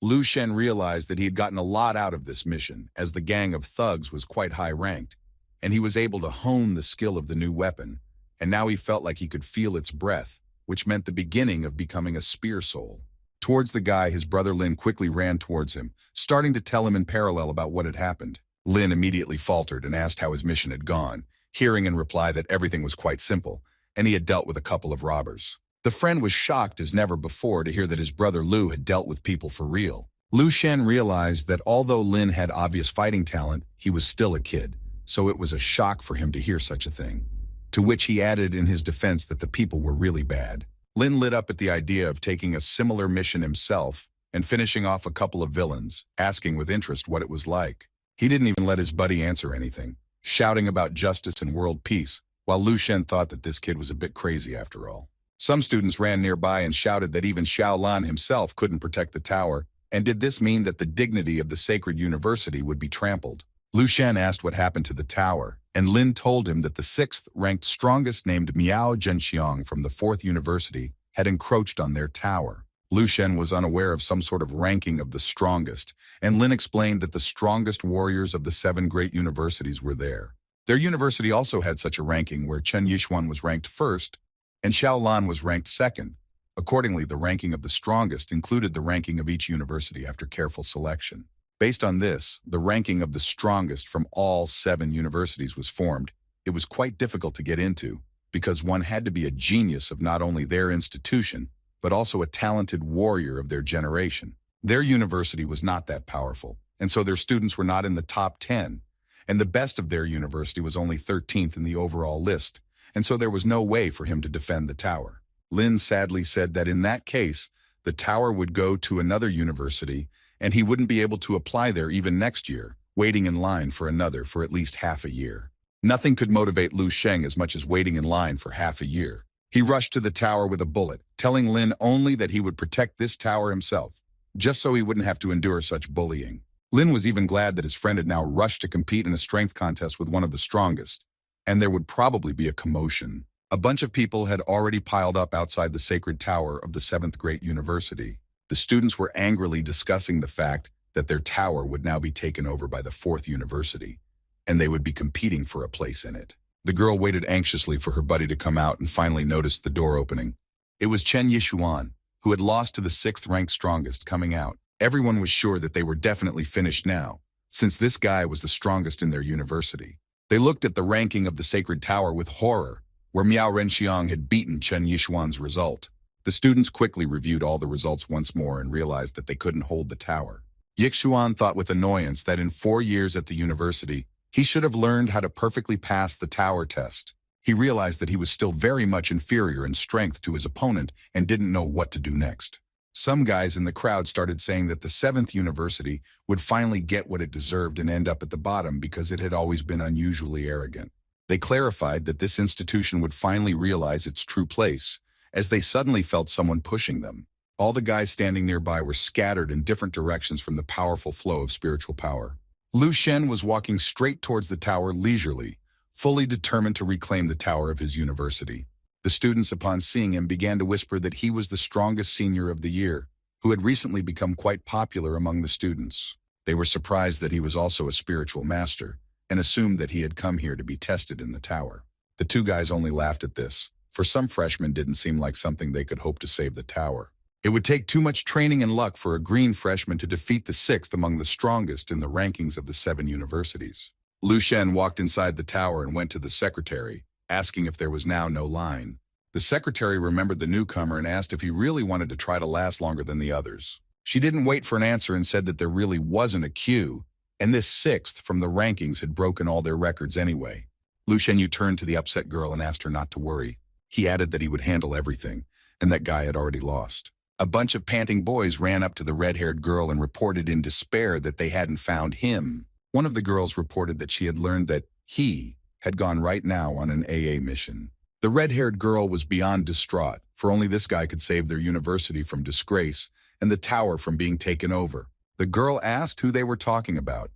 Lu Shen realized that he had gotten a lot out of this mission, as the gang of thugs was quite high-ranked, and he was able to hone the skill of the new weapon, and now he felt like he could feel its breath, which meant the beginning of becoming a spear soul. Towards the guy, his brother Lin quickly ran towards him, starting to tell him in parallel about what had happened. Lin immediately faltered and asked how his mission had gone, hearing in reply that everything was quite simple, and he had dealt with a couple of robbers. The friend was shocked as never before to hear that his brother Lu had dealt with people for real. Lu Shen realized that although Lin had obvious fighting talent, he was still a kid, so it was a shock for him to hear such a thing. To which he added in his defense that the people were really bad. Lin lit up at the idea of taking a similar mission himself and finishing off a couple of villains, asking with interest what it was like. He didn't even let his buddy answer anything, shouting about justice and world peace, while Lu Shen thought that this kid was a bit crazy after all. Some students ran nearby and shouted that even Xiaolan himself couldn't protect the tower, and did this mean that the dignity of the sacred university would be trampled? Lu Shen asked what happened to the tower, and Lin told him that the 6th-ranked strongest named Miao Zhenxiang from the 4th University had encroached on their tower. Lu Shen was unaware of some sort of ranking of the strongest, and Lin explained that the strongest warriors of the 7 great universities were there. Their university also had such a ranking where Chen Yixuan was ranked 1st, and Xiaolan was ranked 2nd. Accordingly, the ranking of the strongest included the ranking of each university after careful selection. Based on this, the ranking of the strongest from all 7 universities was formed. It was quite difficult to get into, because one had to be a genius of not only their institution, but also a talented warrior of their generation. Their university was not that powerful, and so their students were not in the top 10, and the best of their university was only 13th in the overall list, and so there was no way for him to defend the tower. Lin sadly said that in that case, the tower would go to another university, and he wouldn't be able to apply there even next year, waiting in line for another for at least half a year. Nothing could motivate Lu Sheng as much as waiting in line for half a year. He rushed to the tower with a bullet, telling Lin only that he would protect this tower himself, just so he wouldn't have to endure such bullying. Lin was even glad that his friend had now rushed to compete in a strength contest with one of the strongest, and there would probably be a commotion. A bunch of people had already piled up outside the sacred tower of the 7th Great University. The students were angrily discussing the fact that their tower would now be taken over by the 4th University, and they would be competing for a place in it. The girl waited anxiously for her buddy to come out and finally noticed the door opening. It was Chen Yixuan, who had lost to the 6th-ranked strongest, coming out. Everyone was sure that they were definitely finished now, since this guy was the strongest in their university. They looked at the ranking of the sacred tower with horror, where Miao Renxiang had beaten Chen Yixuan's result. The students quickly reviewed all the results once more and realized that they couldn't hold the tower. Yixuan thought with annoyance that in 4 years at the university, he should have learned how to perfectly pass the tower test. He realized that he was still very much inferior in strength to his opponent and didn't know what to do next. Some guys in the crowd started saying that the 7th University would finally get what it deserved and end up at the bottom because it had always been unusually arrogant. They clarified that this institution would finally realize its true place, as they suddenly felt someone pushing them. All the guys standing nearby were scattered in different directions from the powerful flow of spiritual power. Lu Shen was walking straight towards the tower leisurely, fully determined to reclaim the tower of his university. The students, upon seeing him, began to whisper that he was the strongest senior of the year, who had recently become quite popular among the students. They were surprised that he was also a spiritual master, and assumed that he had come here to be tested in the tower. The two guys only laughed at this, for some freshmen didn't seem like something they could hope to save the tower. It would take too much training and luck for a green freshman to defeat the sixth among the strongest in the rankings of the 7 universities. Lu Shen walked inside the tower and went to the secretary, asking if there was now no line. The secretary remembered the newcomer and asked if he really wanted to try to last longer than the others. She didn't wait for an answer and said that there really wasn't a queue, and this sixth from the rankings had broken all their records anyway. Lu Shenyu turned to the upset girl and asked her not to worry. He added that he would handle everything, and that guy had already lost. A bunch of panting boys ran up to the red-haired girl and reported in despair that they hadn't found him. One of the girls reported that she had learned that he had gone right now on an AA mission. The red-haired girl was beyond distraught, for only this guy could save their university from disgrace and the tower from being taken over. The girl asked who they were talking about,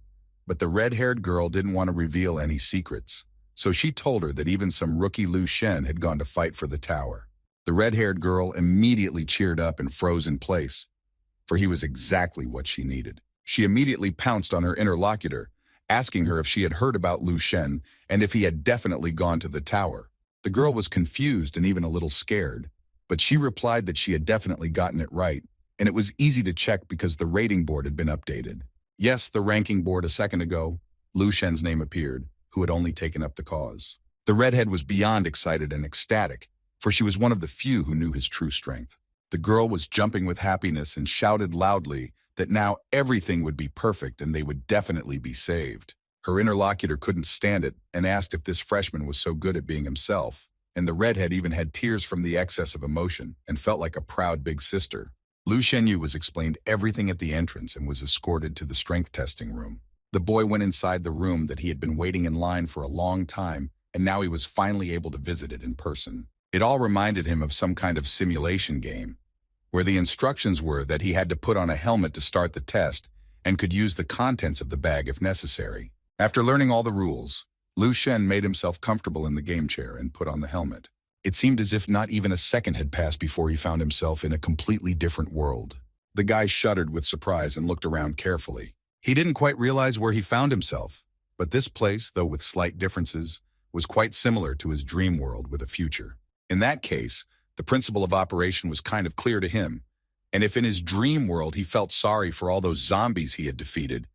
but the red-haired girl didn't want to reveal any secrets, so she told her that even some rookie Lu Shen had gone to fight for the tower. The red-haired girl immediately cheered up and froze in place, for he was exactly what she needed. She immediately pounced on her interlocutor, asking her if she had heard about Lu Shen and if he had definitely gone to the tower. The girl was confused and even a little scared, but she replied that she had definitely gotten it right, and it was easy to check because the rating board had been updated. Yes, the ranking board a second ago, Lu Shen's name appeared, who had only taken up the cause. The redhead was beyond excited and ecstatic, for she was one of the few who knew his true strength. The girl was jumping with happiness and shouted loudly that now everything would be perfect and they would definitely be saved. Her interlocutor couldn't stand it and asked if this freshman was so good at being himself, and the redhead even had tears from the excess of emotion and felt like a proud big sister. Lu Shenyu was explained everything at the entrance and was escorted to the strength testing room. The boy went inside the room that he had been waiting in line for a long time, and now he was finally able to visit it in person. It all reminded him of some kind of simulation game, where the instructions were that he had to put on a helmet to start the test and could use the contents of the bag if necessary. After learning all the rules, Lu Shen made himself comfortable in the game chair and put on the helmet. It seemed as if not even a second had passed before he found himself in a completely different world. The guy shuddered with surprise and looked around carefully. He didn't quite realize where he found himself, but this place, though with slight differences, was quite similar to his dream world with a future. In that case, the principle of operation was kind of clear to him, and if in his dream world he felt sorry for all those zombies he had defeated,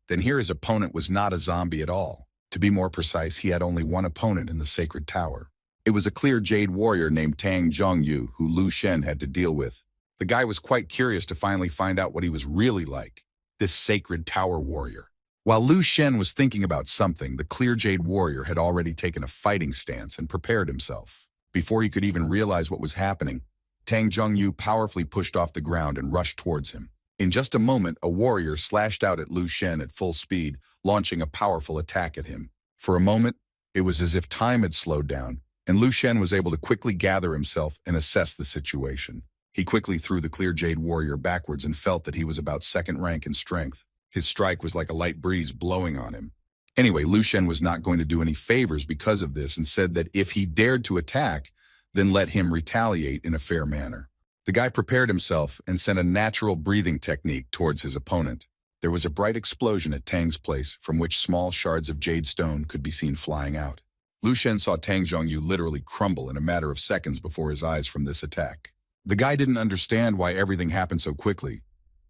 then here his opponent was not a zombie at all. To be more precise, he had only one opponent in the sacred tower. It was a clear jade warrior named Tang Zhongyu who Lu Shen had to deal with. The guy was quite curious to finally find out what he was really like, this sacred tower warrior. While Lu Shen was thinking about something, the clear jade warrior had already taken a fighting stance and prepared himself. Before he could even realize what was happening, Tang Zhongyu powerfully pushed off the ground and rushed towards him. In just a moment, a warrior slashed out at Lu Shen at full speed, launching a powerful attack at him. For a moment, it was as if time had slowed down, and Lu Shen was able to quickly gather himself and assess the situation. He quickly threw the clear jade warrior backwards and felt that he was about second rank in strength. His strike was like a light breeze blowing on him. Anyway, Lu Shen was not going to do any favors because of this and said that if he dared to attack, then let him retaliate in a fair manner. The guy prepared himself and sent a natural breathing technique towards his opponent. There was a bright explosion at Tang's place from which small shards of jade stone could be seen flying out. Lu Shen saw Tang Zhongyu literally crumble in a matter of seconds before his eyes from this attack. The guy didn't understand why everything happened so quickly,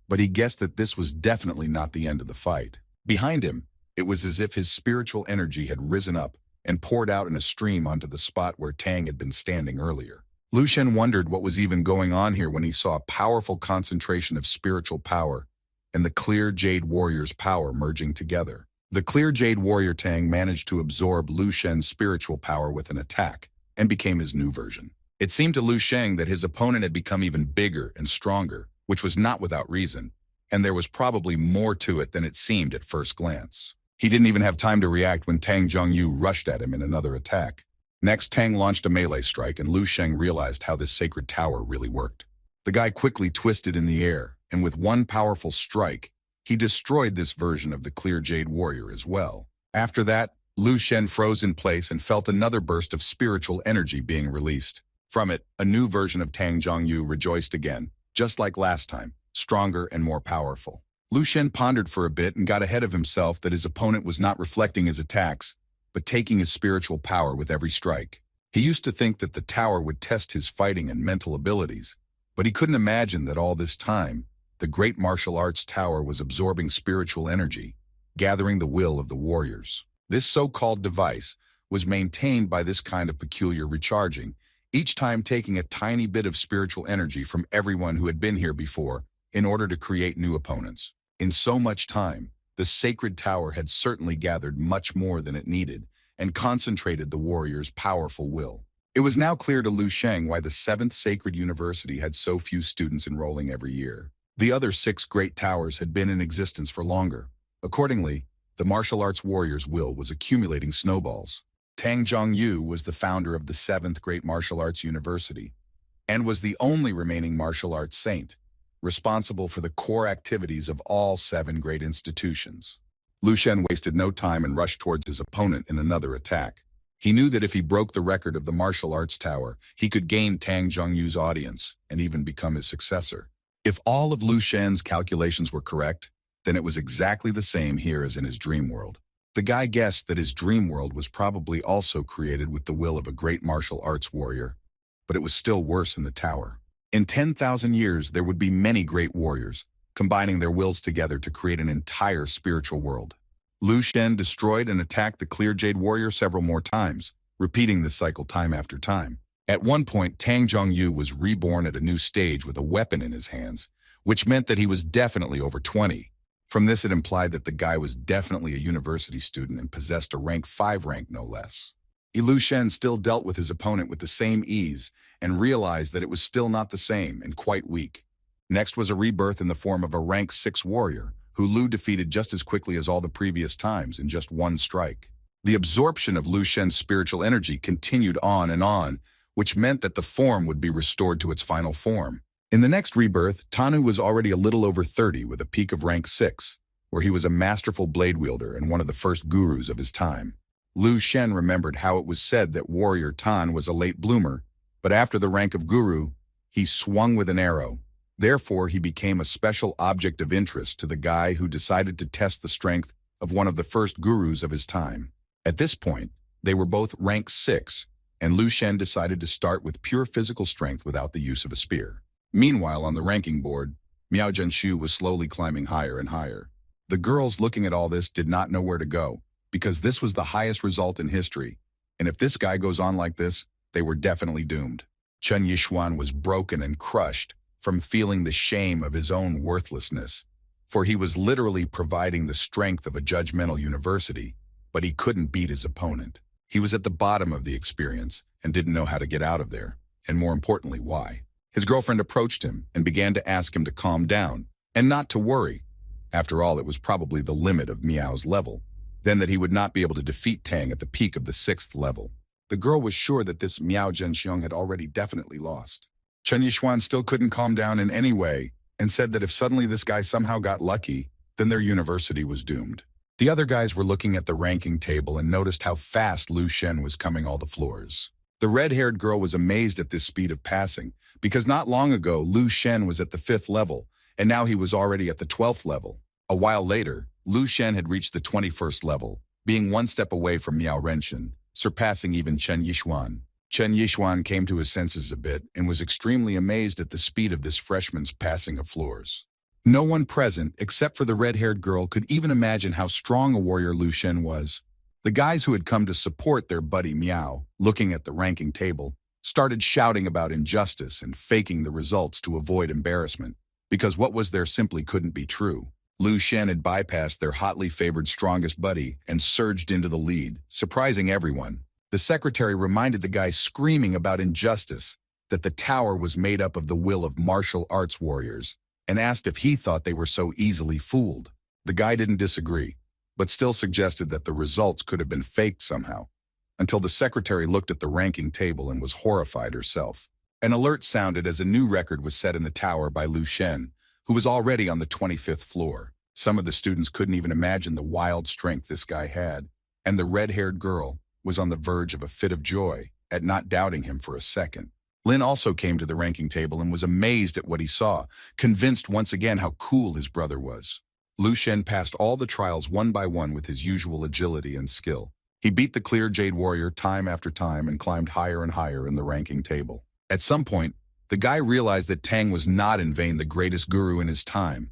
but he guessed that this was definitely not the end of the fight. Behind him, it was as if his spiritual energy had risen up and poured out in a stream onto the spot where Tang had been standing earlier. Lu Shen wondered what was even going on here when he saw a powerful concentration of spiritual power and the clear jade warrior's power merging together. The clear jade warrior Tang managed to absorb Lu Shen's spiritual power with an attack and became his new version. It seemed to Lu Shen that his opponent had become even bigger and stronger, which was not without reason, and there was probably more to it than it seemed at first glance. He didn't even have time to react when Tang Zhongyu rushed at him in another attack. Next, Tang launched a melee strike, and Lu Shen realized how this sacred tower really worked. The guy quickly twisted in the air, and with one powerful strike, he destroyed this version of the clear jade warrior as well. After that, Lu Shen froze in place and felt another burst of spiritual energy being released. From it, a new version of Tang Zhongyu rejoiced again, just like last time, stronger and more powerful. Lu Shen pondered for a bit and got ahead of himself that his opponent was not reflecting his attacks, but taking his spiritual power with every strike. He used to think that the tower would test his fighting and mental abilities, but he couldn't imagine that all this time, the great martial arts tower was absorbing spiritual energy, gathering the will of the warriors. This so-called device was maintained by this kind of peculiar recharging, each time taking a tiny bit of spiritual energy from everyone who had been here before in order to create new opponents. In so much time, the sacred tower had certainly gathered much more than it needed and concentrated the warriors' powerful will. It was now clear to Lu Sheng why the 7th Sacred University had so few students enrolling every year. The other 6 great towers had been in existence for longer. Accordingly, the martial arts warriors' will was accumulating snowballs. Tang Zhongyu was the founder of the 7th Great Martial Arts University and was the only remaining martial arts saint, responsible for the core activities of all 7 great institutions. Lu Shen wasted no time and rushed towards his opponent in another attack. He knew that if he broke the record of the martial arts tower, he could gain Tang Zhongyu's audience and even become his successor. If all of Lu Shen's calculations were correct, then it was exactly the same here as in his dream world. The guy guessed that his dream world was probably also created with the will of a great martial arts warrior, but it was still worse in the tower. In 10,000 years, there would be many great warriors, combining their wills together to create an entire spiritual world. Lu Shen destroyed and attacked the Clear Jade Warrior several more times, repeating this cycle time after time. At one point, Tang Zhongyu was reborn at a new stage with a weapon in his hands, which meant that he was definitely over 20. From this, it implied that the guy was definitely a university student and possessed a rank 5 rank no less. Lu Shen still dealt with his opponent with the same ease and realized that it was still not the same and quite weak. Next was a rebirth in the form of a rank 6 warrior, who Lu defeated just as quickly as all the previous times in just one strike. The absorption of Lu Shen's spiritual energy continued on, which meant that the form would be restored to its final form. In the next rebirth, Tanu was already a little over 30 with a peak of rank 6, where he was a masterful blade wielder and one of the first gurus of his time. Lu Shen remembered how it was said that warrior Tan was a late bloomer, but after the rank of guru, he swung with an arrow. Therefore, he became a special object of interest to the guy who decided to test the strength of one of the first gurus of his time. At this point, they were both rank 6, and Lu Shen decided to start with pure physical strength without the use of a spear. Meanwhile, on the ranking board, Miao Zhenshu was slowly climbing higher and higher. The girls looking at all this did not know where to go, because this was the highest result in history, and if this guy goes on like this, they were definitely doomed. Chen Yixuan was broken and crushed from feeling the shame of his own worthlessness, for he was literally providing the strength of a judgmental university, but he couldn't beat his opponent. He was at the bottom of the experience and didn't know how to get out of there, and more importantly, why. His girlfriend approached him and began to ask him to calm down and not to worry. After all, it was probably the limit of Miao's level, then that he would not be able to defeat Tang at the peak of the 6th level. The girl was sure that this Miao Zhenxiong had already definitely lost. Chen Yixuan still couldn't calm down in any way and said that if suddenly this guy somehow got lucky, then their university was doomed. The other guys were looking at the ranking table and noticed how fast Lu Shen was coming all the floors. The red-haired girl was amazed at this speed of passing, because not long ago Lu Shen was at the 5th level, and now he was already at the 12th level. A while later, Lu Shen had reached the 21st level, being one step away from Miao Renshin, surpassing even Chen Yixuan. Chen Yixuan came to his senses a bit and was extremely amazed at the speed of this freshman's passing of floors. No one present, except for the red-haired girl, could even imagine how strong a warrior Lu Shen was. The guys who had come to support their buddy Miao, looking at the ranking table, started shouting about injustice and faking the results to avoid embarrassment, because what was there simply couldn't be true. Lu Shen had bypassed their hotly favored strongest buddy and surged into the lead, surprising everyone. The secretary reminded the guy screaming about injustice that the tower was made up of the will of martial arts warriors, and asked if he thought they were so easily fooled. The guy didn't disagree, but still suggested that the results could have been faked somehow, until the secretary looked at the ranking table and was horrified herself. An alert sounded as a new record was set in the tower by Lu Shen, who was already on the 25th floor. Some of the students couldn't even imagine the wild strength this guy had, and the red-haired girl was on the verge of a fit of joy at not doubting him for a second. Lin also came to the ranking table and was amazed at what he saw, convinced once again how cool his brother was. Lu Shen passed all the trials one by one with his usual agility and skill. He beat the clear Jade Warrior time after time and climbed higher and higher in the ranking table. At some point, the guy realized that Tang was not in vain the greatest guru in his time.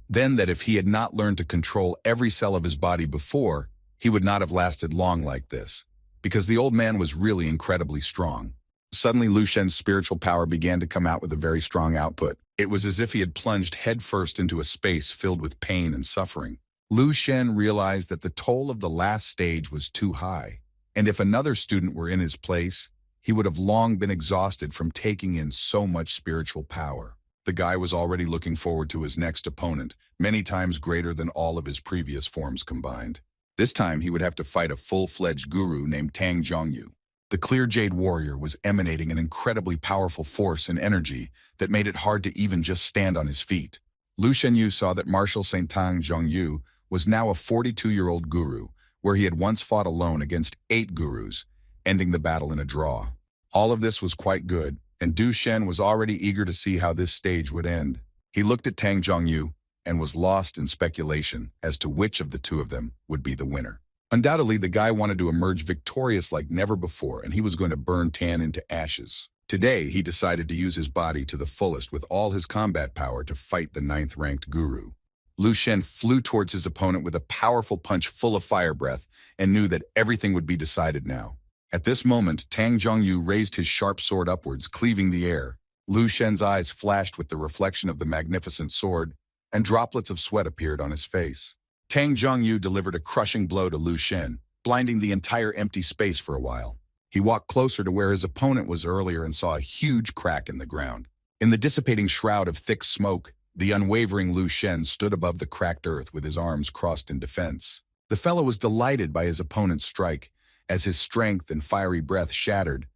Then that if he had not learned to control every cell of his body before, he would not have lasted long like this, because the old man was really incredibly strong. Suddenly, Lu Shen's spiritual power began to come out with a very strong output. It was as if he had plunged headfirst into a space filled with pain and suffering. Lu Shen realized that the toll of the last stage was too high, and if another student were in his place, he would have long been exhausted from taking in so much spiritual power. The guy was already looking forward to his next opponent, many times greater than all of his previous forms combined. This time, he would have to fight a full-fledged guru named Tang Zhongyu. The clear Jade Warrior was emanating an incredibly powerful force and energy that made it hard to even just stand on his feet. Lu Shenyu saw that Marshal Saint Tang Zhongyu was now a 42-year-old guru, where he had once fought alone against 8 gurus, ending the battle in a draw. All of this was quite good, and Du Shen was already eager to see how this stage would end. He looked at Tang Zhongyu and was lost in speculation as to which of the two of them would be the winner. Undoubtedly, the guy wanted to emerge victorious like never before, and he was going to burn Tan into ashes. Today, he decided to use his body to the fullest with all his combat power to fight the 9th-ranked guru. Lu Shen flew towards his opponent with a powerful punch full of fire breath and knew that everything would be decided now. At this moment, Tang Zhongyu raised his sharp sword upwards, cleaving the air. Lu Shen's eyes flashed with the reflection of the magnificent sword, and droplets of sweat appeared on his face. Tang Zhongyu delivered a crushing blow to Lu Shen, blinding the entire empty space for a while. He walked closer to where his opponent was earlier and saw a huge crack in the ground. In the dissipating shroud of thick smoke, the unwavering Lu Shen stood above the cracked earth with his arms crossed in defense. The fellow was delighted by his opponent's strike, as his strength and fiery breath shattered,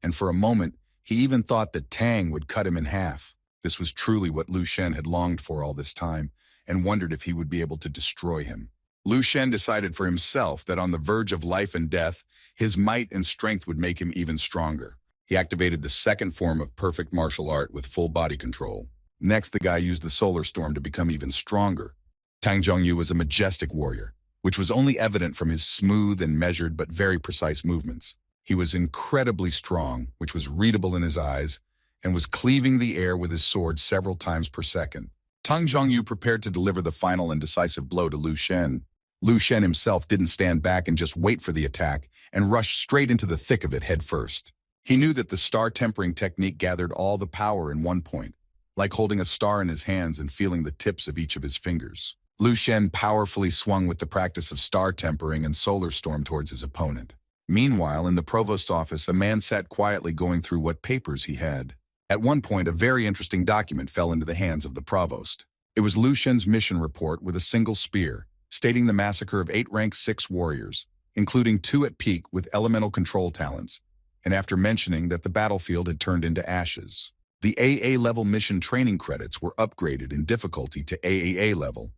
and for a moment, he even thought that Tang would cut him in half. This was truly what Lu Shen had longed for all this time, and wondered if he would be able to destroy him. Lu Shen decided for himself that on the verge of life and death, his might and strength would make him even stronger. He activated the second form of perfect martial art with full body control. Next, the guy used the solar storm to become even stronger. Tang Zhongyu was a majestic warrior, which was only evident from his smooth and measured but very precise movements. He was incredibly strong, which was readable in his eyes, and was cleaving the air with his sword several times per second. Tang Zhongyu prepared to deliver the final and decisive blow to Lu Shen. Lu Shen himself didn't stand back and just wait for the attack, and rushed straight into the thick of it head first. He knew that the star tempering technique gathered all the power in one point, like holding a star in his hands and feeling the tips of each of his fingers. Lu Shen powerfully swung with the practice of star tempering and solar storm towards his opponent. Meanwhile, in the provost's office, a man sat quietly going through what papers he had. At one point, a very interesting document fell into the hands of the provost. It was Lu Shen's mission report with a single spear, stating the massacre of 8 rank 6 warriors, including 2 at peak with elemental control talents, and after mentioning that the battlefield had turned into ashes. The AA-level mission training credits were upgraded in difficulty to AAA level,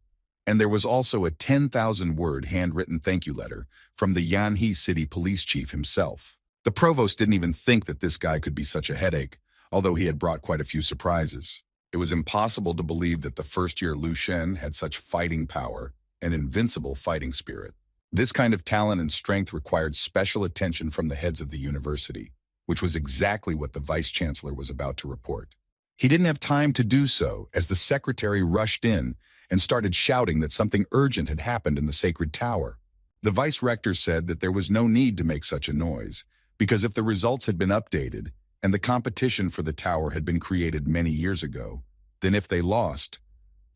and there was also a 10,000-word handwritten thank you letter from the Yanhe City police chief himself. The provost didn't even think that this guy could be such a headache, although he had brought quite a few surprises. It was impossible to believe that the first-year Lu Shen had such fighting power and invincible fighting spirit. This kind of talent and strength required special attention from the heads of the university, which was exactly what the vice-chancellor was about to report. He didn't have time to do so as the secretary rushed in and started shouting that something urgent had happened in the sacred tower. The vice-rector said that there was no need to make such a noise, because if the results had been updated and the competition for the tower had been created many years ago, then if they lost,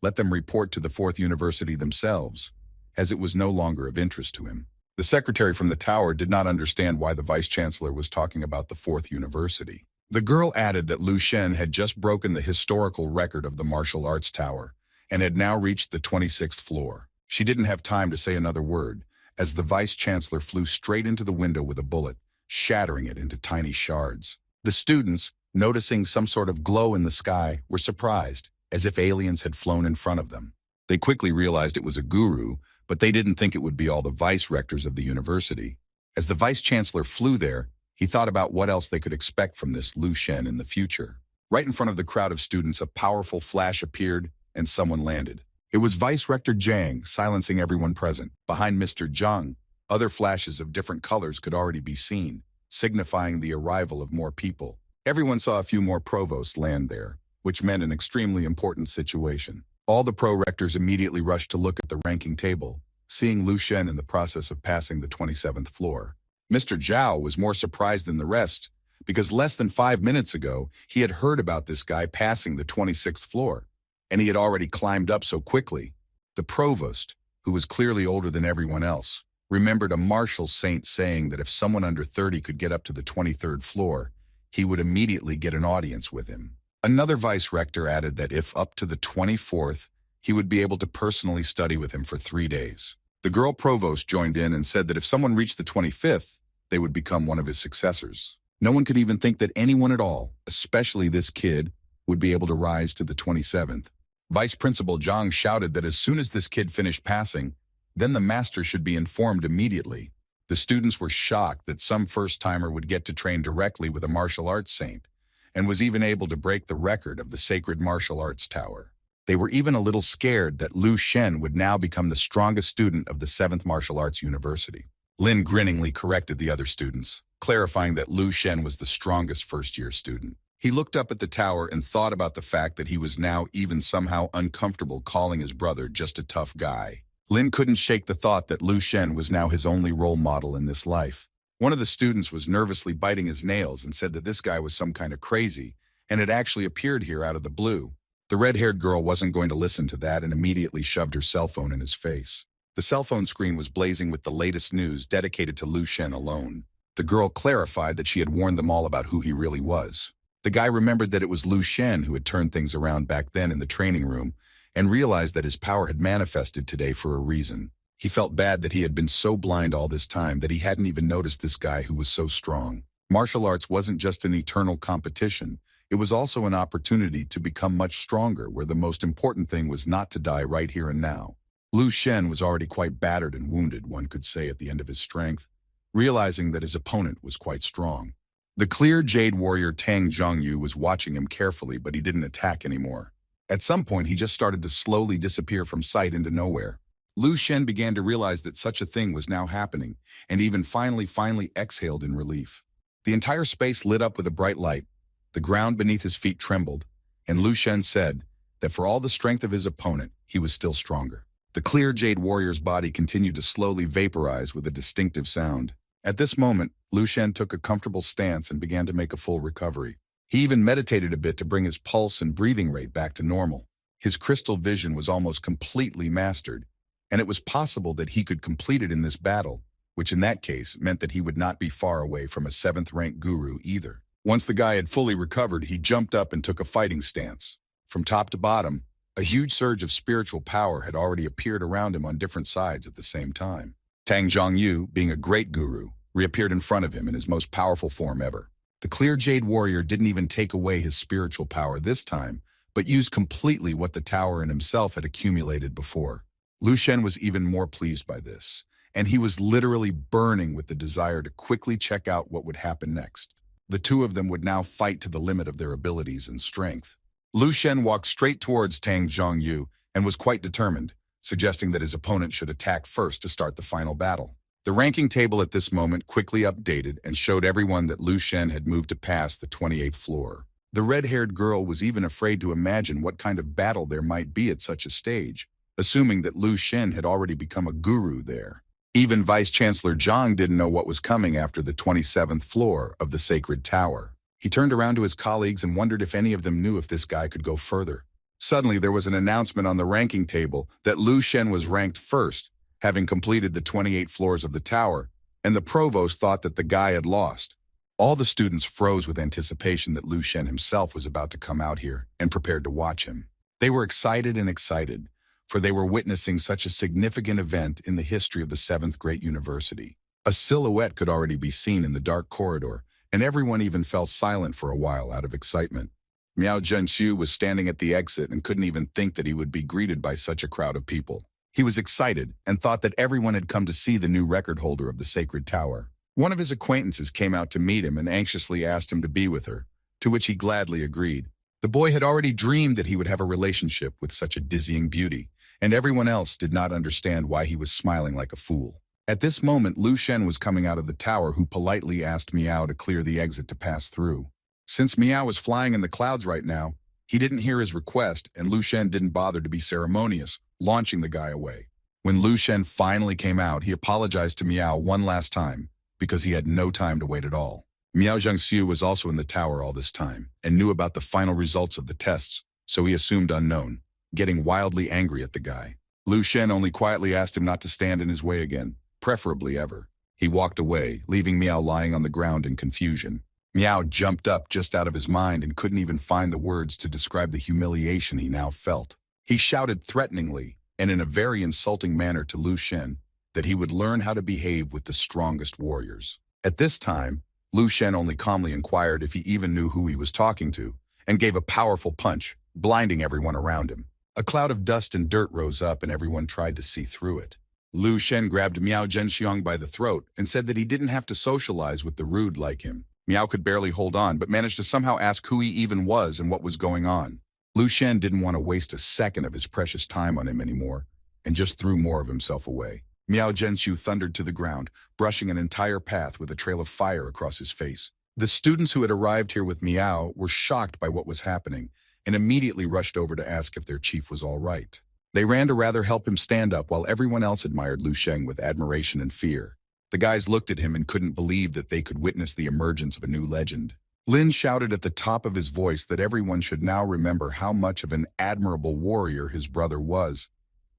let them report to the 4th university themselves, as it was no longer of interest to him. The secretary from the tower did not understand why the vice-chancellor was talking about the 4th university. The girl added that Lu Shen had just broken the historical record of the martial arts tower and had now reached the 26th floor. She didn't have time to say another word, as the vice-chancellor flew straight into the window with a bullet, shattering it into tiny shards. The students, noticing some sort of glow in the sky, were surprised, as if aliens had flown in front of them. They quickly realized it was a guru, But they didn't think it would be all the vice-rectors of the university. As the vice-chancellor flew there, he thought about what else they could expect from this Lu Shen in the future. Right in front of the crowd of students, a powerful flash appeared, and someone landed. It was Vice-Rector Zhang, silencing everyone present. Behind Mr. Zhang, other flashes of different colors could already be seen, signifying the arrival of more people. Everyone saw a few more provosts land there, which meant an extremely important situation. All the pro-rectors immediately rushed to look at the ranking table, seeing Lu Shen in the process of passing the 27th floor. Mr. Zhao was more surprised than the rest, because less than 5 minutes ago, he had heard about this guy passing the 26th floor, and he had already climbed up so quickly. The provost, who was clearly older than everyone else, remembered a martial saint saying that if someone under 30 could get up to the 23rd floor, he would immediately get an audience with him. Another vice-rector added that if up to the 24th, he would be able to personally study with him for 3 days. The girl provost joined in and said that if someone reached the 25th, they would become one of his successors. No one could even think that anyone at all, especially this kid, would be able to rise to the 27th. Vice Principal Zhang shouted that as soon as this kid finished passing, then the master should be informed immediately. The students were shocked that some first-timer would get to train directly with a martial arts saint, and was even able to break the record of the sacred martial arts tower. They were even a little scared that Lu Shen would now become the strongest student of the 7th Martial Arts University. Lin grinningly corrected the other students, clarifying that Lu Shen was the strongest first-year student. He looked up at the tower and thought about the fact that he was now even somehow uncomfortable calling his brother just a tough guy. Lin couldn't shake the thought that Lu Shen was now his only role model in this life. One of the students was nervously biting his nails and said that this guy was some kind of crazy and had actually appeared here out of the blue. The red-haired girl wasn't going to listen to that and immediately shoved her cell phone in his face. The cell phone screen was blazing with the latest news dedicated to Lu Shen alone. The girl clarified that she had warned them all about who he really was. The guy remembered that it was Lu Shen who had turned things around back then in the training room and realized that his power had manifested today for a reason. He felt bad that he had been so blind all this time that he hadn't even noticed this guy who was so strong. Martial arts wasn't just an eternal competition. It was also an opportunity to become much stronger, where the most important thing was not to die right here and now. Lu Shen was already quite battered and wounded, one could say, at the end of his strength, realizing that his opponent was quite strong. The clear jade warrior Tang Zhongyu was watching him carefully, but he didn't attack anymore. At some point, he just started to slowly disappear from sight into nowhere. Lu Shen began to realize that such a thing was now happening, and even finally exhaled in relief. The entire space lit up with a bright light. The ground beneath his feet trembled, and Lu Shen said that for all the strength of his opponent, he was still stronger. The clear jade warrior's body continued to slowly vaporize with a distinctive sound. At this moment, Lu Shen took a comfortable stance and began to make a full recovery. He even meditated a bit to bring his pulse and breathing rate back to normal. His crystal vision was almost completely mastered, and it was possible that he could complete it in this battle, which in that case meant that he would not be far away from a 7th-rank guru either. Once the guy had fully recovered, he jumped up and took a fighting stance. From top to bottom, a huge surge of spiritual power had already appeared around him on different sides at the same time. Tang Zhongyu, being a great guru, reappeared in front of him in his most powerful form ever. The clear jade warrior didn't even take away his spiritual power this time, but used completely what the tower and himself had accumulated before. Lu Shen was even more pleased by this, and he was literally burning with the desire to quickly check out what would happen next. The two of them would now fight to the limit of their abilities and strength. Lu Shen walked straight towards Tang Zhongyu and was quite determined, suggesting that his opponent should attack first to start the final battle. The ranking table at this moment quickly updated and showed everyone that Lu Shen had moved to pass the 28th floor. The red-haired girl was even afraid to imagine what kind of battle there might be at such a stage, assuming that Lu Shen had already become a guru there. Even Vice-Chancellor Zhang didn't know what was coming after the 27th floor of the sacred tower. He turned around to his colleagues and wondered if any of them knew if this guy could go further. Suddenly, there was an announcement on the ranking table that Lu Shen was ranked first, having completed the 28 floors of the tower, and the provost thought that the guy had lost. All the students froze with anticipation that Lu Shen himself was about to come out here and prepared to watch him. They were excited, for they were witnessing such a significant event in the history of the 7th Great University. A silhouette could already be seen in the dark corridor, and everyone even fell silent for a while out of excitement. Miao Zhenxiu was standing at the exit and couldn't even think that he would be greeted by such a crowd of people. He was excited and thought that everyone had come to see the new record holder of the sacred tower. One of his acquaintances came out to meet him and anxiously asked him to be with her, to which he gladly agreed. The boy had already dreamed that he would have a relationship with such a dizzying beauty, and everyone else did not understand why he was smiling like a fool. At this moment, Lu Shen was coming out of the tower, who politely asked Miao to clear the exit to pass through. Since Miao was flying in the clouds right now, he didn't hear his request, and Lu Shen didn't bother to be ceremonious, launching the guy away. When Lu Shen finally came out, he apologized to Miao one last time, because he had no time to wait at all. Miao Zhengxiu was also in the tower all this time, and knew about the final results of the tests, so he assumed unknown, getting wildly angry at the guy. Lu Shen only quietly asked him not to stand in his way again, preferably ever. He walked away, leaving Miao lying on the ground in confusion. Miao jumped up just out of his mind and couldn't even find the words to describe the humiliation he now felt. He shouted threateningly, and in a very insulting manner to Lu Shen, that he would learn how to behave with the strongest warriors. At this time, Lu Shen only calmly inquired if he even knew who he was talking to, and gave a powerful punch, blinding everyone around him. A cloud of dust and dirt rose up, and everyone tried to see through it. Lu Shen grabbed Miao Zhenxiang by the throat and said that he didn't have to socialize with the rude like him. Miao could barely hold on, but managed to somehow ask who he even was and what was going on. Lu Shen didn't want to waste a second of his precious time on him anymore, and just threw more of himself away. Miao Zhenxiu thundered to the ground, brushing an entire path with a trail of fire across his face. The students who had arrived here with Miao were shocked by what was happening, and immediately rushed over to ask if their chief was all right. They ran to rather help him stand up, while everyone else admired Lu Sheng with admiration and fear. The guys looked at him and couldn't believe that they could witness the emergence of a new legend. Lin shouted at the top of his voice that everyone should now remember how much of an admirable warrior his brother was,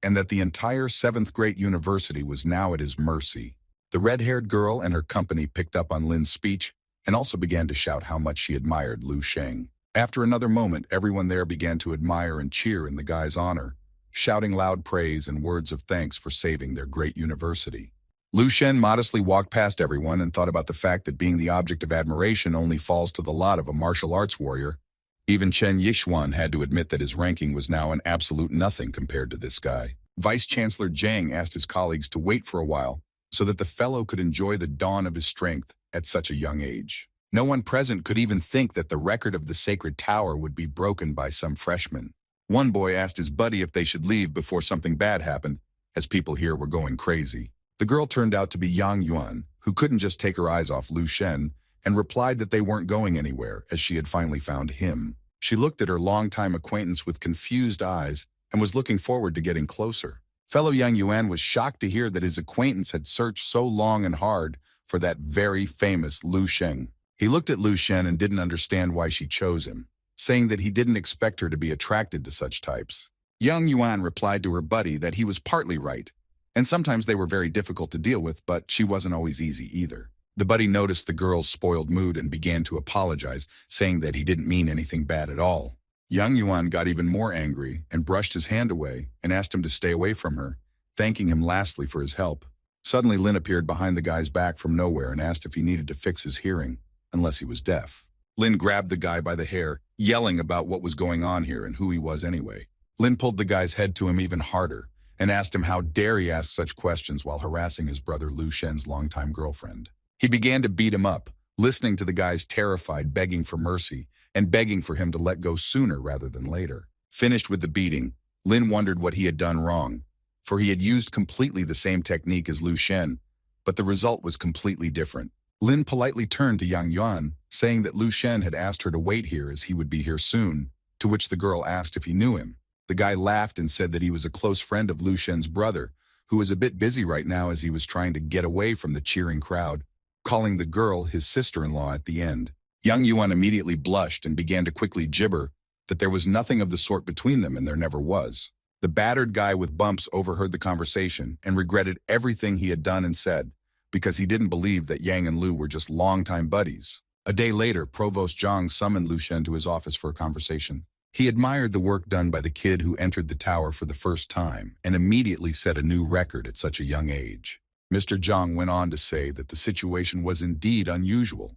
and that the entire 7th Great University was now at his mercy. The red-haired girl and her company picked up on Lin's speech and also began to shout how much she admired Lu Sheng. After another moment, everyone there began to admire and cheer in the guy's honor, shouting loud praise and words of thanks for saving their great university. Lu Shen modestly walked past everyone and thought about the fact that being the object of admiration only falls to the lot of a martial arts warrior. Even Chen Yixuan had to admit that his ranking was now an absolute nothing compared to this guy. Vice-Chancellor Zhang asked his colleagues to wait for a while so that the fellow could enjoy the dawn of his strength at such a young age. No one present could even think that the record of the sacred tower would be broken by some freshman. One boy asked his buddy if they should leave before something bad happened, as people here were going crazy. The girl turned out to be Yang Yuan, who couldn't just take her eyes off Lu Shen, and replied that they weren't going anywhere, as she had finally found him. She looked at her longtime acquaintance with confused eyes and was looking forward to getting closer. Fellow Yang Yuan was shocked to hear that his acquaintance had searched so long and hard for that very famous Lu Sheng. He looked at Lu Shen and didn't understand why she chose him, saying that he didn't expect her to be attracted to such types. Yang Yuan replied to her buddy that he was partly right, and sometimes they were very difficult to deal with, but she wasn't always easy either. The buddy noticed the girl's spoiled mood and began to apologize, saying that he didn't mean anything bad at all. Yang Yuan got even more angry and brushed his hand away and asked him to stay away from her, thanking him lastly for his help. Suddenly, Lin appeared behind the guy's back from nowhere and asked if he needed to fix his hearing, unless he was deaf. Lin grabbed the guy by the hair, yelling about what was going on here and who he was anyway. Lin pulled the guy's head to him even harder and asked him how dare he ask such questions while harassing his brother Lu Shen's longtime girlfriend. He began to beat him up, listening to the guy's terrified begging for mercy and begging for him to let go sooner rather than later. Finished with the beating, Lin wondered what he had done wrong, for he had used completely the same technique as Lu Shen, but the result was completely different. Lin politely turned to Yang Yuan, saying that Lu Shen had asked her to wait here as he would be here soon, to which the girl asked if he knew him. The guy laughed and said that he was a close friend of Lu Shen's brother, who was a bit busy right now as he was trying to get away from the cheering crowd, calling the girl his sister-in-law at the end. Yang Yuan immediately blushed and began to quickly gibber that there was nothing of the sort between them, and there never was. The battered guy with bumps overheard the conversation and regretted everything he had done and said, because he didn't believe that Yang and Lu were just longtime buddies. A day later, Provost Zhang summoned Lu Shen to his office for a conversation. He admired the work done by the kid who entered the tower for the first time and immediately set a new record at such a young age. Mr. Zhang went on to say that the situation was indeed unusual,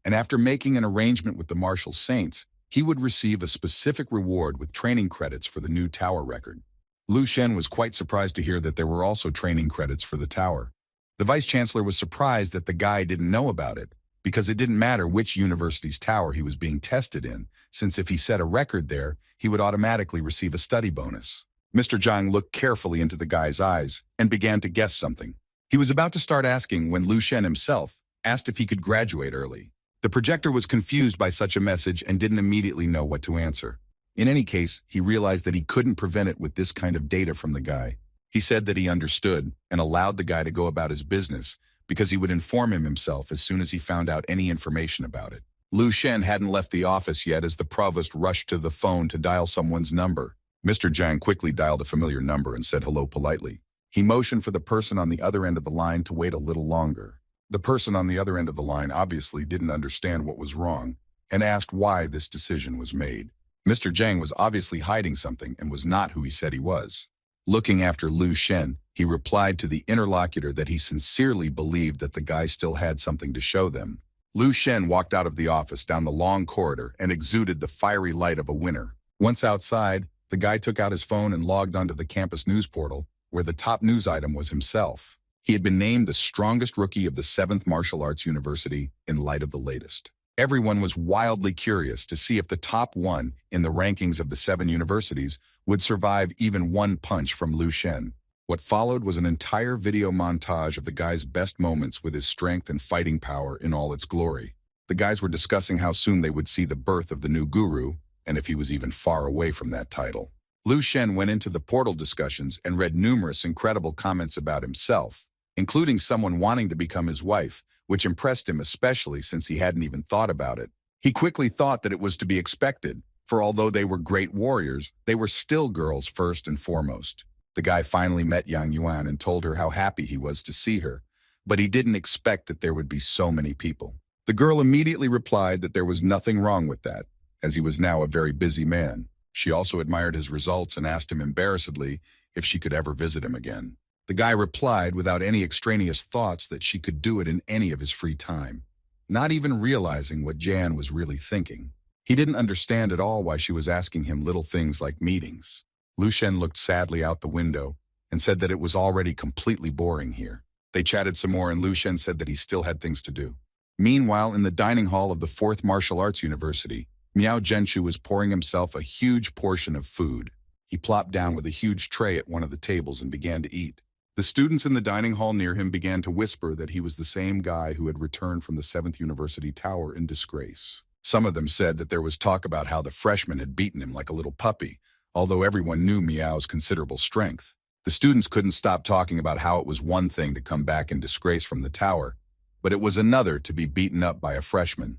and after making an arrangement with the martial saints, he would receive a specific reward with training credits for the new tower record. Lu Shen was quite surprised to hear that there were also training credits for the tower. The vice-chancellor was surprised that the guy didn't know about it, because it didn't matter which university's tower he was being tested in, since if he set a record there, he would automatically receive a study bonus. Mr. Zhang looked carefully into the guy's eyes and began to guess something. He was about to start asking when Lu Shen himself asked if he could graduate early. The projector was confused by such a message and didn't immediately know what to answer. In any case, he realized that he couldn't prevent it with this kind of data from the guy. He said that he understood and allowed the guy to go about his business because he would inform him himself as soon as he found out any information about it. Lu Shen hadn't left the office yet as the provost rushed to the phone to dial someone's number. Mr. Zhang quickly dialed a familiar number and said hello politely. He motioned for the person on the other end of the line to wait a little longer. The person on the other end of the line obviously didn't understand what was wrong and asked why this decision was made. Mr. Zhang was obviously hiding something and was not who he said he was. Looking after Lu Shen, he replied to the interlocutor that he sincerely believed that the guy still had something to show them. Lu Shen walked out of the office down the long corridor and exuded the fiery light of a winner. Once outside, the guy took out his phone and logged onto the campus news portal, where the top news item was himself. He had been named the strongest rookie of the 7th Martial Arts University in light of the latest. Everyone was wildly curious to see if the top one in the rankings of the 7 universities would survive even one punch from Lu Shen. What followed was an entire video montage of the guy's best moments with his strength and fighting power in all its glory. The guys were discussing how soon they would see the birth of the new guru, and if he was even far away from that title. Lu Shen went into the portal discussions and read numerous incredible comments about himself, including someone wanting to become his wife, which impressed him especially since he hadn't even thought about it. He quickly thought that it was to be expected, for although they were great warriors, they were still girls first and foremost. The guy finally met Yang Yuan and told her how happy he was to see her, but he didn't expect that there would be so many people. The girl immediately replied that there was nothing wrong with that, as he was now a very busy man. She also admired his results and asked him embarrassedly if she could ever visit him again. The guy replied without any extraneous thoughts that she could do it in any of his free time, not even realizing what Jan was really thinking. He didn't understand at all why she was asking him little things like meetings. Lu Shen looked sadly out the window and said that it was already completely boring here. They chatted some more and Lu Shen said that he still had things to do. Meanwhile, in the dining hall of the 4th Martial Arts University, Miao Zhenshu was pouring himself a huge portion of food. He plopped down with a huge tray at one of the tables and began to eat. The students in the dining hall near him began to whisper that he was the same guy who had returned from the 7th University Tower in disgrace. Some of them said that there was talk about how the freshman had beaten him like a little puppy, although everyone knew Miao's considerable strength. The students couldn't stop talking about how it was one thing to come back in disgrace from the tower, but it was another to be beaten up by a freshman.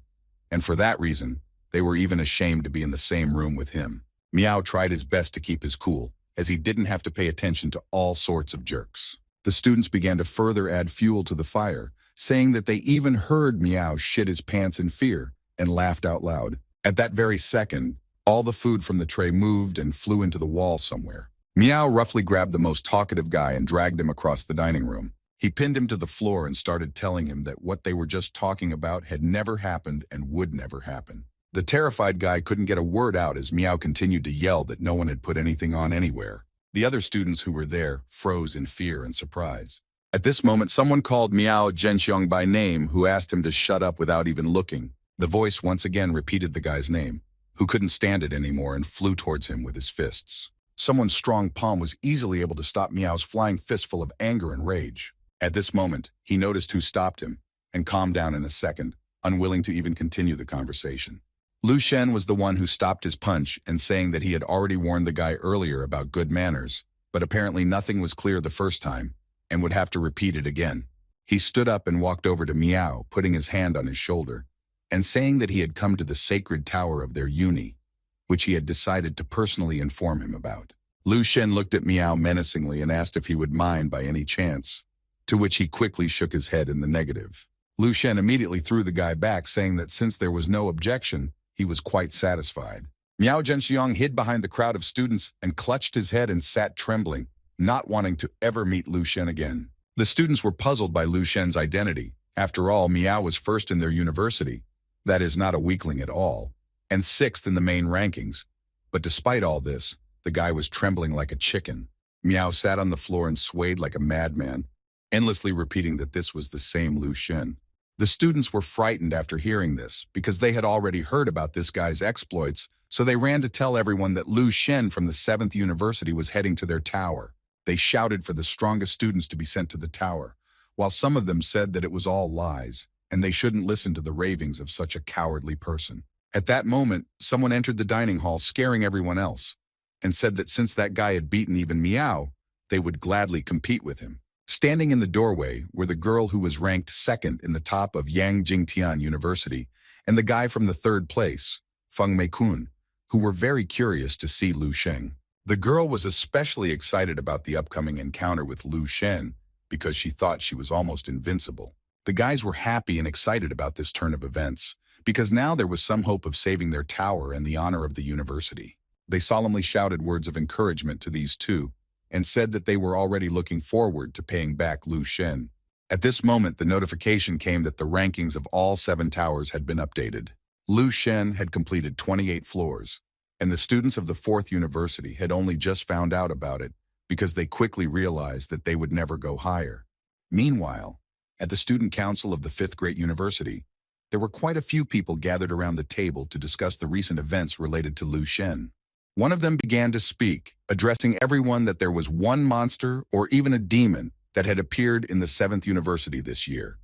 And for that reason, they were even ashamed to be in the same room with him. Miao tried his best to keep his cool, as he didn't have to pay attention to all sorts of jerks. The students began to further add fuel to the fire, saying that they even heard Miao shit his pants in fear and laughed out loud. At that very second, all the food from the tray moved and flew into the wall somewhere. Miao roughly grabbed the most talkative guy and dragged him across the dining room. He pinned him to the floor and started telling him that what they were just talking about had never happened and would never happen. The terrified guy couldn't get a word out as Miao continued to yell that no one had put anything on anywhere. The other students who were there froze in fear and surprise. At this moment, someone called Miao Zhenxiong by name, who asked him to shut up without even looking. The voice once again repeated the guy's name, who couldn't stand it anymore and flew towards him with his fists. Someone's strong palm was easily able to stop Miao's flying fistful of anger and rage. At this moment, he noticed who stopped him and calmed down in a second, unwilling to even continue the conversation. Lu Shen was the one who stopped his punch and saying that he had already warned the guy earlier about good manners, but apparently nothing was clear the first time and would have to repeat it again. He stood up and walked over to Miao, putting his hand on his shoulder and saying that he had come to the sacred tower of their uni, which he had decided to personally inform him about. Lu Shen looked at Miao menacingly and asked if he would mind by any chance, to which he quickly shook his head in the negative. Lu Shen immediately threw the guy back, saying that since there was no objection, he was quite satisfied. Miao Zhenxiong hid behind the crowd of students and clutched his head and sat trembling, not wanting to ever meet Lu Shen again. The students were puzzled by Lu Shen's identity. After all, Miao was first in their university, that is, not a weakling at all, and 6th in the main rankings. But despite all this, the guy was trembling like a chicken. Miao sat on the floor and swayed like a madman, endlessly repeating that this was the same Lu Shen. The students were frightened after hearing this because they had already heard about this guy's exploits, so they ran to tell everyone that Lu Shen from the 7th University was heading to their tower. They shouted for the strongest students to be sent to the tower, while some of them said that it was all lies, and they shouldn't listen to the ravings of such a cowardly person. At that moment, someone entered the dining hall scaring everyone else, and said that since that guy had beaten even Miao, they would gladly compete with him. Standing in the doorway were the girl who was ranked 2nd in the top of Yang Jingtian University and the guy from the 3rd place, Feng Meikun, who were very curious to see Lu Sheng. The girl was especially excited about the upcoming encounter with Lu Shen because she thought she was almost invincible. The guys were happy and excited about this turn of events because now there was some hope of saving their tower and the honor of the university. They solemnly shouted words of encouragement to these two and said that they were already looking forward to paying back Lu Shen. At this moment, the notification came that the rankings of all 7 towers had been updated. Lu Shen had completed 28 floors, and the students of the 4th university had only just found out about it because they quickly realized that they would never go higher. Meanwhile, at the student council of the 5th Great University, there were quite a few people gathered around the table to discuss the recent events related to Lu Shen. One of them began to speak, addressing everyone that there was one monster or even a demon that had appeared in the 7th University this year.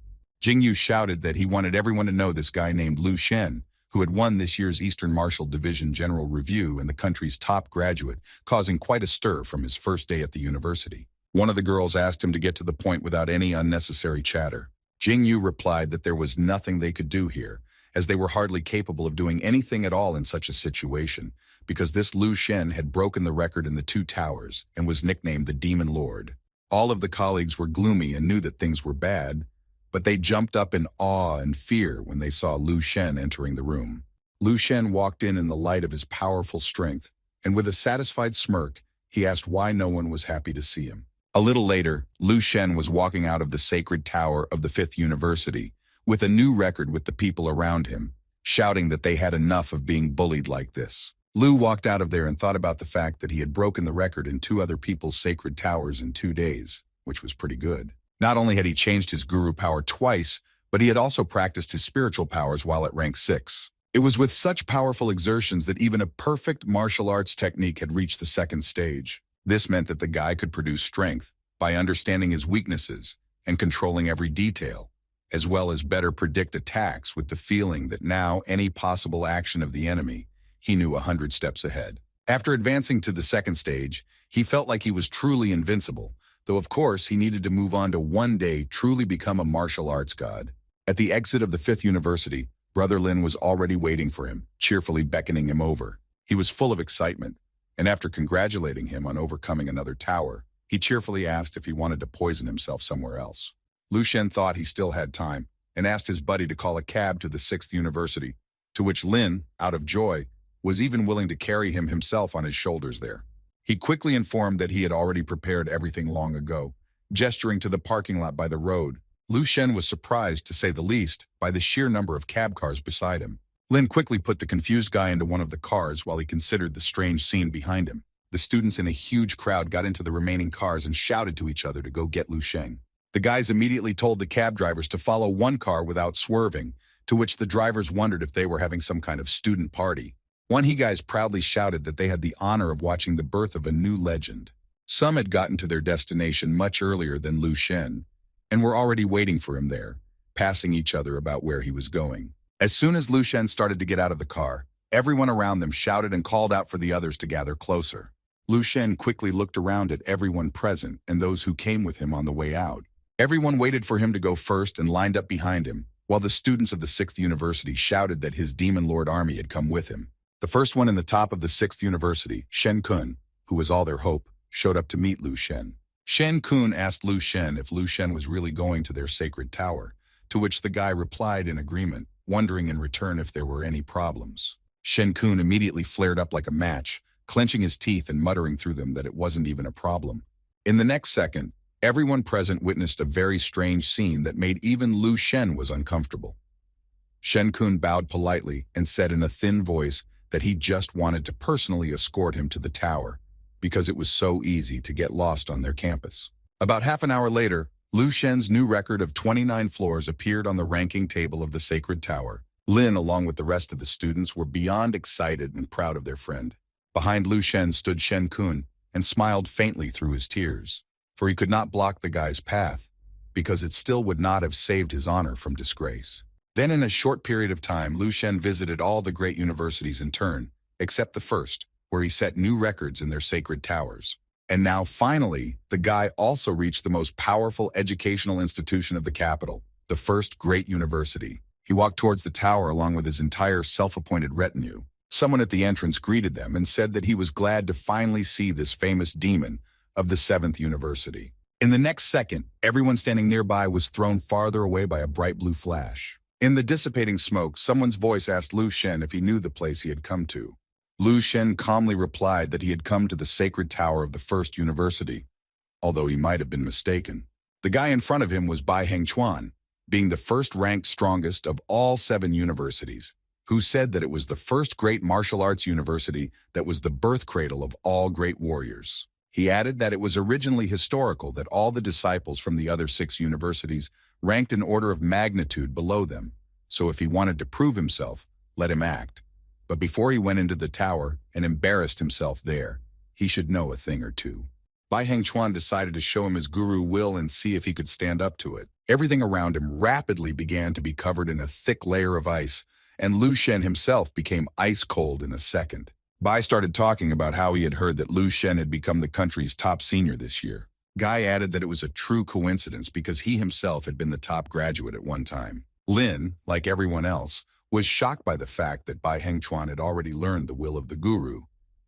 Jingyu shouted that he wanted everyone to know this guy named Lu Shen, who had won this year's Eastern Martial Division General Review and the country's top graduate, causing quite a stir from his first day at the university. One of the girls asked him to get to the point without any unnecessary chatter. Jingyu replied that there was nothing they could do here, as they were hardly capable of doing anything at all in such a situation, because this Lu Shen had broken the record in the 2 towers and was nicknamed the Demon Lord. All of the colleagues were gloomy and knew that things were bad, but they jumped up in awe and fear when they saw Lu Shen entering the room. Lu Shen walked in the light of his powerful strength, and with a satisfied smirk, he asked why no one was happy to see him. A little later, Lu Shen was walking out of the sacred tower of the 5th University with a new record with the people around him, shouting that they had enough of being bullied like this. Lu walked out of there and thought about the fact that he had broken the record in 2 other people's sacred towers in 2 days, which was pretty good. Not only had he changed his guru power twice, but he had also practiced his spiritual powers while at rank 6. It was with such powerful exertions that even a perfect martial arts technique had reached the 2nd stage. This meant that the guy could produce strength by understanding his weaknesses and controlling every detail, as well as better predict attacks with the feeling that now any possible action of the enemy, he knew 100 steps ahead. After advancing to the 2nd stage, he felt like he was truly invincible, though of course he needed to move on to one day truly become a martial arts god. At the exit of the 5th University, Brother Lin was already waiting for him, cheerfully beckoning him over. He was full of excitement, and after congratulating him on overcoming another tower, he cheerfully asked if he wanted to poison himself somewhere else. Lu Shen thought he still had time, and asked his buddy to call a cab to the 6th University, to which Lin, out of joy, was even willing to carry him himself on his shoulders there. He quickly informed that he had already prepared everything long ago, gesturing to the parking lot by the road. Lu Shen was surprised, to say the least, by the sheer number of cab cars beside him. Lin quickly put the confused guy into one of the cars while he considered the strange scene behind him. The students in a huge crowd got into the remaining cars and shouted to each other to go get Lu Sheng. The guys immediately told the cab drivers to follow one car without swerving, to which the drivers wondered if they were having some kind of student party. One he guys proudly shouted that they had the honor of watching the birth of a new legend. Some had gotten to their destination much earlier than Lu Shen, and were already waiting for him there, passing each other about where he was going. As soon as Lu Shen started to get out of the car, everyone around them shouted and called out for the others to gather closer. Lu Shen quickly looked around at everyone present and those who came with him on the way out. Everyone waited for him to go first and lined up behind him, while the students of the 6th University shouted that his Demon Lord army had come with him. The first one in the top of the 6th University, Shen Kun, who was all their hope, showed up to meet Lu Shen. Shen Kun asked Lu Shen if Lu Shen was really going to their sacred tower, to which the guy replied in agreement, wondering in return if there were any problems. Shen Kun immediately flared up like a match, clenching his teeth and muttering through them that it wasn't even a problem. In the next second, everyone present witnessed a very strange scene that made even Lu Shen was uncomfortable. Shen Kun bowed politely and said in a thin voice that he just wanted to personally escort him to the tower, because it was so easy to get lost on their campus. About half an hour later, Lu Shen's new record of 29 floors appeared on the ranking table of the Sacred Tower. Lin, along with the rest of the students, were beyond excited and proud of their friend. Behind Lu Shen stood Shen Kun and smiled faintly through his tears, for he could not block the guy's path, because it still would not have saved his honor from disgrace. Then in a short period of time, Lu Shen visited all the great universities in turn, except the first, where he set new records in their sacred towers. And now, finally, the guy also reached the most powerful educational institution of the capital, the first great university. He walked towards the tower along with his entire self-appointed retinue. Someone at the entrance greeted them and said that he was glad to finally see this famous demon of the 7th university. In the next second, everyone standing nearby was thrown farther away by a bright blue flash. In the dissipating smoke, someone's voice asked Lu Shen if he knew the place he had come to. Lu Shen calmly replied that he had come to the sacred tower of the first university, although he might have been mistaken. The guy in front of him was Bai Hengchuan, being the first-ranked strongest of all 7 universities, who said that it was the first great martial arts university that was the birth cradle of all great warriors. He added that it was originally historical that all the disciples from the other 6 universities ranked in order of magnitude below them, so if he wanted to prove himself, let him act. But before he went into the tower and embarrassed himself there, he should know a thing or two. Bai Hengchuan decided to show him his guru will and see if he could stand up to it. Everything around him rapidly began to be covered in a thick layer of ice, and Lu Shen himself became ice cold in a second. Bai started talking about how he had heard that Lu Shen had become the country's top senior this year. Guy added that it was a true coincidence because he himself had been the top graduate at one time. Lin, like everyone else, was shocked by the fact that Bai Hengchuan had already learned the will of the guru,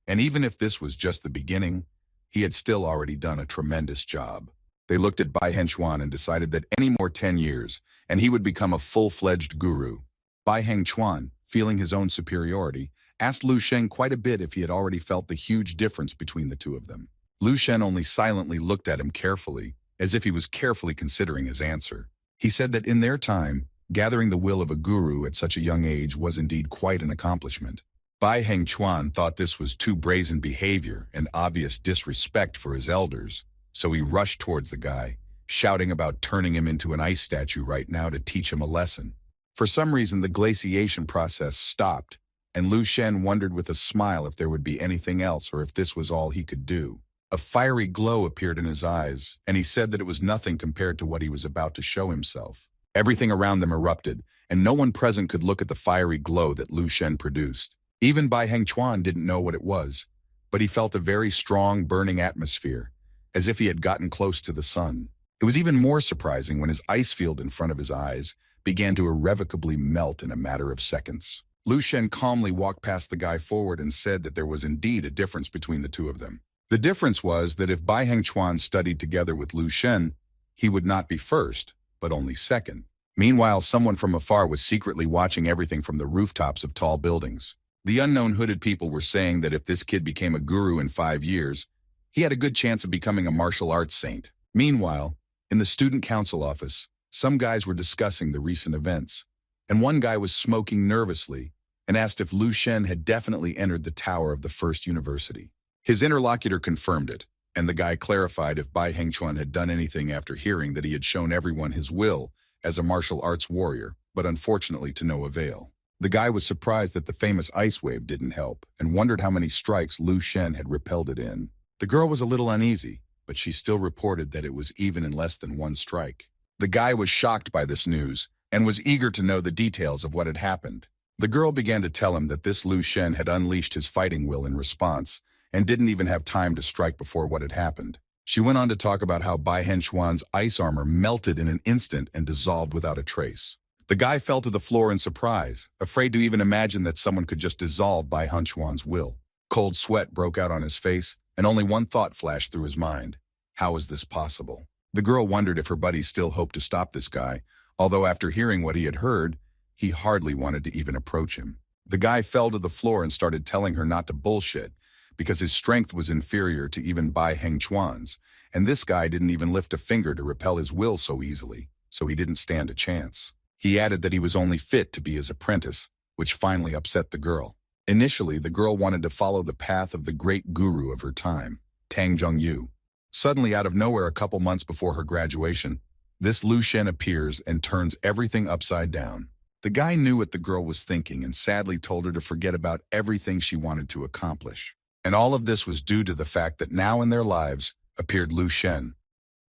and even if this was just the beginning, he had still already done a tremendous job. They looked at Bai Hengchuan and decided that any more 10 years, and he would become a full-fledged guru. Bai Hengchuan, feeling his own superiority, asked Lu Shen quite a bit if he had already felt the huge difference between the two of them. Lu Shen only silently looked at him carefully, as if he was carefully considering his answer. He said that in their time, gathering the will of a guru at such a young age was indeed quite an accomplishment. Bai Hengchuan thought this was too brazen behavior and obvious disrespect for his elders, so he rushed towards the guy, shouting about turning him into an ice statue right now to teach him a lesson. For some reason, the glaciation process stopped, and Lu Shen wondered with a smile if there would be anything else or if this was all he could do. A fiery glow appeared in his eyes, and he said that it was nothing compared to what he was about to show himself. Everything around them erupted, and no one present could look at the fiery glow that Lu Shen produced. Even Bai Hengchuan didn't know what it was, but he felt a very strong, burning atmosphere, as if he had gotten close to the sun. It was even more surprising when his ice field in front of his eyes began to irrevocably melt in a matter of seconds. Lu Shen calmly walked past the guy forward and said that there was indeed a difference between the two of them. The difference was that if Bai Hengchuan studied together with Lu Shen, he would not be first, but only second. Meanwhile, someone from afar was secretly watching everything from the rooftops of tall buildings. The unknown hooded people were saying that if this kid became a guru in 5 years, he had a good chance of becoming a martial arts saint. Meanwhile, in the student council office, some guys were discussing the recent events, and one guy was smoking nervously and asked if Lu Shen had definitely entered the tower of the first university. His interlocutor confirmed it, and the guy clarified if Bai Hengchuan had done anything after hearing that he had shown everyone his will as a martial arts warrior, but unfortunately to no avail. The guy was surprised that the famous ice wave didn't help and wondered how many strikes Lu Shen had repelled it in. The girl was a little uneasy, but she still reported that it was even in less than 1 strike. The guy was shocked by this news and was eager to know the details of what had happened. The girl began to tell him that this Lu Shen had unleashed his fighting will in response and didn't even have time to strike before what had happened. She went on to talk about how Bai Hengchuan's ice armor melted in an instant and dissolved without a trace. The guy fell to the floor in surprise, afraid to even imagine that someone could just dissolve Bai Hengchuan's will. Cold sweat broke out on his face, and only one thought flashed through his mind. How is this possible? The girl wondered if her buddies still hoped to stop this guy, although after hearing what he had heard, he hardly wanted to even approach him. The guy fell to the floor and started telling her not to bullshit, because his strength was inferior to even Bai Hengchuan's, and this guy didn't even lift a finger to repel his will so easily, so he didn't stand a chance. He added that he was only fit to be his apprentice, which finally upset the girl. Initially, the girl wanted to follow the path of the great guru of her time, Tang Jung-yu. Suddenly, out of nowhere, a couple months before her graduation, this Lu Shen appears and turns everything upside down. The guy knew what the girl was thinking and sadly told her to forget about everything she wanted to accomplish. And all of this was due to the fact that now in their lives appeared Lu Shen,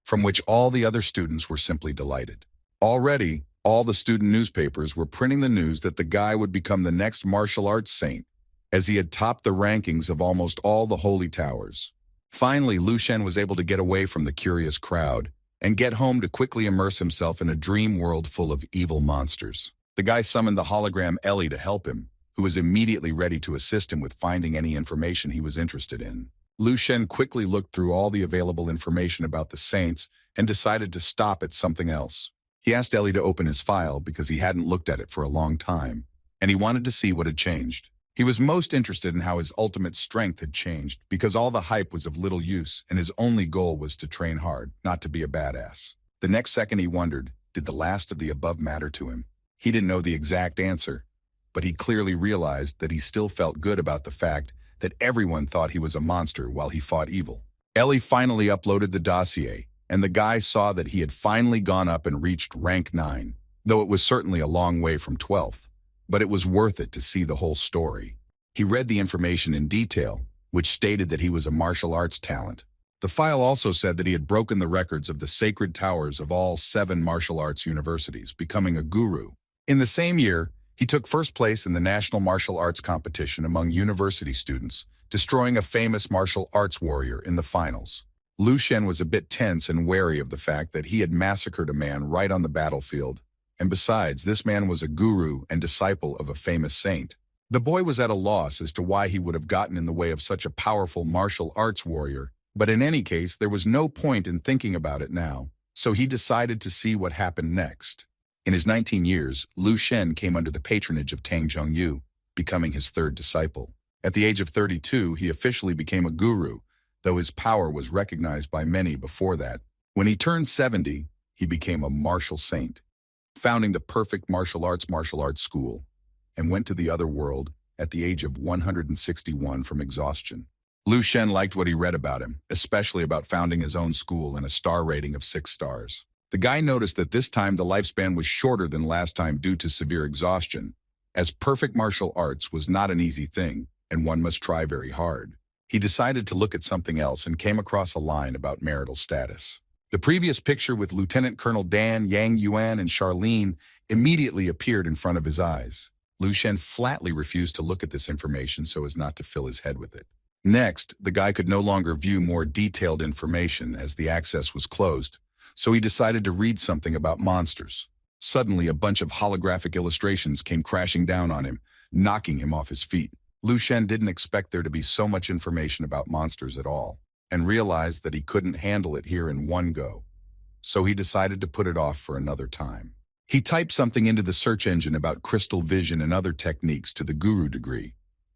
from which all the other students were simply delighted. Already, all the student newspapers were printing the news that the guy would become the next martial arts saint, as he had topped the rankings of almost all the holy towers. Finally, Lu Shen was able to get away from the curious crowd and get home to quickly immerse himself in a dream world full of evil monsters. The guy summoned the hologram Ellie to help him, who was immediately ready to assist him with finding any information he was interested in. Lu Shen quickly looked through all the available information about the saints and decided to stop at something else. He asked Ellie to open his file because he hadn't looked at it for a long time, and he wanted to see what had changed. He was most interested in how his ultimate strength had changed because all the hype was of little use and his only goal was to train hard, not to be a badass. The next second he wondered, did the last of the above matter to him? He didn't know the exact answer, but he clearly realized that he still felt good about the fact that everyone thought he was a monster while he fought evil. Ellie finally uploaded the dossier, and the guy saw that he had finally gone up and reached rank 9, though it was certainly a long way from 12th. But it was worth it to see the whole story. He read the information in detail, which stated that he was a martial arts talent. The file also said that he had broken the records of the sacred towers of all 7 martial arts universities, becoming a guru. In the same year, he took first place in the National Martial Arts Competition among university students, destroying a famous martial arts warrior in the finals. Lu Shen was a bit tense and wary of the fact that he had massacred a man right on the battlefield. And besides, this man was a guru and disciple of a famous saint. The boy was at a loss as to why he would have gotten in the way of such a powerful martial arts warrior, but in any case, there was no point in thinking about it now, so he decided to see what happened next. In his 19 years, Lu Shen came under the patronage of Tang Jung-yu, becoming his 3rd disciple. At the age of 32, he officially became a guru, though his power was recognized by many before that. When he turned 70, he became a martial saint, founding the perfect martial arts school, and went to the other world at the age of 161 from exhaustion. Lu Shen liked what he read about him, especially about founding his own school and a star rating of 6 stars. The guy noticed that this time the lifespan was shorter than last time due to severe exhaustion, as perfect martial arts was not an easy thing, and one must try very hard. He decided to look at something else and came across a line about marital status. The previous picture with Lieutenant Colonel Dan, Yang Yuan, and Charlene immediately appeared in front of his eyes. Lu Shen flatly refused to look at this information so as not to fill his head with it. Next, the guy could no longer view more detailed information as the access was closed, so he decided to read something about monsters. Suddenly, a bunch of holographic illustrations came crashing down on him, knocking him off his feet. Lu Shen didn't expect there to be so much information about monsters at all, and realized that he couldn't handle it here in one go. So he decided to put it off for another time. He typed something into the search engine about crystal vision and other techniques to the guru degree,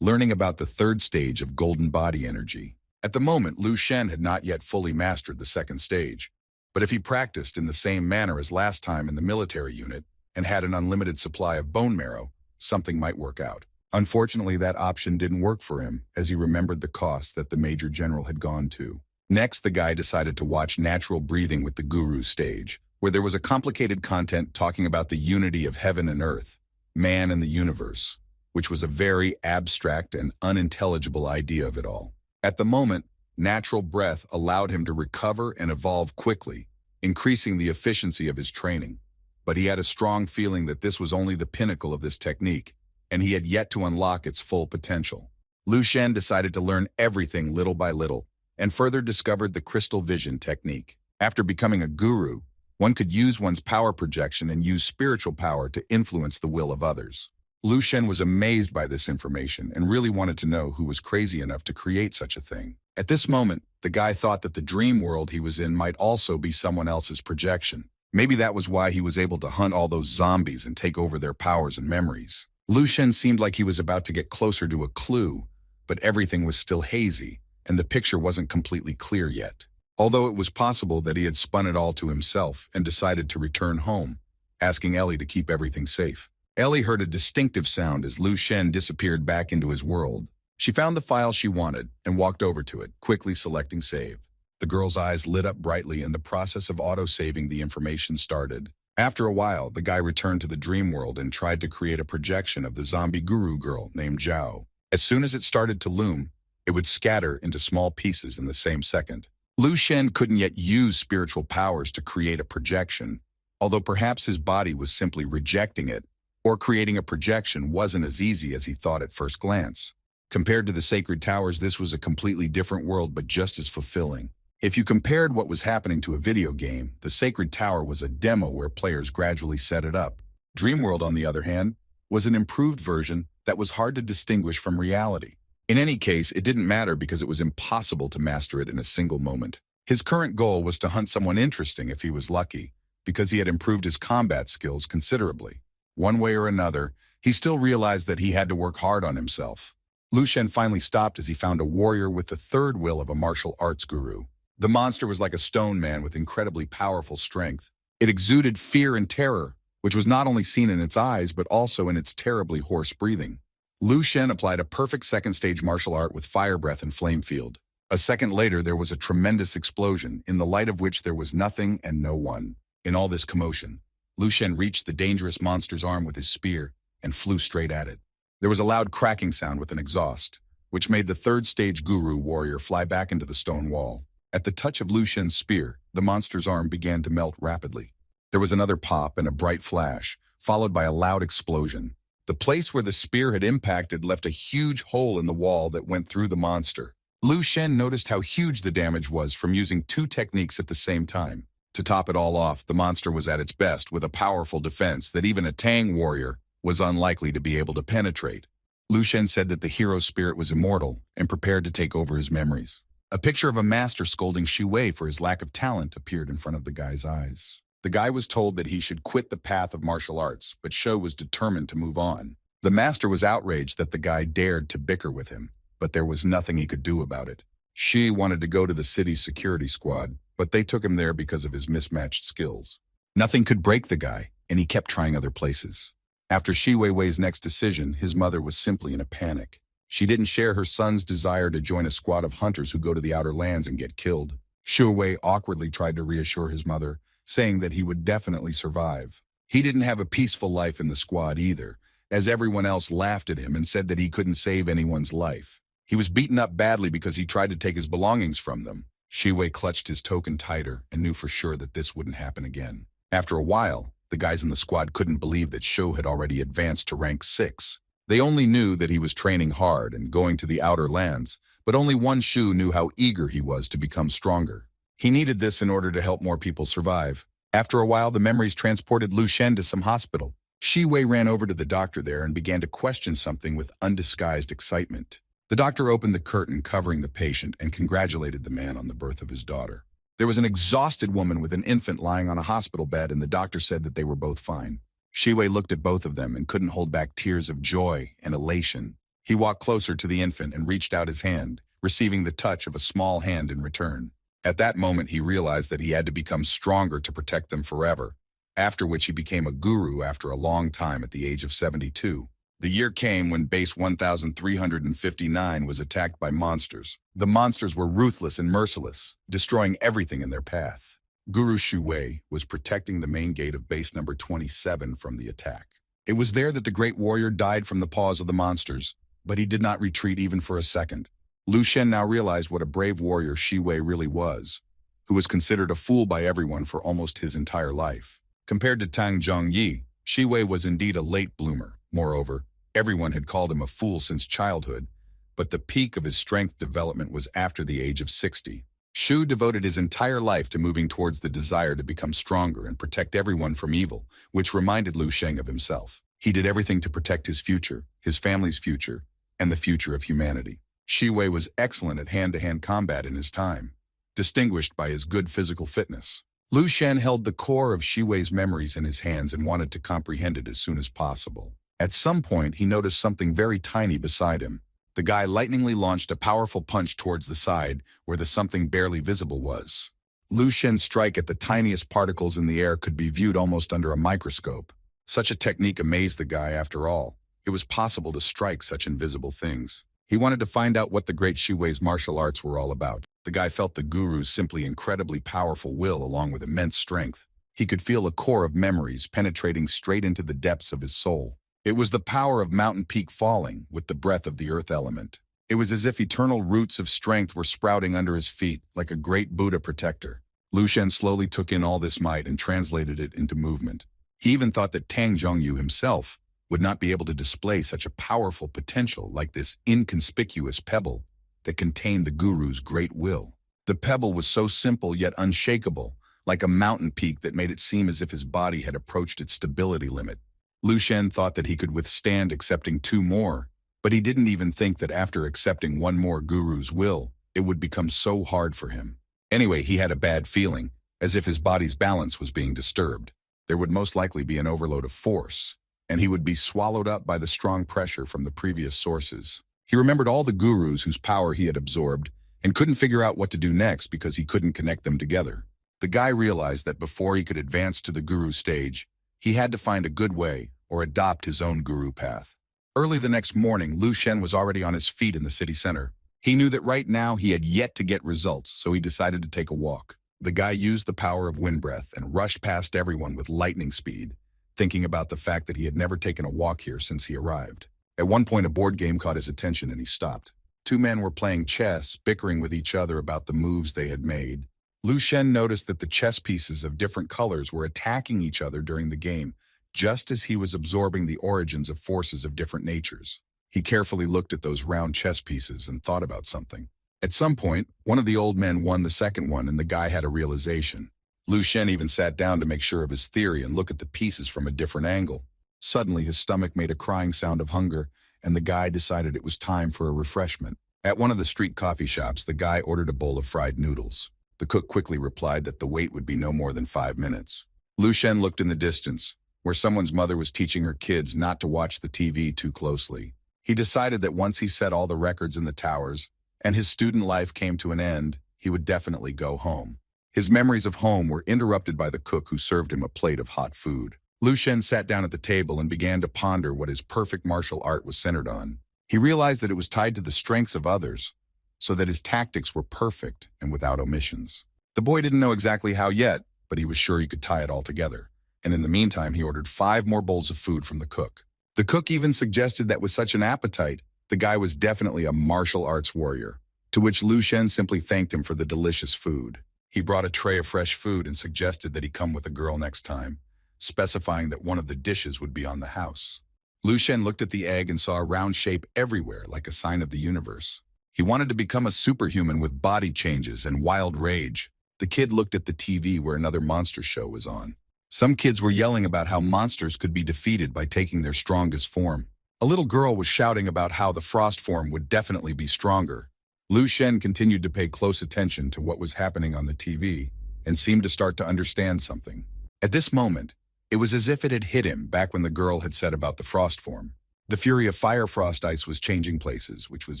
learning about the 3rd stage of golden body energy. At the moment, Lu Shen had not yet fully mastered the 2nd stage, but if he practiced in the same manner as last time in the military unit and had an unlimited supply of bone marrow, something might work out. Unfortunately, that option didn't work for him, as he remembered the cost that the Major General had gone to. Next, the guy decided to watch Natural Breathing with the Guru stage, where there was a complicated content talking about the unity of heaven and earth, man and the universe, which was a very abstract and unintelligible idea of it all. At the moment, natural breath allowed him to recover and evolve quickly, increasing the efficiency of his training. But he had a strong feeling that this was only the pinnacle of this technique, and he had yet to unlock its full potential. Lu Shen decided to learn everything little by little, and further discovered the crystal vision technique. After becoming a guru, one could use one's power projection and use spiritual power to influence the will of others. Lu Shen was amazed by this information and really wanted to know who was crazy enough to create such a thing. At this moment, the guy thought that the dream world he was in might also be someone else's projection. Maybe that was why he was able to hunt all those zombies and take over their powers and memories. Lu Shen seemed like he was about to get closer to a clue, but everything was still hazy, and the picture wasn't completely clear yet. Although it was possible that he had spun it all to himself and decided to return home, asking Ellie to keep everything safe. Ellie heard a distinctive sound as Lu Shen disappeared back into his world. She found the file she wanted and walked over to it, quickly selecting save. The girl's eyes lit up brightly and the process of auto-saving the information started. After a while, the guy returned to the dream world and tried to create a projection of the zombie guru girl named Zhao. As soon as it started to loom, it would scatter into small pieces in the same second. Lu Shen couldn't yet use spiritual powers to create a projection, although perhaps his body was simply rejecting it, or creating a projection wasn't as easy as he thought at first glance. Compared to the sacred towers, this was a completely different world, but just as fulfilling. If you compared what was happening to a video game, the Sacred Tower was a demo where players gradually set it up. Dreamworld, on the other hand, was an improved version that was hard to distinguish from reality. In any case, it didn't matter because it was impossible to master it in a single moment. His current goal was to hunt someone interesting if he was lucky, because he had improved his combat skills considerably. One way or another, he still realized that he had to work hard on himself. Lu Shen finally stopped as he found a warrior with the third will of a martial arts guru. The monster was like a stone man with incredibly powerful strength. It exuded fear and terror, which was not only seen in its eyes, but also in its terribly hoarse breathing. Lu Shen applied a perfect second-stage martial art with fire breath and flame field. A second later, there was a tremendous explosion, in the light of which there was nothing and no one. In all this commotion, Lu Shen reached the dangerous monster's arm with his spear and flew straight at it. There was a loud cracking sound with an exhaust, which made the third-stage guru warrior fly back into the stone wall. At the touch of Lu Shen's spear, the monster's arm began to melt rapidly. There was another pop and a bright flash, followed by a loud explosion. The place where the spear had impacted left a huge hole in the wall that went through the monster. Lu Shen noticed how huge the damage was from using two techniques at the same time. To top it all off, the monster was at its best with a powerful defense that even a Tang warrior was unlikely to be able to penetrate. Lu Shen said that the hero's spirit was immortal and prepared to take over his memories. A picture of a master scolding Xu Wei for his lack of talent appeared in front of the guy's eyes. The guy was told that he should quit the path of martial arts, but Xu was determined to move on. The master was outraged that the guy dared to bicker with him, but there was nothing he could do about it. Xu wanted to go to the city's security squad, but they took him there because of his mismatched skills. Nothing could break the guy, and he kept trying other places. After Xu Wei's next decision, his mother was simply in a panic. She didn't share her son's desire to join a squad of hunters who go to the outer lands and get killed. Xu Wei awkwardly tried to reassure his mother, saying that he would definitely survive. He didn't have a peaceful life in the squad either, as everyone else laughed at him and said that he couldn't save anyone's life. He was beaten up badly because he tried to take his belongings from them. Xu Wei clutched his token tighter and knew for sure that this wouldn't happen again. After a while, the guys in the squad couldn't believe that Xu had already advanced to rank 6. They only knew that he was training hard and going to the outer lands, but only one Xu knew how eager he was to become stronger. He needed this in order to help more people survive. After a while, the memories transported Lu Shen to some hospital. Xu Wei ran over to the doctor there and began to question something with undisguised excitement. The doctor opened the curtain covering the patient and congratulated the man on the birth of his daughter. There was an exhausted woman with an infant lying on a hospital bed, and the doctor said that they were both fine. Xu Wei looked at both of them and couldn't hold back tears of joy and elation. He walked closer to the infant and reached out his hand, receiving the touch of a small hand in return. At that moment, he realized that he had to become stronger to protect them forever, after which he became a guru after a long time at the age of 72. The year came when base 1359 was attacked by monsters. The monsters were ruthless and merciless, destroying everything in their path. Guru Xu Wei was protecting the main gate of base number 27 from the attack. It was there that the great warrior died from the paws of the monsters, but he did not retreat even for a second. Lu Shen now realized what a brave warrior Xu Wei really was, who was considered a fool by everyone for almost his entire life. Compared to Tang Zhongyi, Xu Wei was indeed a late bloomer. Moreover, everyone had called him a fool since childhood, but the peak of his strength development was after the age of 60. Xu devoted his entire life to moving towards the desire to become stronger and protect everyone from evil, which reminded Lu Shen of himself. He did everything to protect his future, his family's future, and the future of humanity. Xu Wei was excellent at hand-to-hand combat in his time, distinguished by his good physical fitness. Lu Shen held the core of Xu Wei's memories in his hands and wanted to comprehend it as soon as possible. At some point, he noticed something very tiny beside him. The guy lightningly launched a powerful punch towards the side, where the something barely visible was. Lu Shen's strike at the tiniest particles in the air could be viewed almost under a microscope. Such a technique amazed the guy after all. It was possible to strike such invisible things. He wanted to find out what the great Shuwei's martial arts were all about. The guy felt the guru's simply incredibly powerful will along with immense strength. He could feel a core of memories penetrating straight into the depths of his soul. It was the power of mountain peak falling with the breath of the earth element. It was as if eternal roots of strength were sprouting under his feet like a great Buddha protector. Lu Shen slowly took in all this might and translated it into movement. He even thought that Tang Zhongyu himself would not be able to display such a powerful potential like this inconspicuous pebble that contained the guru's great will. The pebble was so simple yet unshakable, like a mountain peak that made it seem as if his body had approached its stability limit. Lu Shen thought that he could withstand accepting 2 more, but he didn't even think that after accepting 1 more guru's will, it would become so hard for him. Anyway, he had a bad feeling, as if his body's balance was being disturbed. There would most likely be an overload of force, and he would be swallowed up by the strong pressure from the previous sources. He remembered all the gurus whose power he had absorbed and couldn't figure out what to do next because he couldn't connect them together. The guy realized that before he could advance to the guru stage, he had to find a good way or adopt his own guru path. Early the next morning, Lu Shen was already on his feet in the city center. He knew that right now he had yet to get results, so he decided to take a walk. The guy used the power of wind breath and rushed past everyone with lightning speed, thinking about the fact that he had never taken a walk here since he arrived. At one point, a board game caught his attention and he stopped. 2 men were playing chess, bickering with each other about the moves they had made. Lu Shen noticed that the chess pieces of different colors were attacking each other during the game, just as he was absorbing the origins of forces of different natures. He carefully looked at those round chess pieces and thought about something. At some point, one of the old men won the second one and the guy had a realization. Lu Shen even sat down to make sure of his theory and look at the pieces from a different angle. Suddenly, his stomach made a crying sound of hunger, and the guy decided it was time for a refreshment. At one of the street coffee shops, the guy ordered a bowl of fried noodles. The cook quickly replied that the wait would be no more than 5 minutes. Lu Shen looked in the distance, where someone's mother was teaching her kids not to watch the TV too closely. He decided that once he set all the records in the towers, and his student life came to an end, he would definitely go home. His memories of home were interrupted by the cook who served him a plate of hot food. Lu Shen sat down at the table and began to ponder what his perfect martial art was centered on. He realized that it was tied to the strengths of others, so that his tactics were perfect and without omissions. The boy didn't know exactly how yet, but he was sure he could tie it all together. And in the meantime, he ordered 5 more bowls of food from the cook. The cook even suggested that with such an appetite, the guy was definitely a martial arts warrior, to which Lu Shen simply thanked him for the delicious food. He brought a tray of fresh food and suggested that he come with a girl next time, specifying that one of the dishes would be on the house. Lu Shen looked at the egg and saw a round shape everywhere like a sign of the universe. He wanted to become a superhuman with body changes and wild rage. The kid looked at the TV where another monster show was on. Some kids were yelling about how monsters could be defeated by taking their strongest form. A little girl was shouting about how the frost form would definitely be stronger. Lu Shen continued to pay close attention to what was happening on the TV and seemed to start to understand something. At this moment, it was as if it had hit him back when the girl had said about the frost form. The fury of fire frost ice was changing places, which was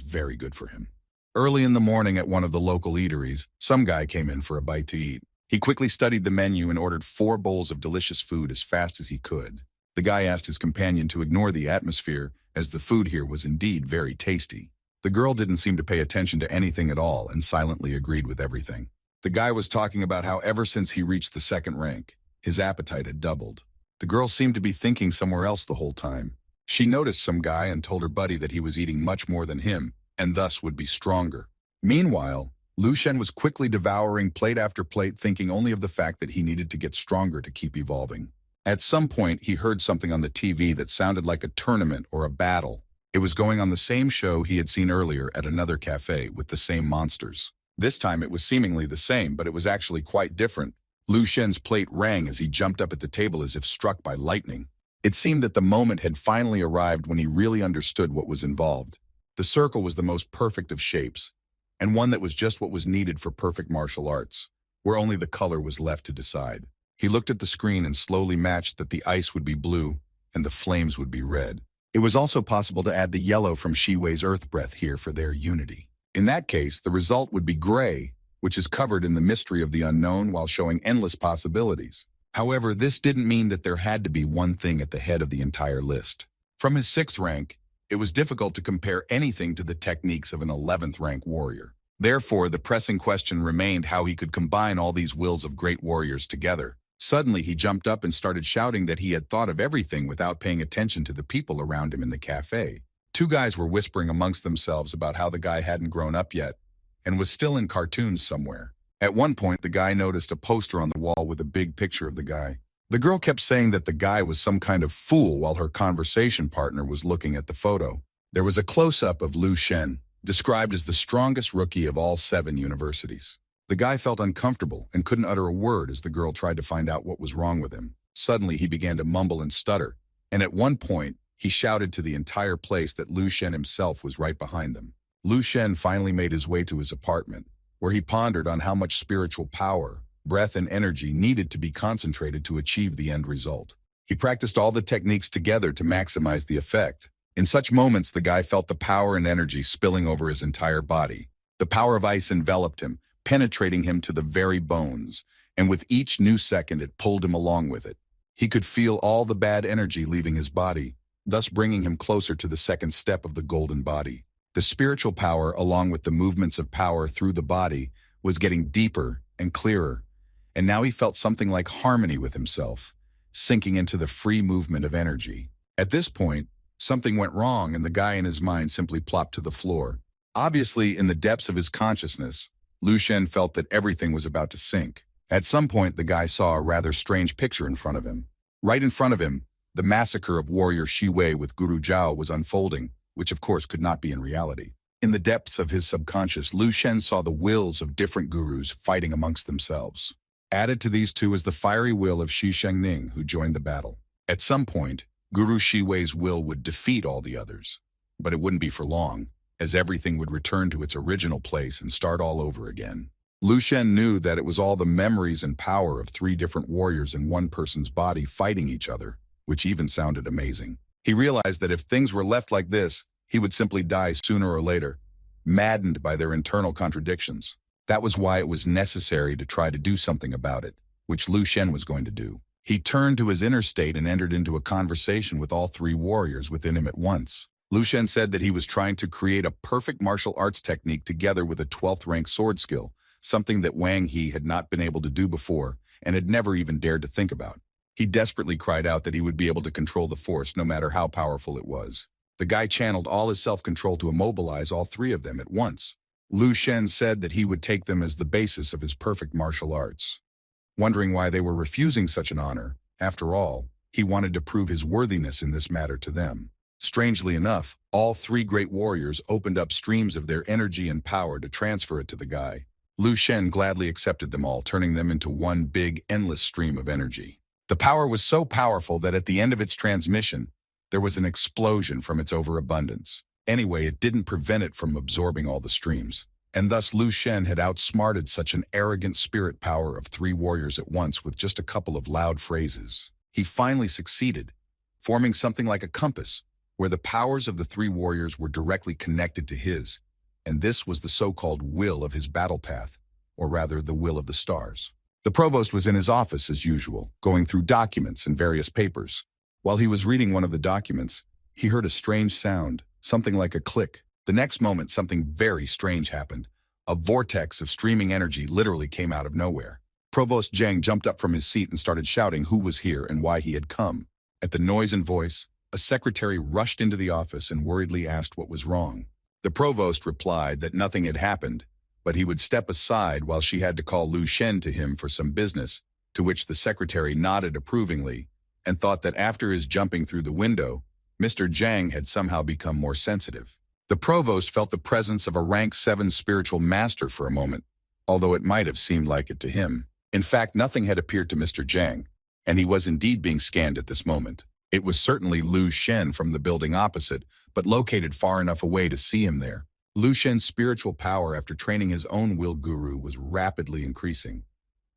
very good for him. Early in the morning at one of the local eateries, some guy came in for a bite to eat. He quickly studied the menu and ordered 4 bowls of delicious food as fast as he could. The guy asked his companion to ignore the atmosphere, as the food here was indeed very tasty. The girl didn't seem to pay attention to anything at all and silently agreed with everything. The guy was talking about how ever since he reached the 2nd rank, his appetite had doubled. The girl seemed to be thinking somewhere else the whole time. She noticed some guy and told her buddy that he was eating much more than him, and thus would be stronger. Meanwhile, Lu Shen was quickly devouring plate after plate, thinking only of the fact that he needed to get stronger to keep evolving. At some point, he heard something on the TV that sounded like a tournament or a battle. It was going on the same show he had seen earlier at another cafe with the same monsters. This time it was seemingly the same, but it was actually quite different. Lu Shen's plate rang as he jumped up at the table as if struck by lightning. It seemed that the moment had finally arrived when he really understood what was involved. The circle was the most perfect of shapes, and one that was just what was needed for perfect martial arts, where only the color was left to decide. He looked at the screen and slowly matched that the ice would be blue and the flames would be red. It was also possible to add the yellow from Shiwei's earth breath here for their unity. In that case, the result would be gray, which is covered in the mystery of the unknown while showing endless possibilities. However, this didn't mean that there had to be one thing at the head of the entire list. From his 6th rank, It was difficult to compare anything to the techniques of an 11th rank warrior. Therefore, the pressing question remained how he could combine all these wills of great warriors together. Suddenly, he jumped up and started shouting that he had thought of everything without paying attention to the people around him in the cafe. Two guys were whispering amongst themselves about how the guy hadn't grown up yet and was still in cartoons somewhere. At one point, the guy noticed a poster on the wall with a big picture of the guy. The girl kept saying that the guy was some kind of fool while her conversation partner was looking at the photo. There was a close-up of Lu Shen, described as the strongest rookie of all 7 universities. The guy felt uncomfortable and couldn't utter a word as the girl tried to find out what was wrong with him. Suddenly, he began to mumble and stutter, and at one point, he shouted to the entire place that Lu Shen himself was right behind them. Lu Shen finally made his way to his apartment, where he pondered on how much spiritual power, breath, and energy needed to be concentrated to achieve the end result. He practiced all the techniques together to maximize the effect. In such moments, the guy felt the power and energy spilling over his entire body. The power of ice enveloped him, penetrating him to the very bones, and with each new second it pulled him along with it. He could feel all the bad energy leaving his body, thus bringing him closer to the second step of the golden body. The spiritual power, along with the movements of power through the body, was getting deeper and clearer, and now he felt something like harmony with himself, sinking into the free movement of energy. At this point, something went wrong and the guy in his mind simply plopped to the floor. Obviously, in the depths of his consciousness, Lu Shen felt that everything was about to sink. At some point, the guy saw a rather strange picture in front of him. Right in front of him, the massacre of warrior Shi Wei with Guru Zhao was unfolding, which of course could not be in reality. In the depths of his subconscious, Lu Shen saw the wills of different gurus fighting amongst themselves. Added to these two is the fiery will of Shi Shengning, who joined the battle. At some point, Guru Shi Wei's will would defeat all the others, but it wouldn't be for long, as everything would return to its original place and start all over again. Lu Shen knew that it was all the memories and power of 3 different warriors in one person's body fighting each other, which even sounded amazing. He realized that if things were left like this, he would simply die sooner or later, maddened by their internal contradictions. That was why it was necessary to try to do something about it, which Lu Shen was going to do. He turned to his inner state and entered into a conversation with all 3 warriors within him at once. Lu Shen said that he was trying to create a perfect martial arts technique together with a 12th rank sword skill, something that Wang He had not been able to do before and had never even dared to think about. He desperately cried out that he would be able to control the force no matter how powerful it was. The guy channeled all his self-control to immobilize all 3 of them at once. Lu Shen said that he would take them as the basis of his perfect martial arts. Wondering why they were refusing such an honor, after all, he wanted to prove his worthiness in this matter to them. Strangely enough, all 3 great warriors opened up streams of their energy and power to transfer it to the guy. Lu Shen gladly accepted them all, turning them into one big, endless stream of energy. The power was so powerful that at the end of its transmission, there was an explosion from its overabundance. Anyway, it didn't prevent it from absorbing all the streams. And thus Lu Shen had outsmarted such an arrogant spirit power of 3 warriors at once with just a couple of loud phrases. He finally succeeded, forming something like a compass, where the powers of the 3 warriors were directly connected to his, and this was the so-called will of his battle path, or rather the will of the stars. The provost was in his office as usual, going through documents and various papers. While he was reading one of the documents, he heard a strange sound, something like a click. The next moment, something very strange happened. A vortex of streaming energy literally came out of nowhere. Provost Zhang jumped up from his seat and started shouting who was here and why he had come. At the noise and voice, a secretary rushed into the office and worriedly asked what was wrong. The provost replied that nothing had happened, but he would step aside while she had to call Lu Shen to him for some business, to which the secretary nodded approvingly and thought that after his jumping through the window, Mr. Zhang had somehow become more sensitive. The provost felt the presence of a rank 7 spiritual master for a moment, although it might have seemed like it to him. In fact, nothing had appeared to Mr. Zhang, and he was indeed being scanned at this moment. It was certainly Lu Shen from the building opposite, but located far enough away to see him there. Lu Shen's spiritual power after training his own will guru was rapidly increasing,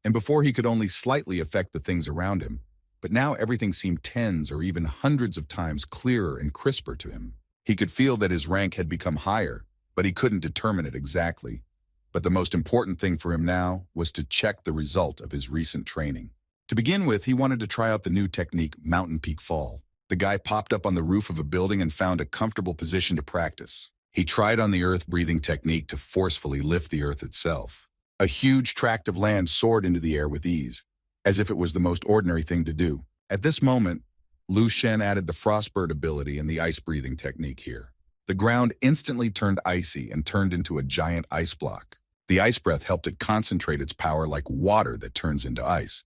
and before he could only slightly affect the things around him, but now everything seemed tens or even hundreds of times clearer and crisper to him. He could feel that his rank had become higher, but he couldn't determine it exactly. But the most important thing for him now was to check the result of his recent training. To begin with, he wanted to try out the new technique, Mountain Peak Fall. The guy popped up on the roof of a building and found a comfortable position to practice. He tried on the earth-breathing technique to forcefully lift the earth itself. A huge tract of land soared into the air with ease, as if it was the most ordinary thing to do. At this moment, Lu Shen added the frostbird ability and the ice-breathing technique here. The ground instantly turned icy and turned into a giant ice block. The ice breath helped it concentrate its power like water that turns into ice.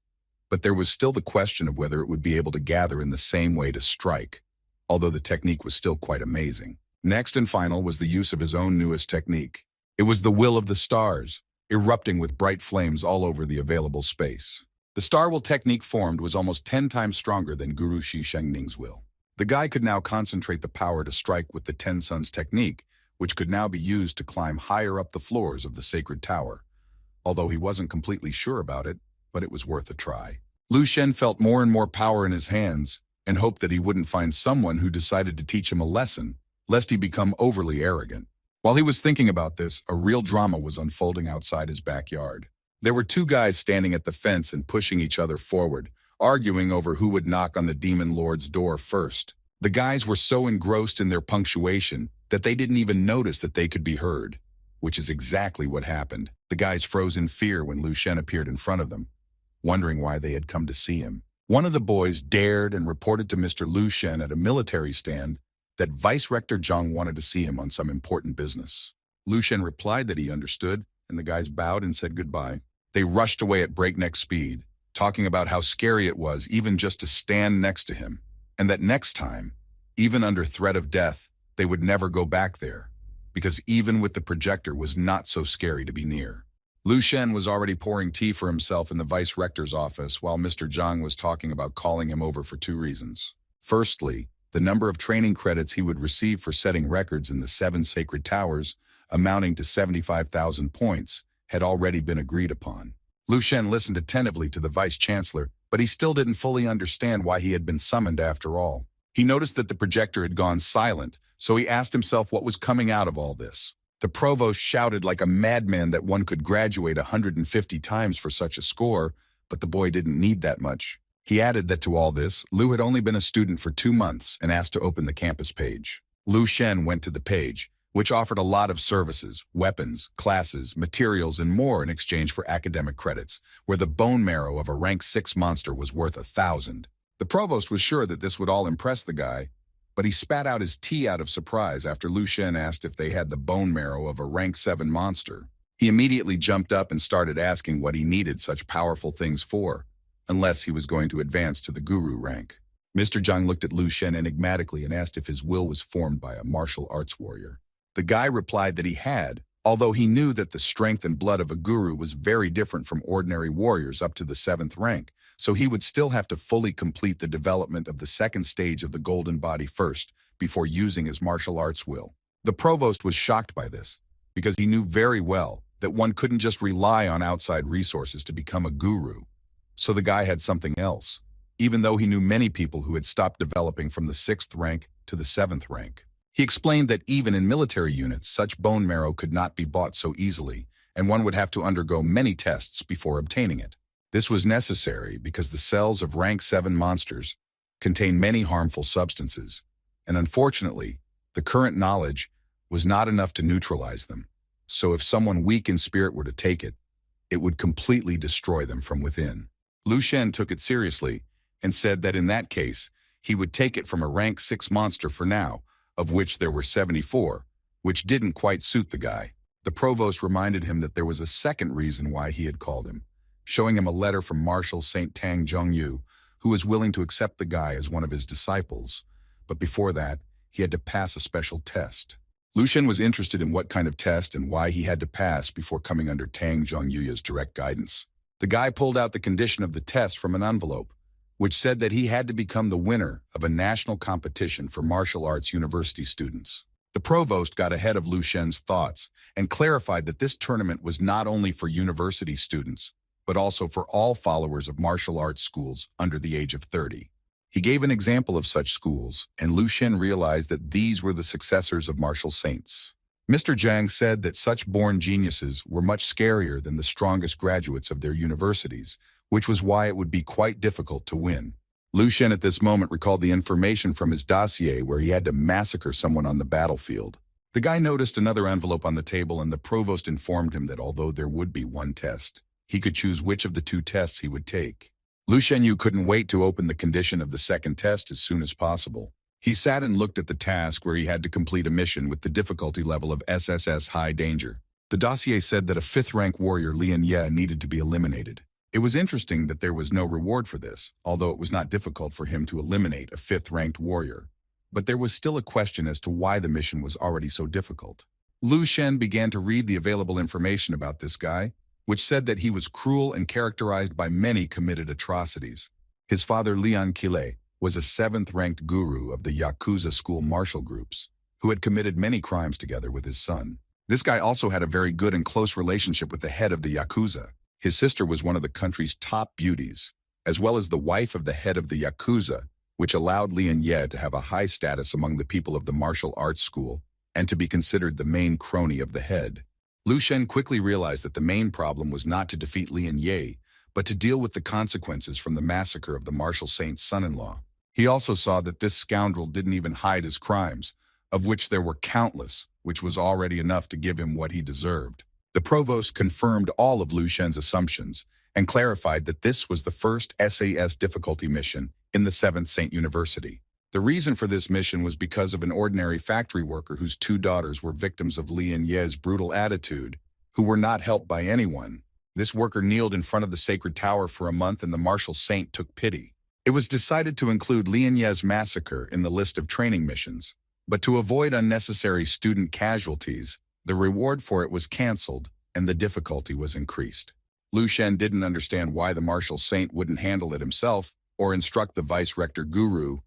But there was still the question of whether it would be able to gather in the same way to strike, although the technique was still quite amazing. Next and final was the use of his own newest technique. It was the will of the stars, erupting with bright flames all over the available space. The star will technique formed was almost 10 times stronger than Guru Shi Shengning's will. The guy could now concentrate the power to strike with the 10 Suns technique, which could now be used to climb higher up the floors of the sacred tower. Although he wasn't completely sure about it, but it was worth a try. Lu Shen felt more and more power in his hands and hoped that he wouldn't find someone who decided to teach him a lesson, lest he become overly arrogant. While he was thinking about this, a real drama was unfolding outside his backyard. There were two guys standing at the fence and pushing each other forward, arguing over who would knock on the demon lord's door first. The guys were so engrossed in their punctuation that they didn't even notice that they could be heard, which is exactly what happened. The guys froze in fear when Lu Shen appeared in front of them, wondering why they had come to see him. One of the boys dared and reported to Mr. Lu Shen at a military stand that Vice Rector Zhang wanted to see him on some important business. Lu Shen replied that he understood, and the guys bowed and said goodbye. They rushed away at breakneck speed, talking about how scary it was even just to stand next to him, and that next time, even under threat of death, they would never go back there, because even with the projector was not so scary to be near. Lu Shen was already pouring tea for himself in the Vice Rector's office while Mr. Zhang was talking about calling him over for 2 reasons. Firstly, the number of training credits he would receive for setting records in the 7 sacred towers, amounting to 75,000 points, had already been agreed upon. Lu Shen listened attentively to the Vice-Chancellor, but he still didn't fully understand why he had been summoned after all. He noticed that the projector had gone silent, so he asked himself what was coming out of all this. The provost shouted like a madman that one could graduate 150 times for such a score, but the boy didn't need that much. He added that to all this, Lu had only been a student for 2 months and asked to open the campus page. Lu Shen went to the page, which offered a lot of services, weapons, classes, materials, and more in exchange for academic credits, where the bone marrow of a rank 6 monster was worth 1,000. The provost was sure that this would all impress the guy, but he spat out his tea out of surprise after Lu Shen asked if they had the bone marrow of a rank 7 monster. He immediately jumped up and started asking what he needed such powerful things for, unless he was going to advance to the guru rank. Mr. Zhang looked at Lu Shen enigmatically and asked if his will was formed by a martial arts warrior. The guy replied that he had, although he knew that the strength and blood of a guru was very different from ordinary warriors up to the 7th rank, so he would still have to fully complete the development of the 2nd stage of the golden body first, before using his martial arts will. The provost was shocked by this, because he knew very well that one couldn't just rely on outside resources to become a guru. So the guy had something else, even though he knew many people who had stopped developing from the 6th rank to the 7th rank. He explained that even in military units, such bone marrow could not be bought so easily, and one would have to undergo many tests before obtaining it. This was necessary because the cells of rank 7 monsters contain many harmful substances, and unfortunately, the current knowledge was not enough to neutralize them. So if someone weak in spirit were to take it, it would completely destroy them from within. Lu Shen took it seriously and said that in that case, he would take it from a rank 6 monster for now, of which there were 74, which didn't quite suit the guy. The provost reminded him that there was a second reason why he had called him, showing him a letter from Marshal St. Tang Zhongyu, who was willing to accept the guy as one of his disciples. But before that, he had to pass a special test. Lu Shen was interested in what kind of test and why he had to pass before coming under Tang Zhongyu's direct guidance. The guy pulled out the condition of the test from an envelope, which said that he had to become the winner of a national competition for martial arts university students. The provost got ahead of Lu Shen's thoughts and clarified that this tournament was not only for university students, but also for all followers of martial arts schools under the age of 30. He gave an example of such schools, and Lu Shen realized that these were the successors of martial saints. Mr. Zhang said that such born geniuses were much scarier than the strongest graduates of their universities, which was why it would be quite difficult to win. Lu Shen at this moment recalled the information from his dossier where he had to massacre someone on the battlefield. The guy noticed another envelope on the table, and the provost informed him that although there would be one test, he could choose which of the two tests he would take. Lu Shenyu couldn't wait to open the condition of the second test as soon as possible. He sat and looked at the task where he had to complete a mission with the difficulty level of SSS High Danger. The dossier said that a 5th-rank warrior, Lian Ye, needed to be eliminated. It was interesting that there was no reward for this, although it was not difficult for him to eliminate a 5th-ranked warrior. But there was still a question as to why the mission was already so difficult. Lu Shen began to read the available information about this guy, which said that he was cruel and characterized by many committed atrocities. His father, Lian Qile, was a 7th-ranked guru of the Yakuza school martial groups, who had committed many crimes together with his son. This guy also had a very good and close relationship with the head of the Yakuza. His sister was one of the country's top beauties, as well as the wife of the head of the Yakuza, which allowed Lian Ye to have a high status among the people of the martial arts school and to be considered the main crony of the head. Lu Shen quickly realized that the main problem was not to defeat Lian Ye, but to deal with the consequences from the massacre of the martial saint's son-in-law. He also saw that this scoundrel didn't even hide his crimes, of which there were countless, which was already enough to give him what he deserved. The provost confirmed all of Lu Shen's assumptions and clarified that this was the first SAS difficulty mission in the 7th Saint University. The reason for this mission was because of an ordinary factory worker whose 2 daughters were victims of Lian Ye's brutal attitude, who were not helped by anyone. This worker kneeled in front of the sacred tower for a month, and the martial saint took pity. It was decided to include Lian Ye's massacre in the list of training missions, but to avoid unnecessary student casualties, the reward for it was canceled and the difficulty was increased. Lu Shen didn't understand why the martial saint wouldn't handle it himself or instruct the vice-rector guru.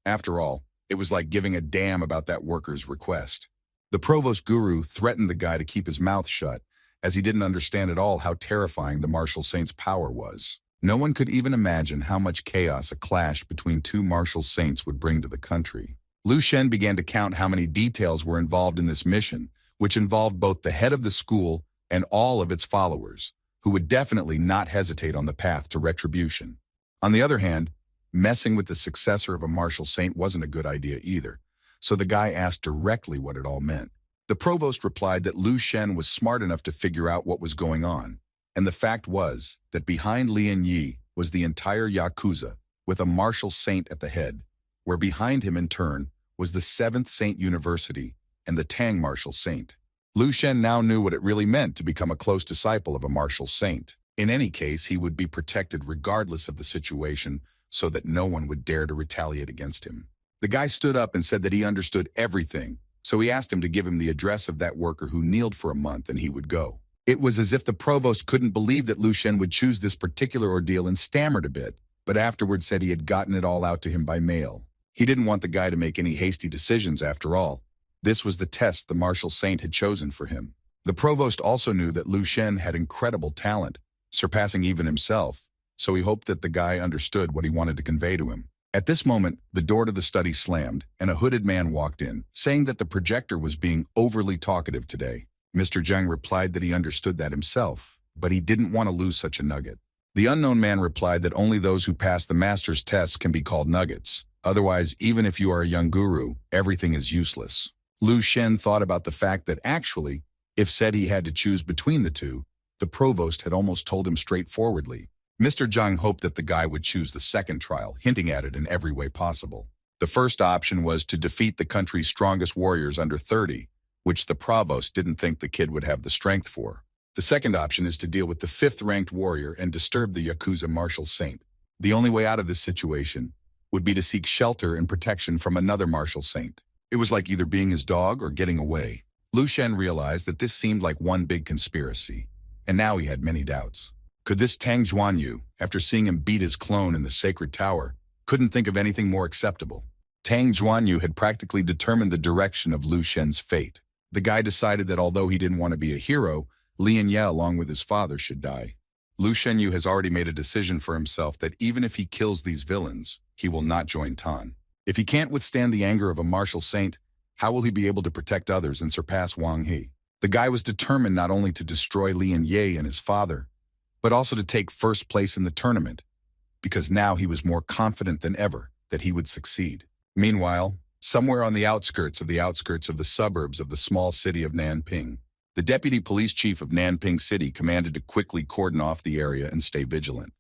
After all, it was like giving a damn about that worker's request. The provost guru threatened the guy to keep his mouth shut, as he didn't understand at all how terrifying the martial saint's power was. No one could even imagine how much chaos a clash between 2 martial saints would bring to the country. Lu Shen began to count how many details were involved in this mission, which involved both the head of the school and all of its followers, who would definitely not hesitate on the path to retribution. On the other hand, messing with the successor of a martial saint wasn't a good idea either, so the guy asked directly what it all meant. The provost replied that Lu Shen was smart enough to figure out what was going on, and the fact was that behind Lian Yi was the entire Yakuza, with a martial saint at the head, where behind him in turn was the 7th Saint University and the Tang martial saint. Lu Shen now knew what it really meant to become a close disciple of a martial saint. In any case, he would be protected regardless of the situation, so that no one would dare to retaliate against him. The guy stood up and said that he understood everything, so he asked him to give him the address of that worker who kneeled for a month and he would go. It was as if the provost couldn't believe that Lu Shen would choose this particular ordeal and stammered a bit, but afterwards said he had gotten it all out to him by mail. He didn't want the guy to make any hasty decisions after all. This was the test the martial saint had chosen for him. The provost also knew that Lu Shen had incredible talent, surpassing even himself, so he hoped that the guy understood what he wanted to convey to him. At this moment, the door to the study slammed, and a hooded man walked in, saying that the projector was being overly talkative today. Mr. Zhang replied that he understood that himself, but he didn't want to lose such a nugget. The unknown man replied that only those who pass the master's tests can be called nuggets. Otherwise, even if you are a young guru, everything is useless. Lu Shen thought about the fact that actually, if said he had to choose between the two, the provost had almost told him straightforwardly. Mr. Zhang hoped that the guy would choose the second trial, hinting at it in every way possible. The first option was to defeat the country's strongest warriors under 30, which the provost didn't think the kid would have the strength for. The second option is to deal with the 5th-ranked warrior and disturb the Yakuza martial saint. The only way out of this situation would be to seek shelter and protection from another martial saint. It was like either being his dog or getting away. Lu Shen realized that this seemed like one big conspiracy, and now he had many doubts. Could this Tang Zhuanyu, after seeing him beat his clone in the sacred tower, couldn't think of anything more acceptable? Tang Zhuanyu had practically determined the direction of Lu Shen's fate. The guy decided that although he didn't want to be a hero, Lian Ye along with his father should die. Lu Shenyu has already made a decision for himself that even if he kills these villains, he will not join Tan. If he can't withstand the anger of a martial saint, how will he be able to protect others and surpass Wang He? The guy was determined not only to destroy Lian Ye and his father, but also to take first place in the tournament, because now he was more confident than ever that he would succeed. Meanwhile, somewhere on the outskirts of the suburbs of the small city of Nanping, the deputy police chief of Nanping City commanded to quickly cordon off the area and stay vigilant.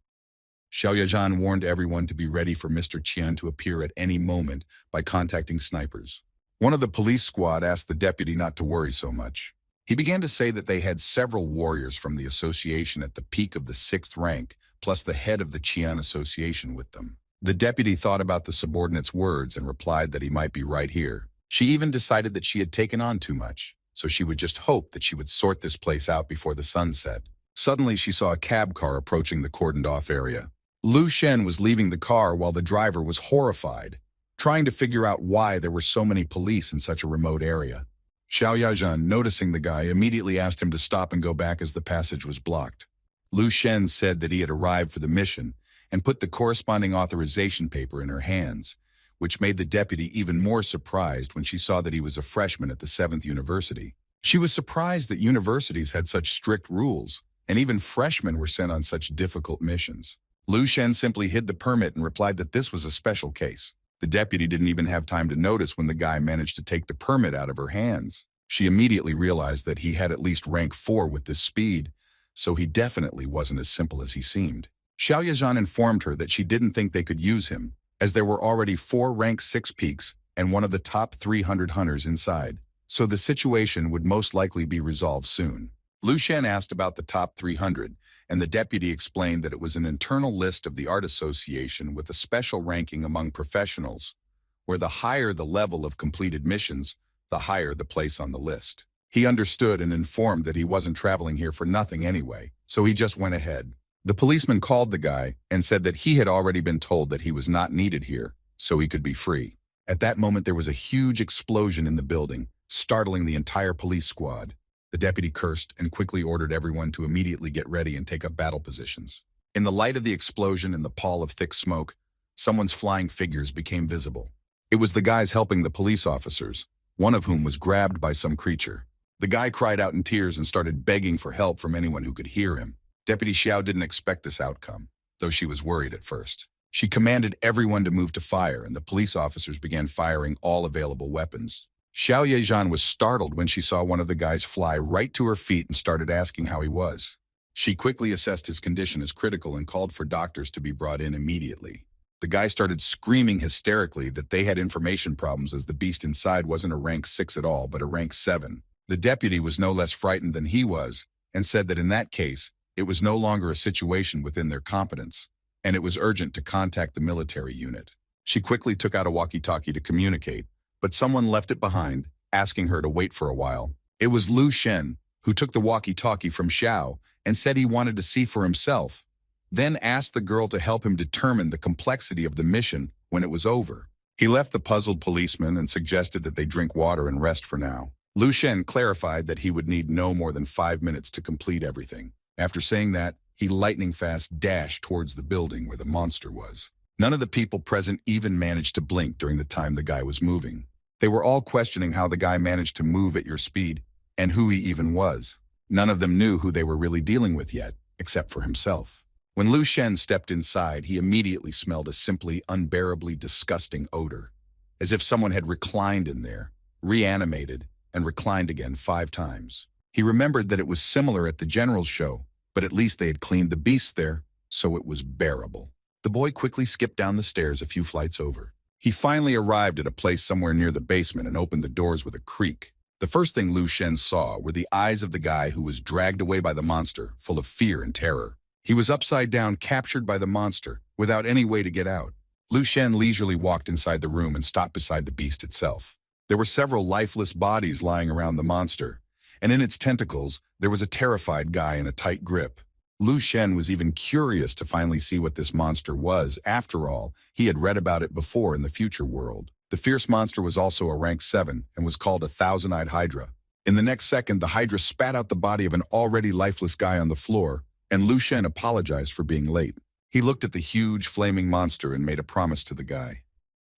Xiao Yazhan warned everyone to be ready for Mr. Qian to appear at any moment by contacting snipers. One of the police squad asked the deputy not to worry so much. He began to say that they had several warriors from the association at the peak of the 6th rank, plus the head of the Qian Association with them. The deputy thought about the subordinate's words and replied that he might be right here. She even decided that she had taken on too much, so she would just hope that she would sort this place out before the sun set. Suddenly, she saw a cab car approaching the cordoned-off area. Lu Shen was leaving the car while the driver was horrified, trying to figure out why there were so many police in such a remote area. Xiao Yazhan, noticing the guy, immediately asked him to stop and go back as the passage was blocked. Lu Shen said that he had arrived for the mission and put the corresponding authorization paper in her hands, which made the deputy even more surprised when she saw that he was a freshman at the 7th university. She was surprised that universities had such strict rules, and even freshmen were sent on such difficult missions. Lu Shen simply hid the permit and replied that this was a special case. The deputy didn't even have time to notice when the guy managed to take the permit out of her hands. She immediately realized that he had at least rank 4 with this speed, so he definitely wasn't as simple as he seemed. Xiao Yazhan informed her that she didn't think they could use him, as there were already 4 rank 6 peaks and one of the top 300 hunters inside, so the situation would most likely be resolved soon. Lu Shen asked about the top 300, and the deputy explained that it was an internal list of the art association with a special ranking among professionals, where the higher the level of completed missions, the higher the place on the list. He understood and informed that he wasn't traveling here for nothing anyway, so he just went ahead. The policeman called the guy and said that he had already been told that he was not needed here, so he could be free. At that moment, there was a huge explosion in the building, startling the entire police squad. The deputy cursed and quickly ordered everyone to immediately get ready and take up battle positions. In the light of the explosion and the pall of thick smoke, someone's flying figures became visible. It was the guys helping the police officers, one of whom was grabbed by some creature. The guy cried out in tears and started begging for help from anyone who could hear him. Deputy Xiao didn't expect this outcome, though she was worried at first. She commanded everyone to move to fire, and the police officers began firing all available weapons. Xiao Yazhan was startled when she saw one of the guys fly right to her feet and started asking how he was. She quickly assessed his condition as critical and called for doctors to be brought in immediately. The guy started screaming hysterically that they had information problems as the beast inside wasn't a rank 6 at all, but a rank 7. The deputy was no less frightened than he was and said that in that case, it was no longer a situation within their competence, and it was urgent to contact the military unit. She quickly took out a walkie-talkie to communicate, but someone left it behind, asking her to wait for a while. It was Lu Shen, who took the walkie-talkie from Xiao and said he wanted to see for himself, then asked the girl to help him determine the complexity of the mission when it was over. He left the puzzled policeman and suggested that they drink water and rest for now. Lu Shen clarified that he would need no more than 5 minutes to complete everything. After saying that, he lightning-fast dashed towards the building where the monster was. None of the people present even managed to blink during the time the guy was moving. They were all questioning how the guy managed to move at your speed and who he even was. None of them knew who they were really dealing with yet, except for himself. When Lu Shen stepped inside, he immediately smelled a simply unbearably disgusting odor, as if someone had reclined in there, reanimated, and reclined again 5 times. He remembered that it was similar at the general's show, but at least they had cleaned the beasts there, so it was bearable. The boy quickly skipped down the stairs a few flights over. He finally arrived at a place somewhere near the basement and opened the doors with a creak. The first thing Lu Shen saw were the eyes of the guy who was dragged away by the monster, full of fear and terror. He was upside down, captured by the monster, without any way to get out. Lu Shen leisurely walked inside the room and stopped beside the beast itself. There were several lifeless bodies lying around the monster, and in its tentacles, there was a terrified guy in a tight grip. Lu Shen was even curious to finally see what this monster was. After all, he had read about it before in the future world. The fierce monster was also a rank 7 and was called a thousand-eyed hydra. In the next second, the hydra spat out the body of an already lifeless guy on the floor, and Lu Shen apologized for being late. He looked at the huge, flaming monster and made a promise to the guy.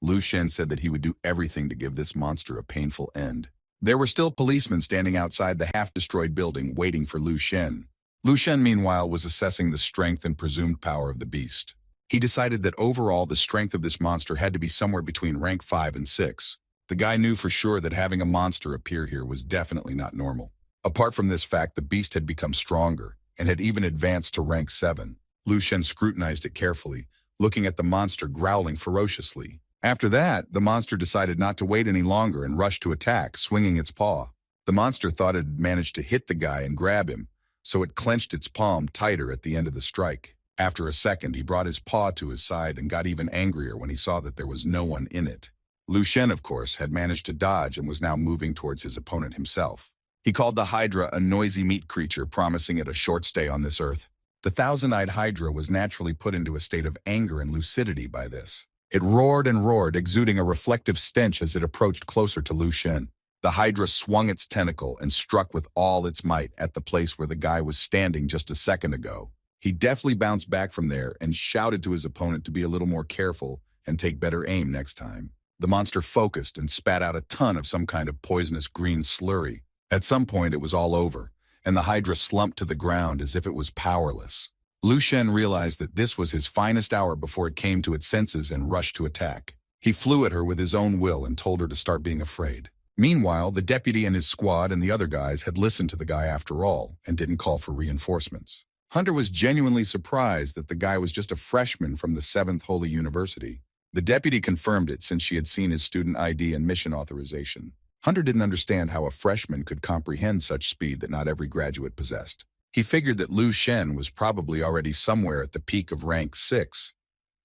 Lu Shen said that he would do everything to give this monster a painful end. There were still policemen standing outside the half-destroyed building waiting for Lu Shen. Lu Shen, meanwhile, was assessing the strength and presumed power of the beast. He decided that overall the strength of this monster had to be somewhere between rank 5 and 6. The guy knew for sure that having a monster appear here was definitely not normal. Apart from this fact, the beast had become stronger and had even advanced to rank 7. Lu Shen scrutinized it carefully, looking at the monster growling ferociously. After that, the monster decided not to wait any longer and rushed to attack, swinging its paw. The monster thought it had managed to hit the guy and grab him, so it clenched its palm tighter at the end of the strike. After a second, he brought his paw to his side and got even angrier when he saw that there was no one in it. Lu Shen, of course, had managed to dodge and was now moving towards his opponent himself. He called the Hydra a noisy meat creature, promising it a short stay on this earth. The thousand-eyed Hydra was naturally put into a state of anger and lucidity by this. It roared and roared, exuding a reflective stench as it approached closer to Lu Shen. The Hydra swung its tentacle and struck with all its might at the place where the guy was standing just a second ago. He deftly bounced back from there and shouted to his opponent to be a little more careful and take better aim next time. The monster focused and spat out a ton of some kind of poisonous green slurry. At some point, it was all over, and the Hydra slumped to the ground as if it was powerless. Lu Shen realized that this was his finest hour before it came to its senses and rushed to attack. He flew at her with his own will and told her to start being afraid. Meanwhile, the deputy and his squad and the other guys had listened to the guy after all and didn't call for reinforcements. Hunter was genuinely surprised that the guy was just a freshman from the 7th Holy University. The deputy confirmed it since she had seen his student ID and mission authorization. Hunter didn't understand how a freshman could comprehend such speed that not every graduate possessed. He figured that Lu Shen was probably already somewhere at the peak of rank 6,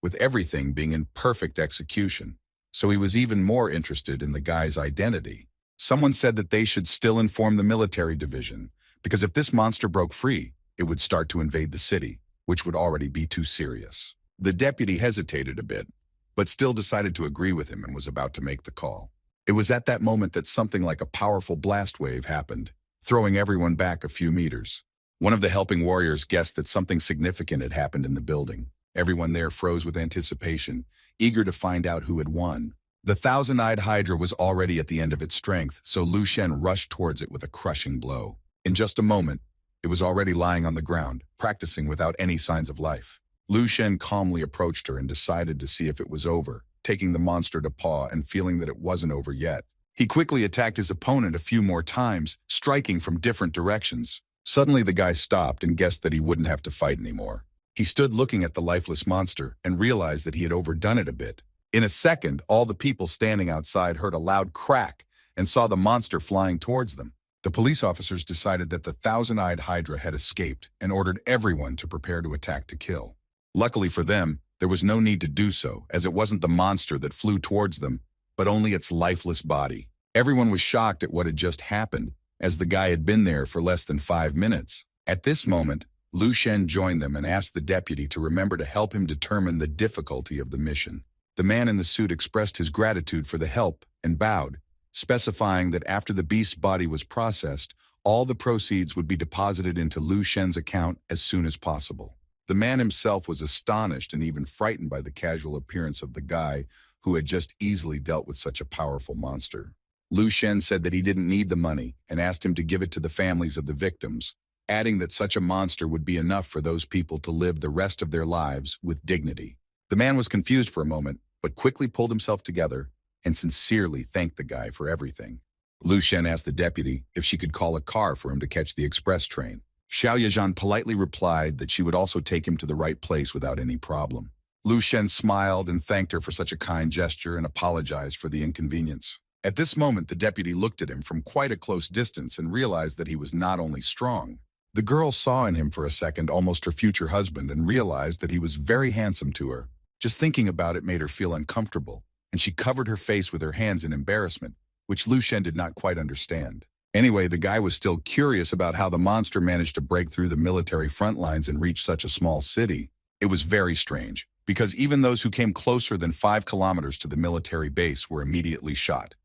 with everything being in perfect execution. So he was even more interested in the guy's identity. Someone said that they should still inform the military division, because if this monster broke free, it would start to invade the city, which would already be too serious. The deputy hesitated a bit, but still decided to agree with him and was about to make the call. It was at that moment that something like a powerful blast wave happened, throwing everyone back a few meters. One of the helping warriors guessed that something significant had happened in the building. Everyone there froze with anticipation, eager to find out who had won. The thousand-eyed Hydra was already at the end of its strength, so Lu Shen rushed towards it with a crushing blow. In just a moment, it was already lying on the ground, practicing without any signs of life. Lu Shen calmly approached her and decided to see if it was over, taking the monster to paw and feeling that it wasn't over yet. He quickly attacked his opponent a few more times, striking from different directions. Suddenly the guy stopped and guessed that he wouldn't have to fight anymore. He stood looking at the lifeless monster and realized that he had overdone it a bit. In a second, all the people standing outside heard a loud crack and saw the monster flying towards them. The police officers decided that the thousand-eyed Hydra had escaped and ordered everyone to prepare to attack to kill. Luckily for them, there was no need to do so, as it wasn't the monster that flew towards them, but only its lifeless body. Everyone was shocked at what had just happened, as the guy had been there for less than 5 minutes. At this moment, Lu Shen joined them and asked the deputy to remember to help him determine the difficulty of the mission. The man in the suit expressed his gratitude for the help and bowed, specifying that after the beast's body was processed, all the proceeds would be deposited into Lu Shen's account as soon as possible. The man himself was astonished and even frightened by the casual appearance of the guy who had just easily dealt with such a powerful monster. Lu Shen said that he didn't need the money and asked him to give it to the families of the victims, adding that such a monster would be enough for those people to live the rest of their lives with dignity. The man was confused for a moment, but quickly pulled himself together and sincerely thanked the guy for everything. Lu Shen asked the deputy if she could call a car for him to catch the express train. Xiao Yazhan politely replied that she would also take him to the right place without any problem. Lu Shen smiled and thanked her for such a kind gesture and apologized for the inconvenience. At this moment, the deputy looked at him from quite a close distance and realized that he was not only strong. The girl saw in him for a second almost her future husband and realized that he was very handsome to her. Just thinking about it made her feel uncomfortable, and she covered her face with her hands in embarrassment, which Lu Shen did not quite understand. Anyway, the guy was still curious about how the monster managed to break through the military front lines and reach such a small city. It was very strange, because even those who came closer than 5 kilometers to the military base were immediately shot.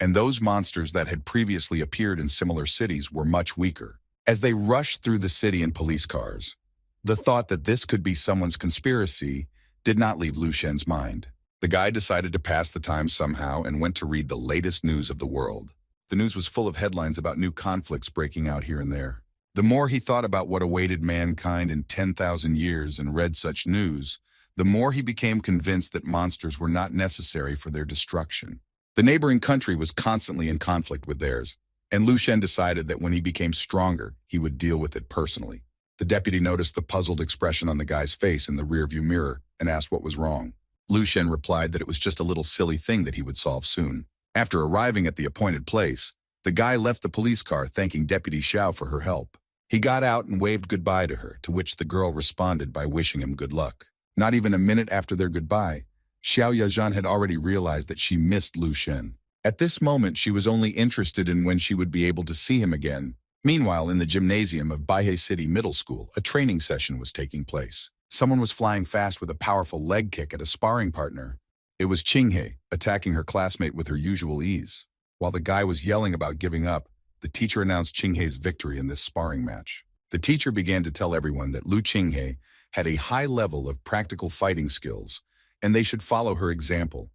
And those monsters that had previously appeared in similar cities were much weaker. As they rushed through the city in police cars, the thought that this could be someone's conspiracy did not leave Lu Shen's mind. The guy decided to pass the time somehow and went to read the latest news of the world. The news was full of headlines about new conflicts breaking out here and there. The more he thought about what awaited mankind in 10,000 years and read such news, the more he became convinced that monsters were not necessary for their destruction. The neighboring country was constantly in conflict with theirs, and Lu Shen decided that when he became stronger, he would deal with it personally. The deputy noticed the puzzled expression on the guy's face in the rearview mirror and asked what was wrong. Lu Shen replied that it was just a little silly thing that he would solve soon. After arriving at the appointed place, the guy left the police car thanking Deputy Xiao for her help. He got out and waved goodbye to her, to which the girl responded by wishing him good luck. Not even a minute after their goodbye, Xiao Yazhan had already realized that she missed Lu Shen. At this moment, she was only interested in when she would be able to see him again. Meanwhile, in the gymnasium of Baihe City Middle School, a training session was taking place. Someone was flying fast with a powerful leg kick at a sparring partner. It was Qinghe, attacking her classmate with her usual ease. While the guy was yelling about giving up, the teacher announced Qinghe's victory in this sparring match. The teacher began to tell everyone that Lu Qinghe had a high level of practical fighting skills, and they should follow her example.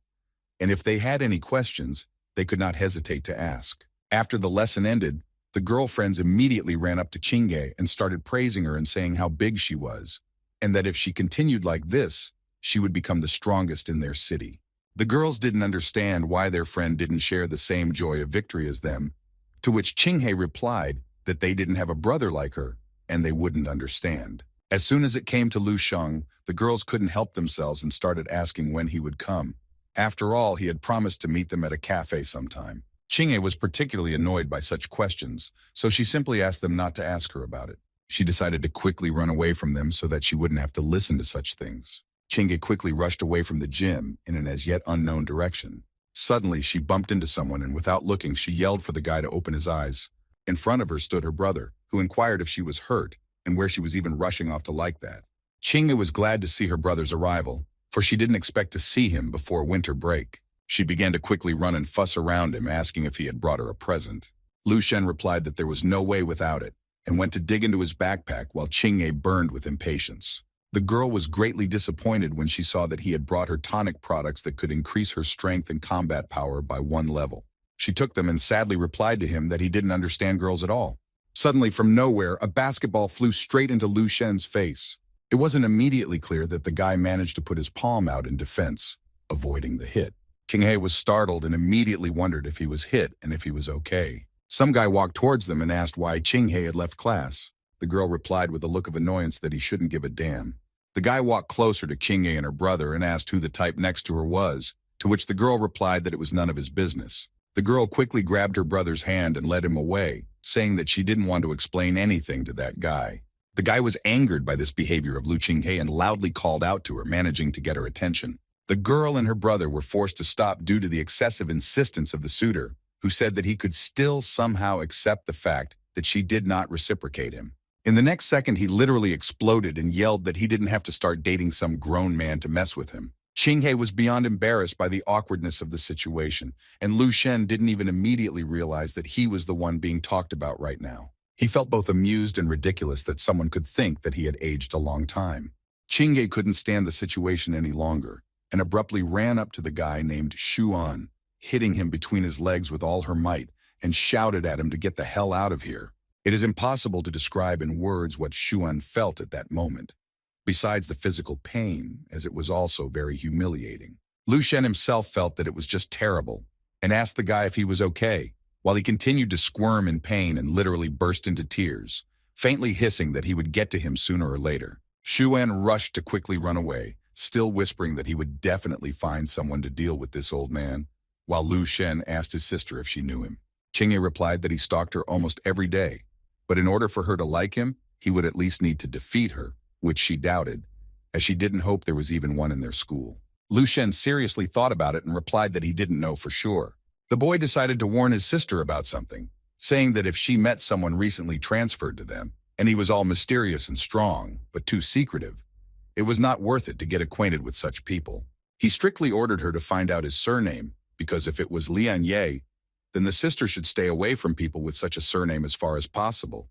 And if they had any questions, they could not hesitate to ask. After the lesson ended, the girlfriends immediately ran up to Qinghe and started praising her and saying how big she was, and that if she continued like this, she would become the strongest in their city. The girls didn't understand why their friend didn't share the same joy of victory as them, to which Qinghe replied that they didn't have a brother like her, and they wouldn't understand. As soon as it came to Lu Sheng, the girls couldn't help themselves and started asking when he would come. After all, he had promised to meet them at a cafe sometime. Qinghe was particularly annoyed by such questions, so she simply asked them not to ask her about it. She decided to quickly run away from them so that she wouldn't have to listen to such things. Qinghe quickly rushed away from the gym in an as yet unknown direction. Suddenly, she bumped into someone and without looking, she yelled for the guy to open his eyes. In front of her stood her brother, who inquired if she was hurt and where she was even rushing off to like that. Qinghe was glad to see her brother's arrival, for she didn't expect to see him before winter break. She began to quickly run and fuss around him, asking if he had brought her a present. Lu Shen replied that there was no way without it, and went to dig into his backpack while Qinghe burned with impatience. The girl was greatly disappointed when she saw that he had brought her tonic products that could increase her strength and combat power by 1 level. She took them and sadly replied to him that he didn't understand girls at all. Suddenly, from nowhere, a basketball flew straight into Lu Shen's face. It wasn't immediately clear that the guy managed to put his palm out in defense, avoiding the hit. Qinghe was startled and immediately wondered if he was hit and if he was okay. Some guy walked towards them and asked why Qinghe had left class. The girl replied with a look of annoyance that he shouldn't give a damn. The guy walked closer to Qinghe and her brother and asked who the type next to her was, to which the girl replied that it was none of his business. The girl quickly grabbed her brother's hand and led him away, saying that she didn't want to explain anything to that guy. The guy was angered by this behavior of Lu Qinghe and loudly called out to her, managing to get her attention. The girl and her brother were forced to stop due to the excessive insistence of the suitor, who said that he could still somehow accept the fact that she did not reciprocate him. In the next second, he literally exploded and yelled that he didn't have to start dating some grown man to mess with him. Qinghe was beyond embarrassed by the awkwardness of the situation, and Lu Shen didn't even immediately realize that he was the one being talked about right now. He felt both amused and ridiculous that someone could think that he had aged a long time. Qinghe couldn't stand the situation any longer, and abruptly ran up to the guy named Xuan, hitting him between his legs with all her might, and shouted at him to get the hell out of here. It is impossible to describe in words what Xuan felt at that moment, besides the physical pain, as it was also very humiliating. Lu Shen himself felt that it was just terrible, and asked the guy if he was okay, while he continued to squirm in pain and literally burst into tears, faintly hissing that he would get to him sooner or later. Xuan rushed to quickly run away, still whispering that he would definitely find someone to deal with this old man, while Lu Shen asked his sister if she knew him. Qinghe replied that he stalked her almost every day, but in order for her to like him, he would at least need to defeat her, which she doubted, as she didn't hope there was even one in their school. Lu Shen seriously thought about it and replied that he didn't know for sure. The boy decided to warn his sister about something, saying that if she met someone recently transferred to them, and he was all mysterious and strong, but too secretive, it was not worth it to get acquainted with such people. He strictly ordered her to find out his surname, because if it was Lian Ye, then the sister should stay away from people with such a surname as far as possible,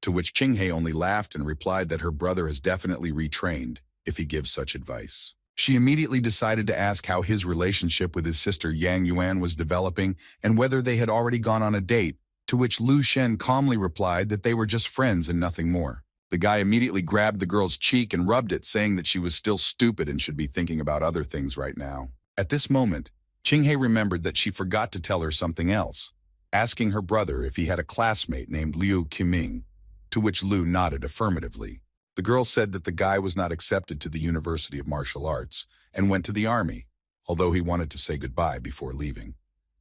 to which Qinghe only laughed and replied that her brother has definitely retrained if he gives such advice. She immediately decided to ask how his relationship with his sister Yang Yuan was developing and whether they had already gone on a date, to which Lu Shen calmly replied that they were just friends and nothing more. The guy immediately grabbed the girl's cheek and rubbed it, saying that she was still stupid and should be thinking about other things right now. At this moment, Ching-hei remembered that she forgot to tell her something else, asking her brother if he had a classmate named Liu Qiming, to which Liu nodded affirmatively. The girl said that the guy was not accepted to the University of Martial Arts and went to the army, although he wanted to say goodbye before leaving.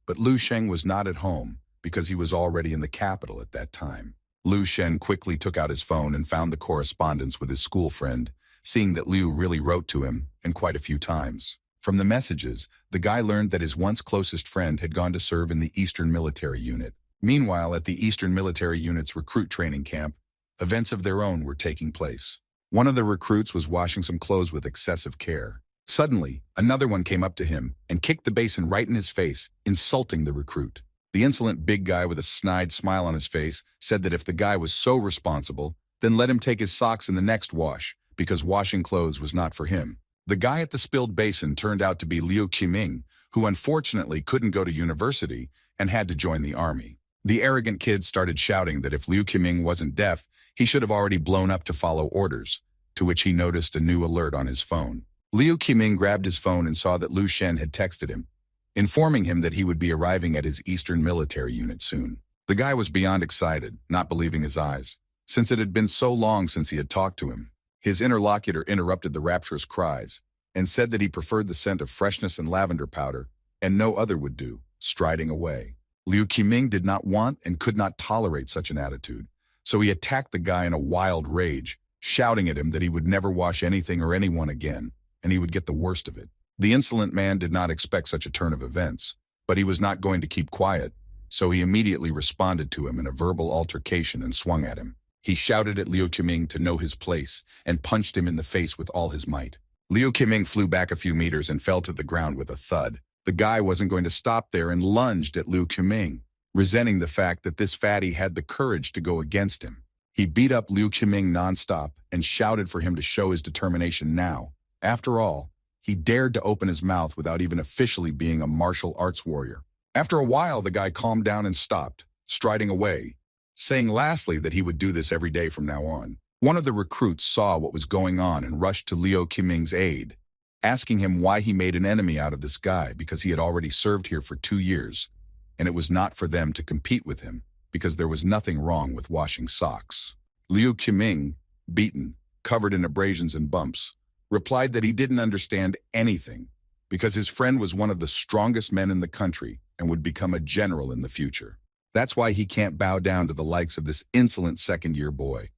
But Lu Sheng was not at home because he was already in the capital at that time. Lu Shen quickly took out his phone and found the correspondence with his school friend, seeing that Liu really wrote to him, and quite a few times. From the messages, the guy learned that his once closest friend had gone to serve in the Eastern Military Unit. Meanwhile, at the Eastern Military Unit's recruit training camp, events of their own were taking place. One of the recruits was washing some clothes with excessive care. Suddenly, another one came up to him and kicked the basin right in his face, insulting the recruit. The insolent big guy with a snide smile on his face said that if the guy was so responsible, then let him take his socks in the next wash, because washing clothes was not for him. The guy at the spilled basin turned out to be Liu Qiming, who unfortunately couldn't go to university and had to join the army. The arrogant kid started shouting that if Liu Qiming wasn't deaf, he should have already blown up to follow orders, to which he noticed a new alert on his phone. Liu Qiming grabbed his phone and saw that Lu Shen had texted him, informing him that he would be arriving at his Eastern Military Unit soon. The guy was beyond excited, not believing his eyes, since it had been so long since he had talked to him. His interlocutor interrupted the rapturous cries and said that he preferred the scent of freshness and lavender powder, and no other would do, striding away. Liu Qiming did not want and could not tolerate such an attitude, so he attacked the guy in a wild rage, shouting at him that he would never wash anything or anyone again, and he would get the worst of it. The insolent man did not expect such a turn of events, but he was not going to keep quiet, so he immediately responded to him in a verbal altercation and swung at him. He shouted at Liu Qiming to know his place and punched him in the face with all his might. Liu Qiming flew back a few meters and fell to the ground with a thud. The guy wasn't going to stop there and lunged at Liu Qiming, resenting the fact that this fatty had the courage to go against him. He beat up Liu Qiming nonstop and shouted for him to show his determination now. After all, he dared to open his mouth without even officially being a martial arts warrior. After a while, the guy calmed down and stopped, striding away, saying lastly that he would do this every day from now on. One of the recruits saw what was going on and rushed to Liu Qiming's aid, asking him why he made an enemy out of this guy because he had already served here for 2 years, and it was not for them to compete with him because there was nothing wrong with washing socks. Liu Qiming, beaten, covered in abrasions and bumps, replied that he didn't understand anything because his friend was one of the strongest men in the country and would become a general in the future. That's why he can't bow down to the likes of this insolent second-year boy.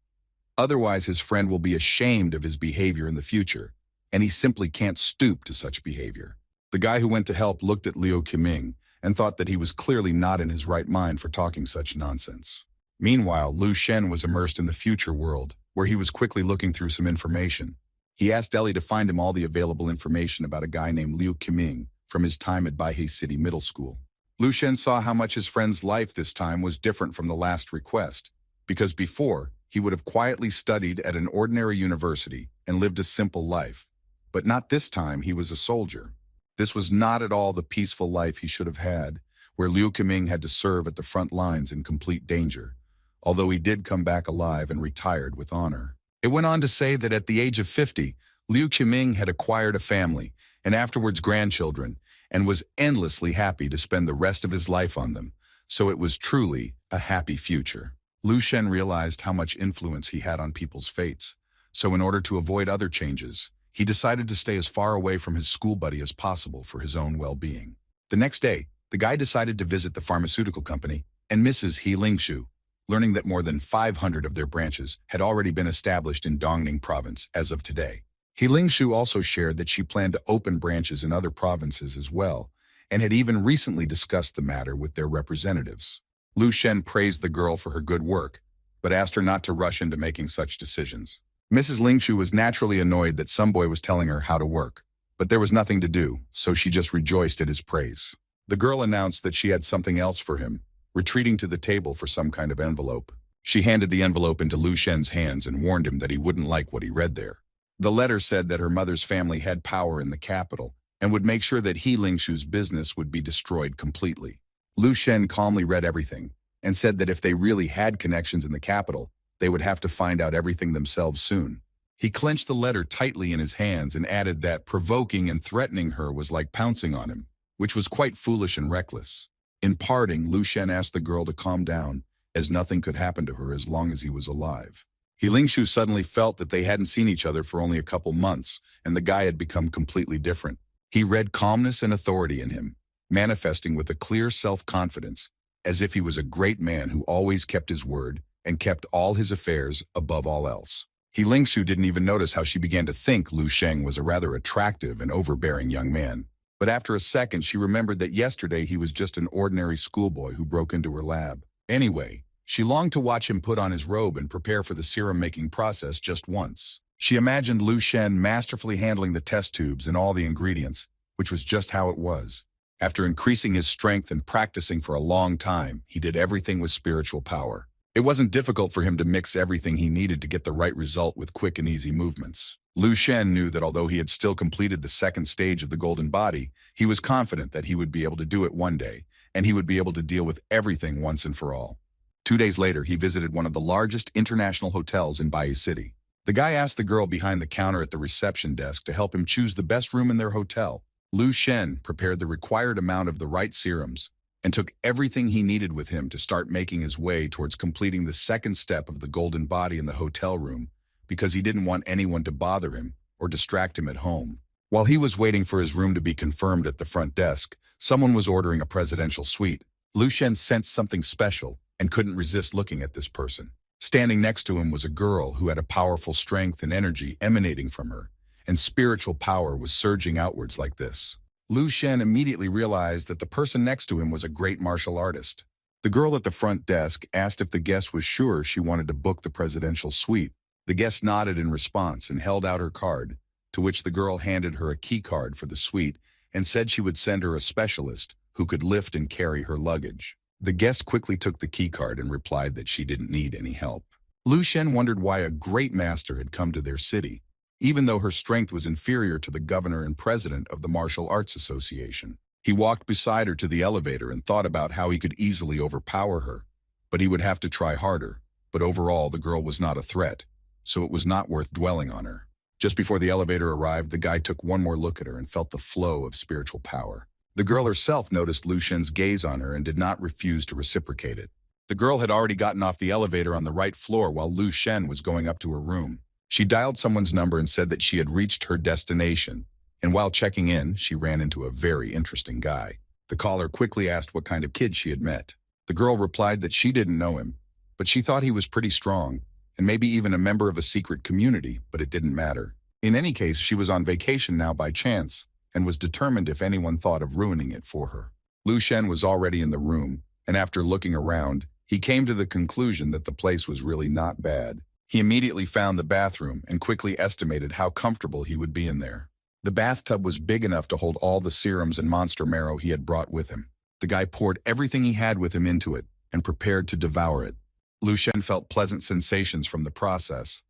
Otherwise, his friend will be ashamed of his behavior in the future, and he simply can't stoop to such behavior. The guy who went to help looked at Liu Qiming and thought that he was clearly not in his right mind for talking such nonsense. Meanwhile, Lu Shen was immersed in the future world, where he was quickly looking through some information. He asked Ellie to find him all the available information about a guy named Liu Qiming from his time at Baihei City Middle School. Lu Shen saw how much his friend's life this time was different from the last request, because before, he would have quietly studied at an ordinary university and lived a simple life. But not this time, he was a soldier. This was not at all the peaceful life he should have had, where Liu Qiming had to serve at the front lines in complete danger, although he did come back alive and retired with honor. It went on to say that at the age of 50, Liu Qiming had acquired a family and afterwards grandchildren, and was endlessly happy to spend the rest of his life on them, so it was truly a happy future. Lu Shen realized how much influence he had on people's fates, so in order to avoid other changes, he decided to stay as far away from his school buddy as possible for his own well-being. The next day, the guy decided to visit the pharmaceutical company and Mrs. He Lingshu, learning that more than 500 of their branches had already been established in Dongning province as of today. He Lingshu also shared that she planned to open branches in other provinces as well, and had even recently discussed the matter with their representatives. Lu Shen praised the girl for her good work, but asked her not to rush into making such decisions. Mrs. Lingshu was naturally annoyed that some boy was telling her how to work, but there was nothing to do, so she just rejoiced at his praise. The girl announced that she had something else for him, retreating to the table for some kind of envelope. She handed the envelope into Lu Shen's hands and warned him that he wouldn't like what he read there. The letter said that her mother's family had power in the capital and would make sure that He Lingshu's business would be destroyed completely. Lu Shen calmly read everything and said that if they really had connections in the capital, They would have to find out everything themselves soon. He clenched the letter tightly in his hands and added that provoking and threatening her was like pouncing on him, which was quite foolish and reckless. In parting, Lu Shen asked the girl to calm down, as nothing could happen to her as long as he was alive. He Lingshu suddenly felt that they hadn't seen each other for only a couple months, and the guy had become completely different. He read calmness and authority in him, manifesting with a clear self-confidence, as if he was a great man who always kept his word and kept all his affairs above all else. He Lingshu didn't even notice how she began to think Lu Sheng was a rather attractive and overbearing young man. But after a second, she remembered that yesterday he was just an ordinary schoolboy who broke into her lab. Anyway, she longed to watch him put on his robe and prepare for the serum-making process just once. She imagined Lu Shen masterfully handling the test tubes and all the ingredients, which was just how it was. After increasing his strength and practicing for a long time, he did everything with spiritual power. It wasn't difficult for him to mix everything he needed to get the right result with quick and easy movements. Lu Shen knew that although he had still completed the second stage of the golden body, he was confident that he would be able to do it one day, and he would be able to deal with everything once and for all. 2 days later, he visited one of the largest international hotels in Bai City. The guy asked the girl behind the counter at the reception desk to help him choose the best room in their hotel. Lu Shen prepared the required amount of the right serums and took everything he needed with him to start making his way towards completing the second step of the golden body in the hotel room, because he didn't want anyone to bother him or distract him at home. While he was waiting for his room to be confirmed at the front desk, someone was ordering a presidential suite. Lu Shen sensed something special and couldn't resist looking at this person. Standing next to him was a girl who had a powerful strength and energy emanating from her, and spiritual power was surging outwards like this. Lu Shen immediately realized that the person next to him was a great martial artist. The girl at the front desk asked if the guest was sure she wanted to book the presidential suite. The guest nodded in response and held out her card, to which the girl handed her a key card for the suite and said she would send her a specialist who could lift and carry her luggage. The guest quickly took the key card and replied that she didn't need any help. Lu Shen wondered why a great master had come to their city, even though her strength was inferior to the governor and president of the Martial Arts Association. He walked beside her to the elevator and thought about how he could easily overpower her, but he would have to try harder. But overall, the girl was not a threat, so it was not worth dwelling on her. Just before the elevator arrived, the guy took one more look at her and felt the flow of spiritual power. The girl herself noticed Lu Shen's gaze on her and did not refuse to reciprocate it. The girl had already gotten off the elevator on the right floor while Lu Shen was going up to her room. She dialed someone's number and said that she had reached her destination, and while checking in, she ran into a very interesting guy. The caller quickly asked what kind of kid she had met. The girl replied that she didn't know him, but she thought he was pretty strong, and maybe even a member of a secret community, but it didn't matter. In any case, she was on vacation now by chance, and was determined if anyone thought of ruining it for her. Lu Shen was already in the room, and after looking around, he came to the conclusion that the place was really not bad. He immediately found the bathroom and quickly estimated how comfortable he would be in there. The bathtub was big enough to hold all the serums and monster marrow he had brought with him. The guy poured everything he had with him into it and prepared to devour it. Lu Shen felt pleasant sensations from the process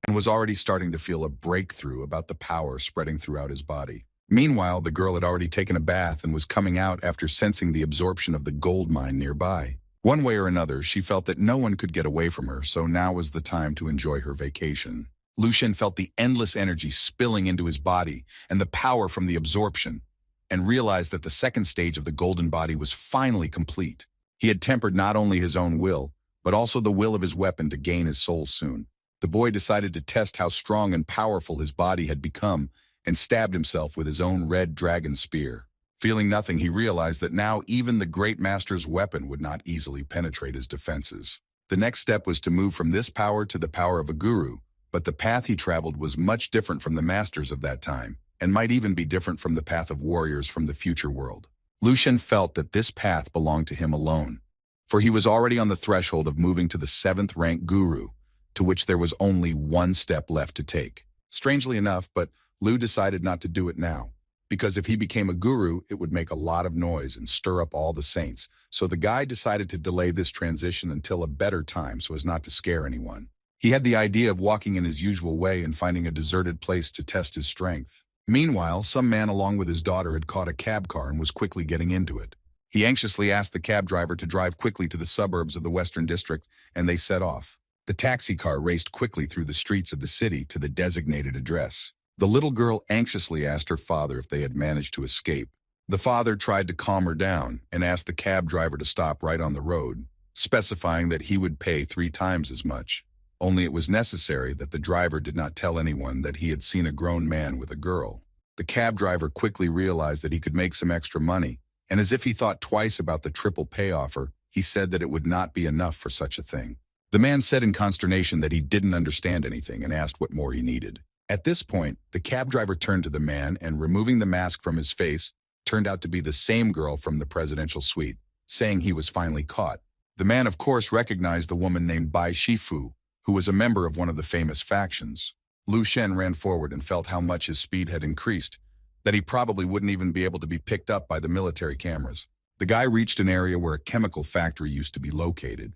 and was already starting to feel a breakthrough about the power spreading throughout his body. Meanwhile, the girl had already taken a bath and was coming out after sensing the absorption of the gold mine nearby. One way or another, she felt that no one could get away from her, so now was the time to enjoy her vacation. Lu Shen felt the endless energy spilling into his body and the power from the absorption, and realized that the second stage of the golden body was finally complete. He had tempered not only his own will, but also the will of his weapon to gain his soul soon. The boy decided to test how strong and powerful his body had become and stabbed himself with his own red dragon spear. Feeling nothing, he realized that now even the great master's weapon would not easily penetrate his defenses. The next step was to move from this power to the power of a guru, but the path he traveled was much different from the masters of that time, and might even be different from the path of warriors from the future world. Lu Shen felt that this path belonged to him alone, for he was already on the threshold of moving to the 7th rank guru, to which there was only one step left to take. Strangely enough, but Lu decided not to do it now, because if he became a guru, it would make a lot of noise and stir up all the saints, so the guy decided to delay this transition until a better time so as not to scare anyone. He had the idea of walking in his usual way and finding a deserted place to test his strength. Meanwhile, some man along with his daughter had caught a cab car and was quickly getting into it. He anxiously asked the cab driver to drive quickly to the suburbs of the Western District, and they set off. The taxi car raced quickly through the streets of the city to the designated address. The little girl anxiously asked her father if they had managed to escape. The father tried to calm her down and asked the cab driver to stop right on the road, specifying that he would pay 3 times as much. Only it was necessary that the driver did not tell anyone that he had seen a grown man with a girl. The cab driver quickly realized that he could make some extra money, and as if he thought twice about the triple pay offer, he said that it would not be enough for such a thing. The man said in consternation that he didn't understand anything and asked what more he needed. At this point, the cab driver turned to the man and, removing the mask from his face, turned out to be the same girl from the presidential suite, saying he was finally caught. The man, of course, recognized the woman named Bai Shifu, who was a member of one of the famous factions. Lu Shen ran forward and felt how much his speed had increased, that he probably wouldn't even be able to be picked up by the military cameras. The guy reached an area where a chemical factory used to be located,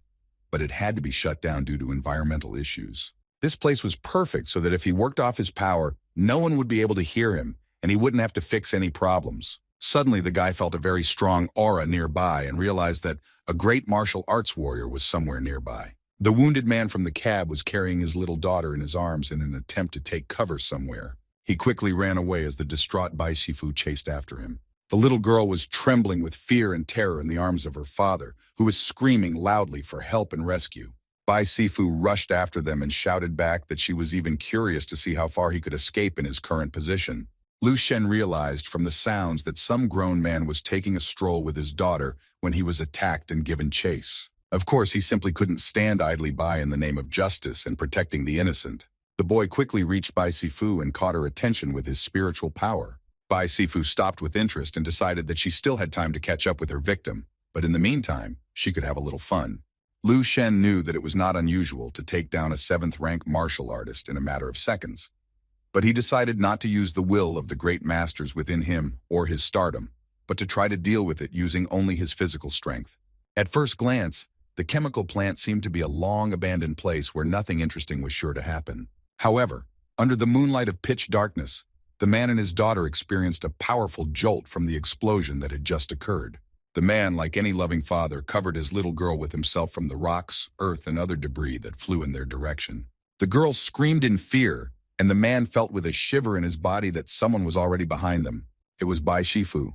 but it had to be shut down due to environmental issues. This place was perfect so that if he worked off his power, no one would be able to hear him, and he wouldn't have to fix any problems. Suddenly, the guy felt a very strong aura nearby and realized that a great martial arts warrior was somewhere nearby. The wounded man from the cab was carrying his little daughter in his arms in an attempt to take cover somewhere. He quickly ran away as the distraught Bai Shifu chased after him. The little girl was trembling with fear and terror in the arms of her father, who was screaming loudly for help and rescue. Bai Shifu rushed after them and shouted back that she was even curious to see how far he could escape in his current position. Lu Shen realized from the sounds that some grown man was taking a stroll with his daughter when he was attacked and given chase. Of course, he simply couldn't stand idly by in the name of justice and protecting the innocent. The boy quickly reached Bai Shifu and caught her attention with his spiritual power. Bai Shifu stopped with interest and decided that she still had time to catch up with her victim, but in the meantime, she could have a little fun. Lu Shen knew that it was not unusual to take down a 7th-rank martial artist in a matter of seconds, but he decided not to use the will of the great masters within him or his stardom, but to try to deal with it using only his physical strength. At first glance, the chemical plant seemed to be a long-abandoned place where nothing interesting was sure to happen. However, under the moonlight of pitch darkness, the man and his daughter experienced a powerful jolt from the explosion that had just occurred. The man, like any loving father, covered his little girl with himself from the rocks, earth, and other debris that flew in their direction. The girl screamed in fear, and the man felt with a shiver in his body that someone was already behind them. It was Bai Shifu,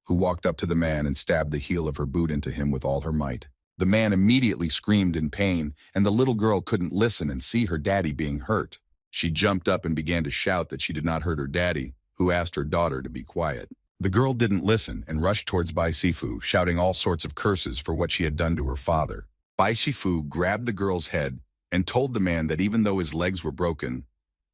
who walked up to the man and stabbed the heel of her boot into him with all her might. The man immediately screamed in pain, and the little girl couldn't listen and see her daddy being hurt. She jumped up and began to shout that she did not hurt her daddy, who asked her daughter to be quiet. The girl didn't listen and rushed towards Bai Shifu, shouting all sorts of curses for what she had done to her father. Bai Shifu grabbed the girl's head and told the man that even though his legs were broken,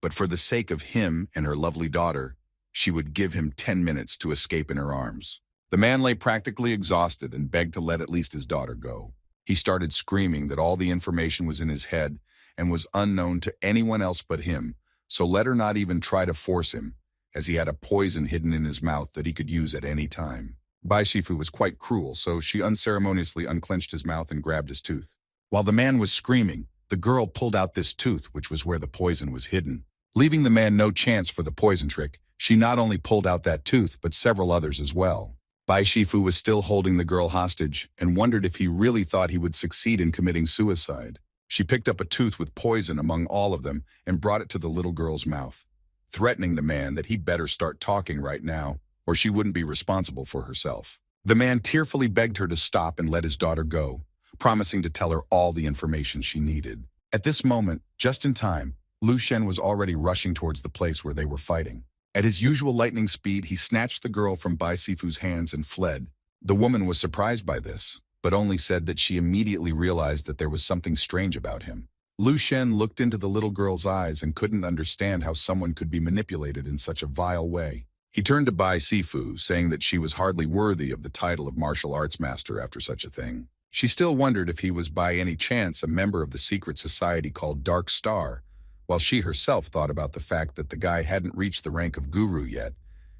but for the sake of him and her lovely daughter, she would give him 10 minutes to escape in her arms. The man lay practically exhausted and begged to let at least his daughter go. He started screaming that all the information was in his head and was unknown to anyone else but him, so let her not even try to force him, as he had a poison hidden in his mouth that he could use at any time. Bai Shifu was quite cruel, so she unceremoniously unclenched his mouth and grabbed his tooth. While the man was screaming, the girl pulled out this tooth, which was where the poison was hidden. Leaving the man no chance for the poison trick, she not only pulled out that tooth, but several others as well. Bai Shifu was still holding the girl hostage and wondered if he really thought he would succeed in committing suicide. She picked up a tooth with poison among all of them and brought it to the little girl's mouth, threatening the man that he better start talking right now, or she wouldn't be responsible for herself. The man tearfully begged her to stop and let his daughter go, promising to tell her all the information she needed. At this moment, just in time, Lu Shen was already rushing towards the place where they were fighting. At his usual lightning speed, he snatched the girl from Bai Sifu's hands and fled. The woman was surprised by this, but only said that she immediately realized that there was something strange about him. Lu Shen looked into the little girl's eyes and couldn't understand how someone could be manipulated in such a vile way. He turned to Bai Sifu, saying that she was hardly worthy of the title of martial arts master after such a thing. She still wondered if he was by any chance a member of the secret society called Dark Star, while she herself thought about the fact that the guy hadn't reached the rank of guru yet,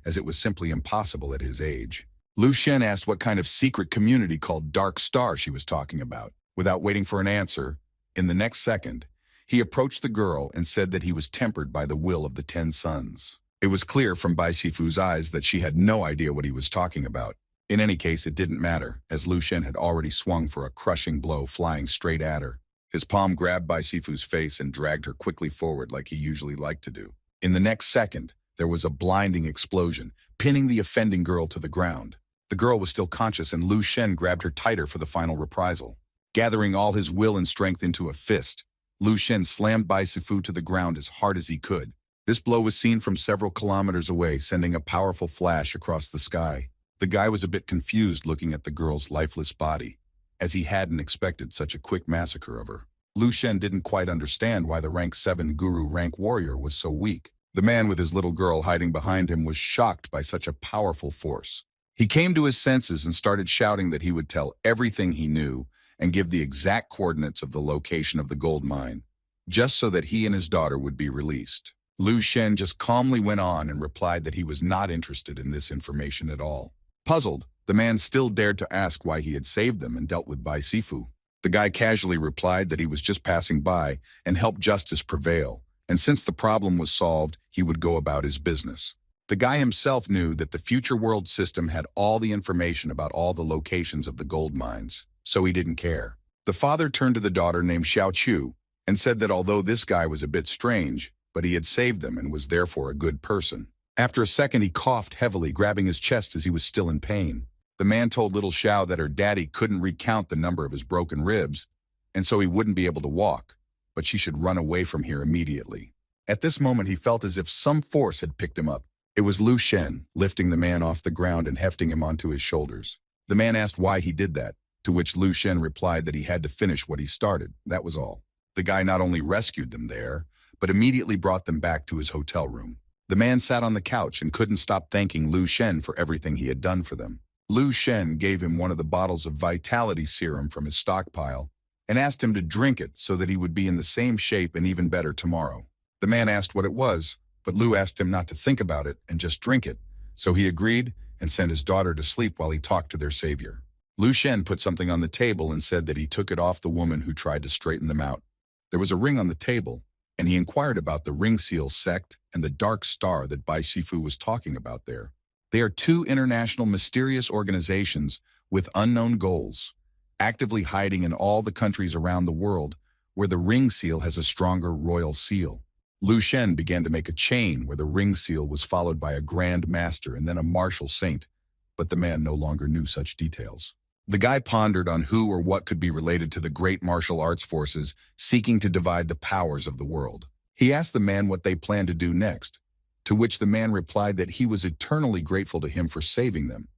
as it was simply impossible at his age. Lu Shen asked what kind of secret community called Dark Star she was talking about. Without waiting for an answer, in the next second, he approached the girl and said that he was tempered by the will of the 10 Sons. It was clear from Bai Sifu's eyes that she had no idea what he was talking about. In any case, it didn't matter, as Lu Shen had already swung for a crushing blow flying straight at her. His palm grabbed Bai Sifu's face and dragged her quickly forward like he usually liked to do. In the next second, there was a blinding explosion, pinning the offending girl to the ground. The girl was still conscious and Lu Shen grabbed her tighter for the final reprisal. Gathering all his will and strength into a fist, Lu Shen slammed Bai Sifu to the ground as hard as he could. This blow was seen from several kilometers away, sending a powerful flash across the sky. The guy was a bit confused looking at the girl's lifeless body, as he hadn't expected such a quick massacre of her. Lu Shen didn't quite understand why the rank 7 guru rank warrior was so weak. The man with his little girl hiding behind him was shocked by such a powerful force. He came to his senses and started shouting that he would tell everything he knew and give the exact coordinates of the location of the gold mine, just so that he and his daughter would be released. Lu Shen just calmly went on and replied that he was not interested in this information at all. Puzzled, the man still dared to ask why he had saved them and dealt with Bai Sifu. The guy casually replied that he was just passing by and helped justice prevail, and since the problem was solved, he would go about his business. The guy himself knew that the future world system had all the information about all the locations of the gold mines, so he didn't care. The father turned to the daughter named Xiao Chu and said that although this guy was a bit strange, but he had saved them and was therefore a good person. After a second, he coughed heavily, grabbing his chest as he was still in pain. The man told little Xiao that her daddy couldn't recount the number of his broken ribs, and so he wouldn't be able to walk, but she should run away from here immediately. At this moment, he felt as if some force had picked him up. It was Lu Shen, lifting the man off the ground and hefting him onto his shoulders. The man asked why he did that, to which Lu Shen replied that he had to finish what he started, that was all. The guy not only rescued them there, but immediately brought them back to his hotel room. The man sat on the couch and couldn't stop thanking Lu Shen for everything he had done for them. Lu Shen gave him one of the bottles of vitality serum from his stockpile and asked him to drink it so that he would be in the same shape and even better tomorrow. The man asked what it was, but Lu asked him not to think about it and just drink it, so he agreed and sent his daughter to sleep while he talked to their savior. Lu Shen put something on the table and said that he took it off the woman who tried to straighten them out. There was a ring on the table, and he inquired about the Ring Seal sect and the Dark Star that Bai Sifu was talking about there. They are two international mysterious organizations with unknown goals, actively hiding in all the countries around the world where the Ring Seal has a stronger royal seal. Lu Shen began to make a chain where the Ring Seal was followed by a Grand Master and then a Martial Saint, but the man no longer knew such details. The guy pondered on who or what could be related to the great martial arts forces seeking to divide the powers of the world. He asked the man what they planned to do next, to which the man replied that he was eternally grateful to him for saving them,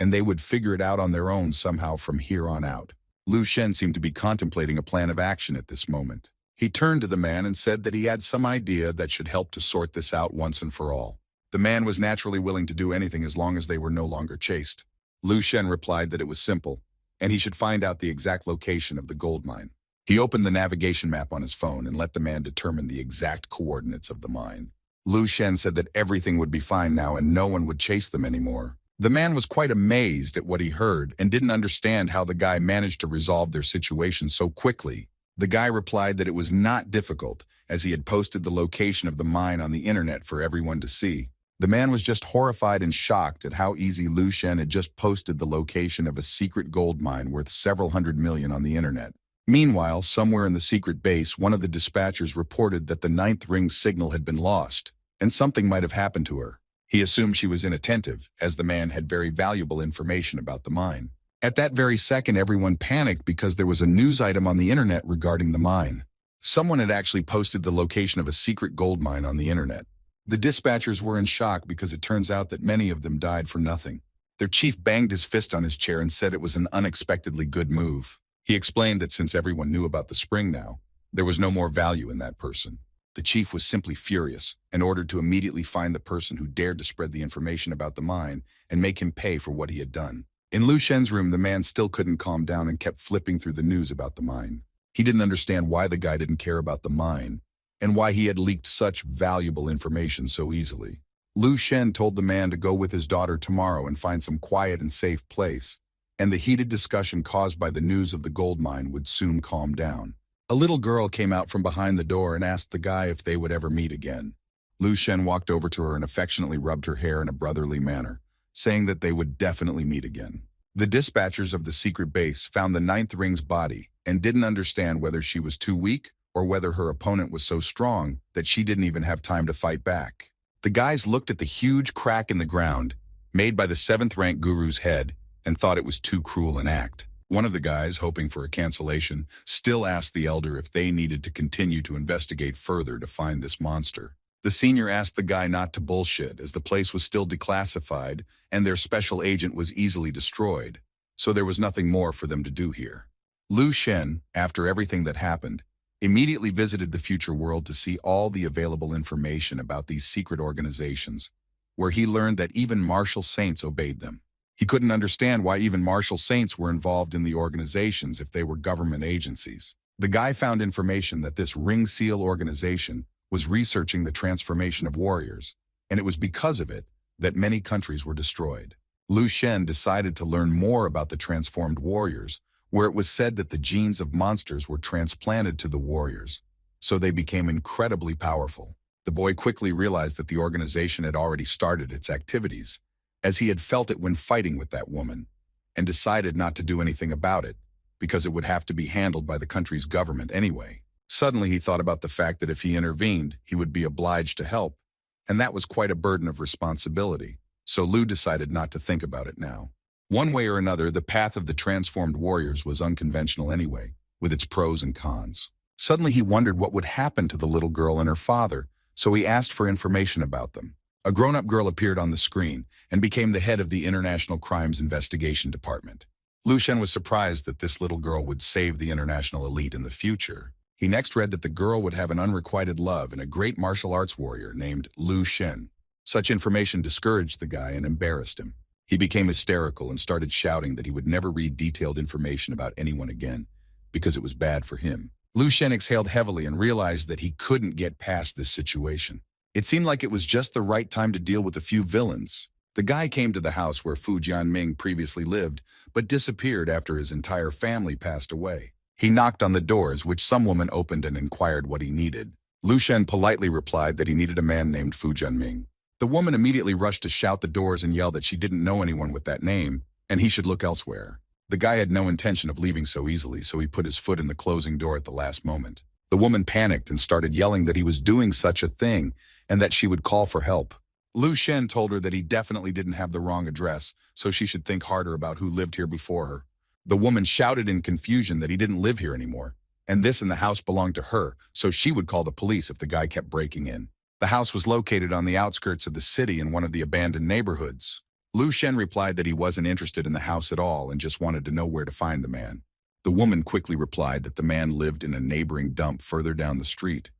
and they would figure it out on their own somehow from here on out. Lu Shen seemed to be contemplating a plan of action at this moment. He turned to the man and said that he had some idea that should help to sort this out once and for all. The man was naturally willing to do anything as long as they were no longer chased. Lu Shen replied that it was simple, and he should find out the exact location of the gold mine. He opened the navigation map on his phone and let the man determine the exact coordinates of the mine. Lu Shen said that everything would be fine now and no one would chase them anymore. The man was quite amazed at what he heard and didn't understand how the guy managed to resolve their situation so quickly. The guy replied that it was not difficult, as he had posted the location of the mine on the internet for everyone to see. The man was just horrified and shocked at how easy Lu Shen had just posted the location of a secret gold mine worth several $100 million on the internet. Meanwhile, somewhere in the secret base, one of the dispatchers reported that the 9th ring signal had been lost, and something might have happened to her. He assumed she was inattentive, as the man had very valuable information about the mine. At that very second, everyone panicked because there was a news item on the internet regarding the mine. Someone had actually posted the location of a secret gold mine on the internet. The dispatchers were in shock because it turns out that many of them died for nothing. Their chief banged his fist on his chair and said it was an unexpectedly good move. He explained that since everyone knew about the spring now, there was no more value in that person. The chief was simply furious and ordered to immediately find the person who dared to spread the information about the mine and make him pay for what he had done. In Lu Shen's room, the man still couldn't calm down and kept flipping through the news about the mine. He didn't understand why the guy didn't care about the mine, and why he had leaked such valuable information so easily. Lu Shen told the man to go with his daughter tomorrow and find some quiet and safe place, and the heated discussion caused by the news of the gold mine would soon calm down. A little girl came out from behind the door and asked the guy if they would ever meet again. Lu Shen walked over to her and affectionately rubbed her hair in a brotherly manner, saying that they would definitely meet again. The dispatchers of the secret base found the 9th ring's body and didn't understand whether she was too weak or whether her opponent was so strong that she didn't even have time to fight back. The guys looked at the huge crack in the ground made by the seventh-rank guru's head and thought it was too cruel an act. One of the guys, hoping for a cancellation, still asked the elder if they needed to continue to investigate further to find this monster. The senior asked the guy not to bullshit, as the place was still declassified and their special agent was easily destroyed, so there was nothing more for them to do here. Lu Shen, after everything that happened, immediately visited the future world to see all the available information about these secret organizations, where he learned that even martial saints obeyed them. He couldn't understand why even martial saints were involved in the organizations if they were government agencies. The guy found information that this Ring Seal organization was researching the transformation of warriors, and it was because of it that many countries were destroyed. Lu Shen decided to learn more about the transformed warriors, where it was said that the genes of monsters were transplanted to the warriors, so they became incredibly powerful. The boy quickly realized that the organization had already started its activities, as he had felt it when fighting with that woman, and decided not to do anything about it, because it would have to be handled by the country's government anyway. Suddenly he thought about the fact that if he intervened, he would be obliged to help, and that was quite a burden of responsibility, so Lu decided not to think about it now. One way or another, the path of the transformed warriors was unconventional anyway, with its pros and cons. Suddenly he wondered what would happen to the little girl and her father, so he asked for information about them. A grown-up girl appeared on the screen and became the head of the International Crimes Investigation Department. Lu Shen was surprised that this little girl would save the international elite in the future. He next read that the girl would have an unrequited love in a great martial arts warrior named Lu Shen. Such information discouraged the guy and embarrassed him. He became hysterical and started shouting that he would never read detailed information about anyone again, because it was bad for him. Lu Shen exhaled heavily and realized that he couldn't get past this situation. It seemed like it was just the right time to deal with a few villains. The guy came to the house where Fu Jianming previously lived, but disappeared after his entire family passed away. He knocked on the doors, which some woman opened and inquired what he needed. Lu Shen politely replied that he needed a man named Fu Jianming. The woman immediately rushed to shout the doors and yell that she didn't know anyone with that name, and he should look elsewhere. The guy had no intention of leaving so easily, so he put his foot in the closing door at the last moment. The woman panicked and started yelling that he was doing such a thing and that she would call for help. Lu Shen told her that he definitely didn't have the wrong address, so she should think harder about who lived here before her. The woman shouted in confusion that he didn't live here anymore, and this in the house belonged to her, so she would call the police if the guy kept breaking in. The house was located on the outskirts of the city in one of the abandoned neighborhoods. Lu Shen replied that he wasn't interested in the house at all and just wanted to know where to find the man. The woman quickly replied that the man lived in a neighboring dump further down the street,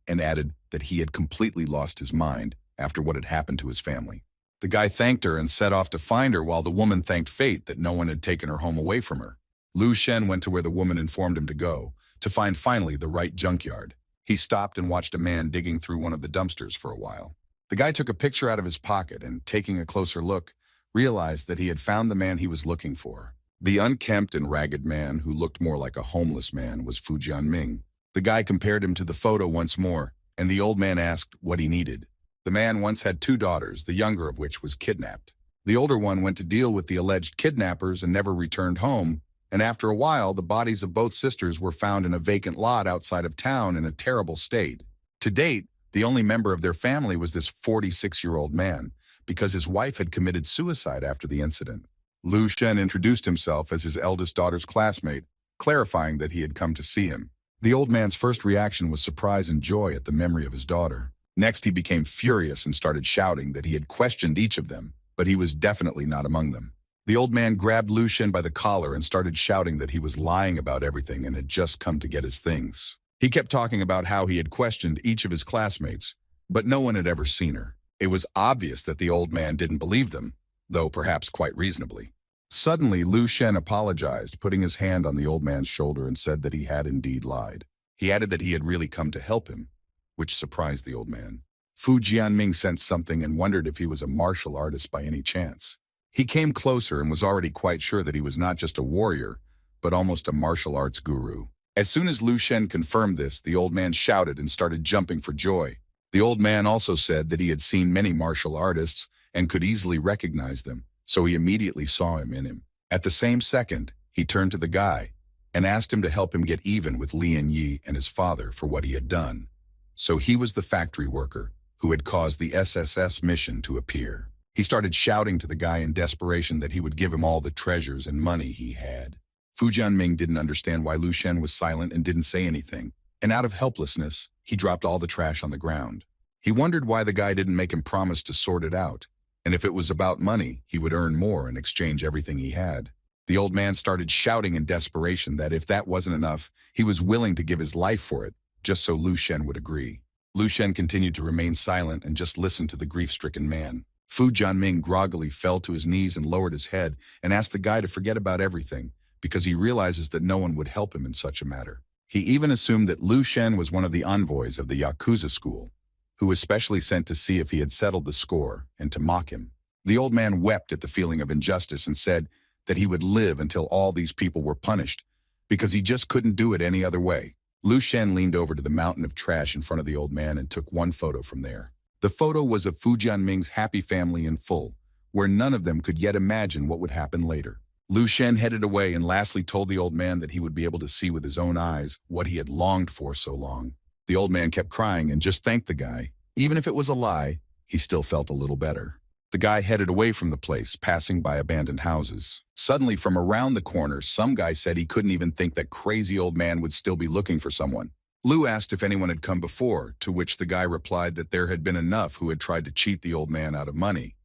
and added that he had completely lost his mind after what had happened to his family. The guy thanked her and set off to find her, while the woman thanked fate that no one had taken her home away from her. Lu Shen went to where the woman informed him to go, to find finally the right junkyard. He stopped and watched a man digging through one of the dumpsters for a while. The guy took a picture out of his pocket and, taking a closer look, realized that he had found the man he was looking for. The unkempt and ragged man, who looked more like a homeless man, was Fu Jianming. The guy compared him to the photo once more, and the old man asked what he needed. The man once had 2 daughters, the younger of which was kidnapped. The older one went to deal with the alleged kidnappers and never returned home, and after a while, the bodies of both sisters were found in a vacant lot outside of town in a terrible state. To date, the only member of their family was this 46-year-old man, because his wife had committed suicide after the incident. Lu Shen introduced himself as his eldest daughter's classmate, clarifying that he had come to see him. The old man's first reaction was surprise and joy at the memory of his daughter. Next, he became furious and started shouting that he had questioned each of them, but he was definitely not among them. The old man grabbed Lu Shen by the collar and started shouting that he was lying about everything and had just come to get his things. He kept talking about how he had questioned each of his classmates, but no one had ever seen her. It was obvious that the old man didn't believe them, though perhaps quite reasonably. Suddenly, Lu Shen apologized, putting his hand on the old man's shoulder, and said that he had indeed lied. He added that he had really come to help him, which surprised the old man. Fu Jianming sensed something and wondered if he was a martial artist by any chance. He came closer and was already quite sure that he was not just a warrior, but almost a martial arts guru. As soon as Lu Shen confirmed this, the old man shouted and started jumping for joy. The old man also said that he had seen many martial artists and could easily recognize them, so he immediately saw him in him. At the same second, he turned to the guy and asked him to help him get even with Lian Yi and his father for what he had done. So he was the factory worker who had caused the SSS mission to appear. He started shouting to the guy in desperation that he would give him all the treasures and money he had. Fu Jianming didn't understand why Lu Shen was silent and didn't say anything, and out of helplessness, he dropped all the trash on the ground. He wondered why the guy didn't make him promise to sort it out, and if it was about money, he would earn more and exchange everything he had. The old man started shouting in desperation that if that wasn't enough, he was willing to give his life for it, just so Lu Shen would agree. Lu Shen continued to remain silent and just listened to the grief-stricken man. Fu Jianming groggily fell to his knees and lowered his head and asked the guy to forget about everything, because he realizes that no one would help him in such a matter. He even assumed that Lu Shen was one of the envoys of the Yakuza school, who was specially sent to see if he had settled the score and to mock him. The old man wept at the feeling of injustice and said that he would live until all these people were punished, because he just couldn't do it any other way. Lu Shen leaned over to the mountain of trash in front of the old man and took one photo from there. The photo was of Fu Jianming's happy family in full, where none of them could yet imagine what would happen later. Lu Shen headed away and lastly told the old man that he would be able to see with his own eyes what he had longed for so long. The old man kept crying and just thanked the guy. Even if it was a lie, he still felt a little better. The guy headed away from the place, passing by abandoned houses. Suddenly, from around the corner, some guy said he couldn't even think that crazy old man would still be looking for someone. Lu asked if anyone had come before, to which the guy replied that there had been enough who had tried to cheat the old man out of money,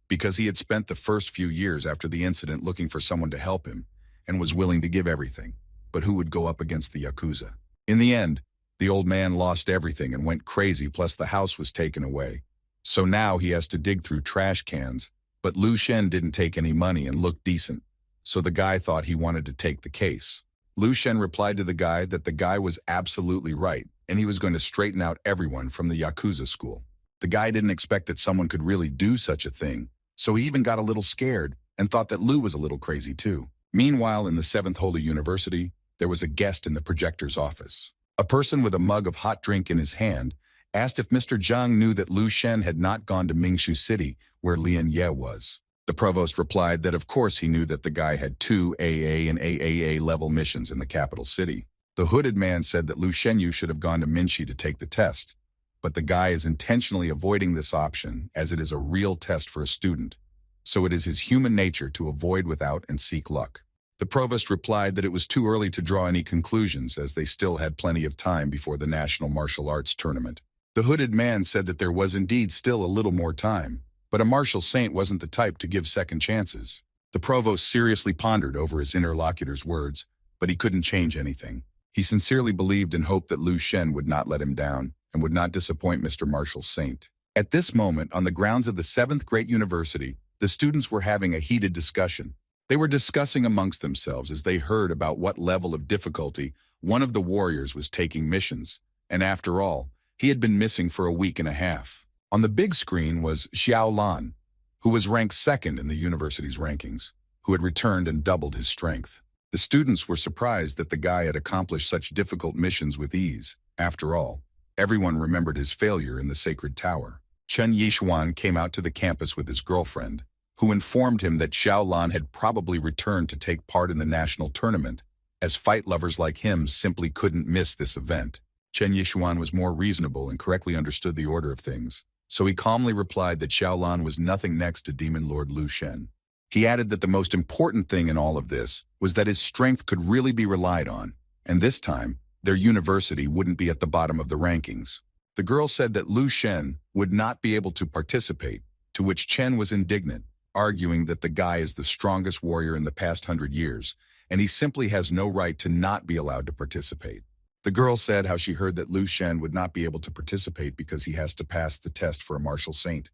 because he had spent the first few years after the incident looking for someone to help him, and was willing to give everything, but who would go up against the Yakuza? In the end, the old man lost everything and went crazy, plus the house was taken away. So now he has to dig through trash cans, but Lu Shen didn't take any money and looked decent, so the guy thought he wanted to take the case. Lu Shen replied to the guy that the guy was absolutely right, and he was going to straighten out everyone from the Yakuza school. The guy didn't expect that someone could really do such a thing, so he even got a little scared and thought that Lu was a little crazy too. Meanwhile, in the 7th Holy University, there was a guest in the projector's office. A person with a mug of hot drink in his hand asked if Mr. Zhang knew that Lu Shen had not gone to Mingshu City, where Lian Ye was. The provost replied that of course he knew that the guy had 2 AA and AAA level missions in the capital city. The hooded man said that Lu Shenyu should have gone to Minshi to take the test, but the guy is intentionally avoiding this option as it is a real test for a student, so it is his human nature to avoid without and seek luck. The provost replied that it was too early to draw any conclusions as they still had plenty of time before the National Martial Arts Tournament. The hooded man said that there was indeed still a little more time, but a martial saint wasn't the type to give second chances. The provost seriously pondered over his interlocutor's words, but he couldn't change anything. He sincerely believed and hoped that Lu Shen would not let him down and would not disappoint Mr. Martial Saint. At this moment, on the grounds of the 7th Great University, the students were having a heated discussion. They were discussing amongst themselves as they heard about what level of difficulty one of the warriors was taking missions, and after all, he had been missing for a week and a half. On the big screen was Xiao Lan, who was ranked 2nd in the university's rankings, who had returned and doubled his strength. The students were surprised that the guy had accomplished such difficult missions with ease. After all, everyone remembered his failure in the Sacred Tower. Chen Yishuan came out to the campus with his girlfriend, who informed him that Xiao Lan had probably returned to take part in the national tournament, as fight lovers like him simply couldn't miss this event. Chen Yishuan was more reasonable and correctly understood the order of things, so he calmly replied that Xiao Lan was nothing next to Demon Lord Lu Shen. He added that the most important thing in all of this was that his strength could really be relied on, and this time, their university wouldn't be at the bottom of the rankings. The girl said that Lu Shen would not be able to participate, to which Chen was indignant, arguing that the guy is the strongest warrior in the past 100 years, and he simply has no right to not be allowed to participate. The girl said how she heard that Lu Shen would not be able to participate because he has to pass the test for a martial saint,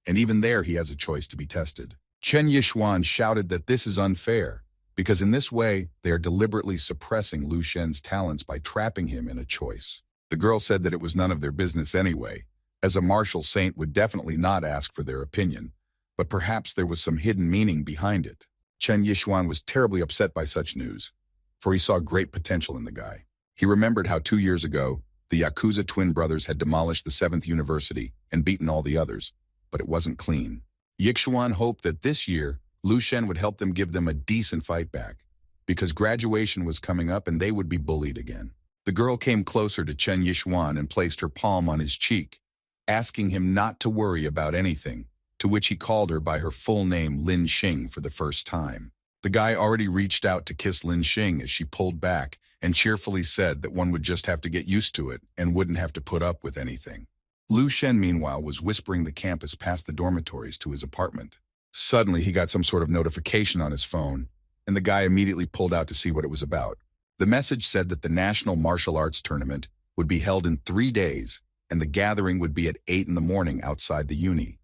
and even there he has a choice to be tested. Chen Yishuan shouted that this is unfair, because in this way they are deliberately suppressing Lu Shen's talents by trapping him in a choice. The girl said that it was none of their business anyway, as a martial saint would definitely not ask for their opinion, but perhaps there was some hidden meaning behind it. Chen Yishuan was terribly upset by such news, for he saw great potential in the guy. He remembered how 2 years ago, the Yakuza twin brothers had demolished the 7th University and beaten all the others, but it wasn't clean. Yishuan hoped that this year, Lu Shen would help them give them a decent fight back, because graduation was coming up and they would be bullied again. The girl came closer to Chen Yixuan and placed her palm on his cheek, asking him not to worry about anything, to which he called her by her full name Lin Xing for the first time. The guy already reached out to kiss Lin Xing as she pulled back and cheerfully said that one would just have to get used to it and wouldn't have to put up with anything. Lu Shen, meanwhile, was whispering the campus past the dormitories to his apartment. Suddenly, he got some sort of notification on his phone, and the guy immediately pulled out to see what it was about. The message said that the National Martial Arts Tournament would be held in 3 days, and the gathering would be at 8 in the morning outside the uni,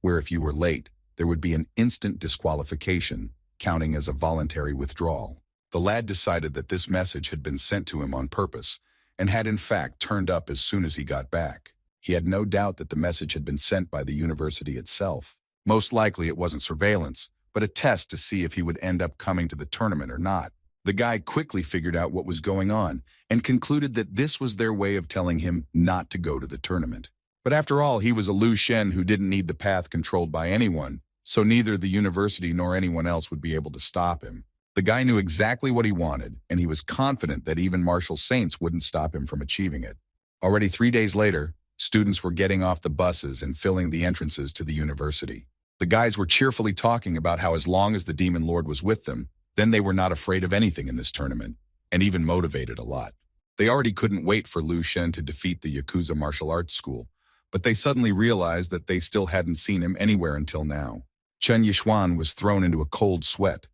where if you were late, there would be an instant disqualification, counting as a voluntary withdrawal. The lad decided that this message had been sent to him on purpose, and had in fact turned up as soon as he got back. He had no doubt that the message had been sent by the university itself. Most likely it wasn't surveillance, but a test to see if he would end up coming to the tournament or not. The guy quickly figured out what was going on and concluded that this was their way of telling him not to go to the tournament. But after all, he was a Lu Shen who didn't need the path controlled by anyone, so neither the university nor anyone else would be able to stop him. The guy knew exactly what he wanted, and he was confident that even martial saints wouldn't stop him from achieving it. Already 3 days later, students were getting off the buses and filling the entrances to the university. The guys were cheerfully talking about how as long as the Demon Lord was with them, then they were not afraid of anything in this tournament, and even motivated a lot. They already couldn't wait for Lu Shen to defeat the Yakuza martial arts school, but they suddenly realized that they still hadn't seen him anywhere until now. Chen Yixuan was thrown into a cold sweat,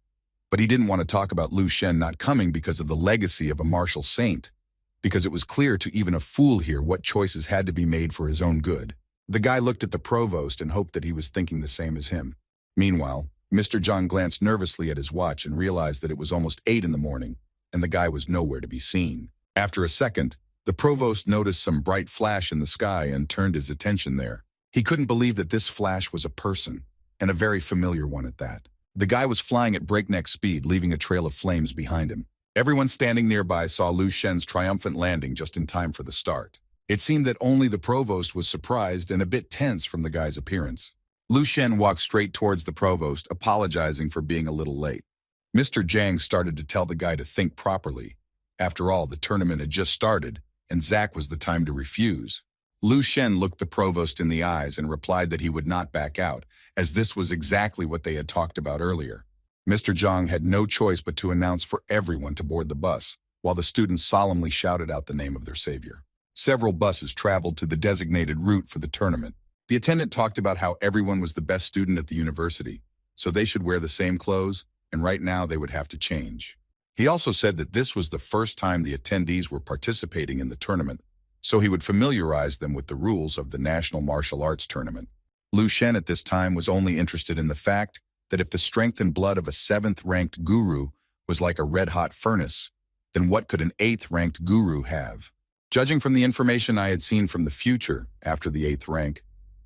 but he didn't want to talk about Lu Shen not coming because of the legacy of a martial saint, because it was clear to even a fool here what choices had to be made for his own good. The guy looked at the provost and hoped that he was thinking the same as him. Meanwhile, Mr. Zhang glanced nervously at his watch and realized that it was almost 8 in the morning, and the guy was nowhere to be seen. After a second, the provost noticed some bright flash in the sky and turned his attention there. He couldn't believe that this flash was a person, and a very familiar one at that. The guy was flying at breakneck speed, leaving a trail of flames behind him. Everyone standing nearby saw Lu Shen's triumphant landing just in time for the start. It seemed that only the provost was surprised and a bit tense from the guy's appearance. Lu Shen walked straight towards the provost, apologizing for being a little late. Mr. Zhang started to tell the guy to think properly. After all, the tournament had just started, and Zach was the time to refuse. Lu Shen looked the provost in the eyes and replied that he would not back out, as this was exactly what they had talked about earlier. Mr. Zhang had no choice but to announce for everyone to board the bus, while the students solemnly shouted out the name of their savior. Several buses traveled to the designated route for the tournament. The attendant talked about how everyone was the best student at the university, so they should wear the same clothes, and right now they would have to change. He also said that this was the first time the attendees were participating in the tournament, so he would familiarize them with the rules of the National Martial Arts Tournament. Lu Shen at this time was only interested in the fact that if the strength and blood of a 7th-ranked guru was like a red-hot furnace, then what could an 8th-ranked guru have? Judging from the information I had seen from the future after the 8th rank,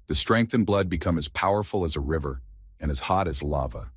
the strength and blood become as powerful as a river and as hot as lava.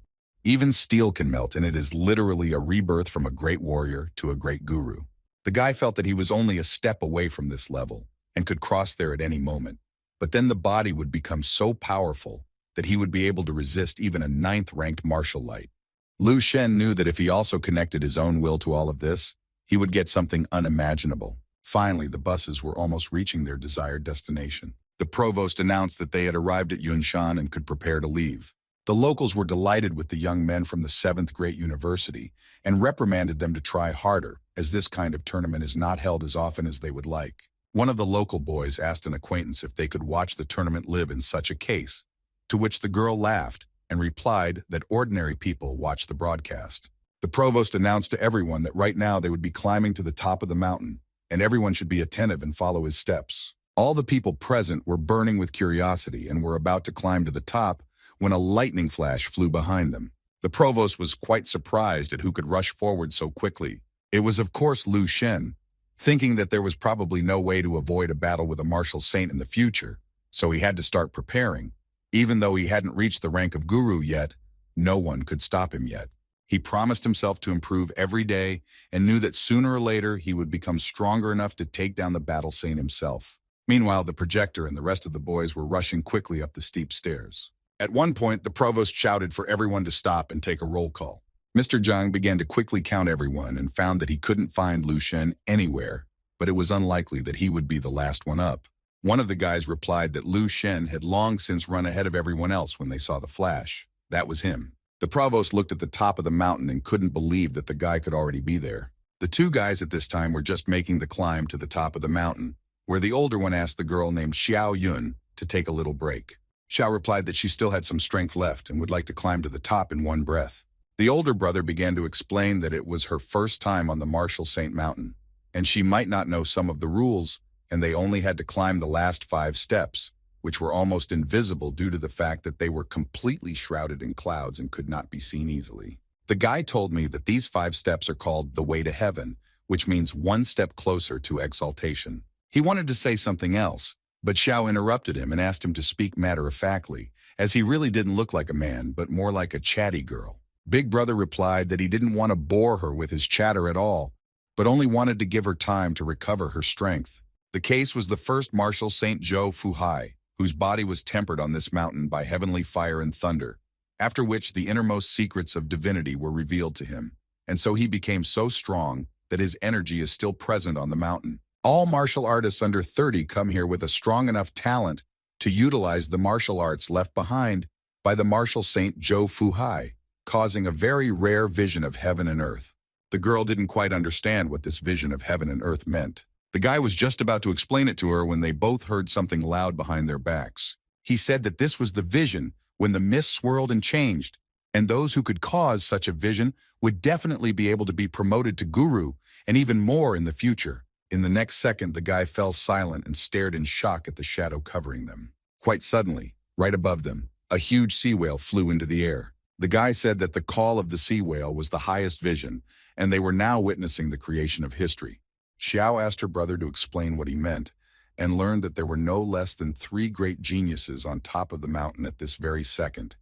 Even steel can melt, and it is literally a rebirth from a great warrior to a great guru. The guy felt that he was only a step away from this level and could cross there at any moment. But then the body would become so powerful that he would be able to resist even a 9th-ranked martial light. Lu Shen knew that if he also connected his own will to all of this, he would get something unimaginable. Finally, the buses were almost reaching their desired destination. The provost announced that they had arrived at Yunshan and could prepare to leave. The locals were delighted with the young men from the 7th Great University and reprimanded them to try harder, as this kind of tournament is not held as often as they would like. One of the local boys asked an acquaintance if they could watch the tournament live in such a case, to which the girl laughed and replied that ordinary people watch the broadcast. The provost announced to everyone that right now they would be climbing to the top of the mountain, and everyone should be attentive and follow his steps. All the people present were burning with curiosity and were about to climb to the top when a lightning flash flew behind them. The provost was quite surprised at who could rush forward so quickly. It was of course Lu Shen. Thinking that there was probably no way to avoid a battle with a martial saint in the future, so he had to start preparing. Even though he hadn't reached the rank of guru yet, no one could stop him yet. He promised himself to improve every day and knew that sooner or later he would become stronger enough to take down the battle saint himself. Meanwhile, the projector and the rest of the boys were rushing quickly up the steep stairs. At one point, the provost shouted for everyone to stop and take a roll call. Mr. Zhang began to quickly count everyone and found that he couldn't find Lu Shen anywhere, but it was unlikely that he would be the last one up. One of the guys replied that Lu Shen had long since run ahead of everyone else when they saw the flash. That was him. The provost looked at the top of the mountain and couldn't believe that the guy could already be there. The two guys at this time were just making the climb to the top of the mountain, where the older one asked the girl named Xiao Yun to take a little break. Xiao replied that she still had some strength left and would like to climb to the top in one breath. The older brother began to explain that it was her first time on the Martial Saint Mountain, and she might not know some of the rules, and they only had to climb the last 5 steps, which were almost invisible due to the fact that they were completely shrouded in clouds and could not be seen easily. The guy told me that these 5 steps are called the way to heaven, which means one step closer to exaltation. He wanted to say something else, but Xiao interrupted him and asked him to speak matter-of-factly, as he really didn't look like a man, but more like a chatty girl. Big Brother replied that he didn't want to bore her with his chatter at all, but only wanted to give her time to recover her strength. The case was the first Martial Saint Zhou Fuhai, whose body was tempered on this mountain by heavenly fire and thunder, after which the innermost secrets of divinity were revealed to him, and so he became so strong that his energy is still present on the mountain. All martial artists under 30 come here with a strong enough talent to utilize the martial arts left behind by the Martial Saint Zhou Fuhai, causing a very rare vision of heaven and earth. The girl didn't quite understand what this vision of heaven and earth meant. The guy was just about to explain it to her when they both heard something loud behind their backs. He said that this was the vision when the mist swirled and changed, and those who could cause such a vision would definitely be able to be promoted to guru and even more in the future. In the next second, the guy fell silent and stared in shock at the shadow covering them. Quite suddenly, right above them, a huge sea whale flew into the air. The guy said that the call of the sea whale was the highest vision, and they were now witnessing the creation of history. Xiao asked her brother to explain what he meant, and learned that there were no less than 3 great geniuses on top of the mountain at this very second,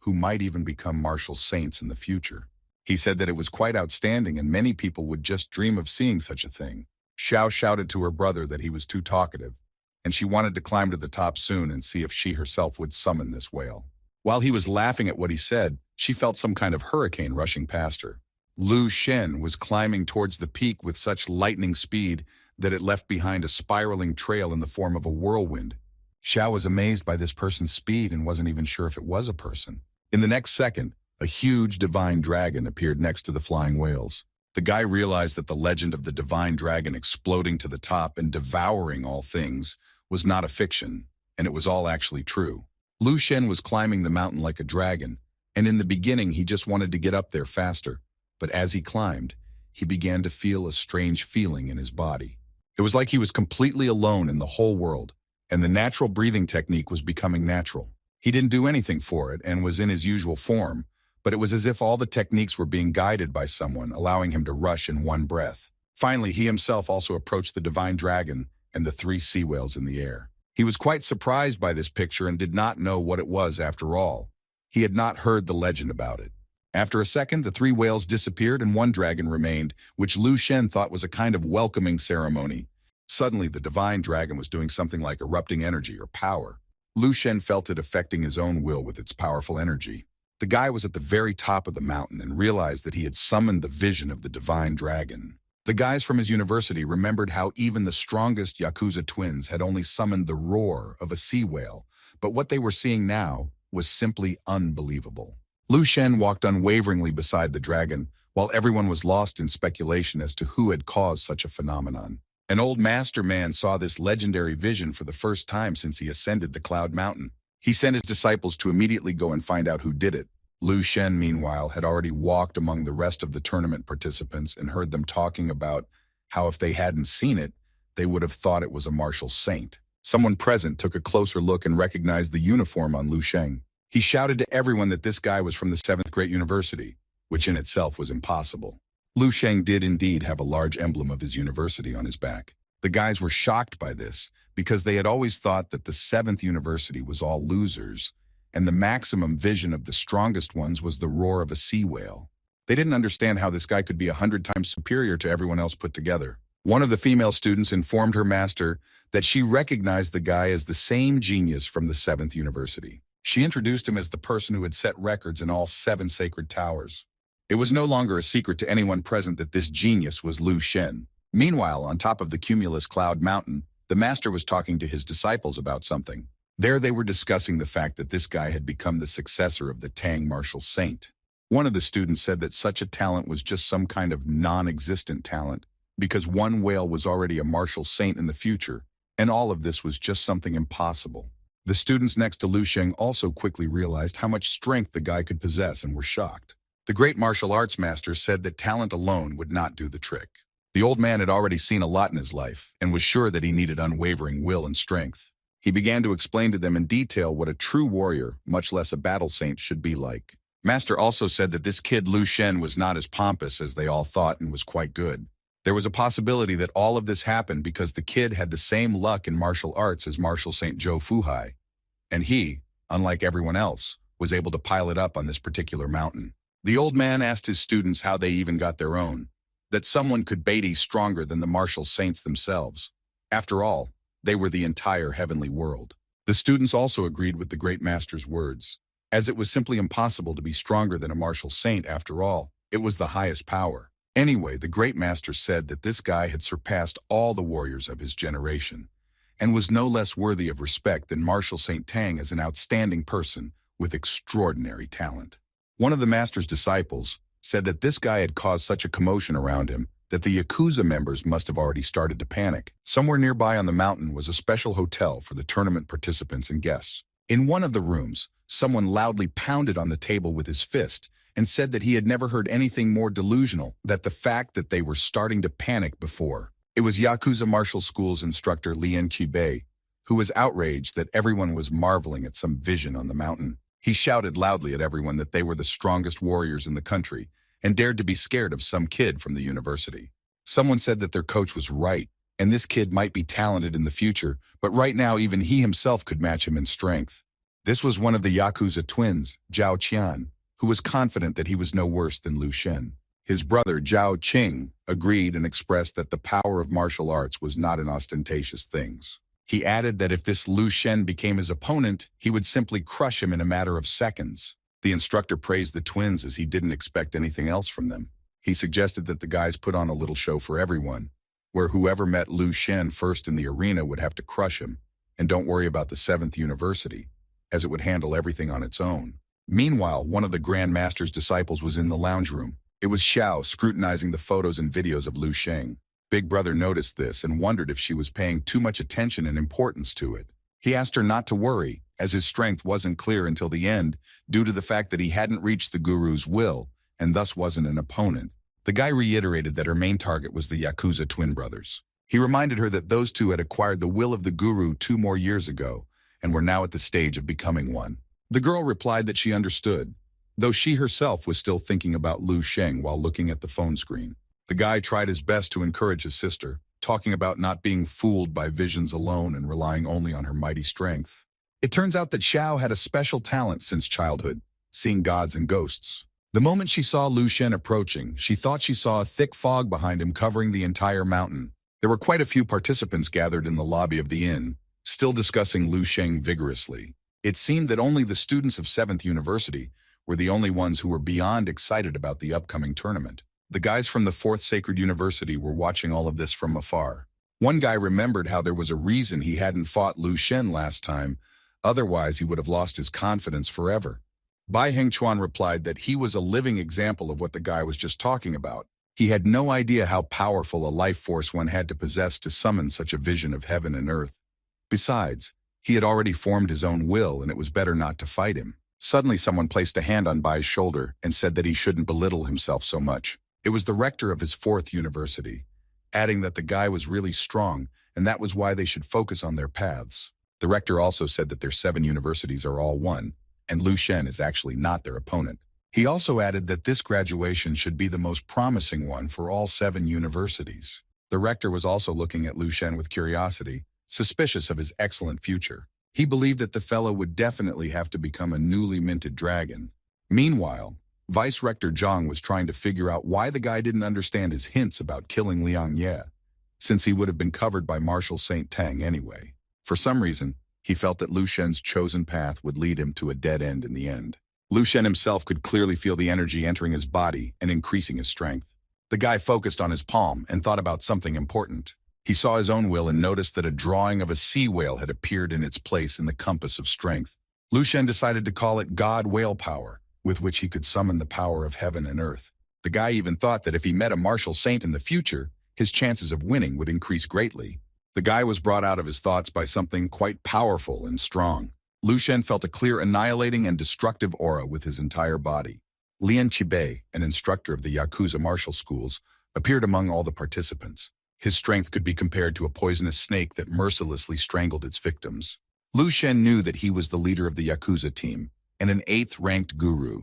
who might even become martial saints in the future. He said that it was quite outstanding and many people would just dream of seeing such a thing. Xiao shouted to her brother that he was too talkative, and she wanted to climb to the top soon and see if she herself would summon this whale. While he was laughing at what he said, she felt some kind of hurricane rushing past her. Lu Shen was climbing towards the peak with such lightning speed that it left behind a spiraling trail in the form of a whirlwind. Xiao was amazed by this person's speed and wasn't even sure if it was a person. In the next second, a huge divine dragon appeared next to the flying whales. The guy realized that the legend of the divine dragon exploding to the top and devouring all things was not a fiction, and it was all actually true. Lu Shen was climbing the mountain like a dragon, and in the beginning he just wanted to get up there faster. But as he climbed, he began to feel a strange feeling in his body. It was like he was completely alone in the whole world, and the natural breathing technique was becoming natural. He didn't do anything for it and was in his usual form, but it was as if all the techniques were being guided by someone, allowing him to rush in one breath. Finally, he himself also approached the divine dragon and the 3 sea whales in the air. He was quite surprised by this picture and did not know what it was after all. He had not heard the legend about it. After a second, the 3 whales disappeared and 1 dragon remained, which Lu Shen thought was a kind of welcoming ceremony. Suddenly, the divine dragon was doing something like erupting energy or power. Lu Shen felt it affecting his own will with its powerful energy. The guy was at the very top of the mountain and realized that he had summoned the vision of the divine dragon. The guys from his university remembered how even the strongest Yakuza twins had only summoned the roar of a sea whale, but what they were seeing now was simply unbelievable. Lu Shen walked unwaveringly beside the dragon, while everyone was lost in speculation as to who had caused such a phenomenon. An old master man saw this legendary vision for the first time since he ascended the Cloud Mountain. He sent his disciples to immediately go and find out who did it. Lu Shen, meanwhile, had already walked among the rest of the tournament participants and heard them talking about how if they hadn't seen it, they would have thought it was a martial saint. Someone present took a closer look and recognized the uniform on Lu Shen. He shouted to everyone that this guy was from the 7th Great University, which in itself was impossible. Lu Shen did indeed have a large emblem of his university on his back. The guys were shocked by this because they had always thought that the 7th University was all losers, and the maximum vision of the strongest ones was the roar of a sea whale. They didn't understand how this guy could be 100 times superior to everyone else put together. One of the female students informed her master that she recognized the guy as the same genius from the 7th University. She introduced him as the person who had set records in all 7 sacred towers. It was no longer a secret to anyone present that this genius was Lu Shen. Meanwhile, on top of the cumulus cloud mountain, the master was talking to his disciples about something. There they were discussing the fact that this guy had become the successor of the Tang martial saint. One of the students said that such a talent was just some kind of non-existent talent, because one whale was already a martial saint in the future, and all of this was just something impossible. The students next to Lu Sheng also quickly realized how much strength the guy could possess and were shocked. The great martial arts master said that talent alone would not do the trick. The old man had already seen a lot in his life and was sure that he needed unwavering will and strength. He began to explain to them in detail what a true warrior, much less a battle saint, should be like. Master also said that this kid Lu Shen was not as pompous as they all thought and was quite good. There was a possibility that all of this happened because the kid had the same luck in martial arts as Martial Saint Zhou Fuhai, and he, unlike everyone else, was able to pile it up on this particular mountain. The old man asked his students how they even got their own, that someone could be stronger than the martial saints themselves. After all, they were the entire heavenly world. The students also agreed with the great master's words, as it was simply impossible to be stronger than a martial saint after all. It was the highest power. Anyway, the great master said that this guy had surpassed all the warriors of his generation, and was no less worthy of respect than Martial Saint Tang as an outstanding person with extraordinary talent. One of the master's disciples said that this guy had caused such a commotion around him that the Yakuza members must have already started to panic. Somewhere nearby on the mountain was a special hotel for the tournament participants and guests. In one of the rooms, someone loudly pounded on the table with his fist and said that he had never heard anything more delusional than the fact that they were starting to panic before. It was Yakuza Martial School's instructor Lien Qibei, who was outraged that everyone was marveling at some vision on the mountain. He shouted loudly at everyone that they were the strongest warriors in the country and dared to be scared of some kid from the university. Someone said that their coach was right, and this kid might be talented in the future, but right now even he himself could match him in strength. This was one of the Yakuza twins, Zhao Qian, who was confident that he was no worse than Lu Shen. His brother, Zhao Qing, agreed and expressed that the power of martial arts was not in ostentatious things. He added that if this Lu Shen became his opponent, he would simply crush him in a matter of seconds. The instructor praised the twins as he didn't expect anything else from them. He suggested that the guys put on a little show for everyone, where whoever met Lu Shen first in the arena would have to crush him, and don't worry about the 7th University, as it would handle everything on its own. Meanwhile, one of the Grand Master's disciples was in the lounge room. It was Xiao scrutinizing the photos and videos of Lu Sheng. Big Brother noticed this and wondered if she was paying too much attention and importance to it. He asked her not to worry, as his strength wasn't clear until the end due to the fact that he hadn't reached the guru's will and thus wasn't an opponent. The guy reiterated that her main target was the Yakuza twin brothers. He reminded her that those two had acquired the will of the guru 2 more years ago and were now at the stage of becoming one. The girl replied that she understood, though she herself was still thinking about Lu Sheng while looking at the phone screen. The guy tried his best to encourage his sister, talking about not being fooled by visions alone and relying only on her mighty strength. It turns out that Xiao had a special talent since childhood, seeing gods and ghosts. The moment she saw Lu Shen approaching, she thought she saw a thick fog behind him covering the entire mountain. There were quite a few participants gathered in the lobby of the inn, still discussing Lu Sheng vigorously. It seemed that only the students of 7th University were the only ones who were beyond excited about the upcoming tournament. The guys from the 4th Sacred University were watching all of this from afar. One guy remembered how there was a reason he hadn't fought Lu Shen last time, otherwise he would have lost his confidence forever. Bai Hengchuan replied that he was a living example of what the guy was just talking about. He had no idea how powerful a life force one had to possess to summon such a vision of heaven and earth. Besides, he had already formed his own will and it was better not to fight him. Suddenly someone placed a hand on Bai's shoulder and said that he shouldn't belittle himself so much. It was the rector of his 4th university, adding that the guy was really strong and that was why they should focus on their paths. The rector also said that their 7 universities are all one, and Lu Shen is actually not their opponent. He also added that this graduation should be the most promising one for all 7 universities. The rector was also looking at Lu Shen with curiosity, suspicious of his excellent future. He believed that the fellow would definitely have to become a newly minted dragon. Meanwhile, Vice Rector Zhang was trying to figure out why the guy didn't understand his hints about killing Liang Ye, since he would have been covered by Martial Saint Tang anyway. For some reason, he felt that Lu Shen's chosen path would lead him to a dead end in the end. Lu Shen himself could clearly feel the energy entering his body and increasing his strength. The guy focused on his palm and thought about something important. He saw his own will and noticed that a drawing of a sea whale had appeared in its place in the compass of strength. Lu Shen decided to call it God Whale Power, with which he could summon the power of heaven and earth. The guy even thought that if he met a martial saint in the future, his chances of winning would increase greatly. The guy was brought out of his thoughts by something quite powerful and strong. Lu Shen felt a clear annihilating and destructive aura with his entire body. Lian Qibei, an instructor of the Yakuza martial schools, appeared among all the participants. His strength could be compared to a poisonous snake that mercilessly strangled its victims. Lu Shen knew that he was the leader of the Yakuza team and an 8th-ranked guru,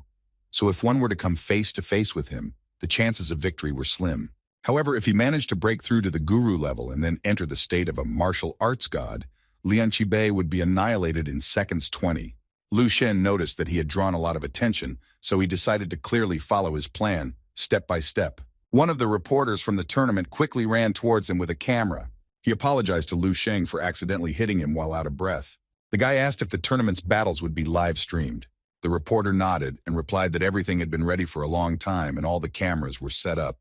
so if one were to come face-to-face with him, the chances of victory were slim. However, if he managed to break through to the guru level and then enter the state of a martial arts god, Lian Qibei would be annihilated in seconds 20. Lu Shen noticed that he had drawn a lot of attention, so he decided to clearly follow his plan, step by step. One of the reporters from the tournament quickly ran towards him with a camera. He apologized to Lu Shen for accidentally hitting him while out of breath. The guy asked if the tournament's battles would be live-streamed. The reporter nodded and replied that everything had been ready for a long time and all the cameras were set up.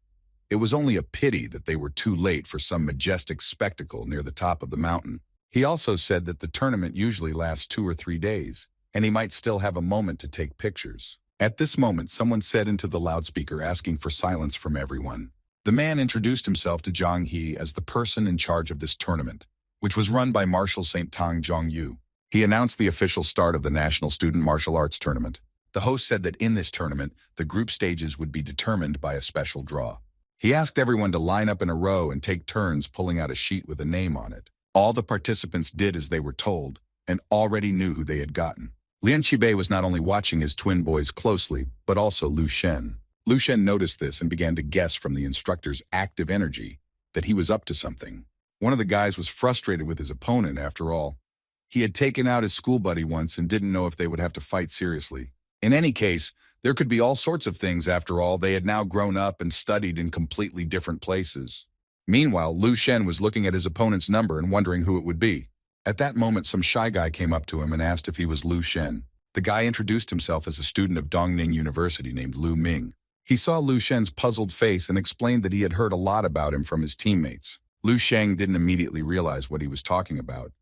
It was only a pity that they were too late for some majestic spectacle near the top of the mountain. He also said that the tournament usually lasts 2 or 3 days, and he might still have a moment to take pictures. At this moment, someone said into the loudspeaker asking for silence from everyone. The man introduced himself to Zhang He as the person in charge of this tournament, which was run by Marshal St. Tang Zhongyu. He announced the official start of the National Student Martial Arts Tournament. The host said that in this tournament, the group stages would be determined by a special draw. He asked everyone to line up in a row and take turns pulling out a sheet with a name on it. All the participants did as they were told and already knew who they had gotten. Lian Qibei was not only watching his twin boys closely, but also Lu Shen. Lu Shen noticed this and began to guess from the instructor's active energy that he was up to something. One of the guys was frustrated with his opponent after all. He had taken out his school buddy once and didn't know if they would have to fight seriously. In any case, there could be all sorts of things after all. They had now grown up and studied in completely different places. Meanwhile, Lu Shen was looking at his opponent's number and wondering who it would be. At that moment, some shy guy came up to him and asked if he was Lu Shen. The guy introduced himself as a student of Dongning University named Lu Ming. He saw Lu Shen's puzzled face and explained that he had heard a lot about him from his teammates. Lu Sheng didn't immediately realize what he was talking about,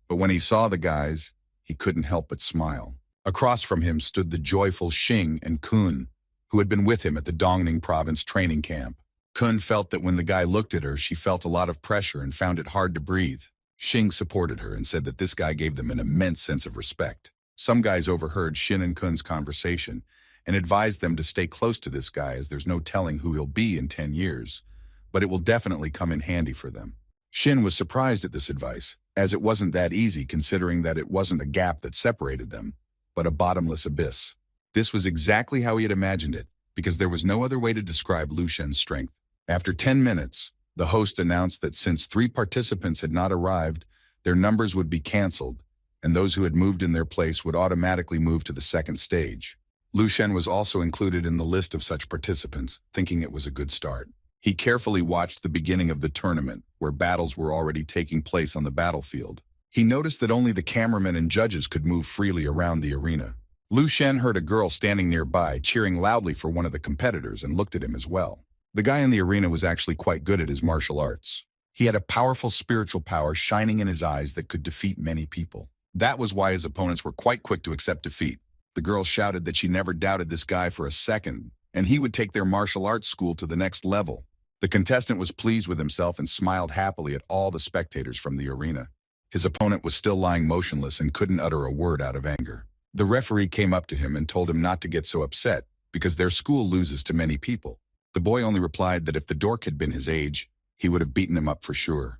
but when he saw the guys, he couldn't help but smile. Across from him stood the joyful Xing and Kun, who had been with him at the Dongning province training camp. Kun felt that when the guy looked at her, she felt a lot of pressure and found it hard to breathe. Xing supported her and said that this guy gave them an immense sense of respect. Some guys overheard Xin and Kun's conversation and advised them to stay close to this guy as there's no telling who he'll be in 10 years, but it will definitely come in handy for them. Xin was surprised at this advice, as it wasn't that easy considering that it wasn't a gap that separated them, but a bottomless abyss. This was exactly how he had imagined it, because there was no other way to describe Lu Shen's strength. After 10 minutes, the host announced that since 3 participants had not arrived, their numbers would be canceled, and those who had moved in their place would automatically move to the second stage. Lu Shen was also included in the list of such participants, thinking it was a good start. He carefully watched the beginning of the tournament, where battles were already taking place on the battlefield. He noticed that only the cameramen and judges could move freely around the arena. Lu Shen heard a girl standing nearby cheering loudly for one of the competitors and looked at him as well. The guy in the arena was actually quite good at his martial arts. He had a powerful spiritual power shining in his eyes that could defeat many people. That was why his opponents were quite quick to accept defeat. The girl shouted that she never doubted this guy for a second, and he would take their martial arts school to the next level. The contestant was pleased with himself and smiled happily at all the spectators from the arena. His opponent was still lying motionless and couldn't utter a word out of anger. The referee came up to him and told him not to get so upset, because their school loses to many people. The boy only replied that if the dork had been his age, he would have beaten him up for sure.